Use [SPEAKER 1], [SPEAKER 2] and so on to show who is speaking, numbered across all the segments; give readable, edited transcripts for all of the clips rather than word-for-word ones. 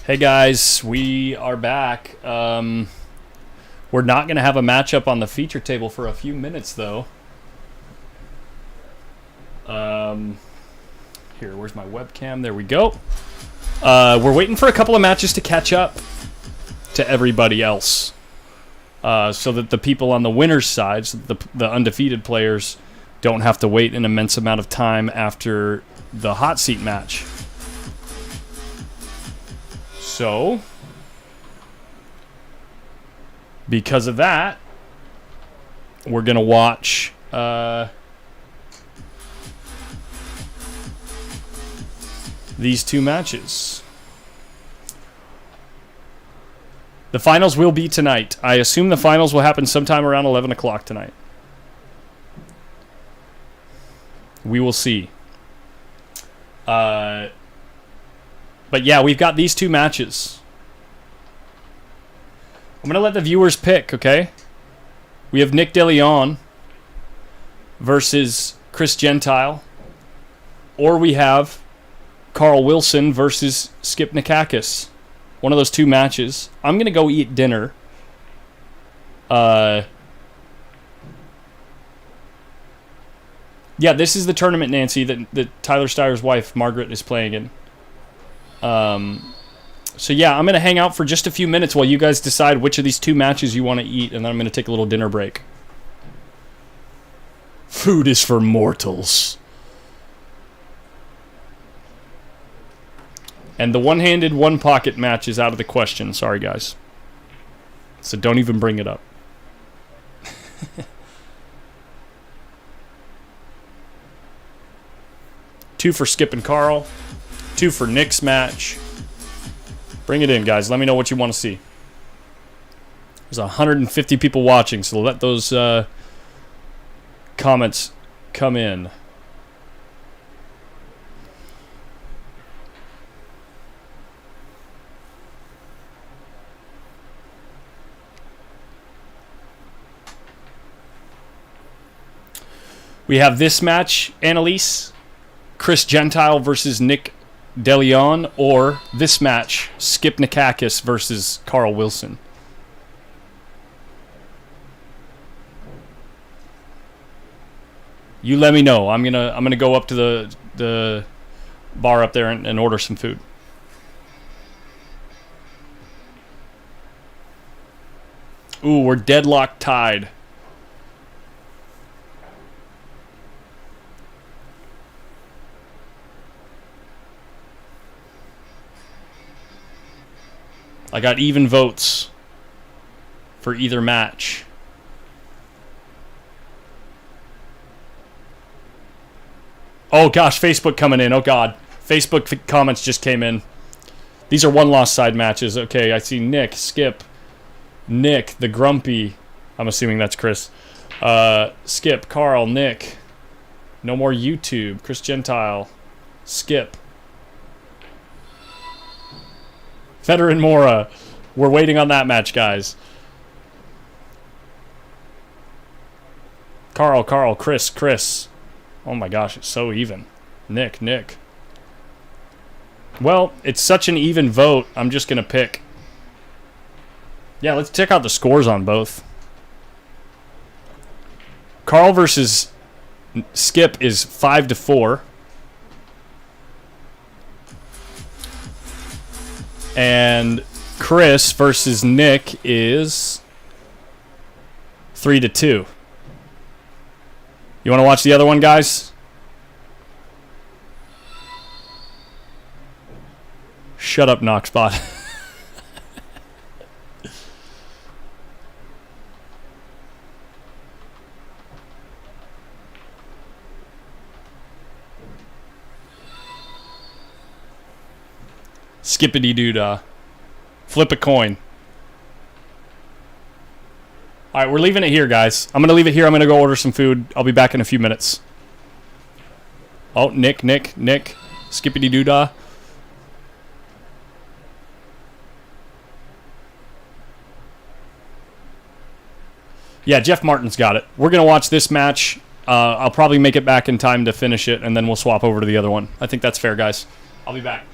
[SPEAKER 1] Hey guys, we are back. We're not going to have a matchup on the feature table for a few minutes, though. Here, where's my webcam? There we go. We're waiting for a couple of matches to catch up to everybody else, so that the people on the winner's side, so the undefeated players, don't have to wait an immense amount of time after the hot seat match. So, because of that, we're going to watch these two matches. The finals will be tonight. I assume the finals will happen sometime around 11 o'clock tonight. We will see. But yeah, we've got these two matches. I'm going to let the viewers pick, okay? We have Nick DeLeon versus Chris Gentile. Or we have Carl Wilson versus Skip Nikakis. One of those two matches. I'm going to go eat dinner. Yeah, this is the tournament, Nancy, that Tyler Steyer's wife, Margaret, is playing in. So yeah, I'm going to hang out for just a few minutes while you guys decide which of these two matches you want to eat, and then I'm going to take a little dinner break. Food is for mortals. And the one-handed, one-pocket match is out of the question. Sorry, guys. So don't even bring it up. Two for Skip and Carl. Two for Nick's match. Bring it in, guys. Let me know what you want to see. There's 150 people watching, so let those comments come in. We have this match, Annalise. Chris Gentile versus Nick DeLeon, or this match, Skip Nikakis versus Carl Wilson. You let me know. I'm gonna go up to the bar up there and order some food. Ooh, we're deadlock tied. I got even votes for either match. Oh gosh, Facebook coming in. Oh god. Facebook comments just came in. These are one-loss side matches. Okay, I see Nick, Skip, Nick, the Grumpy. I'm assuming that's Chris. Skip, Carl, Nick. No more YouTube. Chris Gentile. Skip. Veteran Mora. We're waiting on that match, guys. Carl, Chris. Oh my gosh, it's so even. Nick. Well, it's such an even vote, I'm just going to pick. Yeah, let's check out the scores on both. Carl versus Skip is 5-4. And Chris versus Nick is 3-2. You want to watch the other one, guys? Shut up, Knoxbot. Skippity-doo-dah. Flip a coin. Alright, we're leaving it here, guys. I'm going to leave it here. I'm going to go order some food. I'll be back in a few minutes. Oh, Nick. Skippity-doo-dah. Yeah, Jeff Martin's got it. We're going to watch this match. I'll probably make it back in time to finish it, and then we'll swap over to the other one. I think that's fair, guys. I'll be back.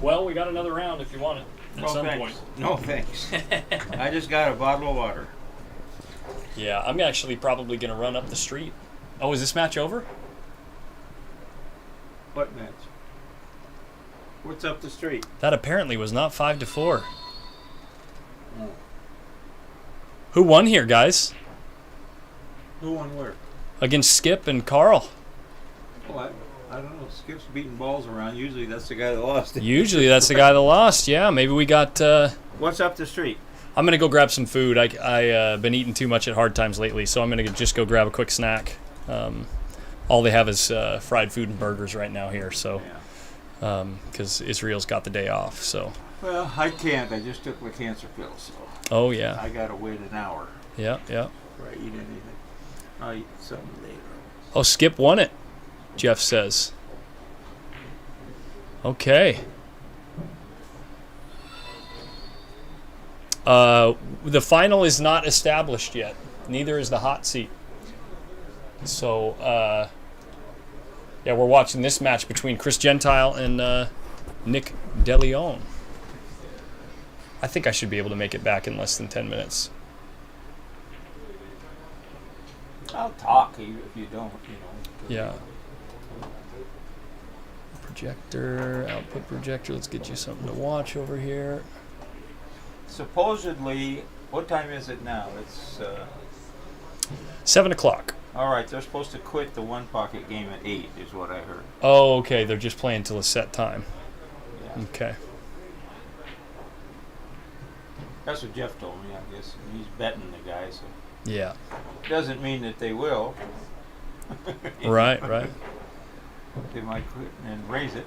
[SPEAKER 1] Well, we got another round if you want it at some point.
[SPEAKER 2] No thanks. I just got a bottle of water.
[SPEAKER 1] Yeah, I'm actually probably going to run up the street. Oh, is this match over?
[SPEAKER 2] What match? What's up the street?
[SPEAKER 1] That apparently was not 5-4.
[SPEAKER 2] Oh.
[SPEAKER 1] Who won here, guys?
[SPEAKER 2] Who won where?
[SPEAKER 1] Against Skip and Carl.
[SPEAKER 2] Oh, I don't know. Skip's beating balls around. Usually that's the guy that lost it.
[SPEAKER 1] Usually that's the guy that lost. Yeah, maybe we got...
[SPEAKER 2] What's up the street?
[SPEAKER 1] I'm going to go grab some food. I've been eating too much at Hard Times lately, so I'm going to just go grab a quick snack. All they have is fried food and burgers right now here, so... because Israel's got the day off, so...
[SPEAKER 2] Well, I can't. I just took my cancer pills, so...
[SPEAKER 1] Oh, yeah.
[SPEAKER 2] I got to wait an hour
[SPEAKER 1] Yeah.
[SPEAKER 2] before I eat anything. I'll eat something later.
[SPEAKER 1] Oh, Skip won it, Jeff says. Okay. The final is not established yet. Neither is the hot seat. So, yeah, we're watching this match between Chris Gentile and Nick DeLeon. I think I should be able to make it back in less than 10 minutes.
[SPEAKER 2] I'll talk if you don't,
[SPEAKER 1] Yeah. Projector, output projector. Let's get you something to watch over here.
[SPEAKER 2] Supposedly, what time is it now? It's
[SPEAKER 1] 7 o'clock.
[SPEAKER 2] all right. They're supposed to quit the one pocket game at 8, is what I heard.
[SPEAKER 1] Oh, okay. They're just playing till a set time.
[SPEAKER 2] Yeah.
[SPEAKER 1] Okay.
[SPEAKER 2] That's what Jeff told me. I guess he's betting the guy, so
[SPEAKER 1] Yeah.
[SPEAKER 2] doesn't mean that they will.
[SPEAKER 1] Right.
[SPEAKER 2] They might quit and raise it.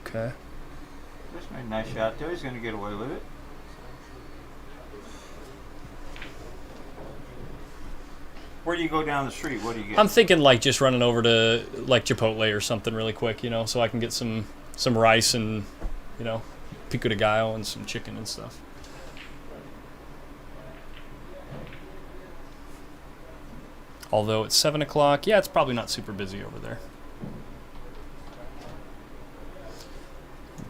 [SPEAKER 1] Okay.
[SPEAKER 2] Just made a nice shot there. He's going to get away with it. Where do you go down the street? What do you get?
[SPEAKER 1] I'm thinking like just running over to like Chipotle or something really quick, so I can get some rice and, pico de gallo and some chicken and stuff. Although it's 7 o'clock, yeah, it's probably not super busy over there.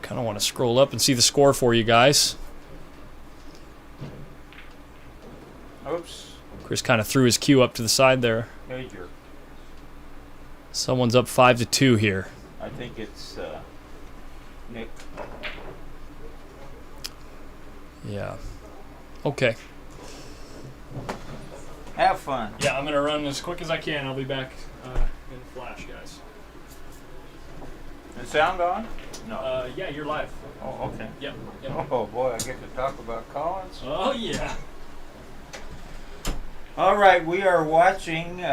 [SPEAKER 1] Kind of want to scroll up and see the score for you guys.
[SPEAKER 2] Oops.
[SPEAKER 1] Chris kind of threw his cue up to the side there.
[SPEAKER 2] Major.
[SPEAKER 1] Someone's up 5-2 here.
[SPEAKER 2] I think it's Nick.
[SPEAKER 1] Yeah. Okay.
[SPEAKER 2] Have fun.
[SPEAKER 1] Yeah, I'm going to run as quick as I can. I'll be back in a flash, guys.
[SPEAKER 2] Is sound on? No.
[SPEAKER 1] Yeah, you're live.
[SPEAKER 2] Oh, okay.
[SPEAKER 1] Yep.
[SPEAKER 2] Oh, boy, I get to talk about Collins.
[SPEAKER 1] Oh, yeah.
[SPEAKER 2] All right, we are watching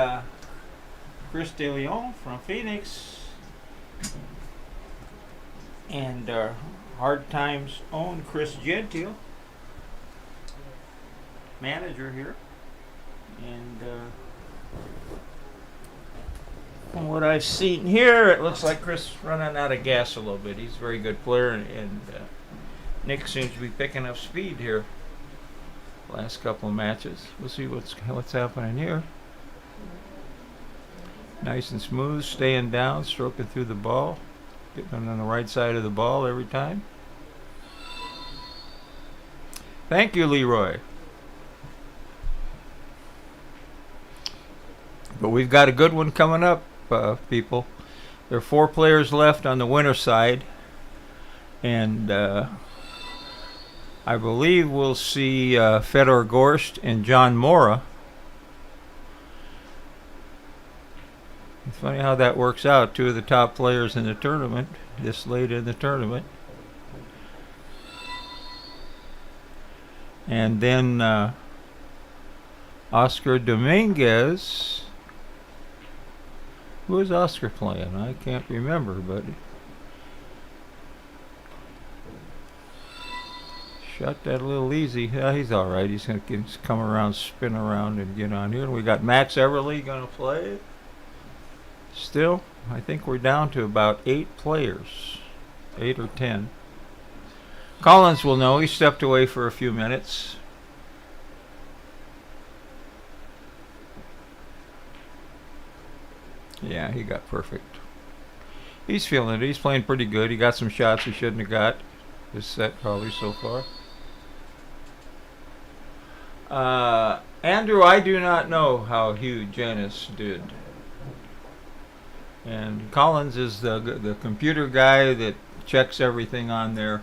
[SPEAKER 2] Chris DeLeon from Phoenix and Hard Times' own Chris Gentile, manager here. And from what I've seen here, it looks like Chris running out of gas a little bit. He's a very good player, and Nick seems to be picking up speed here. Last couple of matches. We'll see what's happening here. Nice and smooth, staying down, stroking through the ball, getting on the right side of the ball every time. Thank you, Leroy. But we've got a good one coming up, people. There are 4 players left on the winner side, and I believe we'll see Fedor Gorst and John Mora. It's funny how that works out. 2 of the top players in the tournament, this late in the tournament. And then Oscar Dominguez. Who is Oscar playing? I can't remember, but shot that a little easy. Yeah, he's all right. He's going to come around, spin around, and get on here. And we got Max Everly going to play. Still, I think we're down to about 8 players, 8 or 10. Collins will know. He stepped away for a few minutes. Yeah, he got perfect. He's feeling it. He's playing pretty good. He got some shots he shouldn't have got this set probably so far. Andrew, I do not know how Hugh Janis did. And Collins is the computer guy that checks everything on there.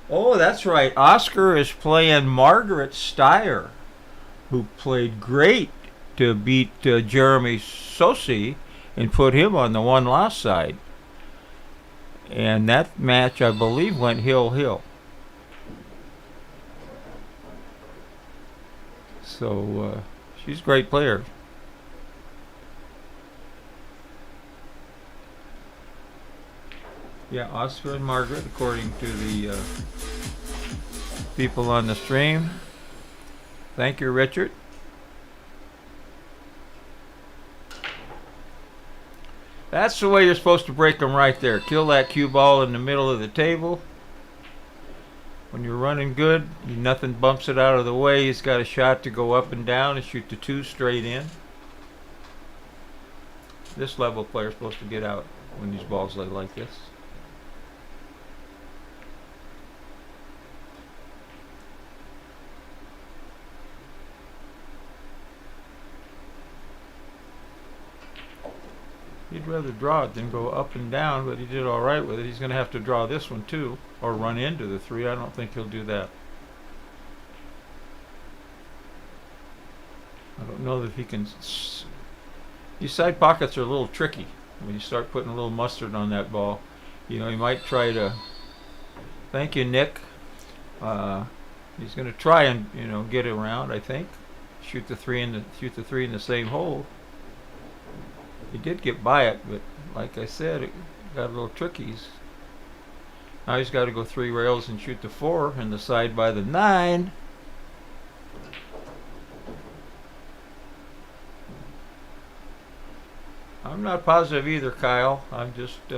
[SPEAKER 2] Oh, that's right. Oscar is playing Margaret Steyer, who played great to beat Jeremy Sosi and put him on the one-loss side. And that match, I believe, went hill-hill. So she's a great player. Yeah, Oscar and Margaret, according to the people on the stream. Thank you, Richard. That's the way you're supposed to break them right there. Kill that cue ball in the middle of the table. When you're running good, nothing bumps it out of the way. He's got a shot to go up and down and shoot the 2 straight in. This level player is supposed to get out when these balls lay like this. He'd rather draw it than go up and down, but he did all right with it. He's going to have to draw this one too, or run into the 3. I don't think he'll do that. I don't know if he can. These side pockets are a little tricky. When you start putting a little mustard on that ball, you know, he might try to. Thank you, Nick. He's going to try and get around. I think shoot the 3 in the same hole. He did get by it, but like I said, it got a little tricky. Now he's got to go 3 rails and shoot the 4 and the side by the 9. I'm not positive either, Kyle. I'm just he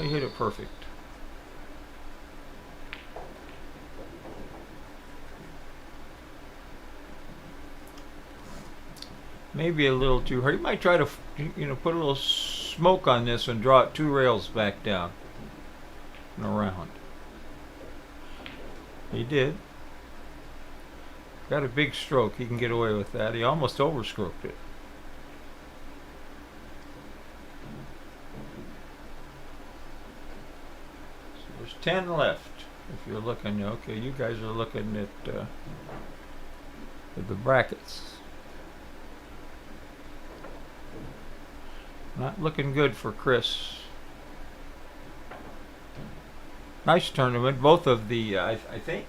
[SPEAKER 2] hit it perfect. Maybe a little too hard. He might try to, put a little smoke on this and draw it 2 rails back down and around. He did. Got a big stroke. He can get away with that. He almost overstroked it. So there's 10 left. If you're looking, okay, you guys are looking at the brackets. Not looking good for Chris. Nice tournament. Both of the, I think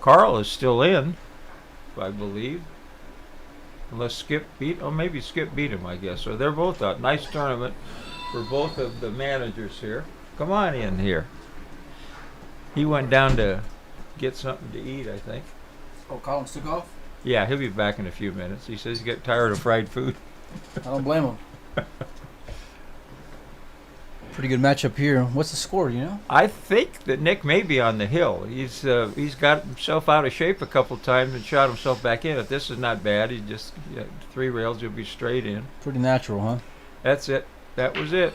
[SPEAKER 2] Carl is still in, I believe. Unless Skip maybe Skip beat him, I guess. So they're both out. Nice tournament for both of the managers here. Come on in here. He went down to get something to eat, I think.
[SPEAKER 3] Oh, Collins took off?
[SPEAKER 2] Yeah, he'll be back in a few minutes. He says he's getting tired of fried food.
[SPEAKER 3] I don't blame him. Pretty good matchup here. What's the score,
[SPEAKER 2] I think that Nick may be on the hill. He's got himself out of shape a couple times and shot himself back in it. This is not bad. He just 3 rails, he'll be straight in.
[SPEAKER 3] Pretty natural, huh?
[SPEAKER 2] That's it. That was it.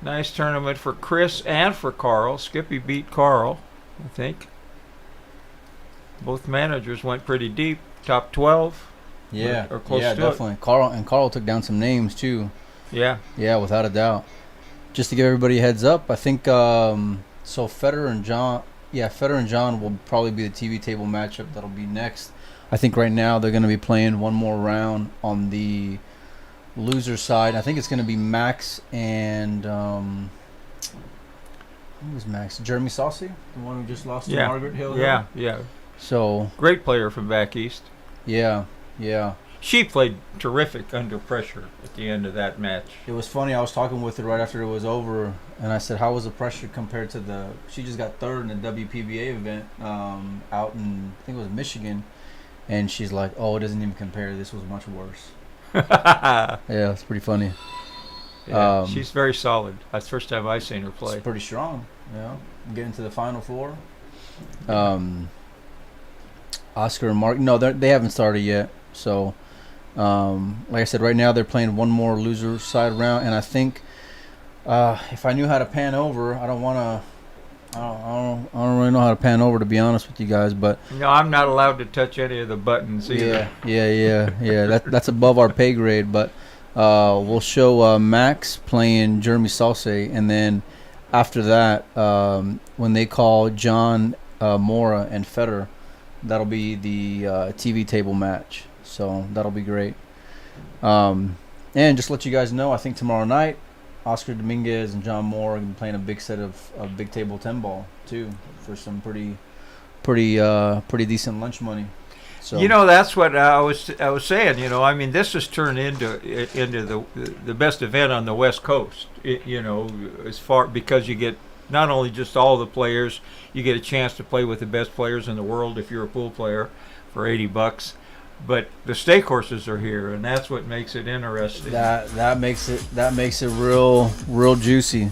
[SPEAKER 2] Nice tournament for Chris and for Carl. Skippy beat Carl, I think. Both managers went pretty deep. Top 12.
[SPEAKER 3] Yeah,
[SPEAKER 2] or close to
[SPEAKER 3] definitely.
[SPEAKER 2] it.
[SPEAKER 3] Carl took down some names too.
[SPEAKER 2] Yeah,
[SPEAKER 3] without a doubt. Just to give everybody a heads up, I think so. Federer and John will probably be the TV table matchup that'll be next. I think right now they're going to be playing one more round on the loser side. I think it's going to be Max and who was Max? Jeremy Saucy, the one who just lost to Margaret Hill.
[SPEAKER 2] Yeah.
[SPEAKER 3] So
[SPEAKER 2] great player from back east.
[SPEAKER 3] Yeah.
[SPEAKER 2] She played terrific under pressure at the end of that match.
[SPEAKER 3] It was funny. I was talking with her right after it was over, and I said, "How was the pressure compared to She just got 3rd in the WPBA event out in I think it was Michigan, and she's like, "Oh, it doesn't even compare. This was much worse." Yeah, it's pretty funny.
[SPEAKER 2] Yeah, she's very solid. That's the first time I've seen her play.
[SPEAKER 3] It's pretty strong. Getting to the Final Four. Oscar and Mark. No, they haven't started yet. So, like I said, right now they're playing one more loser side round, and I think if I knew how to pan over, I don't really know how to pan over, to be honest with you guys. But
[SPEAKER 2] No, I'm not allowed to touch any of the buttons either.
[SPEAKER 3] yeah. That's above our pay grade. But we'll show Max playing Jeremy Salce, and then after that, when they call John Mora and Federer, that'll be the TV table match. So that'll be great. And just to let you guys know, I think tomorrow night, Oscar Dominguez and John Moore are going to be playing a big set of big table 10 ball too, for some pretty decent lunch money. So
[SPEAKER 2] That's what I was saying. I mean, this has turned into the best event on the West Coast. As far, because you get not only just all the players, you get a chance to play with the best players in the world if you're a pool player for $80. But the stake horses are here, and that's what makes it interesting.
[SPEAKER 3] That makes it real juicy.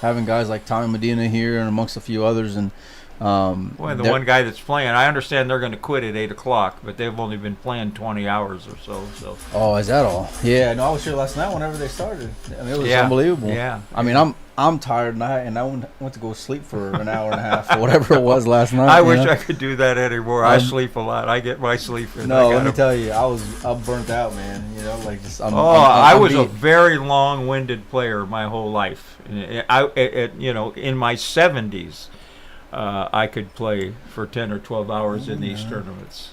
[SPEAKER 3] Having guys like Tommy Medina here and amongst a few others, and
[SPEAKER 2] the one guy that's playing, I understand they're going to quit at 8:00, but they've only been playing 20 hours or so.
[SPEAKER 3] Oh, is that all? Yeah, no, I was here last night whenever they started. I mean, it was unbelievable.
[SPEAKER 2] Yeah.
[SPEAKER 3] I mean, I'm tired, and I went to go sleep for an hour and a half or whatever it was last night.
[SPEAKER 2] I wish I could do that anymore. I sleep a lot. I get my sleep in.
[SPEAKER 3] No, let me tell you, I'm burnt out, man.
[SPEAKER 2] I was a very long-winded player my whole life. In my 70s, I could play for 10 or 12 hours in these tournaments.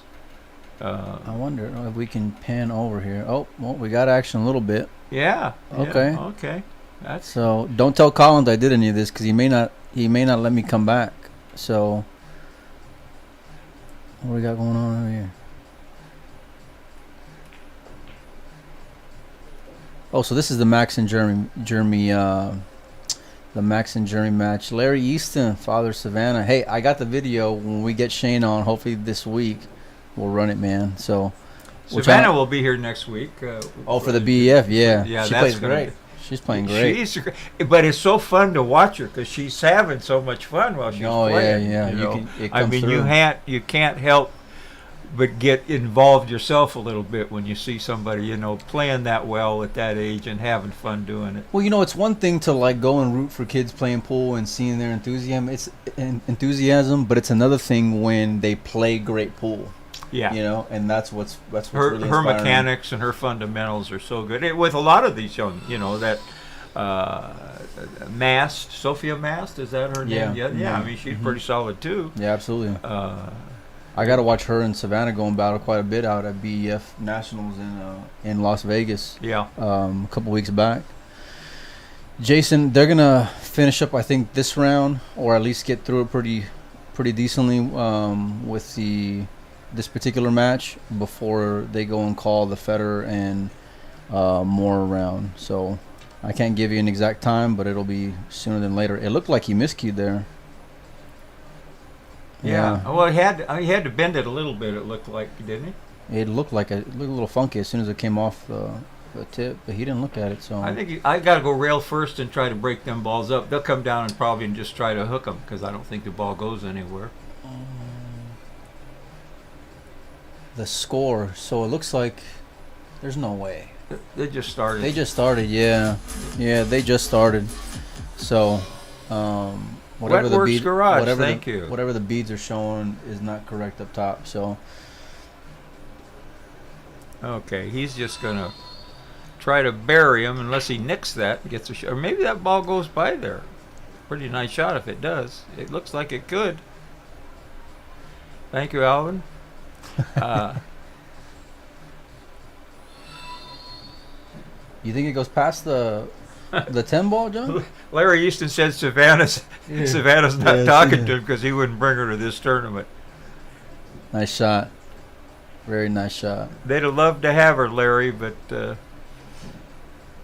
[SPEAKER 3] I wonder if we can pan over here. Oh, well, we got action a little bit.
[SPEAKER 2] Yeah.
[SPEAKER 3] Okay.
[SPEAKER 2] Okay.
[SPEAKER 3] So don't tell Collins I did any of this, because he may not let me come back. So what do we got going on over here? Oh, so this is the Max and Jeremy the Max and Jeremy match. Larry Easton, Father Savannah. Hey, I got the video. When we get Shane on, hopefully this week, we'll run it, man. So
[SPEAKER 2] Savannah will be here next week.
[SPEAKER 3] For the BEF, yeah.
[SPEAKER 2] Yeah,
[SPEAKER 3] she plays great. She's playing great.
[SPEAKER 2] But it's so fun to watch her because she's having so much fun while she's playing.
[SPEAKER 3] Yeah.
[SPEAKER 2] You can't help but get involved yourself a little bit when you see somebody, playing that well at that age and having fun doing it.
[SPEAKER 3] Well, it's one thing to go and root for kids playing pool and seeing their enthusiasm, but it's another thing when they play great pool.
[SPEAKER 2] Yeah.
[SPEAKER 3] And that's what's
[SPEAKER 2] her
[SPEAKER 3] really
[SPEAKER 2] her
[SPEAKER 3] inspiring.
[SPEAKER 2] Mechanics and her fundamentals are so good. With a lot of these young, that Mast, Sophia Mast, is that her name? Yeah. I mean, she's pretty solid too.
[SPEAKER 3] Yeah, absolutely. I got to watch her and Savannah go and battle quite a bit out at BEF Nationals in Las Vegas.
[SPEAKER 2] Yeah.
[SPEAKER 3] A couple weeks back. Jason, they're gonna finish up, I think, this round, or at least get through it pretty decently with this particular match before they go and call the Federer and Moore round. So I can't give you an exact time, but it'll be sooner than later. It looked like he miscued there.
[SPEAKER 2] Yeah. Well, he had to bend it a little bit. It looked like, didn't he?
[SPEAKER 3] It looked a little funky as soon as it came off the tip, but he didn't look at it. So
[SPEAKER 2] I think I got to go rail first and try to break them balls up. They'll come down and probably just try to hook them because I don't think the ball goes anywhere.
[SPEAKER 3] The score. So it looks like there's no way.
[SPEAKER 2] They just started.
[SPEAKER 3] Yeah. Yeah, they just started. So whatever the bead,
[SPEAKER 2] Garage.
[SPEAKER 3] Whatever the beads are showing is not correct up top. So
[SPEAKER 2] okay, he's just gonna try to bury him unless he nicks that and gets a shot. Or maybe that ball goes by there. Pretty nice shot if it does. It looks like it could. Thank you, Alvin.
[SPEAKER 3] You think it goes past the 10 ball, John?
[SPEAKER 2] Larry Easton said Savannah's not talking to him because he wouldn't bring her to this tournament.
[SPEAKER 3] Nice shot. Very nice shot.
[SPEAKER 2] They'd have loved to have her, Larry, but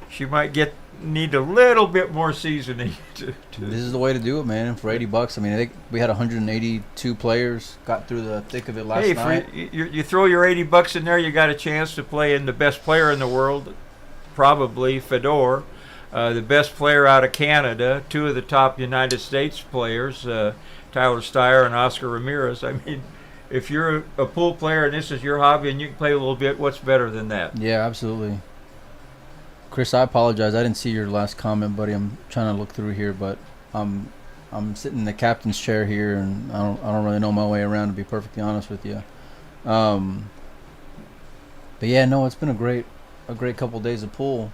[SPEAKER 2] she might need a little bit more seasoning.
[SPEAKER 3] This is the way to do it, man. For $80, I mean, we had 182 players, got through the thick of it last night.
[SPEAKER 2] You throw your $80 in there, you got a chance to play in the best player in the world, probably Fedor, the best player out of Canada, two of the top United States players, Tyler Steyer and Oscar Ramirez. I mean, if you're a pool player and this is your hobby and you can play a little bit, what's better than that?
[SPEAKER 3] Yeah, absolutely. Chris, I apologize. I didn't see your last comment, buddy. I'm trying to look through here, but I'm sitting in the captain's chair here, and I don't really know my way around, to be perfectly honest with you. But yeah, no, it's been a great couple days of pool.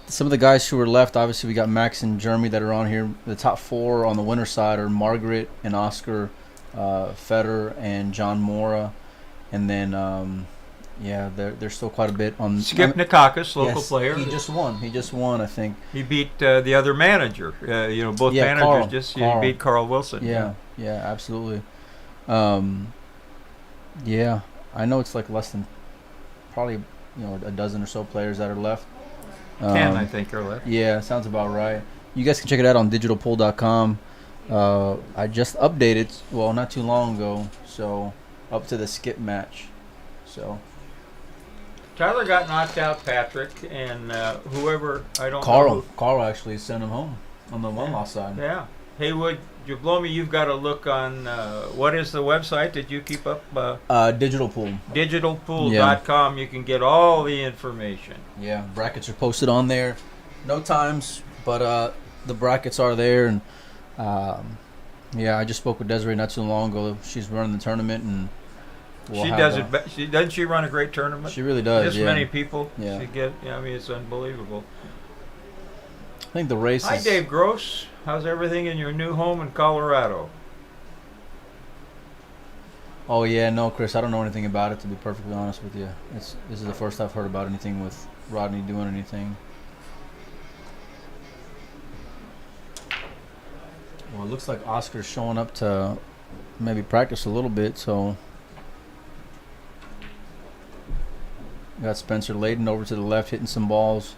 [SPEAKER 3] Some of the guys who are left, obviously, we got Max and Jeremy that are on here. The top 4 on the winner side are Margaret and Oscar, Feder and John Mora, and then yeah, there's still quite a bit on.
[SPEAKER 2] Skip Nikakis, local
[SPEAKER 3] yes,
[SPEAKER 2] player.
[SPEAKER 3] He just won, I think.
[SPEAKER 2] He beat the other manager. Both managers
[SPEAKER 3] Carl.
[SPEAKER 2] He beat Carl Wilson.
[SPEAKER 3] Yeah, absolutely. Yeah, I know it's like less than probably a dozen or so players that are left.
[SPEAKER 2] 10, I think, are left.
[SPEAKER 3] Yeah, sounds about right. You guys can check it out on digitalpool.com. I just updated, well, not too long ago, so up to the skip match. So
[SPEAKER 2] Tyler got knocked out, Patrick, and whoever, I don't
[SPEAKER 3] Carl.
[SPEAKER 2] know.
[SPEAKER 3] Carl actually sent him home on the one-loss side.
[SPEAKER 2] Yeah. Haywood, you've got to look on, what is the website that you keep up?
[SPEAKER 3] Digital Pool.
[SPEAKER 2] Digitalpool.com. You can get all the information.
[SPEAKER 3] Yeah, brackets are posted on there. No times, but the brackets are there. And yeah, I just spoke with Desiree not too long ago. She's running the tournament, and
[SPEAKER 2] doesn't she run a great tournament?
[SPEAKER 3] She really does.
[SPEAKER 2] This many people.
[SPEAKER 3] Yeah.
[SPEAKER 2] It's unbelievable.
[SPEAKER 3] I think the race
[SPEAKER 2] Hi, Dave Gross. How's everything in your new home in Colorado?
[SPEAKER 3] Oh yeah, no, Chris, I don't know anything about it, to be perfectly honest with you. This is the first I've heard about anything with Rodney doing anything. Well, it looks like Oscar's showing up to maybe practice a little bit, so got Spencer Layden over to the left hitting some balls.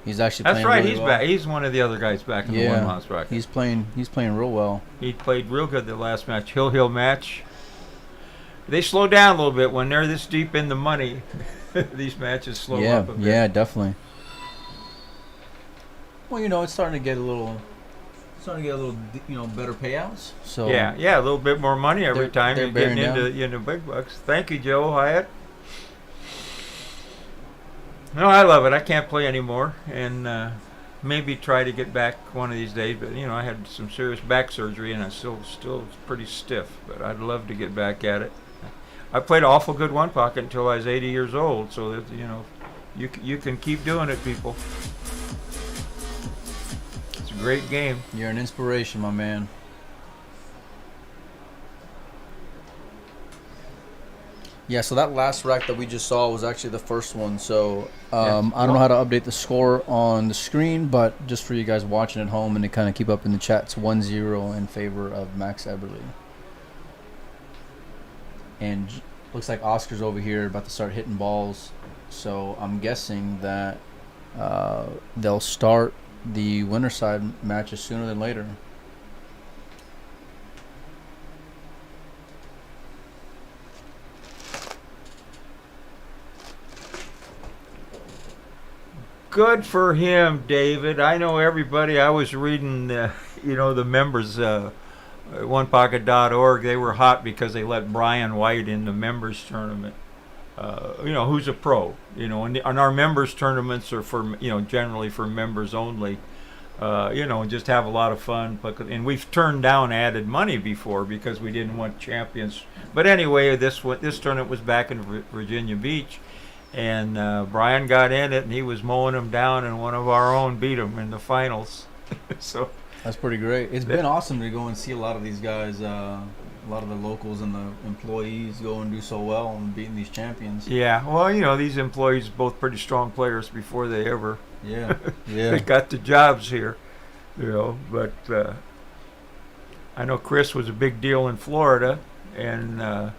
[SPEAKER 3] He's actually playing really
[SPEAKER 2] he's
[SPEAKER 3] well.
[SPEAKER 2] back. He's one of the other guys back in the one-loss bracket.
[SPEAKER 3] He's playing real well.
[SPEAKER 2] He played real good the last match, Hill match. They slow down a little bit when they're this deep in the money. These matches slow up a bit.
[SPEAKER 3] Yeah, definitely. Well, it's starting to get a little better payouts. So
[SPEAKER 2] yeah, a little bit more money every time
[SPEAKER 3] they're
[SPEAKER 2] you're getting
[SPEAKER 3] bearing
[SPEAKER 2] into big bucks. Thank you, Joe Hyatt. No, I love it. I can't play anymore, and maybe try to get back one of these days. But I had some serious back surgery, and I'm still pretty stiff. But I'd love to get back at it. I played awful good one pocket until I was 80 years old. So that you can keep doing it, people. It's a great game.
[SPEAKER 3] You're an inspiration, my man. Yeah, so that last rack that we just saw was actually the first one. So I don't know how to update the score on the screen, but just for you guys watching at home and to kind of keep up in the chat, it's 1-0 in favor of Max Eberly. And looks like Oscar's over here about to start hitting balls. So I'm guessing that they'll start the winner side matches sooner than later.
[SPEAKER 2] Good for him, David. I know everybody. I was reading, the members, onepocket.org. They were hot because they let Brian White in the members tournament. Who's a pro. And our members tournaments are for, generally for members only. Just have a lot of fun. And we've turned down added money before because we didn't want champions. But anyway, this tournament was back in Virginia Beach. And Brian got in it, and he was mowing him down, and one of our own beat him in the finals. So
[SPEAKER 3] that's pretty great. It's been awesome to go and see a lot of these guys, a lot of the locals and the employees go and do so well and beating these champions.
[SPEAKER 2] Yeah, well, these employees both pretty strong players before they ever they got the jobs here, But I know Chris was a big deal in Florida, and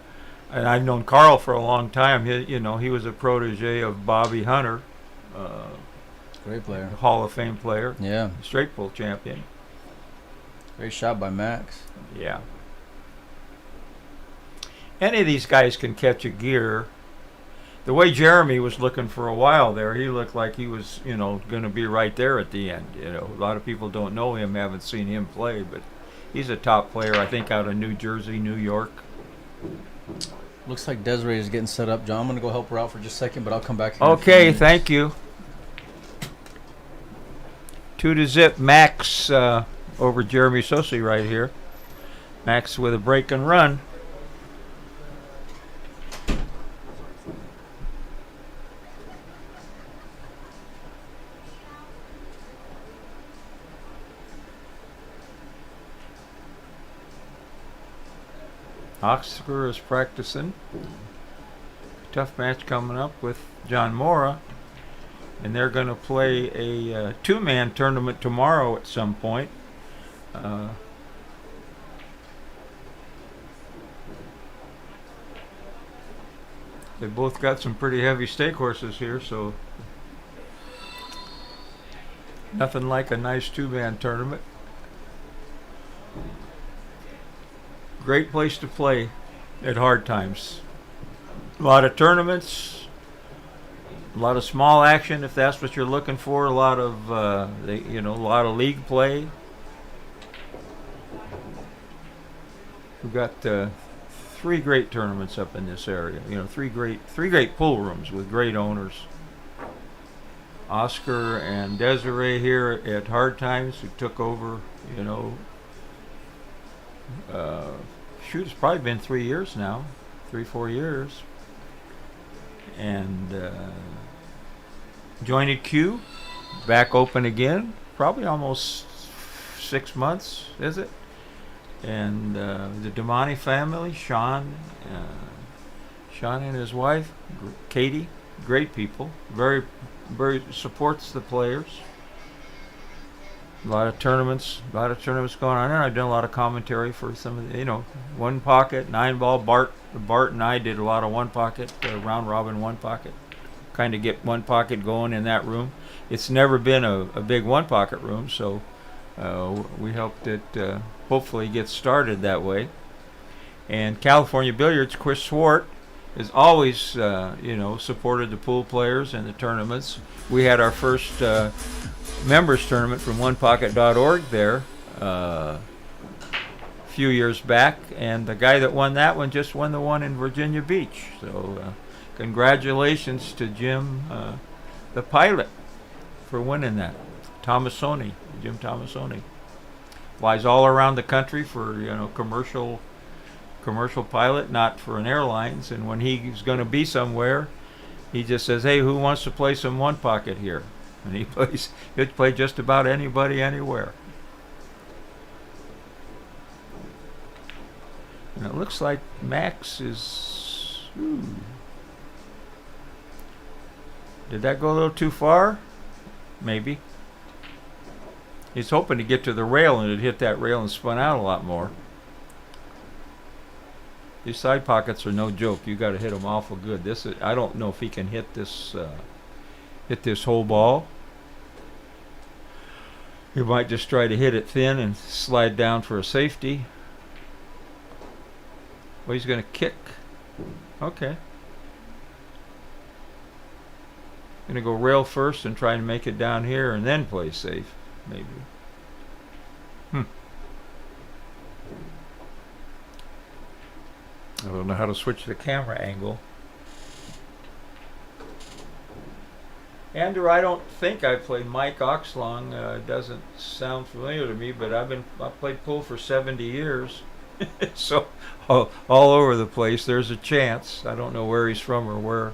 [SPEAKER 2] I've known Carl for a long time. He was a protege of Bobby Hunter.
[SPEAKER 3] Great player.
[SPEAKER 2] Hall of Fame player.
[SPEAKER 3] Yeah.
[SPEAKER 2] Straight pull champion.
[SPEAKER 3] Great shot by Max.
[SPEAKER 2] Yeah. Any of these guys can catch a gear. The way Jeremy was looking for a while there, he looked like he was, going to be right there at the end. A lot of people don't know him, haven't seen him play, but he's a top player, I think, out of New Jersey, New York.
[SPEAKER 3] Looks like Desiree is getting set up. John, I'm going to go help her out for just a second, but I'll come back here in a few
[SPEAKER 2] Okay,
[SPEAKER 3] minutes.
[SPEAKER 2] thank you. 2-0 Max over Jeremy Sosi right here. Max with a break and run. Oscar is practicing. Tough match coming up with John Mora. And they're going to play a two-man tournament tomorrow at some point. They both got some pretty heavy stake horses here, so nothing like a nice two-man tournament. Great place to play at hard times. A lot of tournaments, a lot of small action if that's what you're looking for. A lot of a lot of league play. We've got 3 great tournaments up in this area. Three great pool rooms with great owners. Oscar and Desiree here at Hard Times, who took over. It's probably been 3 years now, 3-4 years. And Jointed Q, back open again, probably almost 6 months, is it? And the Damani family, Sean and his wife, Katie, great people, very supports the players. A lot of tournaments going on there. I've done a lot of commentary for some of the, one pocket, 9-ball. Bart and I did a lot of one pocket, round robin one pocket. Kind of get one pocket going in that room. It's never been a big one pocket room, so we helped it hopefully get started that way. And California Billiards, Chris Swart has always, supported the pool players and the tournaments. We had our first members tournament from onepocket.org there a few years back, and the guy that won that one just won the one in Virginia Beach. So congratulations to Jim, the pilot, for winning that. Jim Tomasoni. Flies all around the country for commercial pilot, not for an airlines. And when he's going to be somewhere, he just says, "Hey, who wants to play some one pocket here?" And he'll play just about anybody, anywhere. And it looks like Max is... Did that go a little too far? Maybe. He's hoping to get to the rail and it hit that rail and spun out a lot more. These side pockets are no joke. You got to hit them awful good. I don't know if he can hit this whole ball. He might just try to hit it thin and slide down for a safety. Well, he's going to kick. Okay. Going to go rail first and try and make it down here and then play safe, maybe. I don't know how to switch the camera angle. Andrew, I don't think I played Mike Oxlong. It doesn't sound familiar to me, but I've played pool for 70 years. So all over the place. There's a chance. I don't know where he's from or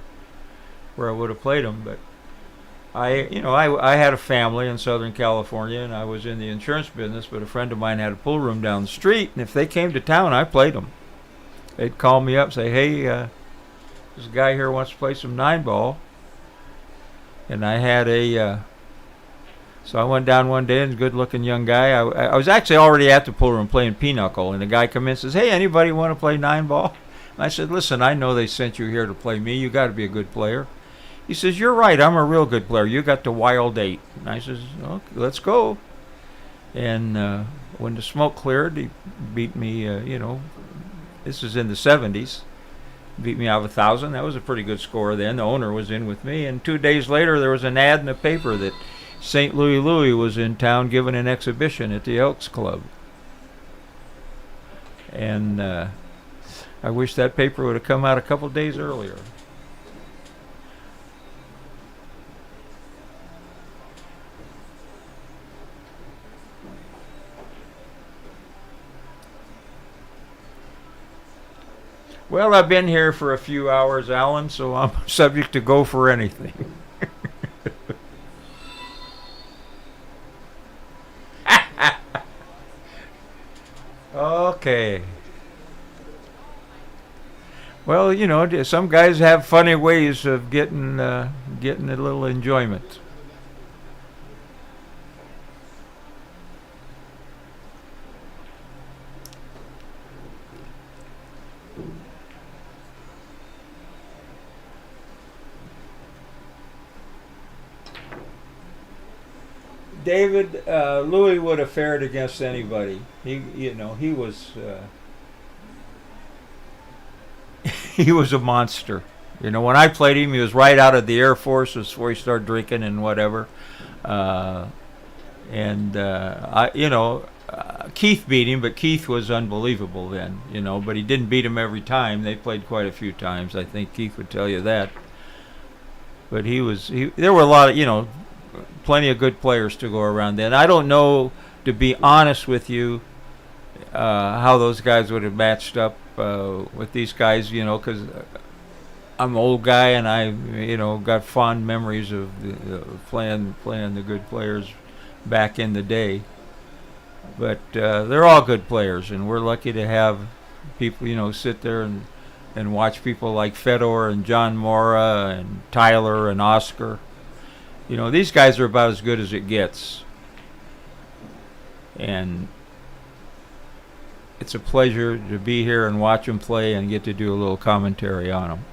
[SPEAKER 2] where I would have played him, but I had a family in Southern California, and I was in the insurance business, but a friend of mine had a pool room down the street, and if they came to town, I played them. They'd call me up and say, "Hey, this guy here wants to play some 9-ball." And I had so I went down one day, and a good-looking young guy. I was actually already at the pool room playing pinochle, and the guy come in and says, "Hey, anybody want to play 9-ball?" And I said, "Listen, I know they sent you here to play me. You got to be a good player." He says, "You're right. I'm a real good player. You got the wild 8." And I says, "Okay, let's go." And when the smoke cleared, he beat me. This is in the 70s. Beat me out of 1,000. That was a pretty good score then. The owner was in with me. And 2 days later, there was an ad in the paper that St. Louis was in town giving an exhibition at the Elks Club. And I wish that paper would have come out a couple days earlier. Well, I've been here for a few hours, Alan, so I'm subject to go for anything. Okay. Well, you know, some guys have funny ways of getting a little enjoyment. David, Louis would have fared against anybody. He was he was a monster. You know, when I played him, he was right out of the Air Force before he started drinking and whatever. Keith beat him, but Keith was unbelievable then. But he didn't beat him every time. They played quite a few times. I think Keith would tell you that. But there were a lot of plenty of good players to go around then. I don't know, to be honest with you, how those guys would have matched up with these guys, because I'm an old guy and I, got fond memories of playing the good players back in the day. But they're all good players, and we're lucky to have people, sit there and watch people like Fedor and John Mora and Tyler and Oscar. These guys are about as good as it gets. And it's a pleasure to be here and watch them play and get to do a little commentary on them.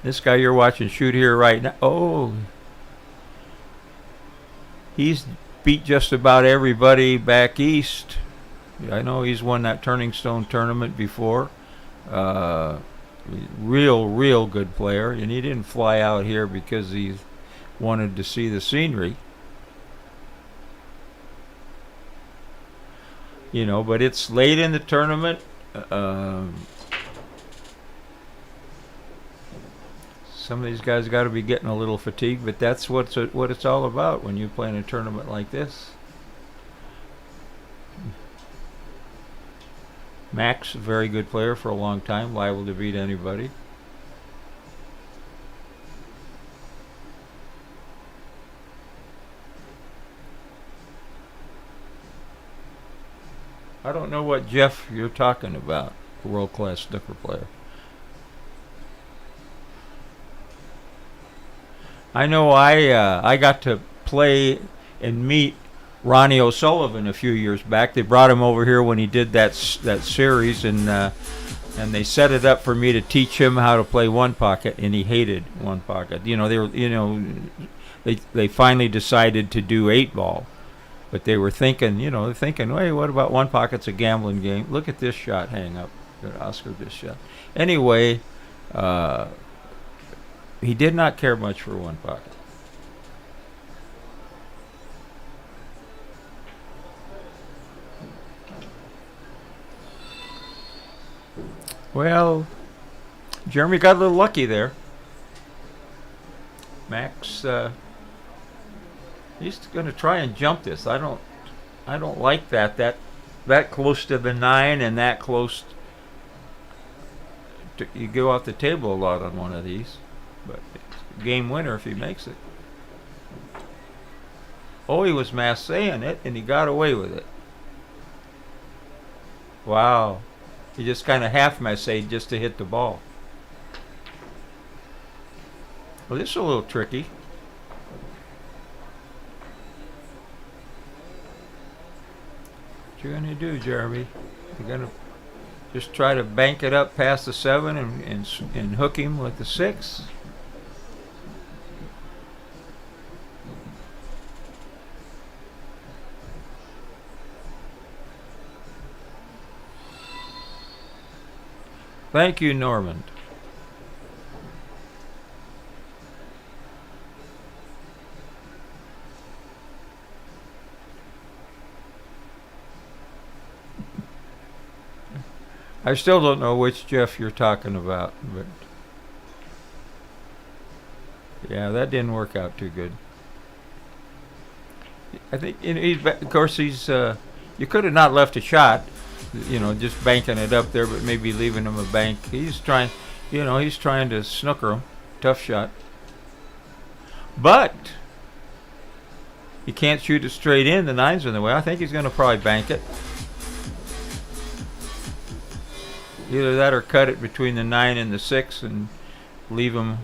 [SPEAKER 2] This guy you're watching shoot here right now. Oh, he's beat just about everybody back east. I know he's won that Turning Stone tournament before. Real good player, and he didn't fly out here because he wanted to see the scenery. But it's late in the tournament. Some of these guys got to be getting a little fatigued, but that's what it's all about when you play in a tournament like this. Max, a very good player for a long time, liable to beat anybody. I don't know what Jeff you're talking about, a world-class snooker player. I know I got to play and meet Ronnie O'Sullivan a few years back. They brought him over here when he did that series, and they set it up for me to teach him how to play one pocket, and he hated one pocket. They finally decided to do 8-ball, but they were thinking, hey, what about one pocket's a gambling game? Look at this shot hang up. Oscar, this shot. Anyway, he did not care much for one pocket. Well, Jeremy got a little lucky there. Max, he's going to try and jump this. I don't like that close to the 9 and that close. You go off the table a lot on one of these, but it's a game winner if he makes it. Oh, he was massaying it and he got away with it. Wow. He just kind of half massayed just to hit the ball. Well, this is a little tricky. What you gonna do, Jeremy? You're gonna just try to bank it up past the 7 and hook him with the 6? Thank you, Normand. I still don't know which Jeff you're talking about, but yeah, that didn't work out too good. I think, of course, he's. You could have not left a shot, just banking it up there, but maybe leaving him a bank. He's trying, he's trying to snooker him. Tough shot. But he can't shoot it straight in. The 9's in the way. I think he's going to probably bank it. Either that or cut it between the 9 and the 6 and leave them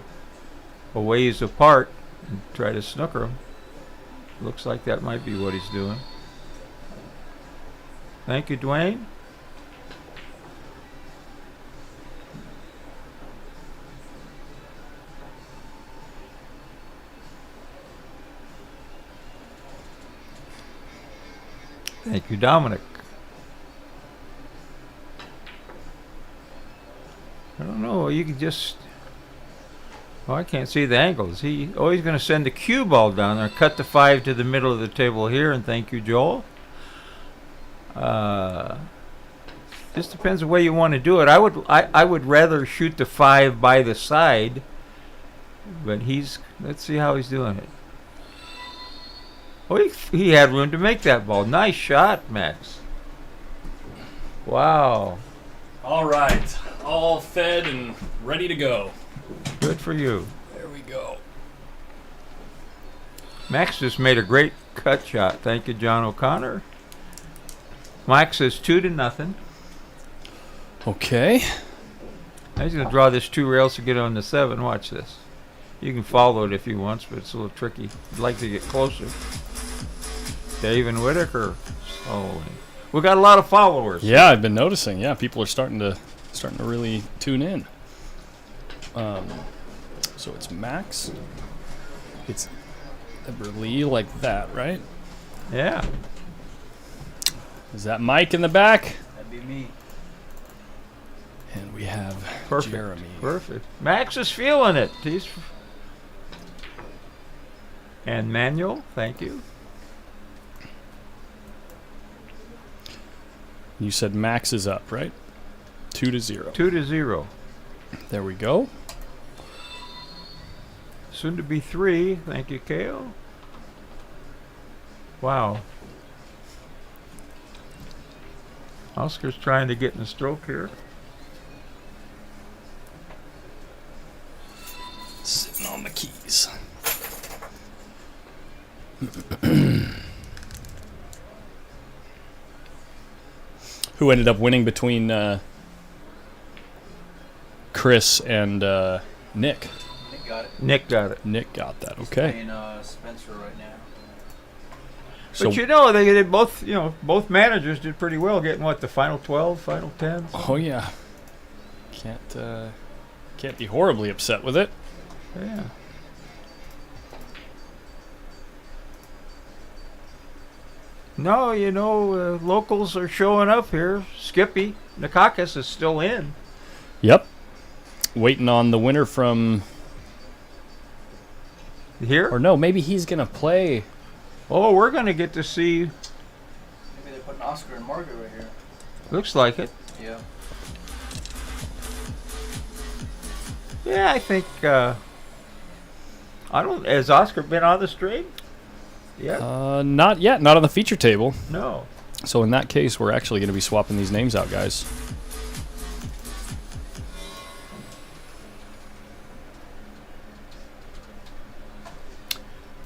[SPEAKER 2] a ways apart and try to snooker them. Looks like that might be what he's doing. Thank you, Dwayne. Thank you, Dominic. I don't know. You can just... Oh, I can't see the angles. He's going to send the cue ball down there. Cut the 5 to the middle of the table here, and thank you, Joel. Just depends the way you want to do it. I would rather shoot the 5 by the side, but let's see how he's doing it. Oh, he had room to make that ball. Nice shot, Max. Wow.
[SPEAKER 1] All right. All fed and ready to go.
[SPEAKER 2] Good for you.
[SPEAKER 1] There we go.
[SPEAKER 2] Max just made a great cut shot. Thank you, John O'Connor. Max is 2-0.
[SPEAKER 1] Okay.
[SPEAKER 2] Now he's going to draw this 2 rails to get on the 7. Watch this. You can follow it if you want, but it's a little tricky. I'd like to get closer. Dave and Whitaker. Oh, we got a lot of followers.
[SPEAKER 1] Yeah, I've been noticing. Yeah, people are starting to really tune in. So it's Max. It's Lee like that, right?
[SPEAKER 2] Yeah.
[SPEAKER 1] Is that Mike in the back?
[SPEAKER 3] That'd be me.
[SPEAKER 1] And we have
[SPEAKER 2] Perfect.
[SPEAKER 1] Jeremy.
[SPEAKER 2] Perfect. Max is feeling it. And Manuel, thank you.
[SPEAKER 1] You said Max is up, right? 2-0.
[SPEAKER 2] 2-0.
[SPEAKER 1] There we go.
[SPEAKER 2] Soon to be 3. Thank you, Kale. Wow. Oscar's trying to get in a stroke here.
[SPEAKER 1] Sitting on the keys. Who ended up winning between Chris and Nick?
[SPEAKER 3] Nick got it.
[SPEAKER 2] Nick got it.
[SPEAKER 1] Nick got that.
[SPEAKER 3] He's
[SPEAKER 1] Okay.
[SPEAKER 3] playing Spencer right now.
[SPEAKER 1] So,
[SPEAKER 2] But they did both. Both managers did pretty well, getting the final 12, final 10.
[SPEAKER 1] oh yeah, can't be horribly upset with it.
[SPEAKER 2] Yeah. No, locals are showing up here. Skippy Nikakis is still in.
[SPEAKER 1] Yep. Waiting on the winner from
[SPEAKER 2] Here?
[SPEAKER 1] or no, maybe he's gonna play.
[SPEAKER 2] Oh, we're going to get to see.
[SPEAKER 3] Maybe they're putting Oscar and Margaret right here.
[SPEAKER 2] Looks like it.
[SPEAKER 3] Yeah.
[SPEAKER 2] Yeah, I think. Has Oscar been on the stream? Yeah.
[SPEAKER 1] Not yet. Not on the feature table.
[SPEAKER 2] No.
[SPEAKER 1] So in that case, we're actually going to be swapping these names out, guys.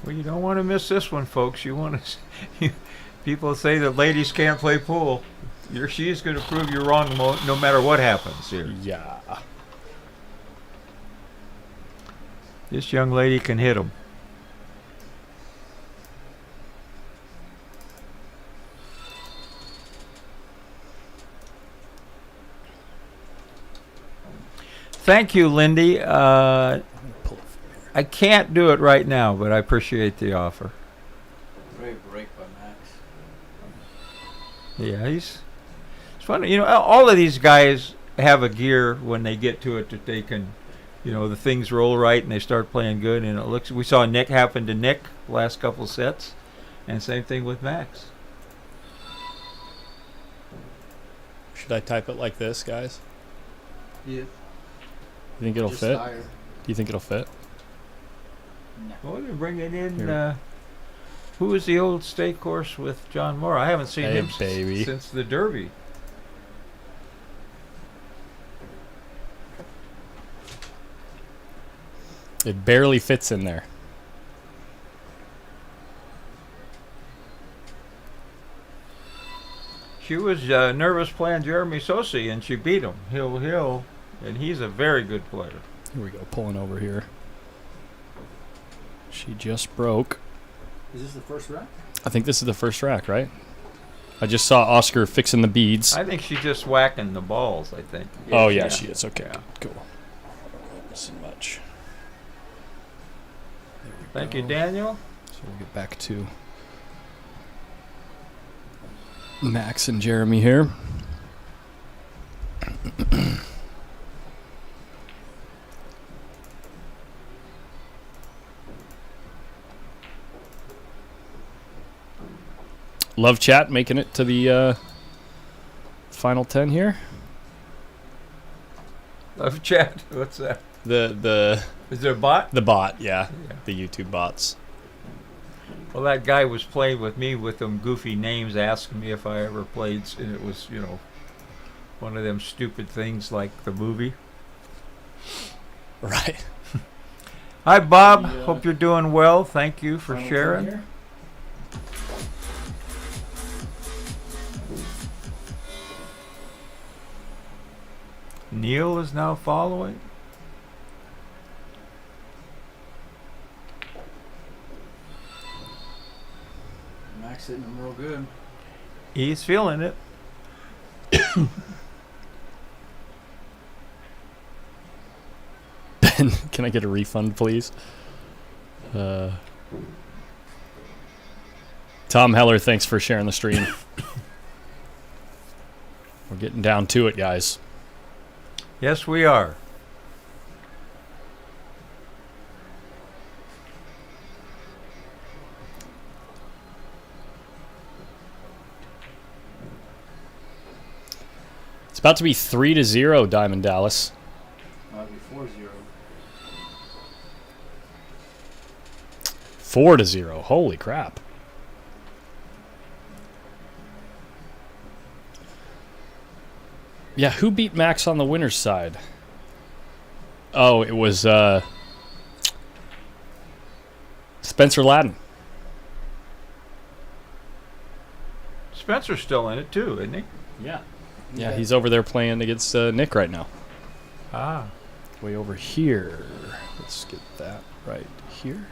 [SPEAKER 2] Well, you don't want to miss this one, folks. You want to. People say that ladies can't play pool. She's going to prove you're wrong no matter what happens here.
[SPEAKER 1] Yeah.
[SPEAKER 2] This young lady can hit them. Thank you, Lindy. I can't do it right now, but I appreciate the offer.
[SPEAKER 3] Great break by Max.
[SPEAKER 2] Yeah, it's funny. All of these guys have a gear when they get to it that they can, the things roll right and they start playing good. And it looks. We saw Nick happen to Nick last couple sets, and same thing with Max.
[SPEAKER 1] Should I type it like this, guys?
[SPEAKER 3] Yeah.
[SPEAKER 1] You think it'll fit? Do you think it'll fit?
[SPEAKER 2] Well, they're bringing in.
[SPEAKER 1] Here.
[SPEAKER 2] Who was the old steak horse with John Moore? I haven't seen
[SPEAKER 1] Hey,
[SPEAKER 2] him
[SPEAKER 1] baby.
[SPEAKER 2] since the Derby.
[SPEAKER 1] It barely fits in there.
[SPEAKER 2] She was nervous playing Jeremy Sosi, and she beat him. Hill, and he's a very good player.
[SPEAKER 1] Here we go, pulling over here. She just broke.
[SPEAKER 3] Is this the first rack?
[SPEAKER 1] I think this is the first rack, right? I just saw Oscar fixing the beads.
[SPEAKER 2] I think she's just whacking the balls, I think.
[SPEAKER 1] Oh, yeah, she is. Okay,
[SPEAKER 2] Yeah.
[SPEAKER 1] cool. Missing much. There we
[SPEAKER 2] Thank
[SPEAKER 1] go.
[SPEAKER 2] you, Daniel.
[SPEAKER 1] So we'll get back to Max and Jeremy here. Love chat making it to the final 10 here.
[SPEAKER 2] Love chat. What's that?
[SPEAKER 1] The
[SPEAKER 2] Is there a bot?
[SPEAKER 1] the bot, yeah.
[SPEAKER 2] Yeah.
[SPEAKER 1] The YouTube bots.
[SPEAKER 2] Well, that guy was playing with me with them goofy names, asking me if I ever played, and it was, one of them stupid things like the movie.
[SPEAKER 1] Right.
[SPEAKER 2] Hi, Bob.
[SPEAKER 3] The,
[SPEAKER 2] Hope you're doing well. Thank you for
[SPEAKER 3] Final
[SPEAKER 2] sharing.
[SPEAKER 3] 10 here?
[SPEAKER 2] Neil is now following.
[SPEAKER 3] Max hitting him real good.
[SPEAKER 2] He's feeling it.
[SPEAKER 1] Ben, can I get a refund, please? Tom Heller, thanks for sharing the stream. We're getting down to it, guys.
[SPEAKER 2] Yes, we are.
[SPEAKER 1] It's about to be 3-0, Diamond Dallas.
[SPEAKER 3] Might be 4-0.
[SPEAKER 1] 4-0. Holy crap. Yeah, who beat Max on the winner's side? Oh, it was Spencer Ladden.
[SPEAKER 2] Spencer's still in it too, isn't he?
[SPEAKER 3] Yeah.
[SPEAKER 1] Yeah, he's over there playing against Nick right now.
[SPEAKER 2] Ah.
[SPEAKER 1] Way over here. Let's get that right here.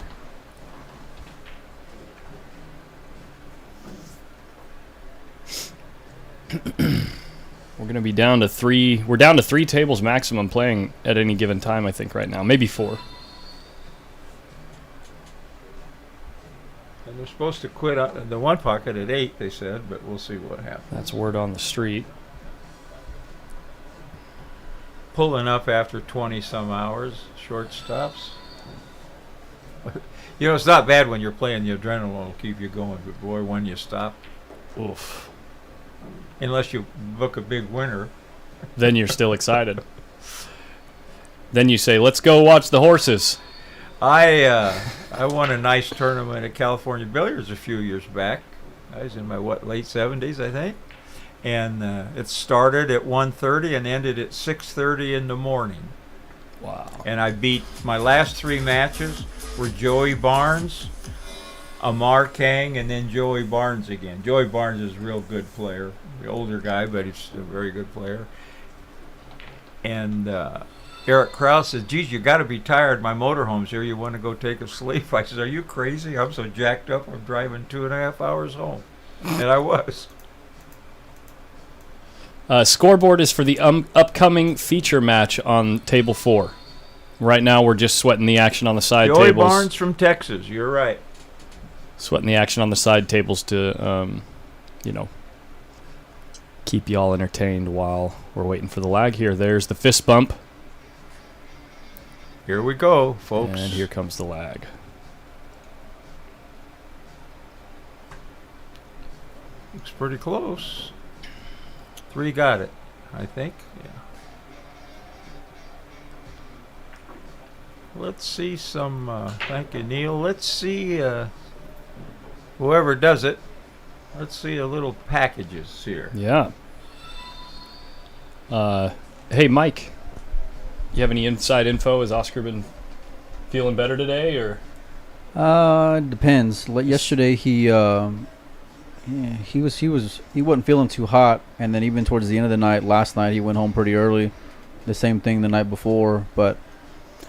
[SPEAKER 1] We're going to be down to 3. We're down to 3 tables maximum playing at any given time, I think, right now. Maybe 4.
[SPEAKER 2] And they're supposed to quit the one pocket at 8, they said, but we'll see what happens.
[SPEAKER 1] That's word on the street.
[SPEAKER 2] Pulling up after 20 some hours, short stops. It's not bad when you're playing, the adrenaline will keep you going, but boy, when you stop,
[SPEAKER 1] Oof.
[SPEAKER 2] unless you book a big winner.
[SPEAKER 1] Then you're still excited. Then you say, let's go watch the horses.
[SPEAKER 2] I won a nice tournament at California Billiards a few years back. I was in my late 70s, I think, and it started at 1:30 and ended at 6:30 in the morning.
[SPEAKER 1] Wow.
[SPEAKER 2] And I beat my last 3 matches were Joey Barnes, Amar Kang, and then Joey Barnes again. Joey Barnes is a real good player, the older guy, but he's a very good player. And Eric Krause says, geez, you got to be tired. My motorhome's here. You want to go take a sleep? I said, are you crazy? I'm so jacked up. I'm driving 2.5 hours home. And I was.
[SPEAKER 1] Scoreboard is for the upcoming feature match on table 4. Right now, we're just sweating the action on the side
[SPEAKER 2] Joey
[SPEAKER 1] tables.
[SPEAKER 2] Barnes from Texas. You're right.
[SPEAKER 1] Sweating the action on the side tables to, keep you all entertained while we're waiting for the lag here. There's the fist bump.
[SPEAKER 2] Here we go, folks.
[SPEAKER 1] And here comes the lag.
[SPEAKER 2] Looks pretty close. 3 got it. I think. Yeah. Let's see some. Thank you, Neil. Let's see. Whoever does it. Let's see a little packages here.
[SPEAKER 1] Yeah. Hey, Mike. You have any inside info? Has Oscar been feeling better today, or?
[SPEAKER 3] It depends. Yesterday he wasn't feeling too hot, and then even towards the end of the night, last night he went home pretty early. The same thing the night before, but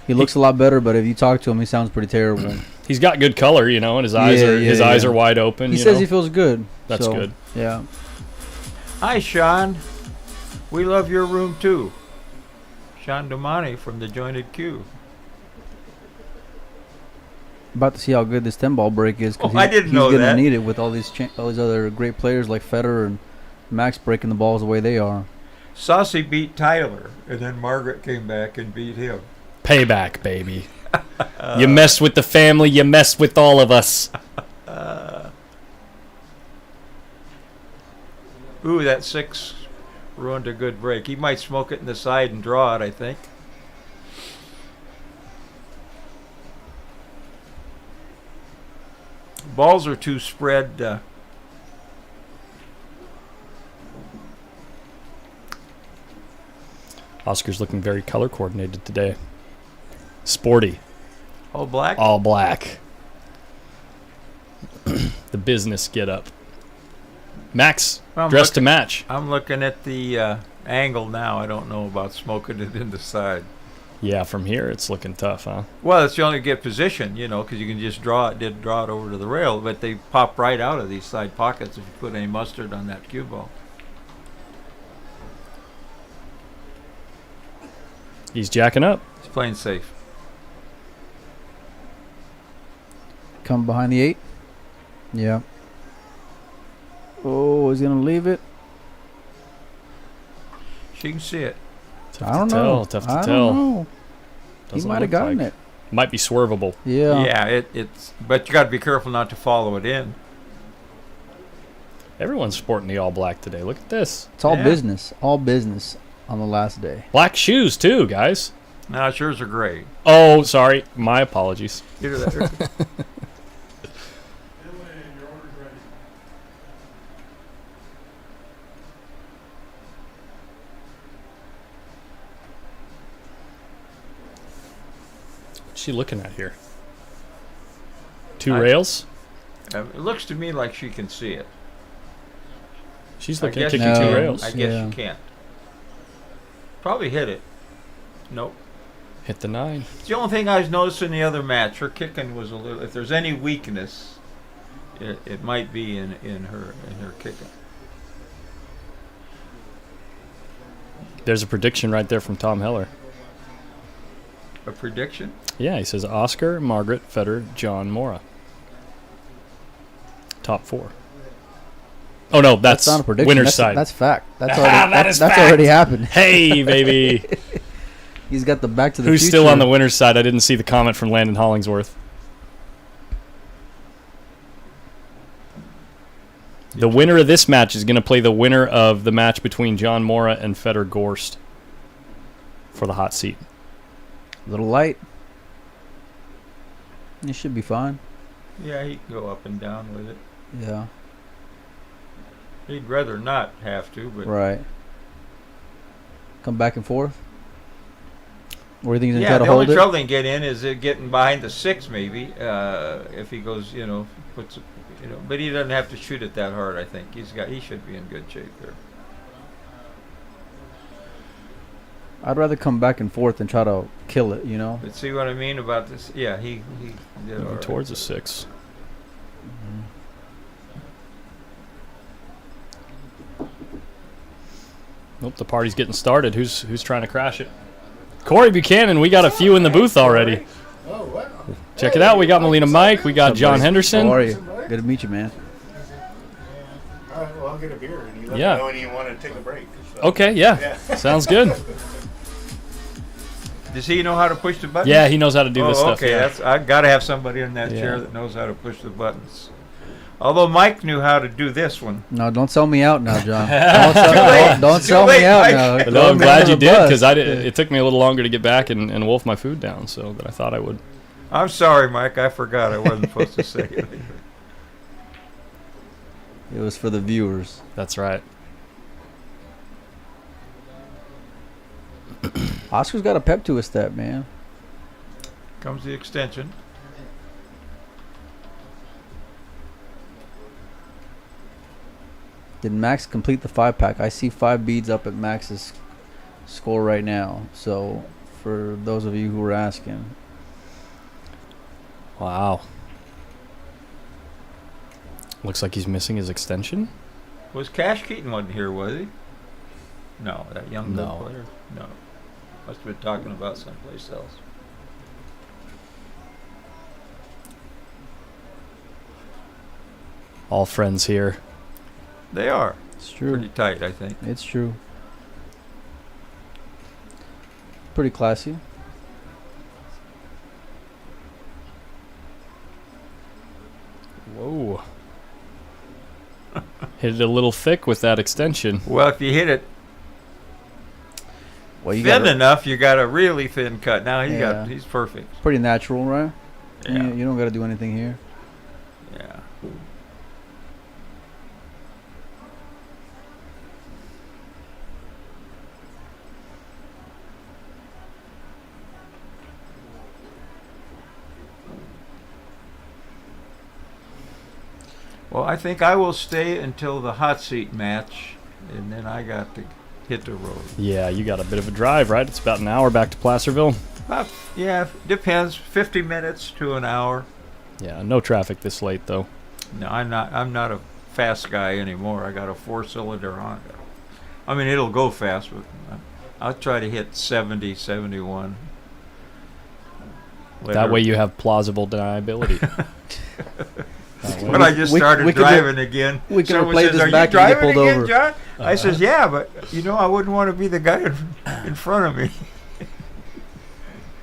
[SPEAKER 3] he looks a lot better. But if you talk to him, he sounds pretty terrible.
[SPEAKER 1] He's got good color, and his eyes eyes are wide open.
[SPEAKER 3] He says he feels good.
[SPEAKER 1] That's good.
[SPEAKER 3] Yeah.
[SPEAKER 2] Hi, Sean. We love your room too. Sean Domani from the Jointed Q.
[SPEAKER 3] About to see how good this 10-ball break is.
[SPEAKER 2] I didn't know that.
[SPEAKER 3] He's going to need it with all these other great players like Federer and Max breaking the balls the way they are.
[SPEAKER 2] Saucy beat Tyler, and then Margaret came back and beat him.
[SPEAKER 1] Payback, baby. You messed with the family, you messed with all of us.
[SPEAKER 2] Ooh, that 6 ruined a good break. He might smoke it in the side and draw it, I think. Balls are too spread.
[SPEAKER 1] Oscar's looking very color coordinated today. Sporty.
[SPEAKER 2] All black?
[SPEAKER 1] All black. The business get up. Max, dressed to match.
[SPEAKER 2] I'm looking at the angle now. I don't know about smoking it in the side.
[SPEAKER 1] Yeah, from here it's looking tough, huh?
[SPEAKER 2] Well, it's only get position, because you can just draw it over to the rail, but they pop right out of these side pockets if you put any mustard on that cue ball.
[SPEAKER 1] He's jacking up.
[SPEAKER 2] He's playing safe.
[SPEAKER 3] Come behind the 8. Yeah. Oh, he's going to leave it.
[SPEAKER 2] She can see it.
[SPEAKER 3] I don't know.
[SPEAKER 1] Tough to tell.
[SPEAKER 3] He might have gotten it.
[SPEAKER 1] Might be swervable.
[SPEAKER 3] Yeah.
[SPEAKER 2] Yeah, it's. But you got to be careful not to follow it in.
[SPEAKER 1] Everyone's sporting the all black today. Look at this.
[SPEAKER 3] It's all business. All business on the last day.
[SPEAKER 1] Black shoes too, guys.
[SPEAKER 2] No, yours are gray.
[SPEAKER 1] Oh, sorry. My apologies.
[SPEAKER 2] Hear that?
[SPEAKER 1] What's she looking at here? Two rails?
[SPEAKER 2] It looks to me like she can see it.
[SPEAKER 1] She's looking at
[SPEAKER 2] kicking
[SPEAKER 1] kicking two rails.
[SPEAKER 2] I guess she can't. Probably hit it. Nope.
[SPEAKER 1] Hit the 9.
[SPEAKER 2] It's the only thing I was noticing in the other match. Her kicking was a little. If there's any weakness, it might be in her kicking.
[SPEAKER 1] There's a prediction right there from Tom Heller.
[SPEAKER 2] A prediction?
[SPEAKER 1] Yeah, he says Oscar, Margaret, Federer, John, Mora. Top 4. Oh no, that's
[SPEAKER 3] not a prediction.
[SPEAKER 1] Winner's side.
[SPEAKER 3] That's fact. That's already that's already happened.
[SPEAKER 1] Hey, baby.
[SPEAKER 3] He's got the back to the
[SPEAKER 1] Who's
[SPEAKER 3] future.
[SPEAKER 1] still on the winner's side? I didn't see the comment from Landon Hollingsworth. The winner of this match is going to play the winner of the match between John Mora and Federer Gorst for the hot seat.
[SPEAKER 3] A little light. It should be fine.
[SPEAKER 2] Yeah, he can go up and down with it.
[SPEAKER 3] Yeah.
[SPEAKER 2] He'd rather not have to, but
[SPEAKER 3] Right. Come back and forth. Or do you think he's going to
[SPEAKER 2] yeah,
[SPEAKER 3] try to
[SPEAKER 2] the
[SPEAKER 3] hold
[SPEAKER 2] only
[SPEAKER 3] it?
[SPEAKER 2] trouble they can get in is getting behind the 6 maybe. If he goes, puts, but he doesn't have to shoot it that hard. I think he should be in good shape there.
[SPEAKER 3] I'd rather come back and forth and try to kill it,
[SPEAKER 2] But see what I mean about this? Yeah, he did all right.
[SPEAKER 1] Towards a 6. Nope, the party's getting started. Who's trying to crash it? Corey Buchanan. We got a few in the booth already.
[SPEAKER 4] Oh, wow.
[SPEAKER 1] Check it out. We got Melina Mike. We got John Henderson.
[SPEAKER 3] How are you? Good to meet you, man.
[SPEAKER 4] All right, well, I'll get a beer, and you let
[SPEAKER 1] Yeah.
[SPEAKER 4] me know when you want to take a break. So.
[SPEAKER 1] Okay, yeah. Sounds good.
[SPEAKER 2] Does he know how to push the buttons?
[SPEAKER 1] Yeah, he knows how to do this stuff.
[SPEAKER 2] Okay,
[SPEAKER 1] Yeah.
[SPEAKER 2] I got to have somebody in that
[SPEAKER 1] Yeah.
[SPEAKER 2] chair that knows how to push the buttons. Although Mike knew how to do this one.
[SPEAKER 3] No, don't sell me out now, John. Don't
[SPEAKER 2] Too
[SPEAKER 3] sell
[SPEAKER 2] late,
[SPEAKER 3] me out
[SPEAKER 2] Mike.
[SPEAKER 3] now.
[SPEAKER 1] No,
[SPEAKER 3] Throw
[SPEAKER 1] I'm
[SPEAKER 3] me
[SPEAKER 1] glad
[SPEAKER 3] under
[SPEAKER 1] you
[SPEAKER 3] the
[SPEAKER 1] did
[SPEAKER 3] bus.
[SPEAKER 1] because it took me a little longer to get back and wolf my food down so than I thought I would.
[SPEAKER 2] I'm sorry, Mike. I forgot I wasn't supposed to say it.
[SPEAKER 3] It was for the viewers.
[SPEAKER 1] That's right.
[SPEAKER 3] Oscar's got a pep to his step, man.
[SPEAKER 2] Comes the extension.
[SPEAKER 3] Did Max complete the 5-pack? I see 5 beads up at Max's score right now. So, for those of you who were asking.
[SPEAKER 1] Wow. Looks like he's missing his extension.
[SPEAKER 2] Was Cash Keaton wasn't here, was he? No, that young
[SPEAKER 1] No.
[SPEAKER 2] player. No, must have been talking about someplace else.
[SPEAKER 1] All friends here.
[SPEAKER 2] They are
[SPEAKER 3] It's true.
[SPEAKER 2] pretty tight, I think.
[SPEAKER 3] It's true. Pretty classy.
[SPEAKER 1] Whoa. Hit it a little thick with that extension.
[SPEAKER 2] Well, if you hit it
[SPEAKER 3] Well, you
[SPEAKER 2] thin
[SPEAKER 3] got
[SPEAKER 2] enough, you got a really thin cut. Now
[SPEAKER 3] Yeah.
[SPEAKER 2] he's perfect.
[SPEAKER 3] pretty natural, right?
[SPEAKER 2] Yeah.
[SPEAKER 3] You don't got to do anything here.
[SPEAKER 2] Yeah. Well, I think I will stay until the hot seat match, and then I got to hit the road.
[SPEAKER 1] Yeah, you got a bit of a drive, right? It's about an hour back to Placerville.
[SPEAKER 2] Yeah, depends. 50 minutes to an hour.
[SPEAKER 1] Yeah, no traffic this late though.
[SPEAKER 2] No, I'm not a fast guy anymore. I got a 4-cylinder Honda. I mean, it'll go fast, but I'll try to hit 70, 71.
[SPEAKER 1] That way you have plausible deniability.
[SPEAKER 2] When I just started
[SPEAKER 3] we could
[SPEAKER 2] driving again,
[SPEAKER 3] we can
[SPEAKER 2] someone
[SPEAKER 3] replay
[SPEAKER 2] says,
[SPEAKER 3] this
[SPEAKER 2] "Are you
[SPEAKER 3] back and get
[SPEAKER 2] driving
[SPEAKER 3] pulled
[SPEAKER 2] again,
[SPEAKER 3] over."
[SPEAKER 2] John?" I says, "Yeah, but I wouldn't want to be the guy in front of me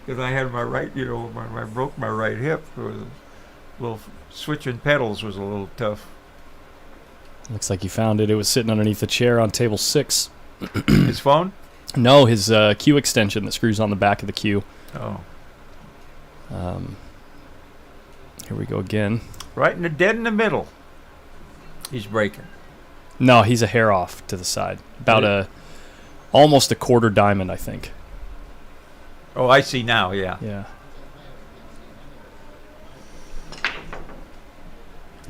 [SPEAKER 2] because I had my right, I broke my right hip. It was a little switching pedals was a little tough."
[SPEAKER 1] Looks like you found it. It was sitting underneath the chair on table 6.
[SPEAKER 2] His phone?
[SPEAKER 1] No, his Q extension that screws on the back of the Q.
[SPEAKER 2] Oh,
[SPEAKER 1] Here we go again.
[SPEAKER 2] right in the dead in the middle. He's breaking.
[SPEAKER 1] No, he's a hair off to the side. About almost a quarter diamond, I think.
[SPEAKER 2] Oh, I see now. Yeah.
[SPEAKER 1] Yeah.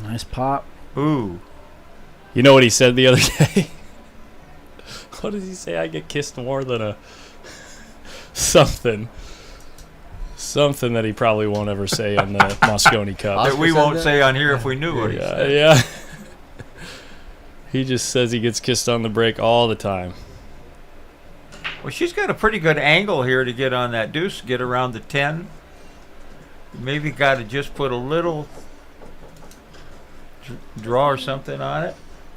[SPEAKER 3] Nice pop.
[SPEAKER 2] Ooh.
[SPEAKER 1] You know what he said the other day? What does he say? I get kissed more than a something. Something that he probably won't ever say on the Moscone Cup.
[SPEAKER 2] That we
[SPEAKER 3] said
[SPEAKER 2] won't
[SPEAKER 3] that?
[SPEAKER 2] say on here if we knew what he
[SPEAKER 1] Yeah,
[SPEAKER 2] said.
[SPEAKER 1] yeah. He just says he gets kissed on the break all the time.
[SPEAKER 2] Well, she's got a pretty good angle here to get on that deuce, get around the 10. Maybe got to just put a little draw or something on it.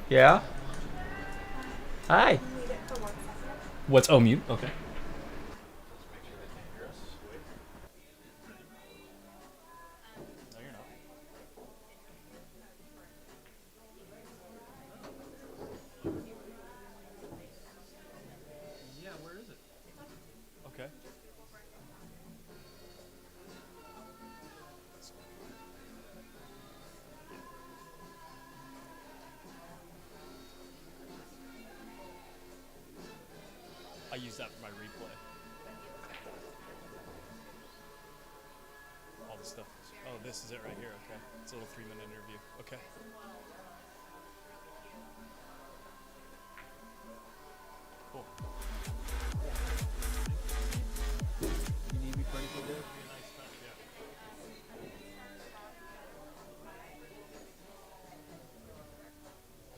[SPEAKER 2] Yeah. Hi.
[SPEAKER 1] What's mute? Okay. Yeah, where is it? Okay. I use that for my replay. All the stuff. Oh, this is it right here. Okay. It's a little 3-minute interview. Okay. Cool.
[SPEAKER 3] You need me for anything, Dave?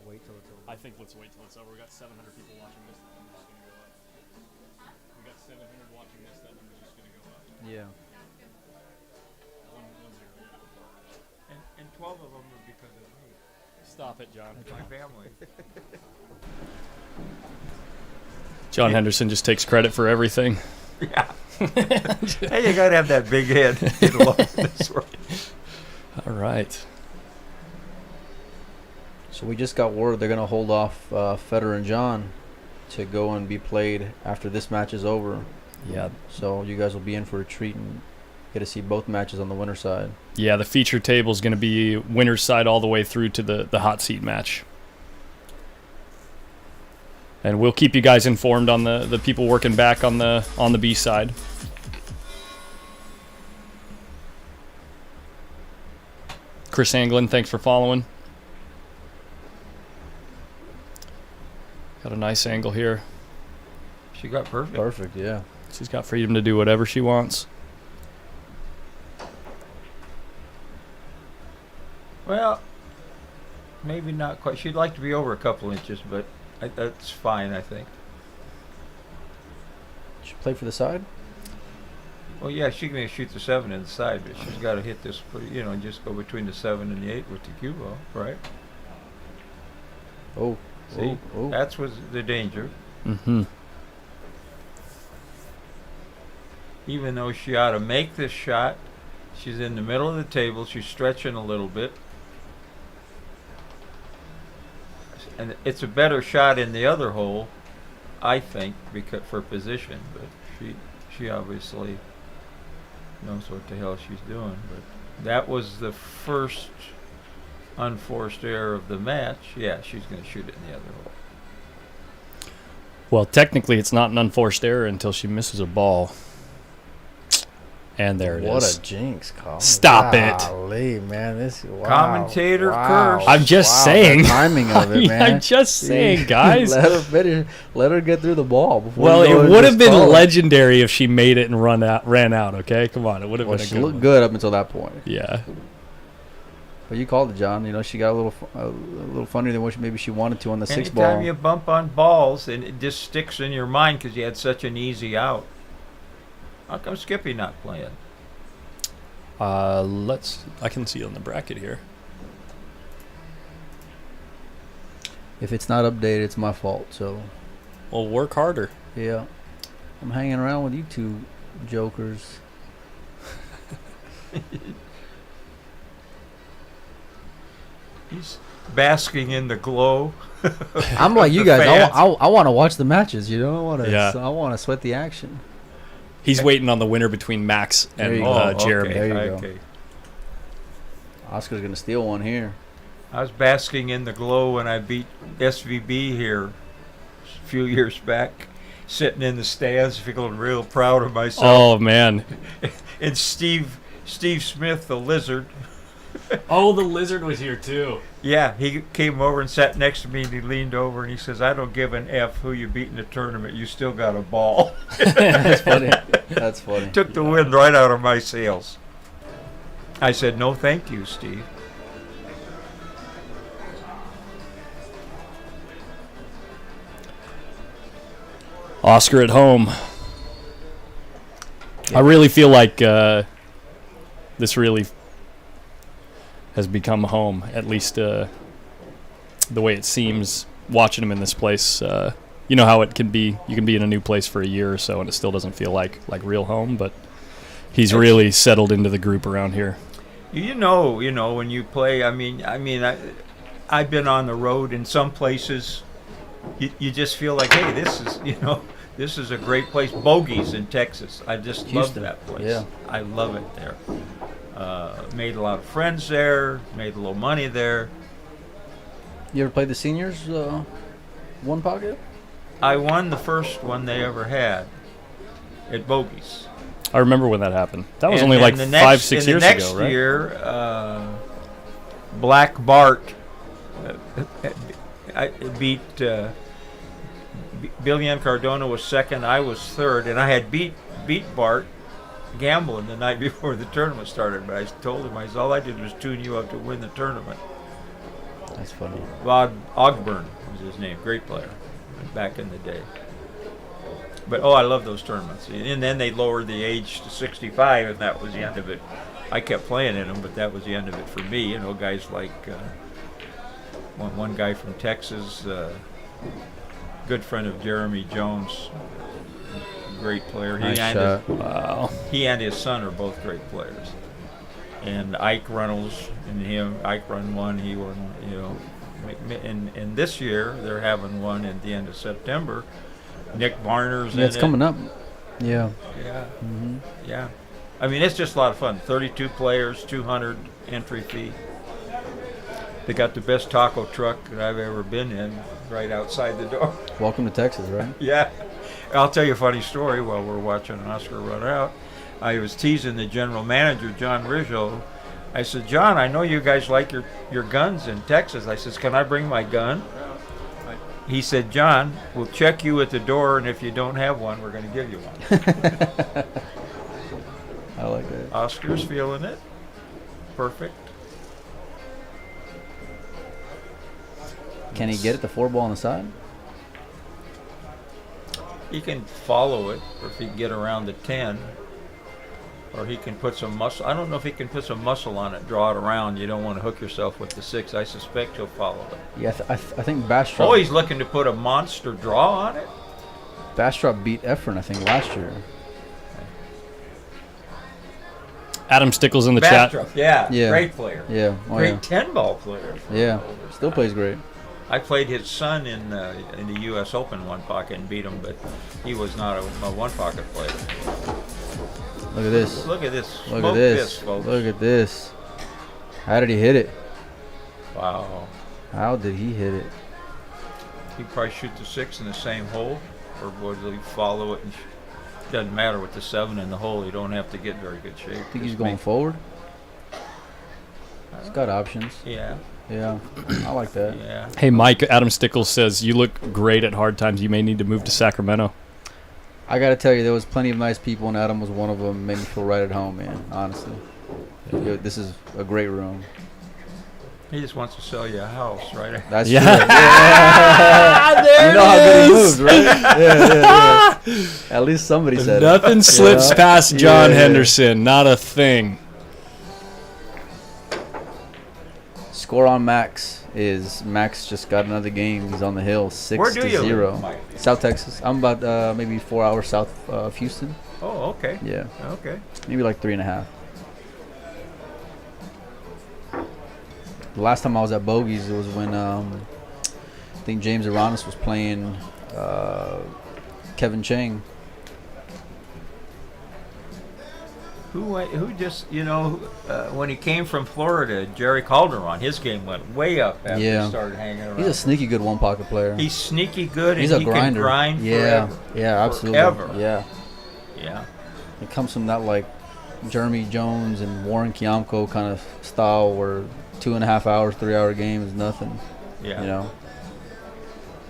[SPEAKER 3] Wait till it's over.
[SPEAKER 1] I think let's wait till it's over. We got 700 people watching this. That number's just gonna go up. We got 700 watching this. That number's just gonna go up.
[SPEAKER 3] Yeah.
[SPEAKER 1] 1-0.
[SPEAKER 2] And 12 of them are because of me.
[SPEAKER 1] Stop it, John.
[SPEAKER 2] My family.
[SPEAKER 1] John Henderson just takes credit for everything.
[SPEAKER 2] Yeah. Hey, you got to have that big head. Get along this way.
[SPEAKER 1] All right.
[SPEAKER 3] So we just got word they're gonna hold off Federer and John to go and be played after this match is over.
[SPEAKER 1] Yeah.
[SPEAKER 3] So you guys will be in for a treat and get to see both matches on the winner side.
[SPEAKER 1] Yeah, the feature table is going to be winner's side all the way through to the hot seat match. And we'll keep you guys informed on the people working back on the B side. Chris Anglin, thanks for following. Got a nice angle here.
[SPEAKER 2] She got perfect.
[SPEAKER 3] Perfect, yeah.
[SPEAKER 1] She's got freedom to do whatever she wants.
[SPEAKER 2] Well, maybe not quite. She'd like to be over a couple inches, but that's fine, I think.
[SPEAKER 3] Should play for the side?
[SPEAKER 2] Well, yeah, she's going to shoot the 7 inside, but she's got to hit this, just go between the 7 and the 8 with the cue ball, right?
[SPEAKER 3] Oh,
[SPEAKER 2] See,
[SPEAKER 3] oh.
[SPEAKER 2] that's was the danger.
[SPEAKER 1] Mm-hmm.
[SPEAKER 2] Even though she ought to make this shot, she's in the middle of the table. She's stretching a little bit. And it's a better shot in the other hole, I think, because for position. But she obviously knows what the hell she's doing. But that was the first unforced error of the match. Yeah, she's going to shoot it in the other hole.
[SPEAKER 1] Well, technically, it's not an unforced error until she misses a ball. And there it is.
[SPEAKER 3] What a jinx, Colin.
[SPEAKER 1] Stop it.
[SPEAKER 3] Golly, man. Wow,
[SPEAKER 2] Commentator curse.
[SPEAKER 1] I'm just saying.
[SPEAKER 3] The timing of it, man.
[SPEAKER 1] I'm just saying, guys.
[SPEAKER 3] let her get through the ball. Before
[SPEAKER 1] Well,
[SPEAKER 3] you go
[SPEAKER 1] it
[SPEAKER 3] and
[SPEAKER 1] would
[SPEAKER 3] just
[SPEAKER 1] have been
[SPEAKER 3] call it.
[SPEAKER 1] legendary if she made it and ran out, okay? Come on, it would have
[SPEAKER 3] Well,
[SPEAKER 1] been a
[SPEAKER 3] she
[SPEAKER 1] good
[SPEAKER 3] looked
[SPEAKER 1] one.
[SPEAKER 3] good up until that point.
[SPEAKER 1] Yeah.
[SPEAKER 3] But you called it, John. You know, she got a little funnier than what maybe she wanted to on the 6
[SPEAKER 2] Anytime
[SPEAKER 3] ball.
[SPEAKER 2] you bump on balls and it just sticks in your mind because you had such an easy out. How come Skippy not playing?
[SPEAKER 1] I can see on the bracket here.
[SPEAKER 3] If it's not updated, it's my fault. So,
[SPEAKER 1] Well, work harder.
[SPEAKER 3] yeah. I'm hanging around with you two jokers.
[SPEAKER 2] He's basking in the glow.
[SPEAKER 3] I'm like you
[SPEAKER 2] The
[SPEAKER 3] guys.
[SPEAKER 2] fans.
[SPEAKER 3] I want to watch the matches. You know,
[SPEAKER 1] Yeah.
[SPEAKER 3] I want to sweat the action.
[SPEAKER 1] He's waiting on the winner between Max
[SPEAKER 3] There
[SPEAKER 1] and
[SPEAKER 3] you go.
[SPEAKER 1] Jeremy.
[SPEAKER 3] There you go.
[SPEAKER 2] Okay.
[SPEAKER 3] Oscar's gonna steal one here.
[SPEAKER 2] I was basking in the glow when I beat SVB here a few years back, sitting in the stands, feeling real proud of myself.
[SPEAKER 1] Oh, man.
[SPEAKER 2] And Steve Smith, the lizard,
[SPEAKER 1] Oh, the lizard was here, too.
[SPEAKER 2] yeah, he came over and sat next to me, and he leaned over and he says, "I don't give an F who you beat in the tournament. You still got a ball."
[SPEAKER 3] That's funny. That's funny.
[SPEAKER 2] Took the wind right out of my sails. I said, "No, thank you, Steve."
[SPEAKER 1] Oscar at home. I really feel like this really has become home, at least the way it seems watching him in this place. You know how it can be. You can be in a new place for a year or so and it still doesn't feel like real home, but he's really settled into the group around here.
[SPEAKER 2] You know, when you play, I've been on the road in some places. You just feel like, hey, this is a great place. Bogies in Texas. I just love
[SPEAKER 3] Houston.
[SPEAKER 2] that place.
[SPEAKER 3] Yeah.
[SPEAKER 2] I love it there. Made a lot of friends there. Made a little money there.
[SPEAKER 3] You ever played the seniors one pocket?
[SPEAKER 2] I won the first one they ever had at Bogies.
[SPEAKER 1] I remember when that happened. That was
[SPEAKER 2] And
[SPEAKER 1] only like
[SPEAKER 2] then
[SPEAKER 1] 5-6 years
[SPEAKER 2] the next
[SPEAKER 1] ago, right?
[SPEAKER 2] year, Black Bart I beat Billion Cardona was second, I was third, and I had beat Bart gambling the night before the tournament started. But I told him, all I did was tune you up to win the tournament.
[SPEAKER 3] That's funny.
[SPEAKER 2] Rod Ogburn was his name, great player back in the day. But I love those tournaments. And then they lowered the age to 65, and that was the end of it. I kept playing in them, but that was the end of it for me. Guys like one guy from Texas, good friend of Jeremy Jones, great player.
[SPEAKER 3] Nice shot.
[SPEAKER 1] Wow.
[SPEAKER 2] He and his son are both great players. And Ike Reynolds and him, Ike run one, he won, And this year they're having one at the end of September. Nick Varner's in
[SPEAKER 3] Yeah, it's
[SPEAKER 2] it.
[SPEAKER 3] coming up. Yeah.
[SPEAKER 2] Yeah,
[SPEAKER 3] Hmm.
[SPEAKER 2] yeah. I mean, it's just a lot of fun. 32 players, 200 entry fee. They got the best taco truck that I've ever been in right outside the door.
[SPEAKER 3] Welcome to Texas, right?
[SPEAKER 2] Yeah. I'll tell you a funny story while we're watching Oscar run out. I was teasing the general manager, John Rizzo. I said, John, I know you guys like your guns in Texas. I says, can I bring my gun? He said, John, we'll check you at the door, and if you don't have one, we're going to give you one.
[SPEAKER 3] I like that.
[SPEAKER 2] Oscar's feeling it. Perfect.
[SPEAKER 3] Can he get it, the 4-ball on the side?
[SPEAKER 2] He can follow it, or if he can get around the 10, or he can put some muscle. I don't know if he can put some muscle on it, draw it around. You don't want to hook yourself with the 6. I suspect he'll follow it.
[SPEAKER 3] Yeah, I think Bastrop.
[SPEAKER 2] Oh, he's looking to put a monster draw on it?
[SPEAKER 3] Bastrop beat Efren, I think, last year.
[SPEAKER 1] Adam Stickles in the chat.
[SPEAKER 2] Bastrop, yeah,
[SPEAKER 3] Yeah.
[SPEAKER 2] great player.
[SPEAKER 3] Yeah. Oh,
[SPEAKER 2] Great 10-ball player.
[SPEAKER 3] yeah. Still plays great.
[SPEAKER 2] I played his son in the U.S. Open one pocket and beat him, but he was not a one pocket player.
[SPEAKER 3] Look at this.
[SPEAKER 2] Look at this.
[SPEAKER 3] Look
[SPEAKER 2] Smoke
[SPEAKER 3] at this.
[SPEAKER 2] folks.
[SPEAKER 3] Look at this. How did he hit it?
[SPEAKER 2] Wow.
[SPEAKER 3] How did he hit it?
[SPEAKER 2] He'd probably shoot the 6 in the same hole, or would he follow it? And doesn't matter with the 7 in the hole. You don't have to get very good shape.
[SPEAKER 3] Think he's
[SPEAKER 2] Just
[SPEAKER 3] going
[SPEAKER 2] make-
[SPEAKER 3] forward? He's got options.
[SPEAKER 2] Yeah,
[SPEAKER 3] Yeah. I like that.
[SPEAKER 2] yeah.
[SPEAKER 1] Hey, Mike, Adam Stickles says, you look great at hard times. You may need to move to Sacramento.
[SPEAKER 3] I got to tell you, there was plenty of nice people, and Adam was one of them. Made me feel right at home, man, honestly. Yo, this is a great room.
[SPEAKER 2] He just wants to sell you a house, right?
[SPEAKER 3] That's
[SPEAKER 1] Yeah.
[SPEAKER 3] true. Yeah.
[SPEAKER 1] There
[SPEAKER 3] You know how good he moves, right? Yeah. At least somebody said it.
[SPEAKER 1] Nothing slips
[SPEAKER 3] Yeah.
[SPEAKER 1] past John
[SPEAKER 3] Yeah.
[SPEAKER 1] Henderson. Not a thing.
[SPEAKER 3] Score on Max is Max just got another game. He's on the hill, 6-0.
[SPEAKER 2] Where do you live, Mike?
[SPEAKER 3] South Texas. I'm about maybe 4 hours south of Houston.
[SPEAKER 2] Oh, okay.
[SPEAKER 3] Yeah,
[SPEAKER 2] Okay.
[SPEAKER 3] maybe like 3.5. The last time I was at Bogies, it was when I think James Aranis was playing Kevin Chang.
[SPEAKER 2] Who just, when he came from Florida, Jerry Calderon, his game went way up after
[SPEAKER 3] Yeah.
[SPEAKER 2] he started hanging around.
[SPEAKER 3] He's a sneaky good one pocket player.
[SPEAKER 2] He's sneaky good,
[SPEAKER 3] He's
[SPEAKER 2] and
[SPEAKER 3] a
[SPEAKER 2] he
[SPEAKER 3] grinder.
[SPEAKER 2] can grind
[SPEAKER 3] Yeah,
[SPEAKER 2] forever.
[SPEAKER 3] yeah, absolutely.
[SPEAKER 2] Forever.
[SPEAKER 3] Yeah,
[SPEAKER 2] Yeah.
[SPEAKER 3] it comes from that like Jeremy Jones and Warren Kiamko kind of style where 2.5 hours, 3 hour game is nothing.
[SPEAKER 2] Yeah.
[SPEAKER 3] You know,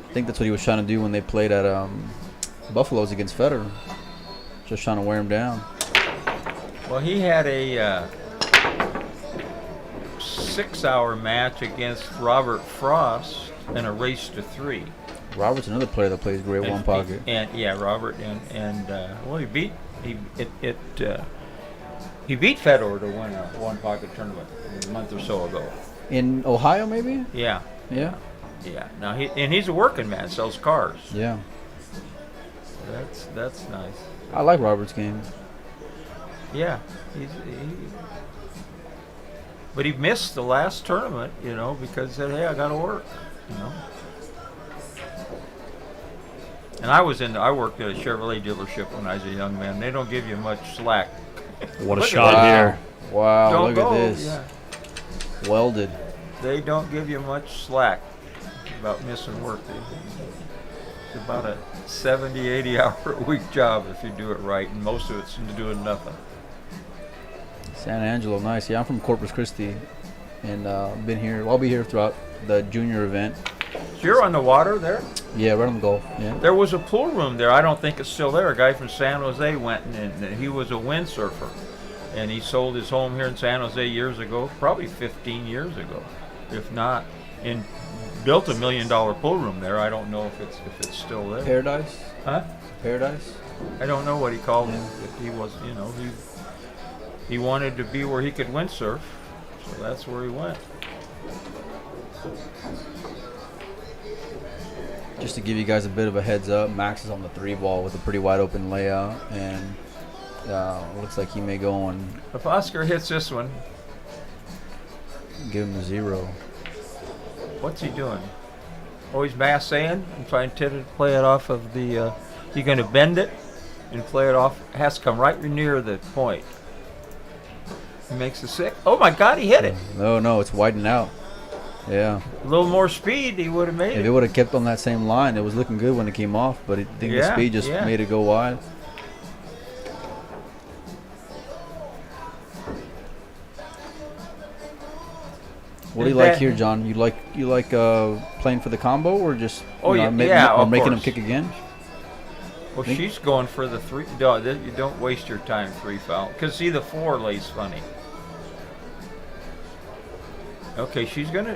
[SPEAKER 3] I think that's what he was trying to do when they played at Buffalo's against Federer. Just trying to wear him down.
[SPEAKER 2] Well, he had a 6-hour match against Robert Frost in a race to 3.
[SPEAKER 3] Robert's another player that plays great one pocket.
[SPEAKER 2] And yeah, Robert and well, he beat Federer to win a one pocket tournament a month or so ago.
[SPEAKER 3] In Ohio, maybe?
[SPEAKER 2] Yeah,
[SPEAKER 3] Yeah.
[SPEAKER 2] yeah. Now he's a working man, sells cars.
[SPEAKER 3] Yeah.
[SPEAKER 2] That's nice.
[SPEAKER 3] I like Robert's game.
[SPEAKER 2] Yeah, but he missed the last tournament, because he said, "Hey, I got to work," And I worked at a Chevrolet dealership when I was a young man. They don't give you much slack.
[SPEAKER 1] What a
[SPEAKER 2] Look at
[SPEAKER 1] shot
[SPEAKER 2] that.
[SPEAKER 1] here.
[SPEAKER 3] Wow,
[SPEAKER 2] Don't
[SPEAKER 3] look
[SPEAKER 2] go.
[SPEAKER 3] at this.
[SPEAKER 2] Yeah.
[SPEAKER 3] Welded.
[SPEAKER 2] They don't give you much slack about missing work. It's about a 70, 80 hour a week job if you do it right, and most of it's doing nothing.
[SPEAKER 3] San Angelo, nice. Yeah, I'm from Corpus Christi, and been here. I'll be here throughout the junior event.
[SPEAKER 2] So you're on the water there?
[SPEAKER 3] Yeah, right on the Gulf. Yeah.
[SPEAKER 2] There was a pool room there. I don't think it's still there. A guy from San Jose went, and he was a windsurfer. And he sold his home here in San Jose years ago, probably 15 years ago, if not, and built $1 million pool room there. I don't know if it's still there.
[SPEAKER 3] Paradise?
[SPEAKER 2] Huh?
[SPEAKER 3] Paradise?
[SPEAKER 2] I don't know what he called it. If he was, he wanted to be where he could windsurf, so that's where he went.
[SPEAKER 3] Just to give you guys a bit of a heads up, Max is on the 3-ball with a pretty wide open layout, and looks like he may go on.
[SPEAKER 2] If Oscar hits this one,
[SPEAKER 3] Give him a 0.
[SPEAKER 2] What's he doing? Oh, he's massing and trying to play it off of the. He's going to bend it and play it off. It has to come right near the point. He makes a 6. Oh my God, he hit it.
[SPEAKER 3] No, it's widening out. Yeah.
[SPEAKER 2] A little more speed, he would have made
[SPEAKER 3] If
[SPEAKER 2] it.
[SPEAKER 3] it would have kept on that same line, it was looking good when it came off, but I think the speed just made it go wide. What do you like here, John? You like playing for the combo, or just or making him kick again?
[SPEAKER 2] Well, she's going for the 3. No, you don't waste your time 3 foul. Because see, the 4 lays funny. Okay, she's gonna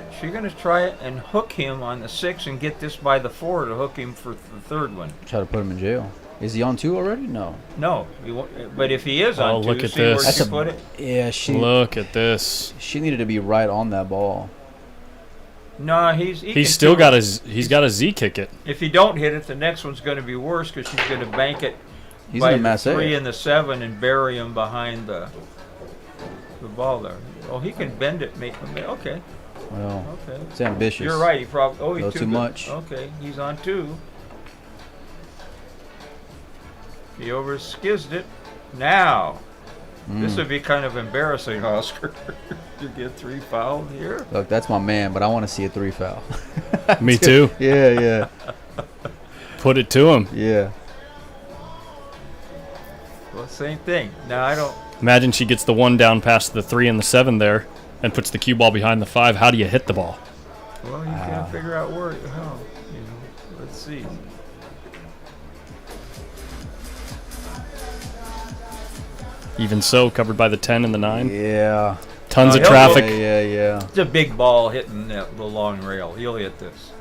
[SPEAKER 2] try it and hook him on the 6 and get this by the 4 to hook him for the 3rd one.
[SPEAKER 3] Try to put him in jail. Is he on 2 already? No.
[SPEAKER 2] No, but if he is on 2,
[SPEAKER 1] look at
[SPEAKER 2] see
[SPEAKER 1] this.
[SPEAKER 2] where she put it?
[SPEAKER 3] Yeah,
[SPEAKER 1] Look at this.
[SPEAKER 3] She needed to be right on that ball.
[SPEAKER 2] No,
[SPEAKER 1] he's still got a Z kick it.
[SPEAKER 2] If you don't hit it, the next one's going to be worse because she's going to bank it by the 3 and the 7 and bury him behind the ball there. Oh, he can bend it. Okay.
[SPEAKER 3] Well,
[SPEAKER 2] okay.
[SPEAKER 3] It's ambitious.
[SPEAKER 2] You're right. He probably.
[SPEAKER 3] Too much.
[SPEAKER 2] Okay, he's on 2. He over-skizzed it. Now, this would be kind of embarrassing, Oscar. You get 3 fouled here.
[SPEAKER 3] Look, that's my man, but I want to see a 3 foul.
[SPEAKER 1] Me too.
[SPEAKER 3] Yeah.
[SPEAKER 1] Put it to him.
[SPEAKER 3] Yeah.
[SPEAKER 2] Well, same thing. Now, I don't.
[SPEAKER 1] Imagine she gets the 1 down past the 3 and the 7 there and puts the cue ball behind the 5. How do you hit the ball?
[SPEAKER 2] Well, you can't figure out how. Let's see.
[SPEAKER 1] Even so, covered by the 10 and the 9.
[SPEAKER 3] Yeah.
[SPEAKER 1] Tons of traffic.
[SPEAKER 3] Yeah.
[SPEAKER 2] It's a big ball hitting the long rail. He'll hit this.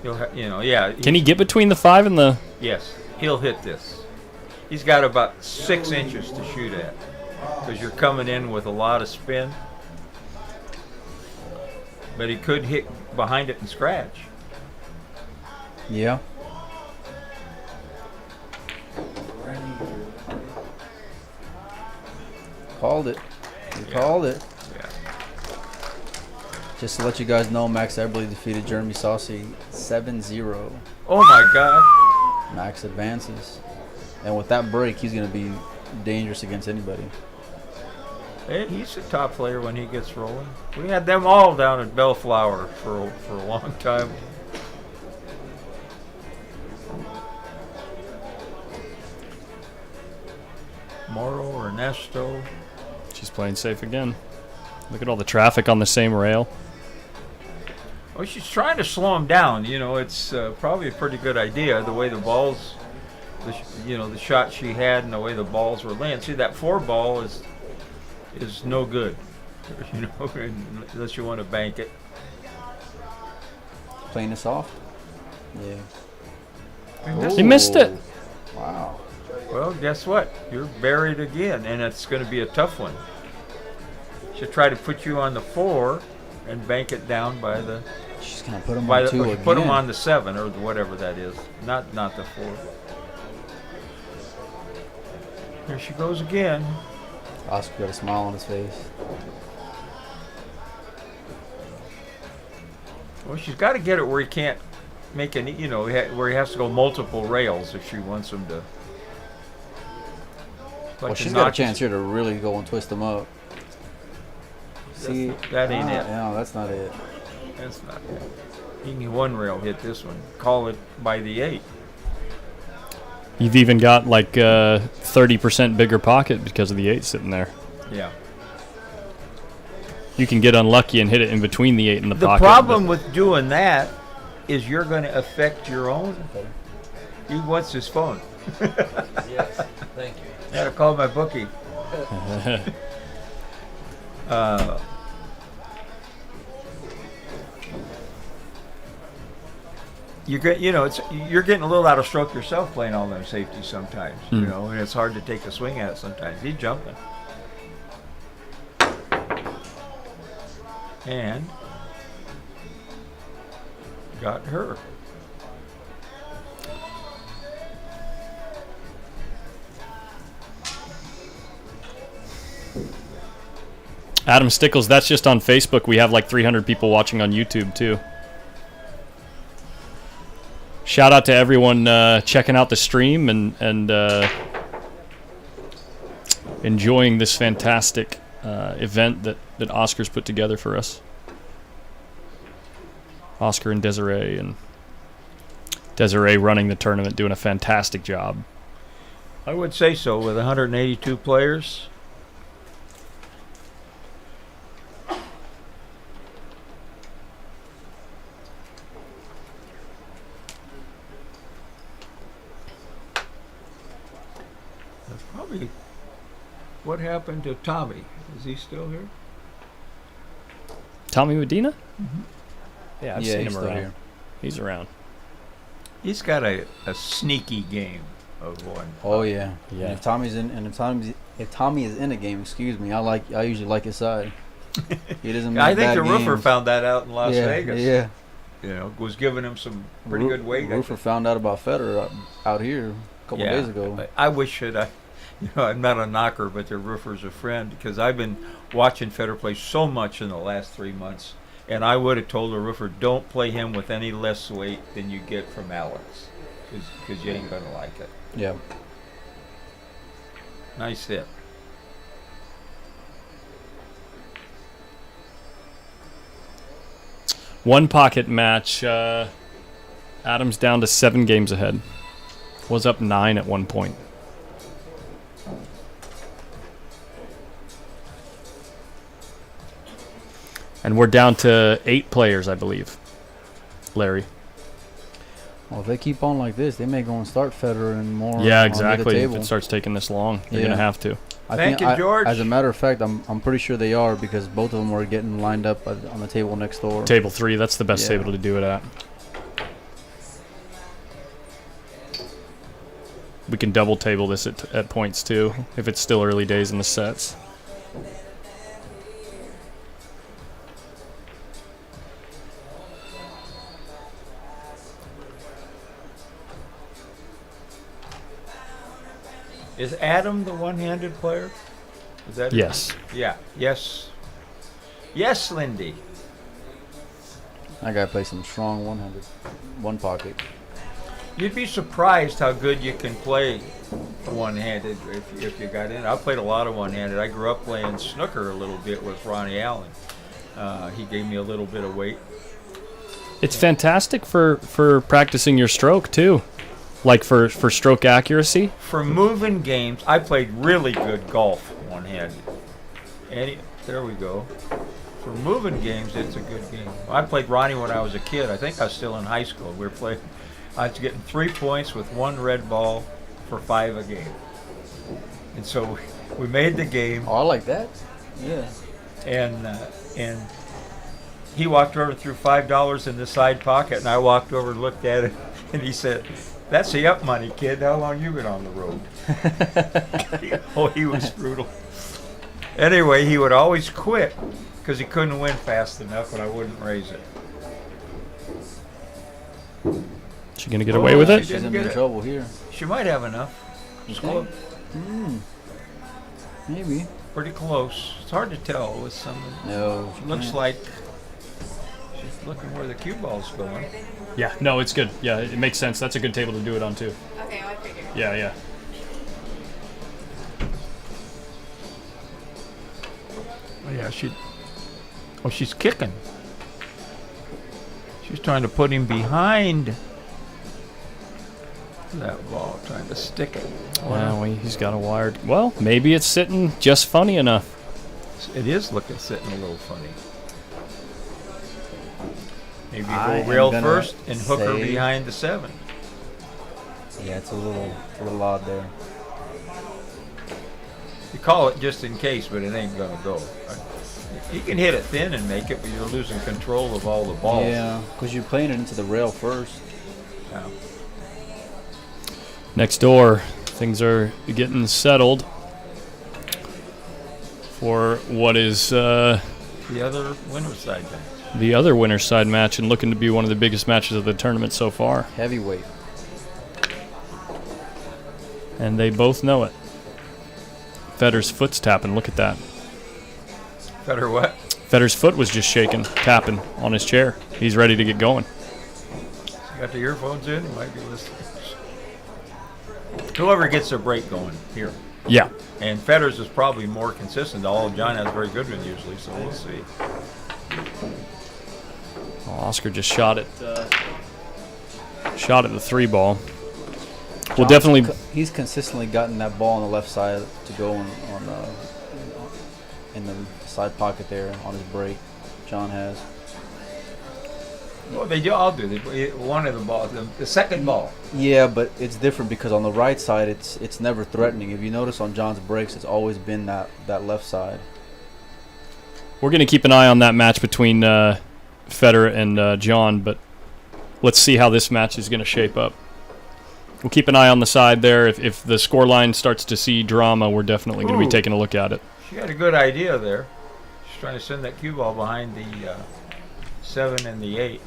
[SPEAKER 1] Can he get between the 5 and the...
[SPEAKER 2] Yes, he'll hit this. He's got about 6 inches to shoot at because you're coming in with a lot of spin. But he could hit behind it and scratch.
[SPEAKER 3] Yeah. Called it. Called it.
[SPEAKER 2] Yeah.
[SPEAKER 3] Just to let you guys know, Max Eberly defeated Jeremy Saucy 7-0.
[SPEAKER 2] Oh my God.
[SPEAKER 3] Max advances. And with that break, he's going to be dangerous against anybody.
[SPEAKER 2] Hey, he's a top player when he gets rolling. We had them all down at Bellflower for a long time. Moro, Ernesto.
[SPEAKER 1] She's playing safe again. Look at all the traffic on the same rail.
[SPEAKER 2] Well, she's trying to slow him down. It's probably a pretty good idea, the way the balls, the shot she had and the way the balls were laying. See, that 4 ball is no good, unless you want to bank it.
[SPEAKER 3] Playing this off? Yeah.
[SPEAKER 1] He missed it.
[SPEAKER 3] Wow.
[SPEAKER 2] Well, guess what? You're buried again, and it's going to be a tough one. She'll try to put you on the 4 and bank it down by the...
[SPEAKER 3] She's going to put him on 2 again.
[SPEAKER 2] Put him on the 7 or whatever that is. Not the 4. Here she goes again.
[SPEAKER 3] Oscar got a smile on his face.
[SPEAKER 2] Well, she's got to get it where he can't make any, where he has to go multiple rails if she wants him to.
[SPEAKER 3] Well, she's got a chance here to really go and twist him up. See,
[SPEAKER 2] that ain't it.
[SPEAKER 3] No, that's not it.
[SPEAKER 2] That's not it. He can 1 rail hit this one. Call it by the 8.
[SPEAKER 1] You've even got like 30% bigger pocket because of the 8 sitting there.
[SPEAKER 2] Yeah.
[SPEAKER 1] You can get unlucky and hit it in between the 8 and the pocket.
[SPEAKER 2] The problem with doing that is you're going to affect your own. What's his phone?
[SPEAKER 3] Yes, thank you.
[SPEAKER 2] I got to call my bookie. You're getting a little out of stroke yourself playing all them safeties sometimes, and it's hard to take a swing at it sometimes. He's jumping. And got her.
[SPEAKER 1] Adam Stickles, that's just on Facebook. We have like 300 people watching on YouTube, too. Shout out to everyone checking out the stream and enjoying this fantastic event that Oscar's put together for us. Oscar and Desiree running the tournament, doing a fantastic job.
[SPEAKER 2] I would say so, with 182 players. That's probably what happened to Tommy. Is he still here?
[SPEAKER 1] Tommy Medina? Yeah, I've
[SPEAKER 3] Yeah,
[SPEAKER 1] seen
[SPEAKER 3] he's
[SPEAKER 1] him
[SPEAKER 3] still
[SPEAKER 1] around.
[SPEAKER 3] here.
[SPEAKER 1] He's around.
[SPEAKER 2] He's got a sneaky game of one.
[SPEAKER 3] Oh yeah.
[SPEAKER 1] Yeah.
[SPEAKER 3] And if Tommy is in a game, excuse me, I usually like his side. He doesn't make
[SPEAKER 2] I think
[SPEAKER 3] bad
[SPEAKER 2] the roofer
[SPEAKER 3] games.
[SPEAKER 2] found that out in Las
[SPEAKER 3] yeah,
[SPEAKER 2] Vegas.
[SPEAKER 3] Yeah.
[SPEAKER 2] You know, was giving him some pretty good weight.
[SPEAKER 3] Roofer found out about Federer out here a couple days ago.
[SPEAKER 2] I wish that I'm not a knocker, but the roofer's a friend, because I've been watching Federer play so much in the last 3 months, and I would have told the roofer, don't play him with any less weight than you get from Alex, because you ain't gonna like it.
[SPEAKER 3] Yeah.
[SPEAKER 2] Nice hit.
[SPEAKER 1] One pocket match. Adam's down to 7 games ahead. Was up 9 at one point. And we're down to 8 players, I believe. Larry.
[SPEAKER 3] Well, if they keep on like this, they may go and start Federer and more.
[SPEAKER 1] Yeah,
[SPEAKER 3] on the
[SPEAKER 1] exactly. If
[SPEAKER 3] table.
[SPEAKER 1] it starts taking this long, they're
[SPEAKER 3] Yeah.
[SPEAKER 1] going to have to.
[SPEAKER 2] Thank you, George.
[SPEAKER 3] As a matter of fact, I'm pretty sure they are, because both of them are getting lined up on the table next door.
[SPEAKER 1] Table 3, that's the best
[SPEAKER 3] Yeah.
[SPEAKER 1] table to do it at. We can double table this at points too, if it's still early days in the sets.
[SPEAKER 2] Is Adam the one-handed player? Is that
[SPEAKER 1] Yes.
[SPEAKER 2] Yeah. Yes. Yes, Lindy.
[SPEAKER 3] I gotta play some strong one-handed, one pocket.
[SPEAKER 2] You'd be surprised how good you can play one-handed if you got in. I played a lot of one-handed. I grew up playing snooker a little bit with Ronnie Allen. He gave me a little bit of weight.
[SPEAKER 1] It's fantastic for practicing your stroke too, like for stroke accuracy.
[SPEAKER 2] For moving games, I played really good golf one-handed. There we go. For moving games, it's a good game. I played Ronnie when I was a kid. I think I was still in high school. We were playing. I was getting 3 points with 1 red ball for 5 a game. And so we made the game.
[SPEAKER 3] Oh, I like that. Yeah.
[SPEAKER 2] And he walked over and threw $5 in the side pocket, and I walked over and looked at it, and he said, "That's the up money, kid. How long you been on the road?" Oh, he was brutal. Anyway, he would always quit because he couldn't win fast enough, and I wouldn't raise it.
[SPEAKER 1] She gonna get away with it?
[SPEAKER 2] She
[SPEAKER 3] She's
[SPEAKER 2] didn't
[SPEAKER 3] in
[SPEAKER 2] get it.
[SPEAKER 3] trouble here.
[SPEAKER 2] She might have enough.
[SPEAKER 3] You
[SPEAKER 2] It's
[SPEAKER 3] think? Maybe.
[SPEAKER 2] pretty close. It's hard to tell with some.
[SPEAKER 3] No.
[SPEAKER 2] Looks like she's looking where the cue ball's going.
[SPEAKER 1] Yeah. No, it's good. Yeah, it makes sense. That's a good table to do it on too.
[SPEAKER 5] Okay, I figured.
[SPEAKER 1] Yeah, yeah.
[SPEAKER 2] Oh, yeah, she's kicking. She's trying to put him behind that ball, trying to stick it.
[SPEAKER 1] Wow, he's got a wired. Well, maybe it's sitting just funny enough.
[SPEAKER 2] It is sitting a little funtle. Maybe you
[SPEAKER 3] I
[SPEAKER 2] go
[SPEAKER 3] am
[SPEAKER 2] rail
[SPEAKER 3] gonna
[SPEAKER 2] first and hook her
[SPEAKER 3] say-
[SPEAKER 2] behind the 7.
[SPEAKER 3] Yeah, it's a little odd there.
[SPEAKER 2] You call it just in case, but it ain't gonna go. You can hit it thin and make it, but you're losing control of all the balls.
[SPEAKER 3] Yeah, because you're playing it into the rail first.
[SPEAKER 2] Yeah.
[SPEAKER 1] Next door, things are getting settled for what is
[SPEAKER 2] The other winner's side match.
[SPEAKER 1] the other winner's side match and looking to be one of the biggest matches of the tournament so far.
[SPEAKER 3] Heavyweight.
[SPEAKER 1] And they both know it. Federer's foot's tapping. Look at that.
[SPEAKER 2] Better what?
[SPEAKER 1] Federer's foot was just shaking, tapping on his chair. He's ready to get going.
[SPEAKER 2] Got the earphones in? You might be listening. Whoever gets their break going here.
[SPEAKER 1] Yeah.
[SPEAKER 2] And Federer's is probably more consistent. Although John has a very good one usually, so we'll see.
[SPEAKER 1] Well, Oscar just shot at the 3 ball. Well, definitely.
[SPEAKER 3] He's consistently gotten that ball on the left side to go in the side pocket there on his break. John has.
[SPEAKER 2] Well, they do all do. One of the balls, the second ball.
[SPEAKER 3] Yeah, but it's different because on the right side, it's never threatening. If you notice on John's breaks, it's always been that left side.
[SPEAKER 1] We're going to keep an eye on that match between Federer and John, but let's see how this match is going to shape up. We'll keep an eye on the side there. If the scoreline starts to see drama, we're definitely going to be taking a look at it.
[SPEAKER 2] She had a good idea there. She's trying to send that cue ball behind the 7 and the 8.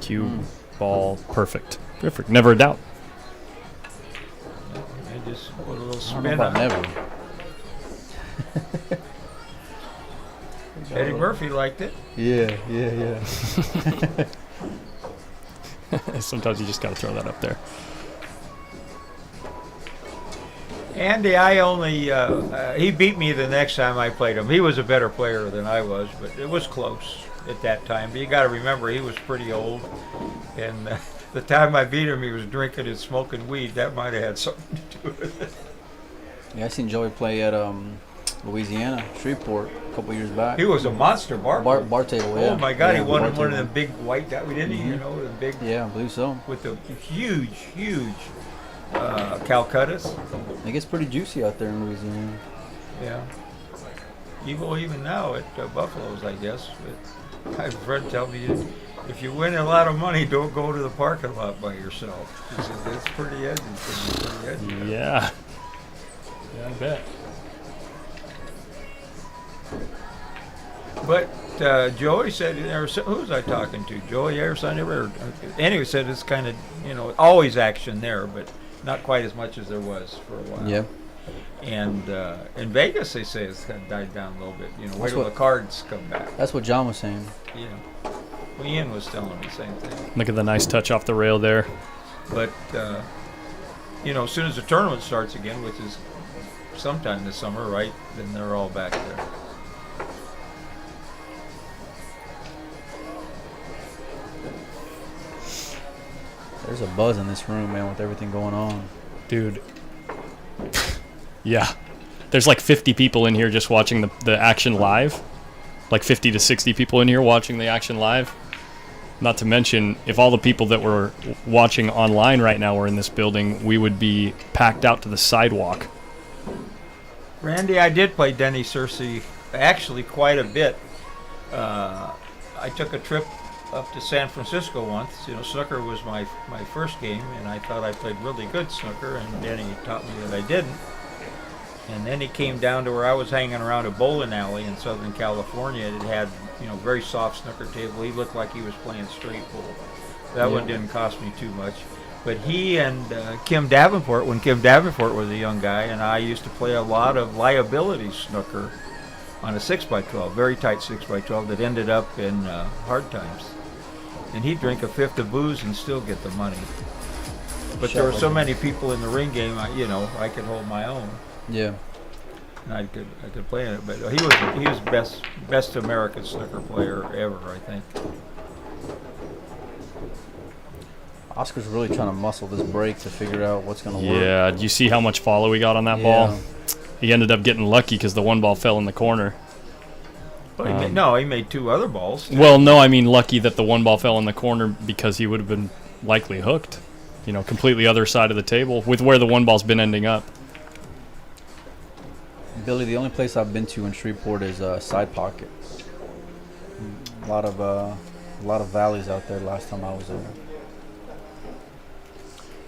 [SPEAKER 1] Cue ball, perfect. Never a doubt.
[SPEAKER 2] I just put a little
[SPEAKER 3] I don't
[SPEAKER 2] spin
[SPEAKER 3] know about
[SPEAKER 2] on it.
[SPEAKER 3] never.
[SPEAKER 2] Eddie Murphy liked it.
[SPEAKER 3] Yeah.
[SPEAKER 1] Sometimes you just got to throw that up there.
[SPEAKER 2] Andy, I only he beat me the next time I played him. He was a better player than I was, but it was close at that time. But you got to remember, he was pretty old, and the time I beat him, he was drinking and smoking weed. That might have had something to do with it.
[SPEAKER 3] Yeah, I seen Joey play at Louisiana, Shreveport, a couple years back.
[SPEAKER 2] He was a monster bar
[SPEAKER 3] table, yeah.
[SPEAKER 2] Oh my God,
[SPEAKER 3] Yeah,
[SPEAKER 2] he won
[SPEAKER 3] bar
[SPEAKER 2] one of
[SPEAKER 3] table.
[SPEAKER 2] the big white guys. Didn't he? You know, the big.
[SPEAKER 3] Yeah, I believe so.
[SPEAKER 2] With the huge Calcuttas.
[SPEAKER 3] It gets pretty juicy out there in Louisiana.
[SPEAKER 2] Yeah. Even now at Buffalo's, I guess. But I have a friend tell me, if you win a lot of money, don't go to the parking lot by yourself. He said, it's pretty edgy.
[SPEAKER 1] Yeah. Yeah, I bet.
[SPEAKER 2] But Joey said, who was I talking to? Joey Ayerson? Anyway, said it's kind of, always action there, but not quite as much as there was for a while.
[SPEAKER 3] Yeah.
[SPEAKER 2] And in Vegas, they say it's kind of died down a little bit. Wait till the cards come back.
[SPEAKER 3] That's what John was saying.
[SPEAKER 2] Yeah. Well, Ian was telling me the same thing.
[SPEAKER 1] Look at the nice touch off the rail there.
[SPEAKER 2] But, as soon as the tournament starts again, which is sometime this summer, right, then they're all back there.
[SPEAKER 3] There's a buzz in this room, man, with everything going on.
[SPEAKER 1] Dude. Yeah. There's like 50 people in here just watching the action live. Like 50 to 60 people in here watching the action live. Not to mention, if all the people that were watching online right now were in this building, we would be packed out to the sidewalk.
[SPEAKER 2] Randy, I did play Denny Searcy actually quite a bit. I took a trip up to San Francisco once. Snooker was my first game, and I thought I played really good snooker, and Denny taught me that I didn't. And then he came down to where I was hanging around a bowling alley in Southern California. It had, very soft snooker table. He looked like he was playing straight pool. That one didn't cost me too much. But he and Kim Davenport, when Kim Davenport was a young guy, and I used to play a lot of liability snooker on a 6x12, very tight 6x12 that ended up in hard times. And he'd drink a fifth of booze and still get the money. But there were so many people in the ring game, I could hold my own.
[SPEAKER 3] Yeah.
[SPEAKER 2] And I could play in it. But he was best American snooker player ever, I think.
[SPEAKER 3] Oscar's really trying to muscle this break to figure out what's going to work.
[SPEAKER 1] Yeah, do you see how much follow he got on that ball? He ended up getting lucky because the one ball fell in the corner.
[SPEAKER 2] Well, he made two other balls.
[SPEAKER 1] Well, no, I mean lucky that the one ball fell in the corner because he would have been likely hooked. Completely other side of the table with where the one ball's been ending up.
[SPEAKER 3] Billy, the only place I've been to in Shreveport is Side Pocket. A lot of valleys out there last time I was there.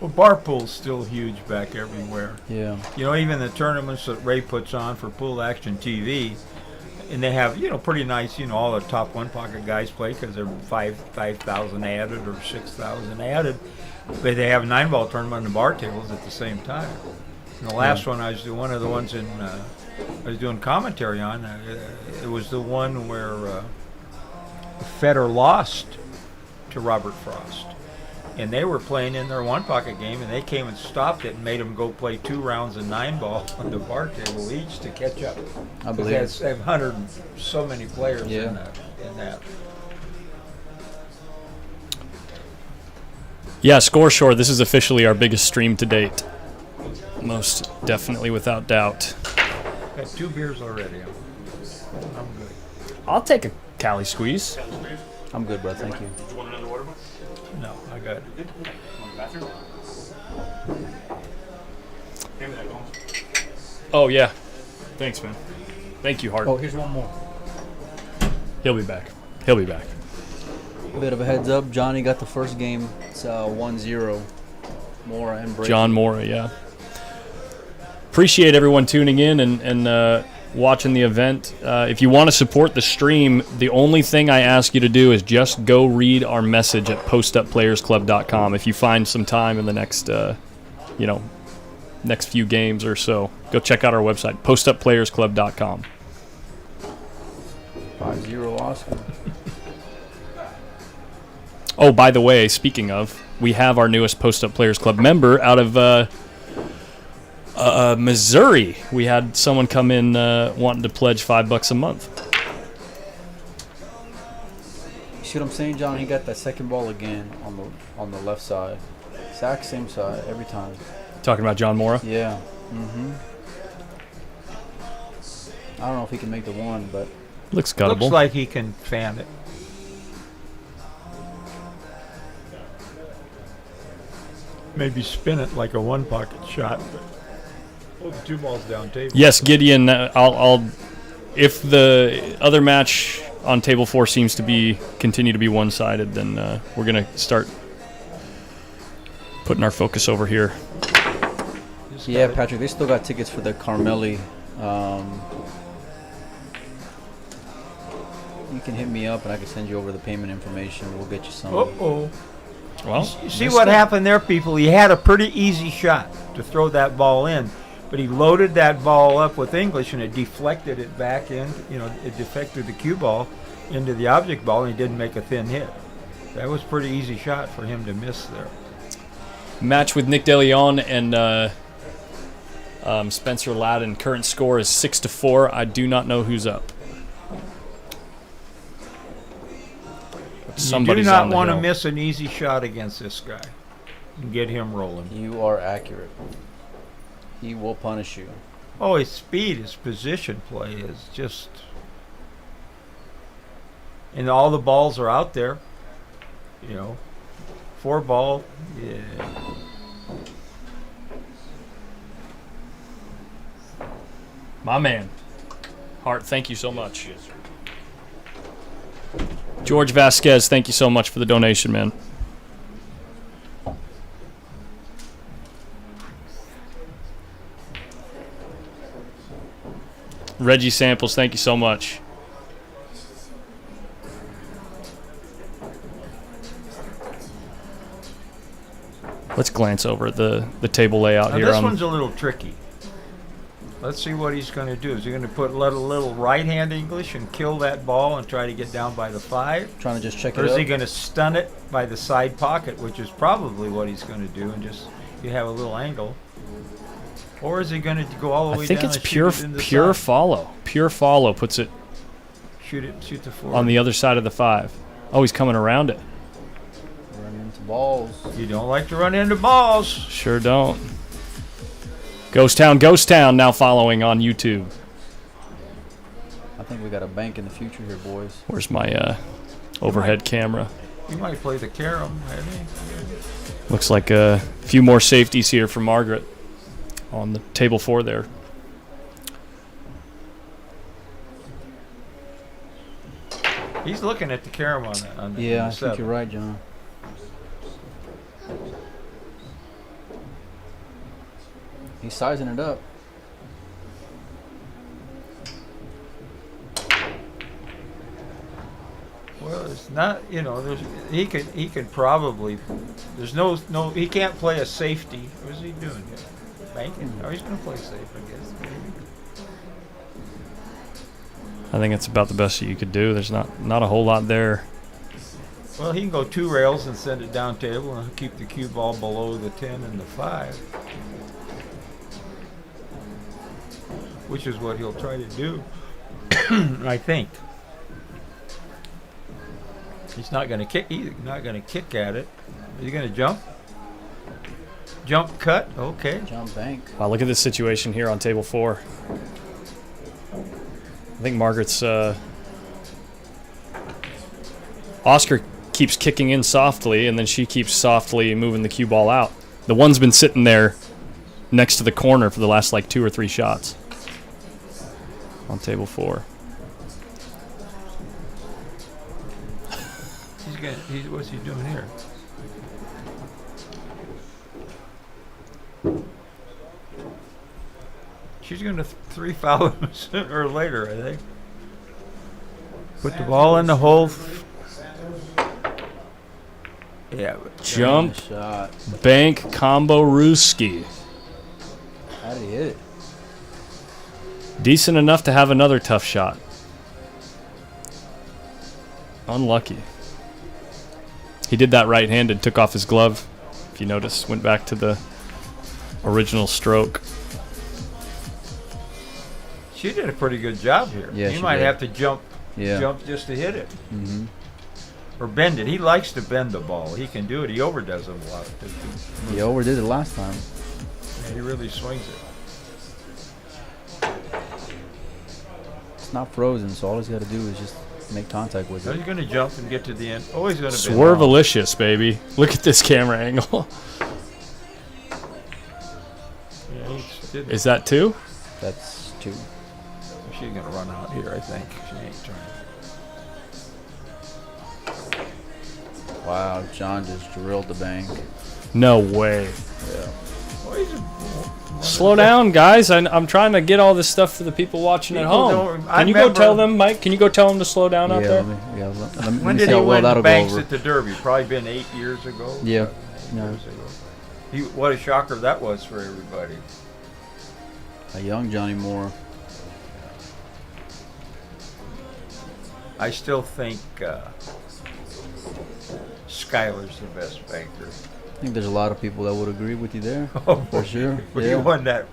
[SPEAKER 2] Well, bar pool's still huge back everywhere.
[SPEAKER 3] Yeah.
[SPEAKER 2] You know, even the tournaments that Ray puts on for Pool Action TV, and they have, pretty nice, all the top one pocket guys play because they're 5,000 added or 6,000 added. But they have a 9-ball tournament on the bar tables at the same time. And the last one I was doing, one of the ones I was doing commentary on, it was the one where Federer lost to Robert Frost. And they were playing in their one pocket game, and they came and stopped it and made them go play 2 rounds of 9-ball on the bar table each to catch up.
[SPEAKER 3] I believe it.
[SPEAKER 2] They have 100 and so many players
[SPEAKER 3] Yeah.
[SPEAKER 2] in that.
[SPEAKER 1] Yeah, Score Shore, this is officially our biggest stream to date. Most definitely, without doubt.
[SPEAKER 2] Got 2 beers already. I'm good.
[SPEAKER 1] I'll take a Cali squeeze.
[SPEAKER 3] I'm good, bro. Thank you.
[SPEAKER 4] Did you want another water bottle?
[SPEAKER 2] No, I got it.
[SPEAKER 4] Want the bathroom? Hand me that, Gomes.
[SPEAKER 1] Oh, yeah. Thanks, man. Thank you, Hart.
[SPEAKER 3] Oh, here's one more.
[SPEAKER 1] He'll be back. He'll be back.
[SPEAKER 3] Bit of a heads up. Johnny got the first game. It's 1-0. Mora and Brady.
[SPEAKER 1] John Mora, yeah. Appreciate everyone tuning in and watching the event. If you want to support the stream, the only thing I ask you to do is just go read our message at PostUpPlayersClub.com. If you find some time in the next, next few games or so, go check out our website, PostUpPlayersClub.com.
[SPEAKER 3] 5-0 Oscar.
[SPEAKER 1] Oh, by the way, speaking of, we have our newest Post Up Players Club member out of Missouri. We had someone come in wanting to pledge $5 a month.
[SPEAKER 3] You see what I'm saying, John? He got that second ball again on the left side. Exact same side every time.
[SPEAKER 1] Talking about John Mora?
[SPEAKER 3] Yeah. Mm-hmm. I don't know if he can make the one, but
[SPEAKER 1] Looks guttable.
[SPEAKER 2] Looks like he can fan it. Maybe spin it like a one pocket shot. But hold the 2 balls down table.
[SPEAKER 1] Yes, Gideon. I'll. If the other match on table 4 seems to continue to be one-sided, then we're gonna start putting our focus over here.
[SPEAKER 3] yeah, Patrick, they still got tickets for the Carmelli. You can hit me up and I can send you over the payment information. We'll get you some.
[SPEAKER 2] Uh-oh.
[SPEAKER 1] Well,
[SPEAKER 2] You see what happened there, people? He had a pretty easy shot to throw that ball in, but he loaded that ball up with English and it deflected it back in. It deflected the cue ball into the object ball, and he didn't make a thin hit. That was a pretty easy shot for him to miss there.
[SPEAKER 1] match with Nick DeLeon and Spencer Ladden. Current score is 6-4. I do not know who's up.
[SPEAKER 2] You do not want to
[SPEAKER 1] hill.
[SPEAKER 2] miss an easy shot against this guy and get him rolling.
[SPEAKER 3] You are accurate. He will punish you.
[SPEAKER 2] Oh, his speed, his position play is just... And all the balls are out there. 4 ball. Yeah.
[SPEAKER 1] My man. Hart, thank you so much. George Vasquez, thank you so much for the donation, man. Reggie Samples, thank you so much. Let's glance over the table layout
[SPEAKER 2] Now
[SPEAKER 1] here.
[SPEAKER 2] this one's a little tricky. Let's see what he's going to do. Is he going to put a little right-hand English and kill that ball and try to get down by the 5?
[SPEAKER 3] Trying to just check
[SPEAKER 2] Or
[SPEAKER 3] it
[SPEAKER 2] is he
[SPEAKER 3] out.
[SPEAKER 2] going to stun it by the side pocket, which is probably what he's going to do, and just you have a little angle? Or is he going to go all the way
[SPEAKER 1] I think
[SPEAKER 2] down
[SPEAKER 1] it's
[SPEAKER 2] and
[SPEAKER 1] pure
[SPEAKER 2] shoot it in the
[SPEAKER 1] pure
[SPEAKER 2] side?
[SPEAKER 1] follow. Pure follow puts it
[SPEAKER 2] Shoot the 4.
[SPEAKER 1] on the other side of the 5. Oh, he's coming around it.
[SPEAKER 3] Running into balls.
[SPEAKER 2] You don't like to run into balls.
[SPEAKER 1] Sure don't. Ghost Town now following on YouTube.
[SPEAKER 3] I think we got a bank in the future here, boys.
[SPEAKER 1] Where's my overhead camera?
[SPEAKER 2] You might play the carom, maybe.
[SPEAKER 1] Looks like a few more safeties here for Margaret on the table 4 there.
[SPEAKER 2] He's looking at the carom on the
[SPEAKER 3] Yeah, I
[SPEAKER 2] on the
[SPEAKER 3] think
[SPEAKER 2] 7.
[SPEAKER 3] you're right, John. He's sizing it up.
[SPEAKER 2] Well, it's not, you know, he could probably, there's no, he can't play a safety. What is he doing here? Banking? Oh, he's going to play safe, I guess. Maybe.
[SPEAKER 1] I think it's about the best that you could do. There's not a whole lot there.
[SPEAKER 2] Well, he can go 2 rails and send it down table and keep the cue ball below the 10 and the 5. Which is what he'll try to do, I think. He's not going to kick. He's not going to kick at it. Is he going to jump? Jump cut. Okay.
[SPEAKER 3] Jump bank.
[SPEAKER 1] Wow, look at this situation here on table 4. I think Margaret's Oscar keeps kicking in softly, and then she keeps softly moving the cue ball out. The one's been sitting there next to the corner for the last like 2 or 3 shots on table 4.
[SPEAKER 2] What's he doing here? She's going to 3 foul him sooner or later, I think. Put the ball in the hole. Yeah.
[SPEAKER 1] Jump,
[SPEAKER 3] Shot.
[SPEAKER 1] bank, combo, Ruski.
[SPEAKER 3] How did he hit it?
[SPEAKER 1] Decent enough to have another tough shot. Unlucky. He did that right-handed, took off his glove. If you notice, went back to the original stroke.
[SPEAKER 2] She did a pretty good job here.
[SPEAKER 3] Yeah,
[SPEAKER 2] he
[SPEAKER 3] she
[SPEAKER 2] might
[SPEAKER 3] did.
[SPEAKER 2] have to jump just to hit it.
[SPEAKER 3] Mm-hmm.
[SPEAKER 2] Or bend it. He likes to bend the ball. He can do it. He overdoes it a lot.
[SPEAKER 3] He overdid it last time.
[SPEAKER 2] Yeah, he really swings it.
[SPEAKER 3] It's not frozen, so all he's got to do is just make contact with
[SPEAKER 2] So
[SPEAKER 3] it.
[SPEAKER 2] he's going to jump and get to the end. Oh, he's going to
[SPEAKER 1] Swervelicious, baby. Look at this camera angle.
[SPEAKER 2] Yeah, he did.
[SPEAKER 1] Is that 2?
[SPEAKER 3] That's 2.
[SPEAKER 2] She's going to run out here, I think. She ain't trying.
[SPEAKER 3] Wow, John just drilled the bank.
[SPEAKER 1] No way.
[SPEAKER 3] Yeah.
[SPEAKER 2] Well, he's
[SPEAKER 1] Slow down, guys. I'm trying to get all this stuff for the people watching at
[SPEAKER 2] People
[SPEAKER 1] home.
[SPEAKER 2] don't- I
[SPEAKER 1] Can you go
[SPEAKER 2] remember-
[SPEAKER 1] tell them, Mike? Can you go tell them to slow down out there?
[SPEAKER 3] Let me
[SPEAKER 2] When
[SPEAKER 3] see
[SPEAKER 2] did he
[SPEAKER 3] how well
[SPEAKER 2] win
[SPEAKER 3] that'll go
[SPEAKER 2] banks
[SPEAKER 3] over.
[SPEAKER 2] at the Derby? Probably been 8 years ago.
[SPEAKER 3] Yeah.
[SPEAKER 2] 8
[SPEAKER 3] No.
[SPEAKER 2] years ago. What a shocker that was for everybody.
[SPEAKER 3] A young Johnny Moore.
[SPEAKER 2] I still think Skyler's the best banker.
[SPEAKER 3] I think there's a lot of people that would agree with you there.
[SPEAKER 2] Oh,
[SPEAKER 3] For sure.
[SPEAKER 2] But
[SPEAKER 3] Yeah.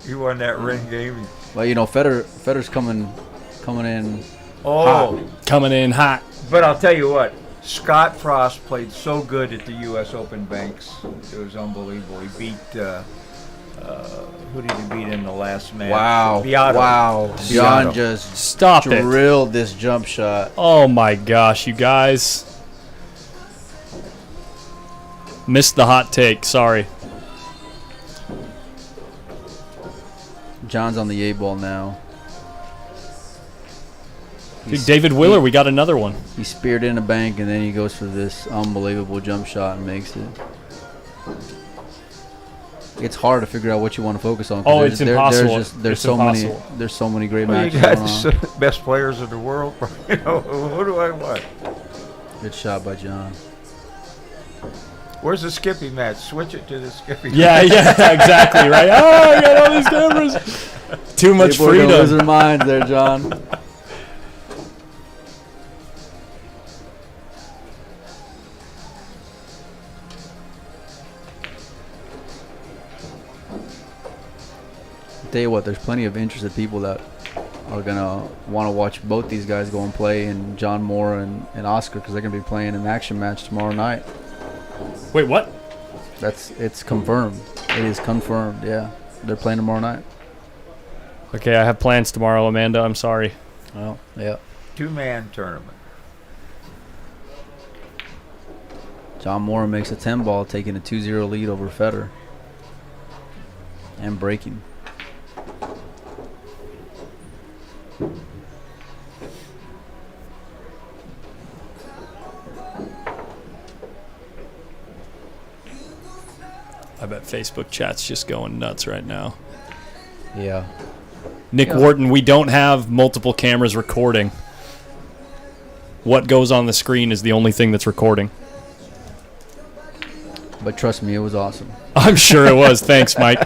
[SPEAKER 2] he won that ring game.
[SPEAKER 3] Well, you know, Federer's coming in.
[SPEAKER 2] Oh,
[SPEAKER 1] Coming in hot.
[SPEAKER 2] but I'll tell you what, Scott Frost played so good at the U.S. Open banks. It was unbelievable. He beat who did he beat in the last match?
[SPEAKER 3] Wow.
[SPEAKER 2] Beato.
[SPEAKER 3] Wow. John
[SPEAKER 2] Beato.
[SPEAKER 3] just
[SPEAKER 1] Stop it.
[SPEAKER 3] drilled this jump shot.
[SPEAKER 1] Oh my gosh, you guys. Missed the hot take. Sorry.
[SPEAKER 3] John's on the 8-ball now.
[SPEAKER 1] Dude, David Willer, we got another one.
[SPEAKER 3] He speared in a bank, and then he goes for this unbelievable jump shot and makes it. It's hard to figure out what you want to focus on. 'cause
[SPEAKER 1] Oh, it's impossible.
[SPEAKER 3] There's
[SPEAKER 1] It's
[SPEAKER 3] so
[SPEAKER 1] impossible.
[SPEAKER 3] there's so many great
[SPEAKER 2] Well, you
[SPEAKER 3] matches
[SPEAKER 2] got
[SPEAKER 3] going on.
[SPEAKER 2] the best players in the world. You know, who do I want?
[SPEAKER 3] Good shot by John.
[SPEAKER 2] Where's the Skippy match? Switch it to the Skippy.
[SPEAKER 1] Yeah, exactly, right? Oh, I got all these cameras. Too much
[SPEAKER 3] People are gonna lose
[SPEAKER 1] freedom.
[SPEAKER 3] their minds there, John. Tell you what, there's plenty of interested people that are gonna want to watch both these guys go and play, and John Moore and Oscar, because they're gonna be playing an action match tomorrow night.
[SPEAKER 1] Wait, what?
[SPEAKER 3] It's confirmed. It is confirmed. Yeah, they're playing tomorrow night.
[SPEAKER 1] Okay, I have plans tomorrow, Amanda. I'm sorry.
[SPEAKER 3] Well, yeah.
[SPEAKER 2] 2-man tournament.
[SPEAKER 3] John Moore makes a 10-ball, taking a 2-0 lead over Federer, and breaking.
[SPEAKER 1] I bet Facebook chat's just going nuts right now.
[SPEAKER 3] Yeah.
[SPEAKER 1] Nick
[SPEAKER 3] Yeah.
[SPEAKER 1] Wharton, we don't have multiple cameras recording. What goes on the screen is the only thing that's recording.
[SPEAKER 3] But trust me, it was awesome.
[SPEAKER 1] I'm sure it was. Thanks, Mike.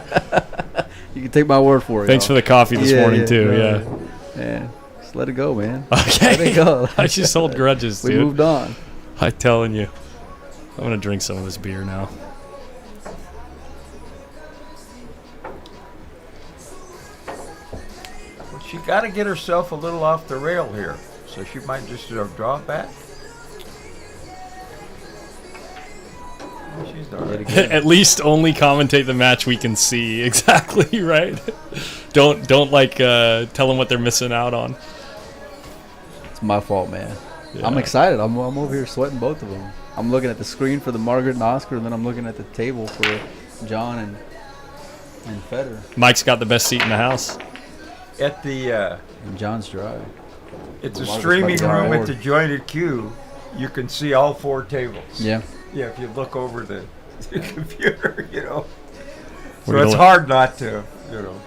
[SPEAKER 3] You can take my word for it.
[SPEAKER 1] Thanks for the coffee this morning, too.
[SPEAKER 3] Yeah. Just let it go, man.
[SPEAKER 1] Okay.
[SPEAKER 3] Let it go.
[SPEAKER 1] I just hold grudges,
[SPEAKER 3] We
[SPEAKER 1] dude.
[SPEAKER 3] moved on.
[SPEAKER 1] I'm telling you. I'm going to drink some of this beer now.
[SPEAKER 2] Well, she got to get herself a little off the rail here, so she might just draw it back. She's all right.
[SPEAKER 1] At least only commentate the match we can see. Exactly, right? Don't tell them what they're missing out on.
[SPEAKER 3] It's my fault, man.
[SPEAKER 1] Yeah.
[SPEAKER 3] I'm excited. I'm over here sweating both of them. I'm looking at the screen for the Margaret and Oscar, and then I'm looking at the table for John and Federer.
[SPEAKER 1] Mike's got the best seat in the house.
[SPEAKER 2] At the
[SPEAKER 3] And John's dry.
[SPEAKER 2] it's
[SPEAKER 3] Well,
[SPEAKER 2] a
[SPEAKER 3] Margaret's
[SPEAKER 2] streaming
[SPEAKER 3] about to
[SPEAKER 2] room
[SPEAKER 3] get
[SPEAKER 2] at the jointed queue. You can see all 4 tables.
[SPEAKER 3] Yeah.
[SPEAKER 2] Yeah, if you look over the computer, you know.
[SPEAKER 1] We're
[SPEAKER 2] So
[SPEAKER 1] gonna
[SPEAKER 2] it's
[SPEAKER 1] let-
[SPEAKER 2] hard not to, you know.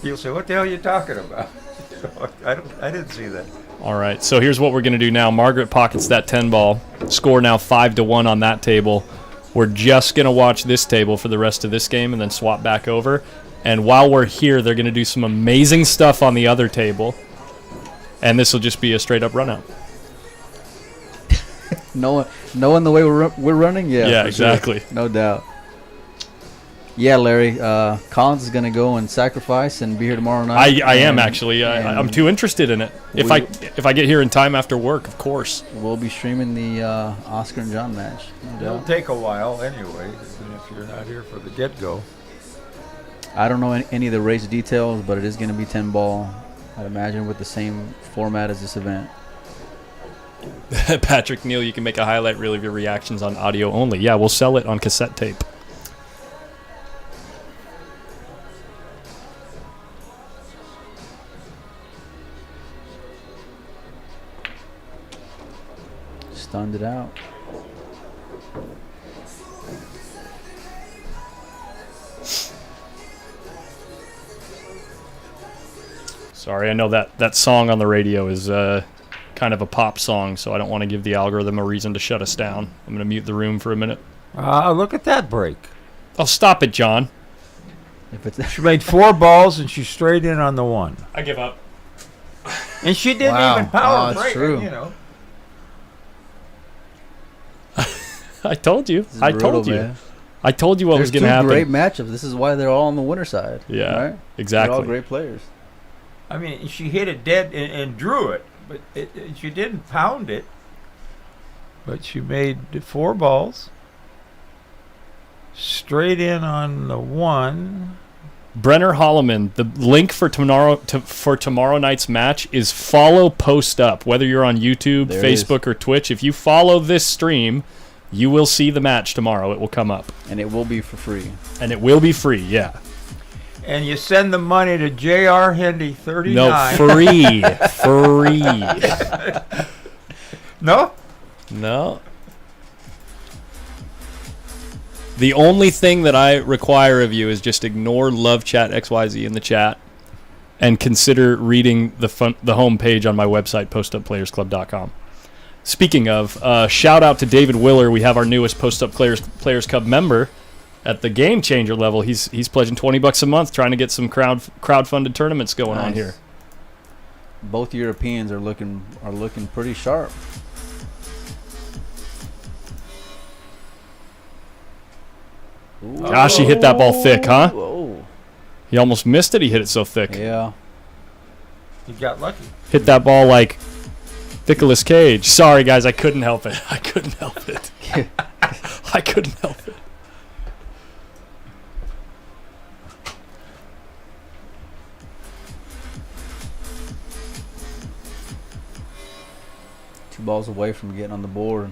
[SPEAKER 2] You'll say, "What the hell are you talking about?" You know, I didn't see that.
[SPEAKER 1] All right, so here's what we're going to do now. Margaret pockets that 10 ball. Score now 5-1 on that table. We're just going to watch this table for the rest of this game and then swap back over. And while we're here, they're going to do some amazing stuff on the other table. And this will just be a straight-up run-out.
[SPEAKER 3] Knowing the way we're running, yeah.
[SPEAKER 1] Yeah,
[SPEAKER 3] for sure.
[SPEAKER 1] exactly.
[SPEAKER 3] No doubt. Yeah, Larry. Collins is gonna go and sacrifice and be here tomorrow night.
[SPEAKER 1] I am
[SPEAKER 3] and-
[SPEAKER 1] actually. I'm
[SPEAKER 3] and
[SPEAKER 1] too interested in it. If I get here in time after work, of course.
[SPEAKER 3] We'll be streaming the Oscar and John match. No
[SPEAKER 2] It'll
[SPEAKER 3] doubt.
[SPEAKER 2] take a while anyway, even if you're not here for the get-go.
[SPEAKER 3] I don't know any of the race details, but it is gonna be 10 ball. I'd imagine with the same format as this event.
[SPEAKER 1] Patrick Neal, you can make a highlight reel of your reactions on audio only. Yeah, we'll sell it on cassette tape.
[SPEAKER 3] Stunned it out.
[SPEAKER 1] Sorry, I know that song on the radio is kind of a pop song, so I don't want to give the algorithm a reason to shut us down. I'm going to mute the room for a minute.
[SPEAKER 2] Look at that break.
[SPEAKER 1] Oh, stop it, John.
[SPEAKER 3] If it's
[SPEAKER 2] She made 4 balls and she's straight in on the 1.
[SPEAKER 1] I give up.
[SPEAKER 2] And she didn't
[SPEAKER 3] Wow.
[SPEAKER 2] even power
[SPEAKER 3] Oh, it's
[SPEAKER 2] break,
[SPEAKER 3] true.
[SPEAKER 2] you know.
[SPEAKER 1] I told you.
[SPEAKER 3] this is
[SPEAKER 1] I
[SPEAKER 3] brutal,
[SPEAKER 1] told you.
[SPEAKER 3] man.
[SPEAKER 1] I told you what was
[SPEAKER 3] There's
[SPEAKER 1] going to
[SPEAKER 3] two
[SPEAKER 1] happen.
[SPEAKER 3] great matchups. This is why they're all on the winner side.
[SPEAKER 1] Yeah,
[SPEAKER 3] right? They're all
[SPEAKER 1] exactly.
[SPEAKER 3] great players.
[SPEAKER 2] I mean, she hit it dead and drew it, but she didn't pound it. But she made 4 balls. Straight in on the 1.
[SPEAKER 1] Brenner Holloman, the link for tomorrow night's match is follow Post Up. Whether you're on YouTube,
[SPEAKER 3] There it
[SPEAKER 1] Facebook, or Twitch, if you follow this stream, you will see the match tomorrow. It will come up.
[SPEAKER 3] And it will be for free.
[SPEAKER 1] And it will be free, yeah.
[SPEAKER 2] And you send the money to J.R. Hendy 39.
[SPEAKER 1] No, free. Free.
[SPEAKER 2] No?
[SPEAKER 1] No. The only thing that I require of you is just ignore Love Chat XYZ in the chat and consider reading the home page on my website, PostUpPlayersClub.com. Speaking of, shout out to David Willer. We have our newest Post Up Players Club member at the Game Changer level. He's pledging $20 a month, trying to get some crowd-funded tournaments going on
[SPEAKER 3] Nice.
[SPEAKER 1] here.
[SPEAKER 3] Both Europeans are looking pretty sharp. Ooh.
[SPEAKER 1] Gosh, he hit that ball thick, huh?
[SPEAKER 3] Whoa.
[SPEAKER 1] He almost missed it. He hit it so thick.
[SPEAKER 3] Yeah.
[SPEAKER 2] You got lucky.
[SPEAKER 1] Hit that ball like Nicolas Cage. Sorry, guys, I couldn't help it. I couldn't help it. I couldn't help it.
[SPEAKER 3] Two balls away from getting on the board.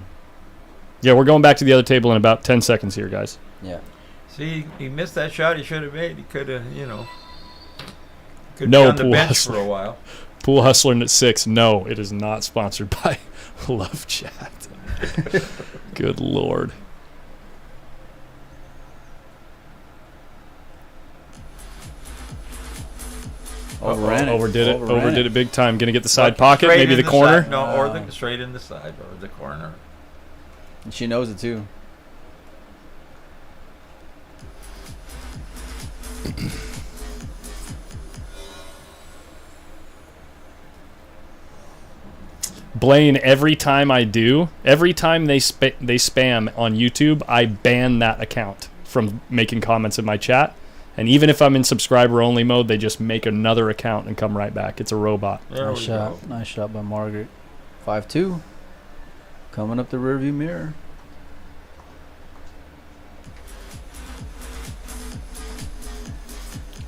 [SPEAKER 1] Yeah, we're going back to the other table in about 10 seconds here, guys.
[SPEAKER 3] Yeah.
[SPEAKER 2] See, he missed that shot he should have made. He could have, could
[SPEAKER 1] No,
[SPEAKER 2] be on the
[SPEAKER 1] Pool
[SPEAKER 2] bench
[SPEAKER 1] Hustler.
[SPEAKER 2] for a while.
[SPEAKER 1] Pool Hustler at 6. No, it is not sponsored by Love Chat. Good Lord.
[SPEAKER 3] Overran it.
[SPEAKER 1] Overdid it big time. Gonna get the side
[SPEAKER 2] But
[SPEAKER 1] pocket,
[SPEAKER 2] straight
[SPEAKER 1] maybe
[SPEAKER 2] in
[SPEAKER 1] the corner.
[SPEAKER 2] side. No, or the straight in the side or the corner.
[SPEAKER 3] And she knows it too.
[SPEAKER 1] Blaine, every time they spam on YouTube, I ban that account from making comments in my chat. And even if I'm in subscriber only mode, they just make another account and come right back. It's a robot.
[SPEAKER 3] Nice shot. Nice shot by Margaret. 5-2. Coming up the rearview mirror.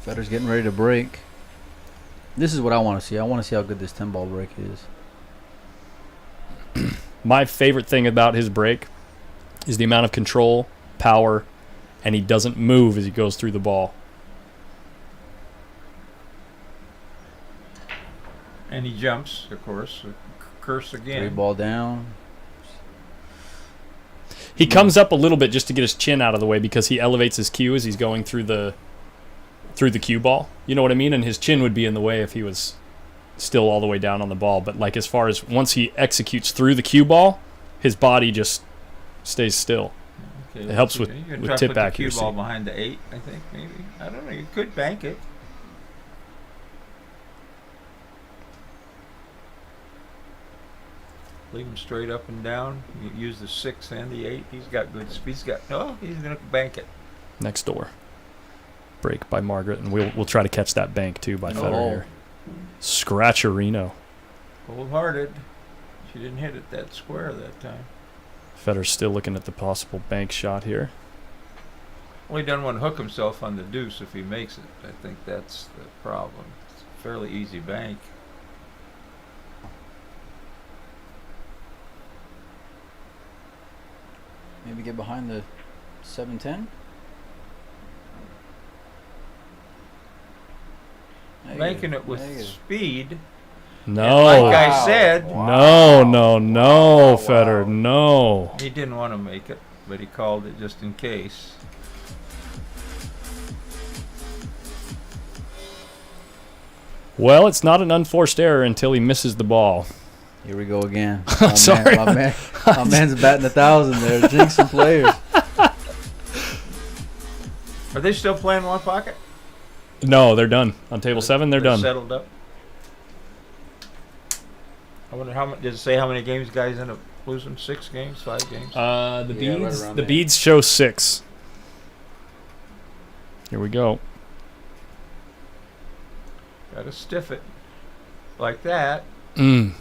[SPEAKER 3] Federer's getting ready to break. This is what I want to see. I want to see how good this 10-ball break is.
[SPEAKER 1] My favorite thing about his break is the amount of control, power, and he doesn't move as he goes through the ball.
[SPEAKER 2] And he jumps, of course. Curse again.
[SPEAKER 3] 3-ball down.
[SPEAKER 1] He comes up a little bit just to get his chin out of the way because he elevates his cue as he's going through the cue ball. You know what I mean? And his chin would be in the way if he was still all the way down on the ball. But like as far as once he executes through the cue ball, his body just stays still.
[SPEAKER 2] Okay,
[SPEAKER 1] It helps
[SPEAKER 2] you
[SPEAKER 1] with
[SPEAKER 2] can try to
[SPEAKER 1] tip
[SPEAKER 2] put the
[SPEAKER 1] accuracy.
[SPEAKER 2] cue ball behind the 8, I think, maybe. I don't know. You could bank it. Leave him straight up and down. You use the 6 and the 8. He's got good speed. He's going to bank it.
[SPEAKER 1] Next door. Break by Margaret, and we'll try to catch that bank too by Federer here. Scratcherino.
[SPEAKER 2] Cold-hearted. She didn't hit it that square that time.
[SPEAKER 1] Federer's still looking at the possible bank shot here.
[SPEAKER 2] Well, he doesn't want to hook himself on the deuce if he makes it. I think that's the problem. It's a fairly easy bank.
[SPEAKER 3] Maybe get behind the 7-10.
[SPEAKER 2] Banking it with speed.
[SPEAKER 1] No.
[SPEAKER 2] Like I said,
[SPEAKER 1] No, Federer, no.
[SPEAKER 2] he didn't want to make it, but he called it just in case.
[SPEAKER 1] Well, it's not an unforced error until he misses the ball.
[SPEAKER 3] Here we go again.
[SPEAKER 1] Sorry.
[SPEAKER 3] My man's batting 1,000 there. Jinxing players.
[SPEAKER 2] Are they still playing one pocket?
[SPEAKER 1] No, they're done. On table 7, they're done.
[SPEAKER 2] Settled up. I wonder how much. Did it say how many games guys end up losing? 6 games, 5 games?
[SPEAKER 1] The
[SPEAKER 3] Yeah, right
[SPEAKER 1] beads
[SPEAKER 3] around
[SPEAKER 1] the
[SPEAKER 3] there.
[SPEAKER 1] beads show 6. Here we go.
[SPEAKER 2] Got to stiff it like that.
[SPEAKER 1] Mm.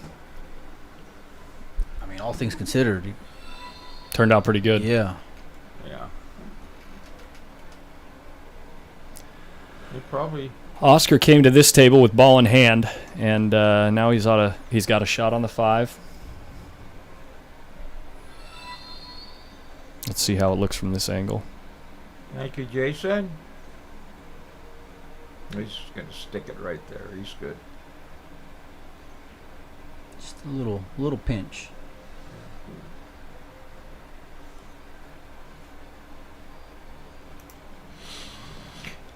[SPEAKER 3] I mean, all things considered.
[SPEAKER 1] Turned out pretty good.
[SPEAKER 2] Yeah.
[SPEAKER 3] Yeah.
[SPEAKER 2] He probably.
[SPEAKER 1] Oscar came to this table with ball in hand, and now he's got a shot on the 5. Let's see how it looks from this angle.
[SPEAKER 2] Thank you, Jason. He's going to stick it right there. He's good.
[SPEAKER 3] Just a little pinch.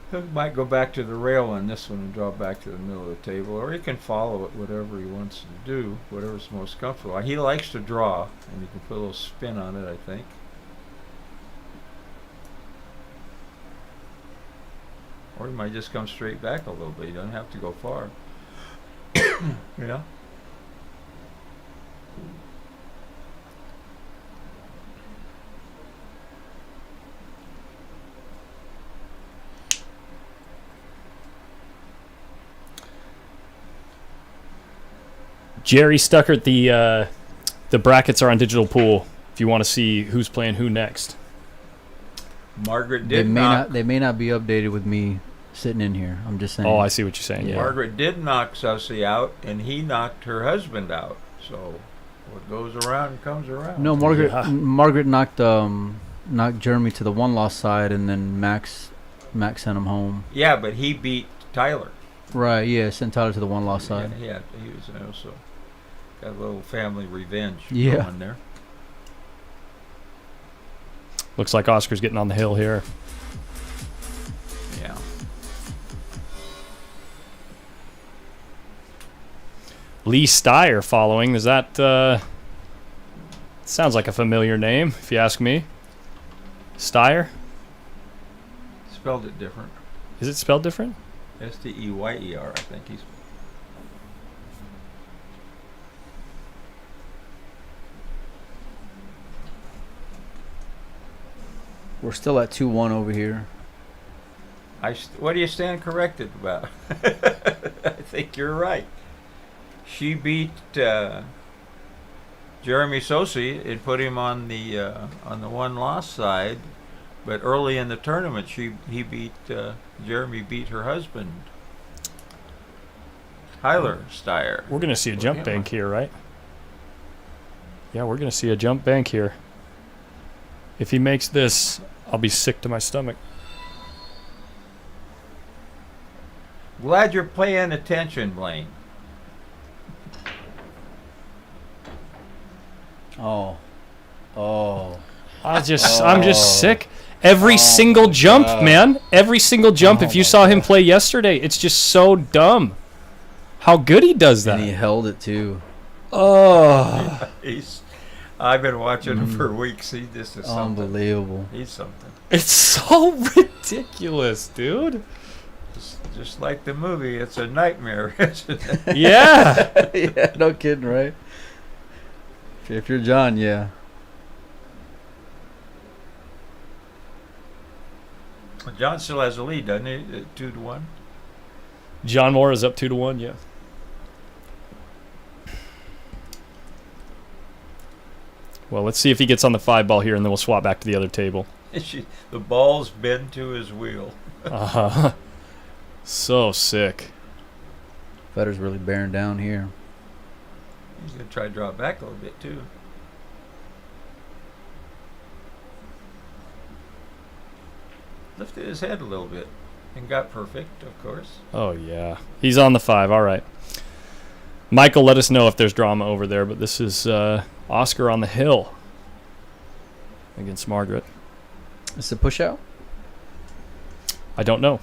[SPEAKER 2] He might go back to the rail on this one and draw back to the middle of the table, or he can follow it, whatever he wants to do, whatever's most comfortable. He likes to draw, and he can put a little spin on it, I think. Or he might just come straight back a little bit. He doesn't have to go far. Yeah.
[SPEAKER 1] Jerry Stuckert, the brackets are on Digital Pool. If you want to see who's playing who next.
[SPEAKER 2] Margaret
[SPEAKER 3] They
[SPEAKER 2] did
[SPEAKER 3] may
[SPEAKER 2] knock.
[SPEAKER 3] not. They may not be updated with me sitting in here. I'm just saying.
[SPEAKER 1] Oh, I see what you're saying. Yeah.
[SPEAKER 2] Margaret did knock Sussy out, and he knocked her husband out. So, what goes around comes around.
[SPEAKER 3] No, Margaret.
[SPEAKER 1] Yeah.
[SPEAKER 3] Margaret knocked Jeremy to the 1-loss side, and then Max sent him home.
[SPEAKER 2] Yeah, but he beat Tyler.
[SPEAKER 3] Right. Yeah. Sent Tyler to the 1-loss side.
[SPEAKER 2] Yeah, he was so got a little family revenge
[SPEAKER 3] Yeah.
[SPEAKER 2] going there.
[SPEAKER 1] Looks like Oscar's getting on the hill here.
[SPEAKER 2] Yeah.
[SPEAKER 1] Lee Steyer following. Is that... sounds like a familiar name, if you ask me. Steyer?
[SPEAKER 2] Spelled it different.
[SPEAKER 1] Is it spelled different?
[SPEAKER 2] Steyer, I think he's.
[SPEAKER 3] We're still at 2-1 over here.
[SPEAKER 2] What do you stand corrected about? I think you're right. She beat Jeremy Sosi and put him on the one loss side, but early in the tournament, Jeremy beat her husband, Tyler Steyer.
[SPEAKER 1] We're gonna see a jump bank here, right? Yeah, we're gonna see a jump bank here. If he makes this, I'll be sick to my stomach.
[SPEAKER 2] Glad you're paying attention, Blaine.
[SPEAKER 3] Oh.
[SPEAKER 1] I'm just sick. Every single jump, man. Every single jump. If you saw him play yesterday, it's just so dumb. How good he does that.
[SPEAKER 3] And he held it too.
[SPEAKER 1] Oh.
[SPEAKER 2] I've been watching him for weeks. He just is something.
[SPEAKER 3] Unbelievable.
[SPEAKER 2] He's something.
[SPEAKER 1] It's so ridiculous, dude.
[SPEAKER 2] Just like the movie, it's a nightmare, isn't it?
[SPEAKER 1] Yeah.
[SPEAKER 3] Yeah, no kidding, right? If you're John, yeah.
[SPEAKER 2] John still has a lead, doesn't he? 2-1.
[SPEAKER 1] John Moore is up 2-1, yeah. Well, let's see if he gets on the 5 ball here, and then we'll swap back to the other table.
[SPEAKER 2] The ball's bent to his wheel.
[SPEAKER 1] So sick.
[SPEAKER 3] Federer's really bearing down here.
[SPEAKER 2] He's going to try to draw it back a little bit, too. Lifted his head a little bit and got perfect, of course.
[SPEAKER 1] Oh, yeah. He's on the 5. All right. Michael, let us know if there's drama over there, but this is Oscar on the hill against Margaret.
[SPEAKER 3] Is it a push out?
[SPEAKER 1] I don't know.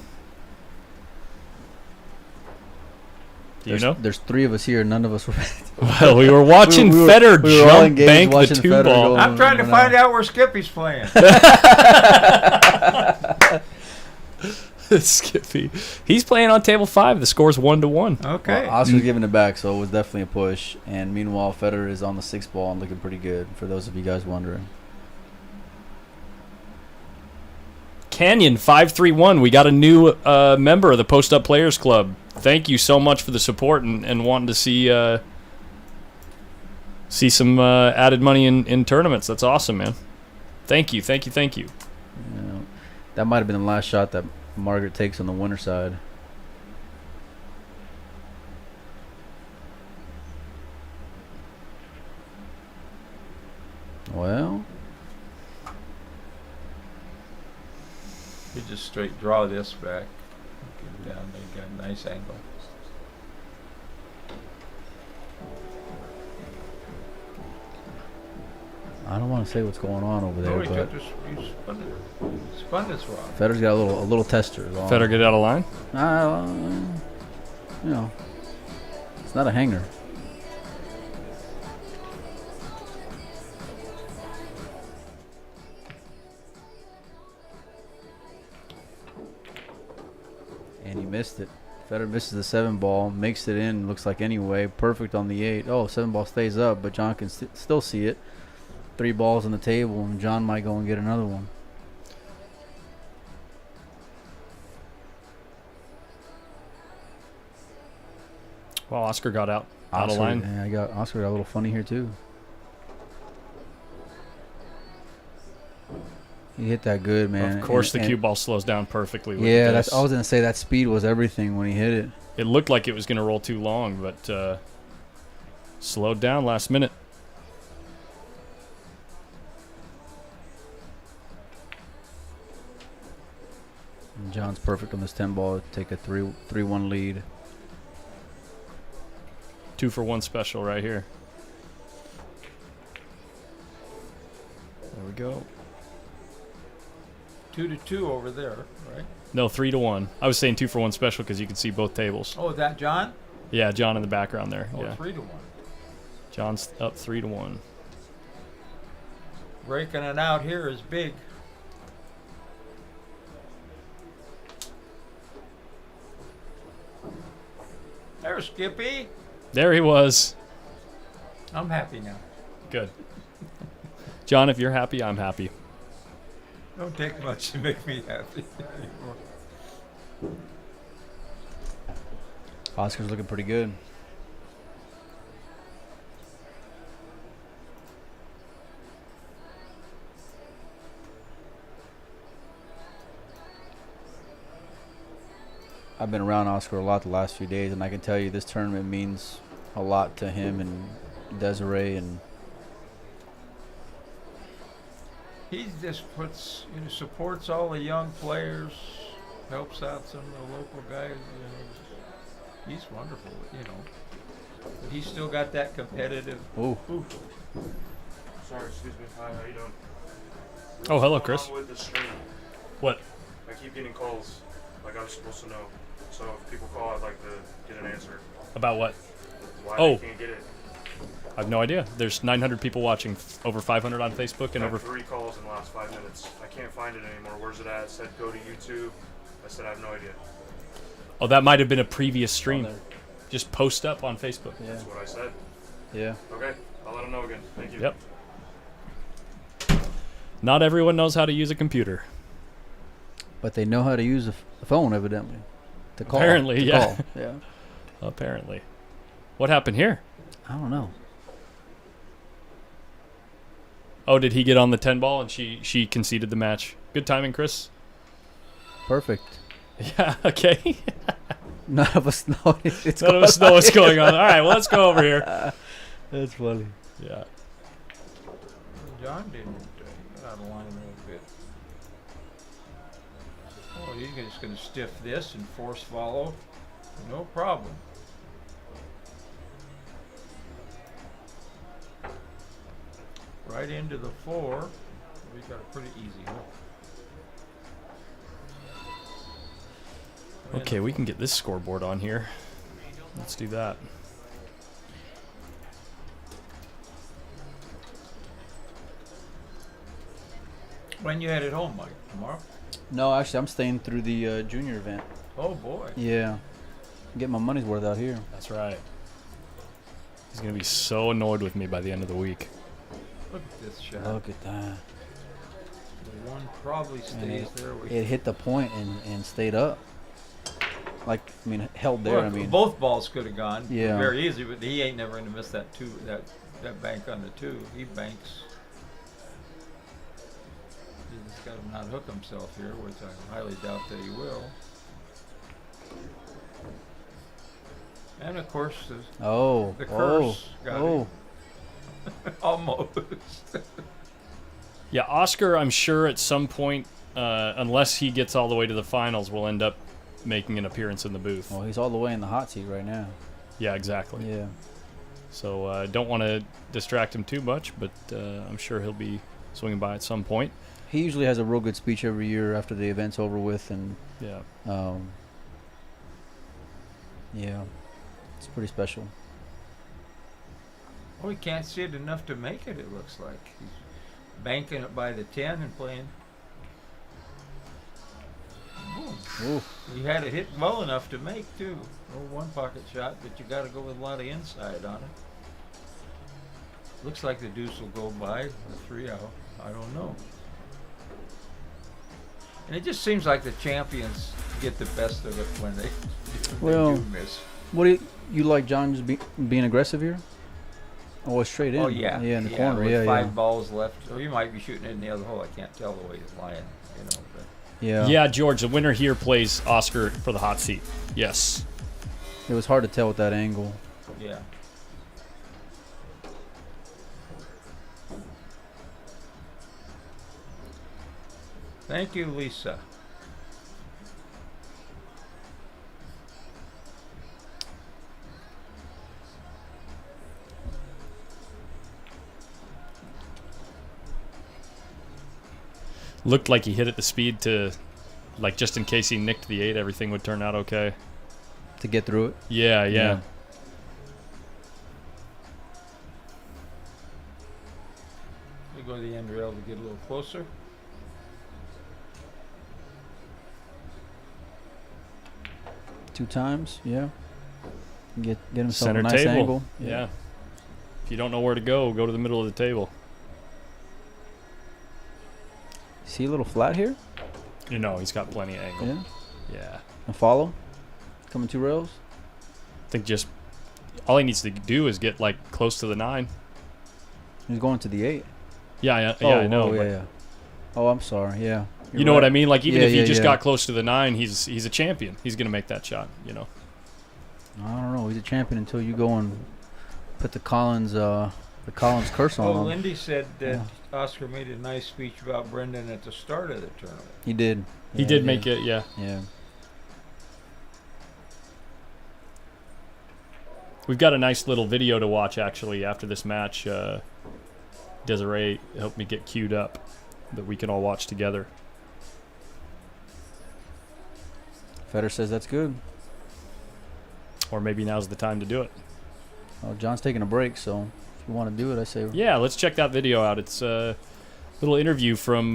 [SPEAKER 1] Do you know?
[SPEAKER 3] There's 3 of us here. None of us were.
[SPEAKER 1] Well, we were watching Federer jump bank the 2 ball.
[SPEAKER 2] I'm trying to find out where Skippy's playing.
[SPEAKER 1] Skippy. He's playing on table 5. The score's 1-1.
[SPEAKER 2] Okay.
[SPEAKER 3] Well, Oscar's giving it back, so it was definitely a push. And meanwhile, Federer is on the 6 ball and looking pretty good, for those of you guys wondering.
[SPEAKER 1] Canyon 531. We got a new member of the Post Up Players Club. Thank you so much for the support and wanting to see some added money in tournaments. That's awesome, man. Thank you.
[SPEAKER 3] Yeah, that might have been the last shot that Margaret takes on the winner side. Well,
[SPEAKER 2] You just straight draw this back. Get down there, got a nice angle.
[SPEAKER 3] I don't want to say what's going on over there,
[SPEAKER 2] No, he
[SPEAKER 3] but
[SPEAKER 2] just spun this rock.
[SPEAKER 3] Federer's got a little tester.
[SPEAKER 1] Federer get out of line?
[SPEAKER 3] You know, it's not a hanger. And he missed it. Federer misses the 7 ball, makes it in, looks like anyway. Perfect on the 8. Oh, 7 ball stays up, but John can still see it. 3 balls on the table, and John might go and get another one.
[SPEAKER 1] Well, Oscar got out of line.
[SPEAKER 3] Yeah, Oscar got a little funny here too. He hit that good, man.
[SPEAKER 1] Of course, the cue ball slows down perfectly. With
[SPEAKER 3] Yeah,
[SPEAKER 1] this.
[SPEAKER 3] I was gonna say that speed was everything when he hit it.
[SPEAKER 1] It looked like it was going to roll too long, but slowed down last minute.
[SPEAKER 3] And John's perfect on this 10 ball to take a 3-1 lead.
[SPEAKER 1] 2-for-1 special right here. There we go.
[SPEAKER 2] 2-2 over there, right?
[SPEAKER 1] No, 3-1. I was saying 2-for-1 special because you can see both tables.
[SPEAKER 2] Oh, is that John?
[SPEAKER 1] Yeah, John in the background there.
[SPEAKER 2] Oh,
[SPEAKER 1] Yeah.
[SPEAKER 2] 3-1.
[SPEAKER 1] John's up 3-1.
[SPEAKER 2] Breaking it out here is big. There's Skippy.
[SPEAKER 1] There he was.
[SPEAKER 2] I'm happy now.
[SPEAKER 1] Good. John, if you're happy, I'm happy.
[SPEAKER 2] Don't take much to make me happy.
[SPEAKER 3] Oscar's looking pretty good. I've been around Oscar a lot the last few days, and I can tell you this tournament means a lot to him and Desiree. And
[SPEAKER 2] He just puts, supports all the young players, helps out some of the local guys. He's wonderful, But he's still got that competitive.
[SPEAKER 3] ooh,
[SPEAKER 5] Sorry, excuse me. Hi, how you doing?
[SPEAKER 1] Oh, hello,
[SPEAKER 5] What's
[SPEAKER 1] Chris.
[SPEAKER 5] going on with the stream?
[SPEAKER 1] What?
[SPEAKER 5] I keep getting calls, like I'm supposed to know. So if people call, I'd like to get an answer.
[SPEAKER 1] About what?
[SPEAKER 5] Why
[SPEAKER 1] Oh.
[SPEAKER 5] they can't get it?
[SPEAKER 1] I have no idea. There's 900 people watching, over 500 on Facebook, and
[SPEAKER 5] I
[SPEAKER 1] over.
[SPEAKER 5] had 3 calls in the last 5 minutes. I can't find it anymore. Where's it at? It said go to YouTube. I said I have no idea.
[SPEAKER 1] Oh, that might have been a previous stream.
[SPEAKER 3] there.
[SPEAKER 1] Just post up on Facebook.
[SPEAKER 3] yeah,
[SPEAKER 5] That's what I said.
[SPEAKER 3] yeah.
[SPEAKER 5] Okay, I'll let them know again. Thank you.
[SPEAKER 1] Yep. Not everyone knows how to use a computer.
[SPEAKER 3] But they know how to use a phone, evidently. To call.
[SPEAKER 1] Apparently,
[SPEAKER 3] to
[SPEAKER 1] yeah.
[SPEAKER 3] call. Yeah.
[SPEAKER 1] Apparently. What happened here?
[SPEAKER 3] I don't know.
[SPEAKER 1] Oh, did he get on the 10 ball and she conceded the match? Good timing, Chris.
[SPEAKER 3] Perfect.
[SPEAKER 1] Yeah, okay.
[SPEAKER 3] None of us know it's
[SPEAKER 1] None of us know what's going on. All right, well, let's go over here.
[SPEAKER 3] That's funny.
[SPEAKER 1] Yeah.
[SPEAKER 2] John didn't get out of line a little bit. Oh, he's just going to stiff this and force follow. No problem. Right into the 4. We got a pretty easy hook.
[SPEAKER 1] Okay, we can get this scoreboard on here. Let's do that.
[SPEAKER 2] When you headed home, Mike? Tomorrow?
[SPEAKER 3] No, actually, I'm staying through the junior event.
[SPEAKER 2] Oh boy.
[SPEAKER 3] Yeah. Get my money's worth out here.
[SPEAKER 1] That's right. He's going to be so annoyed with me by the end of the week.
[SPEAKER 2] Look at this shot.
[SPEAKER 3] Look at that.
[SPEAKER 2] The one probably stays there.
[SPEAKER 3] It hit the point and stayed up. Like, I mean, held there.
[SPEAKER 2] Well,
[SPEAKER 3] I mean,
[SPEAKER 2] both balls could have gone
[SPEAKER 3] Yeah.
[SPEAKER 2] very easy, but he ain't never going to miss that 2, that bank on the 2. He banks. He just got to not hook himself here, which I highly doubt that he will. And of course,
[SPEAKER 3] oh,
[SPEAKER 2] the
[SPEAKER 3] oh,
[SPEAKER 2] curse got
[SPEAKER 3] oh.
[SPEAKER 2] almost.
[SPEAKER 1] Yeah, Oscar, I'm sure at some point, unless he gets all the way to the finals, will end up making an appearance in the booth.
[SPEAKER 3] Well, he's all the way in the hot seat right now.
[SPEAKER 1] Yeah, exactly.
[SPEAKER 3] Yeah.
[SPEAKER 1] So don't want to distract him too much, but I'm sure he'll be swinging by at some point.
[SPEAKER 3] He usually has a real good speech every year after the event's over with, and
[SPEAKER 1] Yeah.
[SPEAKER 3] yeah, it's pretty special.
[SPEAKER 2] Oh, he can't see it enough to make it, it looks like. He's banking it by the 10 and playing. Boom.
[SPEAKER 3] Ooh.
[SPEAKER 2] He had it hit well enough to make, too. No one pocket shot, but you got to go with a lot of inside on it. Looks like the deuce will go by, the 3-out. I don't know. And it just seems like the champions get the best of it when they
[SPEAKER 3] Well,
[SPEAKER 2] do miss.
[SPEAKER 3] What do you like, John? Just being aggressive here? Oh, it's straight in.
[SPEAKER 2] Oh, yeah.
[SPEAKER 3] Yeah, in the corner.
[SPEAKER 2] With
[SPEAKER 3] Yeah,
[SPEAKER 2] 5 balls left. So he might be shooting it in the other hole. I can't tell the way he's lying, But
[SPEAKER 3] yeah.
[SPEAKER 1] Yeah, George, the winner here plays Oscar for the hot seat. Yes.
[SPEAKER 3] It was hard to tell with that angle.
[SPEAKER 2] yeah. Thank you, Lisa.
[SPEAKER 1] Looked like he hit it the speed to, like, just in case he nicked the 8, everything would turn out okay.
[SPEAKER 3] To get through it.
[SPEAKER 1] Yeah, yeah.
[SPEAKER 2] me go to the end rail to get a little closer.
[SPEAKER 3] Two times, yeah. Get himself
[SPEAKER 1] Center
[SPEAKER 3] a nice
[SPEAKER 1] table.
[SPEAKER 3] angle.
[SPEAKER 1] Yeah. If you don't know where to go to the middle of the table.
[SPEAKER 3] See a little flat here?
[SPEAKER 1] You know, he's got plenty of angle.
[SPEAKER 3] Yeah.
[SPEAKER 1] Yeah.
[SPEAKER 3] And follow. Coming 2 rails.
[SPEAKER 1] I think just all he needs to do is get like close to the 9.
[SPEAKER 3] He's going to the 8.
[SPEAKER 1] Yeah, I know.
[SPEAKER 3] Oh,
[SPEAKER 1] but
[SPEAKER 3] yeah. Oh, I'm sorry. Yeah.
[SPEAKER 1] You know what I mean? Like even
[SPEAKER 3] Yeah,
[SPEAKER 1] if he
[SPEAKER 3] yeah,
[SPEAKER 1] just
[SPEAKER 3] yeah.
[SPEAKER 1] got close to the 9, he's a champion. He's gonna make that shot. You know.
[SPEAKER 3] I don't know. He's a champion until you go and put the Collins curse on
[SPEAKER 2] Oh,
[SPEAKER 3] him.
[SPEAKER 2] Lindy said that
[SPEAKER 3] Yeah.
[SPEAKER 2] Oscar made a nice speech about Brendan at the start of the tournament.
[SPEAKER 3] He did.
[SPEAKER 1] He
[SPEAKER 3] Yeah,
[SPEAKER 1] did make it. Yeah.
[SPEAKER 3] Yeah.
[SPEAKER 1] We've got a nice little video to watch actually after this match. Desiree helped me get queued up that we can all watch together.
[SPEAKER 3] Federer says that's good.
[SPEAKER 1] Or maybe now's the time to do it.
[SPEAKER 3] Well, John's taking a break, so if you want to do it, I say.
[SPEAKER 1] Yeah, let's check that video out. It's a little interview from.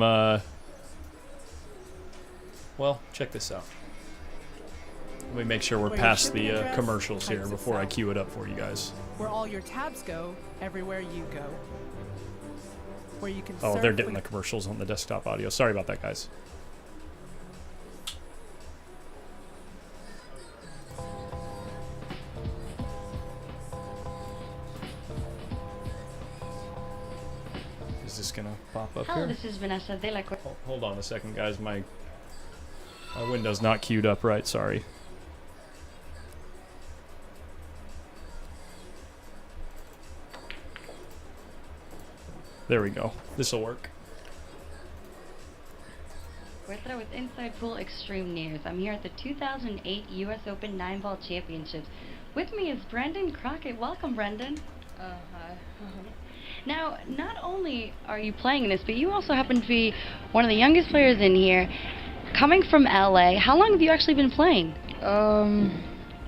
[SPEAKER 1] Well, check this out. Let me make sure we're
[SPEAKER 6] Where
[SPEAKER 1] past
[SPEAKER 6] your shipping
[SPEAKER 1] the
[SPEAKER 6] address
[SPEAKER 1] commercials here
[SPEAKER 6] types it
[SPEAKER 1] before I
[SPEAKER 6] south.
[SPEAKER 1] queue it up for you guys.
[SPEAKER 6] Where all your tabs go, everywhere you go. Where you can
[SPEAKER 1] Oh,
[SPEAKER 6] surf
[SPEAKER 1] they're getting the
[SPEAKER 6] with-
[SPEAKER 1] commercials on the desktop audio. Sorry about that, guys. Is this gonna pop up
[SPEAKER 7] Hello,
[SPEAKER 1] here?
[SPEAKER 7] this is Vanessa de la Cor-
[SPEAKER 1] Hold on a second, guys. My window's not queued up right. Sorry. There we go. This'll work.
[SPEAKER 7] Cuetra with Inside Pool Extreme News. I'm here at the 2008 U.S. Open 9-Ball Championships. With me is Brendan Crockett. Welcome, Brendan.
[SPEAKER 8] Hi.
[SPEAKER 7] Now, not only are you playing in this, but you also happen to be one of the youngest players in here, coming from LA. How long have you actually been playing?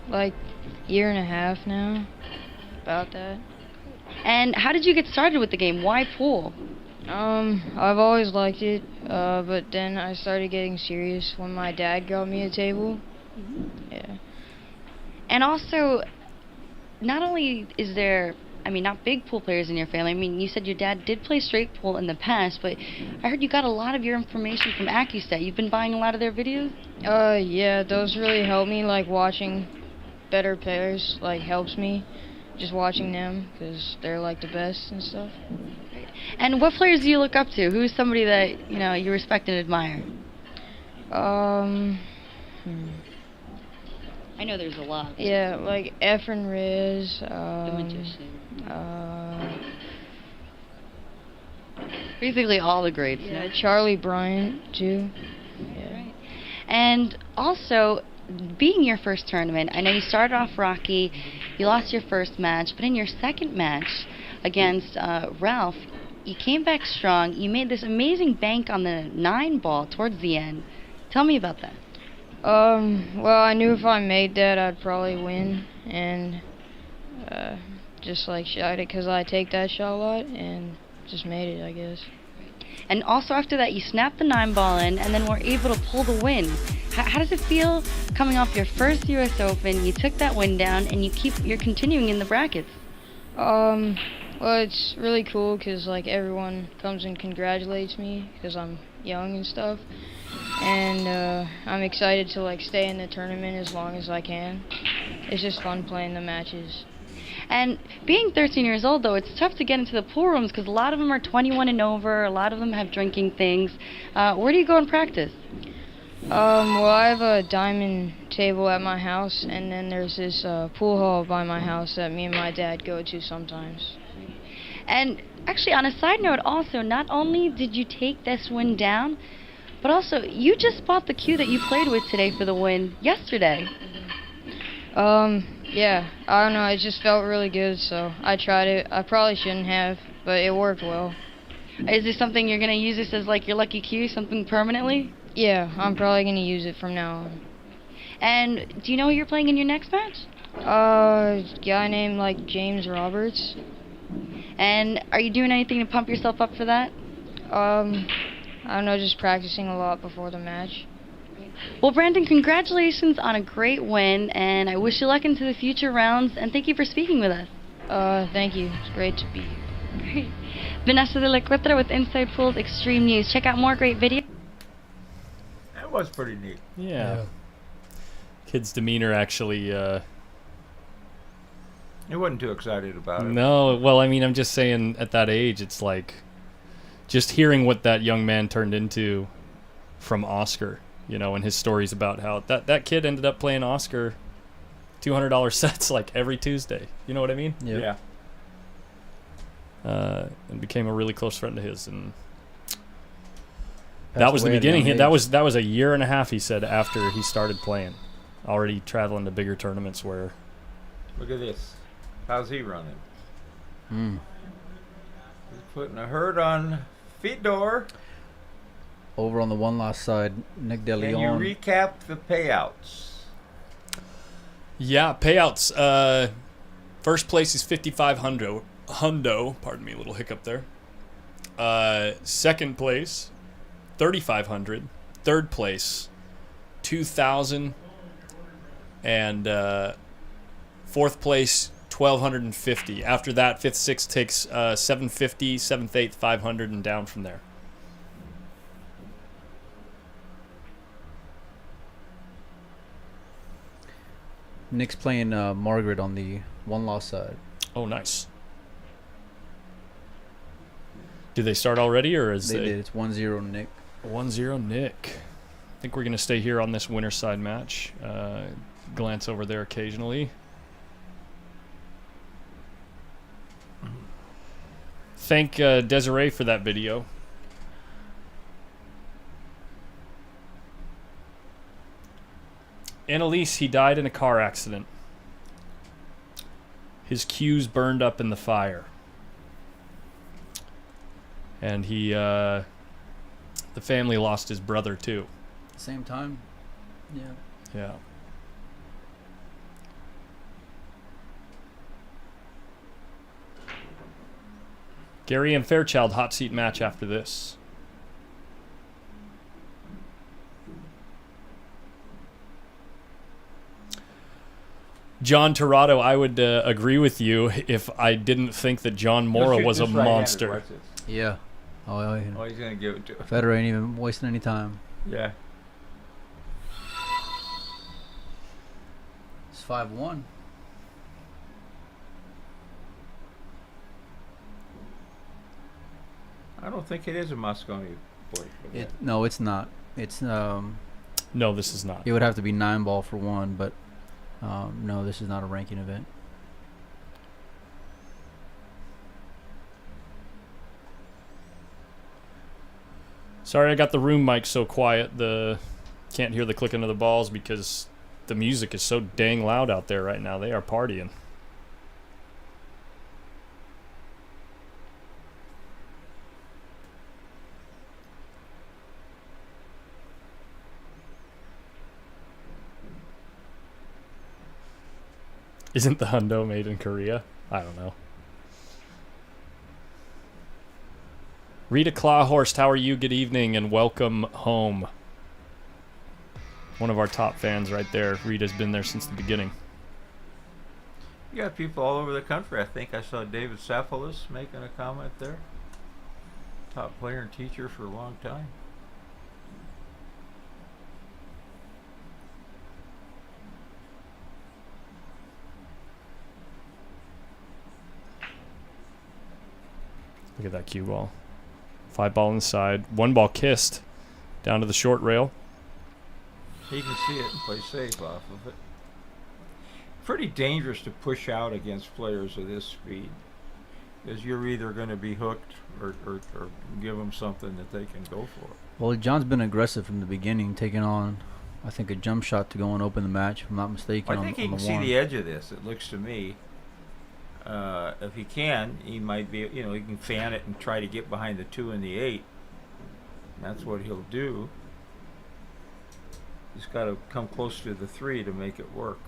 [SPEAKER 8] Like year and a half now. About that.
[SPEAKER 7] And how did you get started with the game? Why pool?
[SPEAKER 8] I've always liked it, but then I started getting serious when my dad got me a table. Yeah.
[SPEAKER 7] And also, not only is there, I mean, not big pool players in your family. I mean, you said your dad did play straight pool in the past, but I heard you got a lot of your information from AccuStat. You've been buying a lot of their videos?
[SPEAKER 8] Yeah, those really help me, like watching better players, like helps me. Just watching them, because they're like the best and stuff.
[SPEAKER 7] And what players do you look up to? Who's somebody that, you know, you respect and admire? I know there's a lot.
[SPEAKER 8] Yeah, like Efren Riz,
[SPEAKER 7] The Magician. Basically all the greats.
[SPEAKER 8] yeah,
[SPEAKER 7] no?
[SPEAKER 8] Charlie Bryant, too. Yeah.
[SPEAKER 7] Right. And also, being your first tournament, I know you started off rocky, you lost your first match, but in your second match against Ralph, you came back strong. You made this amazing bank on the 9-ball towards the end. Tell me about that.
[SPEAKER 8] Well, I knew if I made that, I'd probably win, and just like shot it because I take that shot a lot, and just made it, I guess.
[SPEAKER 7] And also after that, you snapped the 9-ball in, and then were able to pull the win. How does it feel coming off your first U.S. Open? You took that win down, and you're continuing in the brackets.
[SPEAKER 8] Well, it's really cool because like everyone comes and congratulates me because I'm young and stuff, and I'm excited to like stay in the tournament as long as I can. It's just fun playing the matches.
[SPEAKER 7] And being 13 years old, though, it's tough to get into the pool rooms because a lot of them are 21 and over. A lot of them have drinking things. Where do you go and practice?
[SPEAKER 8] Well, I have a diamond table at my house, and then there's this pool hall by my house that me and my dad go to sometimes.
[SPEAKER 7] And actually, on a side note, also, not only did you take this win down, but also you just bought the cue that you played with today for the win yesterday.
[SPEAKER 8] Yeah, I don't know, it just felt really good, so I tried it. I probably shouldn't have, but it worked well.
[SPEAKER 7] Is this something you're going to use this as like your lucky cue, something permanently?
[SPEAKER 8] Yeah, I'm probably going to use it from now on.
[SPEAKER 7] And do you know who you're playing in your next match?
[SPEAKER 8] A guy named like James Roberts.
[SPEAKER 7] And are you doing anything to pump yourself up for that?
[SPEAKER 8] I don't know, just practicing a lot before the match.
[SPEAKER 7] Well, Brandon, congratulations on a great win, and I wish you luck into the future rounds, and thank you for speaking with us.
[SPEAKER 8] Thank you. It's great to be here.
[SPEAKER 7] Great. Vanessa de la Cuetra with Inside Pool's Extreme News. Check out more great videos.
[SPEAKER 2] That was pretty neat.
[SPEAKER 1] Yeah. Kid's demeanor actually.
[SPEAKER 2] He wasn't too excited about it.
[SPEAKER 1] No, well, I mean, I'm just saying at that age, it's like just hearing what that young man turned into from Oscar, you know, and his stories about how that kid ended up playing Oscar $200 sets like every Tuesday. You know what I mean?
[SPEAKER 2] Yeah.
[SPEAKER 1] And became a really close friend of his, and that
[SPEAKER 3] Passed
[SPEAKER 1] was the
[SPEAKER 3] away at a
[SPEAKER 1] beginning.
[SPEAKER 3] young
[SPEAKER 1] That
[SPEAKER 3] age.
[SPEAKER 1] was a year and a half, he said, after he started playing, already traveling to bigger tournaments where.
[SPEAKER 2] Look at this. How's he running?
[SPEAKER 3] Mm.
[SPEAKER 2] He's putting a hurt on Fedor.
[SPEAKER 3] Over on the one loss side, Nick
[SPEAKER 2] Can you
[SPEAKER 3] DeLeon.
[SPEAKER 2] recap the payouts?
[SPEAKER 1] Yeah, payouts. First place is 5,500 hundo. Pardon me, a little hiccup there. Second place, 3,500. Third place, 2,000. And fourth place, 1,250. After that, fifth, sixth takes 750, seventh, eighth, 500, and down from there.
[SPEAKER 3] Nick's playing Margaret on the one loss side.
[SPEAKER 1] Oh, nice. Did they start already, or is
[SPEAKER 3] They did. It's 1-0 Nick.
[SPEAKER 1] 1-0 Nick? I think we're going to stay here on this winner side match. Glance over there occasionally. Thank Desiree for that video. Annalise, he died in a car accident. His cues burned up in the fire. And he, the family lost his brother too.
[SPEAKER 3] Same time? Yeah.
[SPEAKER 1] Yeah. Gary and Fairchild hot seat match after this. John Torado, I would agree with you if I didn't think that John Mora was a monster.
[SPEAKER 3] Yeah. Oh, yeah.
[SPEAKER 2] Oh, he's going to give it to him.
[SPEAKER 3] Federer ain't even wasting any time.
[SPEAKER 2] Yeah.
[SPEAKER 3] It's 5-1.
[SPEAKER 2] I don't think it is a Moscone boy.
[SPEAKER 3] No, it's not. It's
[SPEAKER 1] No, this is not.
[SPEAKER 3] it would have to be 9-ball for one, but no, this is not a ranking event.
[SPEAKER 1] Sorry, I got the room mic so quiet. Can't hear the clicking of the balls because the music is so dang loud out there right now. They are partying. Isn't the hundo made in Korea? I don't know. Rita Clawhorst, how are you? Good evening and welcome home. One of our top fans right there. Rita's been there since the beginning.
[SPEAKER 2] You got people all over the country. I think I saw David Sapoulos making a comment there. Top player and teacher for a long time.
[SPEAKER 1] Look at that cue ball. 5 ball inside. 1 ball kissed down to the short rail.
[SPEAKER 2] He can see it and play safe off of it. Pretty dangerous to push out against players of this speed, because you're either going to be hooked or give them something that they can go for.
[SPEAKER 3] Well, John's been aggressive from the beginning, taking on, I think, a jump shot to go and open the match, if I'm not mistaken.
[SPEAKER 2] I think he
[SPEAKER 3] on
[SPEAKER 2] can
[SPEAKER 3] the
[SPEAKER 2] see
[SPEAKER 3] one.
[SPEAKER 2] the edge of this, it looks to me. If he can, he might be, he can fan it and try to get behind the 2 and the 8. That's what he'll do. He's got to come close to the 3 to make it work.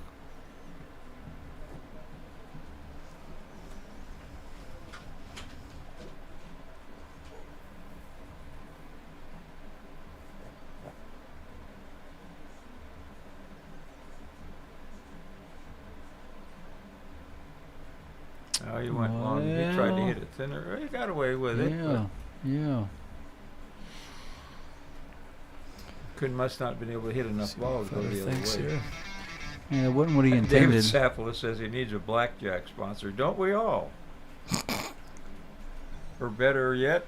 [SPEAKER 2] Oh, he went long. He tried to hit it thinner. He got away with it.
[SPEAKER 3] Yeah.
[SPEAKER 2] Must not have been able to hit enough balls to go the other way.
[SPEAKER 3] Yeah, it wasn't what he
[SPEAKER 2] David
[SPEAKER 3] intended.
[SPEAKER 2] Sappola says he needs a blackjack sponsor. Don't we all? Or better yet,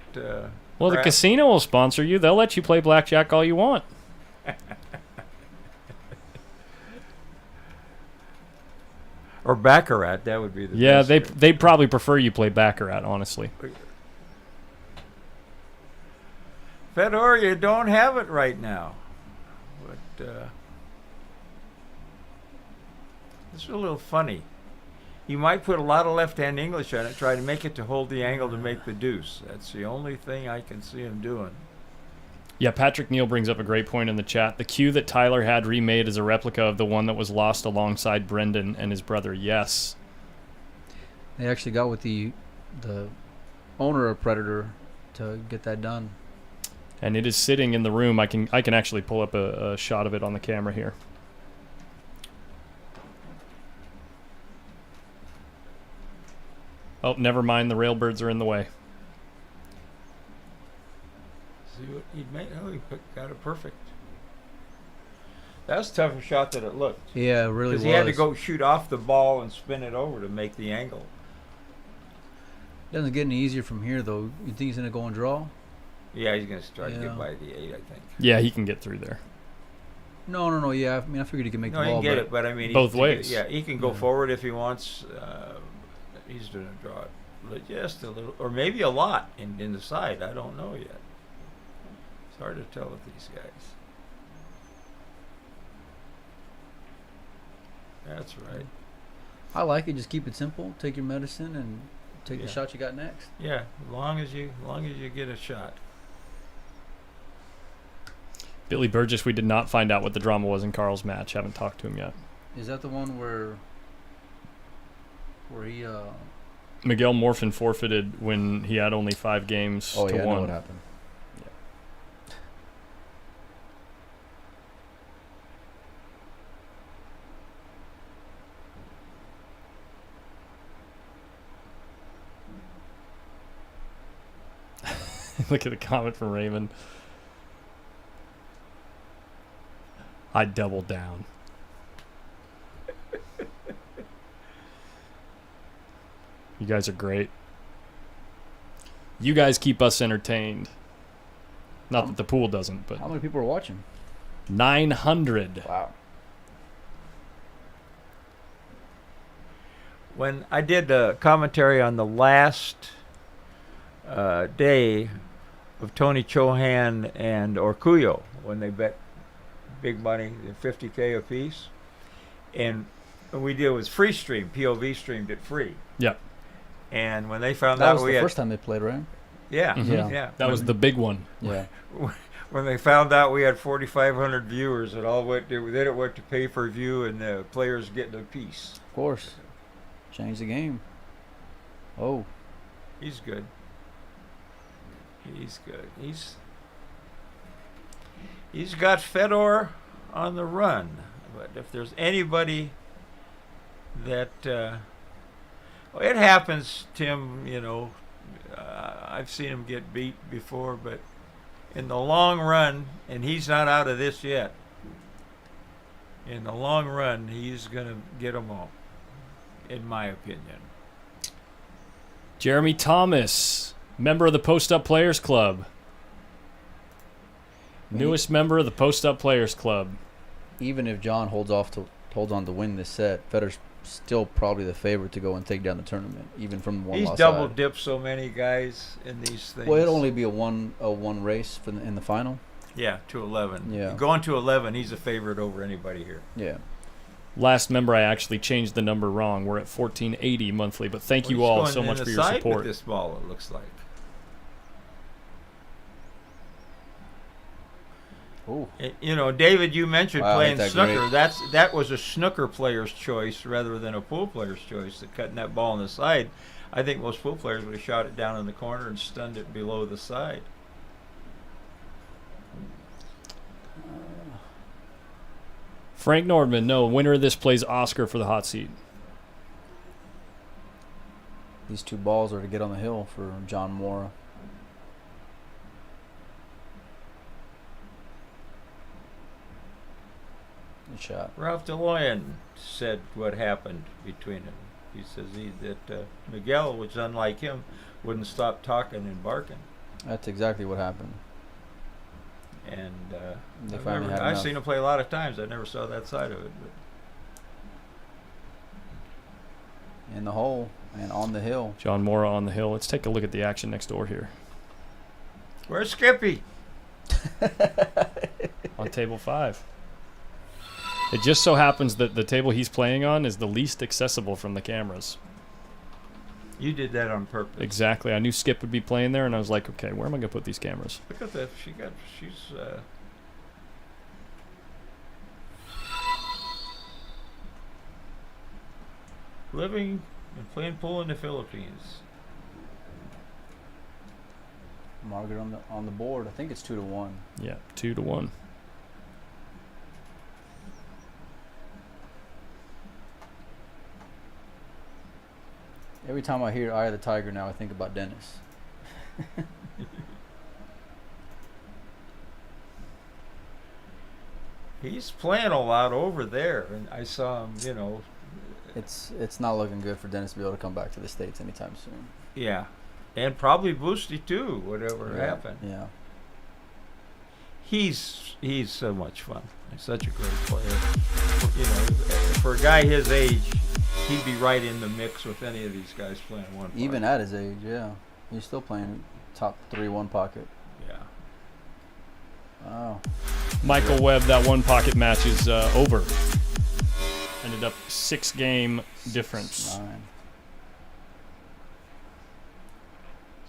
[SPEAKER 1] Well, the casino will sponsor you. They'll let you play blackjack all you want.
[SPEAKER 2] or baccarat. That would be the
[SPEAKER 1] Yeah,
[SPEAKER 2] best.
[SPEAKER 1] they'd probably prefer you play baccarat, honestly.
[SPEAKER 2] Fedor, you don't have it right now. But it's a little funny. You might put a lot of left-hand English on it, try to make it to hold the angle to make the deuce. That's the only thing I can see him doing.
[SPEAKER 1] Yeah, Patrick Neal brings up a great point in the chat. The cue that Tyler had remade is a replica of the one that was lost alongside Brendan and his brother. Yes.
[SPEAKER 3] They actually got with the owner of Predator to get that done.
[SPEAKER 1] And it is sitting in the room. I can actually pull up a shot of it on the camera here. Oh, never mind. The railbirds are in the way.
[SPEAKER 2] See what he made? Oh, got it perfect. That was a tougher shot than it looked.
[SPEAKER 3] Yeah, it really was.
[SPEAKER 2] Because he had to go shoot off the ball and spin it over to make the angle.
[SPEAKER 3] Doesn't get any easier from here, though. You think he's going to go and draw?
[SPEAKER 2] Yeah, he's going to try to get by the 8, I think.
[SPEAKER 1] Yeah, he can get through there.
[SPEAKER 3] No. Yeah, I mean, I figured he could make the ball.
[SPEAKER 2] No, he can get it, but I mean...
[SPEAKER 1] Both ways.
[SPEAKER 2] Yeah, he can go forward if he wants. He's going to draw it just a little, or maybe a lot in the side. I don't know yet. It's hard to tell with these guys. That's right.
[SPEAKER 3] I like it. Just keep it simple. Take your medicine and take the shot you got next.
[SPEAKER 2] Yeah, as long as you get a shot.
[SPEAKER 1] Billy Burgess, we did not find out what the drama was in Carl's match. Haven't talked to him yet.
[SPEAKER 3] Is that the one where he
[SPEAKER 1] Miguel Morfin forfeited when he had only 5 games to 1.
[SPEAKER 3] I know what happened.
[SPEAKER 1] Look at the comment from Raymond. I double down. You guys are great. You guys keep us entertained. Not that the pool doesn't, but
[SPEAKER 3] How many people are watching?
[SPEAKER 1] 900.
[SPEAKER 3] Wow.
[SPEAKER 2] When I did the commentary on the last day of Tony Chohan and Orcuyo, when they bet big money, $50K a piece, and what we did was free stream. POV streamed it free.
[SPEAKER 1] Yep.
[SPEAKER 2] And when they found
[SPEAKER 3] That
[SPEAKER 2] out
[SPEAKER 3] was
[SPEAKER 2] we
[SPEAKER 3] the
[SPEAKER 2] had,
[SPEAKER 3] first time they played, right?
[SPEAKER 2] yeah,
[SPEAKER 1] Mhm.
[SPEAKER 2] yeah,
[SPEAKER 1] That was the big one.
[SPEAKER 3] Yeah.
[SPEAKER 2] when they found out we had 4,500 viewers, it all went to, then it went to pay per view, and the players getting a piece.
[SPEAKER 3] Of course. Change the game. Oh.
[SPEAKER 2] He's good. He's good. He's got Fedor on the run. But if there's anybody that well, it happens, Tim, you know, I've seen him get beat before, but in the long run, and he's not out of this yet, in the long run, he's going to get them all, in my opinion.
[SPEAKER 1] Jeremy Thomas, member of the Post Up Players Club. Newest member of the Post Up Players Club.
[SPEAKER 3] Even if John holds on to win this set, Federer's still probably the favorite to go and take down the tournament, even from one
[SPEAKER 2] He's
[SPEAKER 3] loss
[SPEAKER 2] double
[SPEAKER 3] side.
[SPEAKER 2] dipped so many guys in these things.
[SPEAKER 3] Well, it'll only be a one race in the final.
[SPEAKER 2] Yeah, to 11.
[SPEAKER 3] Yeah.
[SPEAKER 2] Going to 11, he's a favorite over anybody here.
[SPEAKER 3] Yeah.
[SPEAKER 1] Last member, I actually changed the number wrong. We're at 1480 monthly, but thank you
[SPEAKER 2] He's
[SPEAKER 1] all
[SPEAKER 2] going
[SPEAKER 1] so
[SPEAKER 2] in
[SPEAKER 1] much
[SPEAKER 2] the
[SPEAKER 1] for your
[SPEAKER 2] side
[SPEAKER 1] support.
[SPEAKER 2] With this ball, it looks like.
[SPEAKER 3] Ooh.
[SPEAKER 2] You know, David, you mentioned
[SPEAKER 3] Wow,
[SPEAKER 2] playing
[SPEAKER 3] ain't that
[SPEAKER 2] snooker.
[SPEAKER 3] great.
[SPEAKER 2] That was a snooker player's choice rather than a pool player's choice. Cutting that ball on the side, I think most pool players would have shot it down in the corner and stunned it below the side.
[SPEAKER 1] Frank Nordman, no. Winner of this plays Oscar for the hot seat.
[SPEAKER 3] These 2 balls are to get on the hill for John Mora. Good shot.
[SPEAKER 2] Ralph DeLoyan said what happened between them. He says that Miguel, which unlike him, wouldn't stop talking and barking.
[SPEAKER 3] That's exactly what happened.
[SPEAKER 2] And
[SPEAKER 3] They finally had
[SPEAKER 2] I've
[SPEAKER 3] enough.
[SPEAKER 2] seen him play a lot of times. I never saw that side of it. But
[SPEAKER 3] In the hole and on the hill.
[SPEAKER 1] John Mora on the hill. Let's take a look at the action next door here.
[SPEAKER 2] where's Skippy?
[SPEAKER 1] On table 5. It just so happens that the table he's playing on is the least accessible from the cameras.
[SPEAKER 2] You did that on purpose.
[SPEAKER 1] Exactly. I knew Skip would be playing there, and I was like, okay, where am I going to put these cameras?
[SPEAKER 2] Look at that. She's living and playing pool in the Philippines.
[SPEAKER 3] Margaret on the board. I think it's 2-1.
[SPEAKER 1] Yeah, 2-1.
[SPEAKER 3] Every time I hear Eye of the Tiger now, I think about Dennis.
[SPEAKER 2] He's playing a lot over there, and I saw him,
[SPEAKER 3] It's not looking good for Dennis to be able to come back to the States anytime soon.
[SPEAKER 2] yeah. And probably Boosty too, whatever
[SPEAKER 3] Yeah,
[SPEAKER 2] happened.
[SPEAKER 3] Yeah.
[SPEAKER 2] He's so much fun. He's such a great player. For a guy his age, he'd be right in the mix with any of these guys playing one.
[SPEAKER 3] Even
[SPEAKER 2] pocket.
[SPEAKER 3] at his age, yeah. He's still playing top 3-1 pocket.
[SPEAKER 2] Yeah.
[SPEAKER 3] Wow.
[SPEAKER 1] Michael Webb, that one pocket match is over. Ended up 6-game difference.
[SPEAKER 3] 9.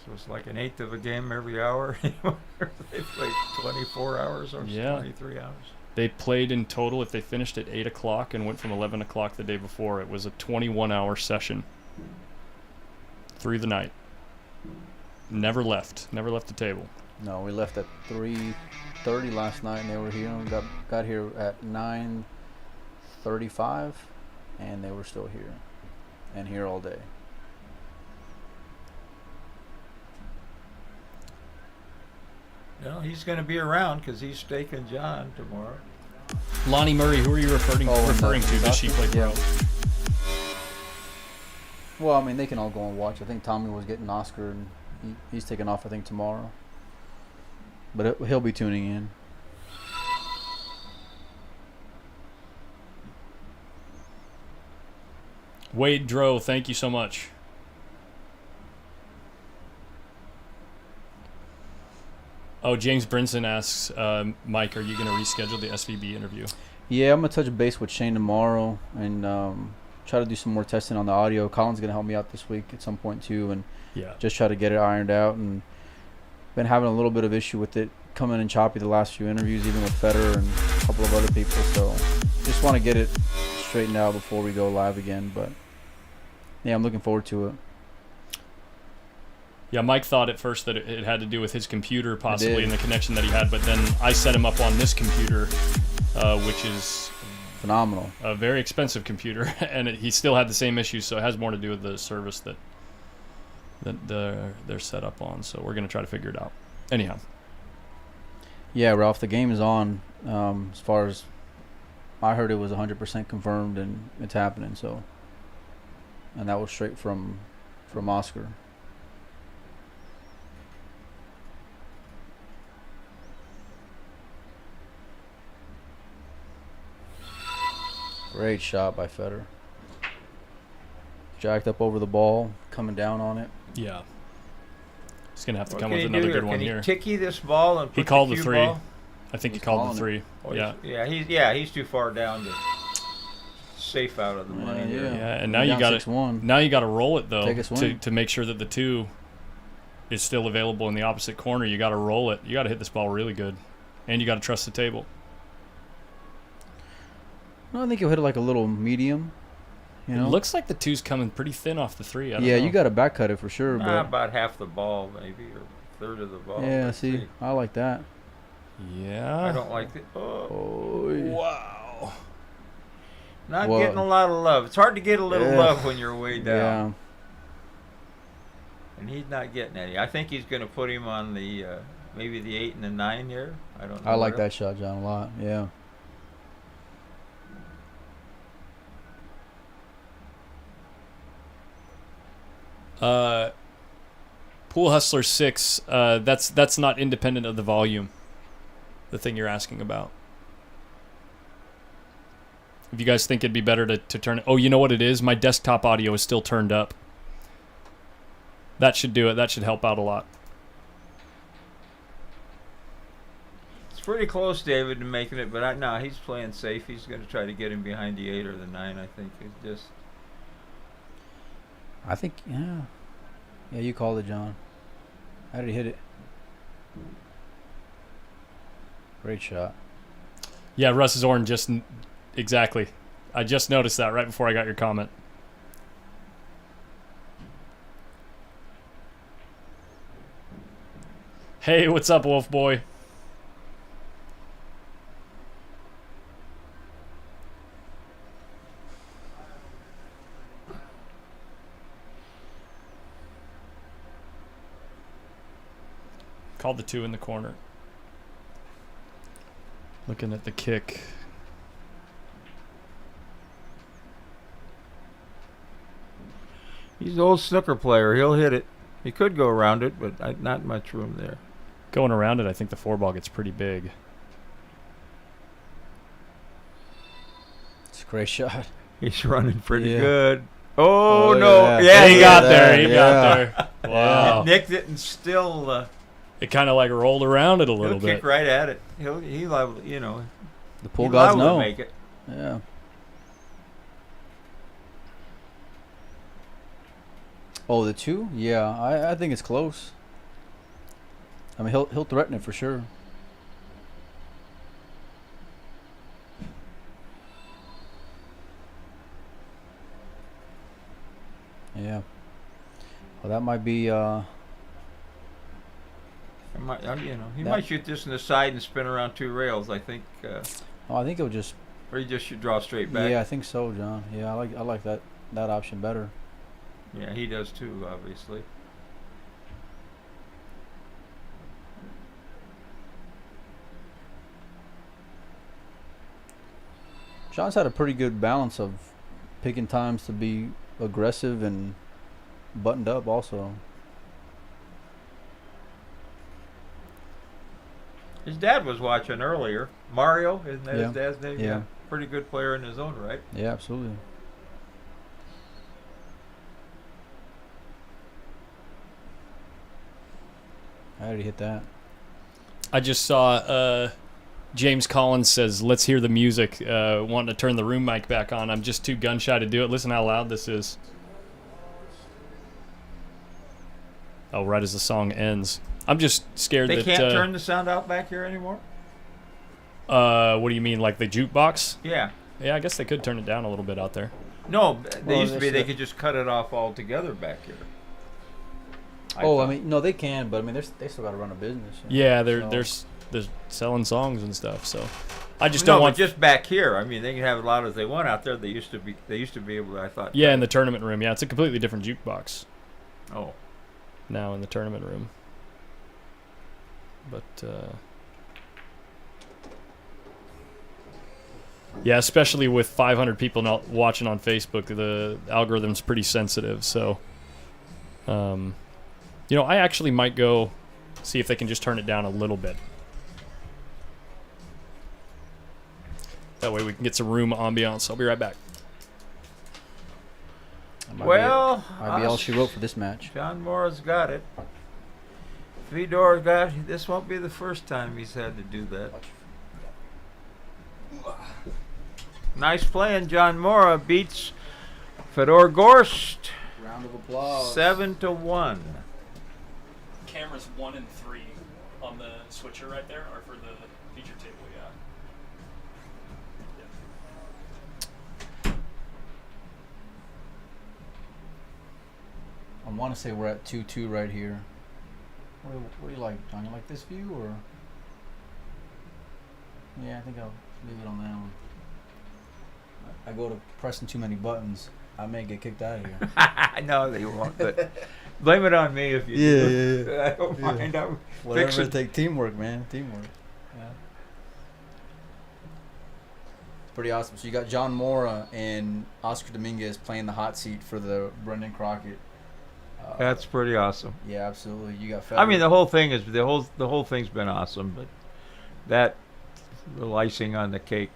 [SPEAKER 2] So it's like an eighth of a game every hour. They played 24 hours or
[SPEAKER 1] Yeah.
[SPEAKER 2] 23 hours.
[SPEAKER 1] They played in total, if they finished at 8 o'clock and went from 11 o'clock the day before, it was a 21-hour session through the night. Never left the table.
[SPEAKER 3] No, we left at 3:30 last night, and they were here. We got here at 9:35, and they were still here, and here all day.
[SPEAKER 2] No, he's going to be around because he's staking John tomorrow.
[SPEAKER 1] Lonnie Murray, who are you referring to? Does she play pro?
[SPEAKER 3] Yeah. Well, I mean, they can all go and watch. I think Tommy was getting Oscar, and he's taking off, I think, tomorrow. But he'll be tuning in.
[SPEAKER 1] Wade Dro, thank you so much. Oh, James Brinson asks, Mike, are you going to reschedule the SVB interview?
[SPEAKER 3] Yeah, I'm going to touch base with Shane tomorrow and try to do some more testing on the audio. Colin's going to help me out this week at some point, too, and just try to get it ironed out. And been having a little bit of issue with it coming in choppy the last few interviews, even with Federer and a couple of other people. So just want to get it straightened out before we go live again. But, yeah, I'm looking forward to it.
[SPEAKER 1] Yeah, Mike thought at first that it had to do with his computer possibly and the connection that he had, but then I set him up on this computer, which is
[SPEAKER 3] phenomenal,
[SPEAKER 1] a very expensive computer, and he still had the same issues, so it has more to do with the service that they're set up on, so we're going to try to figure it out. Anyhow.
[SPEAKER 3] Yeah, Ralph, the game is on. As far as I heard, it was 100% confirmed, and it's happening, so. And that was straight from Oscar. Great shot by Federer. Jacked up over the ball, coming down on it.
[SPEAKER 1] Yeah. He's going to have to come with another good one here.
[SPEAKER 2] Can he ticky this ball and put
[SPEAKER 1] he called
[SPEAKER 2] the
[SPEAKER 1] the
[SPEAKER 2] cue
[SPEAKER 1] 3.
[SPEAKER 2] ball?
[SPEAKER 1] I think he called the 3.
[SPEAKER 2] Oh,
[SPEAKER 1] yeah.
[SPEAKER 2] He's too far down to safe out of the money here.
[SPEAKER 1] Yeah, and now you got to roll it though to make sure that the 2 is still available in the opposite corner. You got to roll it. You got to hit this ball really good, and you got to trust the table.
[SPEAKER 3] I think he'll hit it like a little medium.
[SPEAKER 1] It looks like the 2's coming pretty thin off the 3. I don't know.
[SPEAKER 3] You got to back cut it for sure. But
[SPEAKER 2] about half the ball, maybe, or a third of the ball.
[SPEAKER 3] Yeah, see, I like that.
[SPEAKER 1] Yeah.
[SPEAKER 2] I don't like it. Oh.
[SPEAKER 1] Wow.
[SPEAKER 2] Not getting a lot of love. It's hard to get a little love when you're way down. and he's not getting any. I think he's going to put him on the maybe the 8 and the 9 here. I don't know.
[SPEAKER 3] I like that shot, John, a lot. Yeah.
[SPEAKER 1] Pool Hustler 6. That's not independent of the volume. The thing you're asking about. If you guys think it'd be better to turn it... Oh, you know what it is? My desktop audio is still turned up. That should do it. That should help out a lot.
[SPEAKER 2] It's pretty close, David, to making it, but no, he's playing safe. He's going to try to get him behind the 8 or the 9, I think. It's just...
[SPEAKER 3] I think, yeah. Yeah, you called it, John. How did he hit it? Great shot.
[SPEAKER 1] Yeah, Russ's Orange just... Exactly. I just noticed that right before I got your comment. Hey, what's up, Wolf Boy? Called the 2 in the corner. Looking at the kick.
[SPEAKER 2] He's an old snooker player. He'll hit it. He could go around it, but not much room there.
[SPEAKER 1] Going around it, I think the 4-ball gets pretty big.
[SPEAKER 3] It's a great shot.
[SPEAKER 2] He's running pretty
[SPEAKER 3] Yeah.
[SPEAKER 2] good. Oh, no.
[SPEAKER 3] Yeah,
[SPEAKER 1] He got there. He
[SPEAKER 3] yeah.
[SPEAKER 1] got there. Wow.
[SPEAKER 2] He nicked it and still
[SPEAKER 1] It kind of like rolled around it a
[SPEAKER 2] he'll
[SPEAKER 1] little bit.
[SPEAKER 2] kick right at it. He'll liable, you know.
[SPEAKER 3] The pool
[SPEAKER 2] He's
[SPEAKER 3] gods
[SPEAKER 2] liable to
[SPEAKER 3] know.
[SPEAKER 2] make it.
[SPEAKER 3] Yeah. Oh, the 2? Yeah, I think it's close. I mean, he'll threaten it for sure. Yeah. Well, that might be.
[SPEAKER 2] He might, he
[SPEAKER 3] That-
[SPEAKER 2] might shoot this in the side and spin around 2 rails. I think,
[SPEAKER 3] Oh, I think it'll just.
[SPEAKER 2] or he just should draw straight back.
[SPEAKER 3] Yeah, I think so, John. Yeah, I like that option better.
[SPEAKER 2] Yeah, he does too, obviously.
[SPEAKER 3] John's had a pretty good balance of picking times to be aggressive and buttoned up also.
[SPEAKER 2] His dad was watching earlier. Mario, isn't that
[SPEAKER 3] Yeah.
[SPEAKER 2] his dad's name?
[SPEAKER 3] Yeah.
[SPEAKER 2] Pretty good player in his own right.
[SPEAKER 3] Yeah, absolutely. I already hit that.
[SPEAKER 1] I just saw James Collins says, "Let's hear the music." Wanting to turn the room mic back on. I'm just too gun shy to do it. Listen how loud this is. Oh, right as the song ends. I'm just scared
[SPEAKER 2] They
[SPEAKER 1] that.
[SPEAKER 2] can't turn the sound out back here anymore?
[SPEAKER 1] What do you mean, like the jukebox?
[SPEAKER 2] Yeah.
[SPEAKER 1] Yeah, I guess they could turn it down a little bit out there.
[SPEAKER 2] No, they
[SPEAKER 3] Well,
[SPEAKER 2] used to be.
[SPEAKER 3] they
[SPEAKER 2] They
[SPEAKER 3] should-
[SPEAKER 2] could just cut it off altogether back here.
[SPEAKER 3] I
[SPEAKER 2] thought.
[SPEAKER 3] mean, no, they can, but I mean, they still got to run a business. you know,
[SPEAKER 1] Yeah,
[SPEAKER 3] so-
[SPEAKER 1] they're selling songs and stuff. So I just
[SPEAKER 2] no,
[SPEAKER 1] don't
[SPEAKER 2] but
[SPEAKER 1] want.
[SPEAKER 2] just back here. I mean, they can have as loud as they want out there. They used to be able to. I thought.
[SPEAKER 1] Yeah, in the tournament room. Yeah, it's a completely different jukebox
[SPEAKER 2] Oh.
[SPEAKER 1] now in the tournament room. But yeah, especially with 500 people not watching on Facebook, the algorithm's pretty sensitive. So, I actually might go see if they can just turn it down a little bit. That way we can get some room ambiance. I'll be right back.
[SPEAKER 3] that might
[SPEAKER 2] Well,
[SPEAKER 3] might be all she wrote for this match.
[SPEAKER 2] John Mora's got it. Fedor got. This won't be the first time he's had to do that. Nice playing, John Mora beats Fedor Gorst
[SPEAKER 3] Round of applause.
[SPEAKER 2] 7-1.
[SPEAKER 1] Cameras 1 and 3 on the switcher right there are for the feature table. Yeah.
[SPEAKER 3] I want to say we're at 2-2 right here. What do you like, John? You like this view or? Yeah, I think I'll leave it on that one. I go to pressing too many buttons. I may get kicked out of here.
[SPEAKER 2] No, they won't. But Blame it on me if you
[SPEAKER 3] Yeah,
[SPEAKER 2] do.
[SPEAKER 3] yeah,
[SPEAKER 2] I don't mind. I'm
[SPEAKER 3] Whatever
[SPEAKER 2] fixing.
[SPEAKER 3] it takes. Teamwork, man. Teamwork. Yeah. Pretty awesome. So you got John Mora and Oscar Dominguez playing the hot seat for the Brendan Crockett.
[SPEAKER 2] That's pretty awesome.
[SPEAKER 3] Yeah, absolutely. You got.
[SPEAKER 2] I mean, the whole thing's been awesome, but that little icing on the cake.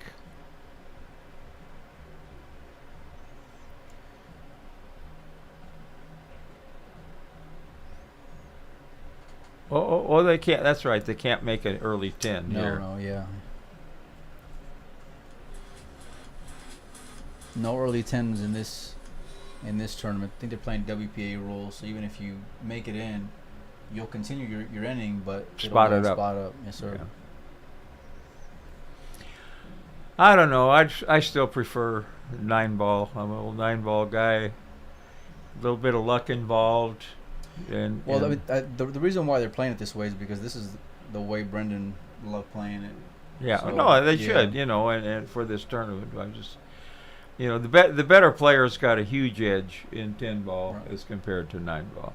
[SPEAKER 2] Oh, they can't. That's right. They can't make an early 10 here.
[SPEAKER 3] No, yeah. No early 10s in this tournament. I think they're playing WPA rules, so even if you make it in, you'll continue your inning, but
[SPEAKER 2] Spot
[SPEAKER 3] it'll
[SPEAKER 2] it up.
[SPEAKER 3] Spot up. Yes, sir.
[SPEAKER 2] Yeah. I don't know. I still prefer 9-ball. I'm an old 9-ball guy. A little bit of luck involved. And
[SPEAKER 3] Well, the reason why they're playing it this way is because this is the way Brendan loved playing it.
[SPEAKER 2] yeah,
[SPEAKER 3] So,
[SPEAKER 2] no, they
[SPEAKER 3] yeah.
[SPEAKER 2] should, and for this tournament, I just, the better players got a huge edge in 10-ball
[SPEAKER 3] Right.
[SPEAKER 2] as compared to 9-ball.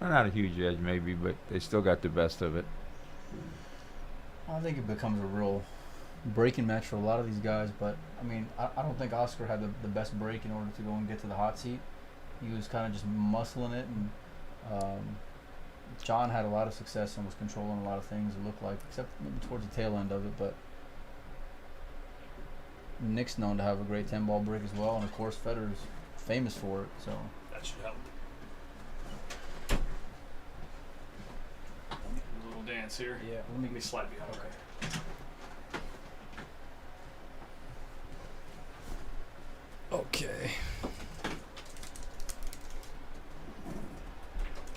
[SPEAKER 2] Well, not a huge edge, maybe, but they still got the best of it.
[SPEAKER 3] I think it becomes a real breaking match for a lot of these guys, but I mean, I don't think Oscar had the best break in order to go and get to the hot seat. He was kind of just muscling it, and John had a lot of success and was controlling a lot of things, it looked like, except maybe towards the tail end of it. But Nick's known to have a great 10-ball break as well, and of course Federer's famous for it. So
[SPEAKER 1] That should help. A little dance here.
[SPEAKER 3] yeah,
[SPEAKER 1] Let me slide behind. Okay. Okay.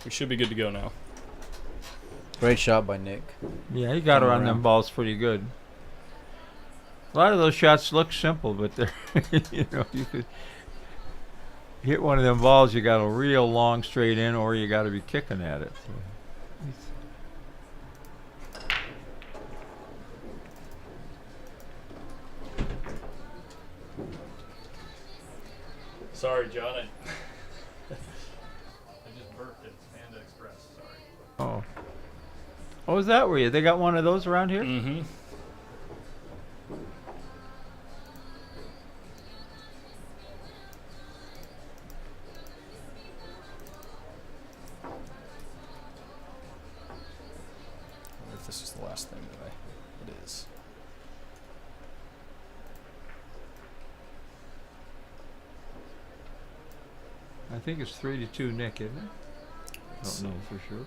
[SPEAKER 1] We should be good to go now.
[SPEAKER 3] great shot by Nick.
[SPEAKER 2] Yeah, he got
[SPEAKER 3] Coming
[SPEAKER 2] around them
[SPEAKER 3] around.
[SPEAKER 2] balls pretty good. A lot of those shots look simple, but they're, you could hit one of them balls, you got a real long straight in, or you got to be kicking at it.
[SPEAKER 1] Sorry, John. I just burped at Panda Express. Sorry.
[SPEAKER 2] Oh. What was that? Were you? They got one of those around here?
[SPEAKER 1] Mm-hmm. I wonder if this is the last thing that it is.
[SPEAKER 2] I think it's 3-2 Nick, isn't it? Don't know for sure.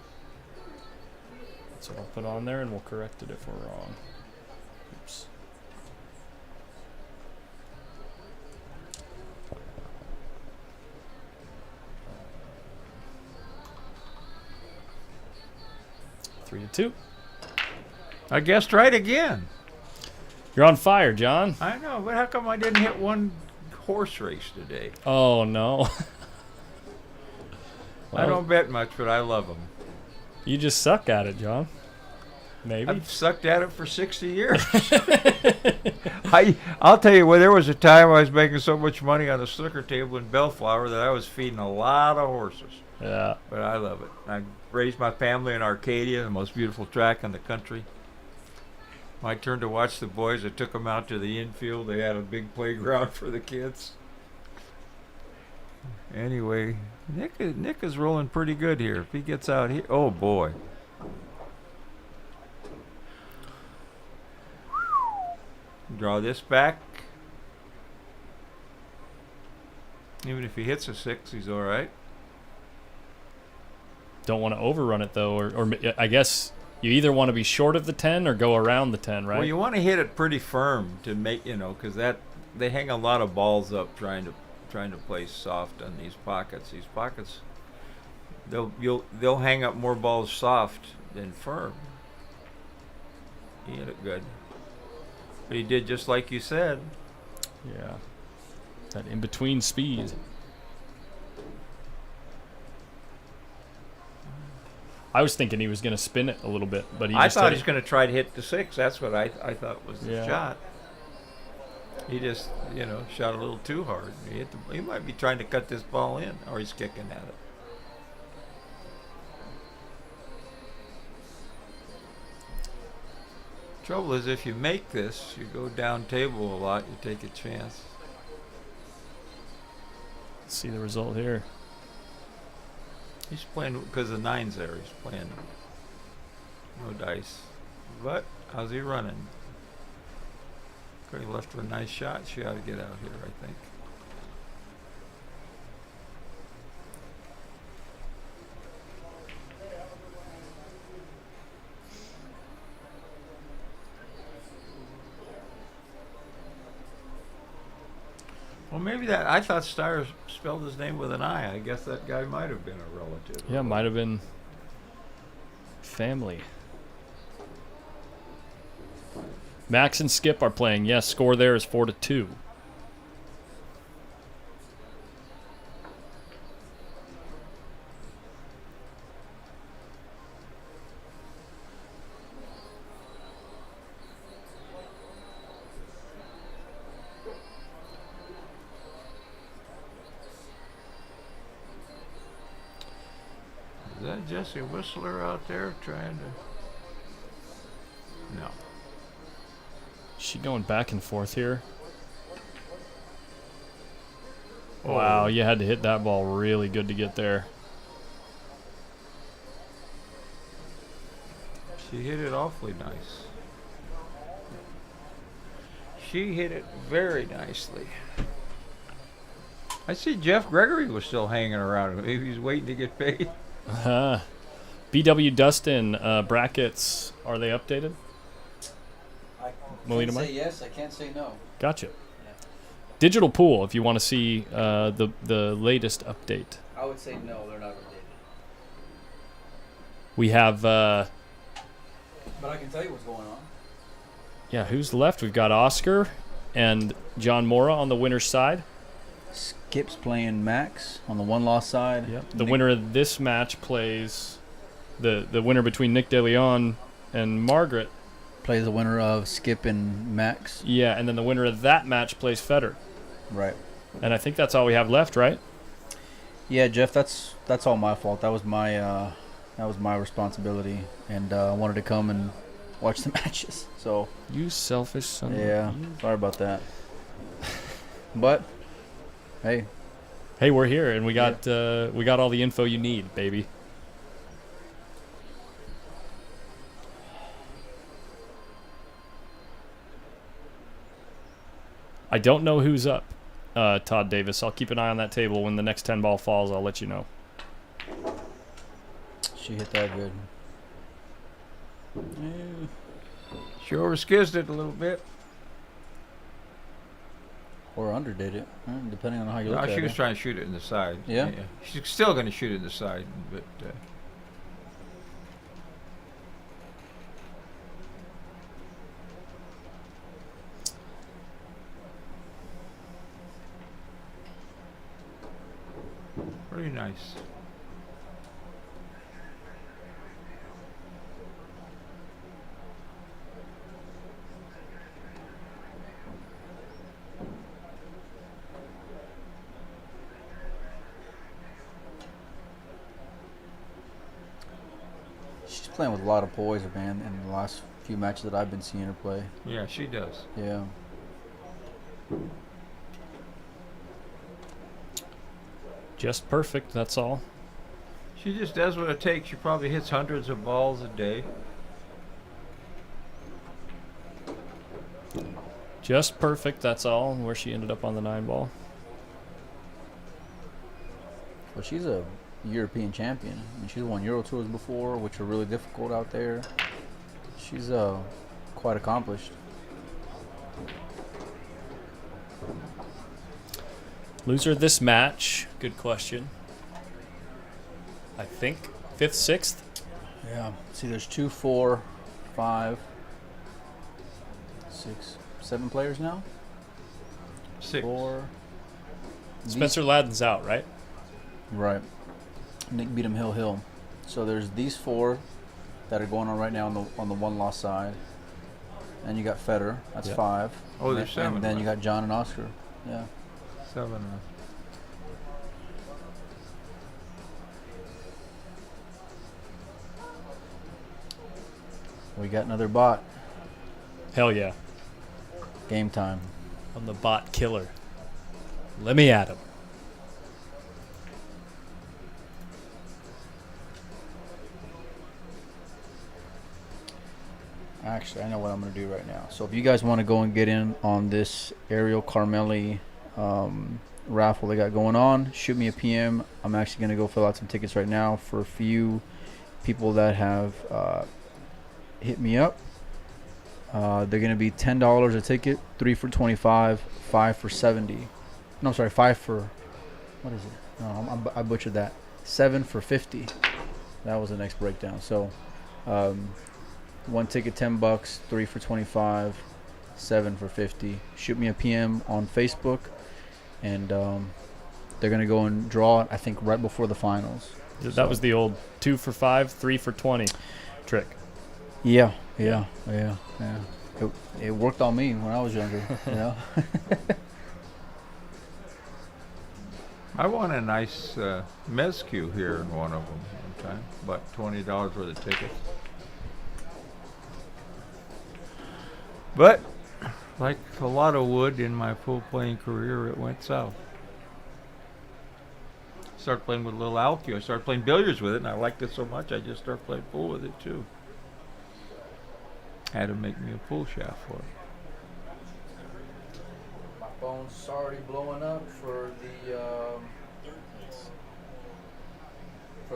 [SPEAKER 1] That's what I'll put on there, and we'll correct it if we're wrong. Oops. Three to two.
[SPEAKER 2] I guessed right again.
[SPEAKER 1] You're on fire, John.
[SPEAKER 2] I know, but how come I didn't hit one horse race today?
[SPEAKER 1] Oh no.
[SPEAKER 2] I don't bet much, but I love them.
[SPEAKER 1] You just suck at it, John. Maybe.
[SPEAKER 2] I've sucked at it for 60 years. I'll tell you, there was a time I was making so much money on the snooker table in Bellflower that I was feeding a lot of horses.
[SPEAKER 1] Yeah.
[SPEAKER 2] But I love it. I raised my family in Arcadia, the most beautiful track in the country. My turn to watch the boys. I took them out to the infield. They had a big playground for the kids. Anyway, Nick is rolling pretty good here. If he gets out here, oh boy. Draw this back. Even if he hits a 6, he's all right.
[SPEAKER 1] Don't want to overrun it though, or I guess you either want to be short of the 10 or go around the 10, right?
[SPEAKER 2] Well, you want to hit it pretty firm to make, because they hang a lot of balls up trying to play soft on these pockets. These pockets, they'll hang up more balls soft than firm. He hit it good, but he did just like you said.
[SPEAKER 1] Yeah. That in between speed. I was thinking he was going to spin it a little bit, but
[SPEAKER 2] I thought he was going to try to hit the 6. That's what I thought was the shot. He just, shot a little too hard. He might be trying to cut this ball in, or he's kicking at it. Trouble is, if you make this, you go down table a lot, you take a chance.
[SPEAKER 1] Let's see the result here.
[SPEAKER 2] He's playing because the nine's there. He's playing no dice. But how's he running? He left her a nice shot. She ought to get out here, I think. Well, maybe that. I thought Steyer spelled his name with an I. I guess that guy might have been a relative.
[SPEAKER 1] Yeah, might have been family. Max and Skip are playing. Yes, score there is 4-2.
[SPEAKER 2] Is that Jesse Whistler out there trying to? No.
[SPEAKER 1] She going back and forth here. Wow, you had to hit that ball really good to get there.
[SPEAKER 2] She hit it awfully nice. She hit it very nicely. I see Jeff Gregory was still hanging around. Maybe he's waiting to get paid.
[SPEAKER 1] BW Dustin, brackets, are they updated?
[SPEAKER 3] I
[SPEAKER 1] Molina
[SPEAKER 3] can't say
[SPEAKER 1] Mike?
[SPEAKER 3] yes, I can't say no.
[SPEAKER 1] Gotcha. Digital pool, if you want to see the latest update.
[SPEAKER 3] I would say no, they're not updated.
[SPEAKER 1] We have,
[SPEAKER 3] But I can tell you what's going on.
[SPEAKER 1] yeah, who's left? We've got Oscar and John Mora on the winner's side.
[SPEAKER 3] Skip's playing Max on the one-loss side.
[SPEAKER 1] Yep. The winner of this match plays the winner between Nick DeLeon and Margaret.
[SPEAKER 3] Plays the winner of Skip and Max.
[SPEAKER 1] Yeah, and then the winner of that match plays Feder.
[SPEAKER 3] Right.
[SPEAKER 1] And I think that's all we have left, right?
[SPEAKER 3] Yeah, Jeff, that's all my fault. That was my responsibility, and I wanted to come and watch the matches. So
[SPEAKER 1] You selfish son
[SPEAKER 3] yeah,
[SPEAKER 1] of a...
[SPEAKER 3] sorry about that. But hey,
[SPEAKER 1] Hey, we're here, and we got all the info you need, baby. I don't know who's up, Todd Davis. I'll keep an eye on that table. When the next 10 ball falls, I'll let you know.
[SPEAKER 3] she hit that good.
[SPEAKER 2] She overskizzed it a little bit.
[SPEAKER 3] Or underdid it, depending on how you look at it.
[SPEAKER 2] She was trying to shoot it in the side.
[SPEAKER 3] Yeah?
[SPEAKER 2] She's still going to shoot it in the side, but pretty nice.
[SPEAKER 3] She's playing with a lot of poise, man, in the last few matches that I've been seeing her play.
[SPEAKER 2] Yeah, she does.
[SPEAKER 3] Yeah.
[SPEAKER 1] Just perfect, that's all.
[SPEAKER 2] She just does what it takes. She probably hits hundreds of balls a day.
[SPEAKER 1] Just perfect, that's all. Where she ended up on the 9 ball.
[SPEAKER 3] Well, she's a European champion. I mean, she's won Euro Tours before, which are really difficult out there. She's quite accomplished.
[SPEAKER 1] Loser of this match, good question. I think 5th, 6th.
[SPEAKER 3] Yeah. See, there's 2, 4, 5, 6, 7 players now.
[SPEAKER 2] 6.
[SPEAKER 3] 4.
[SPEAKER 1] Spencer Ladden's out, right?
[SPEAKER 3] Right. Nick beat him Hill. So there's these 4 that are going on right now on the one loss side. and you got Federer. That's
[SPEAKER 1] Yep.
[SPEAKER 3] 5.
[SPEAKER 2] Oh, there's 7.
[SPEAKER 3] And then you
[SPEAKER 2] right?
[SPEAKER 3] got John and Oscar. Yeah.
[SPEAKER 2] 7.
[SPEAKER 3] We got another bot.
[SPEAKER 1] Hell yeah.
[SPEAKER 3] Game time.
[SPEAKER 1] I'm the bot killer. Let me at him.
[SPEAKER 3] Actually, I know what I'm going to do right now. So if you guys want to go and get in on this Ariel Carmelli raffle they got going on, shoot me a PM. I'm actually going to go fill out some tickets right now for a few people that have hit me up. They're going to be $10 a ticket, 3 for 25, 5 for 70. No, I'm sorry, 5 for, what is it? No, I butchered that. 7 for 50. That was the next breakdown. So, one ticket $10, 3 for 25, 7 for 50. Shoot me a PM on Facebook, and they're gonna go and draw it. I think right before the finals.
[SPEAKER 1] That was the old 2 for 5, 3 for 20 trick.
[SPEAKER 3] Yeah. It worked on me when I was younger. You know.
[SPEAKER 2] I won a nice mezcu here in one of them one time. About $20 worth of tickets. But, like a lot of wood in my pool playing career, it went south. Started playing with a little Alcu. I started playing billiards with it, and I liked it so much I just started playing pool with it too. Had to make me a pool shaft for it.
[SPEAKER 3] My phone's already blowing up for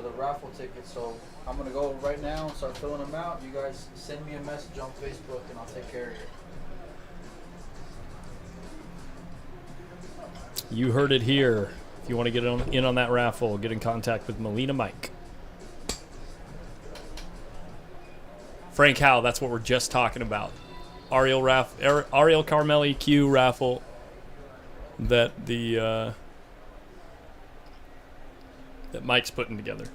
[SPEAKER 3] the raffle tickets, so I'm gonna go right now and start filling them out. You guys send me a message on Facebook and I'll take care of it.
[SPEAKER 1] You heard it here. If you want to get in on that raffle, get in contact with Molina Mike. Frank Howe, that's what we're just talking about. Ariel Carmelli Q raffle that that Mike's putting together.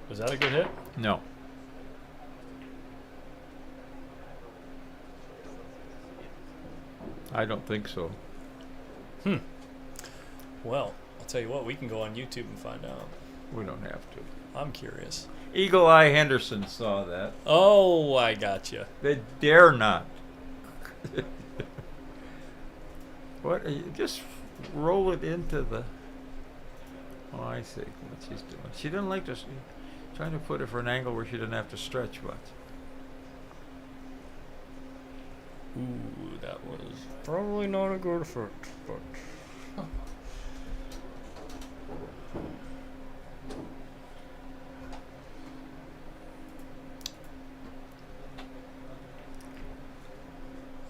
[SPEAKER 1] Was that a good hit?
[SPEAKER 2] No. I don't think so.
[SPEAKER 1] Well, I'll tell you what, we can go on YouTube and find out.
[SPEAKER 2] We don't have to.
[SPEAKER 1] I'm curious.
[SPEAKER 2] Eagle Eye Henderson saw that.
[SPEAKER 1] Oh, I gotcha.
[SPEAKER 2] They dare not. What? Just roll it into the. Oh, I see what she's doing. She didn't like to. Trying to put it for an angle where she didn't have to stretch much.
[SPEAKER 1] Ooh, that was probably not a good fit, but.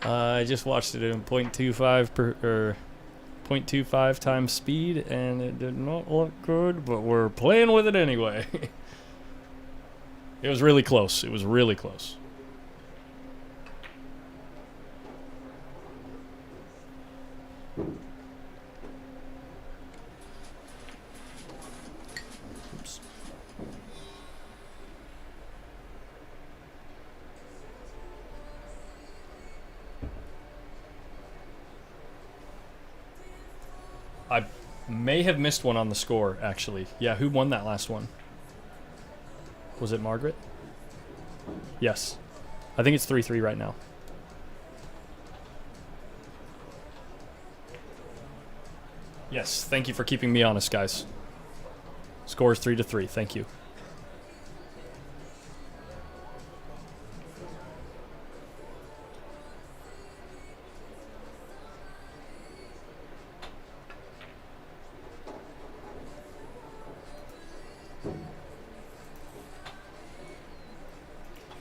[SPEAKER 1] I just watched it in 0.25 times speed, and it did not look good, but we're playing with it anyway. It was really close. It was really close. Oops. I may have missed one on the score, actually. Yeah, who won that last one? Was it Margaret? Yes. I think it's 3-3 right now. Yes, thank you for keeping me honest, guys. Score is 3-3. Thank you.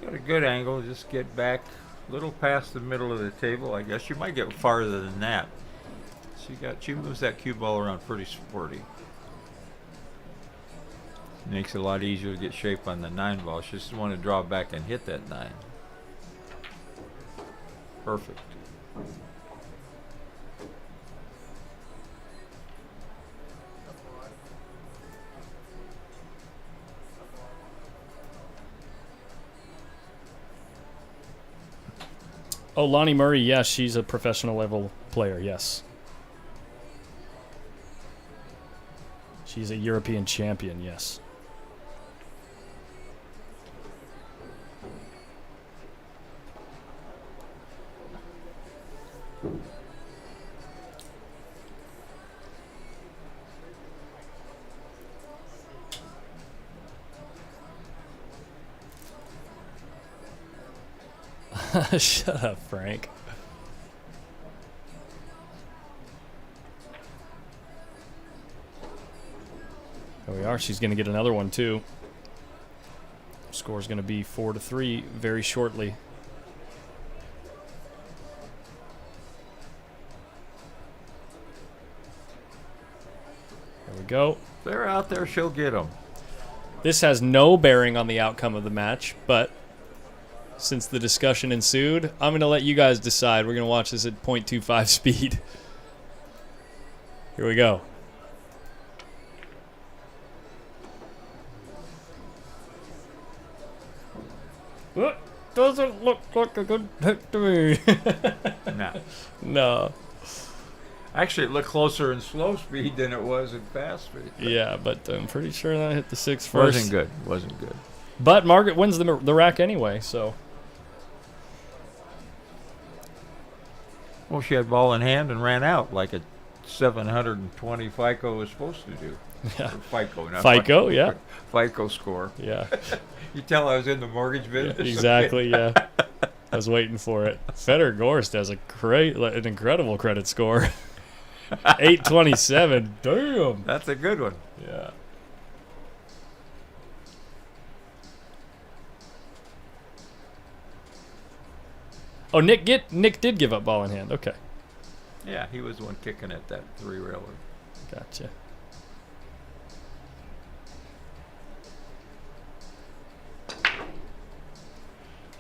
[SPEAKER 2] Got a good angle. Just get back a little past the middle of the table. I guess you might get farther than that. She moves that cue ball around pretty sporty. Makes it a lot easier to get shape on the 9 ball. She just want to draw back and hit that 9. Perfect.
[SPEAKER 1] Oh, Lonnie Murray, yes, she's a professional level player, yes. She's a European champion, yes. Shut up, Frank. There we are. She's going to get another one, too. Score's going to be 4-3 very shortly. There we go.
[SPEAKER 2] If they're out there, she'll get them.
[SPEAKER 1] This has no bearing on the outcome of the match, but since the discussion ensued, I'm going to let you guys decide. We're going to watch this at 0.25 speed. Here we go. What? Doesn't look like a good hit to me.
[SPEAKER 2] No.
[SPEAKER 1] No.
[SPEAKER 2] Actually, it looked closer in slow speed than it was in fast speed.
[SPEAKER 1] Yeah, but I'm pretty sure that hit the 6 first.
[SPEAKER 2] Wasn't good. Wasn't good.
[SPEAKER 1] But Margaret wins the rack anyway, so.
[SPEAKER 2] Well, she had ball in hand and ran out like a 720 FICO is supposed to do.
[SPEAKER 1] Yeah.
[SPEAKER 2] Or FICO, not
[SPEAKER 1] FICO, yeah.
[SPEAKER 2] FICO score.
[SPEAKER 1] Yeah.
[SPEAKER 2] You tell I was in the mortgage business.
[SPEAKER 1] Exactly, yeah. I was waiting for it. Feder Gorst has an incredible credit score. 827. Damn.
[SPEAKER 2] That's a good one.
[SPEAKER 1] Yeah. Oh, Nick did give up ball in hand. Okay.
[SPEAKER 2] Yeah, he was the one kicking at that 3-railer.
[SPEAKER 1] Gotcha.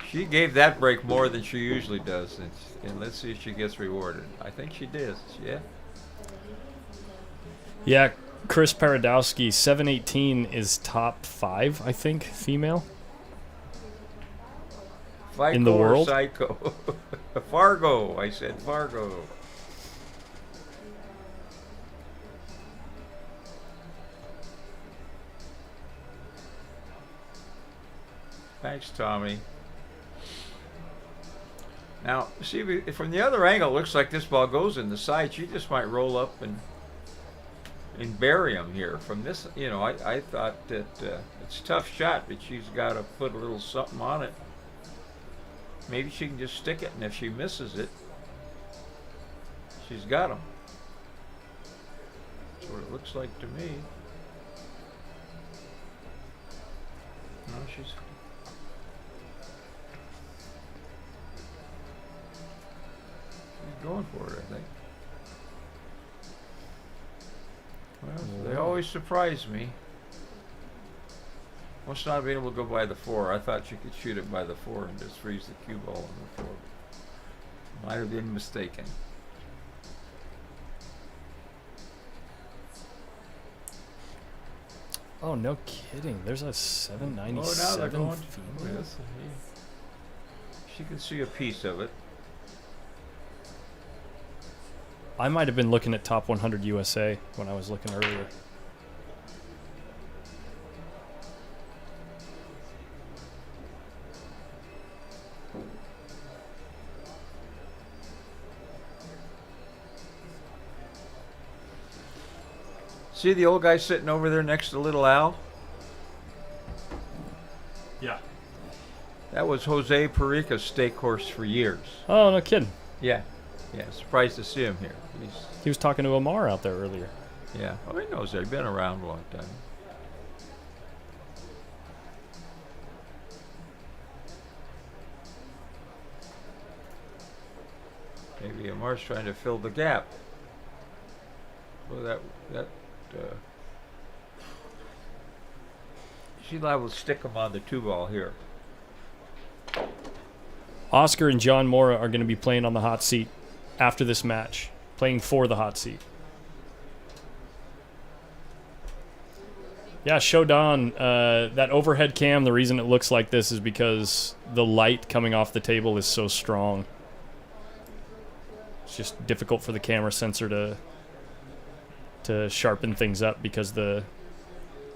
[SPEAKER 2] She gave that break more than she usually does, and let's see if she gets rewarded. I think she did. Yeah.
[SPEAKER 1] Yeah, Chris Paradowski, 718 is top 5, I think, female.
[SPEAKER 2] FICO
[SPEAKER 1] in the world?
[SPEAKER 2] Or Psycho. Fargo. I said Fargo. Thanks, Tommy. Now, see, from the other angle, it looks like this ball goes in the side. She just might roll up and bury him here. From this, you know, I thought that it's a tough shot, but she's got to put a little something on it. Maybe she can just stick it, and if she misses it, she's got him. That's what it looks like to me. No, she's going for it, I think. Well, they always surprise me. Must not have been able to go by the 4. I thought you could shoot it by the 4 and just freeze the cue ball on the 4. Might have been mistaken.
[SPEAKER 1] Oh, no kidding. There's a 797
[SPEAKER 2] Oh, now they're going.
[SPEAKER 1] female.
[SPEAKER 2] Yes, she can see a piece of it.
[SPEAKER 1] I might have been looking at top 100 USA when I was looking earlier.
[SPEAKER 2] See the old guy sitting over there next to little Al?
[SPEAKER 1] Yeah.
[SPEAKER 2] That was Jose Perica's stake horse for years.
[SPEAKER 1] Oh, no kidding.
[SPEAKER 2] Yeah. Yeah, surprised to see him here.
[SPEAKER 1] He was talking to Amar out there earlier.
[SPEAKER 2] Yeah. Oh, he knows that. He's been around a long time. Maybe Amar's trying to fill the gap. Well, she's liable to stick him on the 2-ball here.
[SPEAKER 1] Oscar and John Mora are going to be playing on the hot seat after this match, playing for the hot seat. Yeah, Shodan, that overhead cam, the reason it looks like this is because the light coming off the table is so strong. It's just difficult for the camera sensor to sharpen things up because the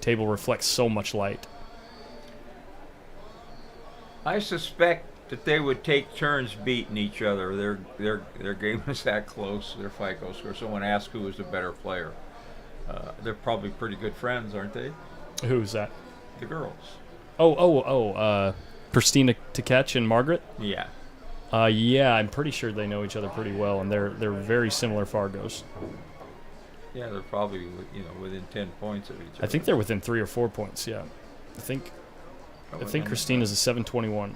[SPEAKER 1] table reflects so much light.
[SPEAKER 2] I suspect that they would take turns beating each other. Their game is that close. Their FICO score. Someone asked who was the better player. They're probably pretty good friends, aren't they?
[SPEAKER 1] Who's that?
[SPEAKER 2] The girls.
[SPEAKER 1] Christina to catch and Margaret.
[SPEAKER 2] Yeah.
[SPEAKER 1] Yeah, I'm pretty sure they know each other pretty well, and they're very similar Fargos.
[SPEAKER 2] Yeah, they're probably within 10 points of each other.
[SPEAKER 1] I think they're within 3 or 4 points. Yeah, I think Christina's a 721.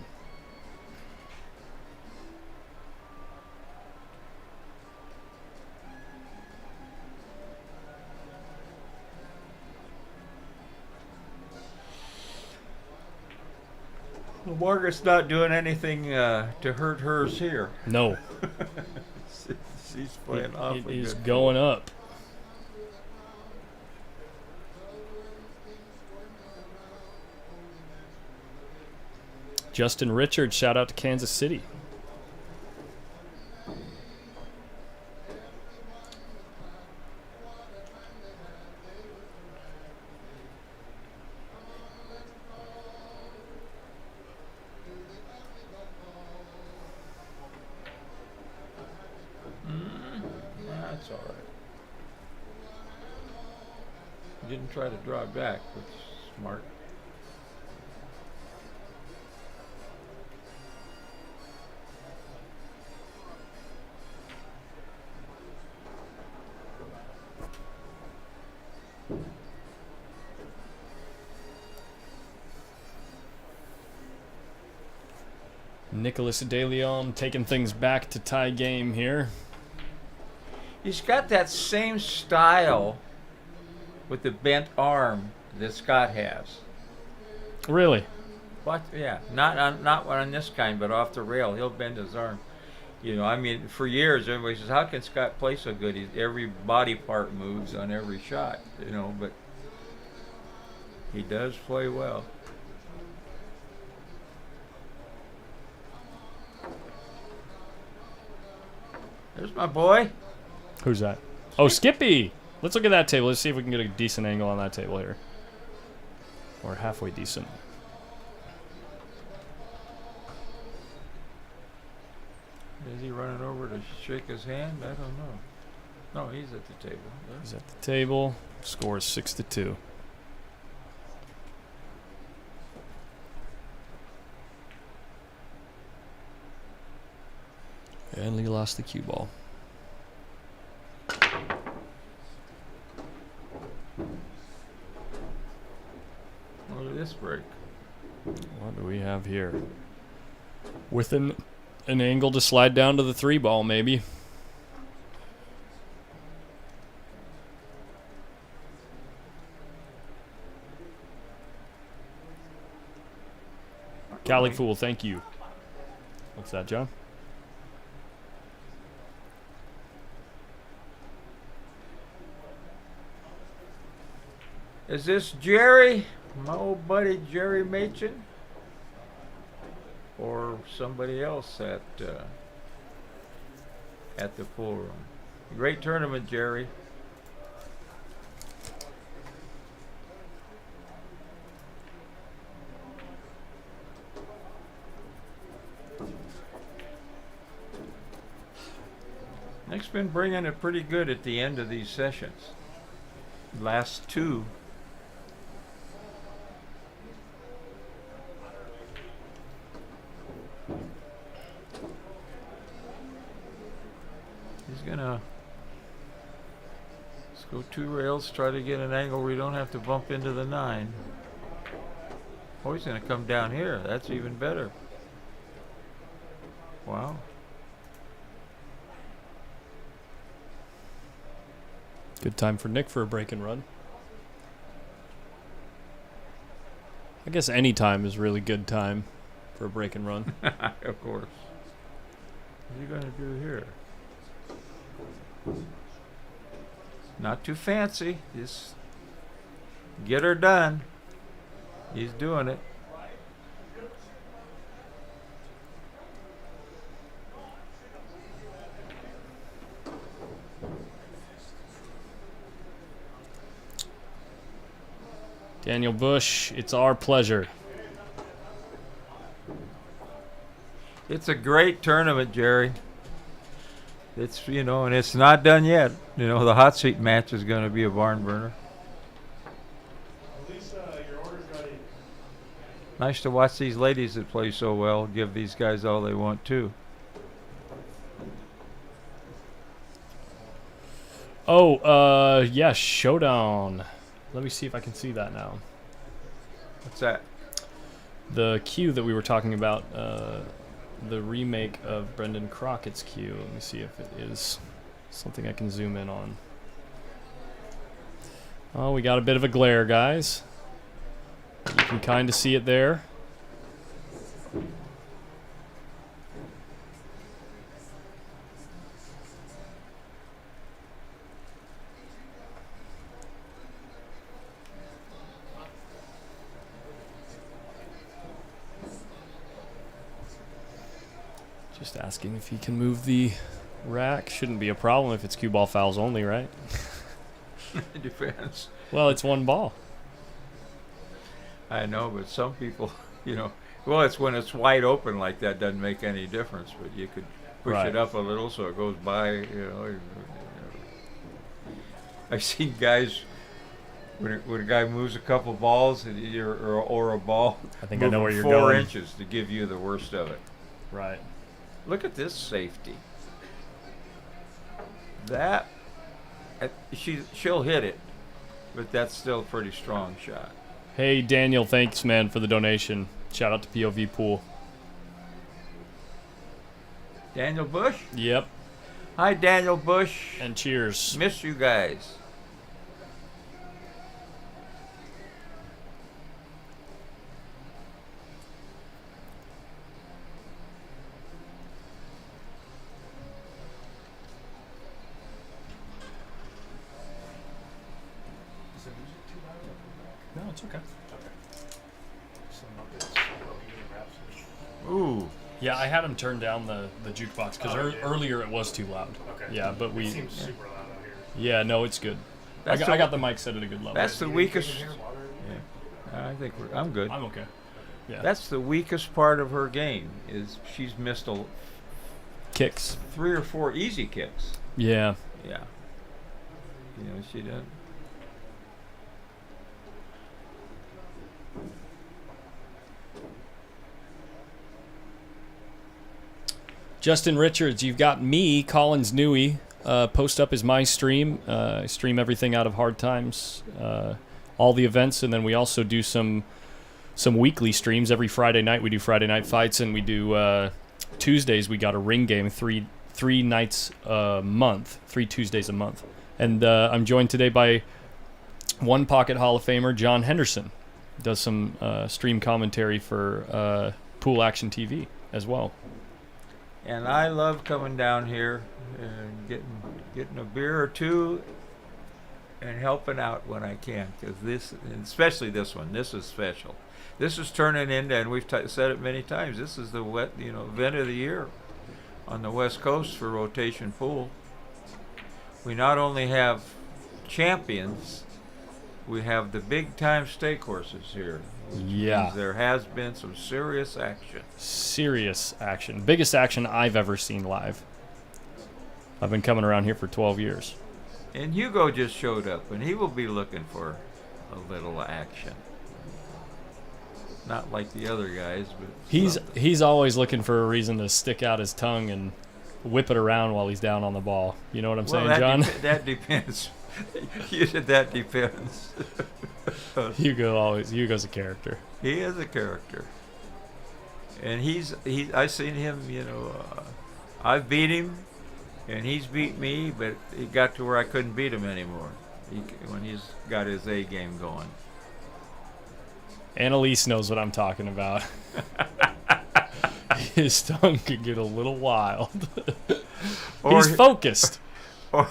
[SPEAKER 2] Well, Margaret's not doing anything to hurt hers here.
[SPEAKER 1] No,
[SPEAKER 2] She's playing awfully
[SPEAKER 1] it is
[SPEAKER 2] good.
[SPEAKER 1] going up. Justin Richards, shout out to Kansas City.
[SPEAKER 2] That's all right. Didn't try to draw it back, which is smart.
[SPEAKER 1] Nicholas De Leon taking things back to tie game here.
[SPEAKER 2] He's got that same style with the bent arm that Scott has.
[SPEAKER 1] Really?
[SPEAKER 2] What? Yeah, not on this kind, but off the rail. He'll bend his arm. For years everybody says, "How can Scott play so good? Every body part moves on every shot." But he does play well. There's my boy.
[SPEAKER 1] Who's that? Oh, Skippy! Let's look at that table. Let's see if we can get a decent angle on that table here. Or halfway decent.
[SPEAKER 2] Is he running over to shake his hand? I don't know. No, he's at the table.
[SPEAKER 1] He's at the table. Score is 6-2. And Lee lost the cue ball.
[SPEAKER 2] Look at this break.
[SPEAKER 1] What do we have here? With an angle to slide down to the 3 ball, maybe. Cali Fool, thank you. What's that, John?
[SPEAKER 2] Is this Jerry? My old buddy Jerry Machen? Or somebody else at the pool room? Great tournament, Jerry. Nick's been bringing it pretty good at the end of these sessions. Last 2. He's gonna let's go 2 rails, try to get an angle where we don't have to bump into the 9. Oh, he's gonna come down here. That's even better. Wow.
[SPEAKER 1] Good time for Nick for a break and run. I guess any time is really good time for a break and run.
[SPEAKER 2] Of course. What are you gonna do here? Not too fancy. Just get her done. He's doing it.
[SPEAKER 1] Daniel Bush, it's our pleasure.
[SPEAKER 2] It's a great tournament, Jerry. It's, and it's not done yet. The hot seat match is going to be a barn burner.
[SPEAKER 5] Your order's ready.
[SPEAKER 2] Nice to watch these ladies that play so well give these guys all they want too.
[SPEAKER 1] Oh, yeah, Showdown. Let me see if I can see that now.
[SPEAKER 2] What's that?
[SPEAKER 1] The queue that we were talking about, the remake of Brendan Crockett's queue. Let me see if it is something I can zoom in on. Oh, we got a bit of a glare, guys. You can kind of see it there. Just asking if he can move the rack. Shouldn't be a problem if it's cue ball fouls only, right?
[SPEAKER 2] It depends.
[SPEAKER 1] Well, it's one ball.
[SPEAKER 2] I know, but some people, well, it's when it's wide open like that doesn't make any difference, but you could push
[SPEAKER 1] Right.
[SPEAKER 2] it up a little so it goes by, I've seen guys, when a guy moves a couple balls or a ball,
[SPEAKER 1] I think I know where you're
[SPEAKER 2] 4
[SPEAKER 1] going.
[SPEAKER 2] inches to give you the worst of it.
[SPEAKER 1] Right.
[SPEAKER 2] Look at this safety. That, she'll hit it, but that's still a pretty strong shot.
[SPEAKER 1] Hey, Daniel, thanks, man, for the donation. Shout out to POV Pool.
[SPEAKER 2] Daniel Bush?
[SPEAKER 1] Yep.
[SPEAKER 2] Hi, Daniel Bush.
[SPEAKER 1] And cheers.
[SPEAKER 2] Miss you guys.
[SPEAKER 1] No, it's okay.
[SPEAKER 2] Ooh.
[SPEAKER 1] Yeah, I had him turn down the jukebox because earlier it was too loud.
[SPEAKER 5] Okay.
[SPEAKER 1] Yeah, but
[SPEAKER 5] It seems super loud out here.
[SPEAKER 1] Yeah, no, it's good. I
[SPEAKER 2] That's
[SPEAKER 1] got the mic set at a good level.
[SPEAKER 2] That's the weakest. Yeah, I think I'm good.
[SPEAKER 1] I'm okay. Yeah.
[SPEAKER 2] That's the weakest part of her game is she's missed
[SPEAKER 1] Kicks.
[SPEAKER 2] 3 or 4 easy kicks.
[SPEAKER 1] Yeah.
[SPEAKER 2] Yeah. She doesn't.
[SPEAKER 1] Justin Richards, you've got me, Collins Newey. Post Up is my stream. I stream everything out of Hard Times, all the events, and then we also do some weekly streams. Every Friday night we do Friday night fights, and we do Tuesdays we got a ring game three nights a month, 3 Tuesdays a month. And I'm joined today by One Pocket Hall of Famer John Henderson. Does some stream commentary for Pool Action TV as well.
[SPEAKER 2] And I love coming down here and getting a beer or two and helping out when I can, because especially this one, this is special. This is turning into, and we've said it many times, this is the event of the year on the West Coast for rotation pool. We not only have champions, we have the big time stake horses here.
[SPEAKER 1] Yeah.
[SPEAKER 2] There has been some serious action.
[SPEAKER 1] Serious action. Biggest action I've ever seen live. I've been coming around here for 12 years.
[SPEAKER 2] And Hugo just showed up, and he will be looking for a little action. Not like the other guys, but
[SPEAKER 1] He's always looking for a reason to stick out his tongue and whip it around while he's down on the ball. You know what I'm saying, John?
[SPEAKER 2] That depends. You said that depends.
[SPEAKER 1] Hugo's a character.
[SPEAKER 2] He is a character, and I've seen him. I've beat him, and he's beat me, but he got to where I couldn't beat him anymore. When he's got his A game going.
[SPEAKER 1] Annalise knows what I'm talking about. His tongue could get a little wild. He's focused.
[SPEAKER 2] Or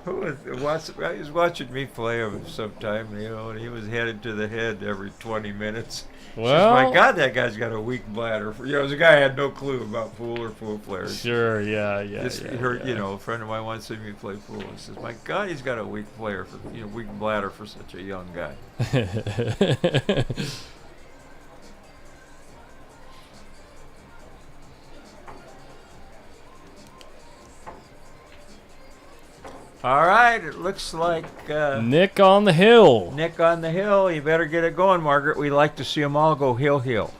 [SPEAKER 2] I was watching me play him sometime, you know, and he was headed to the head every 20 minutes.
[SPEAKER 1] Well,
[SPEAKER 2] Says, my God, that guy's got a weak bladder. You know, the guy had no clue about pool or pool players.
[SPEAKER 1] sure, yeah.
[SPEAKER 2] You know, a friend of mine once seen me play pool. He says, my God, he's got a weak weak bladder for such a young guy. All right, it looks like
[SPEAKER 1] Nick on the hill.
[SPEAKER 2] Nick on the hill. You better get it going, Margaret. We like to see them all go hill.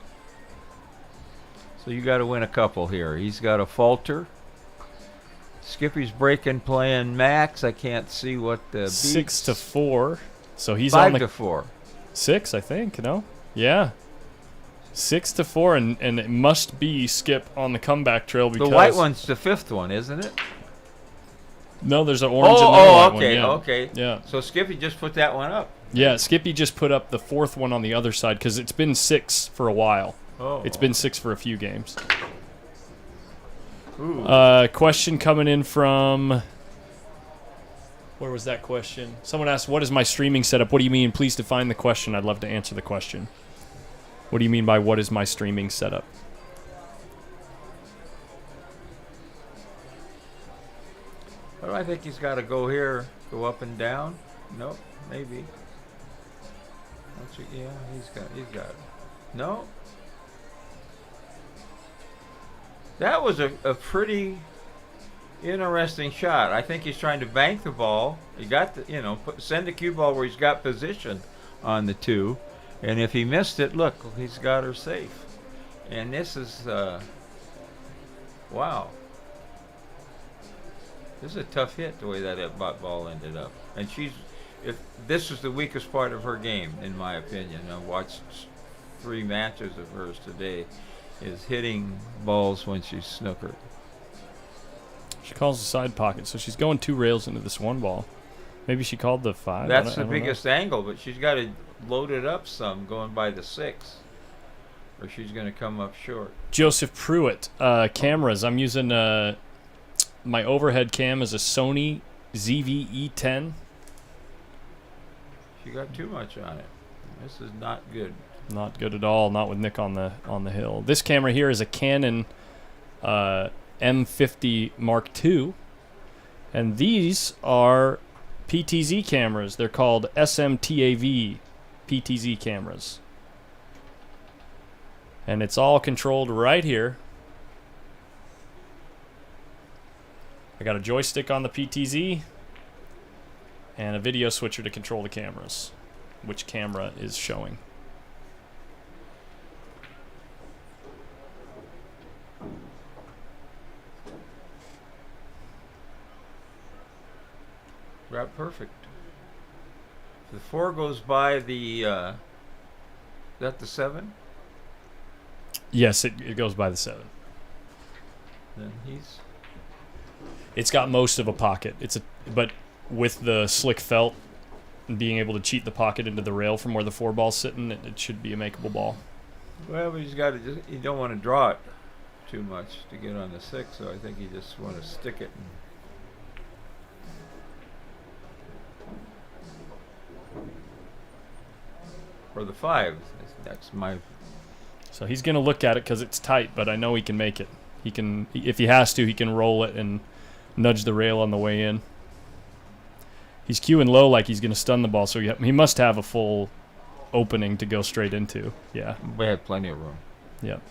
[SPEAKER 2] So you got to win a couple here. He's got a falter. Skippy's breaking, playing max. I can't see what the
[SPEAKER 1] 6-4. So he's
[SPEAKER 2] 5
[SPEAKER 1] on the
[SPEAKER 2] to 4.
[SPEAKER 1] 6, I think. No, yeah. 6-4, and it must be Skip on the comeback trail because
[SPEAKER 2] The white one's the 5th one, isn't it?
[SPEAKER 1] No, there's an orange and then a white
[SPEAKER 2] okay,
[SPEAKER 1] one. Yeah.
[SPEAKER 2] okay.
[SPEAKER 1] Yeah.
[SPEAKER 2] So Skippy just put that one up.
[SPEAKER 1] Yeah, Skippy just put up the 4th one on the other side because it's been 6 for a while.
[SPEAKER 2] Oh.
[SPEAKER 1] It's been 6 for a few games.
[SPEAKER 2] Ooh.
[SPEAKER 1] Question coming in from... Where was that question? Someone asked, what is my streaming setup? What do you mean? Please define the question. I'd love to answer the question. What do you mean by what is my streaming setup?
[SPEAKER 2] Well, I think he's got to go here, go up and down. Nope, maybe. Yeah, he's got it. No. That was a pretty interesting shot. I think he's trying to bank the ball. He got the, send the cue ball where he's got position on the 2. And if he missed it, look, he's got her safe. And this is, wow. This is a tough hit, the way that ball ended up. And this is the weakest part of her game, in my opinion. I watched 3 matches of hers today, is hitting balls when she's snookered.
[SPEAKER 1] She calls the side pocket, so she's going 2 rails into this one ball. Maybe she called the 5.
[SPEAKER 2] That's the biggest angle, but she's got to load it up some going by the 6, or she's going to come up short.
[SPEAKER 1] Joseph Pruitt, cameras. I'm using my overhead cam is a Sony ZV-E10.
[SPEAKER 2] She got too much on it. This is not good.
[SPEAKER 1] Not good at all. Not with Nick on the hill. This camera here is a Canon M50 Mark II, and these are PTZ cameras. They're called SMTAV PTZ cameras, and it's all controlled right here. I got a joystick on the PTZ and a video switcher to control the cameras, which camera is showing.
[SPEAKER 2] Right, perfect. The 4 goes by the, is that the 7?
[SPEAKER 1] Yes, it goes by the 7.
[SPEAKER 2] Then
[SPEAKER 1] It's got most of a pocket. But with the slick felt and being able to cheat the pocket into the rail from where the 4 ball's sitting, it should be a makeable ball.
[SPEAKER 2] Well, but you don't want to draw it too much to get on the 6, so I think you just want to stick it. Or the 5. That's my.
[SPEAKER 1] So he's going to look at it because it's tight, but I know he can make it. He can, if he has to, he can roll it and nudge the rail on the way in. He's cueing low like he's going to stun the ball, so he must have a full opening to go straight into. Yeah.
[SPEAKER 2] We had plenty of room.
[SPEAKER 1] Yep.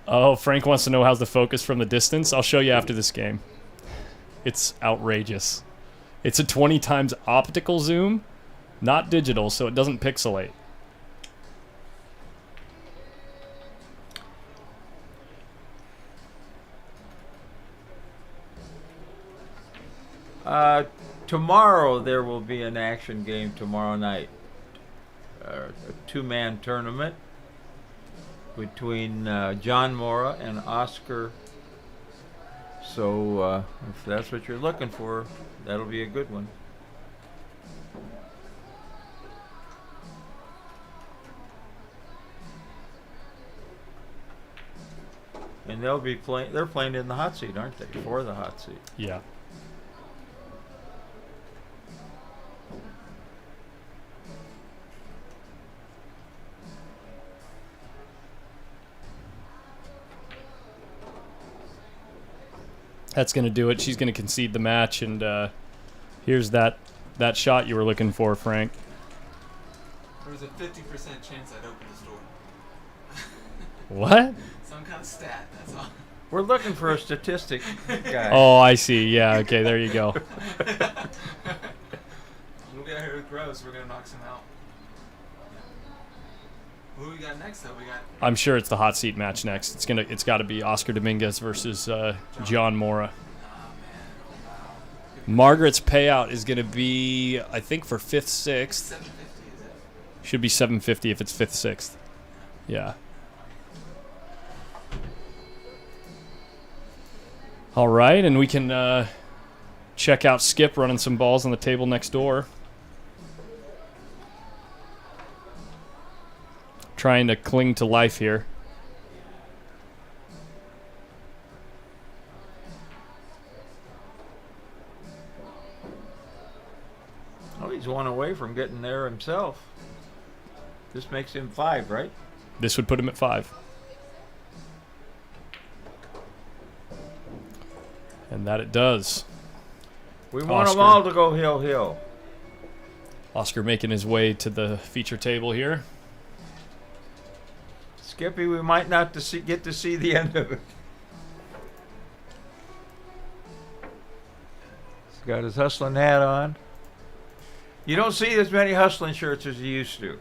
[SPEAKER 1] Oh, Frank wants to know how's the focus from the distance. I'll show you after this game. It's outrageous. It's a 20 times optical zoom, not digital, so it doesn't pixelate.
[SPEAKER 2] Tomorrow there will be an action game tomorrow night. A 2-man tournament between John Mora and Oscar. So if that's what you're looking for, that'll be a good one. And they'll be playing. They're playing in the hot seat, aren't they? For the hot seat.
[SPEAKER 1] Yeah. That's going to do it. She's going to concede the match, and here's that shot you were looking for, Frank.
[SPEAKER 9] There was a 50% chance I'd open the store.
[SPEAKER 1] What?
[SPEAKER 9] Some kind of stat, that's all.
[SPEAKER 2] We're looking for a statistic guy.
[SPEAKER 1] Oh, I see. Yeah, okay, there you go.
[SPEAKER 9] We'll get here with Gross. We're going to knock some out. Who we got next, though? We got...
[SPEAKER 1] I'm sure it's the hot seat match next. It's got to be Oscar Dominguez versus John Mora. Margaret's payout is going to be, I think, for 5th, 6th.
[SPEAKER 9] 750, is it?
[SPEAKER 1] Should be 750 if it's 5th, 6th. Yeah. All right, and we can check out Skip running some balls on the table next door. Trying to cling to life here.
[SPEAKER 2] Oh, he's one away from getting there himself. This makes him 5, right?
[SPEAKER 1] This would put him at 5. And that it does.
[SPEAKER 2] We want
[SPEAKER 1] Oscar.
[SPEAKER 2] them all to go hill.
[SPEAKER 1] Oscar making his way to the feature table here.
[SPEAKER 2] Skippy, we might not get to see the end of it. He's got his hustling hat on. You don't see as many hustling shirts as you used to.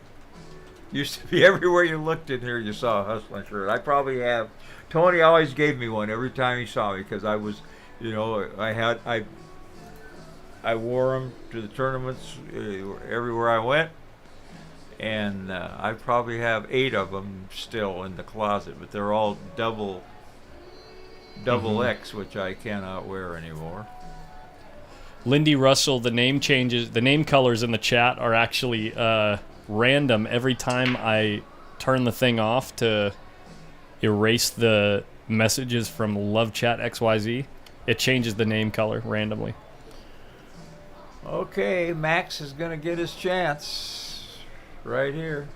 [SPEAKER 2] Used to be everywhere you looked in here, you saw a hustling shirt. I probably have. Tony always gave me one every time he saw me because I was, I wore them to the tournaments everywhere I went. And I probably have 8 of them still in the closet, but they're all double X, which I cannot wear anymore.
[SPEAKER 1] Lindy Russell, the name colors in the chat are actually random. Every time I turn the thing off to erase the messages from Love Chat XYZ, it changes the name color randomly.
[SPEAKER 2] Okay, Max is going to get his chance. Right here.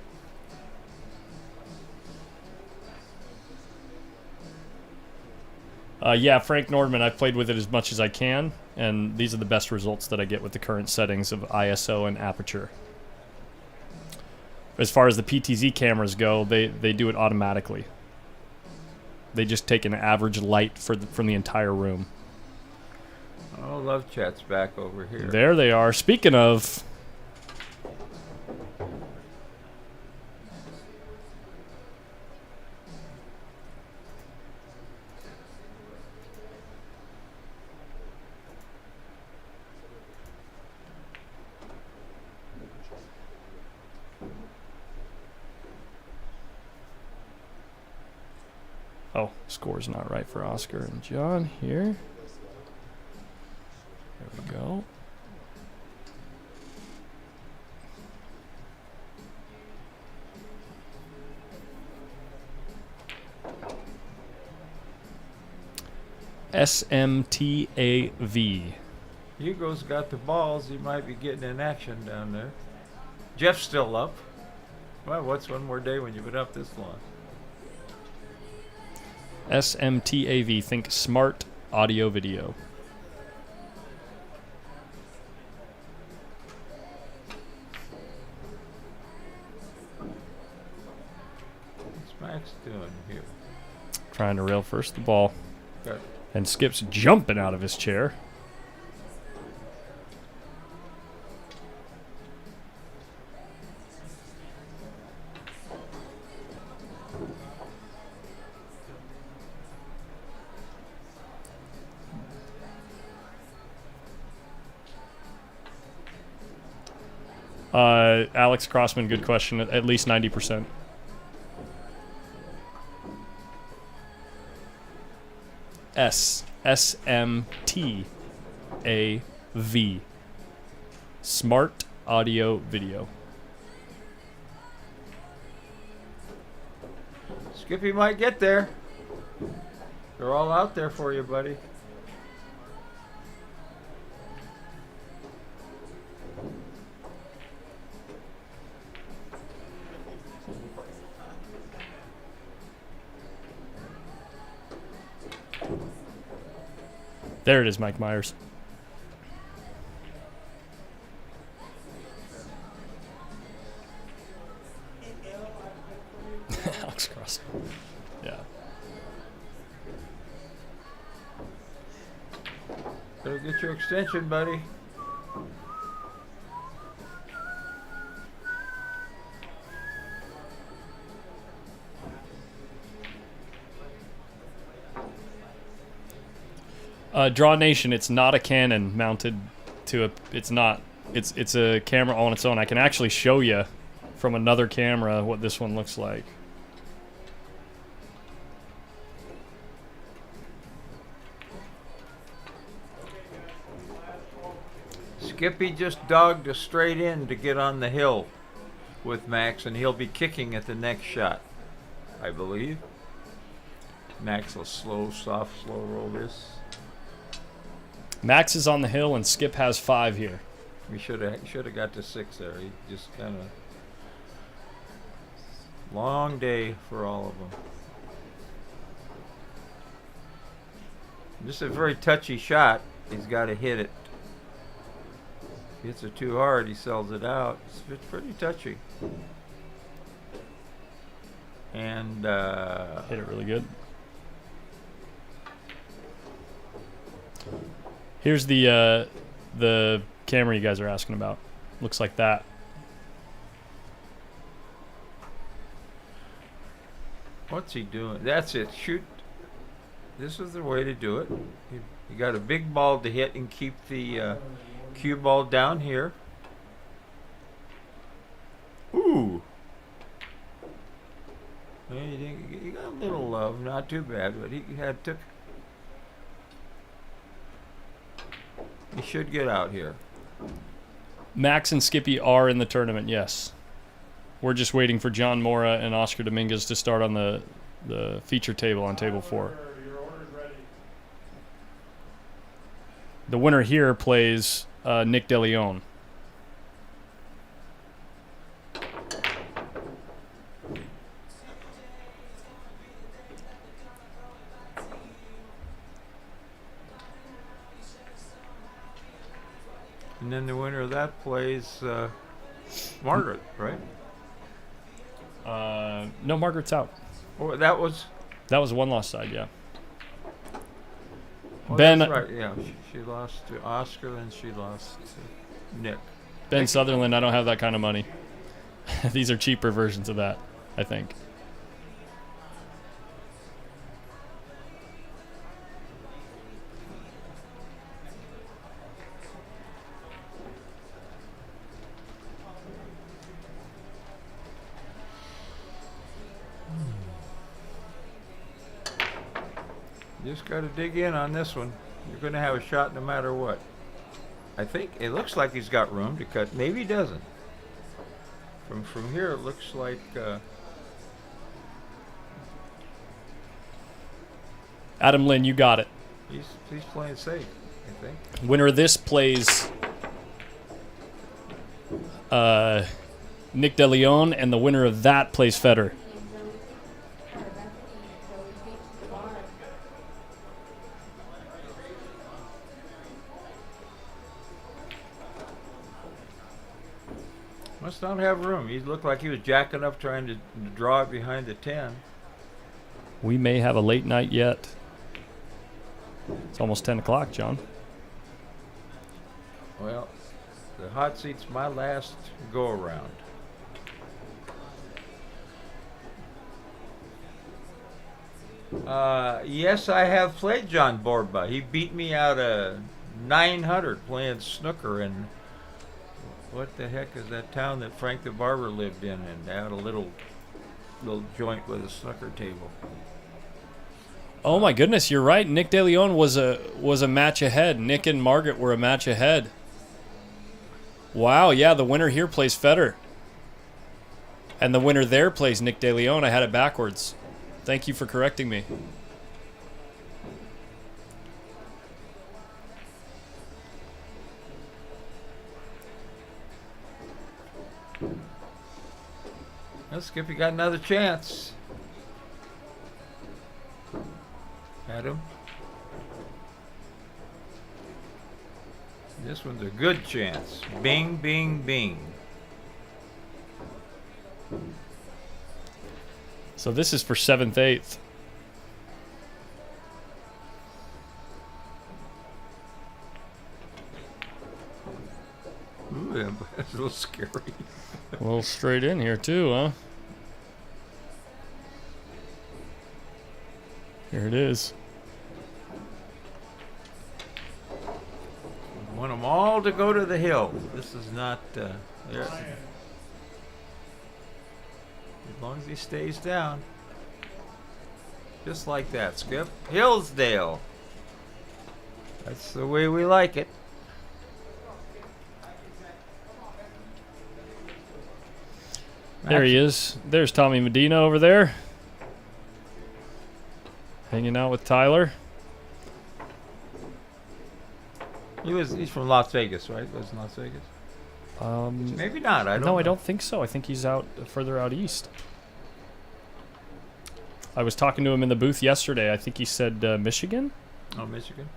[SPEAKER 1] Yeah, Frank Nordman, I've played with it as much as I can, and these are the best results that I get with the current settings of ISO and aperture. As far as the PTZ cameras go, they do it automatically. They just take an average light from the entire room.
[SPEAKER 2] Oh, Love Chat's back over here.
[SPEAKER 1] There they are. Speaking of... Oh, score's not right for Oscar and John here. There we go. SMTAV.
[SPEAKER 2] Hugo's got the balls. He might be getting in action down there. Jeff's still up. Well, what's one more day when you've been up this long?
[SPEAKER 1] SMTAV, think smart audio video.
[SPEAKER 2] What's Max doing here?
[SPEAKER 1] Trying to rail first the ball.
[SPEAKER 2] Got
[SPEAKER 1] And Skip's jumping out of his chair. Alex Crossman, good question. At least 90%. SMTAV. Smart audio video.
[SPEAKER 2] Skippy might get there. They're all out there for you, buddy.
[SPEAKER 1] There it is, Mike Myers. Alex Cross. Yeah.
[SPEAKER 2] Better get your extension, buddy.
[SPEAKER 1] Draw Nation, it's not a Canon mounted to a. It's not. It's a camera on its own. I can actually show you from another camera what this one looks like.
[SPEAKER 2] Skippy just dogged a straight in to get on the hill with Max, and he'll be kicking at the next shot, I believe. Max will slow roll this.
[SPEAKER 1] Max is on the hill and Skip has 5 here.
[SPEAKER 2] We should have got to 6 there. He just kind of long day for all of them. This is a very touchy shot. He's got to hit it. If he hits it too hard, he sells it out. It's pretty touchy. And
[SPEAKER 1] hit it really good. Here's the camera you guys are asking about. Looks like that.
[SPEAKER 2] What's he doing? That's it. Shoot. This is the way to do it. You got a big ball to hit and keep the cue ball down here. Ooh. Well, you got a little love, not too bad, but he should get out here.
[SPEAKER 1] Max and Skippy are in the tournament, yes. We're just waiting for John Mora and Oscar Dominguez to start on the feature table on table 4. The winner here plays Nick DeLeon.
[SPEAKER 2] And then the winner of that plays Margaret, right?
[SPEAKER 1] No, Margaret's out.
[SPEAKER 2] Oh, that was
[SPEAKER 1] one loss side, yeah.
[SPEAKER 2] Oh,
[SPEAKER 1] Ben,
[SPEAKER 2] that's right. Yeah, she lost to Oscar and she lost to Nick.
[SPEAKER 1] Ben Sutherland, I don't have that kind of money. These are cheaper versions of that, I think.
[SPEAKER 2] Just got to dig in on this one. You're going to have a shot no matter what. I think it looks like he's got room to cut. Maybe he doesn't. From here, it looks like.
[SPEAKER 1] Adam Lynn, you got it.
[SPEAKER 2] He's playing safe, I think.
[SPEAKER 1] Winner of this plays Nick DeLeon, and the winner of that plays Federer.
[SPEAKER 2] Must not have room. He looked like he was jacking up trying to draw it behind the 10.
[SPEAKER 1] We may have a late night yet. It's almost 10 o'clock, John.
[SPEAKER 2] Well, the hot seat's my last go-around. Yes, I have played John Borba. He beat me out of 900 playing snooker in, what the heck is that town that Frank the Barber lived in? And they had a little joint with a snooker table.
[SPEAKER 1] Oh my goodness, you're right. Nick DeLeon was a match ahead. Nick and Margaret were a match ahead. Wow, yeah, the winner here plays Federer. And the winner there plays Nick DeLeon. I had it backwards. Thank you for correcting me.
[SPEAKER 2] Well, Skippy got another chance. Had him. This one's a good chance. Bing, bing, bing.
[SPEAKER 1] So this is for 7th, 8th.
[SPEAKER 2] Ooh, yeah, that's a little scary.
[SPEAKER 1] A little straight in here too, huh? Here it is.
[SPEAKER 2] Want them all to go to the hill. This is not. There. As long as he stays down. Just like that, Skip. Hillsdale. That's the way we like it.
[SPEAKER 1] There he is. There's Tommy Medina over there. Hanging out with Tyler.
[SPEAKER 2] He's from Las Vegas, right? Was in Las Vegas? Maybe not. I don't know.
[SPEAKER 1] I don't think so. I think he's out further out east. I was talking to him in the booth yesterday. I think he said Michigan.
[SPEAKER 2] Oh, Michigan.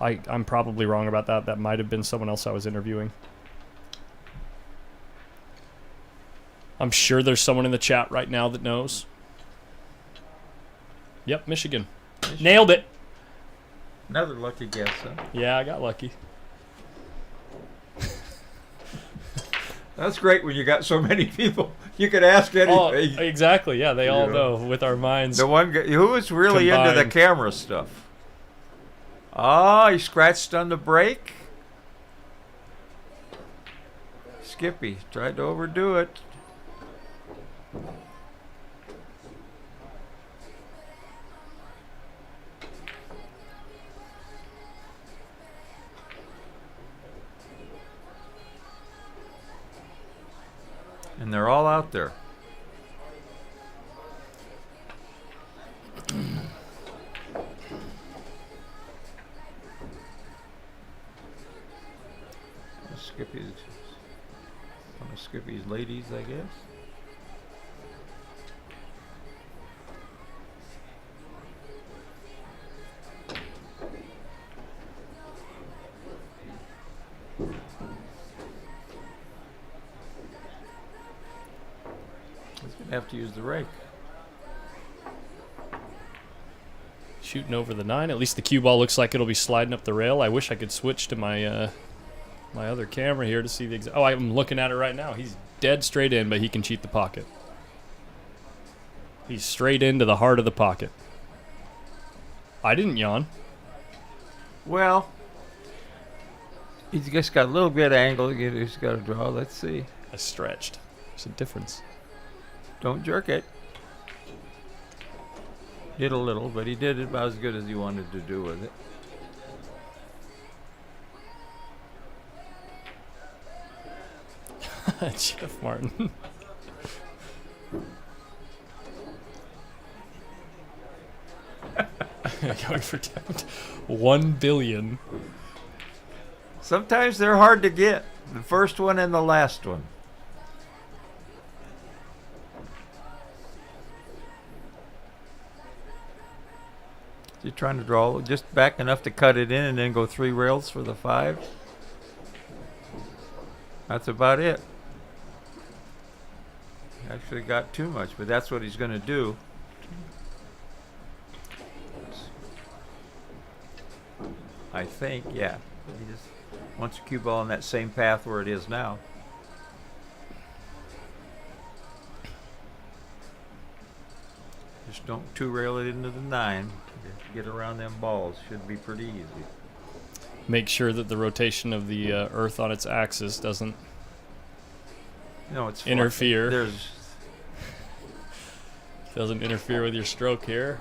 [SPEAKER 1] I'm probably wrong about that. That might have been someone else I was interviewing. I'm sure there's someone in the chat right now that knows. Yep, Michigan. Nailed it.
[SPEAKER 2] Another lucky guess, huh?
[SPEAKER 1] Yeah, I got lucky.
[SPEAKER 2] That's great when you got so many people. You could ask anything.
[SPEAKER 1] Oh, exactly. Yeah, they all know with our minds.
[SPEAKER 2] The one guy who was really into the camera stuff. Oh, he scratched on the brake. Skippy tried to overdo it. And they're all out there. One of Skippy's ladies, I guess. He's gonna have to use the rake.
[SPEAKER 1] Shooting over the 9. At least the cue ball looks like it'll be sliding up the rail. I wish I could switch to my my other camera here to see the exact. Oh, I'm looking at it right now. He's dead straight in, but he can cheat the pocket. He's straight into the heart of the pocket. I didn't yawn.
[SPEAKER 2] Well, he's just got a little bit of angle. He's got to draw. Let's see.
[SPEAKER 1] I stretched. There's a difference.
[SPEAKER 2] Don't jerk it. Did a little, but he did it about as good as he wanted to do with it.
[SPEAKER 1] Jeff Martin. Going for 1 billion.
[SPEAKER 2] Sometimes they're hard to get. The first one and the last one. You're trying to draw just back enough to cut it in and then go 3 rails for the 5. That's about it. Actually got too much, but that's what he's going to do. I think, yeah. He just wants a cue ball on that same path where it is now. Just don't 2-rail it into the 9. Get around them balls. Should be pretty easy.
[SPEAKER 1] Make sure that the rotation of the Earth on its axis doesn't interfere. Doesn't interfere with your stroke here.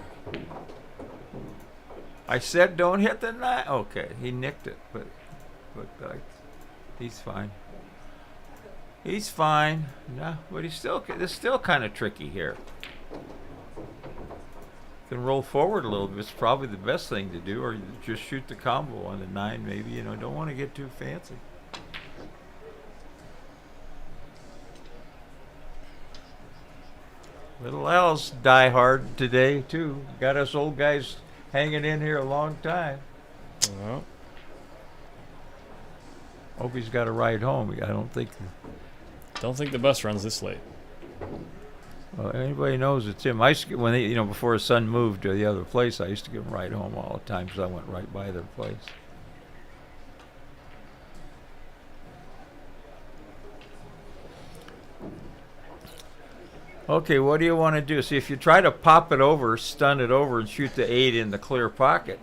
[SPEAKER 2] I said don't hit the 9. Okay, he nicked it, but he's fine. He's fine. No, but it's still kind of tricky here. Can roll forward a little bit. It's probably the best thing to do, or you just shoot the combo on the 9 maybe. You know, don't want to get too fancy. Little Al's die hard today too. Got us old guys hanging in here a long time.
[SPEAKER 1] Well,
[SPEAKER 2] Hope he's got a ride home. I don't think.
[SPEAKER 1] don't think the bus runs this late.
[SPEAKER 2] Well, anybody knows it's him. I used to, when they, before his son moved to the other place, I used to give him a ride home all the time because I went right by their place. Okay, what do you want to do? See, if you try to pop it over, stun it over, and shoot the 8 in the clear pocket,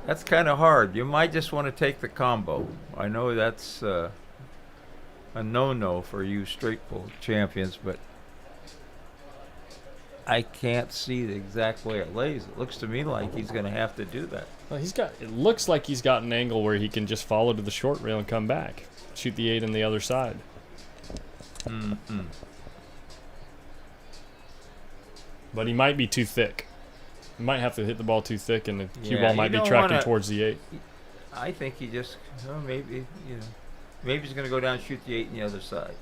[SPEAKER 2] that's kind of hard. You might just want to take the combo. I know that's a no-no for you straight pull champions, but I can't see the exact way it lays. It looks to me like he's going to have to do that.
[SPEAKER 1] Well, it looks like he's got an angle where he can just follow to the short rail and come back. Shoot the 8 on the other side.
[SPEAKER 2] Mm-hmm.
[SPEAKER 1] But he might be too thick. He might have to hit the ball too thick, and the cue
[SPEAKER 2] Yeah,
[SPEAKER 1] ball
[SPEAKER 2] you
[SPEAKER 1] might be
[SPEAKER 2] don't
[SPEAKER 1] tracking
[SPEAKER 2] wanna-
[SPEAKER 1] towards the 8.
[SPEAKER 2] I think he just, maybe he's going to go down and shoot the 8 on the other side.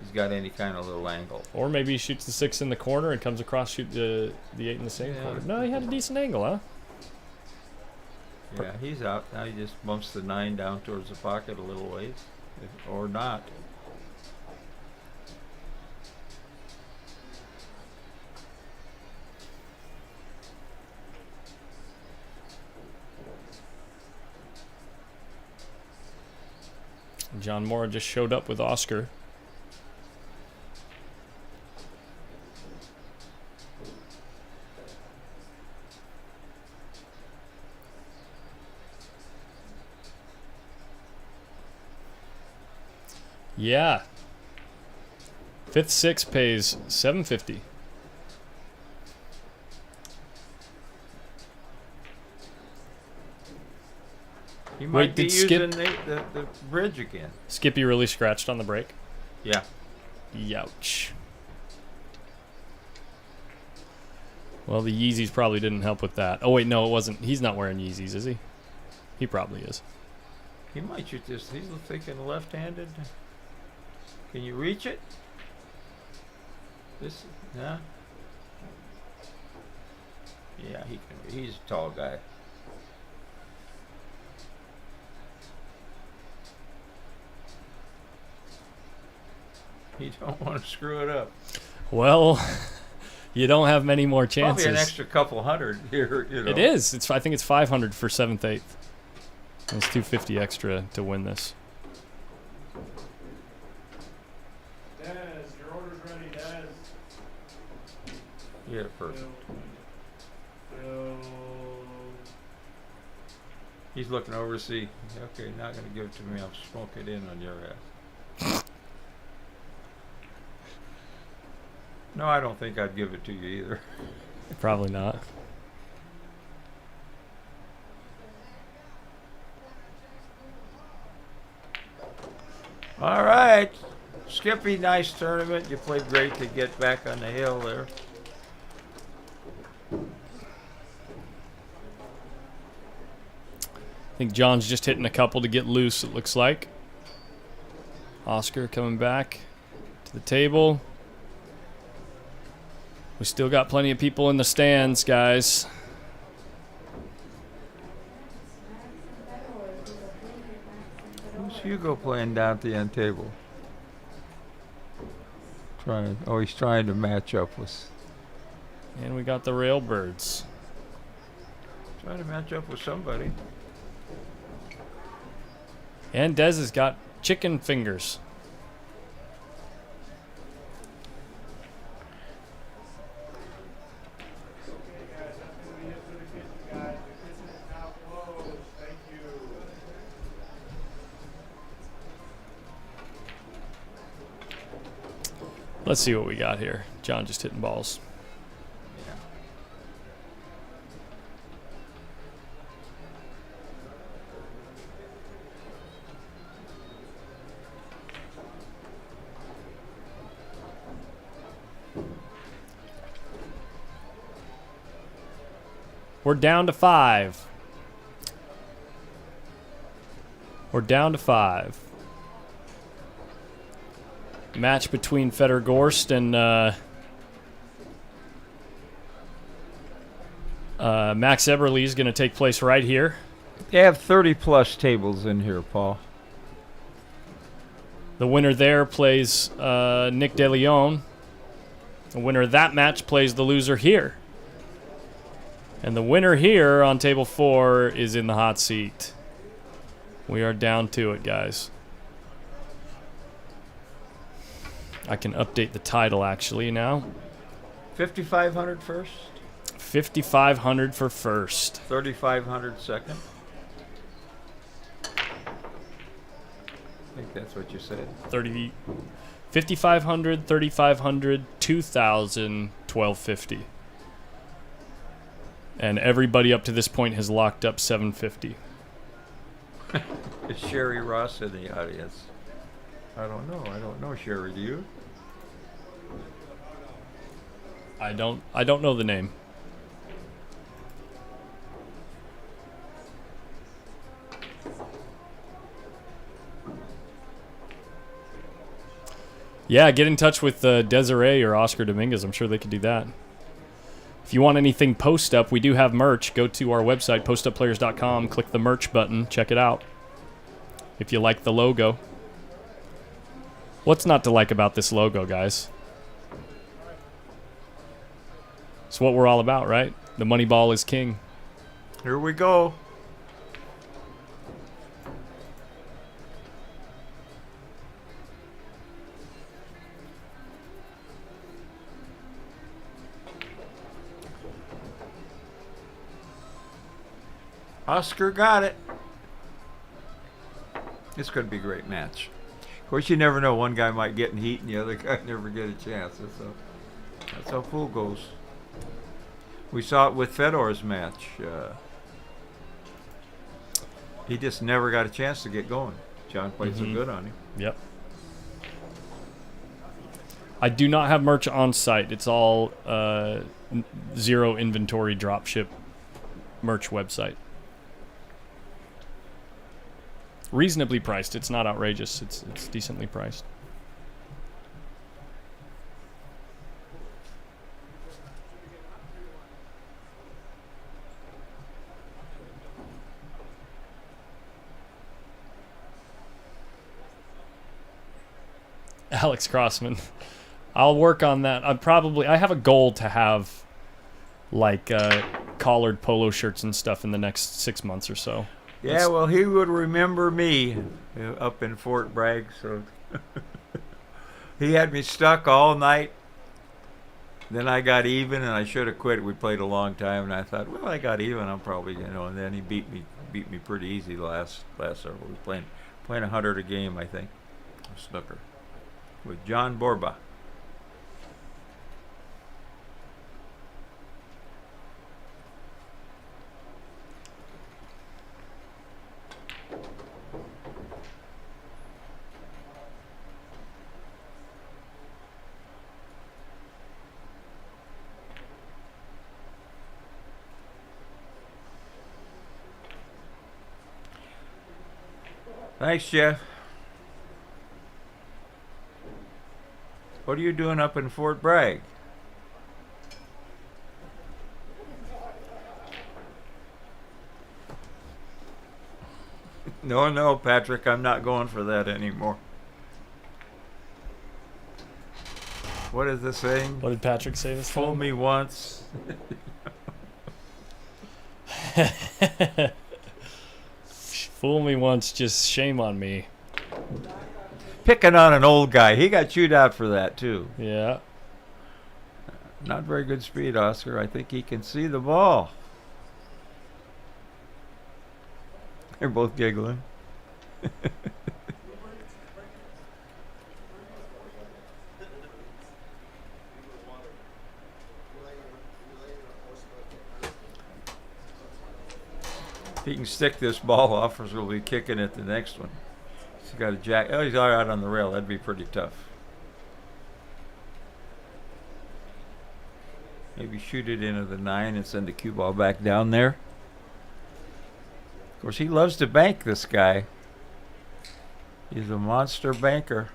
[SPEAKER 2] He's got any kind of little angle.
[SPEAKER 1] Or maybe he shoots the 6 in the corner and comes across, shoot the 8 in the same
[SPEAKER 2] Yeah.
[SPEAKER 1] corner. No, he had a decent angle, huh?
[SPEAKER 2] Yeah, he's out. Now he just bumps the 9 down towards the pocket a little ways. Or not.
[SPEAKER 1] John Mora just showed up with Oscar. Yeah. 5th 6 pays $750.
[SPEAKER 2] He
[SPEAKER 1] Wait,
[SPEAKER 2] might be
[SPEAKER 1] did
[SPEAKER 2] using
[SPEAKER 1] Skip-
[SPEAKER 2] the bridge again.
[SPEAKER 1] Skippy really scratched on the break.
[SPEAKER 2] Yeah.
[SPEAKER 1] Youch. Well, the Yeezys probably didn't help with that. Oh, wait, no, it wasn't. He's not wearing Yeezys, is he? He probably is.
[SPEAKER 2] He might shoot this. He's thinking left-handed. Can you reach it? This, yeah. Yeah, he can. He's a tall guy. You don't want to screw it up.
[SPEAKER 1] Well, you don't have many more chances.
[SPEAKER 2] Probably an extra couple hundred here.
[SPEAKER 1] It is. I think it's 500 for 7th, 8th. It's 250 extra to win this.
[SPEAKER 5] Dez, your order's ready, Dez.
[SPEAKER 2] Yeah, perfect.
[SPEAKER 5] Bill.
[SPEAKER 2] He's looking over to see. Okay, not going to give it to me. I'll smoke it in on your ass. No, I don't think I'd give it to you either.
[SPEAKER 1] Probably not.
[SPEAKER 2] All right. Skippy, nice tournament. You played great to get back on the hill there.
[SPEAKER 1] I think John's just hitting a couple to get loose, it looks like. Oscar coming back to the table. We still got plenty of people in the stands, guys.
[SPEAKER 2] Who's Hugo playing down at the end table? He's trying to match up with.
[SPEAKER 1] And we got the Railbirds.
[SPEAKER 2] Trying to match up with somebody.
[SPEAKER 1] And Dez has got chicken fingers. Let's see what we got here. John just hitting balls.
[SPEAKER 2] Yeah.
[SPEAKER 1] We're down to 5. We're down to 5. match between Fedor Gorst and Max Eberle is going to take place right here.
[SPEAKER 2] They have 30-plus tables in here, Paul.
[SPEAKER 1] The winner there plays Nick De Leon. The winner of that match plays the loser here. And the winner here on table 4 is in the hot seat. We are down to it, guys. I can update the title actually now.
[SPEAKER 2] 5,500 first.
[SPEAKER 1] 5,500 for first.
[SPEAKER 2] 3,500 second. I think that's what you said.
[SPEAKER 1] 5,500, 3,500, 2,000, 1,250. And everybody up to this point has locked up 750.
[SPEAKER 2] Is Sherry Ross in the audience? I don't know, Sherry, do you?
[SPEAKER 1] I don't know the name. Yeah, get in touch with Desiree or Oscar Dominguez. I'm sure they could do that. If you want anything post up, we do have merch. Go to our website, postupplayers.com, click the merch button, check it out. If you like the logo. What's not to like about this logo, guys? It's what we're all about, right? The money ball is king.
[SPEAKER 2] Here we go. Oscar got it. It's going to be a great match. Of course, you never know. One guy might get in heat and the other guy never get a chance. That's how pool goes. We saw it with Fedor's match. He just never got a chance to get going. John played so good on him.
[SPEAKER 1] Yep. I do not have merch on site. It's all zero inventory dropship merch website. Reasonably priced. It's not outrageous. It's decently priced. Alex Crossman. I'll work on that. I have a goal to have like collared polo shirts and stuff in the next 6 months or so.
[SPEAKER 2] Yeah, well, he would remember me up in Fort Bragg, so he had me stuck all night. Then I got even, and I should have quit. We played a long time, and I thought, well, I got even. I'm probably, and then he beat me pretty easy last several. We were playing 100 a game, I think, snooker, with John Borba. Thanks, Jeff. What are you doing up in Fort Bragg? No, Patrick, I'm not going for that anymore. What is the saying?
[SPEAKER 1] What did Patrick say this time?
[SPEAKER 2] Fool me once.
[SPEAKER 1] Fool me once, just shame on me.
[SPEAKER 2] Picking on an old guy. He got chewed out for that, too.
[SPEAKER 1] Yeah.
[SPEAKER 2] Not very good speed, Oscar. I think he can see the ball. They're both giggling. If he can stick this ball off, we'll be kicking it the next one. He's got a jack. Oh, he's all right on the rail. That'd be pretty tough. Maybe shoot it into the 9 and send the cue ball back down there. Of course, he loves to bank, this guy. He's a monster banker.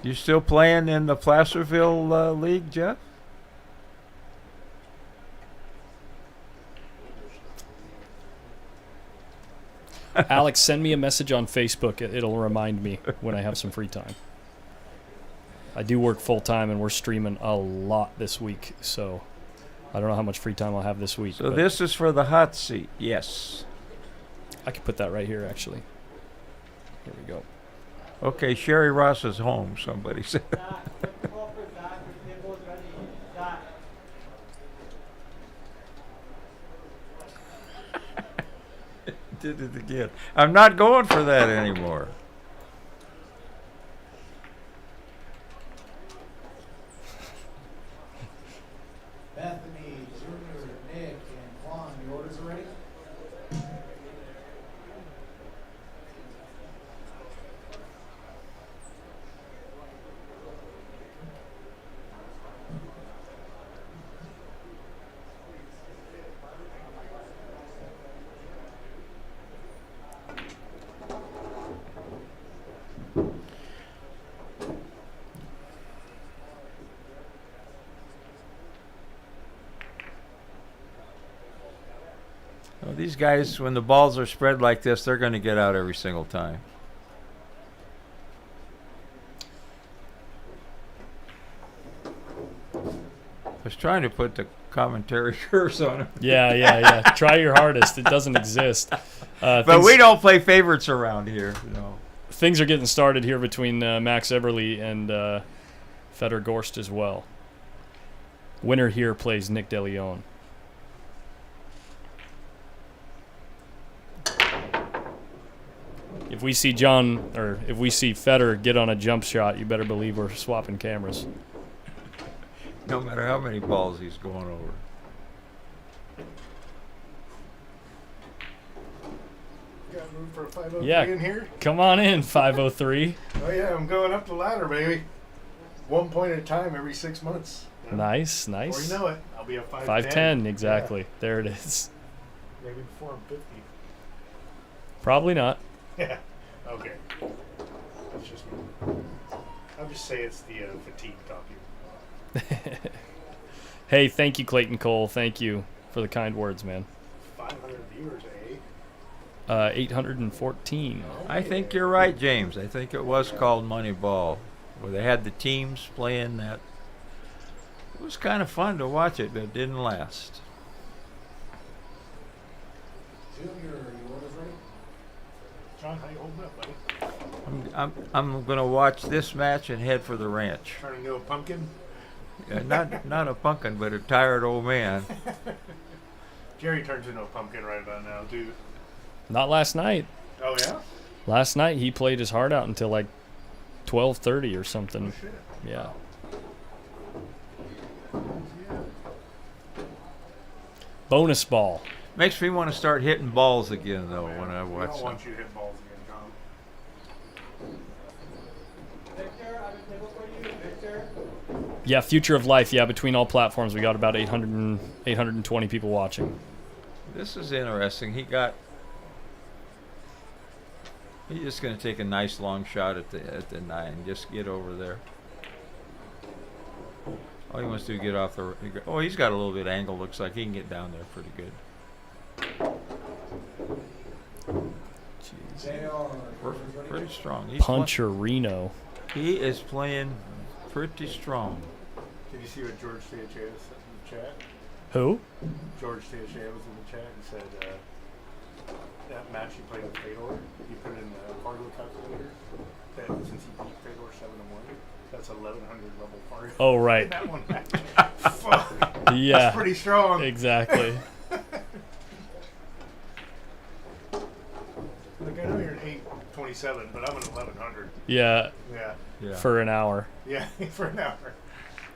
[SPEAKER 2] You still playing in the Placerville League, Jeff?
[SPEAKER 1] Alex, send me a message on Facebook. It'll remind me when I have some free time. I do work full time, and we're streaming a lot this week, so I don't know how much free time I'll have this week.
[SPEAKER 2] So this is for the hot seat. Yes.
[SPEAKER 1] I could put that right here, actually. Here we go.
[SPEAKER 2] Okay, Sherry Ross is home, somebody said. Did it again. I'm not going for that anymore.
[SPEAKER 4] Bethany, Junior, Nick, and Juan, the orders are ready?
[SPEAKER 2] Well, these guys, when the balls are spread like this, they're going to get out every single time. I was trying to put the commentary curse on it.
[SPEAKER 1] Yeah. Try your hardest. It doesn't exist.
[SPEAKER 2] But we don't play favorites around here. No.
[SPEAKER 1] Things are getting started here between Max Eberle and Fedor Gorst as well. Winner here plays Nick DeLeon. If we see Fedor get on a jump shot, you better believe we're swapping cameras.
[SPEAKER 2] No matter how many balls he's going over.
[SPEAKER 4] Got room for a 503
[SPEAKER 1] Yeah.
[SPEAKER 4] in here?
[SPEAKER 1] Come on in, 503.
[SPEAKER 4] Oh yeah, I'm going up the ladder, baby. 1 point at a time every 6 months.
[SPEAKER 1] Nice.
[SPEAKER 4] Before you know it, I'll be a 5'10".
[SPEAKER 1] 5'10", exactly.
[SPEAKER 4] Yeah.
[SPEAKER 1] There it is.
[SPEAKER 4] Maybe before I'm 50.
[SPEAKER 1] Probably not.
[SPEAKER 4] Yeah. Okay. That's just me. I'll just say it's the fatigue talking.
[SPEAKER 1] Hey, thank you, Clayton Cole. Thank you for the kind words, man.
[SPEAKER 4] 500 viewers, eh?
[SPEAKER 1] 814.
[SPEAKER 2] I think you're right, James. I think it was called Moneyball, where they had the teams playing that. It was kind of fun to watch it, but it didn't last.
[SPEAKER 4] Junior, are your orders ready? John, how you holding up, buddy?
[SPEAKER 2] I'm gonna watch this match and head for the ranch.
[SPEAKER 4] Turning into a pumpkin?
[SPEAKER 2] Not a pumpkin, but a tired old man.
[SPEAKER 4] Jerry turns into a pumpkin right about now, too.
[SPEAKER 1] Not last night.
[SPEAKER 4] Oh, yeah?
[SPEAKER 1] Last night he played his heart out until like 12:30 or something.
[SPEAKER 4] Oh, shit.
[SPEAKER 1] Yeah. Bonus ball.
[SPEAKER 2] Makes me want to start hitting balls again, though,
[SPEAKER 4] Man,
[SPEAKER 2] when I
[SPEAKER 4] we
[SPEAKER 2] watch
[SPEAKER 4] don't
[SPEAKER 2] them.
[SPEAKER 4] want you to hit balls again, Tom.
[SPEAKER 1] Yeah, Future of Life. Yeah, between all platforms, we got about 820 people watching.
[SPEAKER 2] This is interesting. He's just going to take a nice long shot at the 9. Just get over there. All he wants to do is get off the. Oh, he's got a little bit of angle. Looks like he can get down there pretty good. Pretty strong.
[SPEAKER 1] Puncherino.
[SPEAKER 2] He is playing pretty strong.
[SPEAKER 4] Did you see what George Theochea said in the chat?
[SPEAKER 1] Who?
[SPEAKER 4] George Theochea was in the chat and said that match he played with Fedor, he put in the Fargo calculator that since he beat Fedor 7-1, that's 1100 level Fargo.
[SPEAKER 1] Oh, right.
[SPEAKER 4] That one match. Fuck.
[SPEAKER 1] Yeah.
[SPEAKER 4] That's pretty strong.
[SPEAKER 1] Exactly.
[SPEAKER 4] Like, I know you're an 827, but I'm an 1100.
[SPEAKER 1] Yeah.
[SPEAKER 4] Yeah.
[SPEAKER 1] For an hour.
[SPEAKER 4] Yeah, for an hour.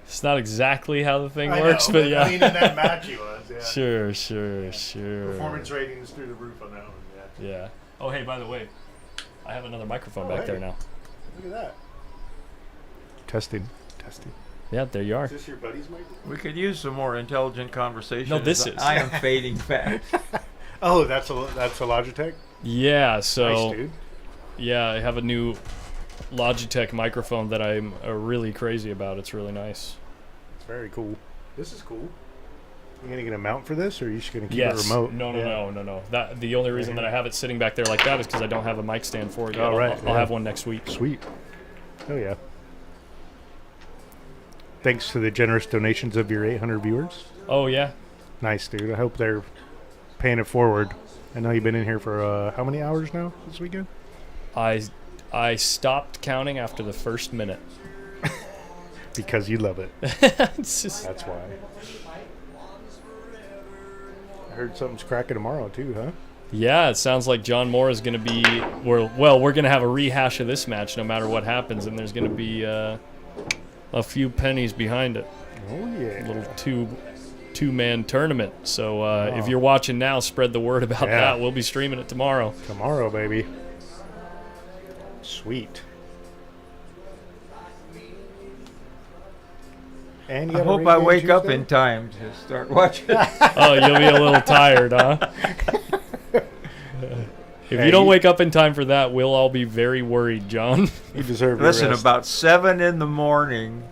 [SPEAKER 1] It's not exactly how the thing
[SPEAKER 4] I
[SPEAKER 1] works,
[SPEAKER 4] know,
[SPEAKER 1] but yeah.
[SPEAKER 4] I mean, in that match he was, yeah.
[SPEAKER 1] Sure.
[SPEAKER 4] Performance ratings through the roof on that one, yeah.
[SPEAKER 1] Yeah. Oh, hey, by the way, I have another microphone back there now.
[SPEAKER 4] Look at that. Testing.
[SPEAKER 1] Yeah, there you are.
[SPEAKER 4] Is this your buddy's microphone?
[SPEAKER 2] We could use some more intelligent conversation.
[SPEAKER 1] No, this
[SPEAKER 2] as
[SPEAKER 1] is.
[SPEAKER 2] I am fading fast.
[SPEAKER 4] Oh, that's a Logitech?
[SPEAKER 1] Yeah, so
[SPEAKER 4] Nice, dude.
[SPEAKER 1] yeah, I have a new Logitech microphone that I'm really crazy about. It's really nice.
[SPEAKER 4] It's very cool. This is cool. You gonna get a mount for this, or are you just gonna keep
[SPEAKER 1] Yes.
[SPEAKER 4] it remote?
[SPEAKER 1] No. That the only reason that I have it sitting back there like that is because I don't have a mic stand for it yet.
[SPEAKER 4] Oh, right.
[SPEAKER 1] I'll have one next week.
[SPEAKER 4] Sweet. Oh yeah. Thanks to the generous donations of your 800 viewers.
[SPEAKER 1] Oh yeah.
[SPEAKER 4] Nice, dude. I hope they're paying it forward. I know you've been in here for how many hours now this weekend?
[SPEAKER 1] I stopped counting after the first minute.
[SPEAKER 4] Because you love it.
[SPEAKER 1] It's just,
[SPEAKER 4] That's why. I heard something's cracking tomorrow too, huh?
[SPEAKER 1] yeah, it sounds like John Moore is going to be. We're going to have a rehash of this match no matter what happens, and there's going to be a few pennies behind it.
[SPEAKER 4] Oh yeah.
[SPEAKER 1] A little two-man tournament. So if you're watching now, spread the word about that. We'll be streaming it tomorrow.
[SPEAKER 4] Tomorrow, baby. Sweet. And you
[SPEAKER 2] I
[SPEAKER 4] got a
[SPEAKER 2] hope
[SPEAKER 4] rain
[SPEAKER 2] I
[SPEAKER 4] day
[SPEAKER 2] wake up
[SPEAKER 4] Tuesday?
[SPEAKER 2] in time to start watching.
[SPEAKER 1] Oh, you'll be a little tired, huh? If you don't wake up in time for that, we'll all be very worried, John.
[SPEAKER 4] You deserve your
[SPEAKER 2] Listen,
[SPEAKER 4] rest.
[SPEAKER 2] about 7 in the morning,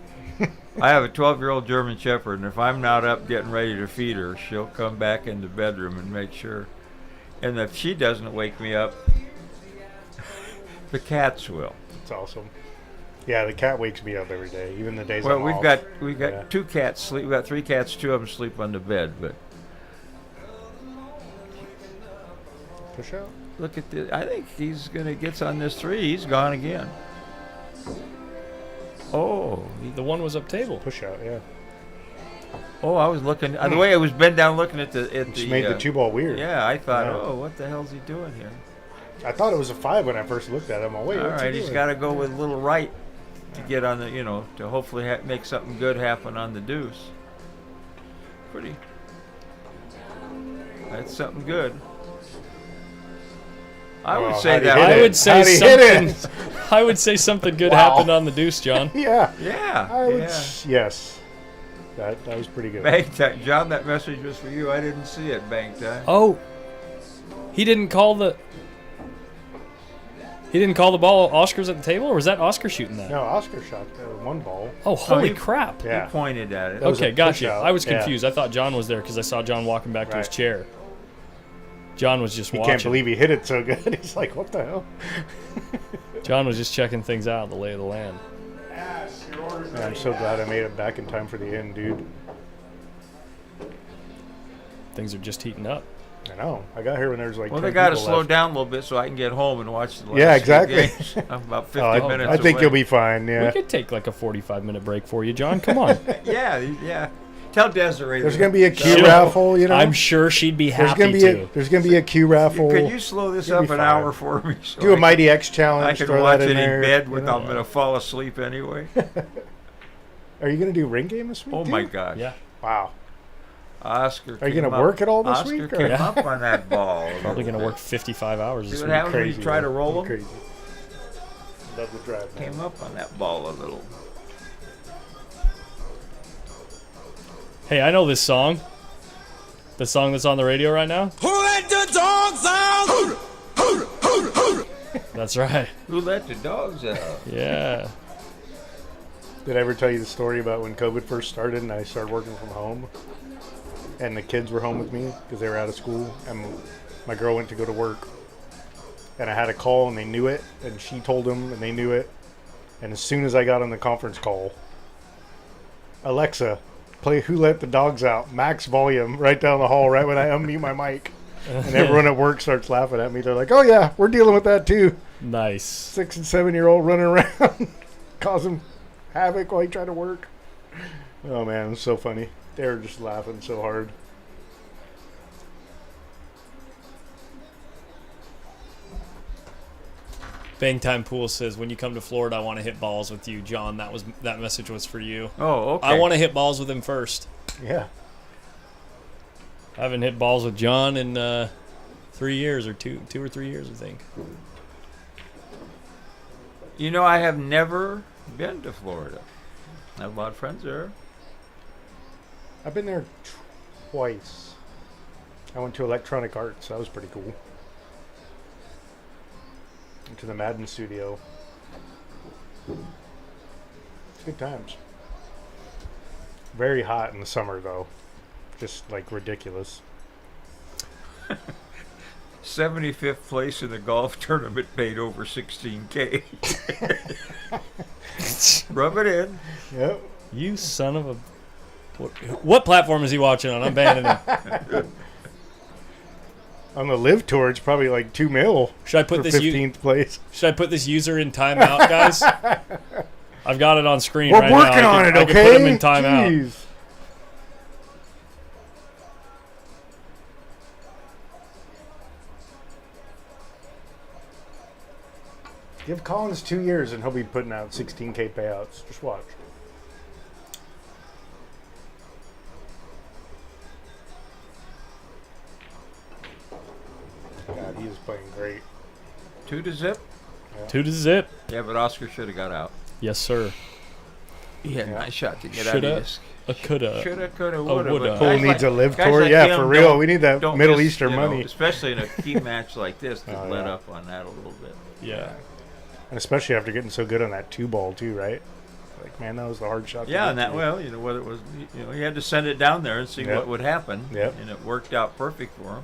[SPEAKER 2] I have a 12-year-old German Shepherd, and if I'm not up getting ready to feed her, she'll come back in the bedroom and make sure. And if she doesn't wake me up, the cats will.
[SPEAKER 4] It's awesome. Yeah, the cat wakes me up every day, even the days
[SPEAKER 2] Well,
[SPEAKER 4] I'm
[SPEAKER 2] we've
[SPEAKER 4] off.
[SPEAKER 2] got
[SPEAKER 4] Yeah.
[SPEAKER 2] 2 cats sleep. We've got 3 cats. 2 of them sleep on the bed. But
[SPEAKER 4] Push out.
[SPEAKER 2] look at this. I think he's gonna get on this 3. He's gone again. Oh,
[SPEAKER 1] The one was up table.
[SPEAKER 4] Push out, yeah.
[SPEAKER 2] oh! I was looking the way I was bent down looking at the
[SPEAKER 4] Just made the 2-ball weird.
[SPEAKER 2] Yeah, I thought,
[SPEAKER 4] Yeah.
[SPEAKER 2] oh, what the hell's he doing here?
[SPEAKER 4] I thought it was a 5 when I first looked at it. I'm like, wait,
[SPEAKER 2] All
[SPEAKER 4] what's
[SPEAKER 2] right,
[SPEAKER 4] he
[SPEAKER 2] he's
[SPEAKER 4] doing?
[SPEAKER 2] got to go with a little right to get on the, to hopefully make something good happen on the deuce. Pretty. That's something good. I would
[SPEAKER 4] Oh,
[SPEAKER 2] say
[SPEAKER 4] how'd he
[SPEAKER 2] that.
[SPEAKER 4] hit
[SPEAKER 1] I
[SPEAKER 4] it?
[SPEAKER 1] would say
[SPEAKER 4] How'd he hit
[SPEAKER 1] something. I would say something good
[SPEAKER 4] Wow.
[SPEAKER 1] happened on the deuce, John.
[SPEAKER 4] Yeah.
[SPEAKER 2] Yeah.
[SPEAKER 4] I would.
[SPEAKER 2] yeah.
[SPEAKER 4] Yes. That was pretty good.
[SPEAKER 2] Bank time. John, that message was for you. I didn't see it, bank time.
[SPEAKER 1] Oh, he didn't call the. He didn't call the ball Oscar's at the table, or was that Oscar shooting that?
[SPEAKER 4] No, Oscar shot 1 ball.
[SPEAKER 1] Oh, holy
[SPEAKER 2] he-
[SPEAKER 1] crap!
[SPEAKER 4] Yeah.
[SPEAKER 2] He pointed at it.
[SPEAKER 4] That was
[SPEAKER 1] Okay,
[SPEAKER 4] a
[SPEAKER 1] gotcha.
[SPEAKER 4] push-out.
[SPEAKER 1] I was
[SPEAKER 4] Yeah.
[SPEAKER 1] confused. I thought John was there because I saw John walking back to his
[SPEAKER 4] Right.
[SPEAKER 1] chair. John was just
[SPEAKER 4] He
[SPEAKER 1] watching.
[SPEAKER 4] can't believe he hit it so good. He's like, what the hell?
[SPEAKER 1] John was just checking things out, the lay of the land.
[SPEAKER 4] Man, I'm so glad I made it back in time for the end, dude.
[SPEAKER 1] Things are just heating up.
[SPEAKER 4] I know. I got here when there was like
[SPEAKER 2] Well,
[SPEAKER 4] 10
[SPEAKER 2] they got to
[SPEAKER 4] people
[SPEAKER 2] slow
[SPEAKER 4] left.
[SPEAKER 2] down a little bit so I can get home and watch the last
[SPEAKER 4] Yeah,
[SPEAKER 2] few
[SPEAKER 4] exactly.
[SPEAKER 2] games. I'm about 50
[SPEAKER 4] Oh,
[SPEAKER 2] minutes
[SPEAKER 4] I think
[SPEAKER 2] away.
[SPEAKER 4] you'll be fine,
[SPEAKER 1] We
[SPEAKER 4] yeah.
[SPEAKER 1] could take like a 45-minute break for you, John. Come on.
[SPEAKER 2] Yeah. Tell Desiree.
[SPEAKER 4] There's
[SPEAKER 2] that.
[SPEAKER 4] going to be a Q
[SPEAKER 1] She'll-
[SPEAKER 4] raffle, you know?
[SPEAKER 1] I'm sure she'd be
[SPEAKER 4] there's
[SPEAKER 1] happy
[SPEAKER 4] gonna be
[SPEAKER 1] to.
[SPEAKER 4] there's going to be a Q raffle.
[SPEAKER 2] Could you slow this
[SPEAKER 4] You'll
[SPEAKER 2] up
[SPEAKER 4] be
[SPEAKER 2] an
[SPEAKER 4] fine.
[SPEAKER 2] hour for me? So
[SPEAKER 4] Do a
[SPEAKER 2] I
[SPEAKER 4] Mighty X
[SPEAKER 2] can,
[SPEAKER 4] challenge.
[SPEAKER 2] I can
[SPEAKER 4] throw
[SPEAKER 2] watch
[SPEAKER 4] that
[SPEAKER 2] it
[SPEAKER 4] in there,
[SPEAKER 2] in bed
[SPEAKER 4] you
[SPEAKER 2] without
[SPEAKER 4] know?
[SPEAKER 2] going to fall asleep anyway.
[SPEAKER 4] Are you going to do ring game this week?
[SPEAKER 2] Oh
[SPEAKER 4] too?
[SPEAKER 2] my gosh.
[SPEAKER 1] Yeah.
[SPEAKER 4] Wow.
[SPEAKER 2] Oscar.
[SPEAKER 4] Are you
[SPEAKER 2] came
[SPEAKER 4] gonna
[SPEAKER 2] up-
[SPEAKER 4] work it all this
[SPEAKER 2] Oscar
[SPEAKER 4] week, or-
[SPEAKER 2] came
[SPEAKER 1] Yeah.
[SPEAKER 2] up on that ball. a
[SPEAKER 1] Probably
[SPEAKER 2] little
[SPEAKER 1] going to
[SPEAKER 2] bit.
[SPEAKER 1] work 55 hours
[SPEAKER 2] See
[SPEAKER 1] this
[SPEAKER 2] what
[SPEAKER 1] week.
[SPEAKER 2] happens when you
[SPEAKER 4] Crazy,
[SPEAKER 2] try to
[SPEAKER 4] man.
[SPEAKER 2] roll them?
[SPEAKER 4] Crazy. Love the drive, man.
[SPEAKER 2] Came up on that ball a little.
[SPEAKER 1] Hey, I know this song. The song that's on the radio right now?
[SPEAKER 10] Who let the dogs out?
[SPEAKER 1] That's right.
[SPEAKER 2] Who let the dogs out?
[SPEAKER 1] Yeah.
[SPEAKER 4] Did I ever tell you the story about when COVID first started and I started working from home? And the kids were home with me because they were out of school. And my girl went to go to work. And I had a call and they knew it. And she told them and they knew it. And as soon as I got on the conference call, Alexa, play Who Let the Dogs Out, max volume, right down the hall, right when I unmute my mic. And everyone at work starts laughing at me. They're like, oh yeah, we're dealing with that too.
[SPEAKER 1] Nice.
[SPEAKER 4] 6 and 7-year-old running around causing havoc while he tried to work. Oh man, it was so funny. They were just laughing so hard.
[SPEAKER 1] Bang Time Pool says, when you come to Florida, I want to hit balls with you. John, that message was for you.
[SPEAKER 2] Oh, okay.
[SPEAKER 1] I want to hit balls with him first.
[SPEAKER 4] Yeah.
[SPEAKER 1] I haven't hit balls with John in 3 years or two or 3 years, I think.
[SPEAKER 2] You know, I have never been to Florida. I have a lot of friends there.
[SPEAKER 4] I've been there twice. I went to Electronic Arts. That was pretty cool. Went to the Madden studio. Good times. Very hot in the summer, though. Just like ridiculous.
[SPEAKER 2] 75th place in the golf tournament paid over $16K. Rub it in.
[SPEAKER 4] Yep.
[SPEAKER 1] You son of a... What platform is he watching on? I'm banning him.
[SPEAKER 4] On the live tour, it's probably like $2 million.
[SPEAKER 1] Should I put
[SPEAKER 4] for
[SPEAKER 1] this
[SPEAKER 4] 15th place?
[SPEAKER 1] Should I put this user in timeout, guys? I've got it on screen
[SPEAKER 4] We're
[SPEAKER 1] right now.
[SPEAKER 4] working on it,
[SPEAKER 1] I
[SPEAKER 4] okay?
[SPEAKER 1] can put him in timeout.
[SPEAKER 4] Jeez. Give Collins 2 years and he'll be putting out 16K payouts. Just watch. God, he is playing great.
[SPEAKER 2] 2-0.
[SPEAKER 1] 2-0.
[SPEAKER 2] Yeah, but Oscar should have got out.
[SPEAKER 1] Yes, sir.
[SPEAKER 2] He had a nice shot to get
[SPEAKER 1] Shoulda,
[SPEAKER 2] out of this.
[SPEAKER 1] coulda,
[SPEAKER 2] Shoulda, coulda,
[SPEAKER 1] woulda.
[SPEAKER 2] woulda.
[SPEAKER 4] Pool
[SPEAKER 2] Guys
[SPEAKER 4] needs a live
[SPEAKER 2] guys
[SPEAKER 4] tour.
[SPEAKER 2] like
[SPEAKER 4] Yeah,
[SPEAKER 2] him
[SPEAKER 4] for real.
[SPEAKER 2] don't-
[SPEAKER 4] We need that
[SPEAKER 2] don't
[SPEAKER 4] Middle
[SPEAKER 2] miss,
[SPEAKER 4] Eastern
[SPEAKER 2] you know,
[SPEAKER 4] money.
[SPEAKER 2] especially in a key match like this, to
[SPEAKER 4] Oh,
[SPEAKER 2] let
[SPEAKER 4] yeah.
[SPEAKER 2] up on that a little bit.
[SPEAKER 1] Yeah.
[SPEAKER 4] And especially after getting so good on that 2-ball, too, right? Like, man, that was the hard shot. to
[SPEAKER 2] Yeah,
[SPEAKER 4] get
[SPEAKER 2] and that,
[SPEAKER 4] to.
[SPEAKER 2] well, you know, whether it was, you know, he had to send it down there and see
[SPEAKER 4] Yep.
[SPEAKER 2] what would happen.
[SPEAKER 4] Yep.
[SPEAKER 2] And it worked out perfect for him.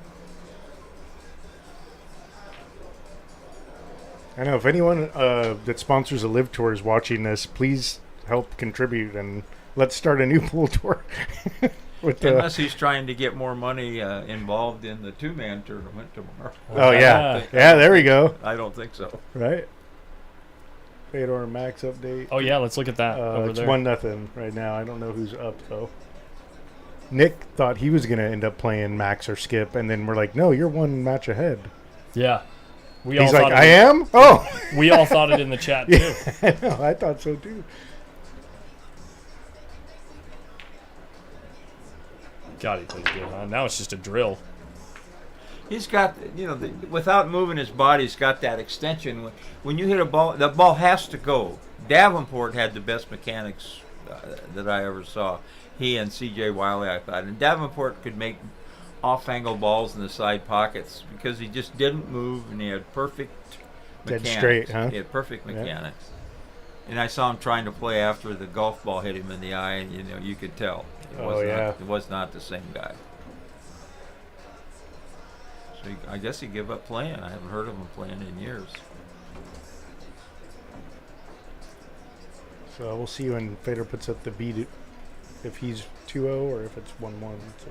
[SPEAKER 4] I know if anyone that sponsors a live tour is watching this, please help contribute and let's start a new pool tour. With
[SPEAKER 2] Unless he's trying to get more money involved in the two-man tournament tomorrow.
[SPEAKER 4] Oh, yeah. Yeah, there we go.
[SPEAKER 2] I don't think so.
[SPEAKER 4] Right. Fedor Max update.
[SPEAKER 1] Oh, yeah, let's look at that over
[SPEAKER 4] it's
[SPEAKER 1] there.
[SPEAKER 4] 1-0 right now. I don't know who's up, though. Nick thought he was going to end up playing Max or Skip, and then we're like, no, you're one match ahead.
[SPEAKER 1] Yeah. We
[SPEAKER 4] He's
[SPEAKER 1] all
[SPEAKER 4] like,
[SPEAKER 1] thought
[SPEAKER 4] I
[SPEAKER 1] it,
[SPEAKER 4] am? Oh!
[SPEAKER 1] We all thought it in the chat, too.
[SPEAKER 4] Yeah, I know. I thought so, too.
[SPEAKER 1] God, he plays good, huh? Now it's just a drill.
[SPEAKER 2] He's got, you know, without moving his body, he's got that extension. When you hit a ball, the ball has to go. Davenport had the best mechanics that I ever saw. He and C.J. Wiley, I thought. And Davenport could make off-angle balls in the side pockets because he just didn't move, and he had perfect
[SPEAKER 4] Dead
[SPEAKER 2] mechanics.
[SPEAKER 4] straight, huh?
[SPEAKER 2] He had perfect
[SPEAKER 4] Yeah.
[SPEAKER 2] mechanics. And I saw him trying to play after the golf ball hit him in the eye, and, you know, you could tell. It was not the same guy. So I guess he gave up playing. I haven't heard of him playing in years.
[SPEAKER 4] So we'll see when Fedor puts up the beat, if he's 2-0 or if it's 1-1. So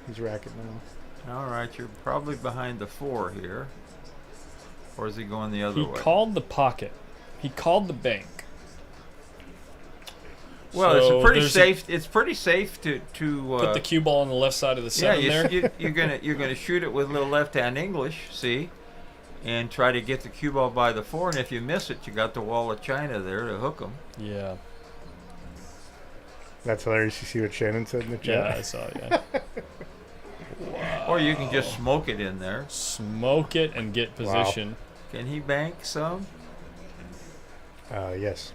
[SPEAKER 4] he's racking now.
[SPEAKER 2] All right, you're probably behind the 4 here. Or is he going the other
[SPEAKER 1] He
[SPEAKER 2] way?
[SPEAKER 1] called the pocket. He called the bank.
[SPEAKER 2] Well,
[SPEAKER 1] So
[SPEAKER 2] it's pretty
[SPEAKER 1] there's
[SPEAKER 2] safe. It's pretty safe to
[SPEAKER 1] put the cue ball on the left side of the
[SPEAKER 2] yeah.
[SPEAKER 1] seven there.
[SPEAKER 2] You're gonna shoot it with a little left-hand English, see, and try to get the cue ball by the 4. And if you miss it, you got the wall of China there to hook them.
[SPEAKER 1] Yeah.
[SPEAKER 4] That's hilarious. You see what Shannon said in the chat?
[SPEAKER 1] Yeah, I saw it, yeah. Wow.
[SPEAKER 2] Or you can just smoke it in there.
[SPEAKER 1] Smoke it and get position.
[SPEAKER 4] Wow.
[SPEAKER 2] Can he bank some?
[SPEAKER 4] Yes.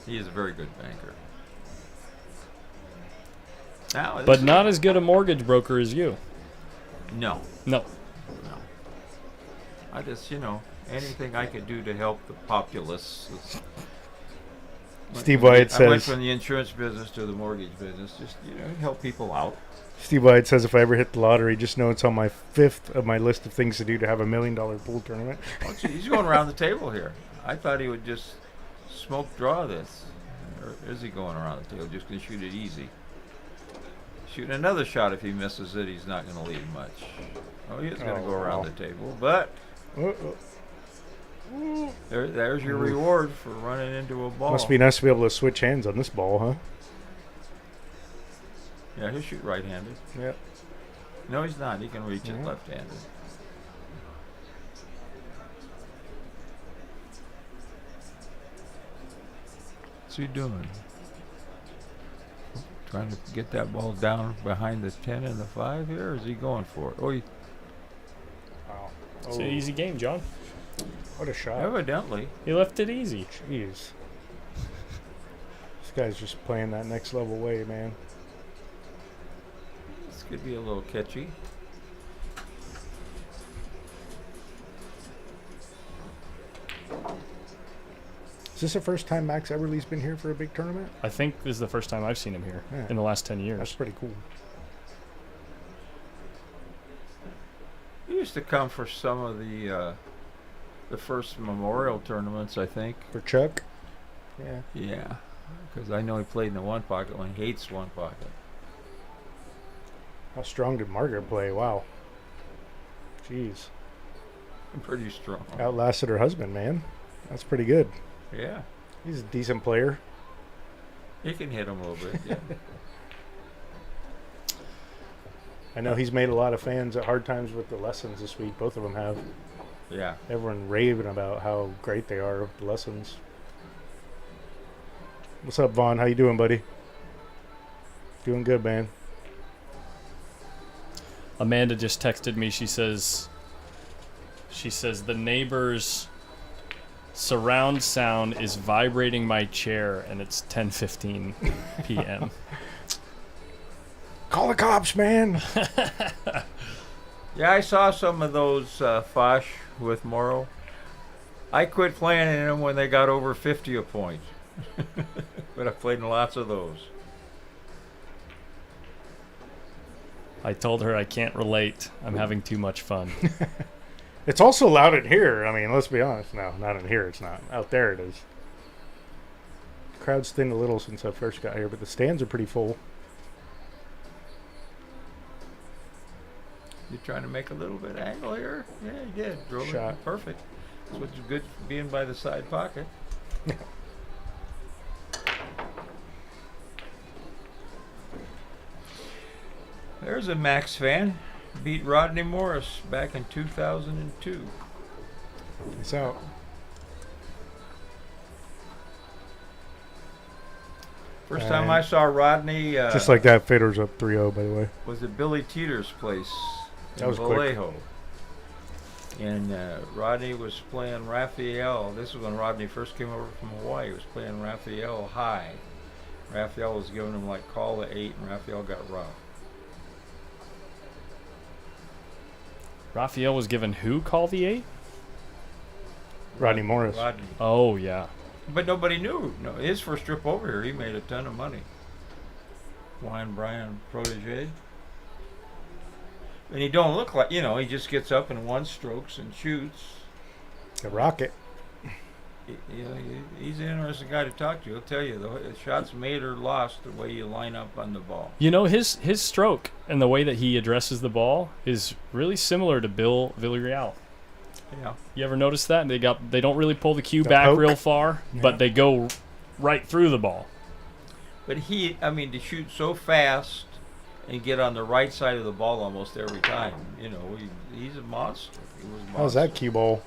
[SPEAKER 2] He is a very good banker. Now,
[SPEAKER 1] But not as good a mortgage broker as you.
[SPEAKER 2] No.
[SPEAKER 1] No.
[SPEAKER 2] No. I just, you know, anything I could do to help the populace.
[SPEAKER 4] Steve White
[SPEAKER 2] I went
[SPEAKER 4] says,
[SPEAKER 2] from the insurance business to the mortgage business, just, you know, help people out.
[SPEAKER 4] Steve White says, if I ever hit the lottery, just know it's on my 5th of my list of things to do to have $1 million pool tournament.
[SPEAKER 2] Oh, gee, he's going around the table here. I thought he would just smoke draw this. Or is he going around the table? Just going to shoot it easy. Shooting another shot. If he misses it, he's not going to lead much. Oh, he is going to go around the table, but there's your reward for running into a ball.
[SPEAKER 4] Must be nice to be able to switch hands on this ball, huh?
[SPEAKER 2] Yeah, he'll shoot right-handed.
[SPEAKER 4] Yep.
[SPEAKER 2] No, he's not. He can reach it left-handed. What's he doing? Trying to get that ball down behind the 10 and the 5 here, or is he going for it? Oh, he
[SPEAKER 4] Wow.
[SPEAKER 1] It's an easy game, John.
[SPEAKER 4] What a shot.
[SPEAKER 2] evidently.
[SPEAKER 1] He left it easy.
[SPEAKER 4] Jeez. This guy's just playing that next level way, man.
[SPEAKER 2] This could be a little catchy.
[SPEAKER 4] Is this the first time Max Everly's been here for a big tournament?
[SPEAKER 1] I think this is the first time I've seen him here
[SPEAKER 4] Yeah.
[SPEAKER 1] in the last 10
[SPEAKER 4] That's
[SPEAKER 1] years.
[SPEAKER 4] pretty cool.
[SPEAKER 2] He used to come for some of the first Memorial tournaments, I think.
[SPEAKER 4] For Chuck? Yeah.
[SPEAKER 2] Yeah, because I know he played in the one pocket when he hates one pocket.
[SPEAKER 4] How strong did Margaret play? Wow. Jeez.
[SPEAKER 2] Pretty strong.
[SPEAKER 4] Outlasted her husband, man. That's pretty good.
[SPEAKER 2] Yeah,
[SPEAKER 4] He's a decent player.
[SPEAKER 2] he can hit him a little bit. Yeah.
[SPEAKER 4] I know he's made a lot of fans at Hard Times with the lessons this week. Both of them have.
[SPEAKER 2] Yeah.
[SPEAKER 4] Everyone raving about how great they are with the lessons. What's up, Vaughn? How you doing, buddy? Doing good, man.
[SPEAKER 1] Amanda just texted me. She says the neighbor's surround sound is vibrating my chair, and it's 10:15 p.m.
[SPEAKER 4] Call the cops, man.
[SPEAKER 2] Yeah, I saw some of those Fosh with Morrow. I quit playing in them when they got over 50 a point. But I played in lots of those.
[SPEAKER 1] I told her I can't relate. I'm having too much fun.
[SPEAKER 4] It's also loud in here. I mean, let's be honest. No, not in here. It's not. Out there it is. Crowd's thinned a little since I first got here, but the stands are pretty full.
[SPEAKER 2] You trying to make a little bit of angle here? Yeah, you did. Drove
[SPEAKER 4] Shot.
[SPEAKER 2] it perfect. That's what's good being by the side pocket. There's a Max fan. Beat Rodney Morris back in 2002.
[SPEAKER 4] Peace out.
[SPEAKER 2] First time I saw Rodney
[SPEAKER 4] just like that, Federer's up 3-0, by the way.
[SPEAKER 2] was at Billy Teeter's place in
[SPEAKER 4] That was quick.
[SPEAKER 2] Vallejo. And Rodney was playing Raphael. This was when Rodney first came over from Hawaii. He was playing Raphael high. Raphael was giving him like call to 8, and Raphael got rough.
[SPEAKER 1] Raphael was given who call the 8?
[SPEAKER 4] Rodney Morris.
[SPEAKER 2] Rodney.
[SPEAKER 1] Oh, yeah.
[SPEAKER 2] But nobody knew. No, his first trip over here, he made a ton of money. Wine Brian protege. And he don't look like, he just gets up in one strokes and shoots.
[SPEAKER 4] The Rocket.
[SPEAKER 2] He's an interesting guy to talk to. He'll tell you the shots made or lost the way you line up on the ball.
[SPEAKER 1] His stroke and the way that he addresses the ball is really similar to Bill Villarreal.
[SPEAKER 2] Yeah.
[SPEAKER 1] You ever notice that? They don't really pull the cue
[SPEAKER 4] The
[SPEAKER 1] back
[SPEAKER 4] poke.
[SPEAKER 1] real far, but they go right through the ball.
[SPEAKER 2] But to shoot so fast and get on the right side of the ball almost every time, he's a monster. He was a monster.
[SPEAKER 4] How's that cue ball?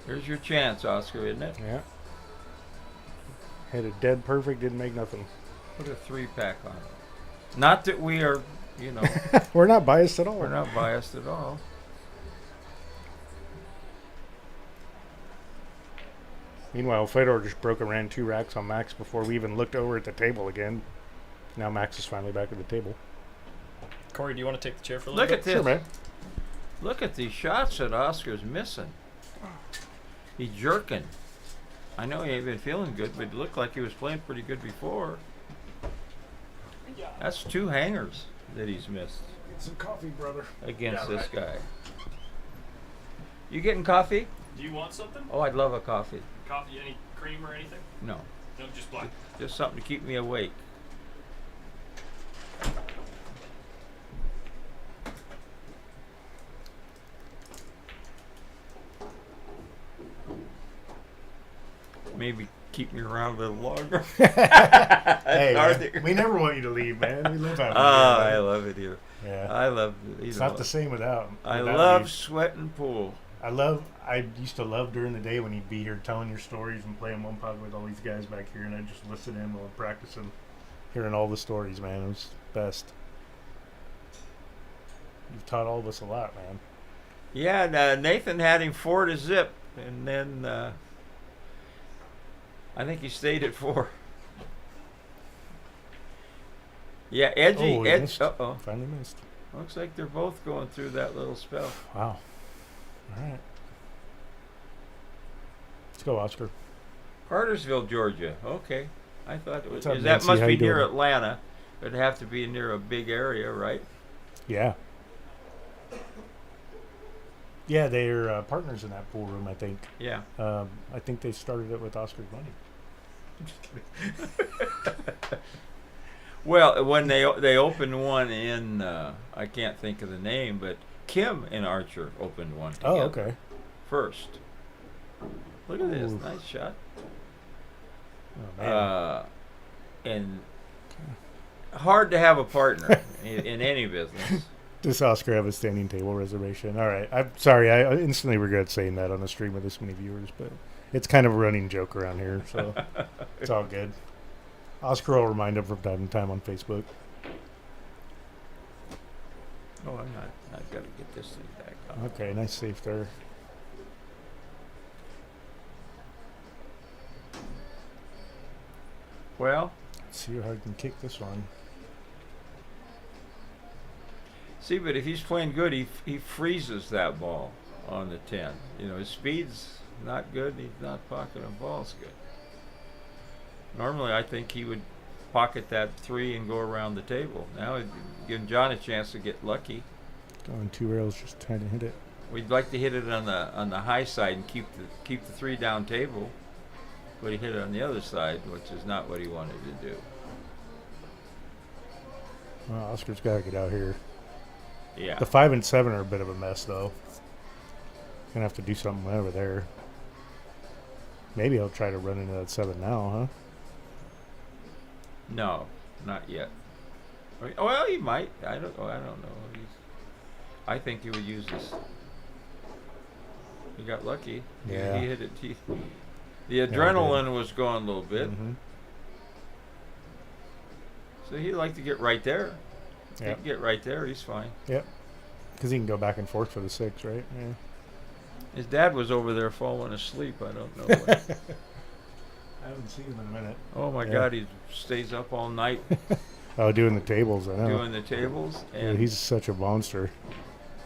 [SPEAKER 2] Here's your chance, Oscar, isn't it?
[SPEAKER 4] Yeah. Hit it dead perfect, didn't make nothing.
[SPEAKER 2] Put a 3-pack on it. Not that we are,
[SPEAKER 4] We're not biased at all.
[SPEAKER 2] we're not biased at all.
[SPEAKER 4] Meanwhile, Fedor just broke and ran 2 racks on Max before we even looked over at the table again. Now Max is finally back at the table.
[SPEAKER 1] Corey, do you want to take the chair for a little
[SPEAKER 2] Look at this.
[SPEAKER 4] Sure, man.
[SPEAKER 2] Look at these shots that Oscar's missing. He's jerking. I know he ain't been feeling good, but it looked like he was playing pretty good before. That's 2 hangers that he's missed
[SPEAKER 4] Get some coffee, brother.
[SPEAKER 2] against this guy. You getting coffee?
[SPEAKER 1] Do you want something?
[SPEAKER 2] Oh, I'd love a coffee.
[SPEAKER 1] Coffee, any cream or anything?
[SPEAKER 2] No,
[SPEAKER 1] No, just black.
[SPEAKER 2] just something to keep me awake. Maybe keep me around a little longer.
[SPEAKER 4] Hey,
[SPEAKER 2] hard
[SPEAKER 4] man,
[SPEAKER 2] to-
[SPEAKER 4] we never want you to leave, man. We love having
[SPEAKER 2] Oh,
[SPEAKER 4] you
[SPEAKER 2] I
[SPEAKER 4] here.
[SPEAKER 2] love it here.
[SPEAKER 4] Yeah.
[SPEAKER 2] I love
[SPEAKER 4] It's not the same without.
[SPEAKER 2] I
[SPEAKER 4] without
[SPEAKER 2] love
[SPEAKER 4] you.
[SPEAKER 2] sweating pool.
[SPEAKER 4] I used to love during the day when you'd be here telling your stories and playing one pod with all these guys back here, and I'd just listen in while I'm practicing, hearing all the stories, man. It was the best. You've taught all of us a lot, man.
[SPEAKER 2] Yeah, and, Nathan had him 4-0, and then I think he stayed at 4. Yeah, Edgy.
[SPEAKER 4] Oh, he missed.
[SPEAKER 2] Uh-oh.
[SPEAKER 4] Finally missed.
[SPEAKER 2] Looks like they're both going through that little spell.
[SPEAKER 4] Wow. All right. Let's go, Oscar.
[SPEAKER 2] Cartersville, Georgia. Okay. I thought it was.
[SPEAKER 4] What's up,
[SPEAKER 2] That
[SPEAKER 4] Nancy?
[SPEAKER 2] must
[SPEAKER 4] How
[SPEAKER 2] be
[SPEAKER 4] you
[SPEAKER 2] near
[SPEAKER 4] doing?
[SPEAKER 2] Atlanta. It'd have to be near a big area, right?
[SPEAKER 4] Yeah. Yeah, they're partners in that pool room, I think.
[SPEAKER 2] Yeah.
[SPEAKER 4] I think they started it with Oscar's money. I'm just kidding.
[SPEAKER 2] Well, when they opened one in I can't think of the name, but Kim and Archer opened one together.
[SPEAKER 4] Oh, okay.
[SPEAKER 2] First. Look at this,
[SPEAKER 4] Ooh.
[SPEAKER 2] nice shot.
[SPEAKER 4] Oh, man.
[SPEAKER 2] And hard to have a partner in any business.
[SPEAKER 4] Does Oscar have a standing table reservation? All right. I'm sorry. I instantly regret saying that on a stream with this many viewers, but it's kind of a running joke around here, so it's all good. Oscar will remind him from time to time on Facebook.
[SPEAKER 2] Oh, I've got to get this thing back on.
[SPEAKER 4] Okay, nice save there.
[SPEAKER 2] Well,
[SPEAKER 4] Let's see how I can kick this one.
[SPEAKER 2] see, but if he's playing good, he freezes that ball on the 10. You know, his speed's not good. He's not pocketing balls good. Normally, I think he would pocket that 3 and go around the table. Now, he's giving John a chance to get lucky.
[SPEAKER 4] Going 2 rails, just trying to hit it.
[SPEAKER 2] We'd like to hit it on the high side and keep the 3 down table, but he hit it on the other side, which is not what he wanted to do.
[SPEAKER 4] Well, Oscar's got to get out here.
[SPEAKER 2] Yeah.
[SPEAKER 4] The 5 and 7 are a bit of a mess, though. Gonna have to do something over there. Maybe he'll try to run into that 7 now, huh?
[SPEAKER 2] No, not yet. Well, he might. I don't know. I think he would use this. He got lucky.
[SPEAKER 4] Yeah.
[SPEAKER 2] He hit it. The adrenaline was going a little bit.
[SPEAKER 4] Mm-hmm.
[SPEAKER 2] So he'd like to get right there. He
[SPEAKER 4] Yep.
[SPEAKER 2] can get right there. He's fine.
[SPEAKER 4] Yep. Because he can go back and forth for the 6, right? Yeah.
[SPEAKER 2] His dad was over there falling asleep. I don't know.
[SPEAKER 4] I haven't seen him in a minute.
[SPEAKER 2] Oh my
[SPEAKER 4] Yeah.
[SPEAKER 2] God, he stays up all night
[SPEAKER 4] Oh, doing the tables, I know.
[SPEAKER 2] doing the tables.
[SPEAKER 4] Dude,
[SPEAKER 2] And
[SPEAKER 4] he's such a monster.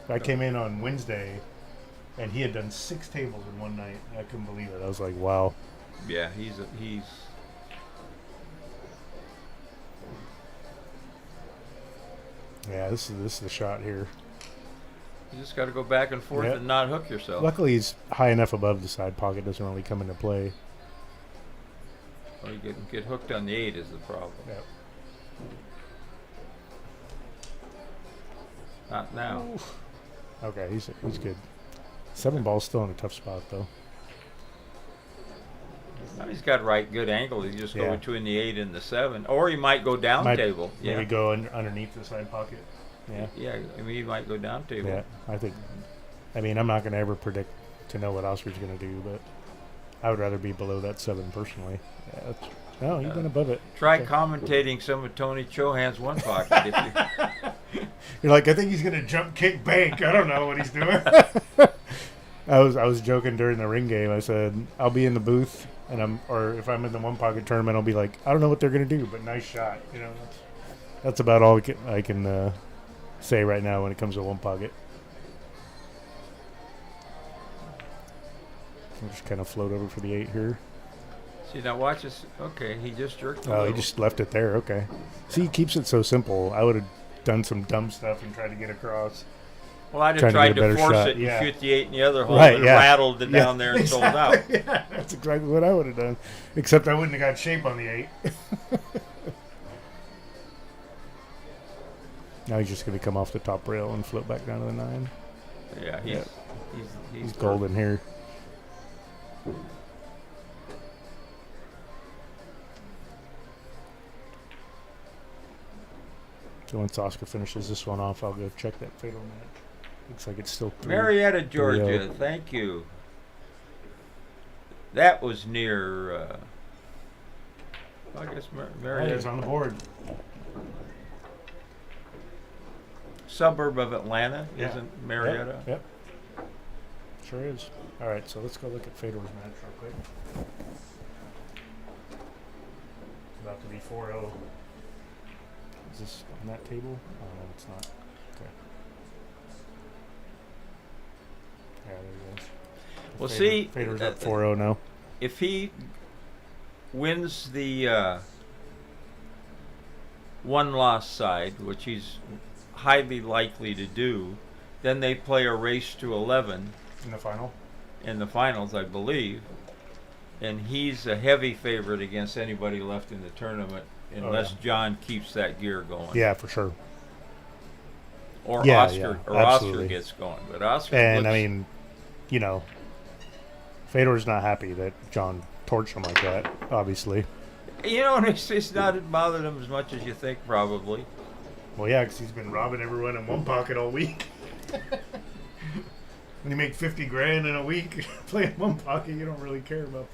[SPEAKER 4] I came in on Wednesday, and he had done 6 tables in one night. I couldn't believe it. I was like, wow.
[SPEAKER 2] yeah, he's
[SPEAKER 4] Yeah, this is the shot here.
[SPEAKER 2] you just got to go back and forth
[SPEAKER 4] Yep.
[SPEAKER 2] and not hook yourself.
[SPEAKER 4] Luckily, he's high enough above the side pocket. Doesn't really come into play.
[SPEAKER 2] Or you get hooked on the 8 is the problem.
[SPEAKER 4] Yep.
[SPEAKER 2] Not now.
[SPEAKER 4] Okay, he's good. 7 ball's still in a tough spot, though.
[SPEAKER 2] Now he's got good angle. He just go
[SPEAKER 4] Yeah.
[SPEAKER 2] between the 8 and the 7, or he might go down table.
[SPEAKER 4] Maybe
[SPEAKER 2] Yeah,
[SPEAKER 4] go underneath the side pocket. Yeah.
[SPEAKER 2] yeah. I mean, he might go down table.
[SPEAKER 4] Yeah, I think. I mean, I'm not going to ever predict to know what Oscar's going to do, but I would rather be below that 7 personally. Yeah, no, he's been above it.
[SPEAKER 2] Try
[SPEAKER 4] Okay.
[SPEAKER 2] commentating some of Tony Chohan's one pocket. If you,
[SPEAKER 4] You're like, I think he's going to jump kick bank. I don't know what he's doing. I was joking during the ring game. I said I'll be in the booth, and or if I'm in the one pocket tournament, I'll be like, I don't know what they're going to do, but nice shot. You know, that's about all I can say right now when it comes to one pocket. I'll just kind of float over for the 8 here.
[SPEAKER 2] see, now watch this. Okay, he just jerked a
[SPEAKER 4] Oh, he
[SPEAKER 2] little.
[SPEAKER 4] just left it there. Okay. See, he keeps it so simple. I would have done some dumb stuff and tried to get across.
[SPEAKER 2] Well, I'd
[SPEAKER 4] trying
[SPEAKER 2] have
[SPEAKER 4] to
[SPEAKER 2] tried
[SPEAKER 4] get a
[SPEAKER 2] to
[SPEAKER 4] better
[SPEAKER 2] force
[SPEAKER 4] shot,
[SPEAKER 2] it and
[SPEAKER 4] yeah.
[SPEAKER 2] shoot the 8 in the other hole
[SPEAKER 4] Right,
[SPEAKER 2] and
[SPEAKER 4] yeah.
[SPEAKER 2] rattled it
[SPEAKER 4] Yeah,
[SPEAKER 2] down there and sold out.
[SPEAKER 4] exactly. Yeah, that's exactly what I would have done. Except I wouldn't have got shape on the 8. Now he's just going to come off the top rail and flip back down to the 9.
[SPEAKER 2] Yeah,
[SPEAKER 4] Yeah.
[SPEAKER 2] he's
[SPEAKER 4] golden here. So once Oscar finishes this one off, I'll go check that fatal match. Looks like it's still 3.
[SPEAKER 2] Marietta, Georgia.
[SPEAKER 4] 3-0.
[SPEAKER 2] Thank you. That was near. I guess
[SPEAKER 4] Hey,
[SPEAKER 2] Marietta,
[SPEAKER 4] it's on the board.
[SPEAKER 2] suburb of Atlanta,
[SPEAKER 4] Yeah.
[SPEAKER 2] isn't Marietta?
[SPEAKER 4] Yep. Sure is. All right, so let's go look at Fedor's match real quick. It's about to be 4-0. Is this on that table? Oh, no, it's not. Okay. Yeah, there he is.
[SPEAKER 2] Well, see,
[SPEAKER 4] Fedor's up 4-0 now.
[SPEAKER 2] If he wins the one-loss side, which he's highly likely to do, then they play a race to 11
[SPEAKER 4] In the final?
[SPEAKER 2] in the finals, I believe. And he's a heavy favorite against anybody left in the tournament unless John keeps that gear going.
[SPEAKER 4] Yeah, for sure.
[SPEAKER 2] Or
[SPEAKER 4] Yeah,
[SPEAKER 2] Oscar
[SPEAKER 4] yeah,
[SPEAKER 2] or
[SPEAKER 4] absolutely.
[SPEAKER 2] Oscar gets going. But Oscar
[SPEAKER 4] And,
[SPEAKER 2] looks,
[SPEAKER 4] I mean, you know, Fedor's not happy that John torched him like that, obviously.
[SPEAKER 2] you know, it's not bothered him as much as you think, probably.
[SPEAKER 4] Well, yeah, because he's been robbing everyone in one pocket all week. When you make 50 grand in a week playing one pocket, you don't really care about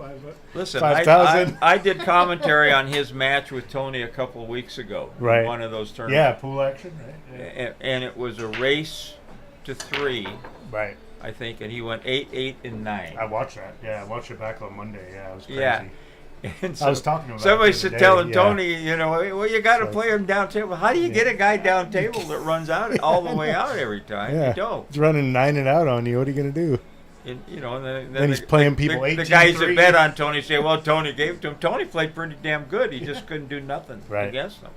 [SPEAKER 2] Listen,
[SPEAKER 4] 5,000.
[SPEAKER 2] I did commentary on his match with Tony a couple of weeks ago.
[SPEAKER 4] Right.
[SPEAKER 2] In one of those tournaments.
[SPEAKER 4] Yeah, pool action, right? Yeah.
[SPEAKER 2] And it was a race to 3,
[SPEAKER 4] Right.
[SPEAKER 2] I think, and he went 8, 8, and 9.
[SPEAKER 4] I watched that. Yeah, I watched it back on Monday. Yeah, it was crazy.
[SPEAKER 2] Yeah. And
[SPEAKER 4] I was talking about
[SPEAKER 2] somebody
[SPEAKER 4] it the
[SPEAKER 2] said,
[SPEAKER 4] other
[SPEAKER 2] telling
[SPEAKER 4] day,
[SPEAKER 2] Tony, you know, well, you got to
[SPEAKER 4] So-
[SPEAKER 2] play him down table. How do you get a guy down table that runs out all the way out every time?
[SPEAKER 4] Yeah.
[SPEAKER 2] You don't.
[SPEAKER 4] He's running 9 and out on you. What are you going to do?
[SPEAKER 2] And, you know, and
[SPEAKER 4] Then he's playing people
[SPEAKER 2] the
[SPEAKER 4] 18-3.
[SPEAKER 2] guys that bet on Tony say, well, Tony gave it to him. Tony played pretty damn good. He just couldn't do nothing
[SPEAKER 4] Right.
[SPEAKER 2] against them.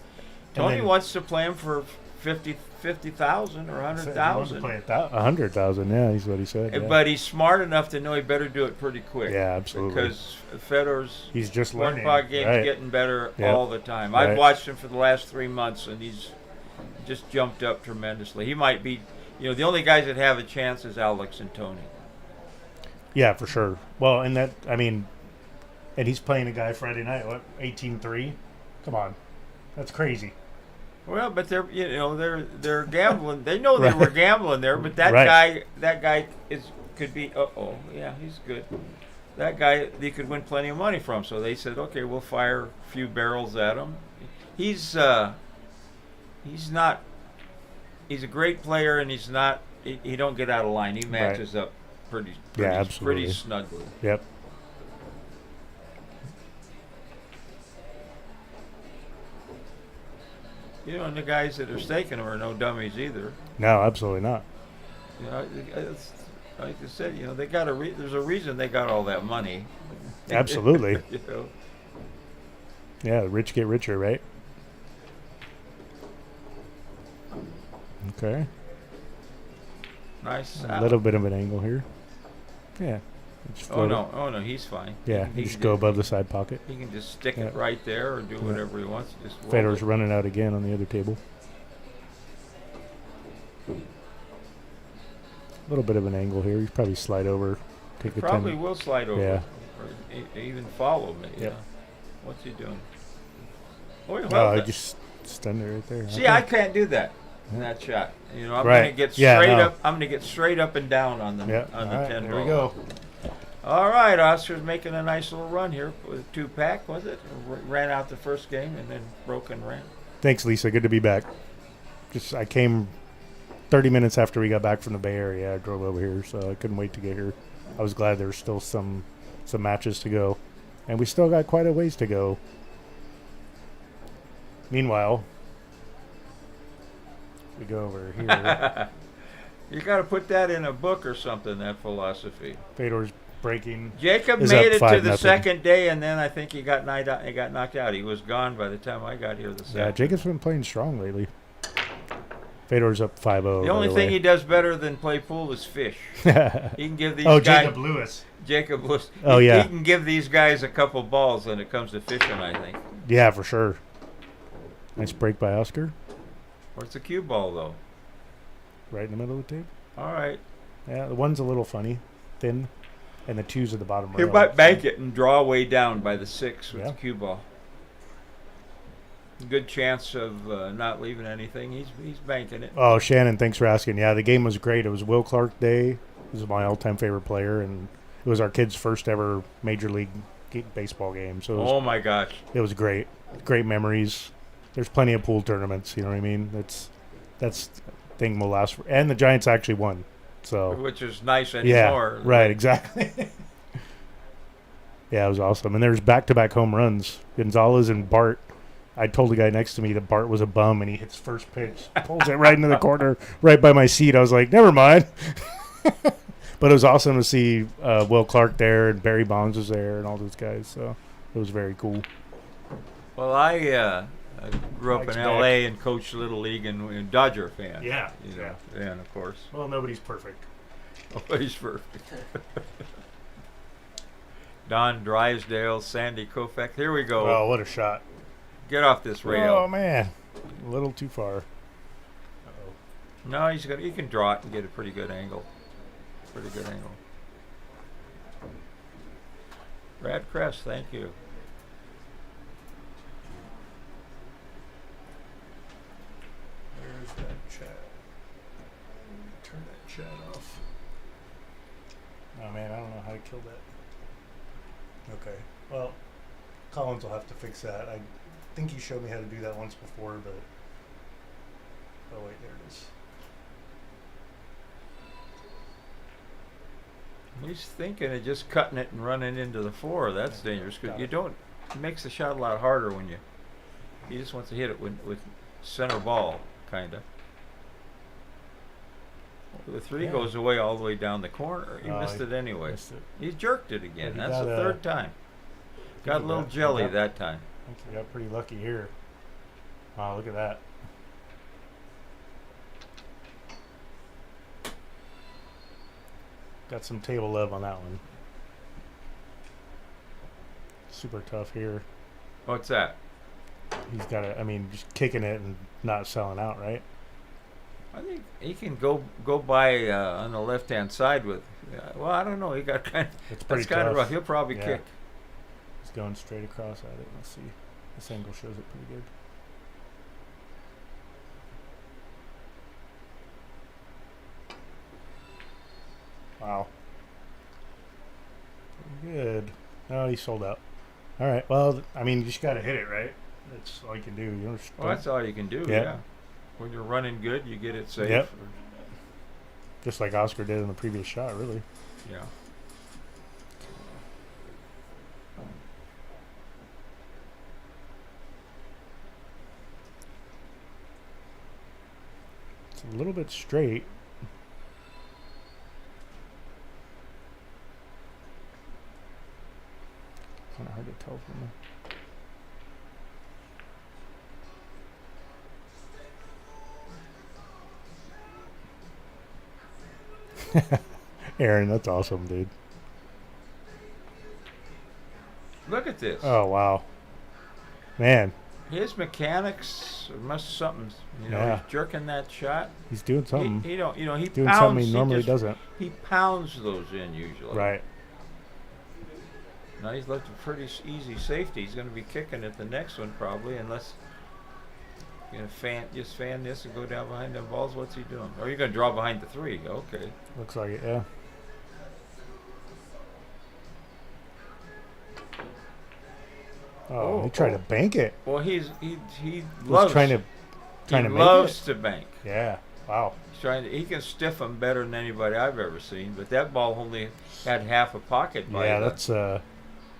[SPEAKER 4] And
[SPEAKER 2] Tony
[SPEAKER 4] then-
[SPEAKER 2] wants to play him for 50,000 or
[SPEAKER 4] He wants to
[SPEAKER 2] 100,000.
[SPEAKER 4] play 100,000. Yeah, he's what he said. Yeah.
[SPEAKER 2] But he's smart enough to know he better do it pretty quick.
[SPEAKER 4] Yeah, absolutely.
[SPEAKER 2] Because Fedor's
[SPEAKER 4] He's just
[SPEAKER 2] one
[SPEAKER 4] learning.
[SPEAKER 2] pot game's
[SPEAKER 4] Right.
[SPEAKER 2] getting better
[SPEAKER 4] Yep.
[SPEAKER 2] all the time.
[SPEAKER 4] Right.
[SPEAKER 2] I've watched him for the last 3 months, and he's just jumped up tremendously. He might be, you know, the only guys that have a chance is Alex and Tony.
[SPEAKER 4] Yeah, for sure. Well, and that, I mean, and he's playing a guy Friday night, what, 18-3? Come on. That's crazy.
[SPEAKER 2] Well, but they're gambling. They know they
[SPEAKER 4] Right.
[SPEAKER 2] were gambling there, but that
[SPEAKER 4] Right.
[SPEAKER 2] guy could be. Yeah, he's good. That guy they could win plenty of money from. So they said, okay, we'll fire a few barrels at him. He's not. He's a great player, and he's not. He don't get out of line. He matches up pretty
[SPEAKER 4] absolutely.
[SPEAKER 2] snugly.
[SPEAKER 4] Yep.
[SPEAKER 2] You know, and the guys that are staking him are no dummies either.
[SPEAKER 4] No, absolutely not.
[SPEAKER 2] You know, it's, like I said, you know, they got there's a reason they got all that money.
[SPEAKER 4] Absolutely.
[SPEAKER 2] You know?
[SPEAKER 4] Yeah, the rich get richer, right? Okay.
[SPEAKER 2] Nice.
[SPEAKER 4] A little bit of an angle here. Yeah. Just
[SPEAKER 2] Oh
[SPEAKER 4] float it.
[SPEAKER 2] no, he's fine.
[SPEAKER 4] Yeah,
[SPEAKER 2] He
[SPEAKER 4] you just
[SPEAKER 2] can
[SPEAKER 4] go above the side pocket.
[SPEAKER 2] He can just stick
[SPEAKER 4] Yeah.
[SPEAKER 2] it right there or do
[SPEAKER 4] Yeah.
[SPEAKER 2] whatever he wants. Just roll
[SPEAKER 4] Fedor's
[SPEAKER 2] it.
[SPEAKER 4] running out again on the other table. A little bit of an angle here. He's probably slide over, take a
[SPEAKER 2] Probably
[SPEAKER 4] 10.
[SPEAKER 2] will slide over.
[SPEAKER 4] Yeah.
[SPEAKER 2] Or even follow me.
[SPEAKER 4] Yep.
[SPEAKER 2] Yeah. What's he doing? Oh, he
[SPEAKER 4] Oh,
[SPEAKER 2] held
[SPEAKER 4] I
[SPEAKER 2] it.
[SPEAKER 4] just stunned it right there.
[SPEAKER 2] See,
[SPEAKER 4] Okay.
[SPEAKER 2] I can't do that in that shot. You know, I'm
[SPEAKER 4] Right.
[SPEAKER 2] gonna get
[SPEAKER 4] Yeah,
[SPEAKER 2] straight
[SPEAKER 4] no.
[SPEAKER 2] up. I'm gonna get straight up and down on the
[SPEAKER 4] Yeah.
[SPEAKER 2] on
[SPEAKER 4] All
[SPEAKER 2] the
[SPEAKER 4] right,
[SPEAKER 2] 10
[SPEAKER 4] there we
[SPEAKER 2] ball.
[SPEAKER 4] go.
[SPEAKER 2] All right, Oscar's making a nice little run here with a 2-pack, was it? Ran out the first game and then broke and ran.
[SPEAKER 4] Thanks, Lisa. Good to be back. I came 30 minutes after we got back from the Bay Area. I drove over here, so I couldn't wait to get here. I was glad there were still some matches to go, and we still got quite a ways to go. Meanwhile, we go over here.
[SPEAKER 2] You got to put that in a book or something, that philosophy.
[SPEAKER 4] Fedor's breaking.
[SPEAKER 2] Jacob
[SPEAKER 4] is
[SPEAKER 2] made
[SPEAKER 4] up
[SPEAKER 2] it to
[SPEAKER 4] 5-0.
[SPEAKER 2] the second day, and then I think he got knocked out. He was gone by the time I got here the second.
[SPEAKER 4] Yeah, Jacob's been playing strong lately. Fedor's up 5-0.
[SPEAKER 2] The only thing he does better than play pool is fish. He can give these guys.
[SPEAKER 4] Jacob Lewis.
[SPEAKER 2] Jacob Lewis.
[SPEAKER 4] Oh, yeah.
[SPEAKER 2] He can give these guys a couple balls when it comes to fishing, I think.
[SPEAKER 4] Yeah, for sure. Nice break by Oscar.
[SPEAKER 2] Where's the cue ball, though?
[SPEAKER 4] Right in the middle of the tape.
[SPEAKER 2] All right.
[SPEAKER 4] Yeah, the one's a little funny, thin, and the two's at the bottom
[SPEAKER 2] He
[SPEAKER 4] rail.
[SPEAKER 2] might bank it and draw way down by the 6 with
[SPEAKER 4] Yeah.
[SPEAKER 2] the cue ball. Good chance of not leaving anything. He's banking it.
[SPEAKER 4] Oh, Shannon, thanks for asking. Yeah, the game was great. It was Will Clark Day. He was my all-time favorite player, and it was our kid's first ever Major League baseball game. So
[SPEAKER 2] Oh my gosh.
[SPEAKER 4] it was great. Great memories. There's plenty of pool tournaments. You know what I mean? That's thing will last. And the Giants actually won. So
[SPEAKER 2] Which is nice
[SPEAKER 4] yeah,
[SPEAKER 2] anymore.
[SPEAKER 4] right, exactly. Yeah, it was awesome. And there's back-to-back home runs. Gonzalez and Bart. I told the guy next to me that Bart was a bum, and he hits first pitch, pulls it right into the corner, right by my seat. I was like, never mind. But it was awesome to see Will Clark there, and Barry Bonds was there, and all those guys. So It was very cool.
[SPEAKER 2] Well, I grew up
[SPEAKER 4] Mike's
[SPEAKER 2] in
[SPEAKER 4] back.
[SPEAKER 2] L.A. and coached Little League and Dodger fan.
[SPEAKER 4] Yeah.
[SPEAKER 2] You know, and of course.
[SPEAKER 4] Well, nobody's perfect.
[SPEAKER 2] Always perfect. Don Drysdale, Sandy Koufax. Here we go.
[SPEAKER 4] Oh, what a shot.
[SPEAKER 2] Get off this rail.
[SPEAKER 4] Oh, man. A little too far. Uh-oh.
[SPEAKER 2] No, he can draw it and get a pretty good angle. Pretty good angle. Brad Kress, thank you.
[SPEAKER 4] There's that chat. Turn that chat off. Oh, man, I don't know how to kill that. Okay. Well, Collins will have to fix that. I think he showed me how to do that once before, but... Oh, wait, there it is.
[SPEAKER 2] He's thinking of just cutting it and running into the floor. That's dangerous because
[SPEAKER 4] got
[SPEAKER 2] you
[SPEAKER 4] it.
[SPEAKER 2] don't. It makes the shot a lot harder when he just wants to hit it with center ball, kind of. The three
[SPEAKER 4] Yeah.
[SPEAKER 2] goes away all the way down the corner. He
[SPEAKER 4] Oh,
[SPEAKER 2] missed
[SPEAKER 4] he
[SPEAKER 2] it anyway.
[SPEAKER 4] missed it.
[SPEAKER 2] He jerked it again.
[SPEAKER 4] he
[SPEAKER 2] That's
[SPEAKER 4] got,
[SPEAKER 2] the third time.
[SPEAKER 4] think
[SPEAKER 2] Got a
[SPEAKER 4] he
[SPEAKER 2] little
[SPEAKER 4] got- he
[SPEAKER 2] jelly
[SPEAKER 4] got-
[SPEAKER 2] that time.
[SPEAKER 4] I think he got pretty lucky here. Wow, look at that. Got some table love on that one. Super tough here.
[SPEAKER 2] What's that?
[SPEAKER 4] He's got to, I mean, just kicking it and not selling out, right?
[SPEAKER 2] I think he can go by on the left hand side with. Well, I don't know. He got kind.
[SPEAKER 4] It's pretty
[SPEAKER 2] That's kind of
[SPEAKER 4] tough.
[SPEAKER 2] rough. He'll probably
[SPEAKER 4] Yeah.
[SPEAKER 2] kick.
[SPEAKER 4] He's going straight across at it. Let's see. This angle shows it pretty good. Wow. Pretty good. Oh, he sold out. All right. Well, I mean, you just got to hit it, right? That's all you can do. You just
[SPEAKER 2] Well, that's all you can do.
[SPEAKER 4] Yeah.
[SPEAKER 2] Yeah. When you're running good, you get it safe.
[SPEAKER 4] Yep. just like Oscar did in the previous shot, really.
[SPEAKER 2] Yeah.
[SPEAKER 4] It's a little bit straight. Kind of hard to tell from the... Aaron, that's awesome, dude.
[SPEAKER 2] Look at this.
[SPEAKER 4] Oh, wow. Man,
[SPEAKER 2] His mechanics must something. You know,
[SPEAKER 4] Yeah.
[SPEAKER 2] he's jerking that shot.
[SPEAKER 4] he's doing something.
[SPEAKER 2] He don't. You know, he
[SPEAKER 4] doing
[SPEAKER 2] pounds.
[SPEAKER 4] something he normally doesn't.
[SPEAKER 2] He pounds those in usually.
[SPEAKER 4] Right.
[SPEAKER 2] Now he's left a pretty easy safety. He's going to be kicking at the next one probably, unless you're going to fan this and go down behind them balls. What's he doing? Or you're going to draw behind the three? Okay.
[SPEAKER 4] Looks like it, yeah. Oh, he tried to bank it.
[SPEAKER 2] Well, he
[SPEAKER 4] He's
[SPEAKER 2] loves
[SPEAKER 4] trying to
[SPEAKER 2] he
[SPEAKER 4] make
[SPEAKER 2] loves
[SPEAKER 4] it.
[SPEAKER 2] to bank.
[SPEAKER 4] Yeah. Wow.
[SPEAKER 2] He's trying to. He can stiff them better than anybody I've ever seen. But that ball only had half a pocket. By
[SPEAKER 4] Yeah,
[SPEAKER 2] the-
[SPEAKER 4] that's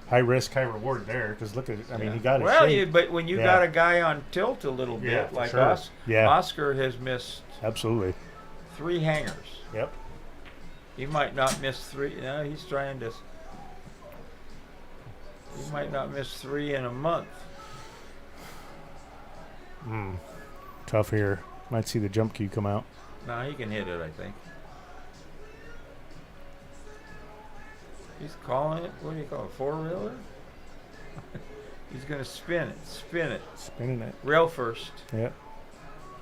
[SPEAKER 4] high risk, high reward there. Because look at it. I mean, he got it.
[SPEAKER 2] Well,
[SPEAKER 4] shape.
[SPEAKER 2] but when you
[SPEAKER 4] Yeah.
[SPEAKER 2] got a guy on tilt a little bit,
[SPEAKER 4] Yeah, for
[SPEAKER 2] like
[SPEAKER 4] sure.
[SPEAKER 2] us,
[SPEAKER 4] Yeah.
[SPEAKER 2] Oscar has missed
[SPEAKER 4] Absolutely.
[SPEAKER 2] 3 hangers.
[SPEAKER 4] Yep.
[SPEAKER 2] He might not miss 3. No, he's trying to. He might not miss 3 in a month.
[SPEAKER 4] Tough here. Might see the jump cue come out.
[SPEAKER 2] No, he can hit it, I think. He's calling it, what do you call it, 4-reeler? He's going to spin it.
[SPEAKER 4] Spinning it.
[SPEAKER 2] Rail first,
[SPEAKER 4] Yep.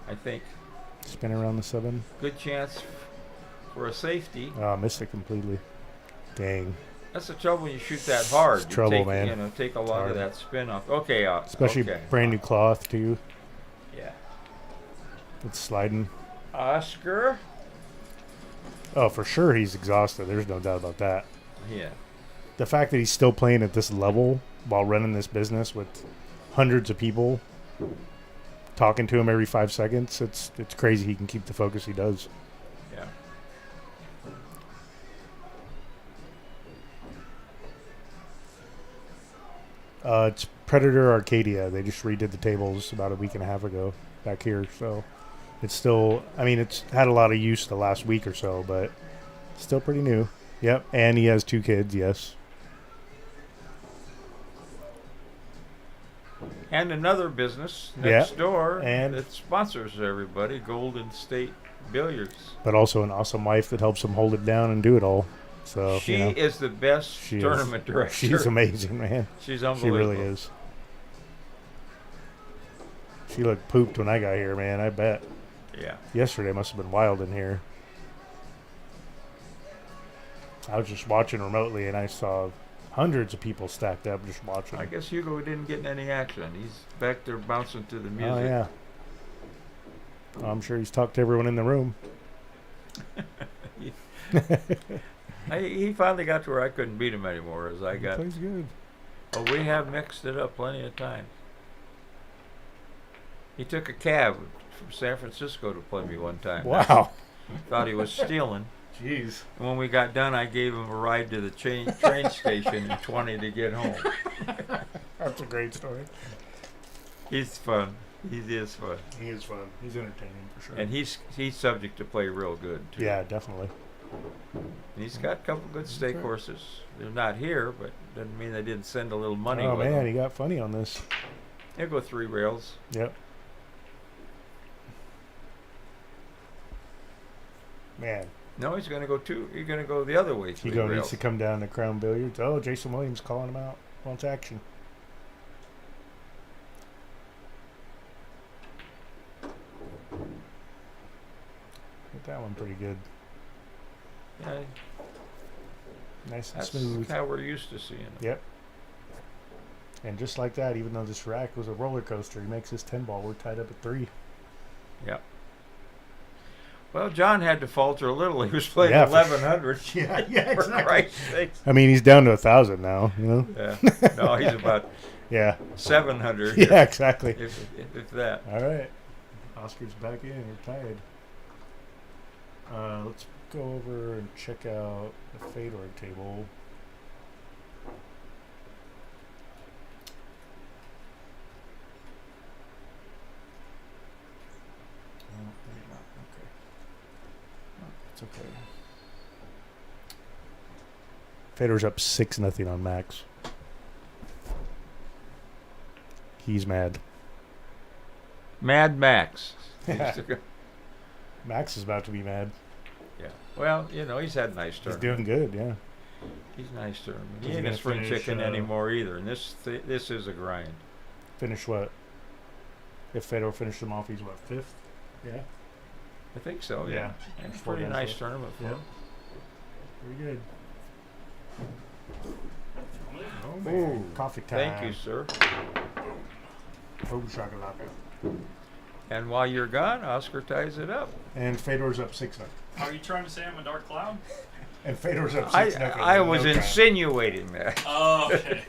[SPEAKER 2] I think.
[SPEAKER 4] Spin around the 7.
[SPEAKER 2] Good chance for a safety.
[SPEAKER 4] Oh, missed it completely. Dang.
[SPEAKER 2] That's the trouble when you shoot that hard.
[SPEAKER 4] It's
[SPEAKER 2] You
[SPEAKER 4] trouble,
[SPEAKER 2] take,
[SPEAKER 4] man.
[SPEAKER 2] You know, take a lot
[SPEAKER 4] hard.
[SPEAKER 2] of that spin off. Okay,
[SPEAKER 4] Especially
[SPEAKER 2] okay.
[SPEAKER 4] brand new cloth, too.
[SPEAKER 2] Yeah.
[SPEAKER 4] It's sliding.
[SPEAKER 2] Oscar?
[SPEAKER 4] Oh, for sure he's exhausted. There's no doubt about that.
[SPEAKER 2] Yeah.
[SPEAKER 4] The fact that he's still playing at this level while running this business with hundreds of people talking to him every 5 seconds, it's crazy he can keep the focus he does.
[SPEAKER 2] Yeah.
[SPEAKER 4] It's Predator Arcadia. They just redid the tables about a week and a half ago back here, so it's still, I mean, it's had a lot of use the last week or so, but still pretty new. Yep, and he has 2 kids, yes.
[SPEAKER 2] And another business
[SPEAKER 11] Yeah,
[SPEAKER 2] next door
[SPEAKER 11] and-
[SPEAKER 2] that sponsors everybody, Golden State Billiards.
[SPEAKER 11] But also an awesome wife that helps him hold it down and do it all. So
[SPEAKER 2] She
[SPEAKER 11] you know,
[SPEAKER 2] is the best
[SPEAKER 11] she is-
[SPEAKER 2] tournament director.
[SPEAKER 11] She's amazing, man.
[SPEAKER 2] She's
[SPEAKER 11] She
[SPEAKER 2] unbelievable.
[SPEAKER 11] really is. She looked pooped when I got here, man. I bet.
[SPEAKER 2] Yeah.
[SPEAKER 11] Yesterday must have been wild in here. I was just watching remotely, and I saw hundreds of people stacked up just watching.
[SPEAKER 2] I guess Hugo didn't get any action. He's back there bouncing to the music.
[SPEAKER 11] Oh yeah. I'm sure he's talked to everyone in the room.
[SPEAKER 2] He finally got to where I couldn't beat him anymore. As I got.
[SPEAKER 11] Plays good.
[SPEAKER 2] Oh, we have mixed it up plenty of times. He took a cab from San Francisco to play me one time.
[SPEAKER 11] Wow.
[SPEAKER 2] Thought he was stealing.
[SPEAKER 11] Jeez.
[SPEAKER 2] And when we got done, I gave him a ride to the train station and 20 to get home.
[SPEAKER 11] That's a great story.
[SPEAKER 2] He's fun. He is fun.
[SPEAKER 11] He is fun. He's entertaining for sure.
[SPEAKER 2] And he's subject to play real good too.
[SPEAKER 11] Yeah, definitely.
[SPEAKER 2] And he's got a couple good stake horses. They're not here, but doesn't mean they didn't send a little money.
[SPEAKER 11] Oh
[SPEAKER 2] with
[SPEAKER 11] man,
[SPEAKER 2] them.
[SPEAKER 11] he got funny on this.
[SPEAKER 2] He'll go 3 rails.
[SPEAKER 11] Yep. Man,
[SPEAKER 2] No, he's going to go 2. He's going to go the other way. 3
[SPEAKER 11] Hugo
[SPEAKER 2] rails.
[SPEAKER 11] needs to come down to Crown Billiards. Oh, Jason Williams calling him out. Wants action. Hit that one pretty good.
[SPEAKER 2] Yeah,
[SPEAKER 11] Nice and
[SPEAKER 2] that's
[SPEAKER 11] smooth.
[SPEAKER 2] how we're used to seeing him.
[SPEAKER 11] Yep. And just like that, even though this rack was a roller coaster, he makes his 10 ball. We're tied up at 3.
[SPEAKER 2] Yep. Well, John had to falter a little. He was playing
[SPEAKER 11] Yeah, for
[SPEAKER 2] 1100.
[SPEAKER 11] Yeah, yeah,
[SPEAKER 2] For
[SPEAKER 11] exactly.
[SPEAKER 2] Christ's sakes.
[SPEAKER 11] I mean, he's down to 1,000 now, you know?
[SPEAKER 2] Yeah. No, he's about
[SPEAKER 11] Yeah.
[SPEAKER 2] 700.
[SPEAKER 11] Yeah, exactly.
[SPEAKER 2] If that.
[SPEAKER 11] All right. Oscar's back in. We're tied. Let's go over and check out the Fedor table. Oh, maybe not. Okay. No, it's okay. Fedor's up 6-0 on Max. He's mad.
[SPEAKER 2] Mad Max.
[SPEAKER 11] Yeah. Max is about to be mad.
[SPEAKER 2] Yeah. Well, he's had a nice
[SPEAKER 11] He's
[SPEAKER 2] tournament.
[SPEAKER 11] doing good, yeah.
[SPEAKER 2] He's nice tournament.
[SPEAKER 11] He's
[SPEAKER 2] He ain't
[SPEAKER 11] gonna
[SPEAKER 2] a spring
[SPEAKER 11] finish,
[SPEAKER 2] chicken anymore either. And this is a grind.
[SPEAKER 11] Finish what? If Fedor finished him off, he's what, 5th? Yeah.
[SPEAKER 2] I think so.
[SPEAKER 11] Yeah.
[SPEAKER 2] Yeah. It's a
[SPEAKER 11] Four
[SPEAKER 2] pretty
[SPEAKER 11] guys
[SPEAKER 2] nice
[SPEAKER 11] left.
[SPEAKER 2] tournament for
[SPEAKER 11] Yeah.
[SPEAKER 2] him.
[SPEAKER 11] Very good. Oh,
[SPEAKER 2] Ooh,
[SPEAKER 11] man. Coffee time.
[SPEAKER 2] Thank you, sir.
[SPEAKER 11] Oh, shakalaka.
[SPEAKER 2] And while you're gone, Oscar ties it up.
[SPEAKER 11] And Fedor's up 6-0.
[SPEAKER 1] Are you trying to say I'm a dark cloud?
[SPEAKER 11] And Fedor's up 6-0.
[SPEAKER 2] I was insinuating that.
[SPEAKER 1] Oh, okay.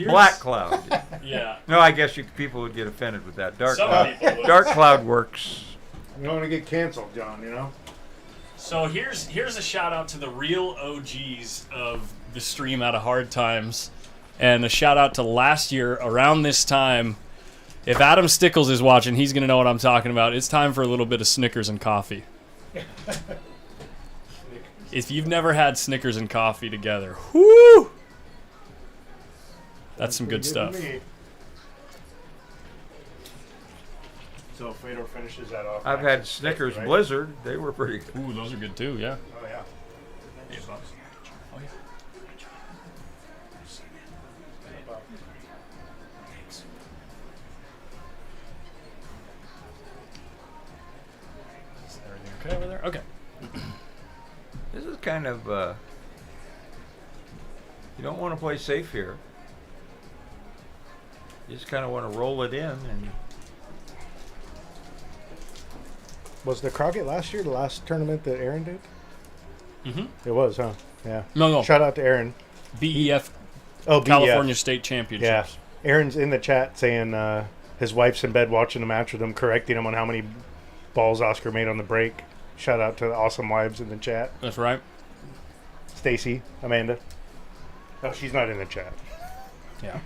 [SPEAKER 2] Black cloud.
[SPEAKER 1] Yeah.
[SPEAKER 2] No, I guess people would get offended with that. Dark
[SPEAKER 1] Some
[SPEAKER 2] cloud.
[SPEAKER 1] people would.
[SPEAKER 2] Dark cloud works.
[SPEAKER 11] You don't want to get canceled, John, you know?
[SPEAKER 1] So here's a shout out to the real OGs of the stream out of Hard Times, and a shout out to last year around this time. If Adam Stickles is watching, he's gonna know what I'm talking about. It's time for a little bit of Snickers and coffee. If you've never had Snickers and coffee together, whoo! That's some good stuff.
[SPEAKER 11] So Fedor finishes that off.
[SPEAKER 2] I've had Snickers
[SPEAKER 11] right?
[SPEAKER 2] Blizzard. They were pretty good.
[SPEAKER 1] Ooh, those are good too, yeah.
[SPEAKER 11] Oh, yeah.
[SPEAKER 1] Oh, yeah. Is everything okay over there? Okay.
[SPEAKER 2] This is kind of, you don't want to play safe here. You just kind of want to roll it in. And
[SPEAKER 11] Was the Crockett last year the last tournament that Aaron did?
[SPEAKER 1] Mm-hmm.
[SPEAKER 11] It was, huh? Yeah.
[SPEAKER 1] No.
[SPEAKER 11] Shout out to Aaron.
[SPEAKER 1] BEF
[SPEAKER 11] Oh, BEF.
[SPEAKER 1] California State
[SPEAKER 11] Yeah.
[SPEAKER 1] Championships.
[SPEAKER 11] Aaron's in the chat saying his wife's in bed watching the match with him, correcting him on how many balls Oscar made on the break. Shout out to the awesome wives in the chat.
[SPEAKER 1] That's right.
[SPEAKER 11] Stacy, Amanda. Oh, she's not in the chat.
[SPEAKER 1] Yeah.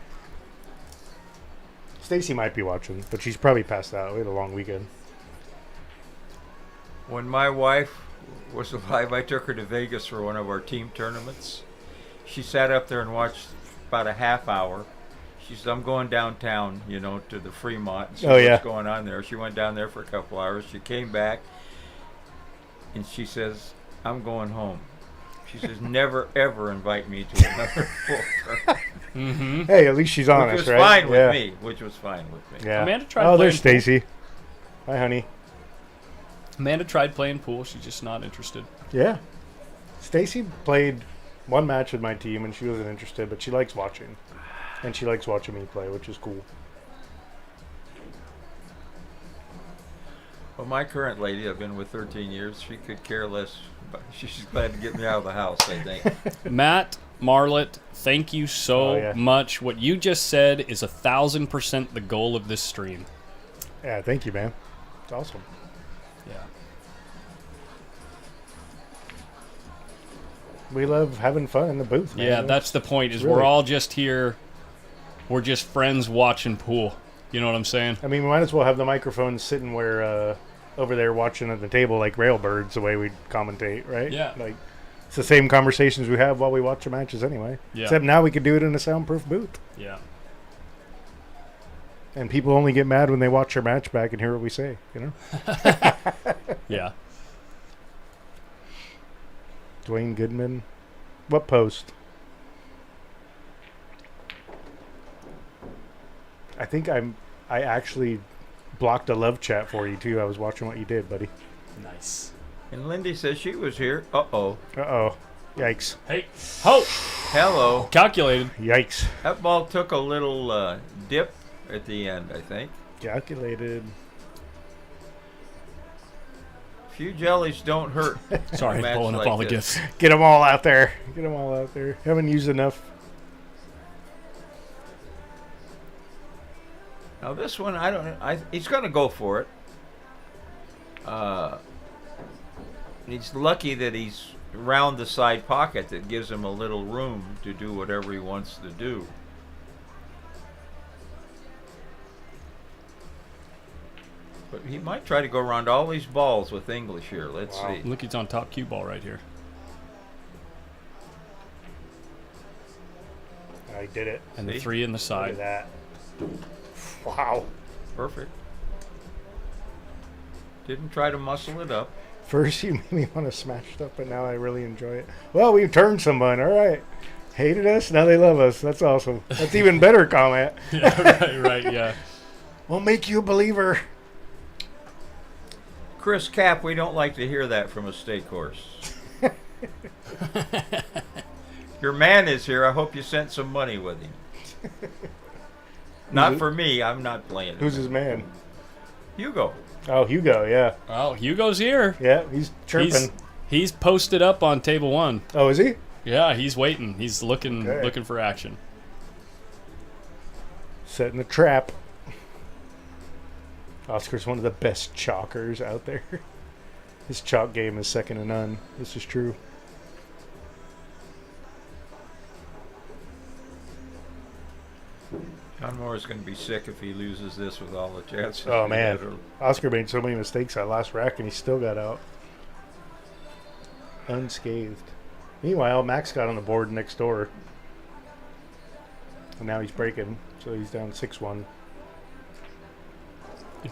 [SPEAKER 11] Stacy might be watching, but she's probably passed out. We had a long weekend.
[SPEAKER 2] when my wife was alive, I took her to Vegas for one of our team tournaments. She sat up there and watched about a half hour. She said, I'm going downtown, you know, to the Fremont and see
[SPEAKER 11] Oh, yeah.
[SPEAKER 2] what's going on there. She went down there for a couple hours. She came back, and she says, I'm going home. She says, never, ever invite me to another full tournament.
[SPEAKER 1] Mm-hmm.
[SPEAKER 11] Hey, at least she's honest,
[SPEAKER 2] Which was
[SPEAKER 11] right?
[SPEAKER 2] fine with
[SPEAKER 11] Yeah.
[SPEAKER 2] me. Which was fine with me.
[SPEAKER 11] Yeah.
[SPEAKER 1] Amanda tried
[SPEAKER 11] Oh, there's
[SPEAKER 1] playing pool.
[SPEAKER 11] Stacy. Hi, honey.
[SPEAKER 1] Amanda tried playing pool. She's just not interested.
[SPEAKER 11] Yeah. Stacy played one match with my team, and she wasn't interested, but she likes watching. And she likes watching me play, which is cool.
[SPEAKER 2] Well, my current lady, I've been with 13 years, she could care less. But she's glad to get me out of the house, I think.
[SPEAKER 1] Matt Marlett, thank you so
[SPEAKER 11] Oh, yeah.
[SPEAKER 1] much. What you just said is 1,000% the goal of this stream.
[SPEAKER 11] Yeah, thank you, man. It's awesome.
[SPEAKER 1] Yeah.
[SPEAKER 11] We love having fun in the booth, man.
[SPEAKER 1] Yeah, that's the point. Is
[SPEAKER 11] Really.
[SPEAKER 1] we're all just here. We're just friends watching pool. You know what I'm saying?
[SPEAKER 11] I mean, we might as well have the microphones sitting where over there watching at the table like railbirds, the way we commentate, right?
[SPEAKER 1] Yeah.
[SPEAKER 11] Like it's the same conversations we have while we watch the matches anyway.
[SPEAKER 1] Yeah.
[SPEAKER 11] Except now we could do it in a soundproof booth.
[SPEAKER 1] Yeah.
[SPEAKER 11] And people only get mad when they watch our match back and hear what we say, you know?
[SPEAKER 1] Yeah.
[SPEAKER 11] Dwayne Goodman. What post? I think I actually blocked a love chat for you too. I was watching what you did, buddy.
[SPEAKER 1] Nice.
[SPEAKER 2] And Lindy says she was here. Uh-oh.
[SPEAKER 11] Uh-oh. Yikes.
[SPEAKER 1] Hey. Ho!
[SPEAKER 2] Hello.
[SPEAKER 1] Calculated.
[SPEAKER 11] Yikes.
[SPEAKER 2] That ball took a little dip at the end, I think.
[SPEAKER 11] Calculated.
[SPEAKER 2] Few jellies don't hurt.
[SPEAKER 1] Sorry,
[SPEAKER 2] a match
[SPEAKER 1] pulling up
[SPEAKER 2] like
[SPEAKER 1] all the
[SPEAKER 2] this.
[SPEAKER 1] gifts.
[SPEAKER 11] Get them all out there. Get them all out there. Haven't used enough.
[SPEAKER 2] Now this one, he's going to go for it. He's lucky that he's around the side pocket that gives him a little room to do whatever he wants to do. But he might try to go around all these balls with English here. Let's
[SPEAKER 11] Wow.
[SPEAKER 2] see.
[SPEAKER 1] Look, he's on top cue ball right here.
[SPEAKER 11] I did it.
[SPEAKER 1] And the
[SPEAKER 2] See?
[SPEAKER 1] 3 in the
[SPEAKER 11] Look
[SPEAKER 1] side.
[SPEAKER 11] at that. Wow.
[SPEAKER 2] Perfect. Didn't try to muscle it up.
[SPEAKER 11] First you made me want to smash stuff, but now I really enjoy it. Well, we've turned someone. All right. Hated us, now they love us. That's awesome. That's even better comment.
[SPEAKER 1] Yeah, right, yeah.
[SPEAKER 11] We'll make you a believer.
[SPEAKER 2] Chris Cap, we don't like to hear that from a state horse. Your man is here. I hope you sent some money with him. Not for me. I'm not playing.
[SPEAKER 11] Who's his man?
[SPEAKER 2] Hugo.
[SPEAKER 11] Oh, Hugo, yeah.
[SPEAKER 1] Oh, Hugo's here.
[SPEAKER 11] Yeah, he's chirping.
[SPEAKER 1] He's posted up on table 1.
[SPEAKER 11] Oh, is he?
[SPEAKER 1] Yeah, he's waiting. He's looking for action.
[SPEAKER 11] Setting a trap. Oscar's one of the best chalkers out there. His chalk game is second to none. This is true.
[SPEAKER 2] John Moore is going to be sick if he loses this with all the chances.
[SPEAKER 11] Oh,
[SPEAKER 2] he
[SPEAKER 11] man.
[SPEAKER 2] had.
[SPEAKER 11] Oscar made so many mistakes that last rack, and he still got out unscathed. Meanwhile, Max got on the board next door. And now he's breaking, so he's down 6-1.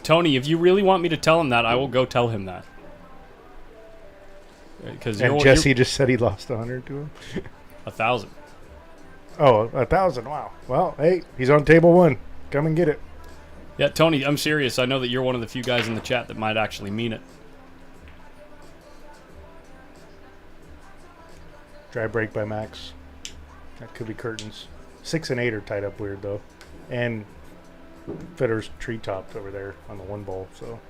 [SPEAKER 1] Tony, if you really want me to tell him that, I will go tell him that. Because
[SPEAKER 11] And Jesse just said he lost 100 to him.
[SPEAKER 1] 1,000.
[SPEAKER 11] Oh, 1,000. Wow. Well, hey, he's on table 1. Come and get it.
[SPEAKER 1] Yeah, Tony, I'm serious. I know that you're one of the few guys in the chat that might actually mean it.
[SPEAKER 11] Dry break by Max. That could be curtains. 6 and 8 are tied up weird, though. And Federer's tree-topped over there on the 1 ball, so.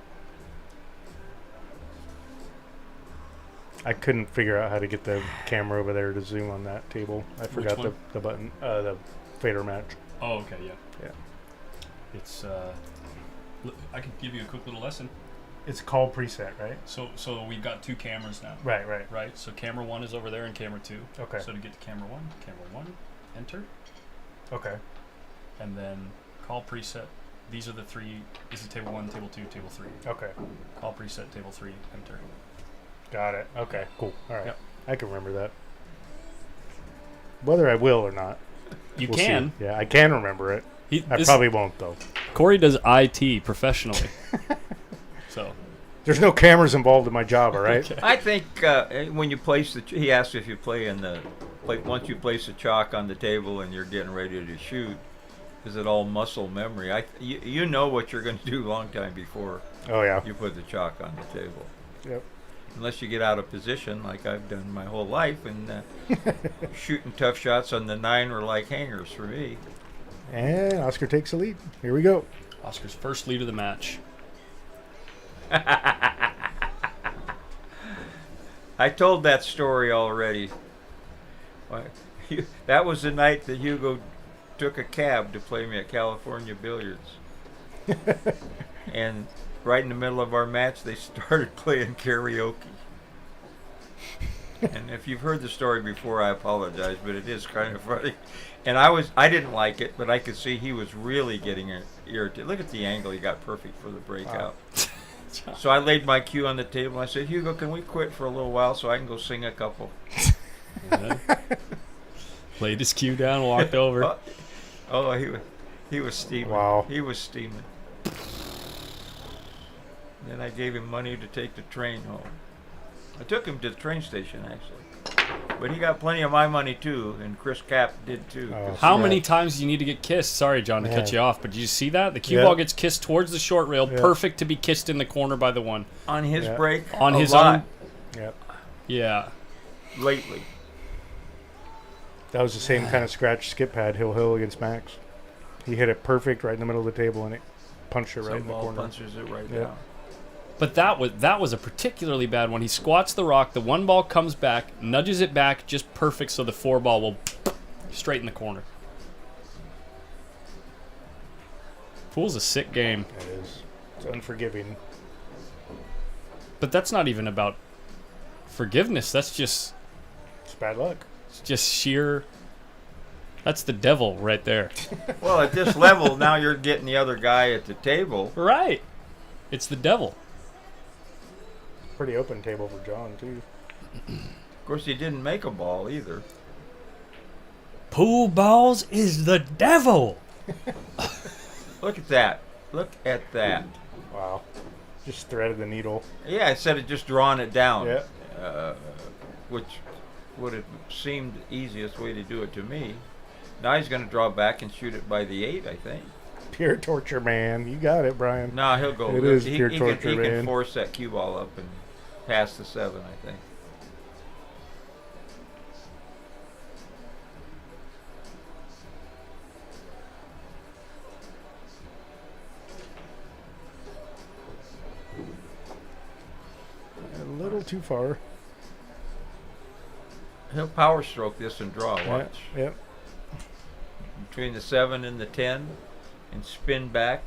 [SPEAKER 11] I couldn't figure out how to get the camera over there to zoom on that table. I forgot
[SPEAKER 1] one?
[SPEAKER 11] the button, the fader match.
[SPEAKER 1] Oh, okay, yeah.
[SPEAKER 11] Yeah.
[SPEAKER 1] It's, I could give you a quick little lesson.
[SPEAKER 11] It's call preset, right?
[SPEAKER 1] So we've got 2 cameras now.
[SPEAKER 11] Right.
[SPEAKER 1] Right? So camera 1 is over there and camera 2.
[SPEAKER 11] Okay.
[SPEAKER 1] So to get to camera 1, enter.
[SPEAKER 11] Okay.
[SPEAKER 1] And then call preset. These are the 3. This is table 1, table 2, table 3.
[SPEAKER 11] Okay.
[SPEAKER 1] Call preset, table 3, enter.
[SPEAKER 11] Got it. Okay, cool. All right.
[SPEAKER 1] Yep.
[SPEAKER 11] I can remember that. Whether I will or not.
[SPEAKER 1] You
[SPEAKER 11] we'll
[SPEAKER 1] can.
[SPEAKER 11] see. Yeah, I can remember it. I probably won't though.
[SPEAKER 1] Corey does IT professionally. So
[SPEAKER 11] there's no cameras involved in my job. All right.
[SPEAKER 1] Okay.
[SPEAKER 2] I think when you place he asked if you play in the once you place the chalk on the table and you're getting ready to shoot, is it all muscle memory? You know what you're going to do a long time before.
[SPEAKER 11] Oh yeah.
[SPEAKER 2] You put the chalk on the table.
[SPEAKER 11] Yep.
[SPEAKER 2] Unless you get out of position like I've done my whole life, and shooting tough shots on the 9 were like hangers for me.
[SPEAKER 11] And Oscar takes the lead. Here we go.
[SPEAKER 1] Oscar's first lead of the match.
[SPEAKER 2] I told that story already. That was the night that Hugo took a cab to play me at California Billiards. And right in the middle of our match, they started playing karaoke. And if you've heard the story before, I apologize, but it is kind of funny. And I didn't like it, but I could see he was really getting irritated. Look at the angle he got perfect for the breakout. Wow. So I laid my cue on the table. And I said, Hugo, can we quit for a little while so I can go sing a couple?
[SPEAKER 1] Laid his cue down, walked over.
[SPEAKER 2] He was steaming.
[SPEAKER 11] Wow.
[SPEAKER 2] He was steaming. Then I gave him money to take the train home. I took him to the train station, actually. But he got plenty of my money, too, and Chris Cap did, too.
[SPEAKER 11] Oh,
[SPEAKER 1] How many times do you need to get kissed? Sorry, John, to cut you off, but did you see that? The cue ball gets kissed towards the short rail, perfect to be kissed in the corner by the one.
[SPEAKER 2] On his break?
[SPEAKER 1] On his
[SPEAKER 2] lot.
[SPEAKER 1] own?
[SPEAKER 11] Yep.
[SPEAKER 1] Yeah.
[SPEAKER 2] Lately.
[SPEAKER 11] That was the same kind of scratch Skip had Hill against Max. He hit it perfect right in the middle of the table, and it punched it right in the corner.
[SPEAKER 2] Punches it right down.
[SPEAKER 1] But that was a particularly bad one. He squats the rock, the one ball comes back, nudges it back, just perfect, so the 4 ball will straight in the corner. Pool's a sick game.
[SPEAKER 11] It is. It's unforgiving.
[SPEAKER 1] But that's not even about forgiveness. That's just...
[SPEAKER 11] It's bad luck.
[SPEAKER 1] It's just sheer... That's the devil right there.
[SPEAKER 2] Well, at this level, now you're getting the other guy at the table.
[SPEAKER 1] Right. It's the devil.
[SPEAKER 11] Pretty open table for John, too.
[SPEAKER 2] Of course, he didn't make a ball either.
[SPEAKER 1] Pool balls is the devil.
[SPEAKER 2] Look at that. Look at that.
[SPEAKER 11] Wow. Just threaded the needle.
[SPEAKER 2] Yeah, instead of just drawing it down.
[SPEAKER 11] Yeah.
[SPEAKER 2] Which would have seemed the easiest way to do it to me. Now he's going to draw back and shoot it by the 8, I think.
[SPEAKER 11] Pure torture, man. You got it, Brian.
[SPEAKER 2] No, he'll go.
[SPEAKER 11] It is pure torture,
[SPEAKER 2] he
[SPEAKER 11] man.
[SPEAKER 2] can force that cue ball up and pass the 7, I think.
[SPEAKER 11] A little too far.
[SPEAKER 2] He'll power stroke this and draw. Watch.
[SPEAKER 11] Yep.
[SPEAKER 2] Between the 7 and the 10 and spin back.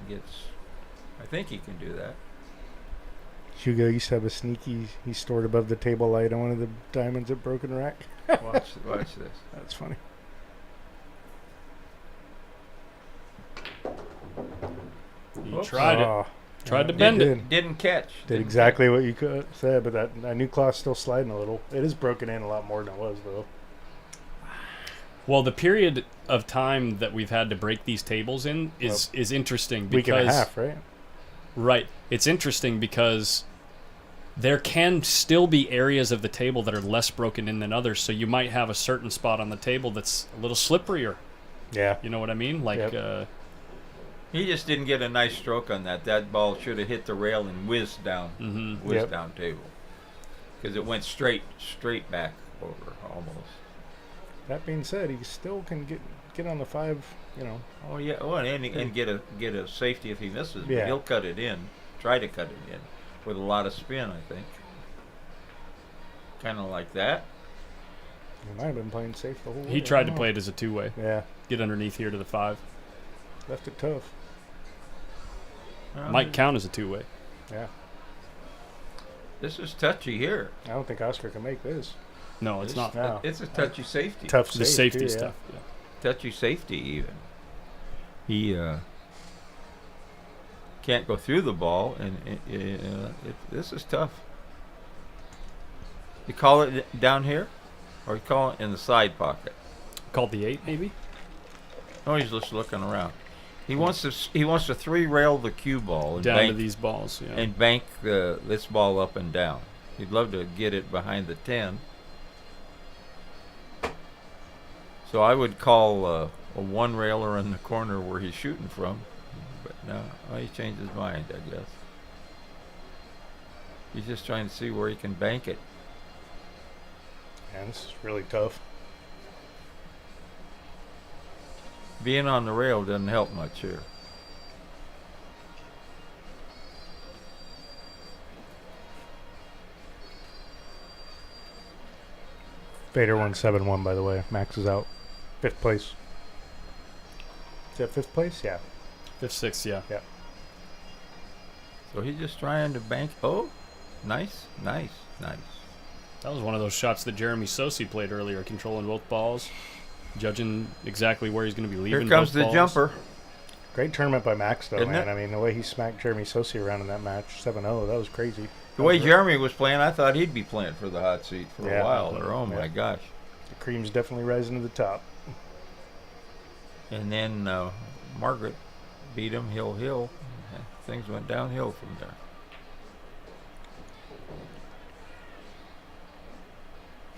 [SPEAKER 2] I think he can do that.
[SPEAKER 11] Hugo used to have a sneaky he stored above the table light on one of the diamonds at Broken Rack.
[SPEAKER 2] Watch this.
[SPEAKER 11] That's funny.
[SPEAKER 1] He tried it. Tried to bend it.
[SPEAKER 2] Didn't catch.
[SPEAKER 11] Did exactly what you could said, but that new claw's still sliding a little. It is broken in a lot more than it was, though.
[SPEAKER 1] Well, the period of time that we've had to break these tables in is interesting because
[SPEAKER 11] week and a half, right?
[SPEAKER 1] Right. It's interesting because there can still be areas of the table that are less broken in than others. So you might have a certain spot on the table that's a little slipperier.
[SPEAKER 11] Yeah.
[SPEAKER 1] You know what I mean? Like,
[SPEAKER 2] he just didn't get a nice stroke on that. That ball should have hit the rail and whizzed down, down table, because it went straight back over almost.
[SPEAKER 11] That being said, he still can get on the 5. You know.
[SPEAKER 2] Oh yeah. Oh, and get a safety if he misses.
[SPEAKER 11] Yeah.
[SPEAKER 2] But he'll cut it in. Try to cut it in with a lot of spin, I think. Kind of like that.
[SPEAKER 11] He might have been playing safe the whole way.
[SPEAKER 1] He tried to play it as a 2-way.
[SPEAKER 11] Yeah.
[SPEAKER 1] Get underneath here to the 5.
[SPEAKER 11] Left it tough.
[SPEAKER 1] Might count as a 2-way.
[SPEAKER 11] Yeah.
[SPEAKER 2] This is touchy here.
[SPEAKER 11] I don't think Oscar can make this.
[SPEAKER 1] No, it's not.
[SPEAKER 2] No. It's a touchy safety.
[SPEAKER 11] Tough
[SPEAKER 1] the safety stuff. Yeah.
[SPEAKER 2] Touchy safety even. He can't go through the ball, and this is tough. You call it down here, or you call it in the side pocket?
[SPEAKER 1] Called the 8, maybe?
[SPEAKER 2] Oh, he's just looking around. He wants to 3-rail the cue ball and
[SPEAKER 1] Down
[SPEAKER 2] bank,
[SPEAKER 1] to these balls, yeah.
[SPEAKER 2] and bank this ball up and down. He'd love to get it behind the 10. So I would call a 1-railer in the corner where he's shooting from. But no, he changed his mind, I guess. He's just trying to see where he can bank it.
[SPEAKER 11] Man, this is really tough.
[SPEAKER 2] Being on the rail doesn't help much here.
[SPEAKER 11] Vader won 7-1, by the way. Max is out. 5th place. Is that 5th place? Yeah.
[SPEAKER 1] 5th, 6th, yeah.
[SPEAKER 11] Yeah.
[SPEAKER 2] So he's just trying to bank. Oh, nice.
[SPEAKER 1] That was one of those shots that Jeremy Sosi played earlier, controlling both balls, judging exactly where he's going to be leaving.
[SPEAKER 2] Here comes
[SPEAKER 1] both
[SPEAKER 2] the
[SPEAKER 1] balls.
[SPEAKER 2] jumper.
[SPEAKER 11] Great tournament by Max, though,
[SPEAKER 2] Isn't
[SPEAKER 11] man.
[SPEAKER 2] it?
[SPEAKER 11] I mean, the way he smacked Jeremy Sosi around in that match, 7-0, that was crazy.
[SPEAKER 2] The way Jeremy was playing, I thought he'd be playing for the hot seat for
[SPEAKER 11] Yeah.
[SPEAKER 2] a while there. Oh,
[SPEAKER 11] Yeah.
[SPEAKER 2] my gosh.
[SPEAKER 11] The cream's definitely rising to the top.
[SPEAKER 2] And then Margaret beat him hill. Things went downhill from there.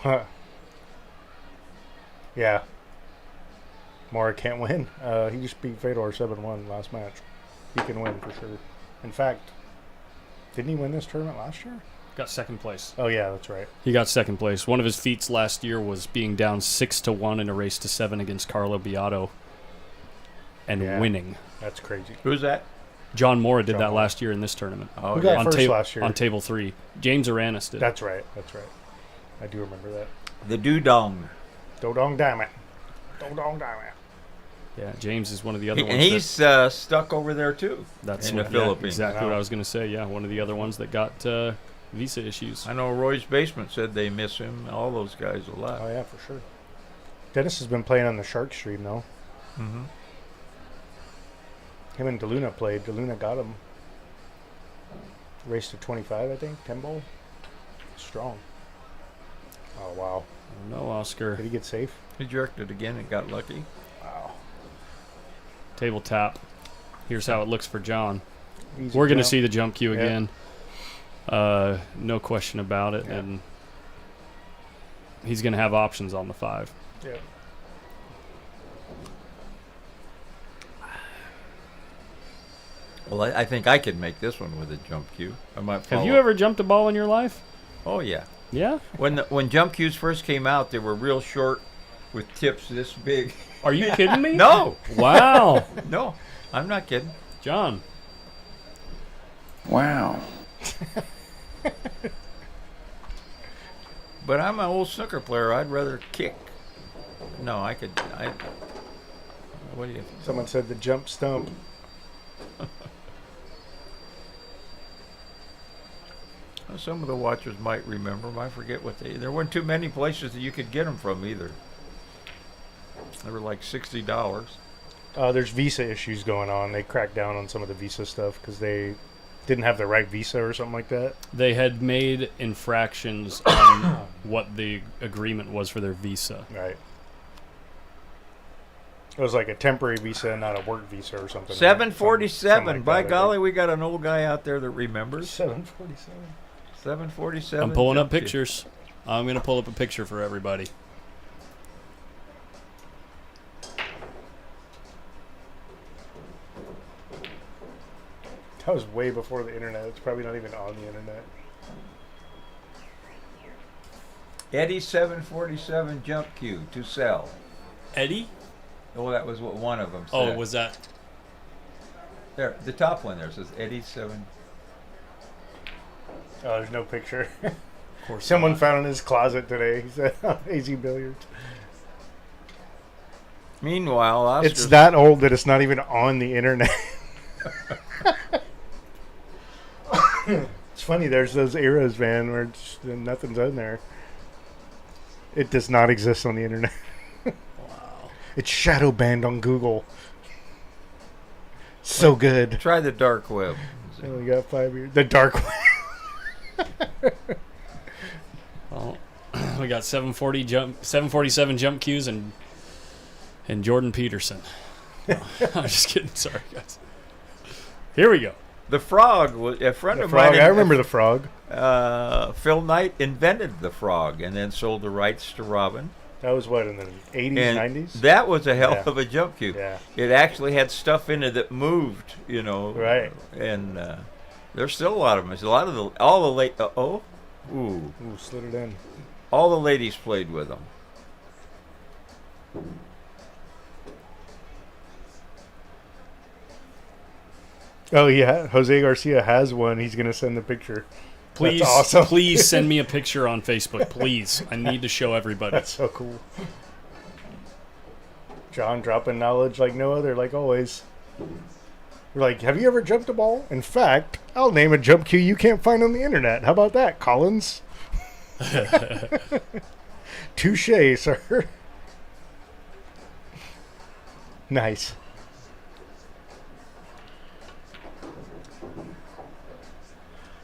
[SPEAKER 11] Huh. Yeah. Mora can't win. He just beat Fedor 7-1 last match. He can win for sure. In fact, didn't he win this tournament last year?
[SPEAKER 1] Got 2nd place.
[SPEAKER 11] Oh, yeah, that's right.
[SPEAKER 1] He got 2nd place. One of his feats last year was being down 6-1 in a race to 7 against Carlo Beato and
[SPEAKER 11] Yeah.
[SPEAKER 1] winning.
[SPEAKER 11] That's crazy.
[SPEAKER 2] Who's that?
[SPEAKER 1] John Mora did
[SPEAKER 11] John
[SPEAKER 1] that
[SPEAKER 11] Mora.
[SPEAKER 1] last year in this tournament.
[SPEAKER 2] Oh,
[SPEAKER 11] Who got
[SPEAKER 1] on
[SPEAKER 11] first
[SPEAKER 1] table
[SPEAKER 11] last year?
[SPEAKER 1] on table 3. James Aranis did.
[SPEAKER 11] That's right. I do remember that.
[SPEAKER 2] The Dudong.
[SPEAKER 11] Dodong Diamond. Dodong Diamond.
[SPEAKER 1] Yeah, James is one of the other ones.
[SPEAKER 2] And he's stuck over there, too.
[SPEAKER 1] That's
[SPEAKER 2] in the
[SPEAKER 1] what-
[SPEAKER 2] Philippines.
[SPEAKER 1] Exactly what
[SPEAKER 11] Wow.
[SPEAKER 1] I was going to say. Yeah, one of the other ones that got visa issues.
[SPEAKER 2] I know Roy's Basement said they miss him. All those guys a lot.
[SPEAKER 11] Oh, yeah, for sure. Dennis has been playing on the Shark stream, though.
[SPEAKER 2] Mm-hmm.
[SPEAKER 11] Him and DeLuna played. DeLuna got him. Race to 25, I think. 10 ball. Strong. Oh, wow.
[SPEAKER 1] No, Oscar.
[SPEAKER 11] Did he get safe?
[SPEAKER 2] He jerked it again and got lucky.
[SPEAKER 11] Wow.
[SPEAKER 1] Table tap. Here's how it looks for John.
[SPEAKER 11] Easy
[SPEAKER 1] We're going to
[SPEAKER 11] jump.
[SPEAKER 1] see the jump cue
[SPEAKER 11] Yeah.
[SPEAKER 1] again. No question about it.
[SPEAKER 11] Yeah.
[SPEAKER 1] And he's going to have options on the 5.
[SPEAKER 11] Yeah.
[SPEAKER 2] Well, I think I could make this one with a jump cue. I might
[SPEAKER 1] Have you
[SPEAKER 2] follow.
[SPEAKER 1] ever jumped a ball in your life?
[SPEAKER 2] Oh, yeah.
[SPEAKER 1] Yeah?
[SPEAKER 2] When jump cues first came out, they were real short with tips this big.
[SPEAKER 1] Are you kidding me?
[SPEAKER 2] No.
[SPEAKER 1] Wow.
[SPEAKER 2] No, I'm not kidding.
[SPEAKER 1] John.
[SPEAKER 10] Wow.
[SPEAKER 2] But I'm an old snooker player. I'd rather kick. No, I could. What do you?
[SPEAKER 11] Someone said the jump stump.
[SPEAKER 2] Some of the watchers might remember 'em. I forget what they. There weren't too many places that you could get them from either. They were like $60.
[SPEAKER 11] There's visa issues going on. They cracked down on some of the visa stuff because they didn't have the right visa or something like that.
[SPEAKER 1] They had made infractions on what the agreement was for their visa.
[SPEAKER 11] Right. It was like a temporary visa, not a work visa or something. right?
[SPEAKER 2] 747.
[SPEAKER 11] Something like
[SPEAKER 2] By
[SPEAKER 11] that, I
[SPEAKER 2] golly,
[SPEAKER 11] think.
[SPEAKER 2] we got an old guy out there that remembers.
[SPEAKER 11] 747.
[SPEAKER 2] 747.
[SPEAKER 1] I'm pulling up
[SPEAKER 2] jump cue.
[SPEAKER 1] pictures. I'm going to pull up a picture for everybody.
[SPEAKER 11] That was way before the internet. It's probably not even on the internet.
[SPEAKER 2] Eddie 747 jump cue to sell.
[SPEAKER 1] Eddie?
[SPEAKER 2] Oh, that was what one of them said.
[SPEAKER 1] Oh, was that?
[SPEAKER 2] There, the top one there says Eddie 7.
[SPEAKER 11] Oh, there's no picture.
[SPEAKER 1] Of course
[SPEAKER 11] Someone
[SPEAKER 1] not.
[SPEAKER 11] found in his closet today. He said, AZ Billiards.
[SPEAKER 2] Meanwhile, Oscar's
[SPEAKER 11] It's that old that it's not even on the internet. It's funny, there's those eras, man, where nothing's on there. It does not exist on the internet.
[SPEAKER 1] Wow.
[SPEAKER 11] It's shadow banned on Google. So good.
[SPEAKER 2] Try the dark web.
[SPEAKER 11] Oh, we got 5 years. The dark web.
[SPEAKER 1] Well, we got 747 jump cues and Jordan Peterson. I'm just kidding. Sorry, guys. Here we go.
[SPEAKER 2] The frog was a friend
[SPEAKER 11] The
[SPEAKER 2] of
[SPEAKER 11] frog.
[SPEAKER 2] mine.
[SPEAKER 11] I remember the frog.
[SPEAKER 2] Phil Knight invented the frog and then sold the rights to Robin.
[SPEAKER 11] That was what, in the 80s,
[SPEAKER 2] And
[SPEAKER 11] 90s?
[SPEAKER 2] that was a hell
[SPEAKER 11] Yeah.
[SPEAKER 2] of a jump cue.
[SPEAKER 11] Yeah.
[SPEAKER 2] It actually had stuff in it that moved, you know.
[SPEAKER 11] Right.
[SPEAKER 2] And there's still a lot of them. There's a lot of all the late. Ooh,
[SPEAKER 11] slid it in.
[SPEAKER 2] all the ladies played with them.
[SPEAKER 11] Oh, yeah. Jose Garcia has one. He's going to send the picture.
[SPEAKER 1] Please,
[SPEAKER 11] That's awesome.
[SPEAKER 1] please send me a picture on Facebook. Please. I need to show everybody.
[SPEAKER 11] That's so cool. John dropping knowledge like no other, like always. We're like, have you ever jumped a ball? In fact, I'll name a jump cue you can't find on the internet. How about that, Collins? Touche, sir. Nice.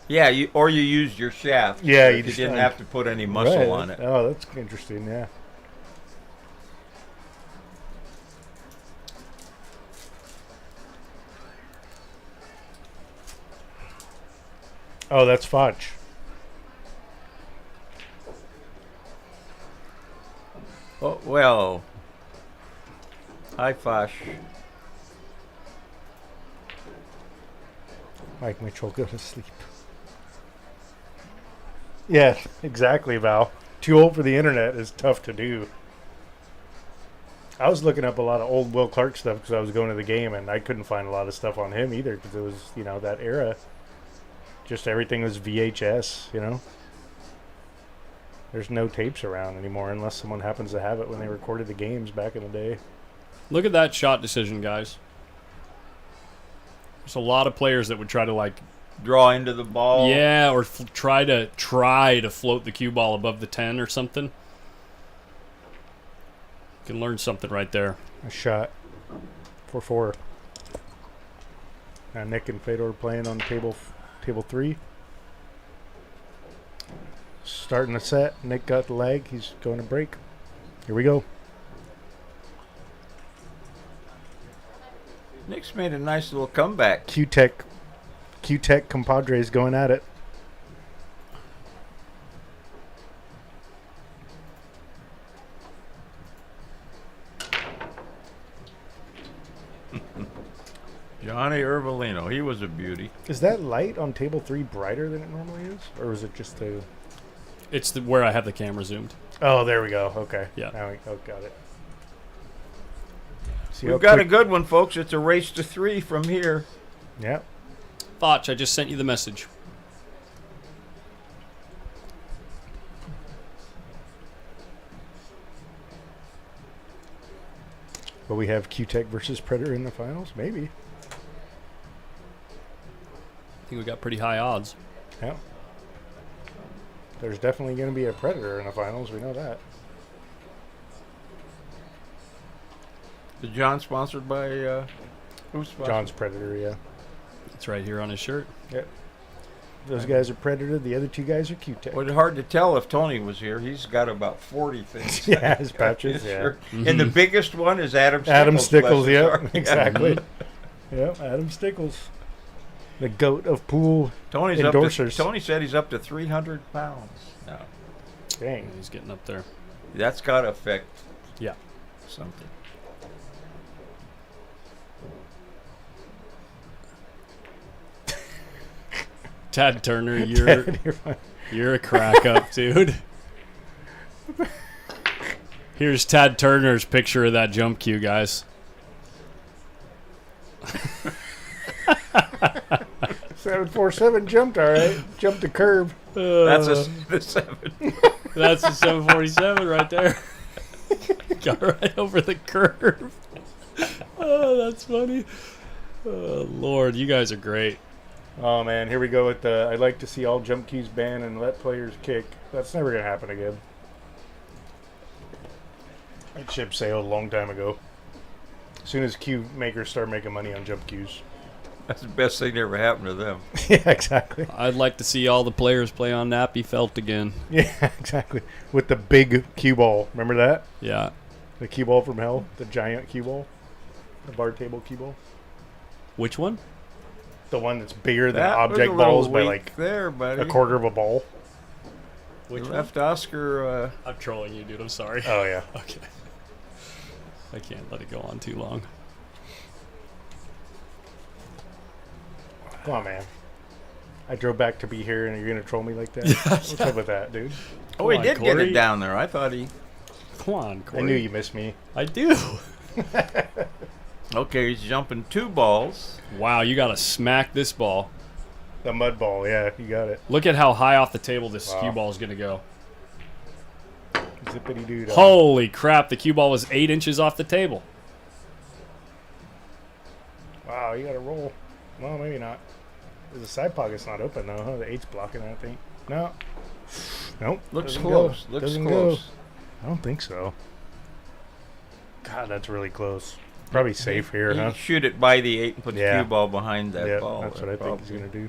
[SPEAKER 2] Yeah, you used your shaft.
[SPEAKER 11] Yeah,
[SPEAKER 2] you didn't have to put any muscle
[SPEAKER 11] Right.
[SPEAKER 2] on it.
[SPEAKER 11] Oh, that's interesting, yeah. Oh, that's Foch.
[SPEAKER 2] Oh, well. Hi, Fosh.
[SPEAKER 11] Mike Mitchell, go to sleep. Yeah, exactly, Val. Too old for the internet is tough to do. I was looking up a lot of old Will Clark stuff because I was going to the game, and I couldn't find a lot of stuff on him either because it was, you know, that era. Just everything was VHS, you know. There's no tapes around anymore unless someone happens to have it when they recorded the games back in the day.
[SPEAKER 1] Look at that shot decision, guys. There's a lot of players that would try to, like,
[SPEAKER 2] draw into the ball.
[SPEAKER 1] Yeah, or try to float the cue ball above the 10 or something. You can learn something right there.
[SPEAKER 11] A shot. 4-4. Now Nick and Fedor playing on table 3. Starting the set. Nick got the leg. He's going to break. Here we go.
[SPEAKER 2] Nick's made a nice little comeback.
[SPEAKER 11] Q-Tech compadres going at it.
[SPEAKER 2] Johnny Ervolino, he was a beauty.
[SPEAKER 11] Is that light on table 3 brighter than it normally is? Or is it just a...
[SPEAKER 1] It's where I have the camera zoomed.
[SPEAKER 11] Oh, there we go. Okay.
[SPEAKER 1] Yeah.
[SPEAKER 11] Now got it.
[SPEAKER 2] We've got a good one, folks. It's a race to 3 from here.
[SPEAKER 11] Yep.
[SPEAKER 1] Foch, I just sent you the message.
[SPEAKER 11] Will we have Q-Tech versus Predator in the finals? Maybe.
[SPEAKER 1] I think we got pretty high odds.
[SPEAKER 11] Yeah. There's definitely going to be a Predator in the finals. We know that.
[SPEAKER 2] Is John sponsored by... who's sponsored?
[SPEAKER 11] John's Predator, yeah.
[SPEAKER 1] It's right here on his shirt.
[SPEAKER 11] Yep. Those guys are Predator. The other two guys are Q-Tech.
[SPEAKER 2] Well, it's hard to tell if Tony was here. He's got about 40 things.
[SPEAKER 11] Yeah, his patches, yeah.
[SPEAKER 2] Mm-hmm. And the biggest one is Adam Stickles.
[SPEAKER 11] Adam Stickles,
[SPEAKER 2] yeah.
[SPEAKER 11] yep, exactly. Yep, Adam Stickles. The goat of pool endorsers.
[SPEAKER 2] Tony said he's up to 300 pounds now.
[SPEAKER 11] Dang.
[SPEAKER 1] He's getting up there.
[SPEAKER 2] That's got to affect something.
[SPEAKER 1] Tad Turner, you're a crack up, dude. Here's Tad Turner's picture of that jump cue, guys.
[SPEAKER 11] 747 jumped, all right. Jumped the curve.
[SPEAKER 2] That's the 7.
[SPEAKER 1] That's a 747 right there. Got right over the curve. Oh, that's funny. Oh, Lord, you guys are great.
[SPEAKER 11] Oh, man, here we go with the... I'd like to see all jump cues banned and let players kick. That's never going to happen again. That ship sailed a long time ago. As soon as cue makers start making money on jump cues.
[SPEAKER 2] That's the best thing that ever happened to them.
[SPEAKER 11] Yeah, exactly.
[SPEAKER 1] I'd like to see all the players play on nappy felt again.
[SPEAKER 11] Yeah, exactly. With the big cue ball. Remember that?
[SPEAKER 1] Yeah.
[SPEAKER 11] The cue ball from hell? The giant cue ball? The bar table cue ball.
[SPEAKER 1] Which one?
[SPEAKER 11] The one that's bigger than
[SPEAKER 2] That
[SPEAKER 11] object
[SPEAKER 2] was a little
[SPEAKER 11] balls by
[SPEAKER 2] weak
[SPEAKER 11] like
[SPEAKER 2] there, buddy.
[SPEAKER 11] a quarter of a ball.
[SPEAKER 2] You left Oscar.
[SPEAKER 1] I'm trolling you, dude. I'm sorry.
[SPEAKER 11] Oh yeah.
[SPEAKER 1] Okay. I can't let it go on too long.
[SPEAKER 11] Come on, man. I drove back to be here, and you're gonna troll me like that?
[SPEAKER 1] Yeah,
[SPEAKER 11] What's up with that, dude?
[SPEAKER 2] Oh, he
[SPEAKER 1] on,
[SPEAKER 2] did get
[SPEAKER 1] Corey.
[SPEAKER 2] it down there. I thought he.
[SPEAKER 1] Come on, Corey.
[SPEAKER 11] I knew you missed me.
[SPEAKER 1] I do.
[SPEAKER 2] Okay, he's jumping 2 balls.
[SPEAKER 1] Wow, you gotta smack this ball.
[SPEAKER 11] The mud ball, yeah, you got it.
[SPEAKER 1] Look at how high off the table this
[SPEAKER 11] Wow.
[SPEAKER 1] cue ball is gonna go.
[SPEAKER 11] Zippity doo.
[SPEAKER 1] Holy crap! The cue ball was 8 inches off the table.
[SPEAKER 11] Wow, you gotta roll. Well, maybe not. The side pocket's not open though, huh? The 8's blocking it, I think. No. Nope.
[SPEAKER 2] Looks
[SPEAKER 11] doesn't
[SPEAKER 2] close.
[SPEAKER 11] Go.
[SPEAKER 2] Looks
[SPEAKER 11] Doesn't
[SPEAKER 2] close.
[SPEAKER 11] Go. I don't think so. God, that's really close. Probably safe here,
[SPEAKER 2] He
[SPEAKER 11] huh?
[SPEAKER 2] shoot it by the 8 and put
[SPEAKER 11] Yeah.
[SPEAKER 2] the cue ball behind that
[SPEAKER 11] Yeah,
[SPEAKER 2] ball.
[SPEAKER 11] that's what I think he's gonna do.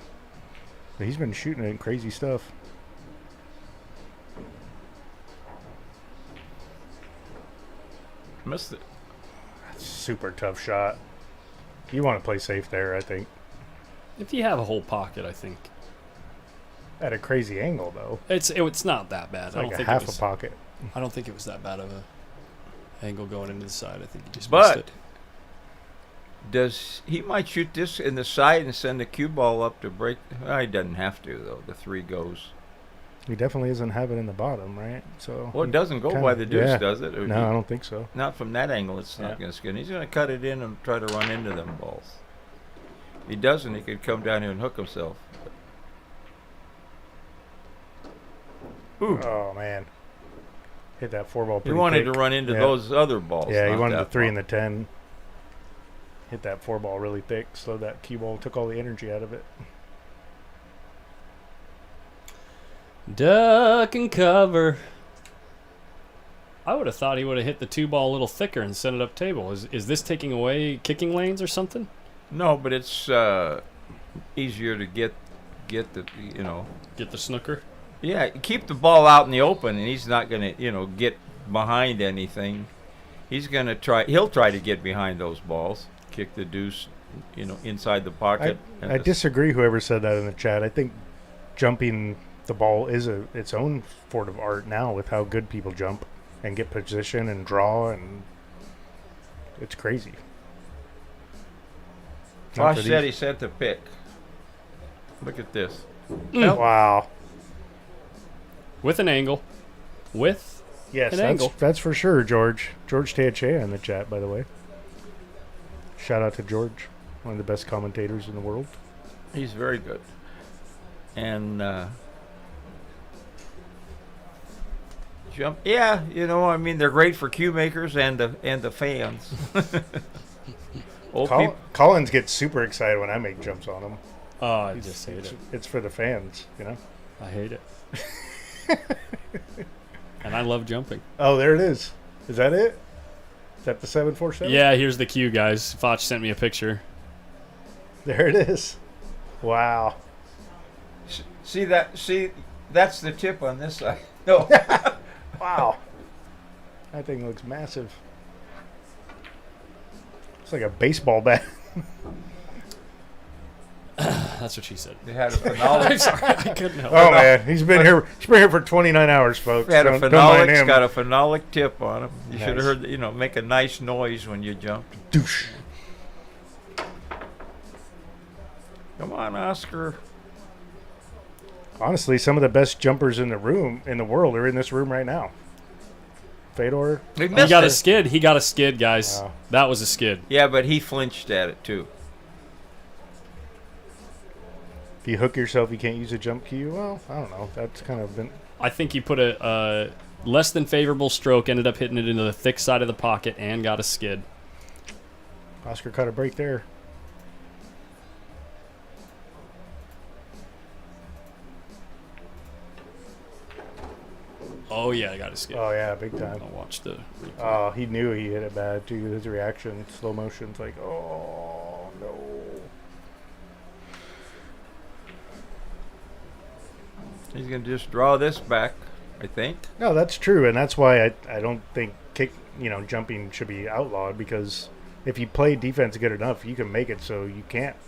[SPEAKER 11] But he's been shooting it crazy stuff.
[SPEAKER 2] Missed it.
[SPEAKER 11] That's a super tough shot. You want to play safe there, I think.
[SPEAKER 1] If you have a whole pocket, I think
[SPEAKER 11] At a crazy angle, though.
[SPEAKER 1] it's not that bad.
[SPEAKER 11] It's
[SPEAKER 1] I
[SPEAKER 11] like
[SPEAKER 1] don't
[SPEAKER 11] a
[SPEAKER 1] think
[SPEAKER 11] half
[SPEAKER 1] it was,
[SPEAKER 11] a pocket.
[SPEAKER 1] I don't think it was that bad of a angle going into the side. I think he just
[SPEAKER 2] But-
[SPEAKER 1] missed it.
[SPEAKER 2] Does he might shoot this in the side and send the cue ball up to break? He doesn't have to though. The 3 goes.
[SPEAKER 11] He definitely doesn't have it in the bottom, right? So.
[SPEAKER 2] Well, it
[SPEAKER 11] he
[SPEAKER 2] doesn't go
[SPEAKER 11] kinda-
[SPEAKER 2] by the deuce,
[SPEAKER 11] yeah.
[SPEAKER 2] does it? Or
[SPEAKER 11] No, I don't think so.
[SPEAKER 2] Not from that angle. It's not
[SPEAKER 11] Yeah.
[SPEAKER 2] going to skin. He's going to cut it in and try to run into them balls. If he doesn't, he could come down here and hook himself. Ooh.
[SPEAKER 11] Oh man. Hit that 4-ball
[SPEAKER 2] He
[SPEAKER 11] pretty
[SPEAKER 2] wanted
[SPEAKER 11] thick.
[SPEAKER 2] to run into
[SPEAKER 11] Yeah.
[SPEAKER 2] those other balls.
[SPEAKER 11] Yeah, he
[SPEAKER 2] not
[SPEAKER 11] wanted the
[SPEAKER 2] that
[SPEAKER 11] 3
[SPEAKER 2] ball.
[SPEAKER 11] and the 10. Hit that 4-ball really thick, slowed that cue ball, took all the energy out of it.
[SPEAKER 1] Duck and cover. I would have thought he would have hit the 2-ball a little thicker and sent it up table. Is this taking away kicking lanes or something?
[SPEAKER 2] No, but it's easier to get the
[SPEAKER 1] Get the snooker.
[SPEAKER 2] Yeah, keep the ball out in the open, and he's not going to get behind anything. He's going to try. He'll try to get behind those balls, kick the deuce, inside the pocket.
[SPEAKER 11] I disagree. Whoever said that in the chat, I think jumping the ball is its own form of art now with how good people jump and get position and draw, and it's crazy. Not
[SPEAKER 2] Josh
[SPEAKER 11] that
[SPEAKER 2] said
[SPEAKER 11] easy.
[SPEAKER 2] he sent the pick. Look at this.
[SPEAKER 11] Wow.
[SPEAKER 1] With an angle. With
[SPEAKER 11] Yes,
[SPEAKER 1] an angle.
[SPEAKER 11] that's for sure, George. George Teachea in the chat, by the way. Shout out to George, one of the best commentators in the world.
[SPEAKER 2] He's very good. And jump. Yeah, they're great for cue makers and the fans. Old people.
[SPEAKER 11] Collins gets super excited when I make jumps on him.
[SPEAKER 1] Oh, I just hate it.
[SPEAKER 11] It's for the fans,
[SPEAKER 1] I hate it. And I love jumping.
[SPEAKER 11] Oh, there it is. Is that it? Is that the 747?
[SPEAKER 1] Yeah, here's the cue, guys. Foch sent me a picture.
[SPEAKER 11] There it is. Wow.
[SPEAKER 2] See, that's the tip on this side. No.
[SPEAKER 11] Wow. That thing looks massive. It's like a baseball bat.
[SPEAKER 1] That's what she said.
[SPEAKER 2] They had a phenolic.
[SPEAKER 1] I'm sorry, I couldn't help
[SPEAKER 11] Oh
[SPEAKER 1] it.
[SPEAKER 11] man, he's been here for 29 hours, folks.
[SPEAKER 2] Had a
[SPEAKER 11] Don't mind
[SPEAKER 2] phenolic.
[SPEAKER 11] him.
[SPEAKER 2] Got a phenolic tip on him. You
[SPEAKER 11] Nice.
[SPEAKER 2] should have heard. Make a nice noise when you jumped.
[SPEAKER 11] Douche.
[SPEAKER 2] Come on, Oscar.
[SPEAKER 11] Honestly, some of the best jumpers in the world are in this room right now. Fedor.
[SPEAKER 2] He
[SPEAKER 1] He
[SPEAKER 2] missed
[SPEAKER 1] got
[SPEAKER 2] it.
[SPEAKER 1] a skid. He got a skid, guys.
[SPEAKER 11] Wow.
[SPEAKER 1] That was a skid.
[SPEAKER 2] Yeah, but he flinched at it too.
[SPEAKER 11] If you hook yourself, you can't use a jump cue. Well, I don't know. That's kind of been.
[SPEAKER 1] I think he put a less than favorable stroke, ended up hitting it into the thick side of the pocket, and got a skid.
[SPEAKER 11] Oscar caught a break there.
[SPEAKER 1] Oh, yeah, I got a skid.
[SPEAKER 11] Oh yeah, big time.
[SPEAKER 1] I'll watch the...
[SPEAKER 11] Oh, he knew he hit it bad too. His reaction, slow motion's like, oh no.
[SPEAKER 2] He's gonna just draw this back, I think.
[SPEAKER 11] No, that's true, and that's why I don't think jumping should be outlawed, because if you play defense good enough, you can make it so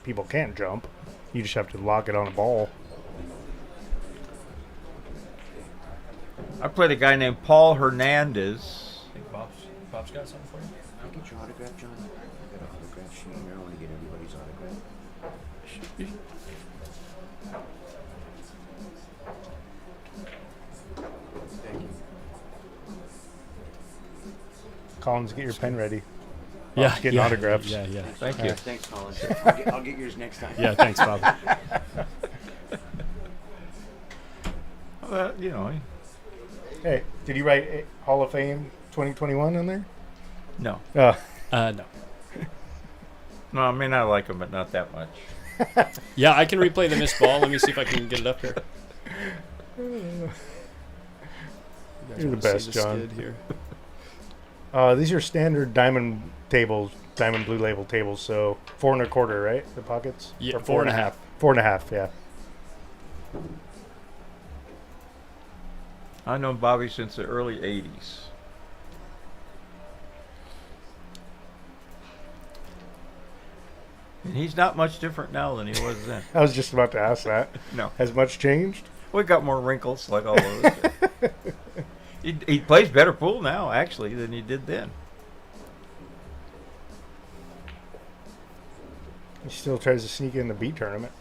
[SPEAKER 11] people can't jump. You just have to lock it on a ball.
[SPEAKER 2] I played a guy named Paul Hernandez.
[SPEAKER 1] I think Bob's got something for you.
[SPEAKER 12] I'll get your autograph, John. I got an autograph sheet here. I want to get everybody's autograph. Thank you.
[SPEAKER 11] Collins, get your pen ready.
[SPEAKER 1] Yeah,
[SPEAKER 11] Bob's getting autographs.
[SPEAKER 1] Yeah.
[SPEAKER 2] Thank you.
[SPEAKER 12] Thanks, Colin. I'll get yours next time.
[SPEAKER 1] Yeah, thanks, Bob.
[SPEAKER 2] Well, you know,
[SPEAKER 11] Hey, did you write Hall of Fame 2021 on there?
[SPEAKER 2] no.
[SPEAKER 1] No.
[SPEAKER 2] No, I mean, I like him, but not that much.
[SPEAKER 1] Yeah, I can replay the missed ball. Let me see if I can get it up here.
[SPEAKER 11] You're the best, John.
[SPEAKER 1] Skid here.
[SPEAKER 11] These are standard diamond tables, diamond blue label tables. So 4 1/4, right? The pockets.
[SPEAKER 1] Yeah,
[SPEAKER 11] Or
[SPEAKER 1] 4.5.
[SPEAKER 11] 4.5. Yeah.
[SPEAKER 2] I've known Bobby since the early 80s. And he's not much different now than he was then.
[SPEAKER 11] I was just about to ask that.
[SPEAKER 2] No.
[SPEAKER 11] Has much changed?
[SPEAKER 2] We got more wrinkles like all of us. He plays better pool now, actually, than he did then.
[SPEAKER 11] He still tries to sneak in the B tournament.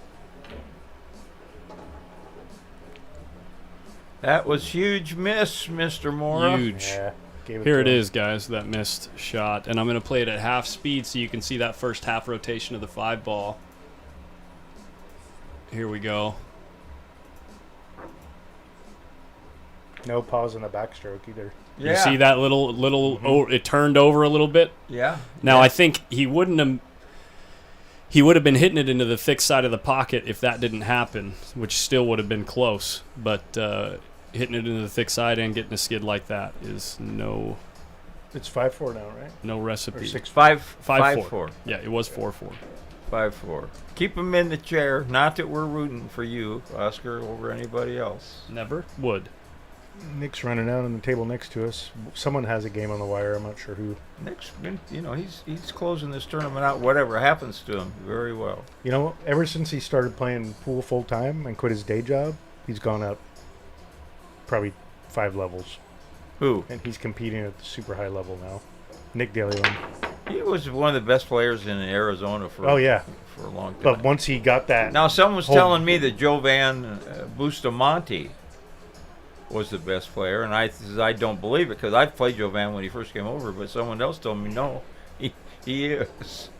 [SPEAKER 2] That was huge miss, Mr. Mora.
[SPEAKER 1] Huge.
[SPEAKER 11] Yeah. Gave
[SPEAKER 1] Here
[SPEAKER 11] to
[SPEAKER 1] it
[SPEAKER 11] him.
[SPEAKER 1] is, guys, that missed shot. And I'm going to play it at half speed so you can see that first half rotation of the 5 ball. Here we go.
[SPEAKER 11] No pause in the backstroke either.
[SPEAKER 2] Yeah.
[SPEAKER 1] You see that little it turned over a little bit?
[SPEAKER 2] Yeah.
[SPEAKER 1] Now,
[SPEAKER 2] Yeah.
[SPEAKER 1] I think he would have been hitting it into the thick side of the pocket if that didn't happen, which still would have been close. But hitting it into the thick side and getting a skid like that is no
[SPEAKER 11] It's 5-4 now, right?
[SPEAKER 1] recipe.
[SPEAKER 11] Or 6.
[SPEAKER 2] 5-4.
[SPEAKER 1] Yeah, it was 4-4.
[SPEAKER 2] 5-4. Keep him in the chair. Not that we're rooting for you, Oscar, over anybody else.
[SPEAKER 1] Never would.
[SPEAKER 11] Nick's running out on the table next to us. Someone has a game on the wire. I'm not sure who.
[SPEAKER 2] Nick's been, he's closing this tournament out, whatever happens to him, very well.
[SPEAKER 11] You know, ever since he started playing pool full time and quit his day job, he's gone up probably 5 levels.
[SPEAKER 2] Who?
[SPEAKER 11] And he's competing at the super high level now. Nick DeLeon.
[SPEAKER 2] He was one of the best players in Arizona for
[SPEAKER 11] Oh, yeah.
[SPEAKER 2] for a long time.
[SPEAKER 11] But once he got that.
[SPEAKER 2] Now, someone was
[SPEAKER 11] whole-
[SPEAKER 2] telling me that Jovan Bustamante was the best player, and I don't believe it because I played Jovan when he first came over, but someone else told me no, he is.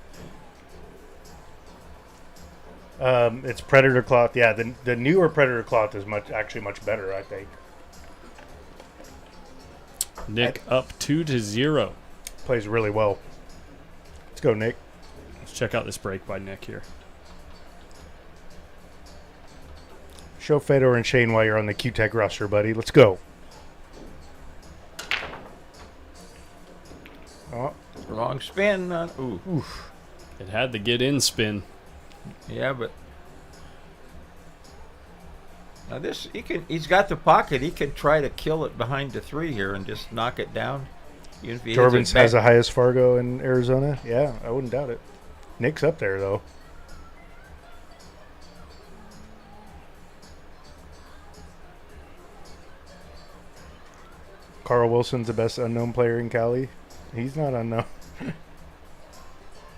[SPEAKER 11] It's Predator Cloth. Yeah, the newer Predator Cloth is actually much better, I think.
[SPEAKER 1] Nick up 2-0.
[SPEAKER 11] Plays really well. Let's go, Nick.
[SPEAKER 1] Let's check out this break by Nick here.
[SPEAKER 11] Show Fedor and Shane why you're on the Q-Tech roster, buddy. Let's go. Oh,
[SPEAKER 2] Wrong spin. Ooh.
[SPEAKER 11] oof.
[SPEAKER 1] It had the get in spin.
[SPEAKER 2] Yeah, but now he's got the pocket. He can try to kill it behind the 3 here and just knock it down. Even if he hits it
[SPEAKER 11] Jorvins
[SPEAKER 2] back.
[SPEAKER 11] has the highest Fargo in Arizona. Yeah, I wouldn't doubt it. Nick's up there, though. Carl Wilson's the best unknown player in Cali. He's not unknown.